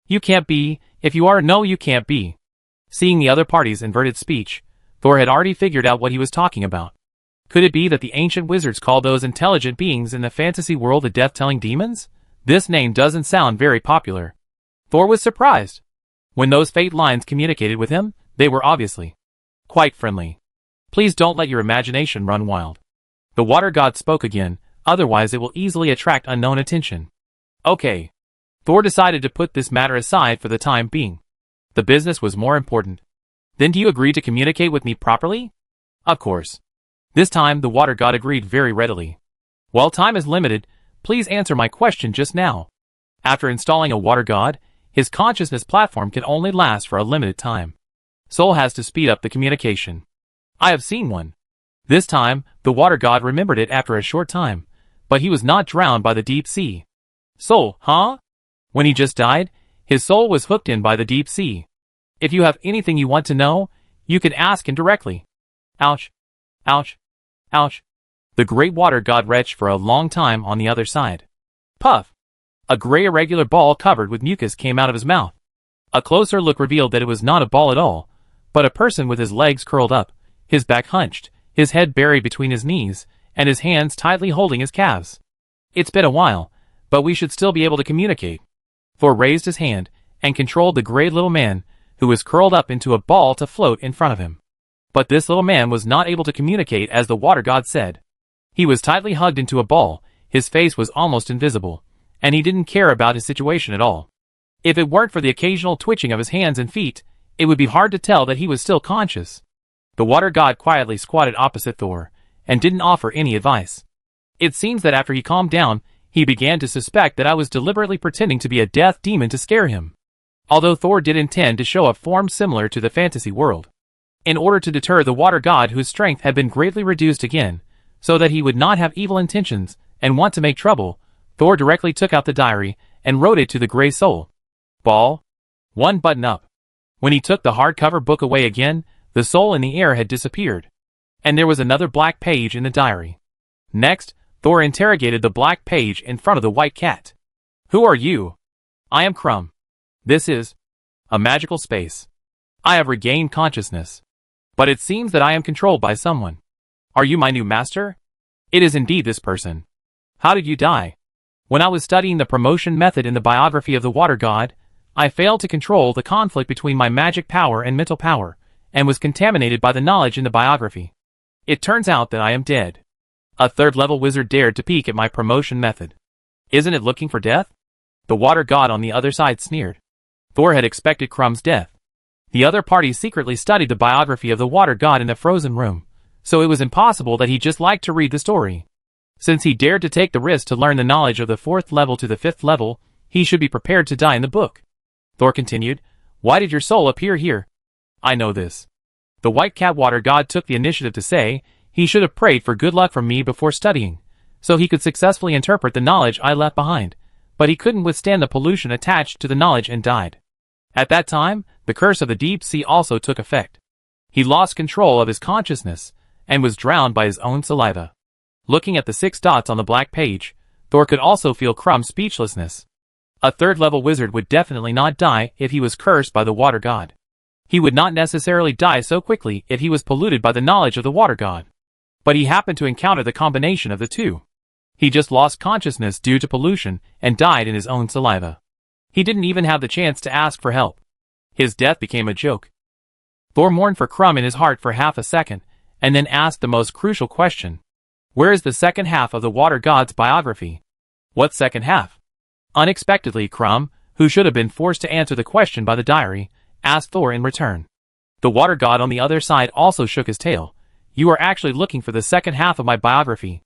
You can't be, if you are, no you can't be. Seeing the other party's inverted speech, Thor had already figured out what he was talking about. Could it be that the ancient wizards called those intelligent beings in the fantasy world the death-telling demons? This name doesn't sound very popular. Thor was surprised. When those fate lines communicated with him, they were obviously quite friendly. Please don't let your imagination run wild. The water god spoke again, otherwise it will easily attract unknown attention. Okay. Thor decided to put this matter aside for the time being. The business was more important. Then do you agree to communicate with me properly? Of course. This time the water god agreed very readily. While time is limited, please answer my question just now. After installing a water god, his consciousness platform can only last for a limited time. Soul has to speed up the communication. I have seen one. This time, the water god remembered it after a short time, but he was not drowned by the deep sea. Soul, huh? When he just died, his soul was hooked in by the deep sea. If you have anything you want to know, you can ask him directly. Ouch. Ouch. Ouch. The great water god retched for a long time on the other side. Puff. A gray irregular ball covered with mucus came out of his mouth. A closer look revealed that it was not a ball at all, but a person with his legs curled up, his back hunched, his head buried between his knees, and his hands tightly holding his calves. It's been a while, but we should still be able to communicate. Thor raised his hand and controlled the gray little man, who was curled up into a ball to float in front of him. But this little man was not able to communicate as the water god said. He was tightly hugged into a ball, his face was almost invisible, and he didn't care about his situation at all. If it weren't for the occasional twitching of his hands and feet, it would be hard to tell that he was still conscious. The water god quietly squatted opposite Thor, and didn't offer any advice. It seems that after he calmed down, he began to suspect that I was deliberately pretending to be a death demon to scare him. Although Thor did intend to show a form similar to the fantasy world, in order to deter the water god whose strength had been greatly reduced again, so that he would not have evil intentions and want to make trouble, Thor directly took out the diary and wrote it to the gray soul. Ball. 1 button up. When he took the hardcover book away again, the soul in the air had disappeared, and there was another black page in the diary. Next, Thor interrogated the black page in front of the white cat. Who are you? I am Crumb. This is a magical space. I have regained consciousness. But it seems that I am controlled by someone. Are you my new master? It is indeed this person. How did you die? When I was studying the promotion method in the biography of the water god, I failed to control the conflict between my magic power and mental power, and was contaminated by the knowledge in the biography. It turns out that I am dead. A third-level wizard dared to peek at my promotion method. Isn't it looking for death? The water god on the other side sneered. Thor had expected Crumb's death. The other party secretly studied the biography of the water god in the frozen room, so it was impossible that he just liked to read the story. Since he dared to take the risk to learn the knowledge of the 4th level to the 5th level, he should be prepared to die in the book. Thor continued, Why did your soul appear here? I know this. The white cat water god took the initiative to say, he should have prayed for good luck from me before studying, so he could successfully interpret the knowledge I left behind, but he couldn't withstand the pollution attached to the knowledge and died. At that time, the curse of the deep sea also took effect. He lost control of his consciousness, and was drowned by his own saliva. Looking at the 6 dots on the black page, Thor could also feel Crumb's speechlessness. A third-level wizard would definitely not die if he was cursed by the water god. He would not necessarily die so quickly if he was polluted by the knowledge of the water god. But he happened to encounter the combination of the two. He just lost consciousness due to pollution and died in his own saliva. He didn't even have the chance to ask for help. His death became a joke. Thor mourned for Crumb in his heart for half a second, and then asked the most crucial question. Where is the second half of the water god's biography? What second half? Unexpectedly, Crumb, who should have been forced to answer the question by the diary, asked Thor in return. The water god on the other side also shook his tail. You are actually looking for the second half of my biography.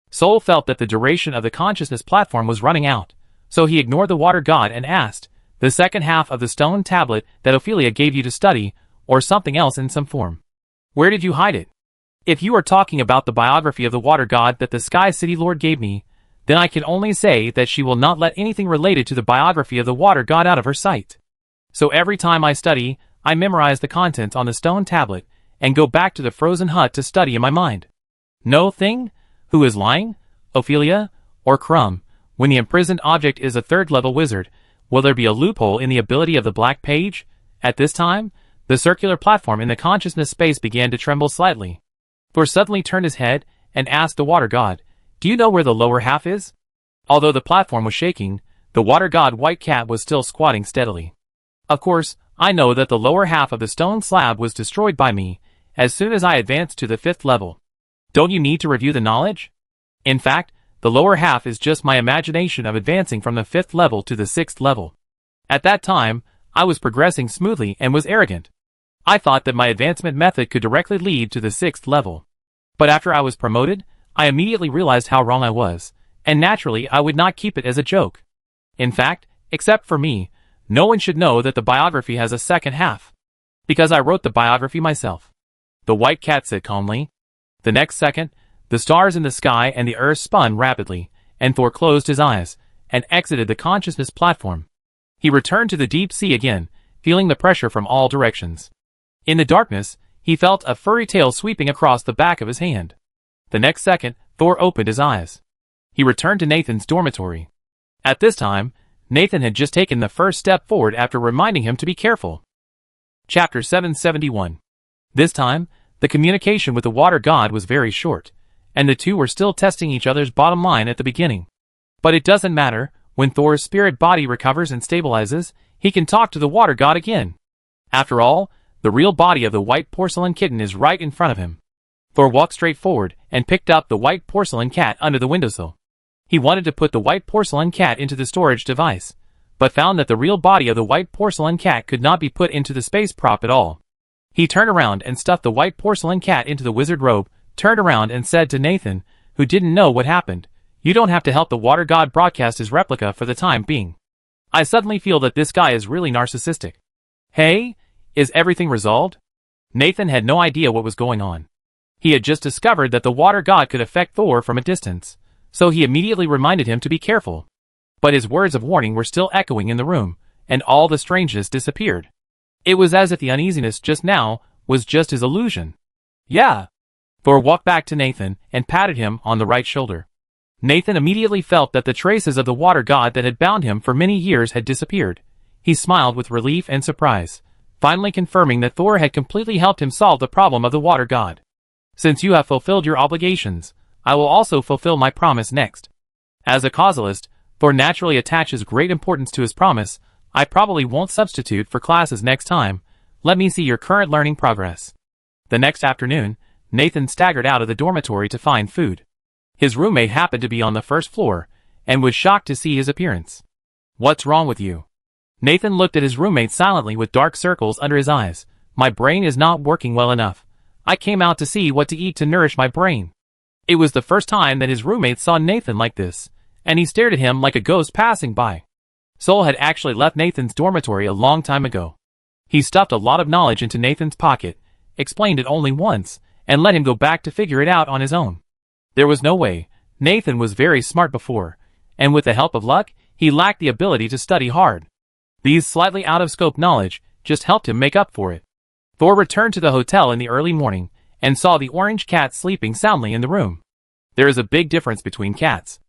Soul felt that the duration of the consciousness platform was running out, so he ignored the water god and asked, the second half of the stone tablet that Ophelia gave you to study, or something else in some form. Where did you hide it? If you are talking about the biography of the water god that the Sky City Lord gave me, then I can only say that she will not let anything related to the biography of the water god out of her sight. So every time I study, I memorize the contents on the stone tablet, and go back to the frozen hut to study in my mind. No thing? Who is lying? Ophelia? Or Crumb? When the imprisoned object is a third-level wizard, will there be a loophole in the ability of the black page? At this time, the circular platform in the consciousness space began to tremble slightly. Thor suddenly turned his head and asked the water god, Do you know where the lower half is? Although the platform was shaking, the water god White Cat was still squatting steadily. Of course, I know that the lower half of the stone slab was destroyed by me as soon as I advanced to the 5th level. Don't you need to review the knowledge? In fact, the lower half is just my imagination of advancing from the 5th level to the 6th level. At that time, I was progressing smoothly and was arrogant. I thought that my advancement method could directly lead to the 6th level. But after I was promoted, I immediately realized how wrong I was, and naturally I would not keep it as a joke. In fact, except for me, no one should know that the biography has a second half. Because I wrote the biography myself. The white cat said calmly. The next second, the stars in the sky and the earth spun rapidly, and Thor closed his eyes, and exited the consciousness platform. He returned to the deep sea again, feeling the pressure from all directions. In the darkness, he felt a furry tail sweeping across the back of his hand. The next second, Thor opened his eyes. He returned to Nathan's dormitory. At this time, Nathan had just taken the first step forward after reminding him to be careful. Chapter 771. This time, the communication with the water god was very short, and the two were still testing each other's bottom line at the beginning. But it doesn't matter, when Thor's spirit body recovers and stabilizes, he can talk to the water god again. After all, The real body of the white porcelain kitten is right in front of him. Thor walked straight forward and picked up the white porcelain cat under the windowsill. He wanted to put the white porcelain cat into the storage device, but found that the real body of the white porcelain cat could not be put into the space prop at all. He turned around and stuffed the white porcelain cat into the wizard robe, turned around and said to Nathan, who didn't know what happened, "You don't have to help the water god broadcast his replica for the time being. I suddenly feel that this guy is really narcissistic." "Hey, is everything resolved?" Nathan had no idea what was going on. He had just discovered that the water god could affect Thor from a distance, so he immediately reminded him to be careful. But his words of warning were still echoing in the room, and all the strangeness disappeared. It was as if the uneasiness just now was just his illusion. "Yeah." Thor walked back to Nathan and patted him on the right shoulder. Nathan immediately felt that the traces of the water god that had bound him for many years had disappeared. He smiled with relief and surprise, finally confirming that Thor had completely helped him solve the problem of the water god. "Since you have fulfilled your obligations, I will also fulfill my promise next." As a causalist, Thor naturally attaches great importance to his promise. "I probably won't substitute for classes next time. Let me see your current learning progress." The next afternoon, Nathan staggered out of the dormitory to find food. His roommate happened to be on the first floor, and was shocked to see his appearance. "What's wrong with you?" Nathan looked at his roommate silently with dark circles under his eyes. "My brain is not working well enough. I came out to see what to eat to nourish my brain." It was the first time that his roommate saw Nathan like this, and he stared at him like a ghost passing by. Sol had actually left Nathan's dormitory a long time ago. He stuffed a lot of knowledge into Nathan's pocket, explained it only once, and let him go back to figure it out on his own. There was no way. Nathan was very smart before, and with the help of luck, he lacked the ability to study hard. These slightly out-of-scope knowledge just helped him make up for it. Thor returned to the hotel in the early morning, and saw the orange cat sleeping soundly in the room. There is a big difference between cats.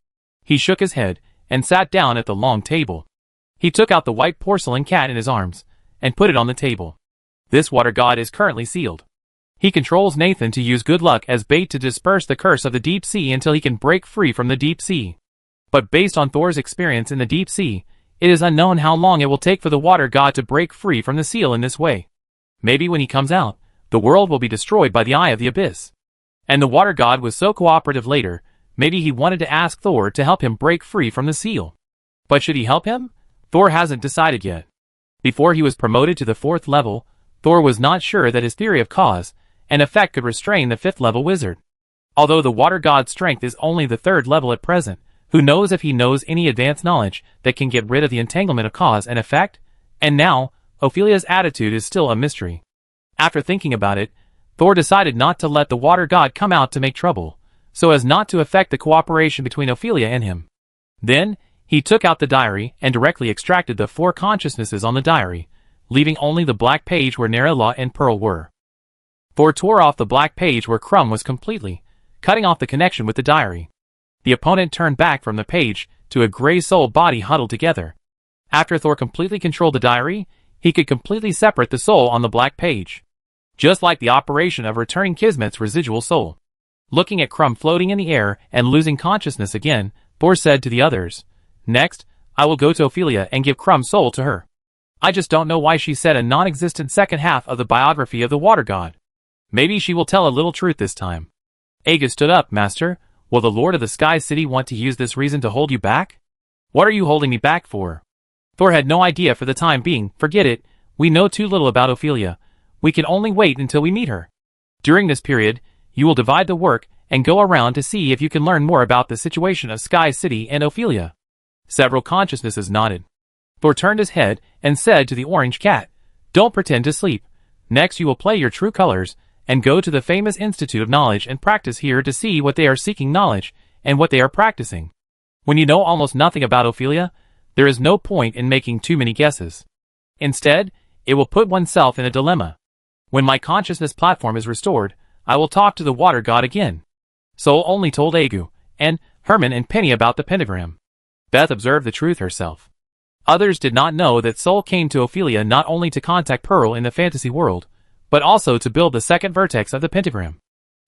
He shook his head, and sat down at the long table. He took out the white porcelain cat in his arms, and put it on the table. This water god is currently sealed. He controls Nathan to use good luck as bait to disperse the curse of the deep sea until he can break free from the deep sea. But based on Thor's experience in the deep sea, it is unknown how long it will take for the water god to break free from the seal in this way. Maybe when he comes out, the world will be destroyed by the eye of the abyss. And the water god was so cooperative later, maybe he wanted to ask Thor to help him break free from the seal. But should he help him? Thor hasn't decided yet. Before he was promoted to the 4th level, Thor was not sure that his theory of cause and effect could restrain the 5th level wizard. Although the water god's strength is only the 3rd level at present, who knows if he knows any advanced knowledge that can get rid of the entanglement of cause and effect? And now, Ophelia's attitude is still a mystery. After thinking about it, Thor decided not to let the water god come out to make trouble, so as not to affect the cooperation between Ophelia and him. Then, he took out the diary and directly extracted the 4 consciousnesses on the diary, leaving only the black page where Nerala and Pearl were. Thor tore off the black page where Crumb was completely, cutting off the connection with the diary. The opponent turned back from the page to a gray soul body huddled together. After Thor completely controlled the diary, he could completely separate the soul on the black page. Just like the operation of returning Kismet's residual soul. Looking at Crumb floating in the air and losing consciousness again, Thor said to the others, "Next, I will go to Ophelia and give Crumb's soul to her. I just don't know why she said a non-existent second half of the biography of the water god. Maybe she will tell a little truth this time." Aga stood up. "Master, will the Lord of the Sky City want to use this reason to hold you back?" "What are you holding me back for?" Thor had no idea for the time being. "Forget it, we know too little about Ophelia. We can only wait until we meet her. During this period, you will divide the work and go around to see if you can learn more about the situation of Sky City and Ophelia." Several consciousnesses nodded. Thor turned his head and said to the orange cat, "Don't pretend to sleep. Next you will play your true colors and go to the famous Institute of Knowledge and practice here to see what they are seeking knowledge and what they are practicing. When you know almost nothing about Ophelia, there is no point in making too many guesses. Instead, it will put oneself in a dilemma. When my consciousness platform is restored, I will talk to the water god again." Sol only told Agu, and Herman and Penny about the pentagram. Beth observed the truth herself. Others did not know that Sol came to Ophelia not only to contact Pearl in the fantasy world, but also to build the second vertex of the pentagram.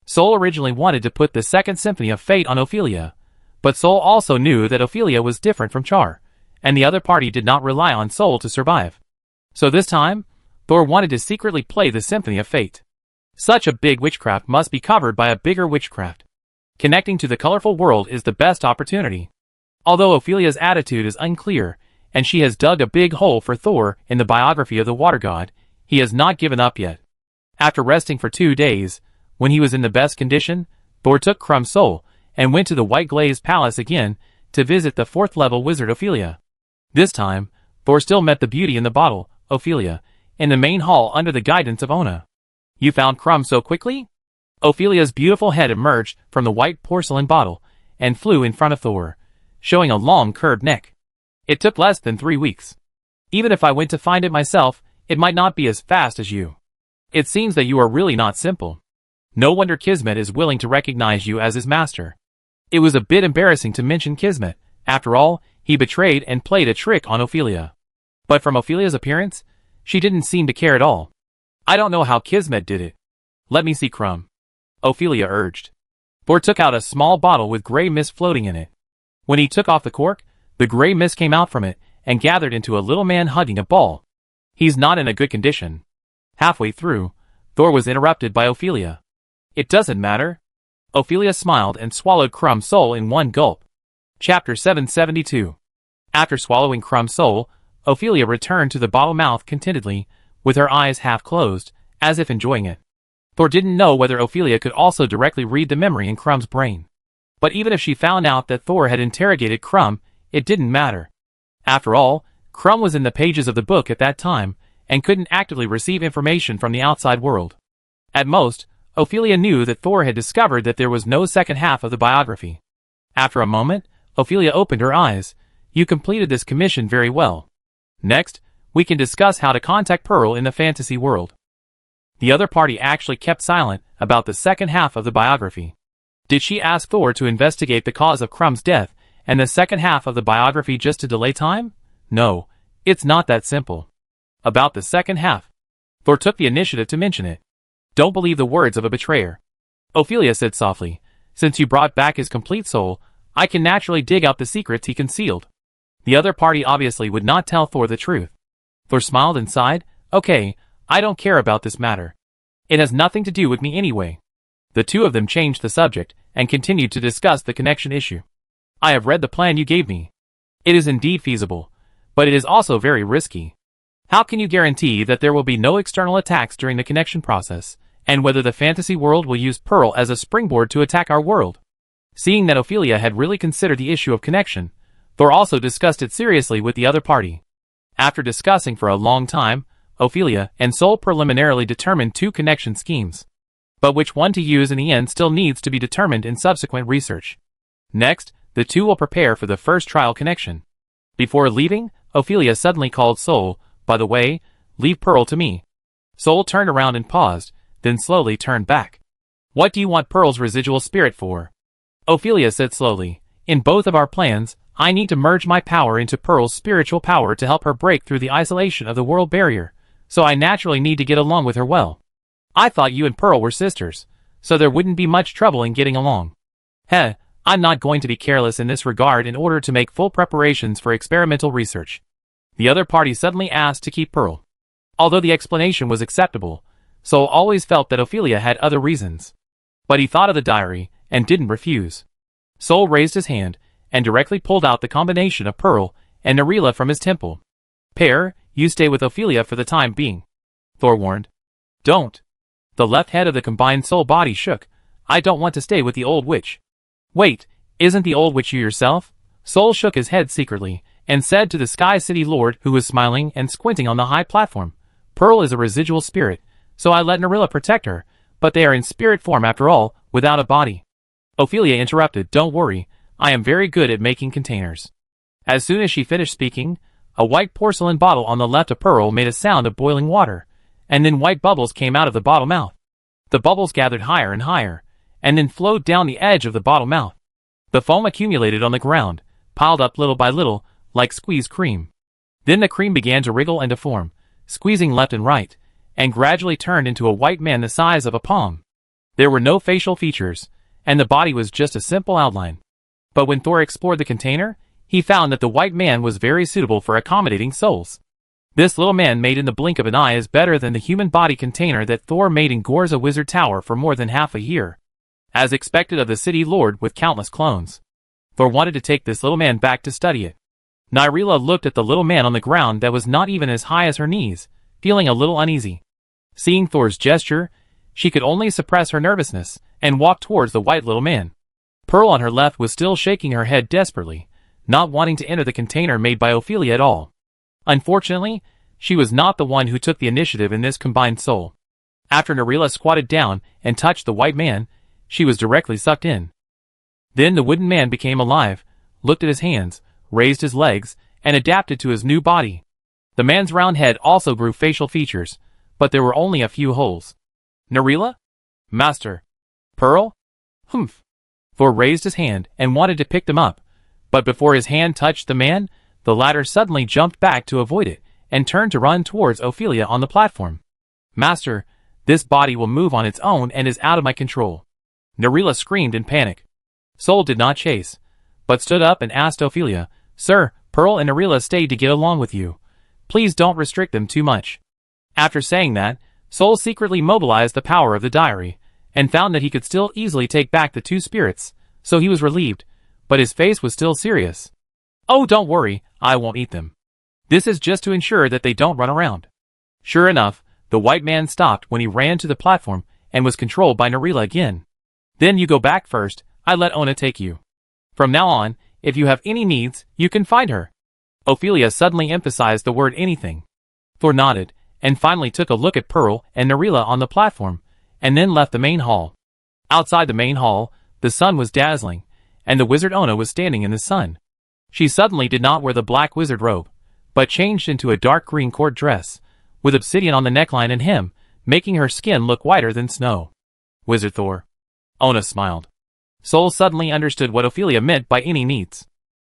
Sol originally wanted to put the second symphony of fate on Ophelia, but Sol also knew that Ophelia was different from Char, and the other party did not rely on Sol to survive. So this time, Thor wanted to secretly play the Symphony of Fate. Such a big witchcraft must be covered by a bigger witchcraft. Connecting to the colorful world is the best opportunity. Although Ophelia's attitude is unclear, and she has dug a big hole for Thor in the biography of the water god, he has not given up yet. After resting for 2 days, when he was in the best condition, Thor took Crumb's soul and went to the White Glazed Palace again to visit the 4th level wizard Ophelia. This time, Thor still met the beauty in the bottle, Ophelia, in the main hall under the guidance of Ona. "You found Crumb so quickly?" Ophelia's beautiful head emerged from the white porcelain bottle and flew in front of Thor, showing a long curved neck. "It took less than 3 weeks. Even if I went to find it myself, it might not be as fast as you. It seems that you are really not simple. No wonder Kismet is willing to recognize you as his master." It was a bit embarrassing to mention Kismet. After all, he betrayed and played a trick on Ophelia. But from Ophelia's appearance, she didn't seem to care at all. "I don't know how Kismet did it. Let me see Crumb," Ophelia urged. Thor took out a small bottle with gray mist floating in it. When he took off the cork, the gray mist came out from it and gathered into a little man hugging a ball. "He's not in a good condition." Halfway through, Thor was interrupted by Ophelia. "It doesn't matter." Ophelia smiled and swallowed Crumb's soul in one gulp. Chapter 772. After swallowing Crumb's soul, Ophelia returned to the bottle mouth contentedly, with her eyes half closed, as if enjoying it. Thor didn't know whether Ophelia could also directly read the memory in Crumb's brain. But even if she found out that Thor had interrogated Crumb, it didn't matter. After all, Crumb was in the pages of the book at that time, and couldn't actively receive information from the outside world. At most, Ophelia knew that Thor had discovered that there was no second half of the biography. After a moment, Ophelia opened her eyes. "You completed this commission very well. Next, we can discuss how to contact Pearl in the fantasy world." The other party actually kept silent about the second half of the biography. Did she ask Thor to investigate the cause of Crumb's death, and the second half of the biography just to delay time? No, it's not that simple. About the second half, Thor took the initiative to mention it. "Don't believe the words of a betrayer," Ophelia said softly. "Since you brought back his complete soul, I can naturally dig out the secrets he concealed." The other party obviously would not tell Thor the truth. Thor smiled and sighed. "Okay, I don't care about this matter. It has nothing to do with me anyway." The two of them changed the subject and continued to discuss the connection issue. "I have read the plan you gave me. It is indeed feasible, but it is also very risky. How can you guarantee that there will be no external attacks during the connection process, and whether the fantasy world will use Pearl as a springboard to attack our world?" Seeing that Ophelia had really considered the issue of connection, Thor also discussed it seriously with the other party. After discussing for a long time, Ophelia and Soul preliminarily determined 2 connection schemes. But which one to use in the end still needs to be determined in subsequent research. Next, the two will prepare for the first trial connection. Before leaving, Ophelia suddenly called Soul. "By the way, leave Pearl to me." Soul turned around and paused, then slowly turned back. "What do you want Pearl's residual spirit for?" Ophelia said slowly. "In both of our plans, I need to merge my power into Pearl's spiritual power to help her break through the isolation of the world barrier, so I naturally need to get along with her well. I thought you and Pearl were sisters, so there wouldn't be much trouble in getting along. Heh, I'm not going to be careless in this regard in order to make full preparations for experimental research." The other party suddenly asked to keep Pearl. Although the explanation was acceptable, Soul always felt that Ophelia had other reasons. But he thought of the diary, and didn't refuse. Soul raised his hand, and directly pulled out the combination of Pearl and Narila from his temple. "Pair, you stay with Ophelia for the time being," Thor warned. "Don't." The left head of the combined soul body shook. "I don't want to stay with the old witch." "Wait, isn't the old witch you yourself?" Soul shook his head secretly, and said to the Sky City Lord, who was smiling and squinting on the high platform, "Pearl is a residual spirit, so I let Narila protect her, but they are in spirit form after all, without a body." Ophelia interrupted. "Don't worry, I am very good at making containers." As soon as she finished speaking, a white porcelain bottle on the left of Pearl made a sound of boiling water, and then white bubbles came out of the bottle mouth. The bubbles gathered higher and higher, and then flowed down the edge of the bottle mouth. The foam accumulated on the ground, piled up little by little, like squeezed cream. Then the cream began to wriggle and deform, squeezing left and right, and gradually turned into a white man the size of a palm. There were no facial features, and the body was just a simple outline. But when Thor explored the container, he found that the white man was very suitable for accommodating souls. This little man made in the blink of an eye is better than the human body container that Thor made in Gorza Wizard Tower for more than half a year. As expected of the city lord with countless clones, Thor wanted to take this little man back to study it. Nyrila looked at the little man on the ground that was not even as high as her knees, feeling a little uneasy. Seeing Thor's gesture, she could only suppress her nervousness and walk towards the white little man. Pearl on her left was still shaking her head desperately, not wanting to enter the container made by Ophelia at all. Unfortunately, she was not the one who took the initiative in this combined soul. After Nyrila squatted down and touched the white man, she was directly sucked in. Then the wooden man became alive, looked at his hands, raised his legs, and adapted to his new body. The man's round head also grew facial features, but there were only a few holes. Nyrila? Master. Pearl? Humph. Thor raised his hand and wanted to pick them up, but before his hand touched the man, the latter suddenly jumped back to avoid it and turned to run towards Ophelia on the platform. Master, this body will move on its own and is out of my control. Nyrila screamed in panic. Soul did not chase, but stood up and asked Ophelia, Sir, Pearl and Nyrila stayed to get along with you. Please don't restrict them too much. After saying that, Soul secretly mobilized the power of the diary, and found that he could still easily take back the two spirits, so he was relieved, but his face was still serious. Oh, don't worry, I won't eat them. This is just to ensure that they don't run around. Sure enough, the white man stopped when he ran to the platform and was controlled by Nyrila again. Then you go back first, I let Ona take you. From now on, if you have any needs, you can find her. Ophelia suddenly emphasized the word anything. Thor nodded, and finally took a look at Pearl and Nyrila on the platform, and then left the main hall. Outside the main hall, the sun was dazzling, and the wizard Ona was standing in the sun. She suddenly did not wear the black wizard robe, but changed into a dark green court dress, with obsidian on the neckline and hem, making her skin look whiter than snow. Wizard Thor. Ona smiled. Soul suddenly understood what Ophelia meant by any needs.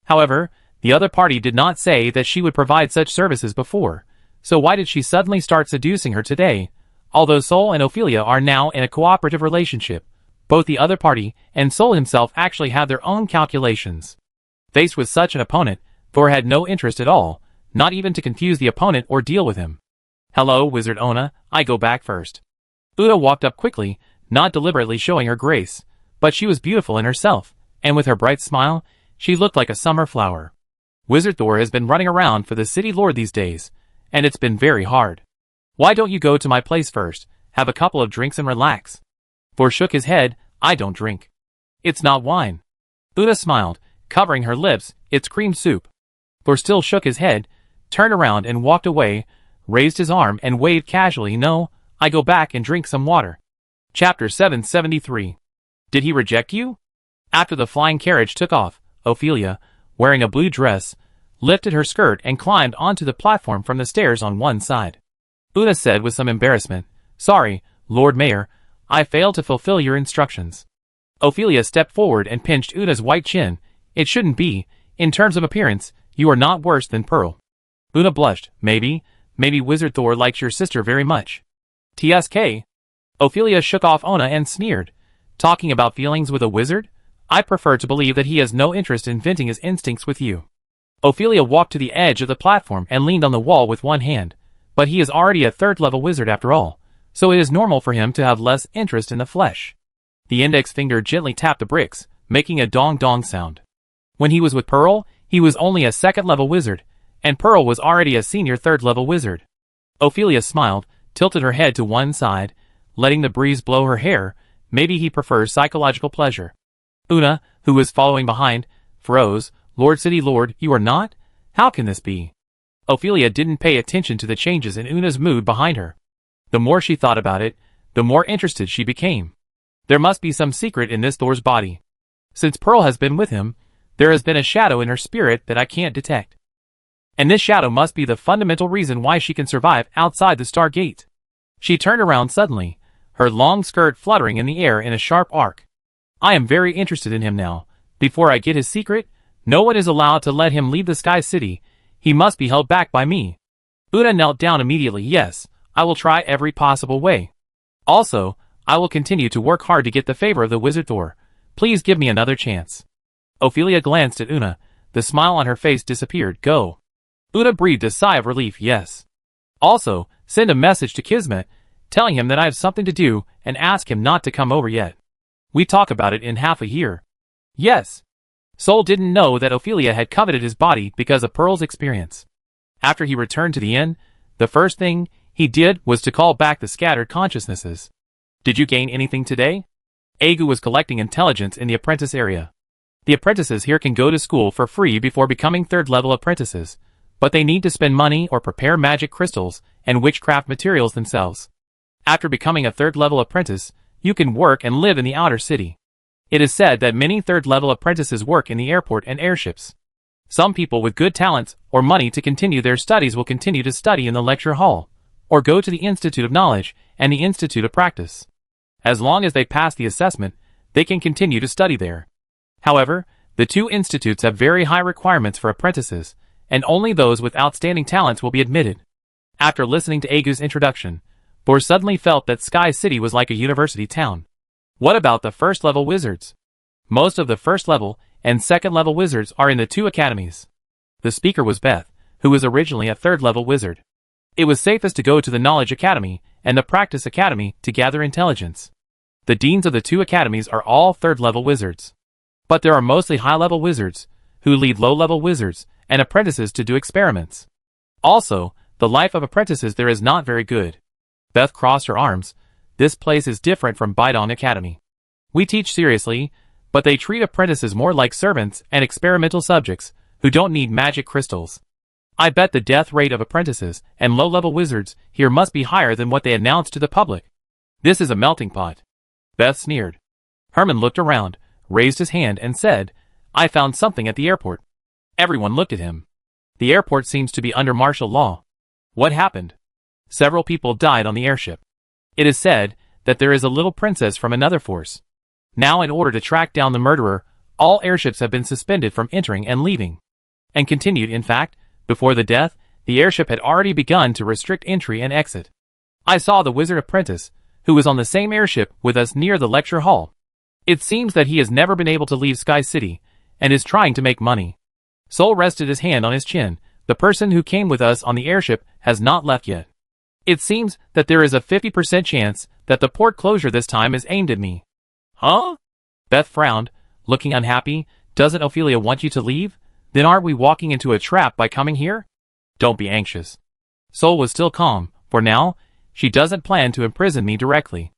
However, the other party did not say that she would provide such services before, so why did she suddenly start seducing her today? Although Soul and Ophelia are now in a cooperative relationship, both the other party and Soul himself actually have their own calculations. Faced with such an opponent, Thor had no interest at all, not even to confuse the opponent or deal with him. Hello, Wizard Ona, I go back first. Uda walked up quickly, not deliberately showing her grace, but she was beautiful in herself, and with her bright smile, she looked like a summer flower. Wizard Thor has been running around for the city lord these days, and it's been very hard. Why don't you go to my place first, have a couple of drinks and relax? Thor shook his head, I don't drink. It's not wine. Uda smiled, covering her lips, it's cream soup. Thor still shook his head, turned around and walked away, raised his arm and waved casually, no, I go back and drink some water. Chapter 773. Did he reject you? After the flying carriage took off, Ophelia, wearing a blue dress, lifted her skirt and climbed onto the platform from the stairs on one side. Uda said with some embarrassment, Sorry, Lord Mayor, I failed to fulfill your instructions. Ophelia stepped forward and pinched Uda's white chin. It shouldn't be, in terms of appearance, you are not worse than Pearl. Uda blushed, maybe Wizard Thor likes your sister very much. TSK. Ophelia shook off Ona and sneered. Talking about feelings with a wizard? I prefer to believe that he has no interest in venting his instincts with you. Ophelia walked to the edge of the platform and leaned on the wall with one hand, but he is already a third-level wizard after all, so it is normal for him to have less interest in the flesh. The index finger gently tapped the bricks, making a dong-dong sound. When he was with Pearl, he was only a second-level wizard, and Pearl was already a senior third-level wizard. Ophelia smiled, tilted her head to one side, letting the breeze blow her hair. Maybe he prefers psychological pleasure. Una, who was following behind, froze. Lord City Lord, you are not? How can this be? Ophelia didn't pay attention to the changes in Una's mood behind her. The more she thought about it, the more interested she became. There must be some secret in this Thor's body. Since Pearl has been with him, there has been a shadow in her spirit that I can't detect. And this shadow must be the fundamental reason why she can survive outside the Star Gate. She turned around suddenly, her long skirt fluttering in the air in a sharp arc. I am very interested in him now. Before I get his secret, no one is allowed to let him leave the Sky City. He must be held back by me. Una knelt down immediately. Yes, I will try every possible way. Also, I will continue to work hard to get the favor of the Wizard Thor. Please give me another chance. Ophelia glanced at Una. The smile on her face disappeared. Go. Una breathed a sigh of relief. Yes. Also, send a message to Kismet, telling him that I have something to do and ask him not to come over yet. We talk about it in half a year. Yes. Sol didn't know that Ophelia had coveted his body because of Pearl's experience. After he returned to the inn, the first thing he did was to call back the scattered consciousnesses. Did you gain anything today? Agu was collecting intelligence in the apprentice area. The apprentices here can go to school for free before becoming third-level apprentices, but they need to spend money or prepare magic crystals and witchcraft materials themselves. After becoming a third-level apprentice, you can work and live in the outer city. It is said that many third-level apprentices work in the airport and airships. Some people with good talents or money to continue their studies will continue to study in the lecture hall, or go to the Institute of Knowledge and the Institute of Practice. As long as they pass the assessment, they can continue to study there. However, the two institutes have very high requirements for apprentices, and only those with outstanding talents will be admitted. After listening to Agu's introduction, Thor suddenly felt that Sky City was like a university town. What about the first-level wizards? Most of the first-level and second-level wizards are in the two academies. The speaker was Beth, who was originally a third-level wizard. It was safest to go to the Knowledge Academy and the Practice Academy to gather intelligence. The deans of the two academies are all third-level wizards. But there are mostly high-level wizards, who lead low-level wizards and apprentices to do experiments. Also, the life of apprentices there is not very good. Beth crossed her arms. This place is different from Bidong Academy. We teach seriously, but they treat apprentices more like servants and experimental subjects, who don't need magic crystals. I bet the death rate of apprentices and low-level wizards here must be higher than what they announced to the public. This is a melting pot. Beth sneered. Herman looked around, raised his hand and said, I found something at the airport. Everyone looked at him. The airport seems to be under martial law. What happened? Several people died on the airship. It is said that there is a little princess from another force. Now, in order to track down the murderer, all airships have been suspended from entering and leaving. And continued, in fact, before the death, the airship had already begun to restrict entry and exit. I saw the wizard apprentice, who was on the same airship with us near the lecture hall. It seems that he has never been able to leave Sky City, and is trying to make money. Sol rested his hand on his chin. The person who came with us on the airship has not left yet. It seems that there is a 50% chance that the port closure this time is aimed at me. Huh? Beth frowned, looking unhappy. Doesn't Ophelia want you to leave? Then aren't we walking into a trap by coming here? Don't be anxious. Sol was still calm. For now, she doesn't plan to imprison me directly.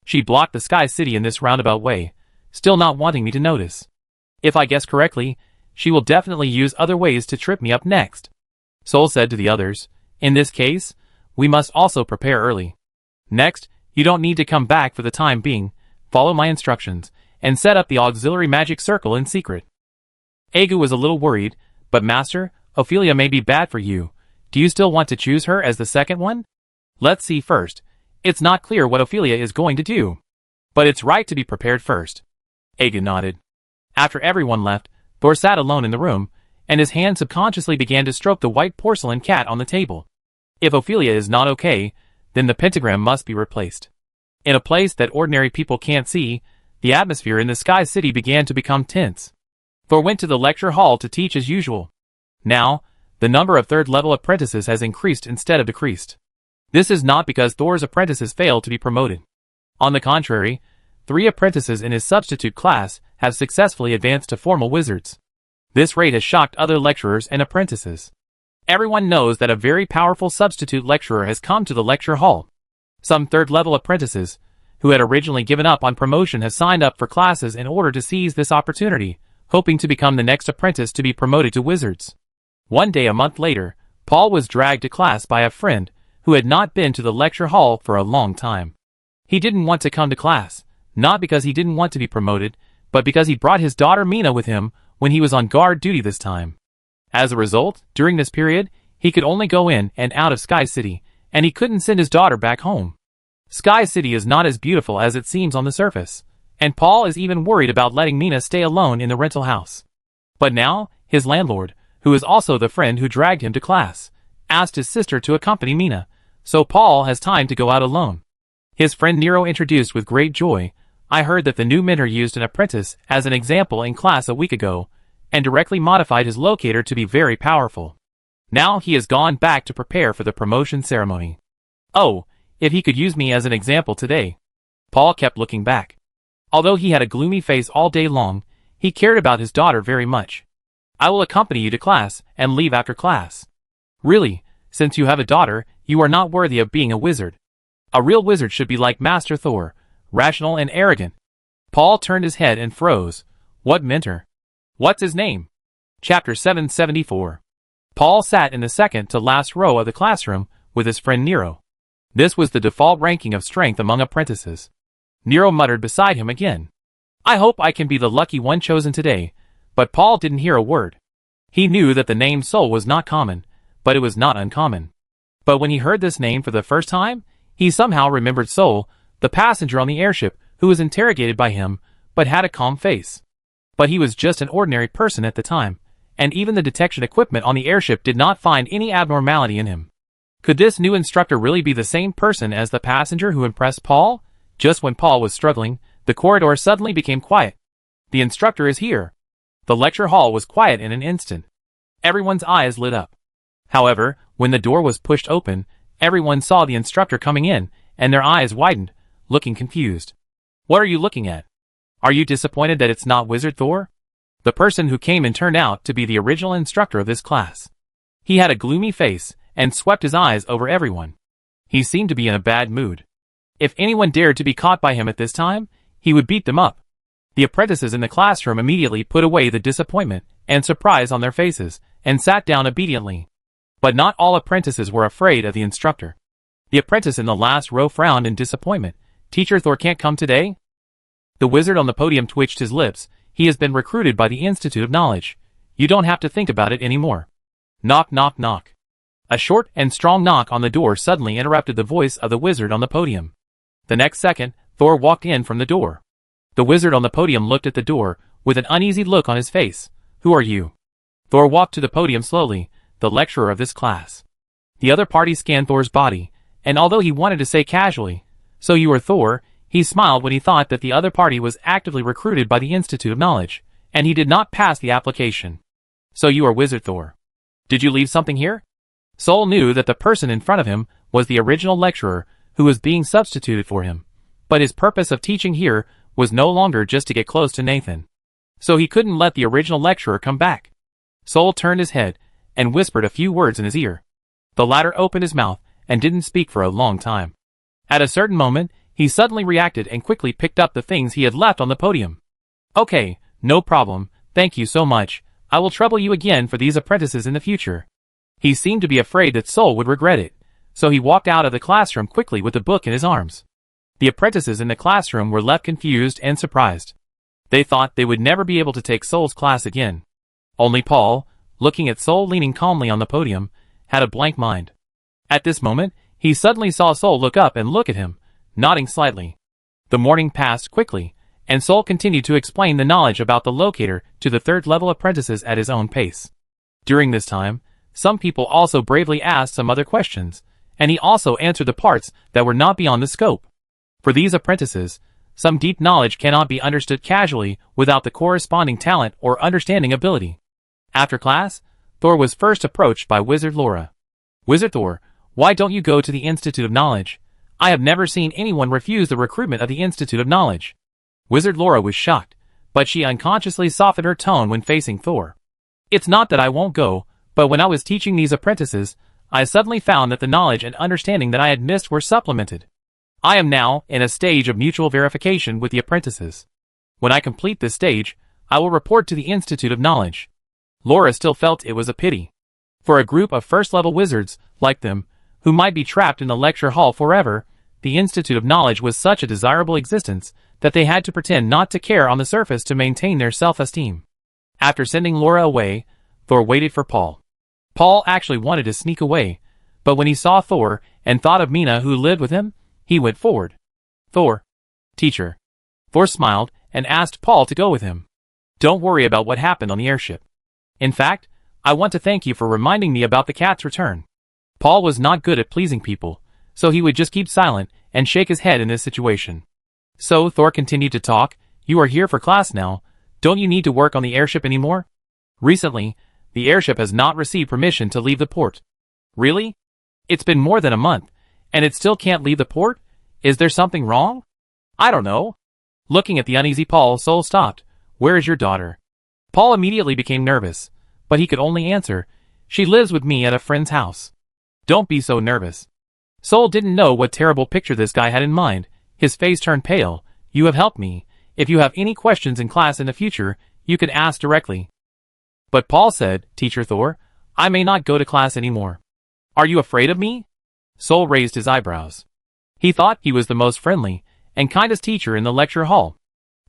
She blocked the Sky City in this roundabout way, still not wanting me to notice. If I guess correctly, she will definitely use other ways to trip me up next. Sol said to the others, in this case, we must also prepare early. Next, you don't need to come back for the time being. Follow my instructions, and set up the auxiliary magic circle in secret. Agu was a little worried, but Master, Ophelia may be bad for you. Do you still want to choose her as the second one? Let's see first. It's not clear what Ophelia is going to do. But it's right to be prepared first. Agu nodded. After everyone left, Thor sat alone in the room, and his hand subconsciously began to stroke the white porcelain cat on the table. If Ophelia is not okay, then the pentagram must be replaced. In a place that ordinary people can't see, the atmosphere in the Sky City began to become tense. Thor went to the lecture hall to teach as usual. Now, the number of third-level apprentices has increased instead of decreased. This is not because Thor's apprentices failed to be promoted. On the contrary, 3 apprentices in his substitute class have successfully advanced to formal wizards. This rate has shocked other lecturers and apprentices. Everyone knows that a very powerful substitute lecturer has come to the lecture hall. Some third-level apprentices, who had originally given up on promotion, have signed up for classes in order to seize this opportunity, hoping to become the next apprentice to be promoted to wizards. One day a month later, Paul was dragged to class by a friend who had not been to the lecture hall for a long time. He didn't want to come to class, not because he didn't want to be promoted, but because he brought his daughter Mina with him when he was on guard duty this time. As a result, during this period, he could only go in and out of Sky City, and he couldn't send his daughter back home. Sky City is not as beautiful as it seems on the surface, and Paul is even worried about letting Mina stay alone in the rental house. But now, his landlord, who is also the friend who dragged him to class, asked his sister to accompany Mina, so Paul has time to go out alone. His friend Nero introduced with great joy, I heard that the new mentor used an apprentice as an example in class a week ago, and directly modified his locator to be very powerful. Now he has gone back to prepare for the promotion ceremony. Oh, if he could use me as an example today. Paul kept looking back. Although he had a gloomy face all day long, he cared about his daughter very much. I will accompany you to class and leave after class. Really, since you have a daughter, you are not worthy of being a wizard. A real wizard should be like Master Thor, rational and arrogant. Paul turned his head and froze. What mentor? What's his name? Chapter 774. Paul sat in the second to last row of the classroom with his friend Nero. This was the default ranking of strength among apprentices. Nero muttered beside him again. I hope I can be the lucky one chosen today, but Paul didn't hear a word. He knew that the name Sol was not common, but it was not uncommon. But when he heard this name for the first time, he somehow remembered Sol, the passenger on the airship who was interrogated by him, but had a calm face. But he was just an ordinary person at the time, and even the detection equipment on the airship did not find any abnormality in him. Could this new instructor really be the same person as the passenger who impressed Paul? Just when Paul was struggling, the corridor suddenly became quiet. The instructor is here. The lecture hall was quiet in an instant. Everyone's eyes lit up. However, when the door was pushed open, everyone saw the instructor coming in, and their eyes widened, looking confused. What are you looking at? Are you disappointed that it's not Wizard Thor? The person who came in turned out to be the original instructor of this class. He had a gloomy face, and swept his eyes over everyone. He seemed to be in a bad mood. If anyone dared to be caught by him at this time, he would beat them up. The apprentices in the classroom immediately put away the disappointment and surprise on their faces, and sat down obediently. But not all apprentices were afraid of the instructor. The apprentice in the last row frowned in disappointment. Teacher Thor can't come today? The wizard on the podium twitched his lips. He has been recruited by the Institute of Knowledge. You don't have to think about it anymore. Knock, knock, knock. A short and strong knock on the door suddenly interrupted the voice of the wizard on the podium. The next second, Thor walked in from the door. The wizard on the podium looked at the door, with an uneasy look on his face. Who are you? Thor walked to the podium slowly, the lecturer of this class. The other party scanned Thor's body, and although he wanted to say casually, so you are Thor, he smiled when he thought that the other party was actively recruited by the Institute of Knowledge, and he did not pass the application. So you are Wizard Thor. Did you leave something here? Sol knew that the person in front of him was the original lecturer who was being substituted for him, but his purpose of teaching here was no longer just to get close to Nathan. So he couldn't let the original lecturer come back. Sol turned his head and whispered a few words in his ear. The latter opened his mouth and didn't speak for a long time. At a certain moment, he suddenly reacted and quickly picked up the things he had left on the podium. Okay, no problem, thank you so much. I will trouble you again for these apprentices in the future. He seemed to be afraid that Sol would regret it, so he walked out of the classroom quickly with the book in his arms. The apprentices in the classroom were left confused and surprised. They thought they would never be able to take Sol's class again. Only Paul, looking at Sol leaning calmly on the podium, had a blank mind. At this moment, he suddenly saw Sol look up and look at him, nodding slightly. The morning passed quickly, and Sol continued to explain the knowledge about the locator to the third-level apprentices at his own pace. During this time, some people also bravely asked some other questions, and he also answered the parts that were not beyond the scope. For these apprentices, some deep knowledge cannot be understood casually without the corresponding talent or understanding ability. After class, Thor was first approached by Wizard Laura. Wizard Thor, why don't you go to the Institute of Knowledge? I have never seen anyone refuse the recruitment of the Institute of Knowledge. Wizard Laura was shocked, but she unconsciously softened her tone when facing Thor. It's not that I won't go, but when I was teaching these apprentices, I suddenly found that the knowledge and understanding that I had missed were supplemented. I am now in a stage of mutual verification with the apprentices. When I complete this stage, I will report to the Institute of Knowledge. Laura still felt it was a pity. For a group of first-level wizards, like them, who might be trapped in the lecture hall forever, the Institute of Knowledge was such a desirable existence that they had to pretend not to care on the surface to maintain their self-esteem. After sending Laura away, Thor waited for Paul. Paul actually wanted to sneak away, but when he saw Thor and thought of Mina who lived with him, he went forward. Thor. Teacher. Thor smiled and asked Paul to go with him. Don't worry about what happened on the airship. In fact, I want to thank you for reminding me about the cat's return. Paul was not good at pleasing people, so he would just keep silent and shake his head in this situation. So Thor continued to talk. You are here for class now. Don't you need to work on the airship anymore? Recently, The airship has not received permission to leave the port. Really? It's been more than a month, and it still can't leave the port? Is there something wrong? I don't know. Looking at the uneasy Paul, Sol stopped. Where is your daughter? Paul immediately became nervous, but he could only answer, she lives with me at a friend's house. Don't be so nervous. Sol didn't know what terrible picture this guy had in mind. His face turned pale. You have helped me. If you have any questions in class in the future, you can ask directly. But Paul said, Teacher Thor, I may not go to class anymore. Are you afraid of me? Sol raised his eyebrows. He thought he was the most friendly and kindest teacher in the lecture hall.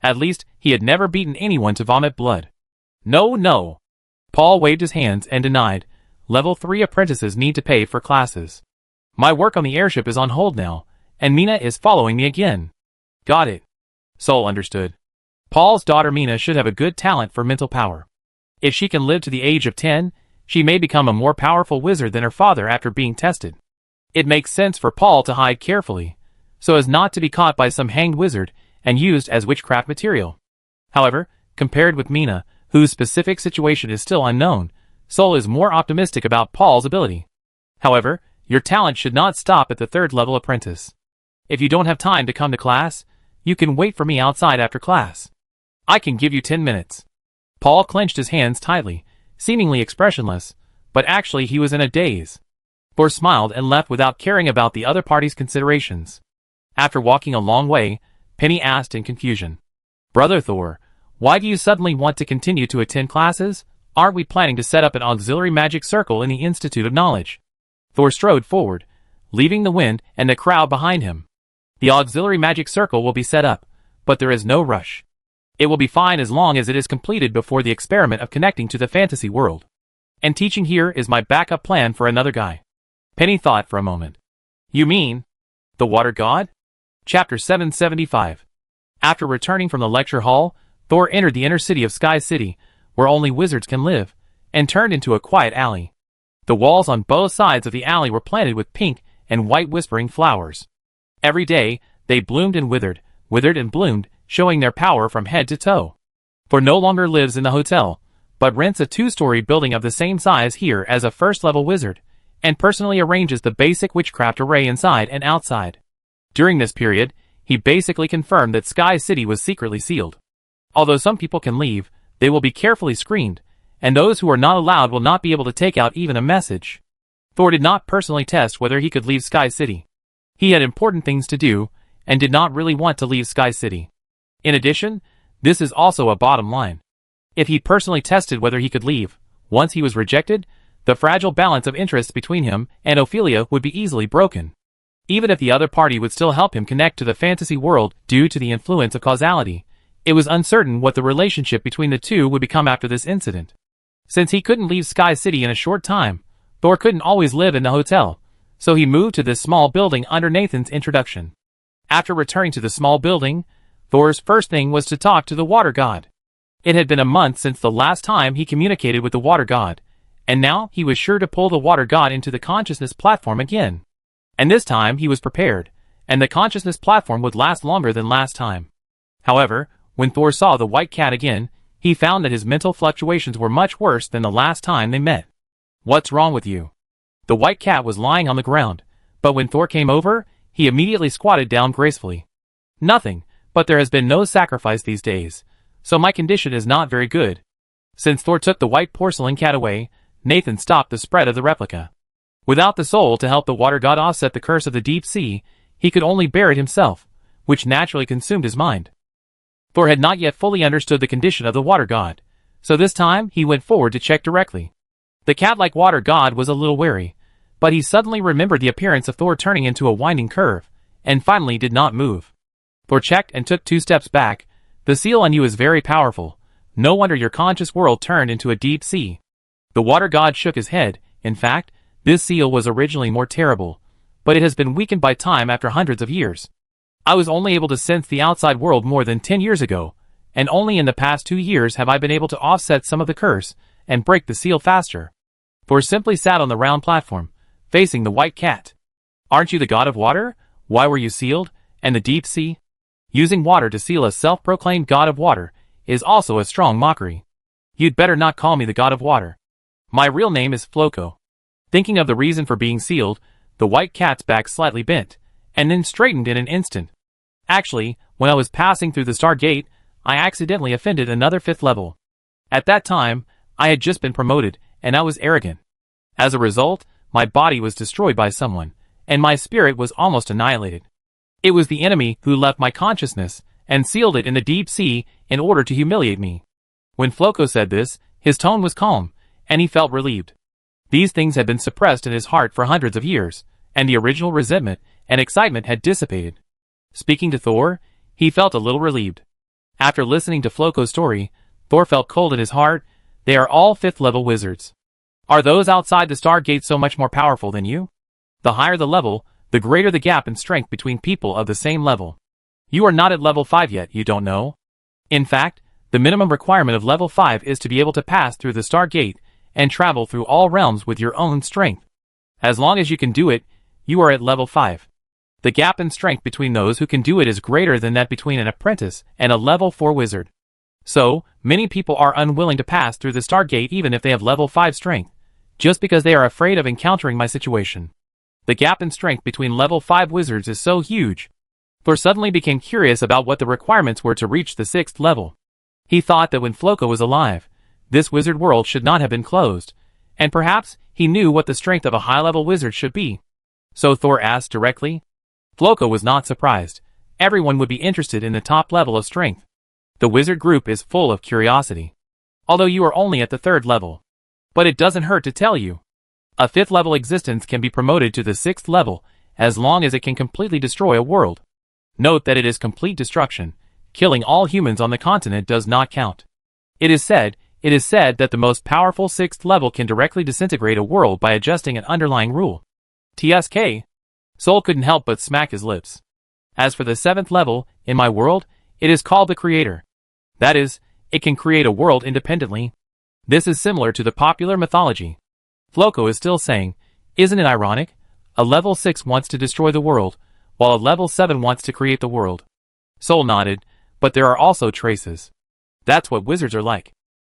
At least, he had never beaten anyone to vomit blood. No, no. Paul waved his hands and denied. Level 3 apprentices need to pay for classes. My work on the airship is on hold now, and Mina is following me again. Got it. Sol understood. Paul's daughter Mina should have a good talent for mental power. If she can live to the age of 10, she may become a more powerful wizard than her father after being tested. It makes sense for Paul to hide carefully, so as not to be caught by some hanged wizard and used as witchcraft material. However, compared with Mina, whose specific situation is still unknown, Sol is more optimistic about Paul's ability. However, your talent should not stop at the 3rd level apprentice. If you don't have time to come to class, you can wait for me outside after class. I can give you 10 minutes. Paul clenched his hands tightly, seemingly expressionless, but actually he was in a daze. Thor smiled and left without caring about the other party's considerations. After walking a long way, Penny asked in confusion. Brother Thor, why do you suddenly want to continue to attend classes? Aren't we planning to set up an auxiliary magic circle in the Institute of Knowledge? Thor strode forward, leaving the wind and the crowd behind him. The auxiliary magic circle will be set up, but there is no rush. It will be fine as long as it is completed before the experiment of connecting to the fantasy world. And teaching here is my backup plan for another guy. Penny thought for a moment. You mean the water god? Chapter 775. After returning from the lecture hall, Thor entered the inner city of Sky City, where only wizards can live, and turned into a quiet alley. The walls on both sides of the alley were planted with pink and white whispering flowers. Every day, they bloomed and withered and bloomed, showing their power from head to toe. Thor no longer lives in the hotel, but rents a 2-story building of the same size here as a 1st-level wizard, and personally arranges the basic witchcraft array inside and outside. During this period, he basically confirmed that Sky City was secretly sealed. Although some people can leave, they will be carefully screened, and those who are not allowed will not be able to take out even a message. Thor did not personally test whether he could leave Sky City. He had important things to do, and did not really want to leave Sky City. In addition, this is also a bottom line. If he personally tested whether he could leave, once he was rejected, the fragile balance of interests between him and Ophelia would be easily broken. Even if the other party would still help him connect to the fantasy world due to the influence of causality, it was uncertain what the relationship between the two would become after this incident. Since he couldn't leave Sky City in a short time, Thor couldn't always live in the hotel, so he moved to this small building under Nathan's introduction. After returning to the small building, Thor's first thing was to talk to the water god. It had been a month since the last time he communicated with the water god, and now he was sure to pull the water god into the consciousness platform again. And this time he was prepared, and the consciousness platform would last longer than last time. However, when Thor saw the white cat again, he found that his mental fluctuations were much worse than the last time they met. What's wrong with you? The white cat was lying on the ground, but when Thor came over, he immediately squatted down gracefully. Nothing, but there has been no sacrifice these days, so my condition is not very good. Since Thor took the white porcelain cat away, Nathan stopped the spread of the replica. Without the soul to help the water god offset the curse of the deep sea, he could only bear it himself, which naturally consumed his mind. Thor had not yet fully understood the condition of the water god, so this time he went forward to check directly. The cat-like water god was a little wary, but he suddenly remembered the appearance of Thor turning into a winding curve, and finally did not move. Thor checked and took 2 steps back. The seal on you is very powerful. No wonder your conscious world turned into a deep sea. The water god shook his head. In fact, this seal was originally more terrible, but it has been weakened by time after hundreds of years. I was only able to sense the outside world more than 10 years ago, and only in the past 2 years have I been able to offset some of the curse and break the seal faster. Thor simply sat on the round platform, facing the white cat. Aren't you the god of water? Why were you sealed? And the deep sea? Using water to seal a self-proclaimed god of water is also a strong mockery. You'd better not call me the god of water. My real name is Floco. Thinking of the reason for being sealed, the white cat's back slightly bent, and then straightened in an instant. Actually, when I was passing through the star gate, I accidentally offended another 5th level. At that time, I had just been promoted, and I was arrogant. As a result, my body was destroyed by someone, and my spirit was almost annihilated. It was the enemy who left my consciousness and sealed it in the deep sea in order to humiliate me. When Floco said this, his tone was calm, and he felt relieved. These things had been suppressed in his heart for hundreds of years, and the original resentment and excitement had dissipated. Speaking to Thor, he felt a little relieved. After listening to Floco's story, Thor felt cold in his heart. They are all 5th level wizards. Are those outside the Stargate so much more powerful than you? The higher the level, the greater the gap in strength between people of the same level. You are not at level 5 yet, you don't know. In fact, the minimum requirement of level 5 is to be able to pass through the Stargate and travel through all realms with your own strength. As long as you can do it, you are at level 5. The gap in strength between those who can do it is greater than that between an apprentice and a level 4 wizard. So, many people are unwilling to pass through the Stargate even if they have level 5 strength, just because they are afraid of encountering my situation. The gap in strength between level 5 wizards is so huge. Thor suddenly became curious about what the requirements were to reach the 6th level. He thought that when Floco was alive, this wizard world should not have been closed, and perhaps he knew what the strength of a high-level wizard should be. So Thor asked directly. Floco was not surprised. Everyone would be interested in the top level of strength. The wizard group is full of curiosity. Although you are only at the 3rd level. But it doesn't hurt to tell you. A 5th level existence can be promoted to the 6th level as long as it can completely destroy a world. Note that it is complete destruction. Killing all humans on the continent does not count. It is said that the most powerful 6th level can directly disintegrate a world by adjusting an underlying rule. TSK. Soul couldn't help but smack his lips. As for the 7th level, in my world, it is called the Creator. That is, it can create a world independently. This is similar to the popular mythology. Floco is still saying, isn't it ironic? A level 6 wants to destroy the world, while a level 7 wants to create the world. Soul nodded, but there are also traces. That's what wizards are like.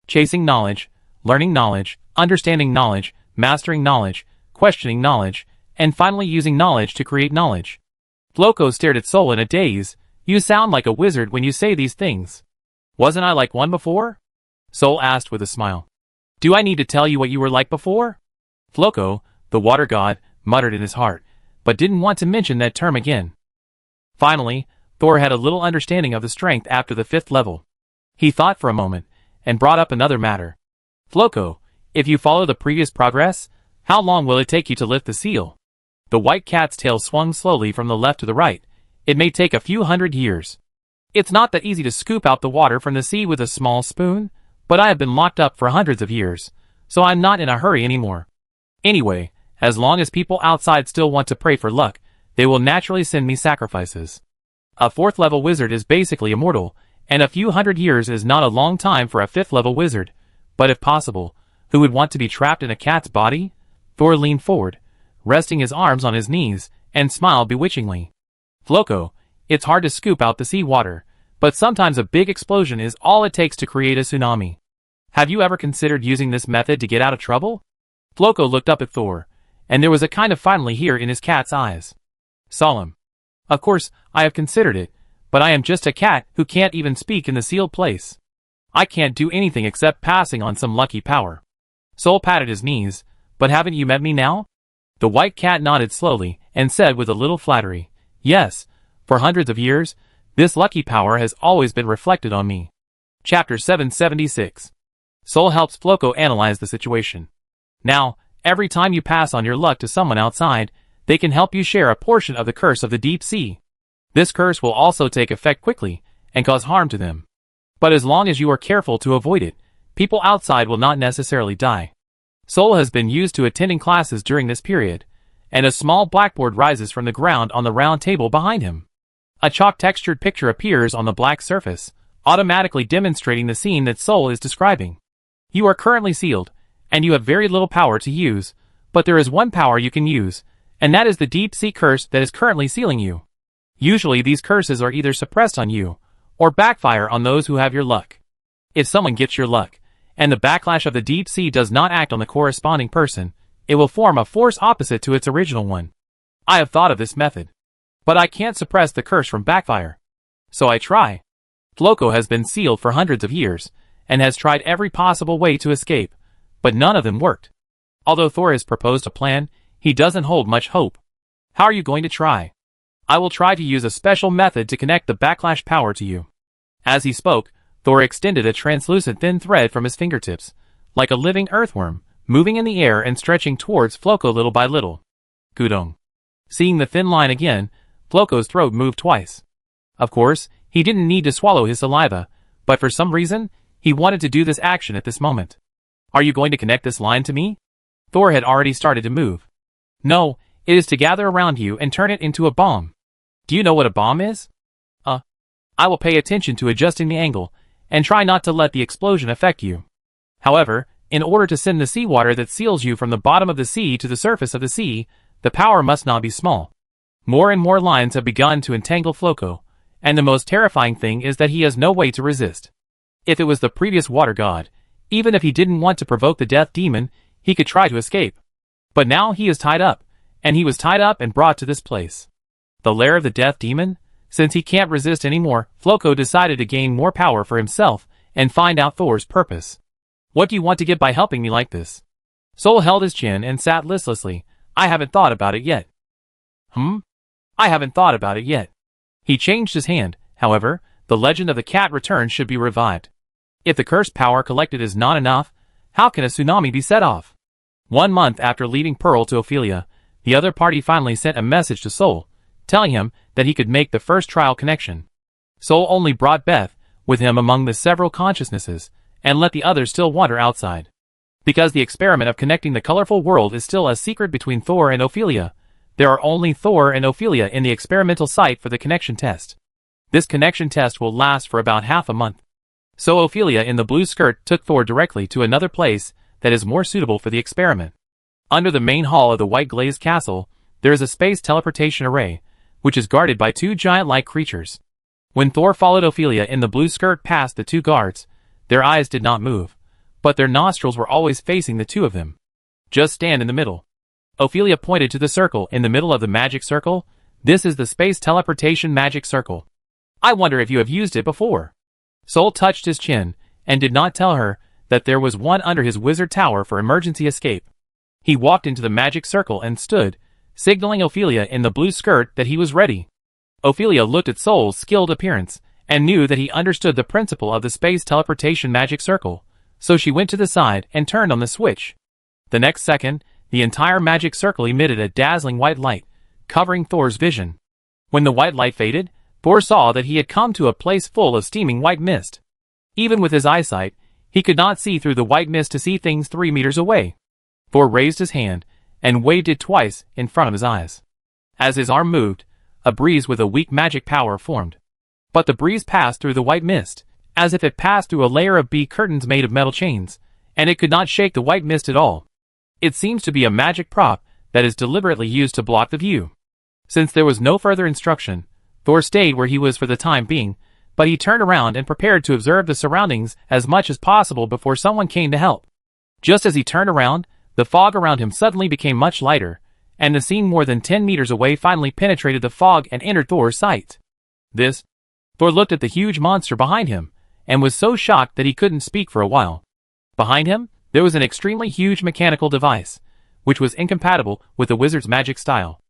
Chasing knowledge, learning knowledge, understanding knowledge, mastering knowledge, questioning knowledge, and finally using knowledge to create knowledge. Floco stared at Soul in a daze. You sound like a wizard when you say these things. Wasn't I like one before? Soul asked with a smile. Do I need to tell you what you were like before? Floco, the water god, muttered in his heart, but didn't want to mention that term again. Finally, Thor had a little understanding of the strength after the 5th level. He thought for a moment, and brought up another matter. Floco, if you follow the previous progress, how long will it take you to lift the seal? The white cat's tail swung slowly from the left to the right. It may take a few hundred years. It's not that easy to scoop out the water from the sea with a small spoon, but I have been locked up for hundreds of years, so I'm not in a hurry anymore. Anyway, as long as people outside still want to pray for luck, they will naturally send me sacrifices. A 4th level wizard is basically immortal, and a few hundred years is not a long time for a 5th level wizard, but if possible, who would want to be trapped in a cat's body? Thor leaned forward, resting his arms on his knees, and smiled bewitchingly. Floco, it's hard to scoop out the sea water, but sometimes a big explosion is all it takes to create a tsunami. Have you ever considered using this method to get out of trouble? Floco looked up at Thor, and there was a kind of finally here in his cat's eyes. Solemn. Of course, I have considered it, but I am just a cat who can't even speak in the sealed place. I can't do anything except passing on some lucky power. Soul patted his knees, but haven't you met me now? The white cat nodded slowly, and said with a little flattery, yes, for hundreds of years, this lucky power has always been reflected on me. Chapter 776. Soul helps Floco analyze the situation. Now, every time you pass on your luck to someone outside, they can help you share a portion of the curse of the deep sea. This curse will also take effect quickly, and cause harm to them. But as long as you are careful to avoid it, people outside will not necessarily die. Soul has been used to attending classes during this period, and a small blackboard rises from the ground on the round table behind him. A chalk-textured picture appears on the black surface, automatically demonstrating the scene that Soul is describing. You are currently sealed, and you have very little power to use, but there is one power you can use, and that is the deep sea curse that is currently sealing you. Usually these curses are either suppressed on you, or backfire on those who have your luck. If someone gets your luck, and the backlash of the deep sea does not act on the corresponding person, it will form a force opposite to its original one. I have thought of this method, but I can't suppress the curse from backfire. So I try. Floco has been sealed for hundreds of years, and has tried every possible way to escape, but none of them worked. Although Thor has proposed a plan, he doesn't hold much hope. How are you going to try? I will try to use a special method to connect the backlash power to you. As he spoke, Thor extended a translucent thin thread from his fingertips, like a living earthworm, moving in the air and stretching towards Floco little by little. Gudong. Seeing the thin line again, Floco's throat moved twice. Of course, he didn't need to swallow his saliva, but for some reason, he wanted to do this action at this moment. Are you going to connect this line to me? Thor had already started to move. No, it is to gather around you and turn it into a bomb. Do you know what a bomb is? I will pay attention to adjusting the angle, and try not to let the explosion affect you. However, in order to send the seawater that seals you from the bottom of the sea to the surface of the sea, the power must not be small. More and more lines have begun to entangle Floco, and the most terrifying thing is that he has no way to resist. If it was the previous water god, even if he didn't want to provoke the death demon, he could try to escape. But now he is tied up, and he was tied up and brought to this place. The lair of the death demon? Since he can't resist anymore, Floco decided to gain more power for himself and find out Thor's purpose. What do you want to get by helping me like this? Sol held his chin and sat listlessly. I haven't thought about it yet. I haven't thought about it yet. He changed his hand. However, the legend of the cat return should be revived. If the cursed power collected is not enough, how can a tsunami be set off? 1 month after leaving Pearl to Ophelia, the other party finally sent a message to Sol, telling him that he could make the first trial connection. Sol only brought Beth with him among the several consciousnesses, and let the others still wander outside. Because the experiment of connecting the colorful world is still a secret between Thor and Ophelia, there are only Thor and Ophelia in the experimental site for the connection test. This connection test will last for about half a month. So Ophelia in the blue skirt took Thor directly to another place that is more suitable for the experiment. Under the main hall of the white glazed castle, there is a space teleportation array, which is guarded by 2 giant-like creatures. When Thor followed Ophelia in the blue skirt past the 2 guards, their eyes did not move, but their nostrils were always facing the 2 of them. Just stand in the middle. Ophelia pointed to the circle in the middle of the magic circle. This is the space teleportation magic circle. I wonder if you have used it before. Sol touched his chin, and did not tell her that there was one under his wizard tower for emergency escape. He walked into the magic circle and stood, signaling Ophelia in the blue skirt that he was ready. Ophelia looked at Sol's skilled appearance, and knew that he understood the principle of the space teleportation magic circle, so she went to the side and turned on the switch. The next second, the entire magic circle emitted a dazzling white light, covering Thor's vision. When the white light faded, Thor saw that he had come to a place full of steaming white mist. Even with his eyesight, he could not see through the white mist to see things 3 meters away. Thor raised his hand, and waved it twice in front of his eyes. As his arm moved, a breeze with a weak magic power formed. But the breeze passed through the white mist, as if it passed through a layer of bee curtains made of metal chains, and it could not shake the white mist at all. It seems to be a magic prop that is deliberately used to block the view. Since there was no further instruction, Thor stayed where he was for the time being, but he turned around and prepared to observe the surroundings as much as possible before someone came to help. Just as he turned around, the fog around him suddenly became much lighter, and the scene more than 10 meters away finally penetrated the fog and entered Thor's sight. Thor looked at the huge monster behind him, and was so shocked that he couldn't speak for a while. Behind him, there was an extremely huge mechanical device, which was incompatible with the wizard's magic style.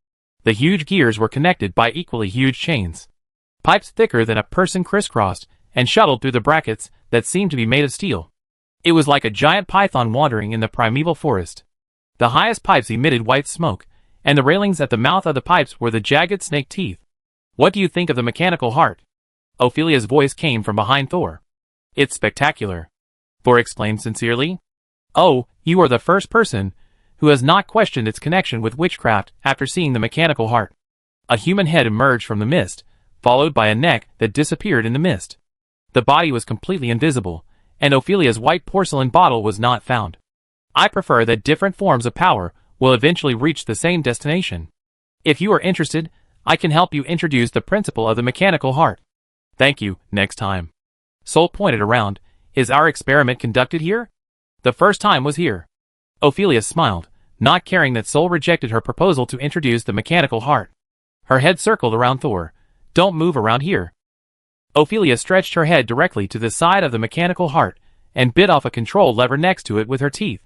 The huge gears were connected by equally huge chains. Pipes thicker than a person crisscrossed and shuttled through the brackets that seemed to be made of steel. It was like a giant python wandering in the primeval forest. The highest pipes emitted white smoke, and the railings at the mouth of the pipes were the jagged snake teeth. What do you think of the mechanical heart? Ophelia's voice came from behind Thor. It's spectacular, Thor exclaimed sincerely. Oh, you are the first person who has not questioned its connection with witchcraft after seeing the mechanical heart. A human head emerged from the mist, followed by a neck that disappeared in the mist. The body was completely invisible, and Ophelia's white porcelain bottle was not found. I prefer that different forms of power will eventually reach the same destination. If you are interested, I can help you introduce the principle of the mechanical heart. Thank you, next time. Sol pointed around. Is our experiment conducted here? The first time was here. Ophelia smiled, not caring that Sol rejected her proposal to introduce the mechanical heart. Her head circled around Thor. Don't move around here. Ophelia stretched her head directly to the side of the mechanical heart and bit off a control lever next to it with her teeth.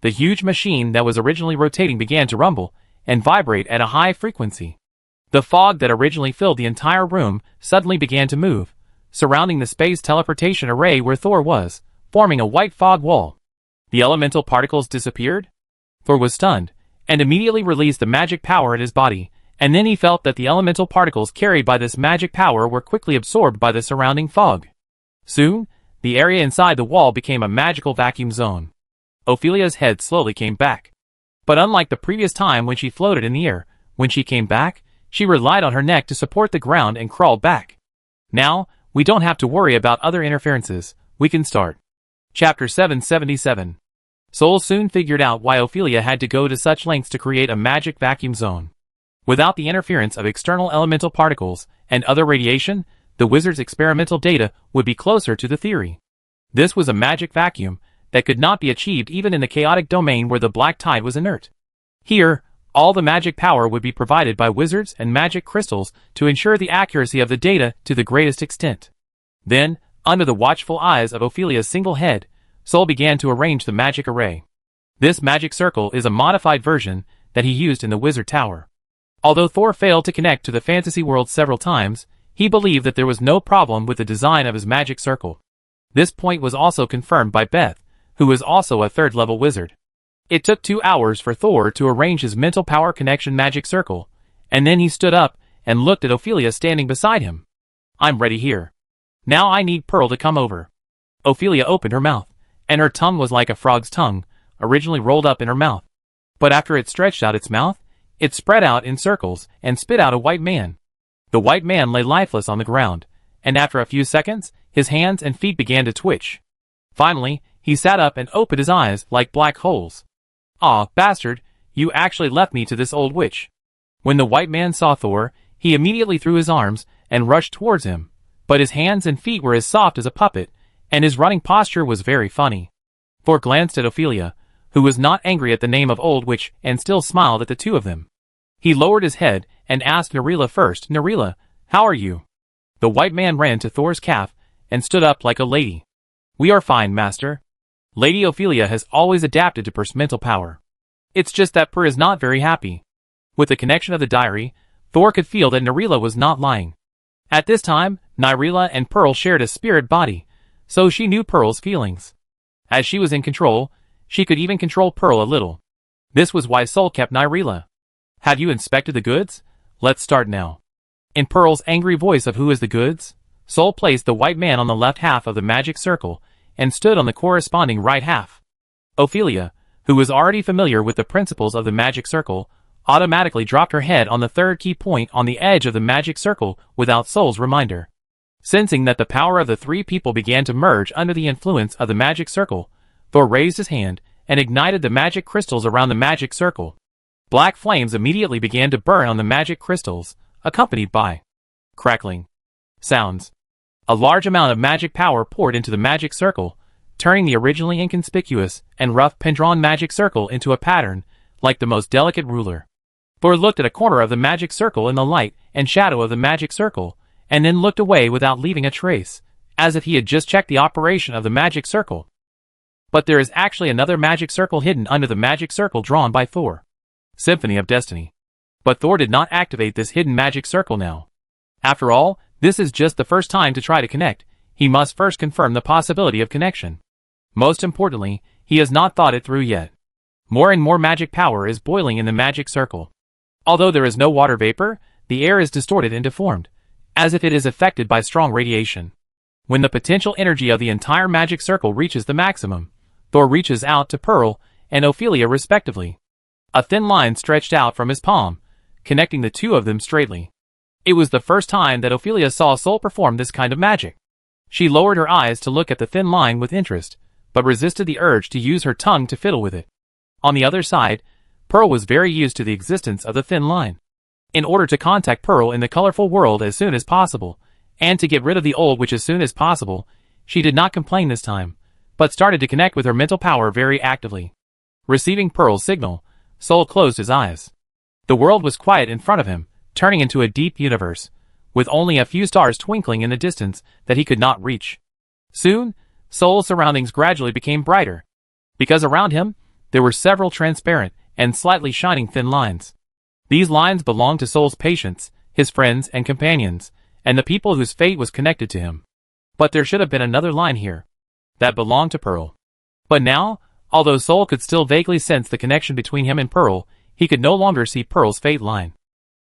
The huge machine that was originally rotating began to rumble and vibrate at a high frequency. The fog that originally filled the entire room suddenly began to move, surrounding the space teleportation array where Thor was, forming a white fog wall. The elemental particles disappeared? Thor was stunned, and immediately released the magic power in his body, and then he felt that the elemental particles carried by this magic power were quickly absorbed by the surrounding fog. Soon, the area inside the wall became a magical vacuum zone. Ophelia's head slowly came back. But unlike the previous time when she floated in the air, when she came back, she relied on her neck to support the ground and crawled back. Now, we don't have to worry about other interferences. We can start. Chapter 777. Sol soon figured out why Ophelia had to go to such lengths to create a magic vacuum zone. Without the interference of external elemental particles and other radiation, the wizard's experimental data would be closer to the theory. This was a magic vacuum that could not be achieved even in the chaotic domain where the black tide was inert. Here, all the magic power would be provided by wizards and magic crystals to ensure the accuracy of the data to the greatest extent. Then, under the watchful eyes of Ophelia's single head, Sol began to arrange the magic array. This magic circle is a modified version that he used in the wizard tower. Although Thor failed to connect to the fantasy world several times, he believed that there was no problem with the design of his magic circle. This point was also confirmed by Beth, who was also a third-level wizard. It took 2 hours for Thor to arrange his mental power connection magic circle, and then he stood up and looked at Ophelia standing beside him. I'm ready here. Now I need Pearl to come over. Ophelia opened her mouth, and her tongue was like a frog's tongue, originally rolled up in her mouth. But after it stretched out its mouth, it spread out in circles and spit out a white man. The white man lay lifeless on the ground, and after a few seconds, his hands and feet began to twitch. Finally, he sat up and opened his eyes like black holes. Ah, bastard, you actually left me to this old witch. When the white man saw Thor, he immediately threw his arms and rushed towards him, but his hands and feet were as soft as a puppet, and his running posture was very funny. Thor glanced at Ophelia, who was not angry at the name of old witch and still smiled at the two of them. He lowered his head and asked Narila first, Narila, how are you? The white man ran to Thor's calf and stood up like a lady. We are fine, master. Lady Ophelia has always adapted to Per's mental power. It's just that Per is not very happy. With the connection of the diary, Thor could feel that Narila was not lying. At this time, Narila and Pearl shared a spirit body, so she knew Pearl's feelings. As she was in control, she could even control Pearl a little. This was why Sol kept Narila. Have you inspected the goods? Let's start now. In Pearl's angry voice of who is the goods, Sol placed the white man on the left half of the magic circle and stood on the corresponding right half. Ophelia, who was already familiar with the principles of the magic circle, automatically dropped her head on the third key point on the edge of the magic circle without Sol's reminder. Sensing that the power of the three people began to merge under the influence of the magic circle, Thor raised his hand and ignited the magic crystals around the magic circle. Black flames immediately began to burn on the magic crystals, accompanied by crackling sounds. A large amount of magic power poured into the magic circle, turning the originally inconspicuous and rough Pendron magic circle into a pattern, like the most delicate ruler. Thor looked at a corner of the magic circle in the light and shadow of the magic circle, and then looked away without leaving a trace, as if he had just checked the operation of the magic circle. But there is actually another magic circle hidden under the magic circle drawn by Thor. Symphony of Destiny. But Thor did not activate this hidden magic circle now. After all, this is just the first time to try to connect. He must first confirm the possibility of connection. Most importantly, he has not thought it through yet. More and more magic power is boiling in the magic circle. Although there is no water vapor, the air is distorted and deformed, as if it is affected by strong radiation. When the potential energy of the entire magic circle reaches the maximum, Thor reaches out to Pearl and Ophelia respectively. A thin line stretched out from his palm, connecting the two of them straightly. It was the first time that Ophelia saw Sol perform this kind of magic. She lowered her eyes to look at the thin line with interest, but resisted the urge to use her tongue to fiddle with it. On the other side, Pearl was very used to the existence of the thin line. In order to contact Pearl in the colorful world as soon as possible, and to get rid of the old witch as soon as possible, she did not complain this time, but started to connect with her mental power very actively. Receiving Pearl's signal, Soul closed his eyes. The world was quiet in front of him, turning into a deep universe, with only a few stars twinkling in the distance that he could not reach. Soon, Soul's surroundings gradually became brighter, because around him, there were several transparent and slightly shining thin lines. These lines belonged to Soul's patients, his friends and companions, and the people whose fate was connected to him. But there should have been another line here that belonged to Pearl. But now, although Soul could still vaguely sense the connection between him and Pearl, he could no longer see Pearl's fate line.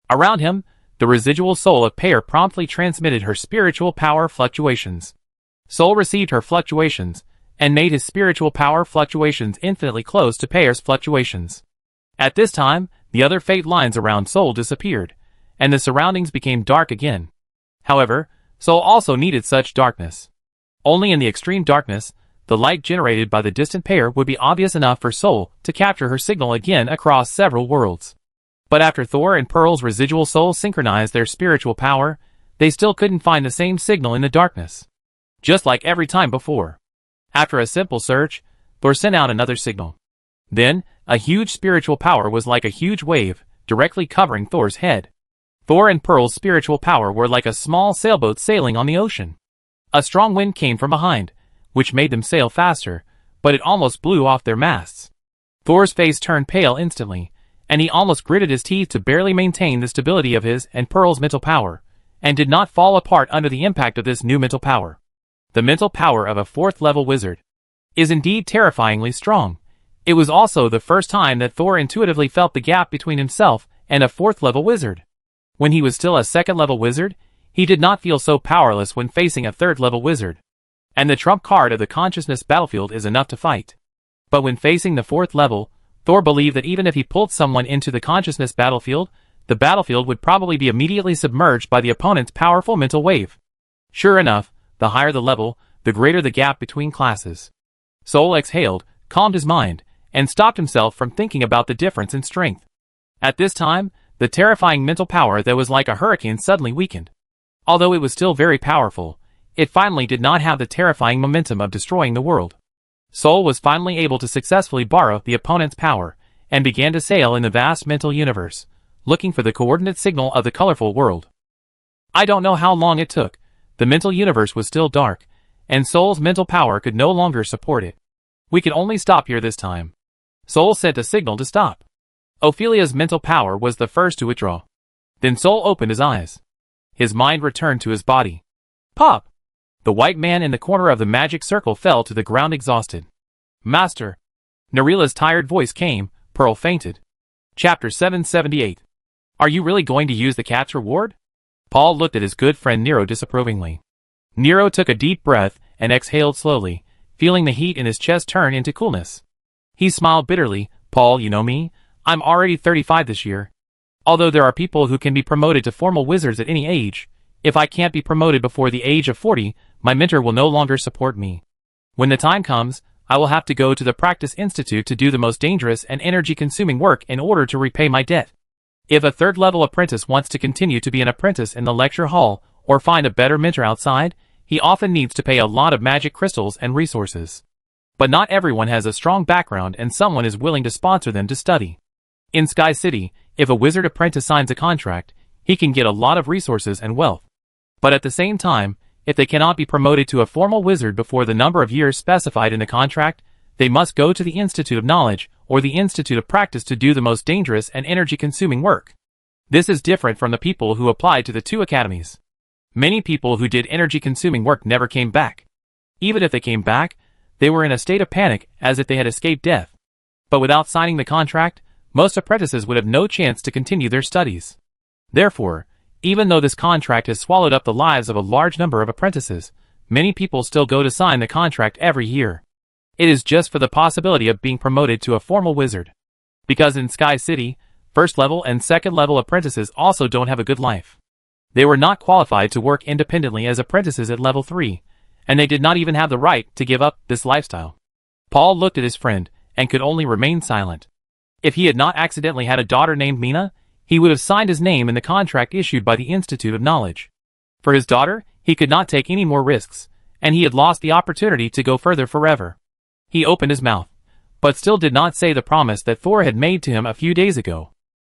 Around him, the residual soul of Pear promptly transmitted her spiritual power fluctuations. Soul received her fluctuations, and made his spiritual power fluctuations infinitely close to Pear's fluctuations. At this time, the other fate lines around Soul disappeared, and the surroundings became dark again. However, Soul also needed such darkness. Only in the extreme darkness, the light generated by the distant Pear would be obvious enough for Soul to capture her signal again across several worlds. But after Thor and Pearl's residual soul synchronized their spiritual power, they still couldn't find the same signal in the darkness. Just like every time before. After a simple search, Thor sent out another signal. Then, a huge spiritual power was like a huge wave, directly covering Thor's head. Thor and Pearl's spiritual power were like a small sailboat sailing on the ocean. A strong wind came from behind, which made them sail faster, but it almost blew off their masts. Thor's face turned pale instantly, and he almost gritted his teeth to barely maintain the stability of his and Pearl's mental power, and did not fall apart under the impact of this new mental power. The mental power of a 4th-level wizard is indeed terrifyingly strong. It was also the first time that Thor intuitively felt the gap between himself and a 4th-level wizard. When he was still a 2nd-level wizard, he did not feel so powerless when facing a 3rd-level wizard. And the trump card of the consciousness battlefield is enough to fight. But when facing the 4th level, Thor believed that even if he pulled someone into the consciousness battlefield, the battlefield would probably be immediately submerged by the opponent's powerful mental wave. Sure enough, the higher the level, the greater the gap between classes. Soul exhaled, calmed his mind, and stopped himself from thinking about the difference in strength. At this time, the terrifying mental power that was like a hurricane suddenly weakened. Although it was still very powerful, it finally did not have the terrifying momentum of destroying the world. Soul was finally able to successfully borrow the opponent's power, and began to sail in the vast mental universe, looking for the coordinate signal of the colorful world. I don't know how long it took. The mental universe was still dark, and Soul's mental power could no longer support it. We can only stop here this time. Soul sent a signal to stop. Ophelia's mental power was the first to withdraw. Then Soul opened his eyes. His mind returned to his body. Pop! The white man in the corner of the magic circle fell to the ground exhausted. Master! Narila's tired voice came. Pearl fainted. Chapter 778. Are you really going to use the cat's reward? Paul looked at his good friend Nero disapprovingly. Nero took a deep breath and exhaled slowly, feeling the heat in his chest turn into coolness. He smiled bitterly. Paul, you know me, I'm already 35 this year. Although there are people who can be promoted to formal wizards at any age, if I can't be promoted before the age of 40, my mentor will no longer support me. When the time comes, I will have to go to the Practice Institute to do the most dangerous and energy-consuming work in order to repay my debt. If a 3rd-level apprentice wants to continue to be an apprentice in the lecture hall or find a better mentor outside, he often needs to pay a lot of magic crystals and resources. But not everyone has a strong background and someone is willing to sponsor them to study. In Sky City, if a wizard apprentice signs a contract, he can get a lot of resources and wealth. But at the same time, if they cannot be promoted to a formal wizard before the number of years specified in the contract, they must go to the Institute of Knowledge or the Institute of Practice to do the most dangerous and energy-consuming work. This is different from the people who applied to the 2 academies. Many people who did energy-consuming work never came back. Even if they came back, they were in a state of panic as if they had escaped death. But without signing the contract, most apprentices would have no chance to continue their studies. Therefore, even though this contract has swallowed up the lives of a large number of apprentices, many people still go to sign the contract every year. It is just for the possibility of being promoted to a formal wizard. Because in Sky City, 1st-level and 2nd-level apprentices also don't have a good life. They were not qualified to work independently as apprentices at level 3, and they did not even have the right to give up this lifestyle. Paul looked at his friend, and could only remain silent. If he had not accidentally had a daughter named Mina, he would have signed his name in the contract issued by the Institute of Knowledge. For his daughter, he could not take any more risks, and he had lost the opportunity to go further forever. He opened his mouth, but still did not say the promise that Thor had made to him a few days ago.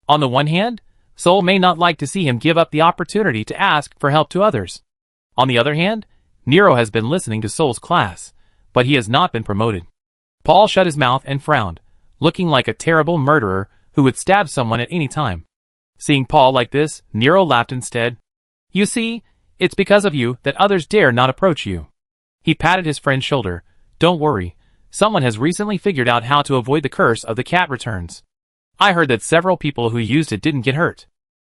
On the one hand, Sol may not like to see him give up the opportunity to ask for help to others. On the other hand, Nero has been listening to Sol's class, but he has not been promoted. Paul shut his mouth and frowned, looking like a terrible murderer who would stab someone at any time. Seeing Paul like this, Nero laughed instead. You see, it's because of you that others dare not approach you. He patted his friend's shoulder. Don't worry, someone has recently figured out how to avoid the curse of the cat returns. I heard that several people who used it didn't get hurt.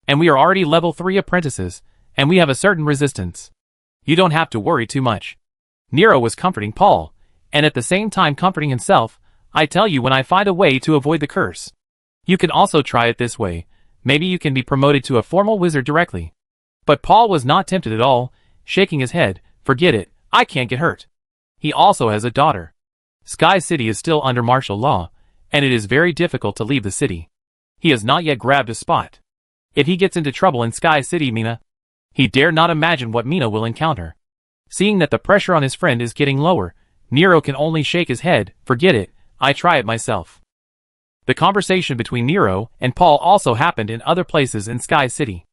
And we are already level 3 apprentices, and we have a certain resistance. You don't have to worry too much. Nero was comforting Paul, and at the same time comforting himself. I tell you when I find a way to avoid the curse. You can also try it this way. Maybe you can be promoted to a formal wizard directly. But Paul was not tempted at all, shaking his head. Forget it, I can't get hurt. He also has a daughter. Sky City is still under martial law, and it is very difficult to leave the city. He has not yet grabbed a spot. If he gets into trouble in Sky City, he dare not imagine what Mina will encounter. Seeing that the pressure on his friend is getting lower, Nero can only shake his head. Forget it, I try it myself. The conversation between Nero and Paul also happened in other places in Sky City.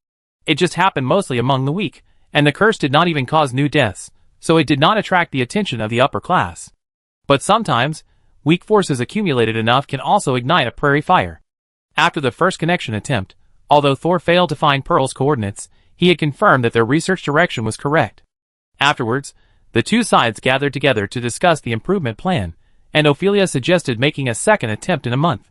It just happened mostly among the weak, and the curse did not even cause new deaths, so it did not attract the attention of the upper class. But sometimes, weak forces accumulated enough can also ignite a prairie fire. After the first connection attempt, although Thor failed to find Pearl's coordinates, he had confirmed that their research direction was correct. Afterwards, the two sides gathered together to discuss the improvement plan, and Ophelia suggested making a second attempt in a month.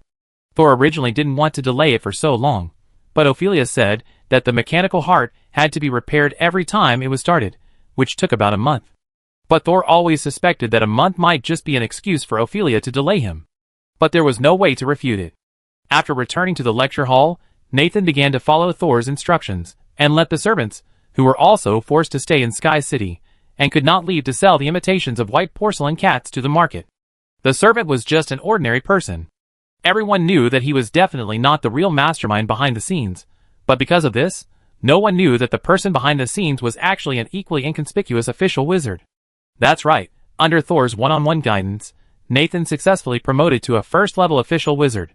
Thor originally didn't want to delay it for so long, but Ophelia said that the mechanical heart had to be repaired every time it was started, which took about a month. But Thor always suspected that a month might just be an excuse for Ophelia to delay him. But there was no way to refute it. After returning to the lecture hall, Nathan began to follow Thor's instructions, and let the servants, who were also forced to stay in Sky City, and could not leave to sell the imitations of white porcelain cats to the market. The servant was just an ordinary person. Everyone knew that he was definitely not the real mastermind behind the scenes, but because of this, no one knew that the person behind the scenes was actually an equally inconspicuous official wizard. That's right, under Thor's one-on-one guidance, Nathan successfully promoted to a first-level official wizard.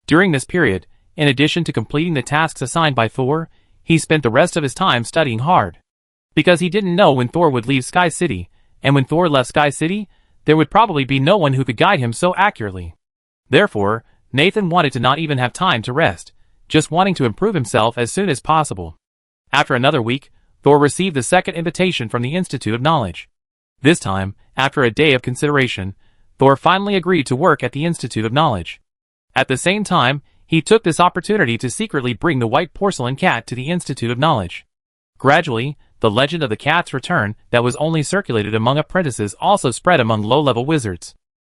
During this period, in addition to completing the tasks assigned by Thor, he spent the rest of his time studying hard. Because he didn't know when Thor would leave Sky City, and when Thor left Sky City, there would probably be no one who could guide him so accurately. Therefore, Nathan wanted to not even have time to rest, just wanting to improve himself as soon as possible. After another week, Thor received the second invitation from the Institute of Knowledge. This time, after a day of consideration, Thor finally agreed to work at the Institute of Knowledge. At the same time, he took this opportunity to secretly bring the white porcelain cat to the Institute of Knowledge. Gradually, the legend of the cat's return that was only circulated among apprentices also spread among low-level wizards.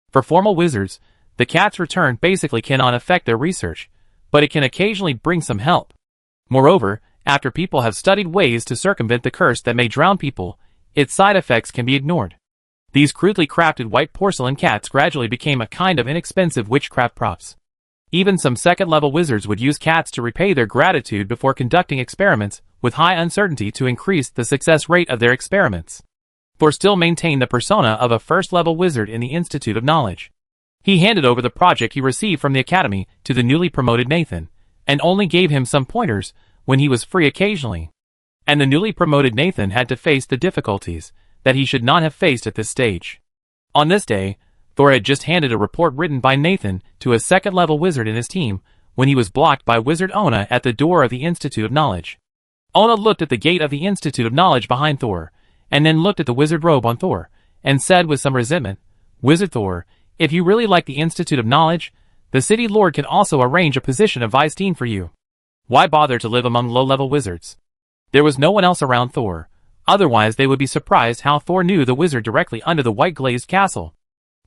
For formal wizards, the cat's return basically cannot affect their research, but it can occasionally bring some help. Moreover, after people have studied ways to circumvent the curse that may drown people, its side effects can be ignored. These crudely crafted white porcelain cats gradually became a kind of inexpensive witchcraft props. Even some second-level wizards would use cats to repay their gratitude before conducting experiments with high uncertainty to increase the success rate of their experiments. Thor still maintained the persona of a first-level wizard in the Institute of Knowledge. He handed over the project he received from the Academy to the newly promoted Nathan, and only gave him some pointers when he was free occasionally. And the newly promoted Nathan had to face the difficulties that he should not have faced at this stage. On this day, Thor had just handed a report written by Nathan to a second-level wizard in his team when he was blocked by Wizard Ona at the door of the Institute of Knowledge. Ona looked at the gate of the Institute of Knowledge behind Thor, and then looked at the wizard robe on Thor, and said with some resentment, "Wizard Thor, if you really like the Institute of Knowledge, the City Lord can also arrange a position of Vice Dean for you. Why bother to live among low-level wizards?" There was no one else around Thor, otherwise they would be surprised how Thor knew the wizard directly under the white glazed castle.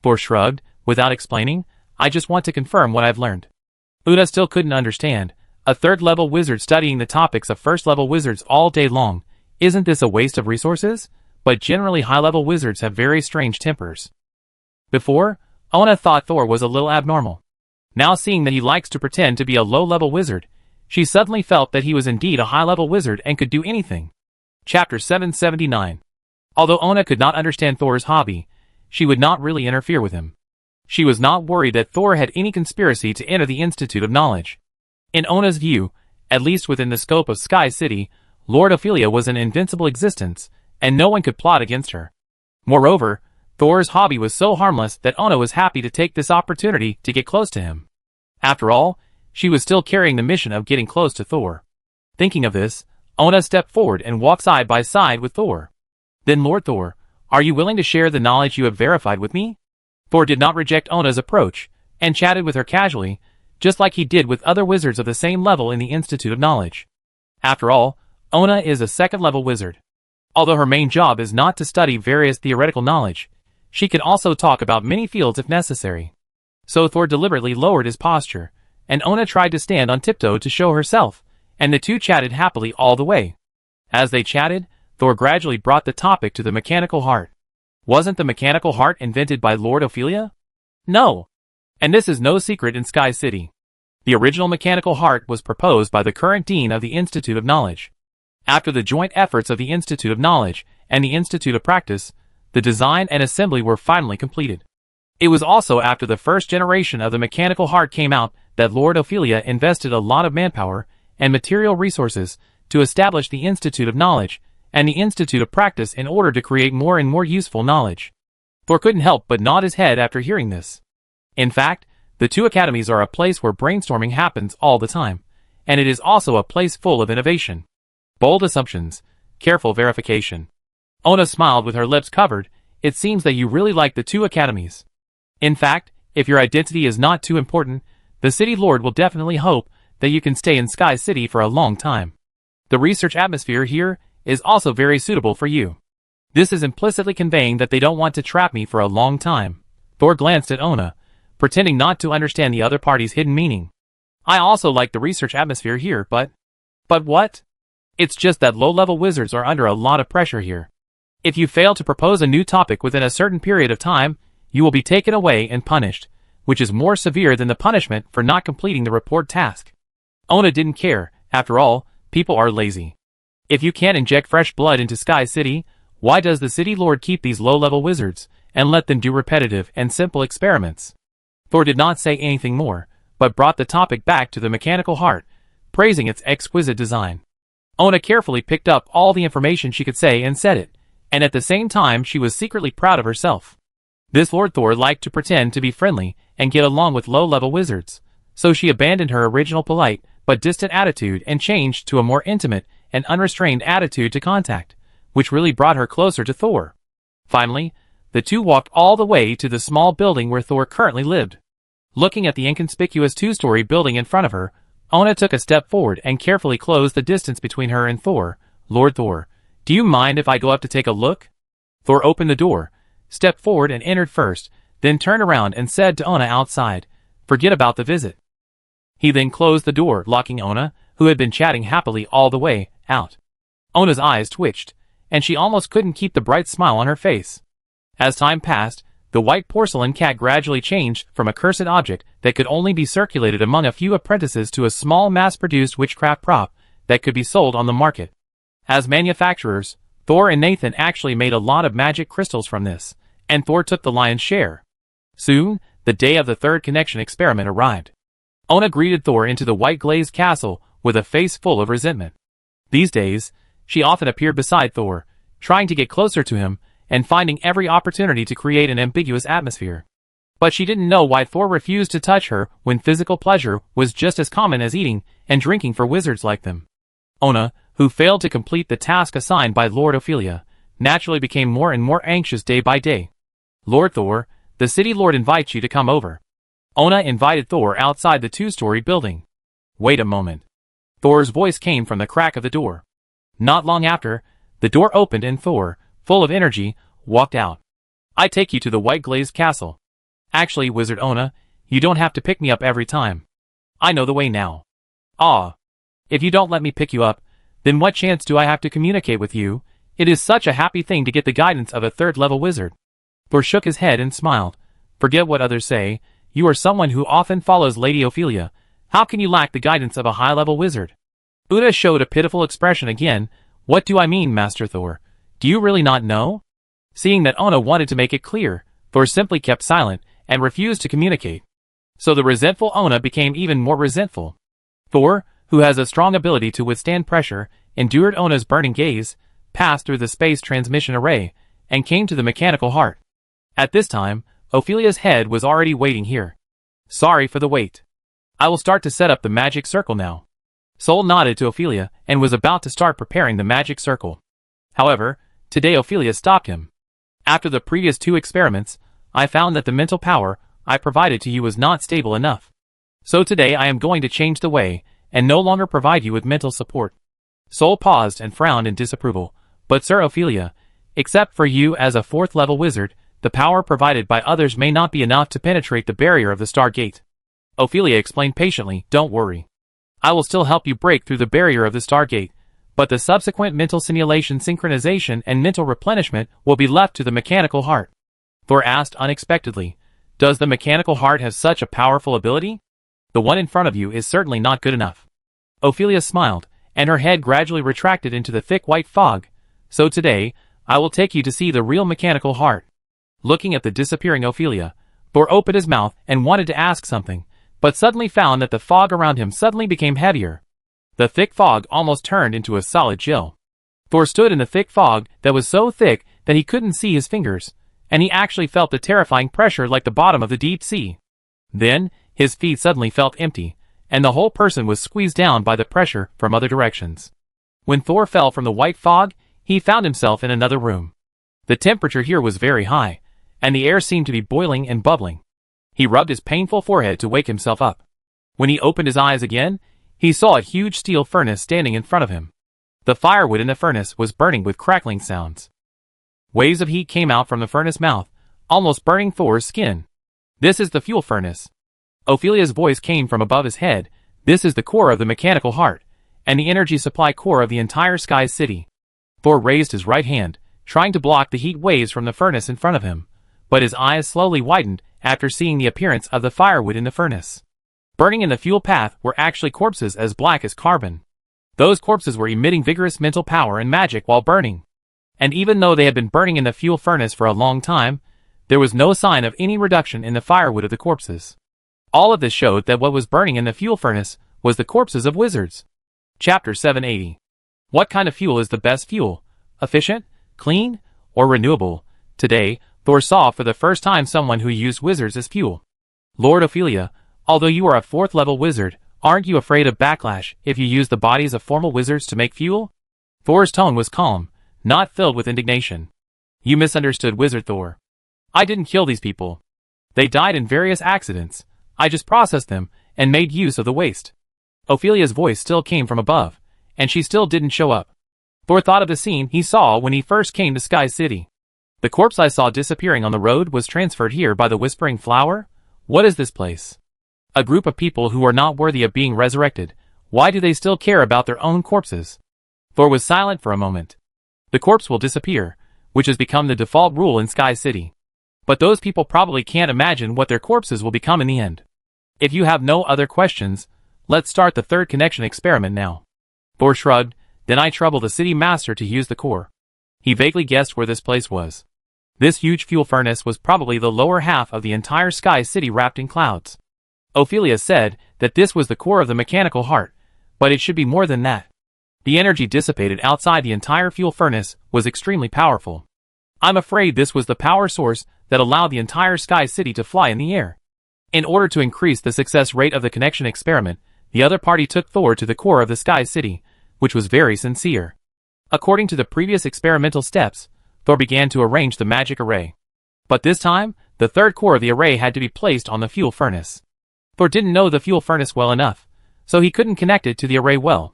Thor shrugged, without explaining, "I just want to confirm what I've learned." Uda still couldn't understand. A third-level wizard studying the topics of first-level wizards all day long. Isn't this a waste of resources? But generally high-level wizards have very strange tempers. Before, Ona thought Thor was a little abnormal. Now seeing that he likes to pretend to be a low-level wizard, she suddenly felt that he was indeed a high-level wizard and could do anything. Chapter 779. Although Ona could not understand Thor's hobby, she would not really interfere with him. She was not worried that Thor had any conspiracy to enter the Institute of Knowledge. In Ona's view, at least within the scope of Sky City, Lord Ophelia was an invincible existence, and no one could plot against her. Moreover, Thor's hobby was so harmless that Ona was happy to take this opportunity to get close to him. After all, she was still carrying the mission of getting close to Thor. Thinking of this, Ona stepped forward and walked side by side with Thor. Then, Lord Thor, are you willing to share the knowledge you have verified with me? Thor did not reject Ona's approach, and chatted with her casually, just like he did with other wizards of the same level in the Institute of Knowledge. After all, Ona is a second-level wizard. Although her main job is not to study various theoretical knowledge, she can also talk about many fields if necessary. So Thor deliberately lowered his posture, and Ona tried to stand on tiptoe to show herself, and the two chatted happily all the way. As they chatted, Thor gradually brought the topic to the mechanical heart. Wasn't the mechanical heart invented by Lord Ophelia? No. And this is no secret in Sky City. The original mechanical heart was proposed by the current dean of the Institute of Knowledge. After the joint efforts of the Institute of Knowledge and the Institute of Practice, the design and assembly were finally completed. It was also after the first generation of the mechanical heart came out that Lord Ophelia invested a lot of manpower and material resources to establish the Institute of Knowledge and the Institute of Practice in order to create more and more useful knowledge. Thor couldn't help but nod his head after hearing this. In fact, the two academies are a place where brainstorming happens all the time, and it is also a place full of innovation. Bold assumptions, careful verification. Ona smiled with her lips covered. It seems that you really like the two academies. In fact, if your identity is not too important, the City Lord will definitely hope that you can stay in Sky City for a long time. The research atmosphere here is also very suitable for you. This is implicitly conveying that they don't want to trap me for a long time. Thor glanced at Ona, pretending not to understand the other party's hidden meaning. I also like the research atmosphere here, but what? It's just that low-level wizards are under a lot of pressure here. If you fail to propose a new topic within a certain period of time, you will be taken away and punished, which is more severe than the punishment for not completing the report task. Ona didn't care. After all, people are lazy. If you can't inject fresh blood into Sky City, why does the City Lord keep these low-level wizards and let them do repetitive and simple experiments? Thor did not say anything more, but brought the topic back to the mechanical heart, praising its exquisite design. Ona carefully picked up all the information she could say and said it, and at the same time she was secretly proud of herself. This Lord Thor liked to pretend to be friendly and get along with low-level wizards, so she abandoned her original polite but distant attitude and changed to a more intimate and unrestrained attitude to contact, which really brought her closer to Thor. Finally, the two walked all the way to the small building where Thor currently lived. Looking at the inconspicuous two-story building in front of her, Ona took a step forward and carefully closed the distance between her and Thor. Lord Thor, do you mind if I go up to take a look? Thor opened the door, stepped forward and entered first, then turned around and said to Ona outside, forget about the visit. He then closed the door, locking Ona, who had been chatting happily all the way, out. Ona's eyes twitched, and she almost couldn't keep the bright smile on her face. As time passed, the white porcelain cat gradually changed from a cursed object that could only be circulated among a few apprentices to a small mass-produced witchcraft prop that could be sold on the market. As manufacturers, Thor and Nathan actually made a lot of magic crystals from this, and Thor took the lion's share. Soon, the day of the third connection experiment arrived. Ona greeted Thor into the white glazed castle with a face full of resentment. These days, she often appeared beside Thor, trying to get closer to him and finding every opportunity to create an ambiguous atmosphere. But she didn't know why Thor refused to touch her when physical pleasure was just as common as eating and drinking for wizards like them. Ona, who failed to complete the task assigned by Lord Ophelia, naturally became more and more anxious day by day. Lord Thor, the City Lord invites you to come over. Ona invited Thor outside the two-story building. Wait a moment. Thor's voice came from the crack of the door. Not long after, the door opened and Thor, full of energy, walked out. I take you to the white glazed castle. Actually, Wizard Ona, you don't have to pick me up every time. I know the way now. Ah. If you don't let me pick you up, then what chance do I have to communicate with you? It is such a happy thing to get the guidance of a third-level wizard. Thor shook his head and smiled. Forget what others say. You are someone who often follows Lady Ophelia. How can you lack the guidance of a high-level wizard? Uta showed a pitiful expression again. What do I mean, Master Thor? Do you really not know? Seeing that Ona wanted to make it clear, Thor simply kept silent and refused to communicate. So the resentful Ona became even more resentful. Thor, who has a strong ability to withstand pressure, endured Ona's burning gaze, passed through the space transmission array, and came to the mechanical heart. At this time, Ophelia's head was already waiting here. Sorry for the wait. I will start to set up the magic circle now. Sol nodded to Ophelia and was about to start preparing the magic circle. However, today Ophelia stopped him. After the previous 2 experiments, I found that the mental power I provided to you was not stable enough. So today I am going to change the way, and no longer provide you with mental support. Sol paused and frowned in disapproval. But Sir Ophelia, except for you as a 4th level wizard, the power provided by others may not be enough to penetrate the barrier of the Stargate. Ophelia explained patiently, don't worry. I will still help you break through the barrier of the Stargate, but the subsequent mental simulation synchronization and mental replenishment will be left to the mechanical heart. Thor asked unexpectedly, does the mechanical heart have such a powerful ability? The one in front of you is certainly not good enough. Ophelia smiled, and her head gradually retracted into the thick white fog. So today, I will take you to see the real mechanical heart. Looking at the disappearing Ophelia, Thor opened his mouth and wanted to ask something, but suddenly found that the fog around him suddenly became heavier. The thick fog almost turned into a solid chill. Thor stood in the thick fog that was so thick that he couldn't see his fingers, and he actually felt the terrifying pressure like the bottom of the deep sea. Then, his feet suddenly felt empty, and the whole person was squeezed down by the pressure from other directions. When Thor fell from the white fog, he found himself in another room. The temperature here was very high, and the air seemed to be boiling and bubbling. He rubbed his painful forehead to wake himself up. When he opened his eyes again, he saw a huge steel furnace standing in front of him. The firewood in the furnace was burning with crackling sounds. Waves of heat came out from the furnace mouth, almost burning Thor's skin. This is the fuel furnace. Ophelia's voice came from above his head. This is the core of the mechanical heart, and the energy supply core of the entire Sky City. Thor raised his right hand, trying to block the heat waves from the furnace in front of him, but his eyes slowly widened after seeing the appearance of the firewood in the furnace. Burning in the fuel path were actually corpses as black as carbon. Those corpses were emitting vigorous mental power and magic while burning. And even though they had been burning in the fuel furnace for a long time, there was no sign of any reduction in the firewood of the corpses. All of this showed that what was burning in the fuel furnace was the corpses of wizards. Chapter 780. What kind of fuel is the best fuel? Efficient, clean, or renewable? Today, Thor saw for the first time someone who used wizards as fuel. Lord Ophelia, although you are a 4th level wizard, aren't you afraid of backlash if you use the bodies of formal wizards to make fuel? Thor's tone was calm, not filled with indignation. You misunderstood Wizard Thor. I didn't kill these people. They died in various accidents. I just processed them and made use of the waste. Ophelia's voice still came from above, and she still didn't show up. Thor thought of the scene he saw when he first came to Sky City. The corpse I saw disappearing on the road was transferred here by the Whispering Flower? What is this place? A group of people who are not worthy of being resurrected. Why do they still care about their own corpses? Thor was silent for a moment. The corpse will disappear, which has become the default rule in Sky City. But those people probably can't imagine what their corpses will become in the end. If you have no other questions, let's start the 3rd connection experiment now. Thor shrugged, then I troubled the city master to use the core. He vaguely guessed where this place was. This huge fuel furnace was probably the lower half of the entire Sky City wrapped in clouds. Ophelia said that this was the core of the mechanical heart, but it should be more than that. The energy dissipated outside the entire fuel furnace was extremely powerful. I'm afraid this was the power source that allowed the entire Sky City to fly in the air. In order to increase the success rate of the connection experiment, the other party took Thor to the core of the Sky City, which was very sincere. According to the previous experimental steps, Thor began to arrange the magic array. But this time, the 3rd core of the array had to be placed on the fuel furnace. Thor didn't know the fuel furnace well enough, so he couldn't connect it to the array well.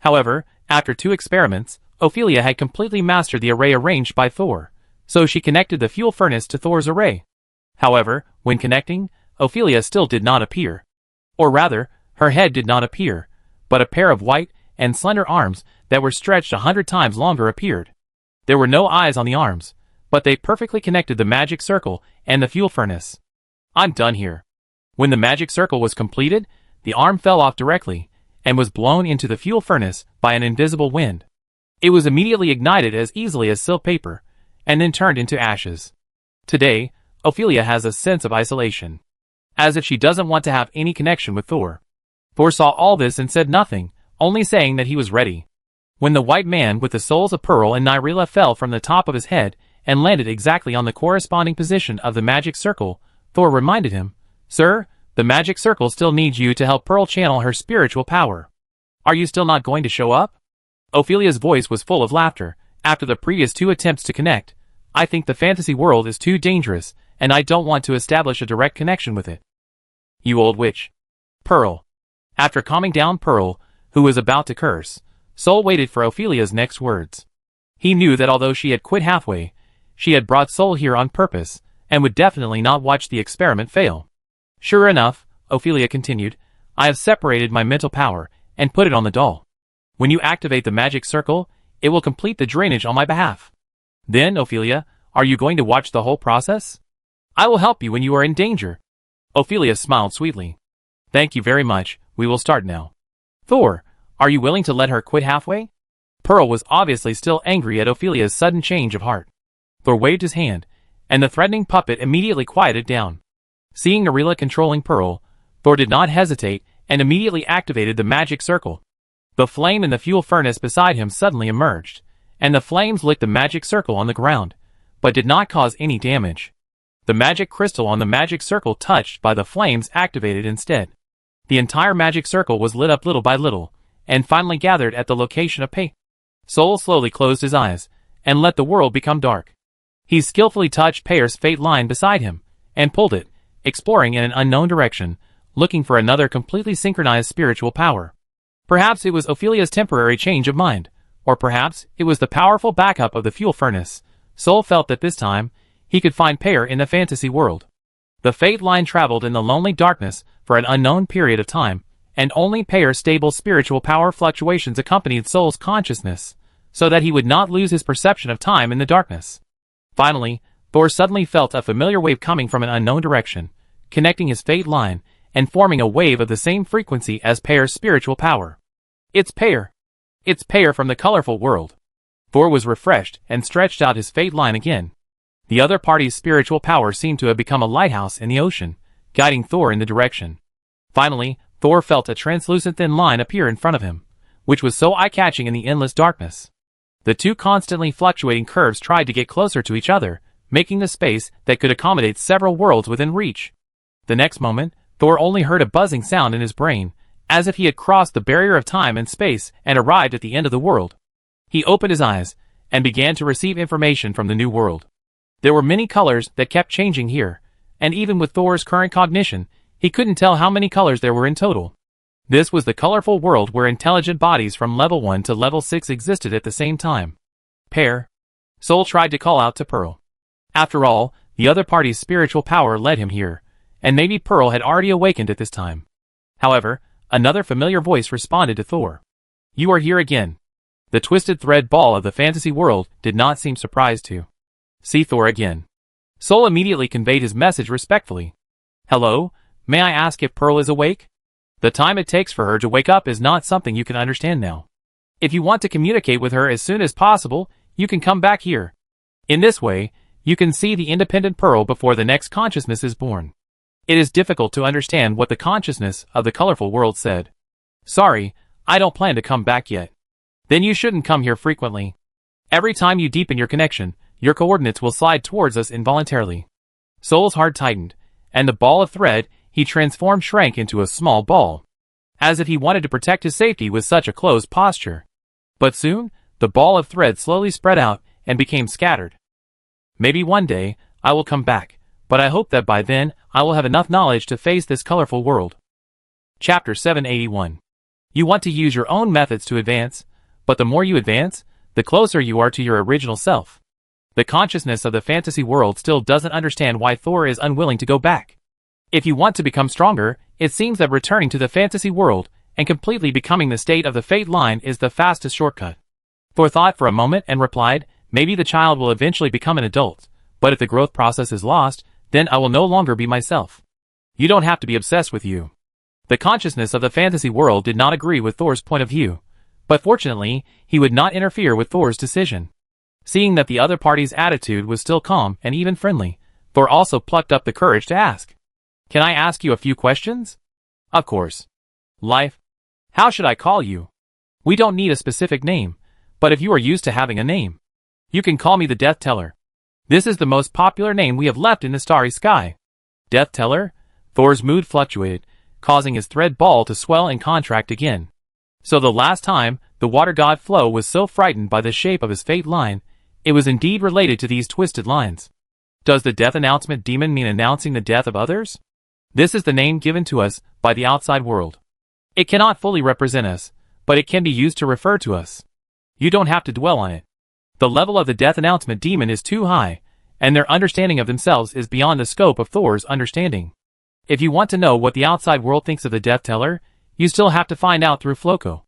However, after 2 experiments, Ophelia had completely mastered the array arranged by Thor, so she connected the fuel furnace to Thor's array. However, when connecting, Ophelia still did not appear. Or rather, her head did not appear, but a pair of white and slender arms that were stretched 100 times longer appeared. There were no eyes on the arms, but they perfectly connected the magic circle and the fuel furnace. I'm done here. When the magic circle was completed, the arm fell off directly, and was blown into the fuel furnace by an invisible wind. It was immediately ignited as easily as silk paper, and then turned into ashes. Today, Ophelia has a sense of isolation. As if she doesn't want to have any connection with Thor. Thor saw all this and said nothing, only saying that he was ready. When the white man with the souls of Pearl and Nyrilla fell from the top of his head and landed exactly on the corresponding position of the magic circle, Thor reminded him, "Sir, the magic circle still needs you to help Pearl channel her spiritual power. Are you still not going to show up?" Ophelia's voice was full of laughter. After the previous 2 attempts to connect, "I think the fantasy world is too dangerous, and I don't want to establish a direct connection with it. You old witch." Pearl. After calming down Pearl, who was about to curse, Soul waited for Ophelia's next words. He knew that although she had quit halfway, she had brought Soul here on purpose, and would definitely not watch the experiment fail. "Sure enough," Ophelia continued, "I have separated my mental power and put it on the doll. When you activate the magic circle, it will complete the drainage on my behalf. Then, Ophelia, are you going to watch the whole process? I will help you when you are in danger." Ophelia smiled sweetly. "Thank you very much, we will start now." "Thor, are you willing to let her quit halfway?" Pearl was obviously still angry at Ophelia's sudden change of heart. Thor waved his hand, and the threatening puppet immediately quieted down. Seeing Nyrilla controlling Pearl, Thor did not hesitate and immediately activated the magic circle. The flame in the fuel furnace beside him suddenly emerged, and the flames licked the magic circle on the ground, but did not cause any damage. The magic crystal on the magic circle touched by the flames activated instead. The entire magic circle was lit up little by little, and finally gathered at the location of Pei. Soul slowly closed his eyes, and let the world become dark. He skillfully touched Pear's fate line beside him, and pulled it, exploring in an unknown direction, looking for another completely synchronized spiritual power. Perhaps it was Ophelia's temporary change of mind, or perhaps it was the powerful backup of the fuel furnace. Soul felt that this time, he could find Pear in the fantasy world. The fate line traveled in the lonely darkness for an unknown period of time, and only Pear's stable spiritual power fluctuations accompanied Soul's consciousness, so that he would not lose his perception of time in the darkness. Finally, Thor suddenly felt a familiar wave coming from an unknown direction, connecting his fate line, and forming a wave of the same frequency as Pear's spiritual power. "It's Pear! It's Pear from the colorful world!" Thor was refreshed and stretched out his fate line again. The other party's spiritual power seemed to have become a lighthouse in the ocean, guiding Thor in the direction. Finally, Thor felt a translucent thin line appear in front of him, which was so eye-catching in the endless darkness. The 2 constantly fluctuating curves tried to get closer to each other, making the space that could accommodate several worlds within reach. The next moment, Thor only heard a buzzing sound in his brain, as if he had crossed the barrier of time and space and arrived at the end of the world. He opened his eyes, and began to receive information from the new world. There were many colors that kept changing here, and even with Thor's current cognition, he couldn't tell how many colors there were in total. This was the colorful world where intelligent bodies from level 1 to level 6 existed at the same time. "Pear." Soul tried to call out to Pearl. After all, the other party's spiritual power led him here, and maybe Pearl had already awakened at this time. However, another familiar voice responded to Thor. "You are here again." The twisted thread ball of the fantasy world did not seem surprised to see Thor again. Soul immediately conveyed his message respectfully. "Hello, may I ask if Pearl is awake? The time it takes for her to wake up is not something you can understand now. If you want to communicate with her as soon as possible, you can come back here. In this way, you can see the independent Pearl before the next consciousness is born." It is difficult to understand what the consciousness of the colorful world said. "Sorry, I don't plan to come back yet." "Then you shouldn't come here frequently. Every time you deepen your connection, your coordinates will slide towards us involuntarily." Soul's heart tightened, and the ball of thread he transformed shrank into a small ball, as if he wanted to protect his safety with such a closed posture. But soon, the ball of thread slowly spread out and became scattered. "Maybe one day, I will come back, but I hope that by then, I will have enough knowledge to face this colorful world." Chapter 781. You want to use your own methods to advance, but the more you advance, the closer you are to your original self. The consciousness of the fantasy world still doesn't understand why Thor is unwilling to go back. If you want to become stronger, it seems that returning to the fantasy world and completely becoming the state of the fate line is the fastest shortcut. Thor thought for a moment and replied, "Maybe the child will eventually become an adult, but if the growth process is lost, then I will no longer be myself. You don't have to be obsessed with you." The consciousness of the fantasy world did not agree with Thor's point of view, but fortunately, he would not interfere with Thor's decision. Seeing that the other party's attitude was still calm and even friendly, Thor also plucked up the courage to ask. Can I ask you a few questions? Of course. Life. How should I call you? We don't need a specific name, but if you are used to having a name, you can call me the Death Teller. This is the most popular name we have left in the starry sky. Death Teller? Thor's mood fluctuated, causing his thread ball to swell and contract again. So the last time, the water god Flo was so frightened by the shape of his fate line, it was indeed related to these twisted lines. Does the death announcement demon mean announcing the death of others? This is the name given to us by the outside world. It cannot fully represent us, but it can be used to refer to us. You don't have to dwell on it. The level of the death announcement demon is too high, and their understanding of themselves is beyond the scope of Thor's understanding. If you want to know what the outside world thinks of the Death Teller, you still have to find out through Floco.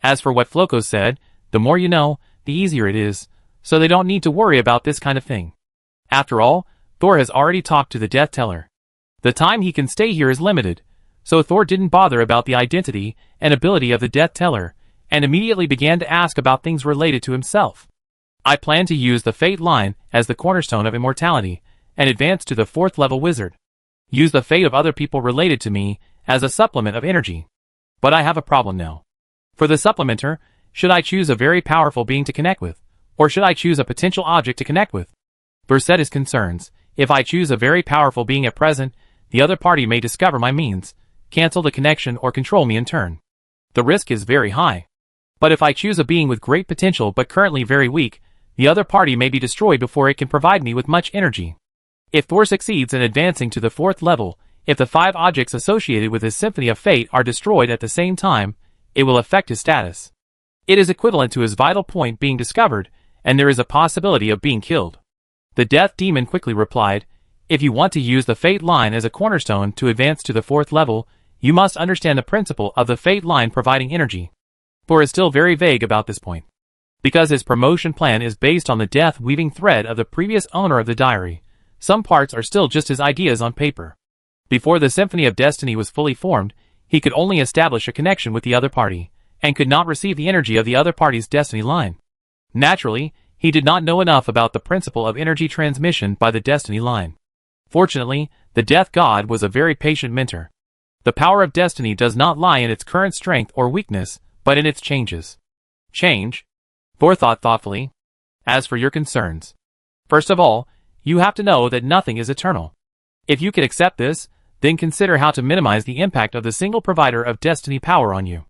As for what Floco said, the more you know, the easier it is, so they don't need to worry about this kind of thing. After all, Thor has already talked to the Death Teller. The time he can stay here is limited, so Thor didn't bother about the identity and ability of the Death Teller, and immediately began to ask about things related to himself. I plan to use the Fate line as the cornerstone of immortality, and advance to the 4th level wizard. Use the fate of other people related to me as a supplement of energy. But I have a problem now. For the supplementer, should I choose a very powerful being to connect with, or should I choose a potential object to connect with? Thor said his concerns. If I choose a very powerful being at present, the other party may discover my means, cancel the connection or control me in turn. The risk is very high. But if I choose a being with great potential but currently very weak, the other party may be destroyed before it can provide me with much energy. If Thor succeeds in advancing to the 4th level, if the 5 objects associated with his Symphony of Fate are destroyed at the same time, it will affect his status. It is equivalent to his vital point being discovered, and there is a possibility of being killed. The Death Demon quickly replied, if you want to use the Fate line as a cornerstone to advance to the 4th level, you must understand the principle of the Fate line providing energy. Thor is still very vague about this point. Because his promotion plan is based on the death-weaving thread of the previous owner of the diary, some parts are still just his ideas on paper. Before the Symphony of Destiny was fully formed, he could only establish a connection with the other party, and could not receive the energy of the other party's destiny line. Naturally, he did not know enough about the principle of energy transmission by the destiny line. Fortunately, the Death God was a very patient mentor. The power of destiny does not lie in its current strength or weakness, but in its changes. Change? Thor thought thoughtfully. As for your concerns, first of all, you have to know that nothing is eternal. If you can accept this, then consider how to minimize the impact of the single provider of destiny power on you.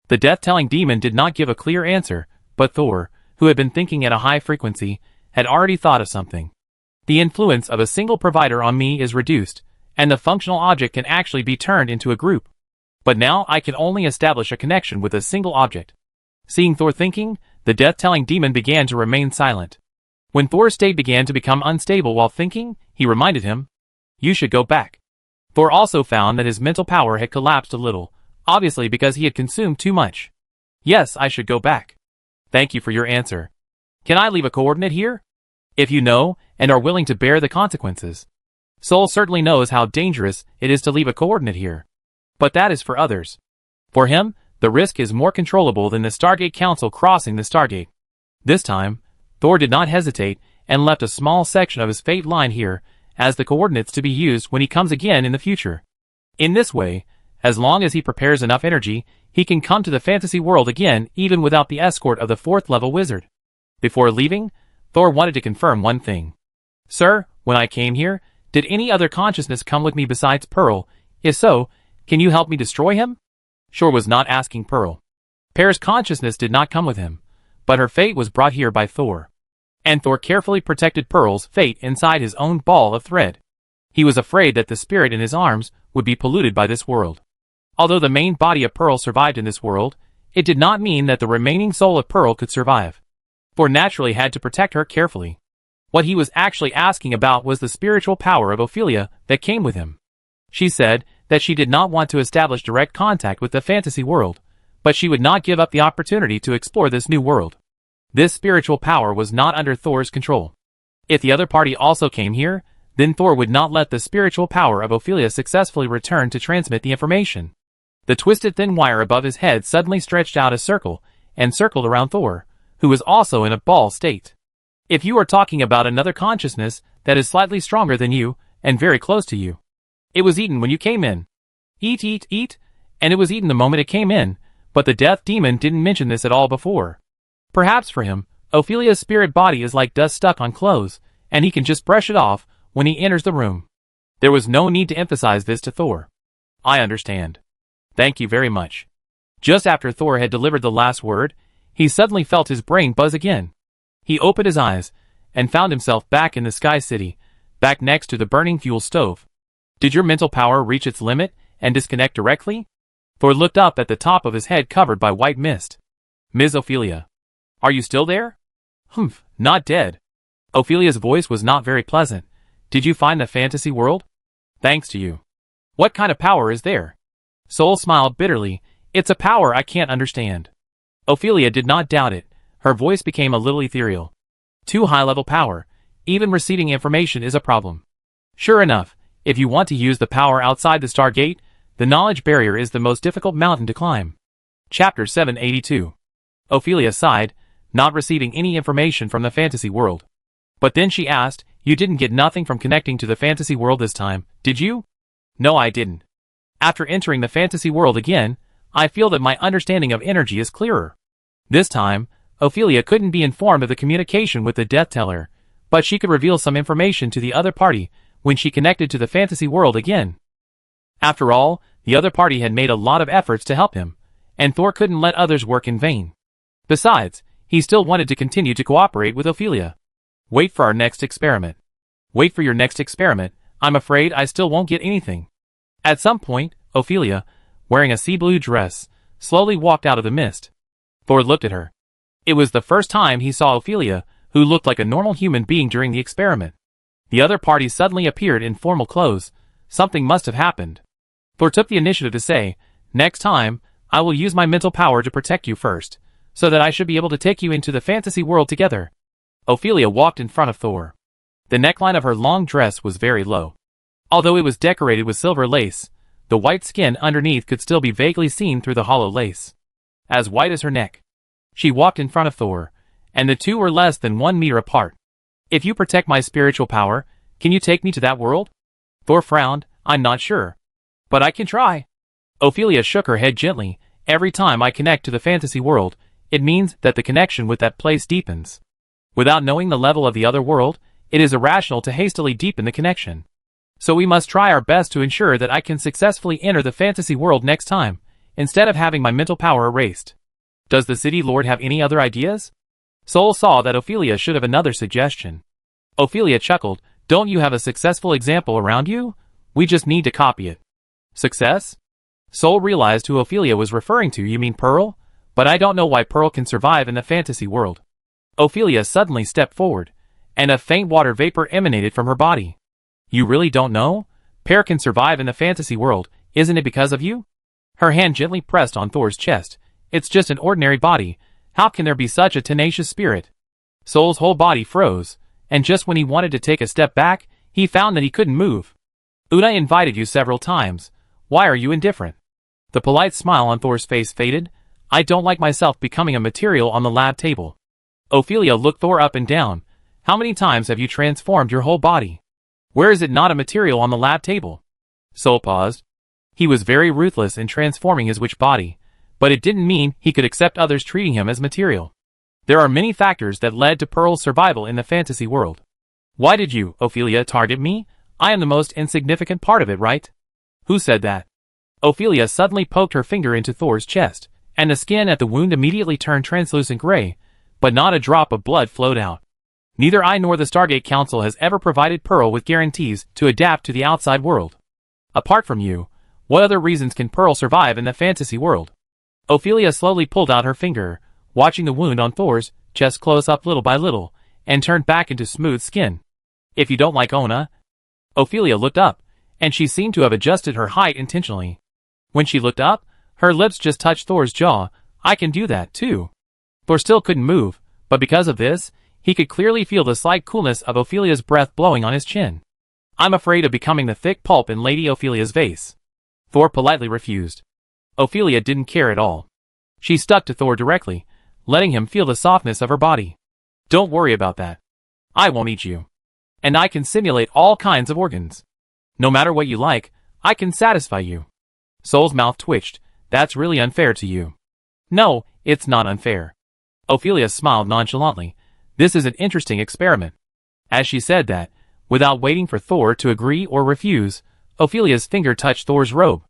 The death-telling demon did not give a clear answer, but Thor, who had been thinking at a high frequency, had already thought of something. The influence of a single provider on me is reduced, and the functional object can actually be turned into a group. But now I can only establish a connection with a single object. Seeing Thor thinking, the death-telling demon began to remain silent. When Thor's state began to become unstable while thinking, he reminded him, you should go back. Thor also found that his mental power had collapsed a little, obviously because he had consumed too much. Yes, I should go back. Thank you for your answer. Can I leave a coordinate here? If you know, and are willing to bear the consequences. Soul certainly knows how dangerous it is to leave a coordinate here. But that is for others. For him, the risk is more controllable than the Stargate Council crossing the Stargate. This time, Thor did not hesitate, and left a small section of his fate line here, as the coordinates to be used when he comes again in the future. In this way, as long as he prepares enough energy, he can come to the fantasy world again even without the escort of the 4th level wizard. Before leaving, Thor wanted to confirm one thing. Sir, when I came here, did any other consciousness come with me besides Pearl? If so, can you help me destroy him? Shore was not asking Pearl. Pear's consciousness did not come with him, but her fate was brought here by Thor. And Thor carefully protected Pearl's fate inside his own ball of thread. He was afraid that the spirit in his arms would be polluted by this world. Although the main body of Pearl survived in this world, it did not mean that the remaining soul of Pearl could survive. Thor naturally had to protect her carefully. What he was actually asking about was the spiritual power of Ophelia that came with him. She said that she did not want to establish direct contact with the fantasy world, but she would not give up the opportunity to explore this new world. This spiritual power was not under Thor's control. If the other party also came here, then Thor would not let the spiritual power of Ophelia successfully return to transmit the information. The twisted thin wire above his head suddenly stretched out a circle, and circled around Thor, who was also in a ball state. If you are talking about another consciousness, that is slightly stronger than you, and very close to you. It was eaten when you came in. Eat, eat, eat, and it was eaten the moment it came in, but the death demon didn't mention this at all before. Perhaps for him, Ophelia's spirit body is like dust stuck on clothes, and he can just brush it off when he enters the room. There was no need to emphasize this to Thor. I understand. Thank you very much. Just after Thor had delivered the last word, he suddenly felt his brain buzz again. He opened his eyes, and found himself back in the Sky City, back next to the burning fuel stove. Did your mental power reach its limit, and disconnect directly? Thor looked up at the top of his head covered by white mist. Ms. Ophelia. Are you still there? Humph, not dead. Ophelia's voice was not very pleasant. Did you find the fantasy world? Thanks to you. What kind of power is there? Soul smiled bitterly. It's a power I can't understand. Ophelia did not doubt it. Her voice became a little ethereal. Too high-level power. Even receiving information is a problem. Sure enough, if you want to use the power outside the Stargate, the knowledge barrier is the most difficult mountain to climb. Chapter 782. Ophelia sighed, not receiving any information from the fantasy world. But then she asked, you didn't get nothing from connecting to the fantasy world this time, did you? No, I didn't. After entering the fantasy world again, I feel that my understanding of energy is clearer. This time, Ophelia couldn't be informed of the communication with the Death Teller, but she could reveal some information to the other party when she connected to the fantasy world again. After all, the other party had made a lot of efforts to help him, and Thor couldn't let others work in vain. Besides, he still wanted to continue to cooperate with Ophelia. Wait for our next experiment. Wait for your next experiment. I'm afraid I still won't get anything. At some point, Ophelia, wearing a sea blue dress, slowly walked out of the mist. Thor looked at her. It was the first time he saw Ophelia, who looked like a normal human being during the experiment. The other party suddenly appeared in formal clothes. Something must have happened. Thor took the initiative to say, next time, I will use my mental power to protect you first, so that I should be able to take you into the fantasy world together. Ophelia walked in front of Thor. The neckline of her long dress was very low. Although it was decorated with silver lace, the white skin underneath could still be vaguely seen through the hollow lace. As white as her neck. She walked in front of Thor, and the two were less than 1 meter apart. If you protect my spiritual power, can you take me to that world? Thor frowned. I'm not sure. But I can try. Ophelia shook her head gently. Every time I connect to the fantasy world, it means that the connection with that place deepens. Without knowing the level of the other world, it is irrational to hastily deepen the connection. So we must try our best to ensure that I can successfully enter the fantasy world next time, instead of having my mental power erased. Does the City Lord have any other ideas? Soul saw that Ophelia should have another suggestion. Ophelia chuckled. Don't you have a successful example around you? We just need to copy it. Success? Soul realized who Ophelia was referring to. You mean Pearl? But I don't know why Pearl can survive in the fantasy world. Ophelia suddenly stepped forward, and a faint water vapor emanated from her body. You really don't know? Pearl can survive in the fantasy world. Isn't it because of you? Her hand gently pressed on Thor's chest. It's just an ordinary body. How can there be such a tenacious spirit? Soul's whole body froze, and just when he wanted to take a step back, he found that he couldn't move. Una invited you several times. Why are you indifferent? The polite smile on Thor's face faded. I don't like myself becoming a material on the lab table. Ophelia looked Thor up and down. How many times have you transformed your whole body? Where is it not a material on the lab table? Soul paused. He was very ruthless in transforming his witch body, but it didn't mean he could accept others treating him as material. There are many factors that led to Pearl's survival in the fantasy world. Why did you, Ophelia, target me? I am the most insignificant part of it, right? Who said that? Ophelia suddenly poked her finger into Thor's chest, and the skin at the wound immediately turned translucent gray, but not a drop of blood flowed out. Neither I nor the Stargate Council has ever provided Pearl with guarantees to adapt to the outside world. Apart from you, what other reasons can Pearl survive in the fantasy world? Ophelia slowly pulled out her finger, watching the wound on Thor's chest close up little by little, and turned back into smooth skin. If you don't like Ona... Ophelia looked up, and she seemed to have adjusted her height intentionally. When she looked up, her lips just touched Thor's jaw. I can do that, too. Thor still couldn't move, but because of this, he could clearly feel the slight coolness of Ophelia's breath blowing on his chin. I'm afraid of becoming the thick pulp in Lady Ophelia's vase. Thor politely refused. Ophelia didn't care at all. She stuck to Thor directly, letting him feel the softness of her body. Don't worry about that. I won't eat you. And I can simulate all kinds of organs. No matter what you like, I can satisfy you. Sol's mouth twitched. That's really unfair to you. No, it's not unfair. Ophelia smiled nonchalantly. This is an interesting experiment. As she said that, without waiting for Thor to agree or refuse, Ophelia's finger touched Thor's robe.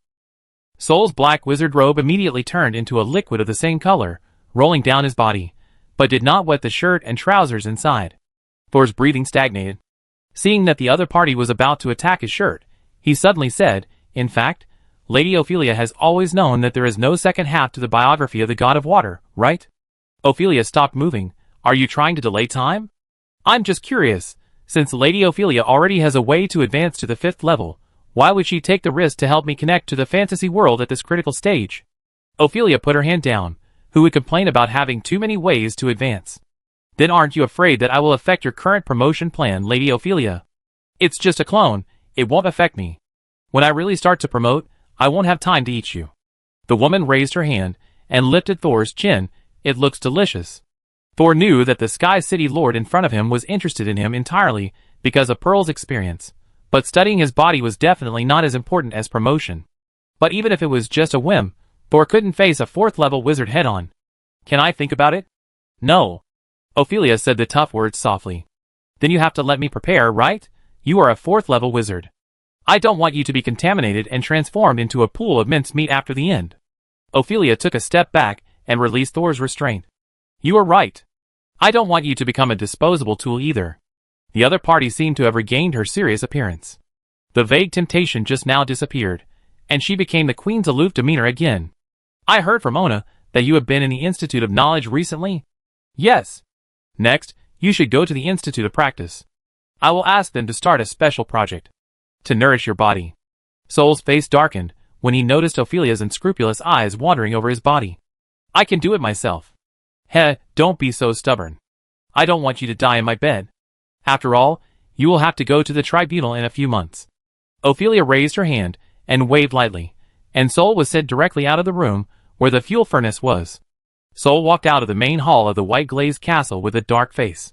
Sol's black wizard robe immediately turned into a liquid of the same color, rolling down his body, but did not wet the shirt and trousers inside. Thor's breathing stagnated. Seeing that the other party was about to attack his shirt, he suddenly said, in fact, Lady Ophelia has always known that there is no second half to the biography of the god of water, right? Ophelia stopped moving. Are you trying to delay time? I'm just curious. Since Lady Ophelia already has a way to advance to the 5th level, why would she take the risk to help me connect to the fantasy world at this critical stage? Ophelia put her hand down. Who would complain about having too many ways to advance? Then aren't you afraid that I will affect your current promotion plan, Lady Ophelia? It's just a clone. It won't affect me. When I really start to promote, I won't have time to eat you. The woman raised her hand and lifted Thor's chin. It looks delicious. Thor knew that the Sky City Lord in front of him was interested in him entirely because of Pearl's experience, but studying his body was definitely not as important as promotion. But even if it was just a whim, Thor couldn't face a 4th level wizard head-on. Can I think about it? No. Ophelia said the tough words softly. Then you have to let me prepare, right? You are a 4th level wizard. I don't want you to be contaminated and transformed into a pool of mincemeat after the end. Ophelia took a step back and released Thor's restraint. You are right. I don't want you to become a disposable tool either. The other party seemed to have regained her serious appearance. The vague temptation just now disappeared, and she became the queen's aloof demeanor again. I heard from Ona that you have been in the Institute of Knowledge recently? Yes. Next, you should go to the Institute of Practice. I will ask them to start a special project to nourish your body. Sol's face darkened when he noticed Ophelia's unscrupulous eyes wandering over his body. I can do it myself. Don't be so stubborn. I don't want you to die in my bed. After all, you will have to go to the tribunal in a few months. Ophelia raised her hand and waved lightly, and Sol was sent directly out of the room where the fuel furnace was. Sol walked out of the main hall of the white-glazed castle with a dark face.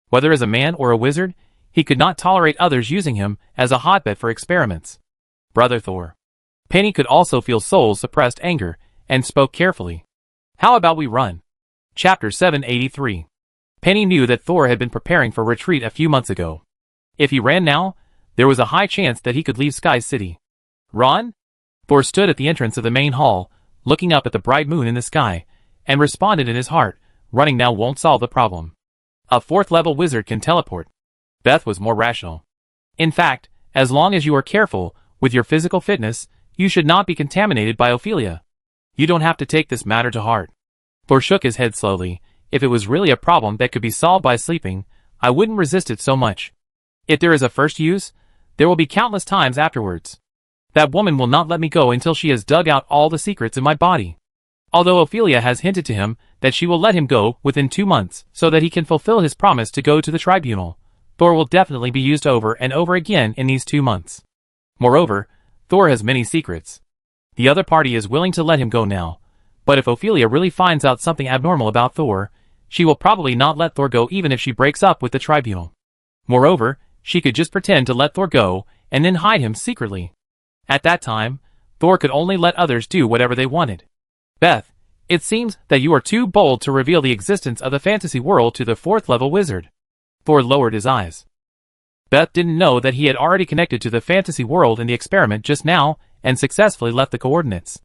Whether as a man or a wizard, he could not tolerate others using him as a hotbed for experiments. Brother Thor. Penny could also feel Sol's suppressed anger and spoke carefully. How about we run? Chapter 783. Penny knew that Thor had been preparing for retreat a few months ago. If he ran now, there was a high chance that he could leave Sky City. Run? Thor stood at the entrance of the main hall, looking up at the bright moon in the sky, and responded in his heart, running now won't solve the problem. A 4th level wizard can teleport. Beth was more rational. In fact, as long as you are careful with your physical fitness, you should not be contaminated by Ophelia. You don't have to take this matter to heart. Thor shook his head slowly. If it was really a problem that could be solved by sleeping, I wouldn't resist it so much. If there is a first use, there will be countless times afterwards. That woman will not let me go until she has dug out all the secrets in my body. Although Ophelia has hinted to him that she will let him go within 2 months so that he can fulfill his promise to go to the tribunal, Thor will definitely be used over and over again in these 2 months. Moreover, Thor has many secrets. The other party is willing to let him go now, but if Ophelia really finds out something abnormal about Thor, she will probably not let Thor go even if she breaks up with the tribunal. Moreover, she could just pretend to let Thor go and then hide him secretly. At that time, Thor could only let others do whatever they wanted. Beth, it seems that you are too bold to reveal the existence of the fantasy world to the 4th level wizard. Thor lowered his eyes. Beth didn't know that he had already connected to the fantasy world in the experiment just now and successfully left the coordinates.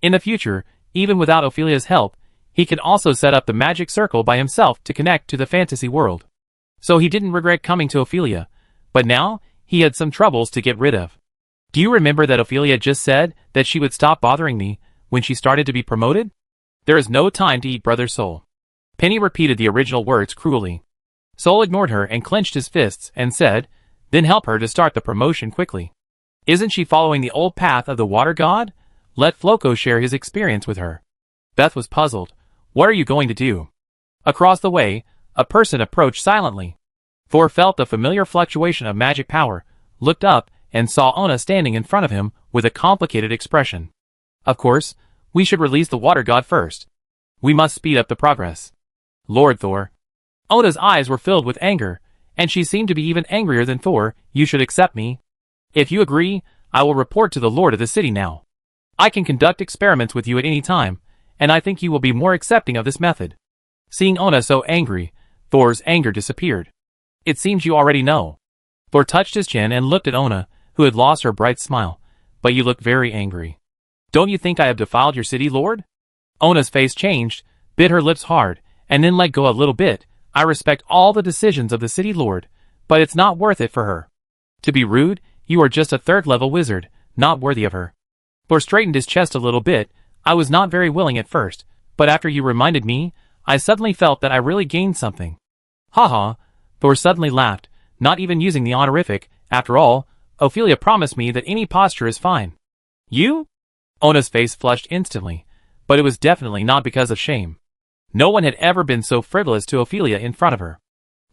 In the future, even without Ophelia's help, he could also set up the magic circle by himself to connect to the fantasy world. So he didn't regret coming to Ophelia, but now he had some troubles to get rid of. Do you remember that Ophelia just said that she would stop bothering me when she started to be promoted? There is no time to eat, Brother Sol. Penny repeated the original words cruelly. Sol ignored her and clenched his fists and said, then help her to start the promotion quickly. Isn't she following the old path of the water god? Let Floco share his experience with her. Beth was puzzled. What are you going to do? Across the way, a person approached silently. Thor felt the familiar fluctuation of magic power, looked up, and saw Ona standing in front of him with a complicated expression. Of course, we should release the water god first. We must speed up the progress. Lord Thor. Ona's eyes were filled with anger, And she seemed to be even angrier than Thor. You should accept me. If you agree, I will report to the lord of the city now. I can conduct experiments with you at any time, and I think you will be more accepting of this method. Seeing Ona so angry, Thor's anger disappeared. It seems you already know. Thor touched his chin and looked at Ona, who had lost her bright smile. But you look very angry. Don't you think I have defiled your city, lord? Ona's face changed, bit her lips hard, and then let go a little bit. I respect all the decisions of the city lord, but it's not worth it for her. To be rude, you are just a third-level wizard, not worthy of her. Thor straightened his chest a little bit. I was not very willing at first, but after you reminded me, I suddenly felt that I really gained something. Haha, Thor suddenly laughed, not even using the honorific. After all, Ophelia promised me that any posture is fine. You? Ona's face flushed instantly, but it was definitely not because of shame. No one had ever been so frivolous to Ophelia in front of her.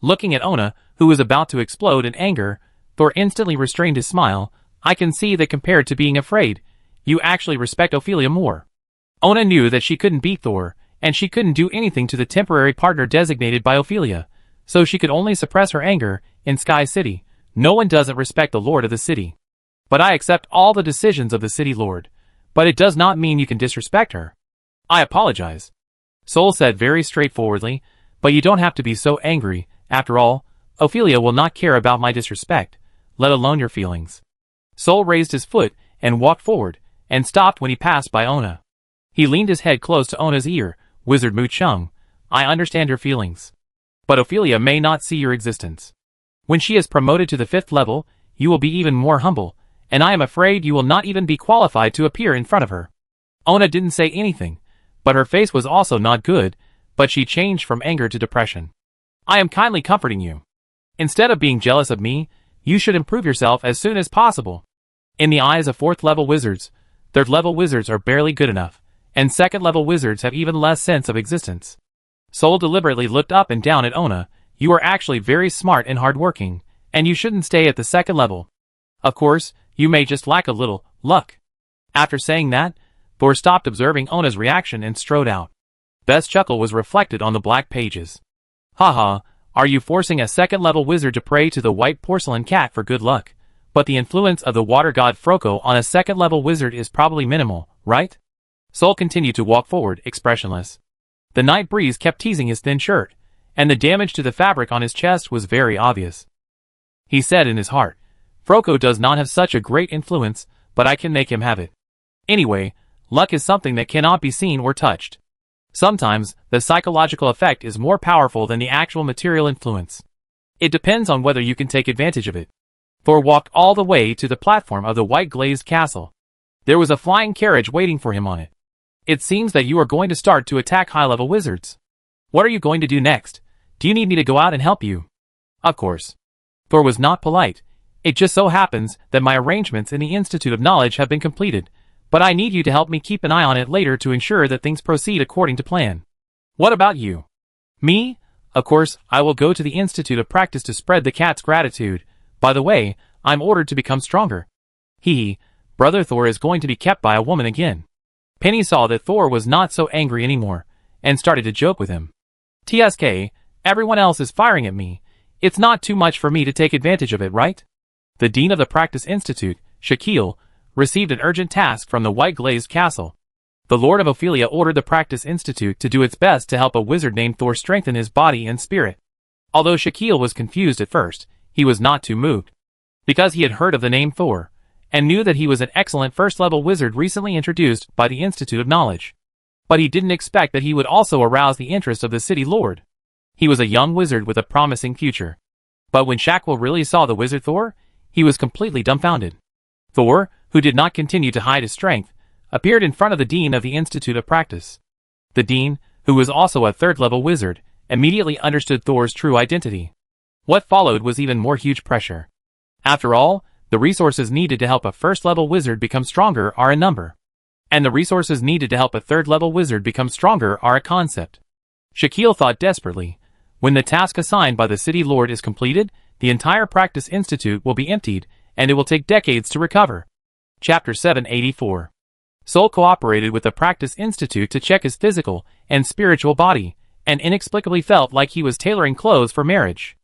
Looking at Ona, who was about to explode in anger, Thor instantly restrained his smile. I can see that compared to being afraid, you actually respect Ophelia more. Ona knew that she couldn't beat Thor, and she couldn't do anything to the temporary partner designated by Ophelia, so she could only suppress her anger. In Sky City, no one doesn't respect the lord of the city. But I accept all the decisions of the city lord, but it does not mean you can disrespect her. I apologize. Sol said very straightforwardly, but you don't have to be so angry. After all, Ophelia will not care about my disrespect, let alone your feelings. Sol raised his foot and walked forward, and stopped when he passed by Ona. He leaned his head close to Ona's ear. Wizard Mu Chung, I understand your feelings. But Ophelia may not see your existence. When she is promoted to the 5th level, you will be even more humble, and I am afraid you will not even be qualified to appear in front of her. Ona didn't say anything, but her face was also not good, but she changed from anger to depression. I am kindly comforting you. Instead of being jealous of me, you should improve yourself as soon as possible. In the eyes of 4th level wizards, 3rd level wizards are barely good enough, and 2nd level wizards have even less sense of existence. Sol deliberately looked up and down at Ona. You are actually very smart and hardworking, and you shouldn't stay at the 2nd level. Of course, you may just lack a little luck. After saying that, Thor stopped observing Ona's reaction and strode out. Beth's chuckle was reflected on the black pages. Haha, are you forcing a 2nd level wizard to pray to the white porcelain cat for good luck? But the influence of the water god Foresaw on a 2nd level wizard is probably minimal, right? Sol continued to walk forward, expressionless. The night breeze kept teasing his thin shirt, and the damage to the fabric on his chest was very obvious. He said in his heart, Foresaw does not have such a great influence, but I can make him have it. Anyway, luck is something that cannot be seen or touched. Sometimes, the psychological effect is more powerful than the actual material influence. It depends on whether you can take advantage of it. Thor walked all the way to the platform of the white glazed castle. There was a flying carriage waiting for him on it. It seems that you are going to start to attack high-level wizards. What are you going to do next? Do you need me to go out and help you? Of course. Thor was not polite. It just so happens that my arrangements in the Institute of Knowledge have been completed, but I need you to help me keep an eye on it later to ensure that things proceed according to plan. What about you? Me? Of course, I will go to the Institute of Practice to spread the cat's gratitude. By the way, I'm ordered to become stronger. Brother Thor is going to be kept by a woman again. Penny saw that Thor was not so angry anymore, and started to joke with him. TSK, everyone else is firing at me. It's not too much for me to take advantage of it, right? The Dean of the Practice Institute, Shaquille, received an urgent task from the white glazed castle. The Lord of Ophelia ordered the Practice Institute to do its best to help a wizard named Thor strengthen his body and spirit. Although Shaquille was confused at first, he was not too moved. Because he had heard of the name Thor, and knew that he was an excellent first-level wizard recently introduced by the Institute of Knowledge. But he didn't expect that he would also arouse the interest of the city lord. He was a young wizard with a promising future. But when Shaquille really saw the wizard Thor, he was completely dumbfounded. Thor, who did not continue to hide his strength, appeared in front of the Dean of the Institute of Practice. The Dean, who was also a 3rd-level wizard, immediately understood Thor's true identity. What followed was even more huge pressure. After all, the resources needed to help a 1st-level wizard become stronger are a number. And the resources needed to help a 3rd-level wizard become stronger are a concept. Shaquille thought desperately, when the task assigned by the city lord is completed, the entire Practice Institute will be emptied, and it will take decades to recover. Chapter 784. Sol cooperated with the Practice Institute to check his physical and spiritual body, and inexplicably felt like he was tailoring clothes for marriage.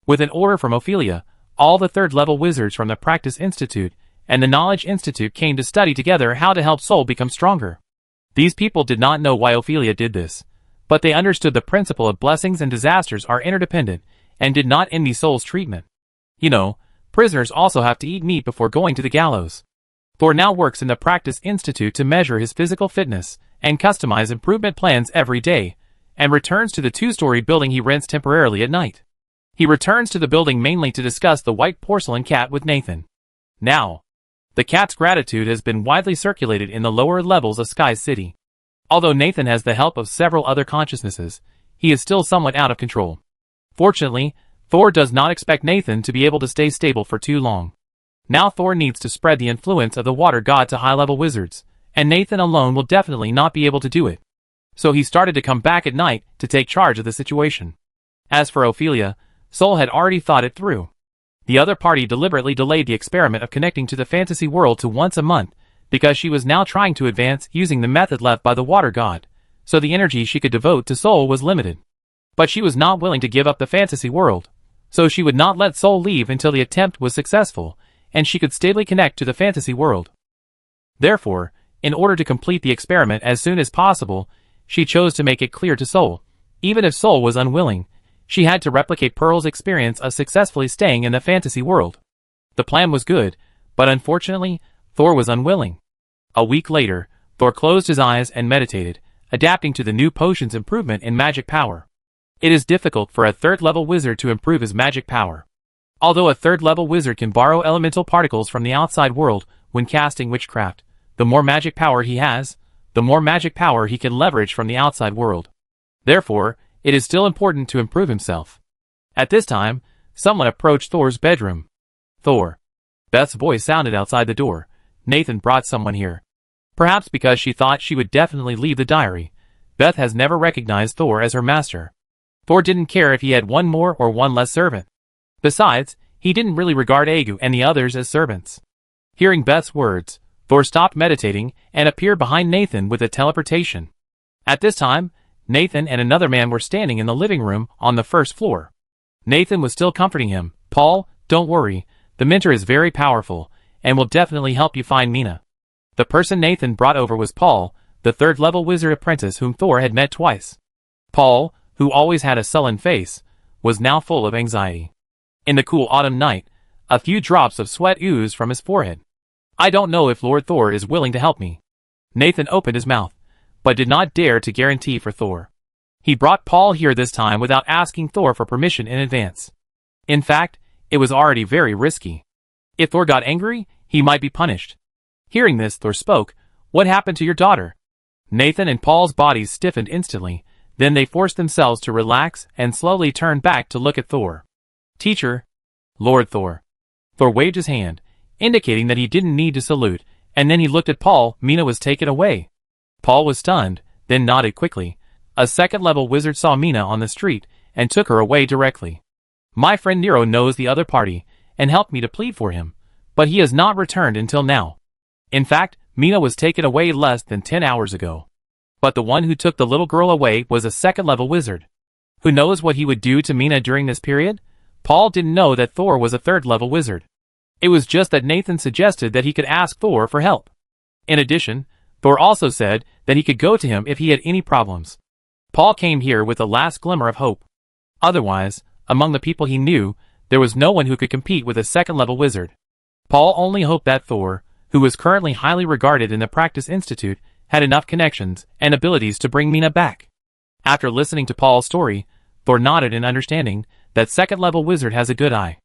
With an order from Ophelia, all the third-level wizards from the Practice Institute and the Knowledge Institute came to study together how to help Sol become stronger. These people did not know why Ophelia did this, but they understood the principle of blessings and disasters are interdependent and did not envy Sol's treatment. You know, prisoners also have to eat meat before going to the gallows. Thor now works in the Practice Institute to measure his physical fitness and customize improvement plans every day, and returns to the two-story building he rents temporarily at night. He returns to the building mainly to discuss the white porcelain cat with Nathan. Now, the cat's gratitude has been widely circulated in the lower levels of Sky City. Although Nathan has the help of several other consciousnesses, he is still somewhat out of control. Fortunately, Thor does not expect Nathan to be able to stay stable for too long. Now Thor needs to spread the influence of the water god to high-level wizards, and Nathan alone will definitely not be able to do it. So he started to come back at night to take charge of the situation. As for Ophelia, Sol had already thought it through. The other party deliberately delayed the experiment of connecting to the fantasy world to once a month, because she was now trying to advance using the method left by the water god, so the energy she could devote to Sol was limited. But she was not willing to give up the fantasy world, so she would not let Sol leave until the attempt was successful, and she could stably connect to the fantasy world. Therefore, in order to complete the experiment as soon as possible, she chose to make it clear to Sol, even if Sol was unwilling, she had to replicate Pearl's experience of successfully staying in the fantasy world. The plan was good, but unfortunately, Thor was unwilling. A week later, Thor closed his eyes and meditated, adapting to the new potion's improvement in magic power. It is difficult for a third-level wizard to improve his magic power. Although a third-level wizard can borrow elemental particles from the outside world when casting witchcraft, the more magic power he has, the more magic power he can leverage from the outside world. Therefore, it is still important to improve himself. At this time, someone approached Thor's bedroom. Thor. Beth's voice sounded outside the door. Nathan brought someone here. Perhaps because she thought she would definitely leave the diary, Beth has never recognized Thor as her master. Thor didn't care if he had one more or one less servant. Besides, he didn't really regard Agu and the others as servants. Hearing Beth's words, Thor stopped meditating and appeared behind Nathan with a teleportation. At this time, Nathan and another man were standing in the living room on the first floor. Nathan was still comforting him. "Paul, don't worry, the mentor is very powerful, and will definitely help you find Mina." The person Nathan brought over was Paul, the third-level wizard apprentice whom Thor had met twice. Paul, who always had a sullen face, was now full of anxiety. In the cool autumn night, a few drops of sweat oozed from his forehead. "I don't know if Lord Thor is willing to help me." Nathan opened his mouth, but did not dare to guarantee for Thor. He brought Paul here this time without asking Thor for permission in advance. In fact, it was already very risky. If Thor got angry, he might be punished. Hearing this, Thor spoke, "What happened to your daughter?" Nathan and Paul's bodies stiffened instantly, then they forced themselves to relax and slowly turned back to look at Thor. "Teacher." "Lord Thor." Thor waved his hand, indicating that he didn't need to salute, and then he looked at Paul. "Mina was taken away." Paul was stunned, then nodded quickly. A second-level wizard saw Mina on the street and took her away directly. "My friend Nero knows the other party and helped me to plead for him, but he has not returned until now. In fact, Mina was taken away less than 10 hours ago. But the one who took the little girl away was a second-level wizard. Who knows what he would do to Mina during this period?" Paul didn't know that Thor was a third-level wizard. It was just that Nathan suggested that he could ask Thor for help. In addition, Thor also said that he could go to him if he had any problems. Paul came here with the last glimmer of hope. Otherwise, among the people he knew, there was no one who could compete with a second-level wizard. Paul only hoped that Thor, who was currently highly regarded in the Practice Institute, had enough connections and abilities to bring Mina back. After listening to Paul's story, Thor nodded in understanding that second-level wizard has a good eye.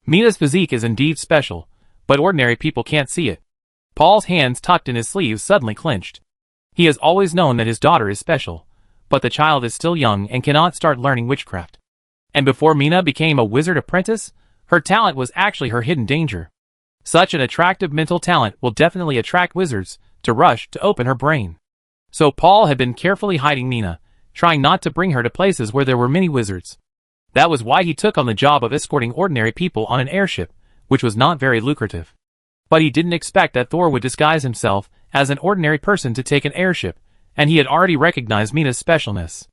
Mina's physique is indeed special, but ordinary people can't see it. Paul's hands tucked in his sleeves suddenly clenched. He has always known that his daughter is special, but the child is still young and cannot start learning witchcraft. And before Mina became a wizard apprentice, her talent was actually her hidden danger. Such an attractive mental talent will definitely attract wizards to rush to open her brain. So Paul had been carefully hiding Mina, trying not to bring her to places where there were many wizards. That was why he took on the job of escorting ordinary people on an airship, which was not very lucrative. But he didn't expect that Thor would disguise himself as an ordinary person to take an airship, and he had already recognized Mina's specialness.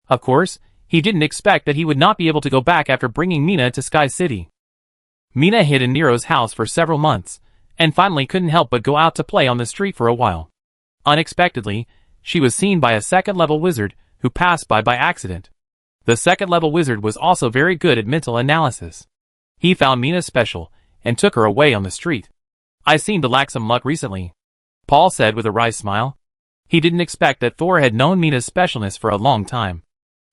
Of course, He didn't expect that he would not be able to go back after bringing Mina to Sky City. Mina hid in Nero's house for several months, and finally couldn't help but go out to play on the street for a while. Unexpectedly, she was seen by a second-level wizard who passed by accident. The second-level wizard was also very good at mental analysis. He found Mina special and took her away on the street. "I seem to lack some luck recently," Paul said with a wry smile. He didn't expect that Thor had known Mina's specialness for a long time.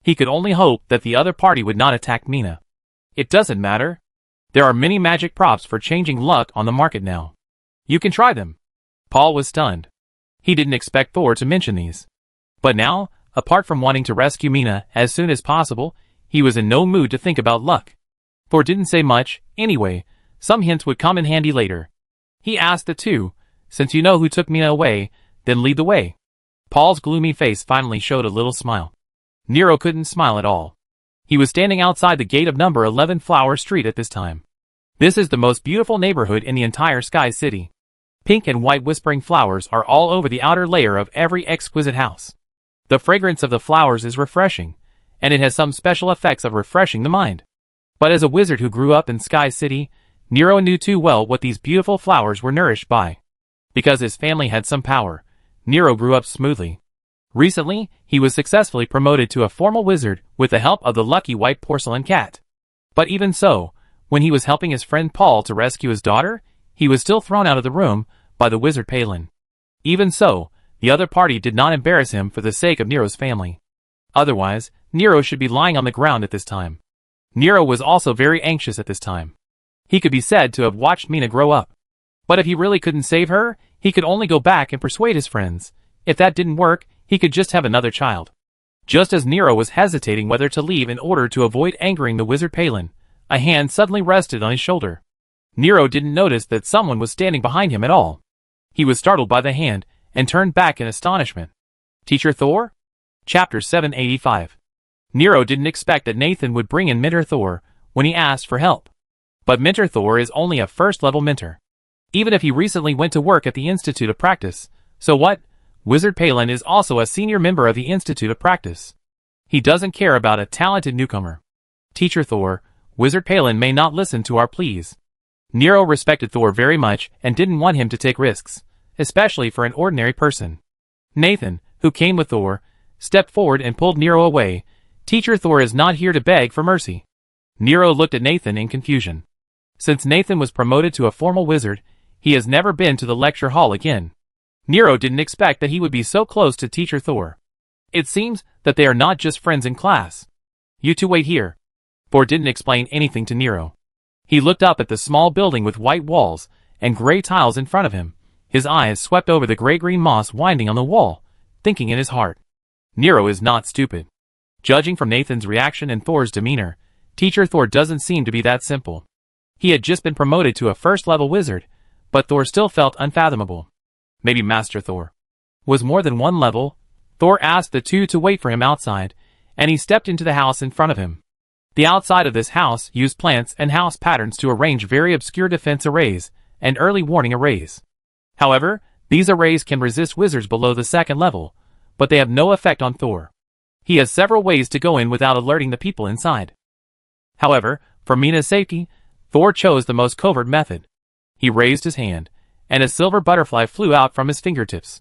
He could only hope that the other party would not attack Mina. "It doesn't matter. There are many magic props for changing luck on the market now. You can try them." Paul was stunned. He didn't expect Thor to mention these. But now, apart from wanting to rescue Mina as soon as possible, he was in no mood to think about luck. Thor didn't say much, anyway. Some hints would come in handy later. He asked the two, "Since you know who took Mina away, then lead the way." Paul's gloomy face finally showed a little smile. Nero couldn't smile at all. He was standing outside the gate of number 11 Flower Street at this time. This is the most beautiful neighborhood in the entire Sky City. Pink and white whispering flowers are all over the outer layer of every exquisite house. The fragrance of the flowers is refreshing, and it has some special effects of refreshing the mind. But as a wizard who grew up in Sky City, Nero knew too well what these beautiful flowers were nourished by. Because his family had some power, Nero grew up smoothly. Recently, he was successfully promoted to a formal wizard with the help of the lucky white porcelain cat. But even so, when he was helping his friend Paul to rescue his daughter, he was still thrown out of the room by the wizard Palin. Even so, the other party did not embarrass him for the sake of Nero's family. Otherwise, Nero should be lying on the ground at this time. Nero was also very anxious at this time. He could be said to have watched Mina grow up. But if he really couldn't save her, he could only go back and persuade his friends. If that didn't work, he could just have another child. Just as Nero was hesitating whether to leave in order to avoid angering the wizard Palin, a hand suddenly rested on his shoulder. Nero didn't notice that someone was standing behind him at all. He was startled by the hand and turned back in astonishment. Teacher Thor? Chapter 785. Nero didn't expect that Nathan would bring in Mentor Thor when he asked for help. But Mentor Thor is only a first-level mentor. Even if he recently went to work at the Institute of Practice, so what? Wizard Palin is also a senior member of the Institute of Practice. He doesn't care about a talented newcomer. Teacher Thor, Wizard Palin may not listen to our pleas. Nero respected Thor very much and didn't want him to take risks, especially for an ordinary person. Nathan, who came with Thor, stepped forward and pulled Nero away. Teacher Thor is not here to beg for mercy. Nero looked at Nathan in confusion. Since Nathan was promoted to a formal wizard, he has never been to the lecture hall again. Nero didn't expect that he would be so close to Teacher Thor. It seems that they are not just friends in class. You two wait here. Thor didn't explain anything to Nero. He looked up at the small building with white walls and gray tiles in front of him. His eyes swept over the gray-green moss winding on the wall, thinking in his heart, Nero is not stupid. Judging from Nathan's reaction and Thor's demeanor, Teacher Thor doesn't seem to be that simple. He had just been promoted to a first-level wizard, but Thor still felt unfathomable. Maybe Master Thor was more than one level. Thor asked the two to wait for him outside, and he stepped into the house in front of him. The outside of this house used plants and house patterns to arrange very obscure defense arrays and early warning arrays. However, these arrays can resist wizards below the second level, but they have no effect on Thor. He has several ways to go in without alerting the people inside. However, for Mina's safety, Thor chose the most covert method. He raised his hand, and a silver butterfly flew out from his fingertips.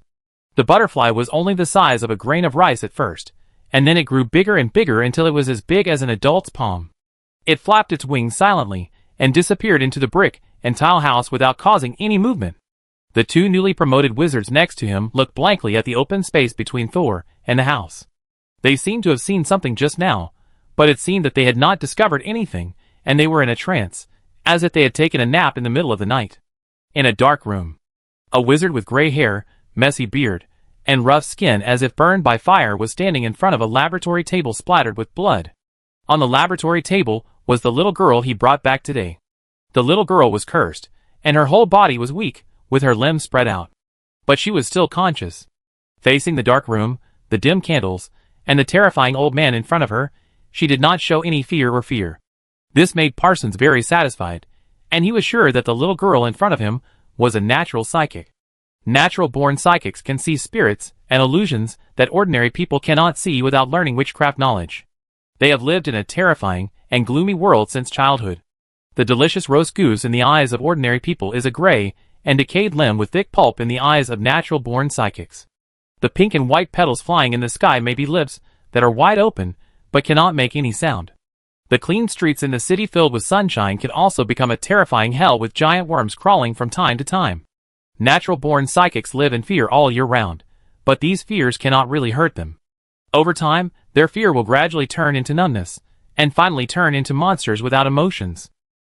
The butterfly was only the size of a grain of rice at first, and then it grew bigger and bigger until it was as big as an adult's palm. It flapped its wings silently, and disappeared into the brick and tile house without causing any movement. The two newly promoted wizards next to him looked blankly at the open space between Thor and the house. They seemed to have seen something just now, but it seemed that they had not discovered anything, and they were in a trance, as if they had taken a nap in the middle of the night. In a dark room, a wizard with gray hair, messy beard, and rough skin as if burned by fire was standing in front of a laboratory table splattered with blood. On the laboratory table was the little girl he brought back today. The little girl was cursed, and her whole body was weak, with her limbs spread out. But she was still conscious. Facing the dark room, the dim candles, and the terrifying old man in front of her, she did not show any fear. This made Parsons very satisfied, and he was sure that the little girl in front of him was a natural psychic. Natural-born psychics can see spirits and illusions that ordinary people cannot see without learning witchcraft knowledge. They have lived in a terrifying and gloomy world since childhood. The delicious roast goose in the eyes of ordinary people is a gray and decayed limb with thick pulp in the eyes of natural-born psychics. The pink and white petals flying in the sky may be lips that are wide open but cannot make any sound. The clean streets in the city filled with sunshine can also become a terrifying hell with giant worms crawling from time to time. Natural-born psychics live in fear all year round, but these fears cannot really hurt them. Over time, their fear will gradually turn into numbness, and finally turn into monsters without emotions.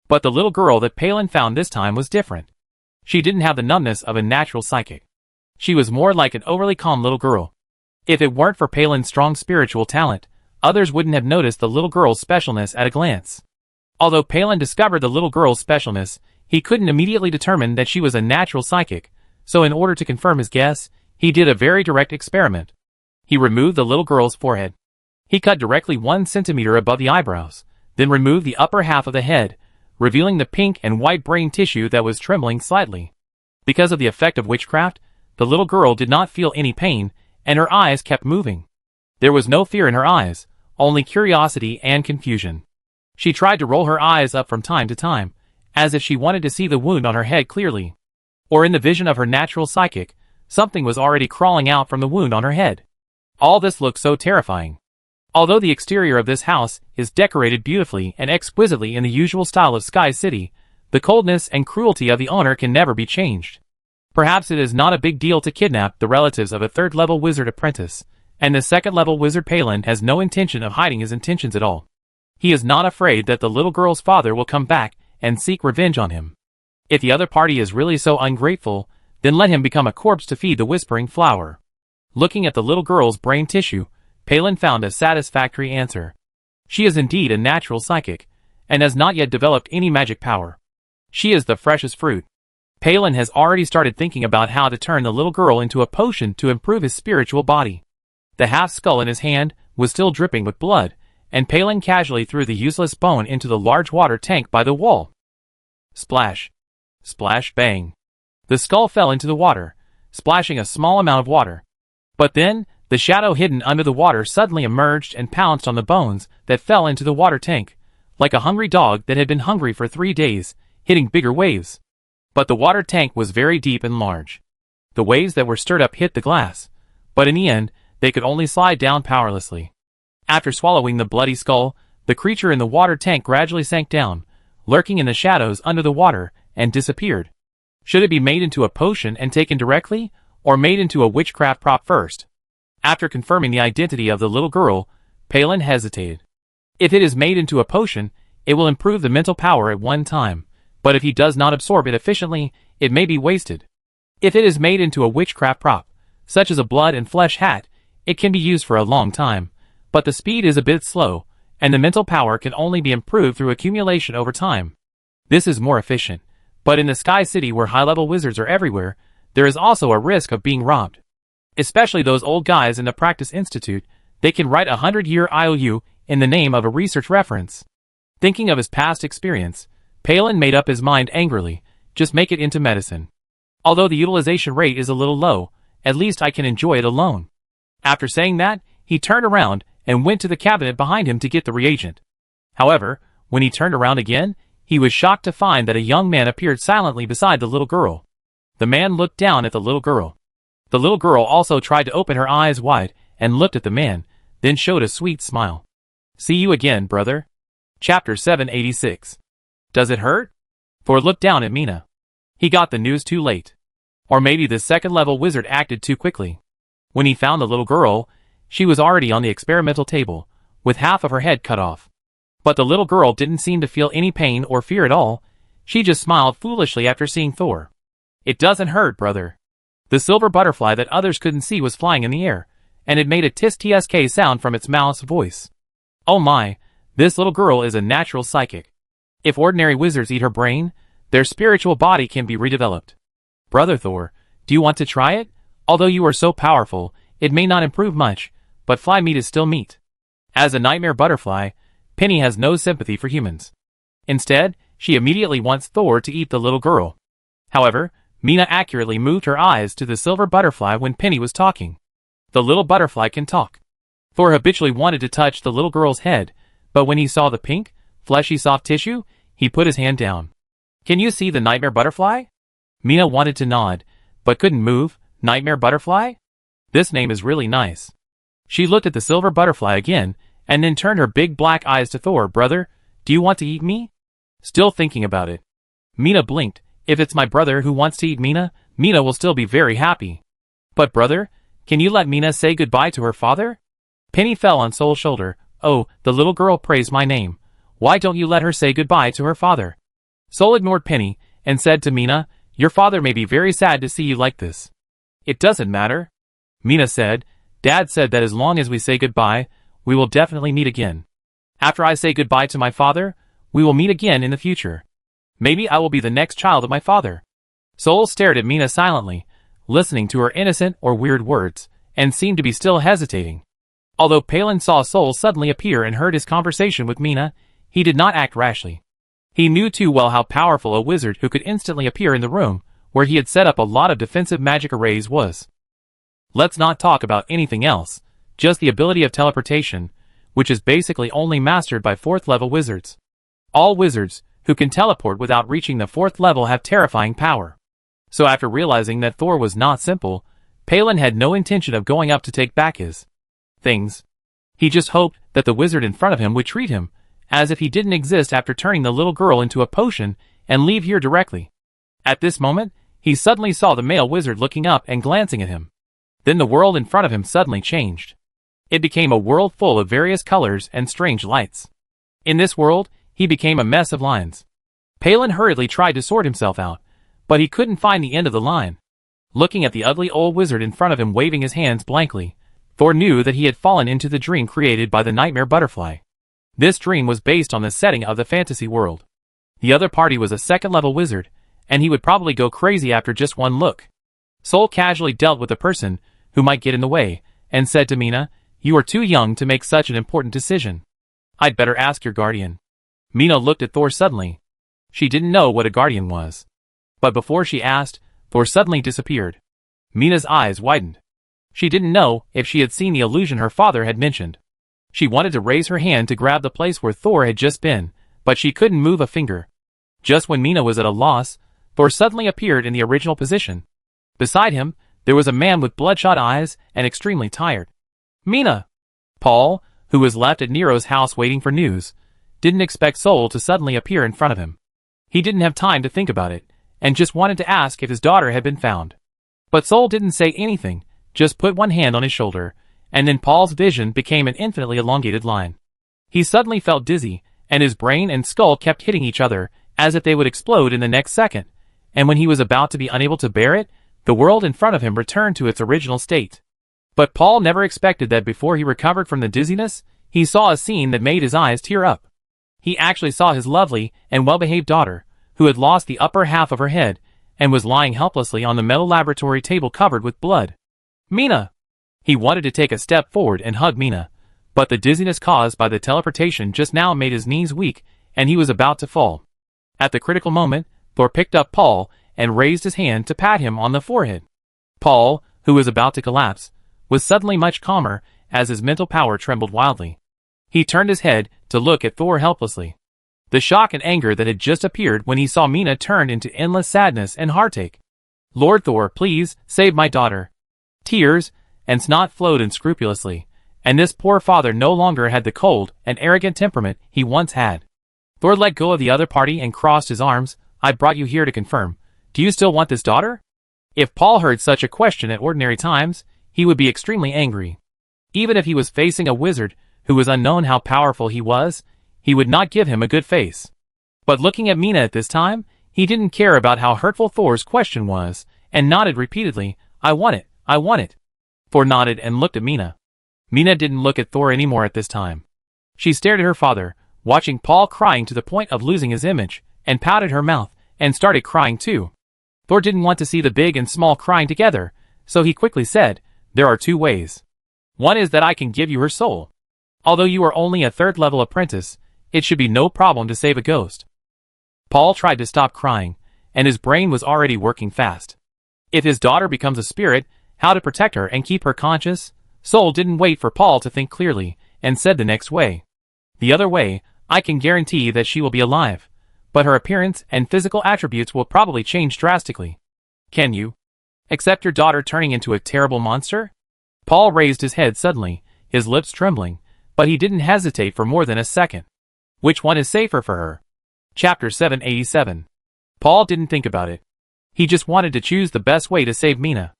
But the little girl that Palin found this time was different. She didn't have the numbness of a natural psychic. She was more like an overly calm little girl. If it weren't for Palin's strong spiritual talent, others wouldn't have noticed the little girl's specialness at a glance. Although Palin discovered the little girl's specialness, he couldn't immediately determine that she was a natural psychic, so in order to confirm his guess, he did a very direct experiment. He removed the little girl's forehead. He cut directly 1 centimeter above the eyebrows, then removed the upper half of the head, revealing the pink and white brain tissue that was trembling slightly. Because of the effect of witchcraft, the little girl did not feel any pain, and her eyes kept moving. There was no fear in her eyes, only curiosity and confusion. She tried to roll her eyes up from time to time, as if she wanted to see the wound on her head clearly. Or in the vision of her natural psychic, something was already crawling out from the wound on her head. All this looked so terrifying. Although the exterior of this house is decorated beautifully and exquisitely in the usual style of Sky City, the coldness and cruelty of the owner can never be changed. Perhaps it is not a big deal to kidnap the relatives of a third-level wizard apprentice, and the second-level wizard Palin has no intention of hiding his intentions at all. He is not afraid that the little girl's father will come back and seek revenge on him. If the other party is really so ungrateful, then let him become a corpse to feed the whispering flower. Looking at the little girl's brain tissue, Palin found a satisfactory answer. She is indeed a natural psychic, and has not yet developed any magic power. She is the freshest fruit. Palin has already started thinking about how to turn the little girl into a potion to improve his spiritual body. The half-skull in his hand was still dripping with blood, and Palin casually threw the useless bone into the large water tank by the wall. Splash. Splash bang. The skull fell into the water, splashing a small amount of water. But then, the shadow hidden under the water suddenly emerged and pounced on the bones that fell into the water tank, like a hungry dog that had been hungry for 3 days, hitting bigger waves. But the water tank was very deep and large. The waves that were stirred up hit the glass, but in the end, they could only slide down powerlessly. After swallowing the bloody skull, the creature in the water tank gradually sank down, lurking in the shadows under the water, and disappeared. Should it be made into a potion and taken directly, or made into a witchcraft prop first? After confirming the identity of the little girl, Palin hesitated. If it is made into a potion, it will improve the mental power at one time, but if he does not absorb it efficiently, it may be wasted. If it is made into a witchcraft prop, such as a blood and flesh hat, it can be used for a long time, but the speed is a bit slow, and the mental power can only be improved through accumulation over time. This is more efficient, but in the Sky City where high-level wizards are everywhere, there is also a risk of being robbed. Especially those old guys in the Practice Institute, they can write a 100-year IOU in the name of a research reference. Thinking of his past experience, Palin made up his mind angrily, just make it into medicine. Although the utilization rate is a little low, at least I can enjoy it alone. After saying that, he turned around and went to the cabinet behind him to get the reagent. However, when he turned around again, he was shocked to find that a young man appeared silently beside the little girl. The man looked down at the little girl. The little girl also tried to open her eyes wide and looked at the man, then showed a sweet smile. See you again, brother. Chapter 786. Does it hurt? Thor looked down at Mina. He got the news too late. Or maybe the second-level wizard acted too quickly. When he found the little girl, she was already on the experimental table, with half of her head cut off. But the little girl didn't seem to feel any pain or fear at all. She just smiled foolishly after seeing Thor. It doesn't hurt, brother. The silver butterfly that others couldn't see was flying in the air, and it made a tisk sound from its mouse voice. Oh my, this little girl is a natural psychic. If ordinary wizards eat her brain, their spiritual body can be redeveloped. Brother Thor, do you want to try it? Although you are so powerful, it may not improve much, but fly meat is still meat. As a nightmare butterfly, Penny has no sympathy for humans. Instead, she immediately wants Thor to eat the little girl. However, Mina accurately moved her eyes to the silver butterfly when Penny was talking. The little butterfly can talk. Thor habitually wanted to touch the little girl's head, but when he saw the pink, fleshy soft tissue, he put his hand down. Can you see the nightmare butterfly? Mina wanted to nod, but couldn't move. Nightmare butterfly? This name is really nice. She looked at the silver butterfly again, and then turned her big black eyes to Thor. Brother, do you want to eat me? Still thinking about it. Mina blinked. If it's my brother who wants to eat Mina, Mina will still be very happy. But brother, can you let Mina say goodbye to her father? Penny fell on Soul's shoulder. Oh, the little girl praised my name. Why don't you let her say goodbye to her father? Soul ignored Penny, and said to Mina, your father may be very sad to see you like this. It doesn't matter. Mina said, Dad said that as long as we say goodbye, we will definitely meet again. After I say goodbye to my father, we will meet again in the future. Maybe I will be the next child of my father. Soul stared at Mina silently, listening to her innocent or weird words, and seemed to be still hesitating. Although Palin saw Soul suddenly appear and heard his conversation with Mina, he did not act rashly. He knew too well how powerful a wizard who could instantly appear in the room where he had set up a lot of defensive magic arrays was. Let's not talk about anything else, just the ability of teleportation, which is basically only mastered by 4th level wizards. All wizards who can teleport without reaching the 4th level have terrifying power. So after realizing that Thor was not simple, Palin had no intention of going up to take back his things. He just hoped that the wizard in front of him would treat him as if he didn't exist after turning the little girl into a potion and leave here directly. At this moment, he suddenly saw the male wizard looking up and glancing at him. Then the world in front of him suddenly changed. It became a world full of various colors and strange lights. In this world, he became a mess of lines. Palin hurriedly tried to sort himself out, but he couldn't find the end of the line. Looking at the ugly old wizard in front of him waving his hands blankly, Thor knew that he had fallen into the dream created by the nightmare butterfly. This dream was based on the setting of the fantasy world. The other party was a 2nd level wizard, and he would probably go crazy after just one look. Soul casually dealt with a person who might get in the way, and said to Mina, you are too young to make such an important decision. I'd better ask your guardian. Mina looked at Thor suddenly. She didn't know what a guardian was. But before she asked, Thor suddenly disappeared. Mina's eyes widened. She didn't know if she had seen the illusion her father had mentioned. She wanted to raise her hand to grab the place where Thor had just been, but she couldn't move a finger. Just when Mina was at a loss, Thor suddenly appeared in the original position. Beside him, there was a man with bloodshot eyes and extremely tired. Mina! Paul, who was left at Nero's house waiting for news, didn't expect Soul to suddenly appear in front of him. He didn't have time to think about it, and just wanted to ask if his daughter had been found. But Soul didn't say anything, just put one hand on his shoulder, and then Paul's vision became an infinitely elongated line. He suddenly felt dizzy, and his brain and skull kept hitting each other, as if they would explode in the next second, and when he was about to be unable to bear it, the world in front of him returned to its original state. But Paul never expected that before he recovered from the dizziness, he saw a scene that made his eyes tear up. He actually saw his lovely and well-behaved daughter, who had lost the upper half of her head, and was lying helplessly on the metal laboratory table covered with blood. Mina! He wanted to take a step forward and hug Mina, but the dizziness caused by the teleportation just now made his knees weak, and he was about to fall. At the critical moment, Thor picked up Paul and raised his hand to pat him on the forehead. Paul, who was about to collapse, was suddenly much calmer as his mental power trembled wildly. He turned his head to look at Thor helplessly. The shock and anger that had just appeared when he saw Mina turned into endless sadness and heartache. Lord Thor, please, save my daughter. Tears and snot flowed unscrupulously, and this poor father no longer had the cold and arrogant temperament he once had. Thor let go of the other party and crossed his arms. I brought you here to confirm. Do you still want this daughter? If Paul heard such a question at ordinary times, he would be extremely angry. Even if he was facing a wizard who was unknown how powerful he was, he would not give him a good face. But looking at Mina at this time, he didn't care about how hurtful Thor's question was, and nodded repeatedly, I want it, I want it. Thor nodded and looked at Mina. Mina didn't look at Thor anymore at this time. She stared at her father, watching Paul crying to the point of losing his image, and pouted her mouth, and started crying too. Thor didn't want to see the big and small crying together, so he quickly said, there are two ways. One is that I can give you her soul. Although you are only a 3rd level apprentice, it should be no problem to save a ghost. Paul tried to stop crying, and his brain was already working fast. If his daughter becomes a spirit, how to protect her and keep her conscious? Soul didn't wait for Paul to think clearly, and said the next way. The other way, I can guarantee that she will be alive, but her appearance and physical attributes will probably change drastically. Can you accept your daughter turning into a terrible monster? Paul raised his head suddenly, his lips trembling, but he didn't hesitate for more than a second. Which one is safer for her? Chapter 787. Paul didn't think about it. He just wanted to choose the best way to save Mina.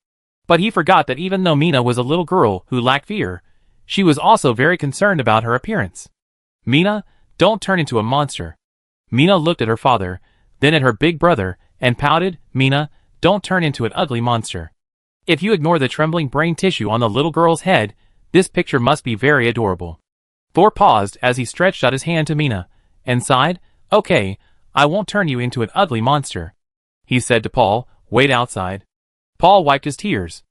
But he forgot that even though Mina was a little girl who lacked fear, she was also very concerned about her appearance. Mina, don't turn into a monster. Mina looked at her father, then at her big brother, and pouted. Mina, don't turn into an ugly monster. If you ignore the trembling brain tissue on the little girl's head, this picture must be very adorable. Thor paused as he stretched out his hand to Mina, and sighed. Okay, I won't turn you into an ugly monster. He said to Paul, wait outside. Paul wiped his tears.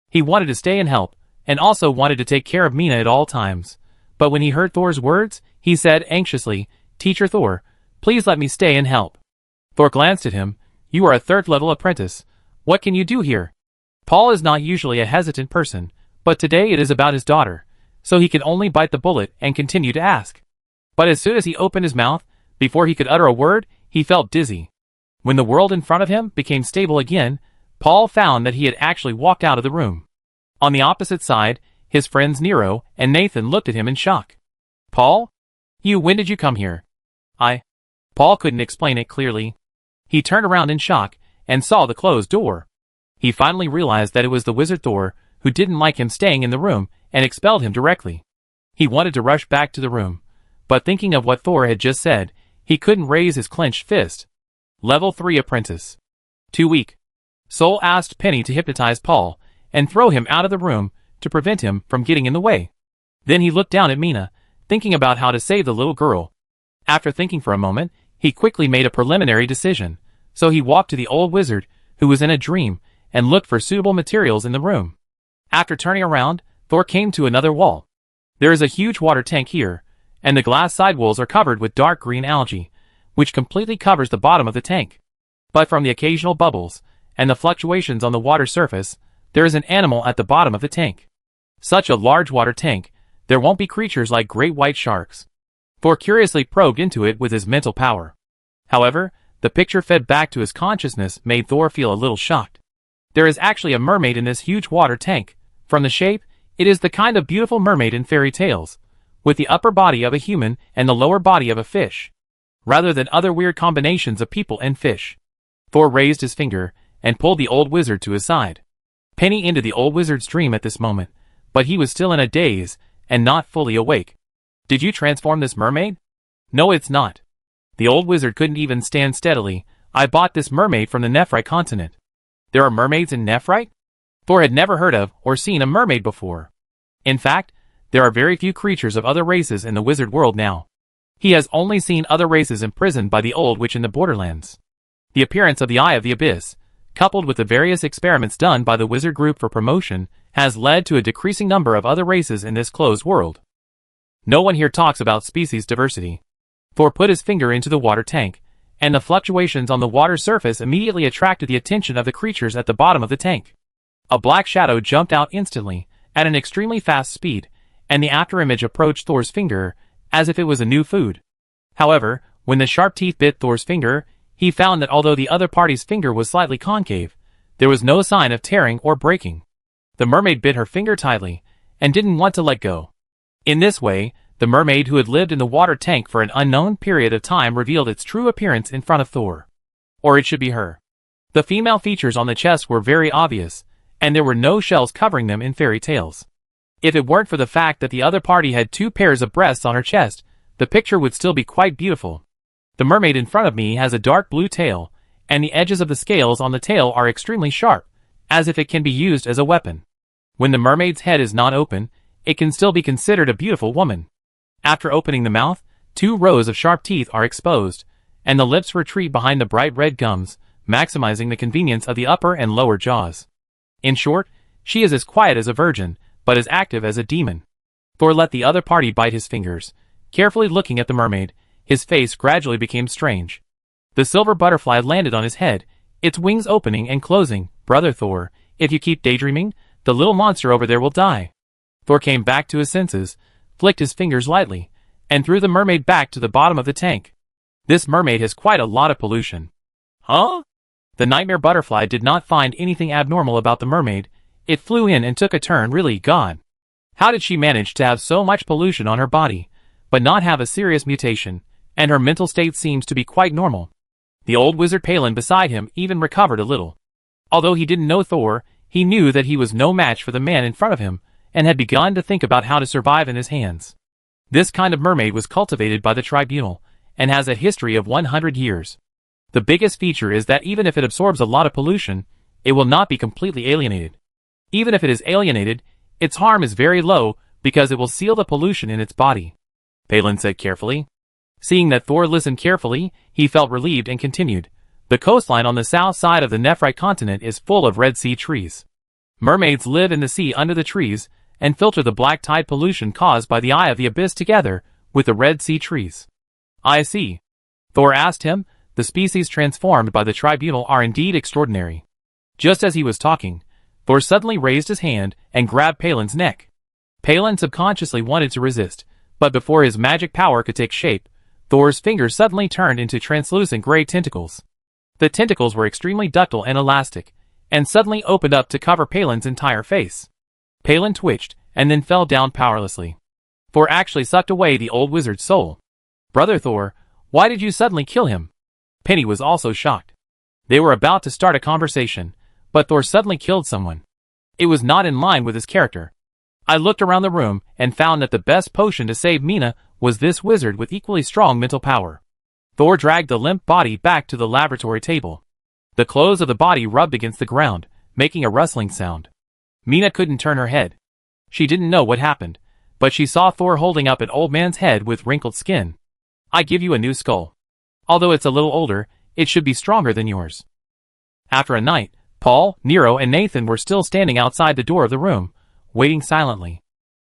He wanted to stay and help, and also wanted to take care of Mina at all times. But when he heard Thor's words, he said anxiously, Teacher Thor, please let me stay and help. Thor glanced at him. You are a third-level apprentice. What can you do here? Paul is not usually a hesitant person, but today it is about his daughter, so he could only bite the bullet and continue to ask. But as soon as he opened his mouth, before he could utter a word, he felt dizzy. When the world in front of him became stable again, Paul found that he had actually walked out of the room. On the opposite side, his friends Nero and Nathan looked at him in shock. Paul? When did you come here? Paul couldn't explain it clearly. He turned around in shock and saw the closed door. He finally realized that it was the wizard Thor, who didn't like him staying in the room and expelled him directly. He wanted to rush back to the room, but thinking of what Thor had just said, he couldn't raise his clenched fist. Level 3 Apprentice. Too weak. Soul asked Penny to hypnotize Paul and throw him out of the room to prevent him from getting in the way. Then he looked down at Mina, thinking about how to save the little girl. After thinking for a moment, he quickly made a preliminary decision, so he walked to the old wizard, who was in a dream, and looked for suitable materials in the room. After turning around, Thor came to another wall. There is a huge water tank here, and the glass side walls are covered with dark green algae, which completely covers the bottom of the tank. But from the occasional bubbles and the fluctuations on the water surface, there is an animal at the bottom of the tank. Such a large water tank, there won't be creatures like great white sharks. Thor curiously probed into it with his mental power. However, the picture fed back to his consciousness made Thor feel a little shocked. There is actually a mermaid in this huge water tank. From the shape, it is the kind of beautiful mermaid in fairy tales, with the upper body of a human and the lower body of a fish, rather than other weird combinations of people and fish. Thor raised his finger and pulled the old wizard to his side. Penny ended the old wizard's dream at this moment, but he was still in a daze and not fully awake. Did you transform this mermaid? No, it's not. The old wizard couldn't even stand steadily. I bought this mermaid from the Nephrite continent. There are mermaids in Nephrite? Thor had never heard of or seen a mermaid before. In fact, there are very few creatures of other races in the wizard world now. He has only seen other races imprisoned by the old witch in the borderlands. The appearance of the Eye of the Abyss, coupled with the various experiments done by the wizard group for promotion, has led to a decreasing number of other races in this closed world. No one here talks about species diversity. Thor put his finger into the water tank, and the fluctuations on the water surface immediately attracted the attention of the creatures at the bottom of the tank. A black shadow jumped out instantly, at an extremely fast speed, and the afterimage approached Thor's finger, as if it was a new food. However, when the sharp teeth bit Thor's finger, he found that although the other party's finger was slightly concave, there was no sign of tearing or breaking. The mermaid bit her finger tightly, and didn't want to let go. In this way, the mermaid who had lived in the water tank for an unknown period of time revealed its true appearance in front of Thor. Or it should be her. The female features on the chest were very obvious, and there were no shells covering them in fairy tales. If it weren't for the fact that the other party had 2 pairs of breasts on her chest, the picture would still be quite beautiful. The mermaid in front of me has a dark blue tail, and the edges of the scales on the tail are extremely sharp, as if it can be used as a weapon. When the mermaid's head is not open, it can still be considered a beautiful woman. After opening the mouth, 2 rows of sharp teeth are exposed, and the lips retreat behind the bright red gums, maximizing the convenience of the upper and lower jaws. In short, she is as quiet as a virgin, but as active as a demon. Thor let the other party bite his fingers. Carefully looking at the mermaid, his face gradually became strange. The silver butterfly landed on his head, its wings opening and closing. Brother Thor, if you keep daydreaming, the little monster over there will die. Thor came back to his senses, flicked his fingers lightly, and threw the mermaid back to the bottom of the tank. This mermaid has quite a lot of pollution. Huh? The nightmare butterfly did not find anything abnormal about the mermaid. It flew in and took a turn. Really, God. How did she manage to have so much pollution on her body, but not have a serious mutation, and her mental state seems to be quite normal? The old wizard Palin beside him even recovered a little. Although he didn't know Thor, he knew that he was no match for the man in front of him, and had begun to think about how to survive in his hands. This kind of mermaid was cultivated by the tribunal, and has a history of 100 years. The biggest feature is that even if it absorbs a lot of pollution, it will not be completely alienated. Even if it is alienated, its harm is very low because it will seal the pollution in its body, Palin said carefully. Seeing that Thor listened carefully, he felt relieved and continued. The coastline on the south side of the Nephrite continent is full of Red Sea trees. Mermaids live in the sea under the trees, and filter the black tide pollution caused by the eye of the abyss together with the Red Sea trees. I see. Thor asked him. The species transformed by the tribunal are indeed extraordinary. Just as he was talking, Thor suddenly raised his hand and grabbed Palin's neck. Palin subconsciously wanted to resist, but before his magic power could take shape, Thor's fingers suddenly turned into translucent gray tentacles. The tentacles were extremely ductile and elastic, and suddenly opened up to cover Palin's entire face. Palin twitched, and then fell down powerlessly. Thor actually sucked away the old wizard's soul. Brother Thor, why did you suddenly kill him? Penny was also shocked. They were about to start a conversation, but Thor suddenly killed someone. It was not in line with his character. I looked around the room and found that the best potion to save Mina was this wizard with equally strong mental power. Thor dragged the limp body back to the laboratory table. The clothes of the body rubbed against the ground, making a rustling sound. Mina couldn't turn her head. She didn't know what happened, but she saw Thor holding up an old man's head with wrinkled skin. I give you a new skull. Although it's a little older, it should be stronger than yours. After a night, Paul, Nero, and Nathan were still standing outside the door of the room, waiting silently.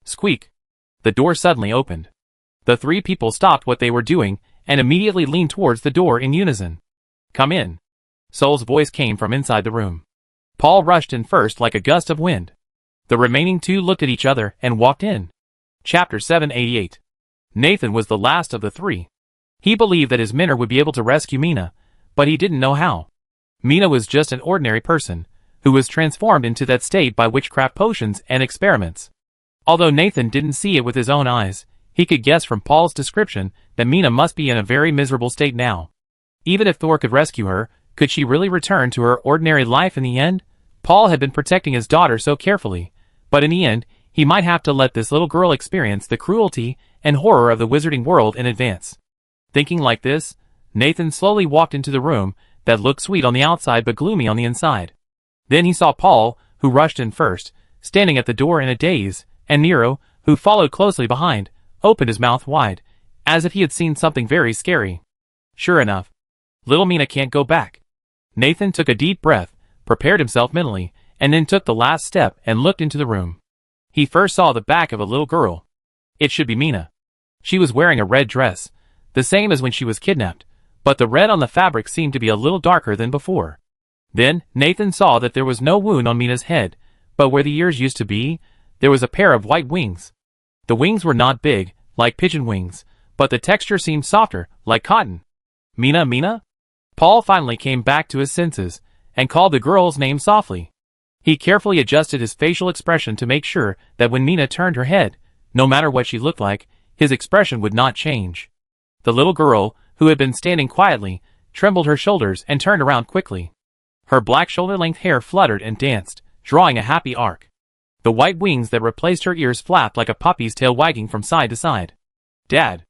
Squeak. The door suddenly opened. The three people stopped what they were doing and immediately leaned towards the door in unison. Come in. Sol's voice came from inside the room. Paul rushed in first like a gust of wind. The remaining two looked at each other and walked in. Chapter 788. Nathan was the last of the three. He believed that his mentor would be able to rescue Mina, but he didn't know how. Mina was just an ordinary person, who was transformed into that state by witchcraft potions and experiments. Although Nathan didn't see it with his own eyes, he could guess from Paul's description that Mina must be in a very miserable state now. Even if Thor could rescue her, could she really return to her ordinary life in the end? Paul had been protecting his daughter so carefully, but in the end, he might have to let this little girl experience the cruelty and horror of the wizarding world in advance. Thinking like this, Nathan slowly walked into the room that looked sweet on the outside but gloomy on the inside. Then he saw Paul, who rushed in first, standing at the door in a daze, and Nero, who followed closely behind, opened his mouth wide, as if he had seen something very scary. Sure enough, little Mina can't go back. Nathan took a deep breath, prepared himself mentally, and then took the last step and looked into the room. He first saw the back of a little girl. It should be Mina. She was wearing a red dress, the same as when she was kidnapped, but the red on the fabric seemed to be a little darker than before. Then, Nathan saw that there was no wound on Mina's head, but where the ears used to be, there was a pair of white wings. The wings were not big, like pigeon wings, but the texture seemed softer, like cotton. Mina, Mina? Paul finally came back to his senses, and called the girl's name softly. He carefully adjusted his facial expression to make sure that when Mina turned her head, no matter what she looked like, his expression would not change. The little girl, who had been standing quietly, trembled her shoulders and turned around quickly. Her black shoulder-length hair fluttered and danced, drawing a happy arc. The white wings that replaced her ears flapped like a puppy's tail wagging from side to side. Dad!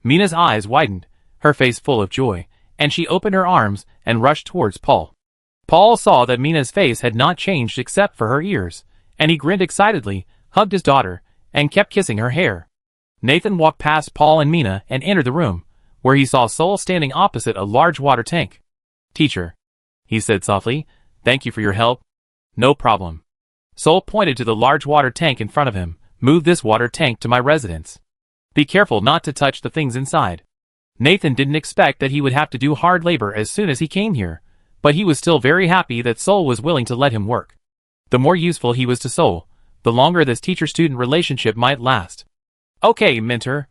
Mina's eyes widened, her face full of joy, and she opened her arms and rushed towards Paul. Paul saw that Mina's face had not changed except for her ears, and he grinned excitedly, hugged his daughter, and kept kissing her hair. Nathan walked past Paul and Mina and entered the room, where he saw Sol standing opposite a large water tank. Teacher, he said softly, thank you for your help. No problem. Sol pointed to the large water tank in front of him. Move this water tank to my residence. Be careful not to touch the things inside. Nathan didn't expect that he would have to do hard labor as soon as he came here, but he was still very happy that Sol was willing to let him work. The more useful he was to Sol, the longer this teacher-student relationship might last. Okay, mentor.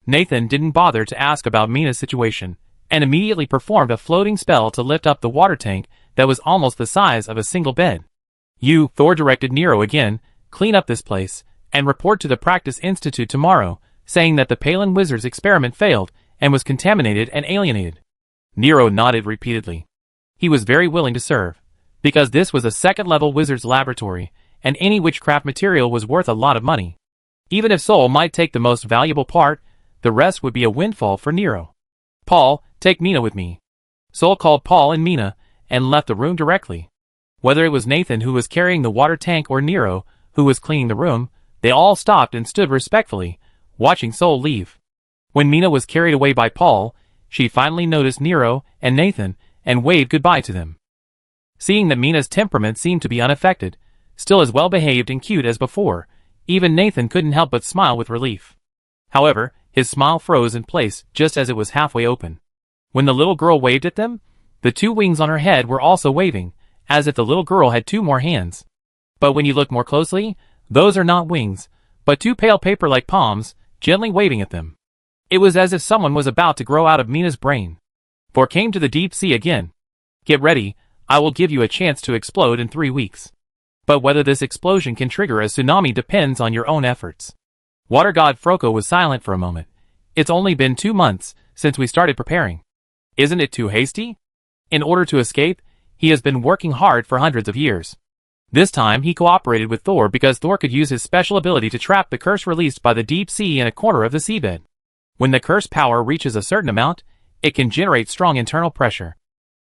Nathan didn't bother to ask about Mina's situation, and immediately performed a floating spell to lift up the water tank that was almost the size of a single bed. You, Thor directed Nero again, clean up this place, and report to the Practice Institute tomorrow, saying that the Palin Wizard's experiment failed and was contaminated and alienated. Nero nodded repeatedly. He was very willing to serve, because this was a second-level wizard's laboratory, and any witchcraft material was worth a lot of money. Even if Sol might take the most valuable part, the rest would be a windfall for Nero. Paul, take Mina with me. Sol called Paul and Mina, and left the room directly. Whether it was Nathan who was carrying the water tank or Nero, who was cleaning the room, they all stopped and stood respectfully, watching Sol leave. When Mina was carried away by Paul, she finally noticed Nero and Nathan, and waved goodbye to them. Seeing that Mina's temperament seemed to be unaffected, still as well-behaved and cute as before, even Nathan couldn't help but smile with relief. However, his smile froze in place just as it was halfway open. When the little girl waved at them, the two wings on her head were also waving, as if the little girl had two more hands. But when you look more closely, those are not wings, but two pale paper-like palms, gently waving at them. It was as if someone was about to grow out of Mina's brain. For came to the deep sea again. Get ready, I will give you a chance to explode in 3 weeks. But whether this explosion can trigger a tsunami depends on your own efforts. Water god Foresaw was silent for a moment. It's only been 2 months since we started preparing. Isn't it too hasty? In order to escape, he has been working hard for hundreds of years. This time he cooperated with Thor because Thor could use his special ability to trap the curse released by the deep sea in a corner of the seabed. When the curse power reaches a certain amount, it can generate strong internal pressure.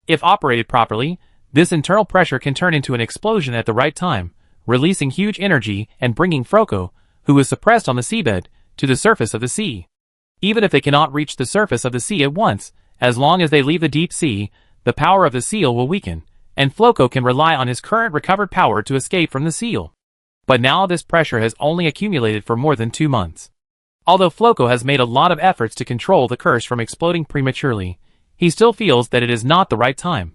If operated properly, this internal pressure can turn into an explosion at the right time, releasing huge energy and bringing Foresaw, who is suppressed on the seabed, to the surface of the sea. Even if they cannot reach the surface of the sea at once, as long as they leave the deep sea, the power of the seal will weaken, and Foresaw can rely on his current recovered power to escape from the seal. But now this pressure has only accumulated for more than 2 months. Although Foresaw has made a lot of efforts to control the curse from exploding prematurely, he still feels that it is not the right time.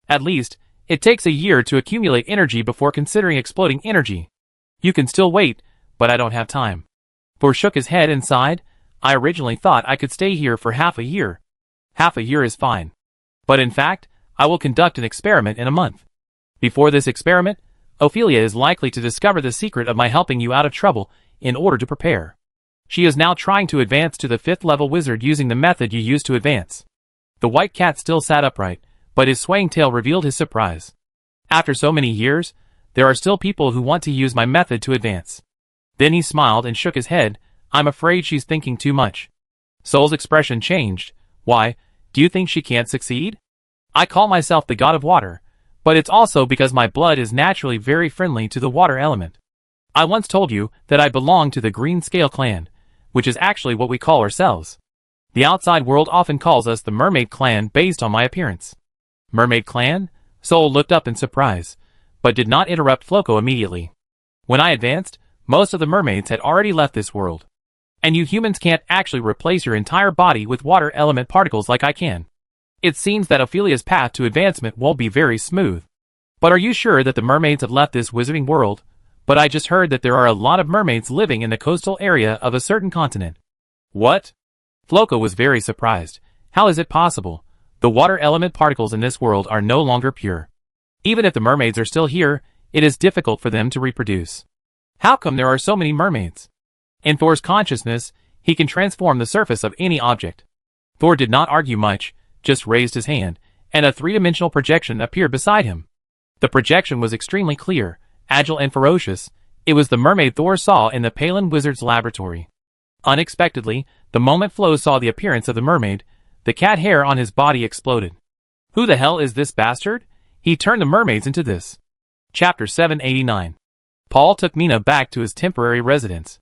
At least, it takes a year to accumulate energy before considering exploding energy. You can still wait, but I don't have time. Thor shook his head and sighed. I originally thought I could stay here for half a year. Half a year is fine. But in fact, I will conduct an experiment in a month. Before this experiment, Ophelia is likely to discover the secret of my helping you out of trouble in order to prepare. She is now trying to advance to the 5th level wizard using the method you used to advance. The white cat still sat upright, but his swaying tail revealed his surprise. After so many years, there are still people who want to use my method to advance. Then he smiled and shook his head. I'm afraid she's thinking too much. Sol's expression changed. Why, do you think she can't succeed? I call myself the god of water, but it's also because my blood is naturally very friendly to the water element. I once told you that I belong to the Green Scale clan, which is actually what we call ourselves. The outside world often calls us the Mermaid Clan based on my appearance. Mermaid Clan? Sol looked up in surprise, but did not interrupt Foresaw immediately. When I advanced, most of the mermaids had already left this world. And you humans can't actually replace your entire body with water element particles like I can. It seems that Ophelia's path to advancement won't be very smooth. But are you sure that the mermaids have left this wizarding world? But I just heard that there are a lot of mermaids living in the coastal area of a certain continent. What? Foresaw was very surprised. How is it possible? The water element particles in this world are no longer pure. Even if the mermaids are still here, it is difficult for them to reproduce. How come there are so many mermaids? In Thor's consciousness, he can transform the surface of any object. Thor did not argue much, just raised his hand, and a three-dimensional projection appeared beside him. The projection was extremely clear, agile and ferocious. It was the mermaid Thor saw in the Palin Wizard's laboratory. Unexpectedly, the moment Flo saw the appearance of the mermaid, the cat hair on his body exploded. Who the hell is this bastard? He turned the mermaids into this. Chapter 789. Paul took Mina back to his temporary residence.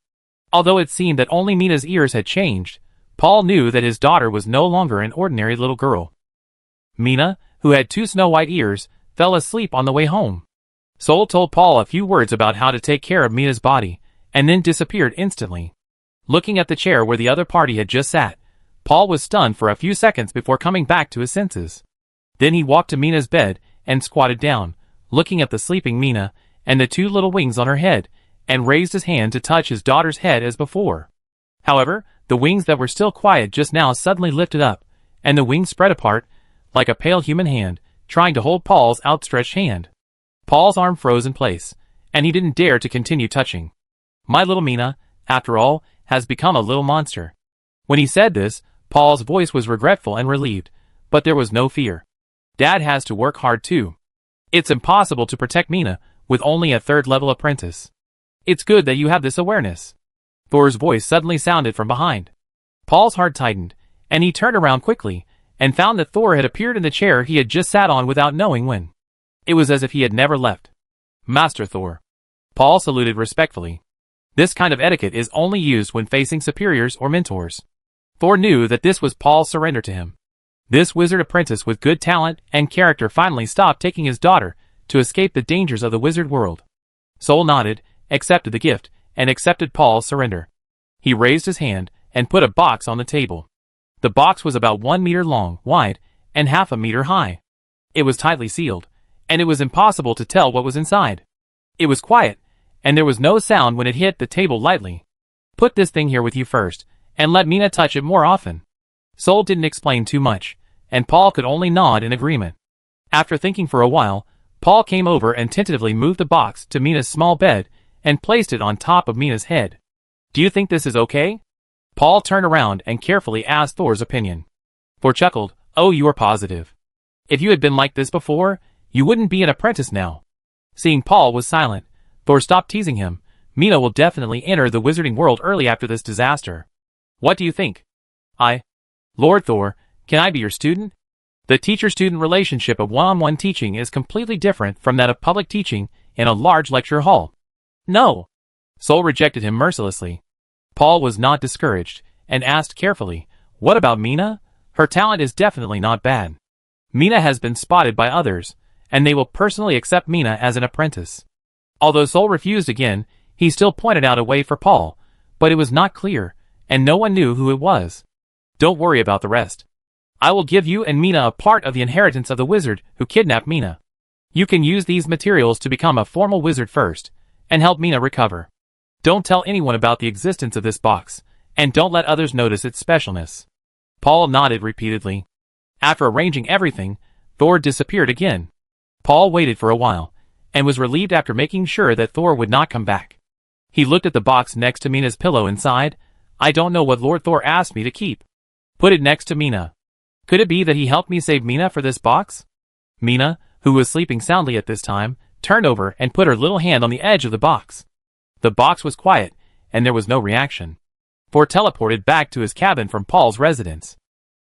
Although it seemed that only Mina's ears had changed, Paul knew that his daughter was no longer an ordinary little girl. Mina, who had 2 snow-white ears, fell asleep on the way home. Sol told Paul a few words about how to take care of Mina's body, and then disappeared instantly. Looking at the chair where the other party had just sat, Paul was stunned for a few seconds before coming back to his senses. Then he walked to Mina's bed and squatted down, looking at the sleeping Mina and the 2 little wings on her head, and raised his hand to touch his daughter's head as before. However, the wings that were still quiet just now suddenly lifted up, and the wings spread apart, like a pale human hand, trying to hold Paul's outstretched hand. Paul's arm froze in place, and he didn't dare to continue touching. My little Mina, after all, has become a little monster. When he said this, Paul's voice was regretful and relieved, but there was no fear. Dad has to work hard too. It's impossible to protect Mina with only a third-level apprentice. It's good that you have this awareness. Thor's voice suddenly sounded from behind. Paul's heart tightened, and he turned around quickly, and found that Thor had appeared in the chair he had just sat on without knowing when. It was as if he had never left. Master Thor. Paul saluted respectfully. This kind of etiquette is only used when facing superiors or mentors. Thor knew that this was Paul's surrender to him. This wizard apprentice with good talent and character finally stopped taking his daughter to escape the dangers of the wizard world. Sol nodded, accepted the gift, and accepted Paul's surrender. He raised his hand and put a box on the table. The box was about 1 meter long, wide, and half a meter high. It was tightly sealed, and it was impossible to tell what was inside. It was quiet, and there was no sound when it hit the table lightly. Put this thing here with you first, and let Mina touch it more often. Sol didn't explain too much, and Paul could only nod in agreement. After thinking for a while, Paul came over and tentatively moved the box to Mina's small bed and placed it on top of Mina's head. Do you think this is okay? Paul turned around and carefully asked Thor's opinion. Thor chuckled, Oh, you are positive. If you had been like this before, you wouldn't be an apprentice now. Seeing Paul was silent, Thor stopped teasing him. Mina will definitely enter the wizarding world early after this disaster. What do you think? Lord Thor, can I be your student? The teacher-student relationship of one-on-one teaching is completely different from that of public teaching in a large lecture hall. No. Sol rejected him mercilessly. Paul was not discouraged, and asked carefully, What about Mina? Her talent is definitely not bad. Mina has been spotted by others, and they will personally accept Mina as an apprentice. Although Sol refused again, he still pointed out a way for Paul, but it was not clear, and no one knew who it was. Don't worry about the rest. I will give you and Mina a part of the inheritance of the wizard who kidnapped Mina. You can use these materials to become a formal wizard first, and help Mina recover. Don't tell anyone about the existence of this box, and don't let others notice its specialness. Paul nodded repeatedly. After arranging everything, Thor disappeared again. Paul waited for a while, and was relieved after making sure that Thor would not come back. He looked at the box next to Mina's pillow and sighed, I don't know what Lord Thor asked me to keep. Put it next to Mina. Could it be that he helped me save Mina for this box? Mina, who was sleeping soundly at this time, turned over and put her little hand on the edge of the box. The box was quiet, and there was no reaction. Thor teleported back to his cabin from Paul's residence.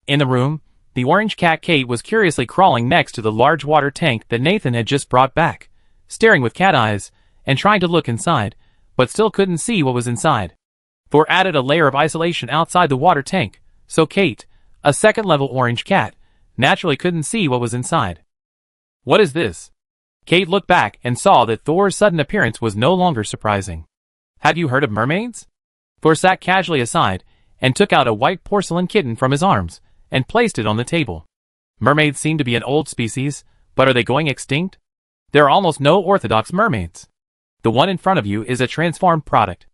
In the room, the orange cat Kate was curiously crawling next to the large water tank that Nathan had just brought back, staring with cat eyes, and trying to look inside, but still couldn't see what was inside. Thor added a layer of isolation outside the water tank, so Kate, a second-level orange cat, naturally couldn't see what was inside. What is this? Kate looked back and saw that Thor's sudden appearance was no longer surprising. Have you heard of mermaids? Thor sat casually aside and took out a white porcelain kitten from his arms and placed it on the table. Mermaids seem to be an old species, but are they going extinct? There are almost no orthodox mermaids. The one in front of you is a transformed product.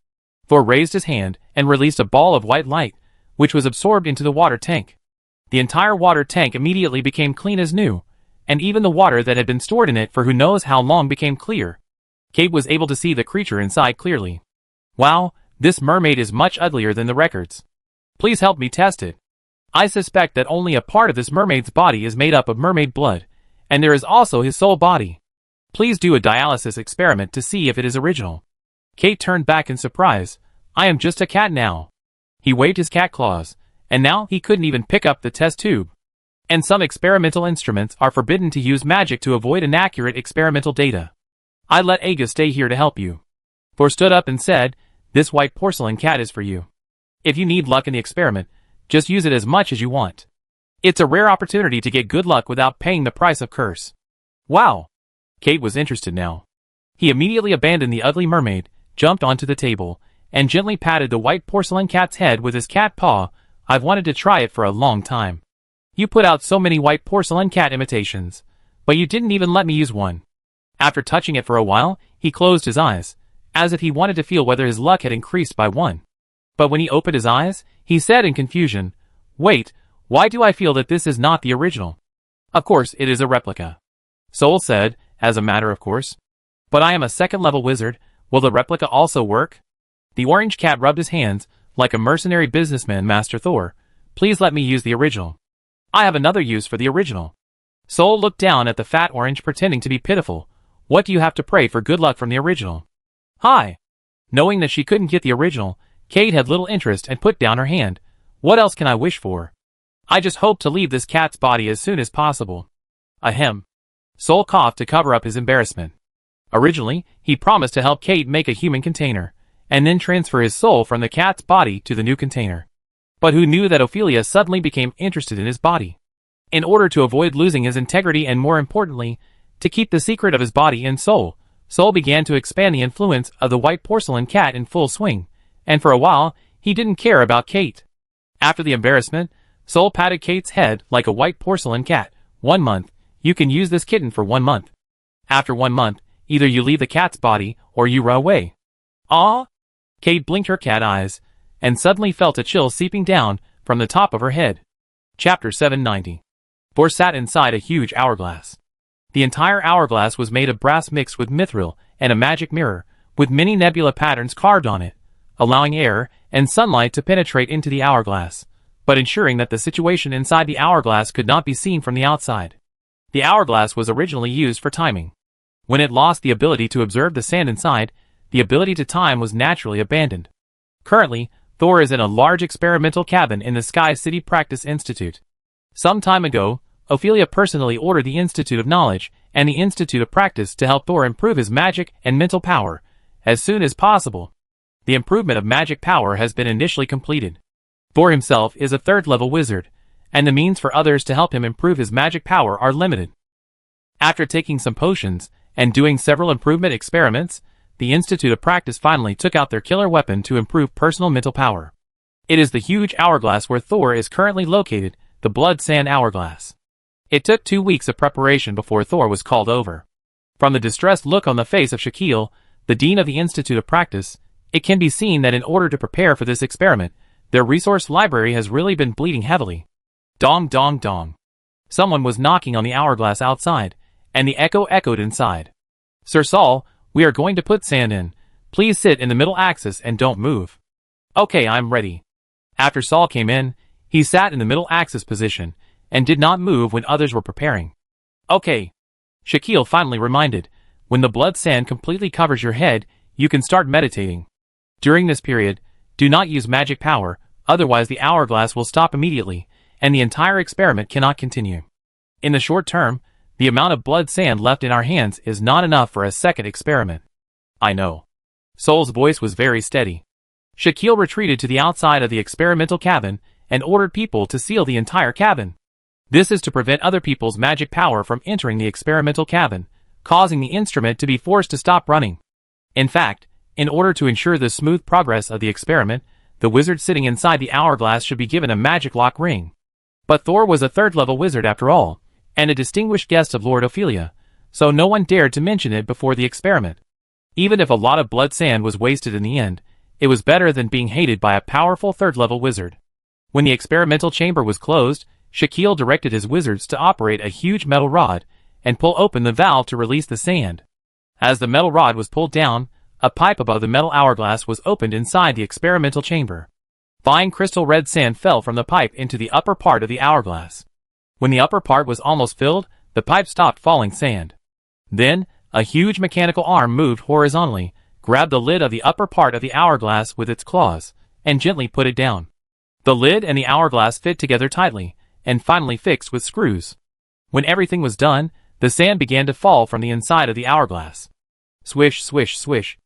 Thor raised his hand and released a ball of white light, which was absorbed into the water tank. The entire water tank immediately became clean as new, and even the water that had been stored in it for who knows how long became clear. Kate was able to see the creature inside clearly. Wow, this mermaid is much uglier than the records. Please help me test it. I suspect that only a part of this mermaid's body is made up of mermaid blood, and there is also his soul body. Please do a dialysis experiment to see if it is original. Kate turned back in surprise. I am just a cat now. He waved his cat claws, and now he couldn't even pick up the test tube. And some experimental instruments are forbidden to use magic to avoid inaccurate experimental data. I let Aga stay here to help you. Thor stood up and said, This white porcelain cat is for you. If you need luck in the experiment, just use it as much as you want. It's a rare opportunity to get good luck without paying the price of curse. Wow! Kate was interested now. He immediately abandoned the ugly mermaid, jumped onto the table, and gently patted the white porcelain cat's head with his cat paw. I've wanted to try it for a long time. You put out so many white porcelain cat imitations, but you didn't even let me use one. After touching it for a while, he closed his eyes, as if he wanted to feel whether his luck had increased by 1. But when he opened his eyes, he said in confusion, "Wait, why do I feel that this is not the original? Of course, it is a replica." Soul said, as a matter of course. "But I am a second-level wizard. Will the replica also work?" The orange cat rubbed his hands, like a mercenary businessman. "Master Thor, please let me use the original. I have another use for the original." Soul looked down at the fat orange, pretending to be pitiful. "What do you have to pray for good luck from the original?" "Hi." Knowing that she couldn't get the original, Kate had little interest and put down her hand. "What else can I wish for? I just hope to leave this cat's body as soon as possible." Ahem. Soul coughed to cover up his embarrassment. Originally, he promised to help Kate make a human container, and then transfer his soul from the cat's body to the new container. But who knew that Ophelia suddenly became interested in his body? In order to avoid losing his integrity and, more importantly, to keep the secret of his body and soul, Soul began to expand the influence of the white porcelain cat in full swing, and for a while, he didn't care about Kate. After the embarrassment, Soul patted Kate's head like a white porcelain cat. 1 month, you can use this kitten for 1 month. After 1 month, either you leave the cat's body, or you run away. Ah! Kate blinked her cat eyes, and suddenly felt a chill seeping down from the top of her head. Chapter 790. Thor sat inside a huge hourglass. The entire hourglass was made of brass mixed with mithril and a magic mirror, with many nebula patterns carved on it, allowing air and sunlight to penetrate into the hourglass, but ensuring that the situation inside the hourglass could not be seen from the outside. The hourglass was originally used for timing. When it lost the ability to observe the sand inside, the ability to time was naturally abandoned. Currently, Thor is in a large experimental cabin in the Sky City Practice Institute. Some time ago, Ophelia personally ordered the Institute of Knowledge and the Institute of Practice to help Thor improve his magic and mental power as soon as possible. The improvement of magic power has been initially completed. Thor himself is a third-level wizard, and the means for others to help him improve his magic power are limited. After taking some potions and doing several improvement experiments, the Institute of Practice finally took out their killer weapon to improve personal mental power. It is the huge hourglass where Thor is currently located, the Blood Sand Hourglass. It took 2 weeks of preparation before Thor was called over. From the distressed look on the face of Shaquille, the dean of the Institute of Practice, it can be seen that in order to prepare for this experiment, their resource library has really been bleeding heavily. Dong dong dong. Someone was knocking on the hourglass outside, and the echo echoed inside. "Sir Saul, we are going to put sand in. Please sit in the middle axis and don't move." "Okay, I'm ready." After Saul came in, he sat in the middle axis position, and did not move when others were preparing. "Okay." Shaquille finally reminded, "When the blood sand completely covers your head, you can start meditating. During this period, do not use magic power, otherwise the hourglass will stop immediately, and the entire experiment cannot continue. In the short term, the amount of blood sand left in our hands is not enough for a second experiment." "I know." Soul's voice was very steady. Shaquille retreated to the outside of the experimental cabin and ordered people to seal the entire cabin. This is to prevent other people's magic power from entering the experimental cabin, causing the instrument to be forced to stop running. In fact, in order to ensure the smooth progress of the experiment, the wizard sitting inside the hourglass should be given a magic lock ring. But Thor was a third-level wizard after all, and a distinguished guest of Lord Ophelia, so no one dared to mention it before the experiment. Even if a lot of blood sand was wasted in the end, it was better than being hated by a powerful third-level wizard. When the experimental chamber was closed, Shaquille directed his wizards to operate a huge metal rod and pull open the valve to release the sand. As the metal rod was pulled down, a pipe above the metal hourglass was opened inside the experimental chamber. Fine crystal red sand fell from the pipe into the upper part of the hourglass. When the upper part was almost filled, the pipe stopped falling sand. Then, a huge mechanical arm moved horizontally, grabbed the lid of the upper part of the hourglass with its claws, and gently put it down. The lid and the hourglass fit together tightly, and finally fixed with screws. When everything was done, the sand began to fall from the inside of the hourglass. Swish, swish, swish.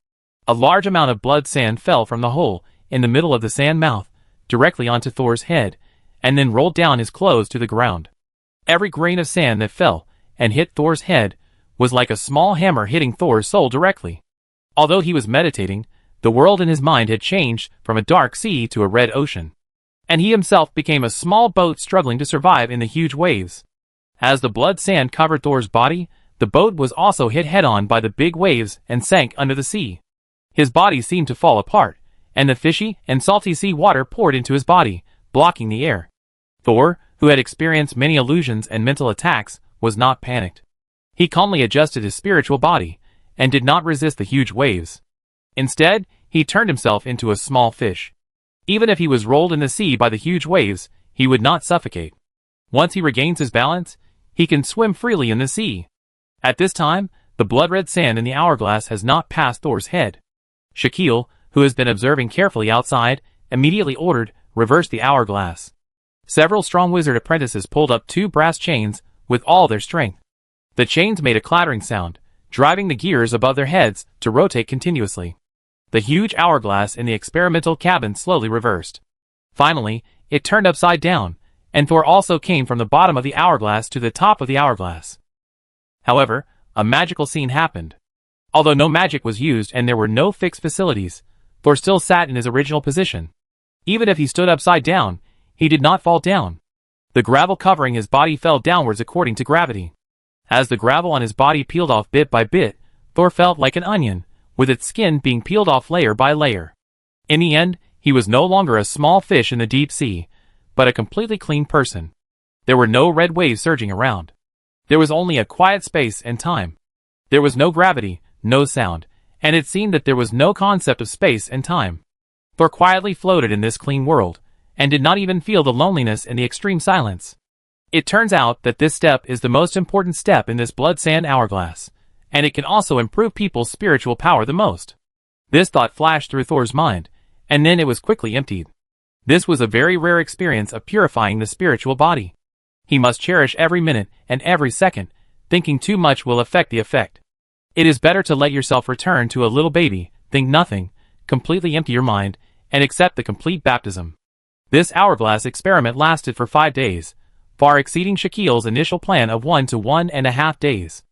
A large amount of blood sand fell from the hole in the middle of the sand mouth, directly onto Thor's head, and then rolled down his clothes to the ground. Every grain of sand that fell and hit Thor's head was like a small hammer hitting Thor's soul directly. Although he was meditating, the world in his mind had changed from a dark sea to a red ocean, and he himself became a small boat struggling to survive in the huge waves. As the blood sand covered Thor's body, the boat was also hit head-on by the big waves and sank under the sea. His body seemed to fall apart, and the fishy and salty sea water poured into his body, blocking the air. Thor, who had experienced many illusions and mental attacks, was not panicked. He calmly adjusted his spiritual body, and did not resist the huge waves. Instead, he turned himself into a small fish. Even if he was rolled in the sea by the huge waves, he would not suffocate. Once he regains his balance, he can swim freely in the sea. At this time, the blood-red sand in the hourglass has not passed Thor's head. Shaquille, who has been observing carefully outside, immediately ordered, "Reverse the hourglass." Several strong wizard apprentices pulled up 2 brass chains with all their strength. The chains made a clattering sound, driving the gears above their heads to rotate continuously. The huge hourglass in the experimental cabin slowly reversed. Finally, it turned upside down, and Thor also came from the bottom of the hourglass to the top of the hourglass. However, a magical scene happened. Although no magic was used and there were no fixed facilities, Thor still sat in his original position. Even if he stood upside down, he did not fall down. The gravel covering his body fell downwards according to gravity. As the gravel on his body peeled off bit by bit, Thor felt like an onion, with its skin being peeled off layer by layer. In the end, he was no longer a small fish in the deep sea, but a completely clean person. There were no red waves surging around. There was only a quiet space and time. There was no gravity, no sound, and it seemed that there was no concept of space and time. Thor quietly floated in this clean world, and did not even feel the loneliness in the extreme silence. It turns out that this step is the most important step in this blood sand hourglass, and it can also improve people's spiritual power the most. This thought flashed through Thor's mind, and then it was quickly emptied. This was a very rare experience of purifying the spiritual body. He must cherish every minute and every second. Thinking too much will affect the effect. It is better to let yourself return to a little baby, think nothing, completely empty your mind, and accept the complete baptism. This hourglass experiment lasted for 5 days, far exceeding Shaquille's initial plan of 1 to 1.5 days.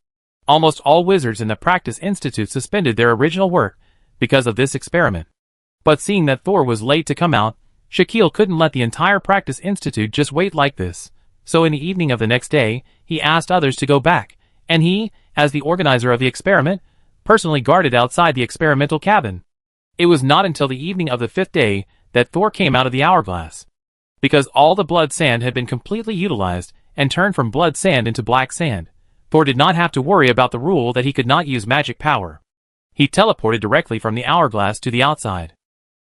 Almost all wizards in the Practice Institute suspended their original work because of this experiment. But seeing that Thor was late to come out, Shaquille couldn't let the entire Practice Institute just wait like this. So in the evening of the next day, he asked others to go back, and he, as the organizer of the experiment, personally guarded outside the experimental cabin. It was not until the evening of the 5th day that Thor came out of the hourglass. Because all the blood sand had been completely utilized and turned from blood sand into black sand, Thor did not have to worry about the rule that he could not use magic power. He teleported directly from the hourglass to the outside.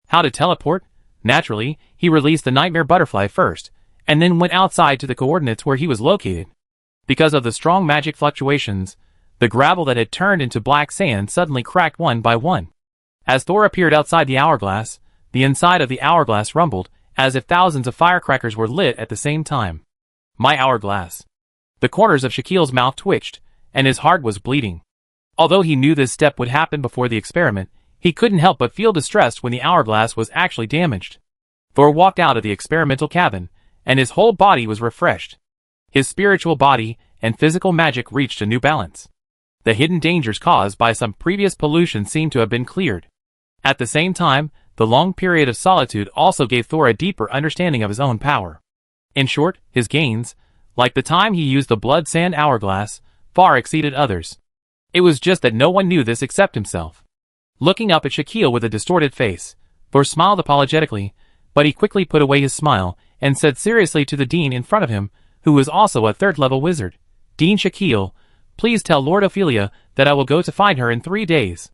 How to teleport? Naturally, he released the nightmare butterfly first, and then went outside to the coordinates where he was located. Because of the strong magic fluctuations, the gravel that had turned into black sand suddenly cracked one by one. As Thor appeared outside the hourglass, the inside of the hourglass rumbled, as if thousands of firecrackers were lit at the same time. My hourglass. The corners of Shaquille's mouth twitched, and his heart was bleeding. Although he knew this step would happen before the experiment, he couldn't help but feel distressed when the hourglass was actually damaged. Thor walked out of the experimental cabin, and his whole body was refreshed. His spiritual body and physical magic reached a new balance. The hidden dangers caused by some previous pollution seemed to have been cleared. At the same time, the long period of solitude also gave Thor a deeper understanding of his own power. In short, his gains, like the time he used the blood sand hourglass, far exceeded others. It was just that no one knew this except himself. Looking up at Shaquille with a distorted face, Thor smiled apologetically, but he quickly put away his smile and said seriously to the dean in front of him, who was also a 3rd-level wizard, "Dean Shaquille, please tell Lord Ophelia that I will go to find her in 3 days."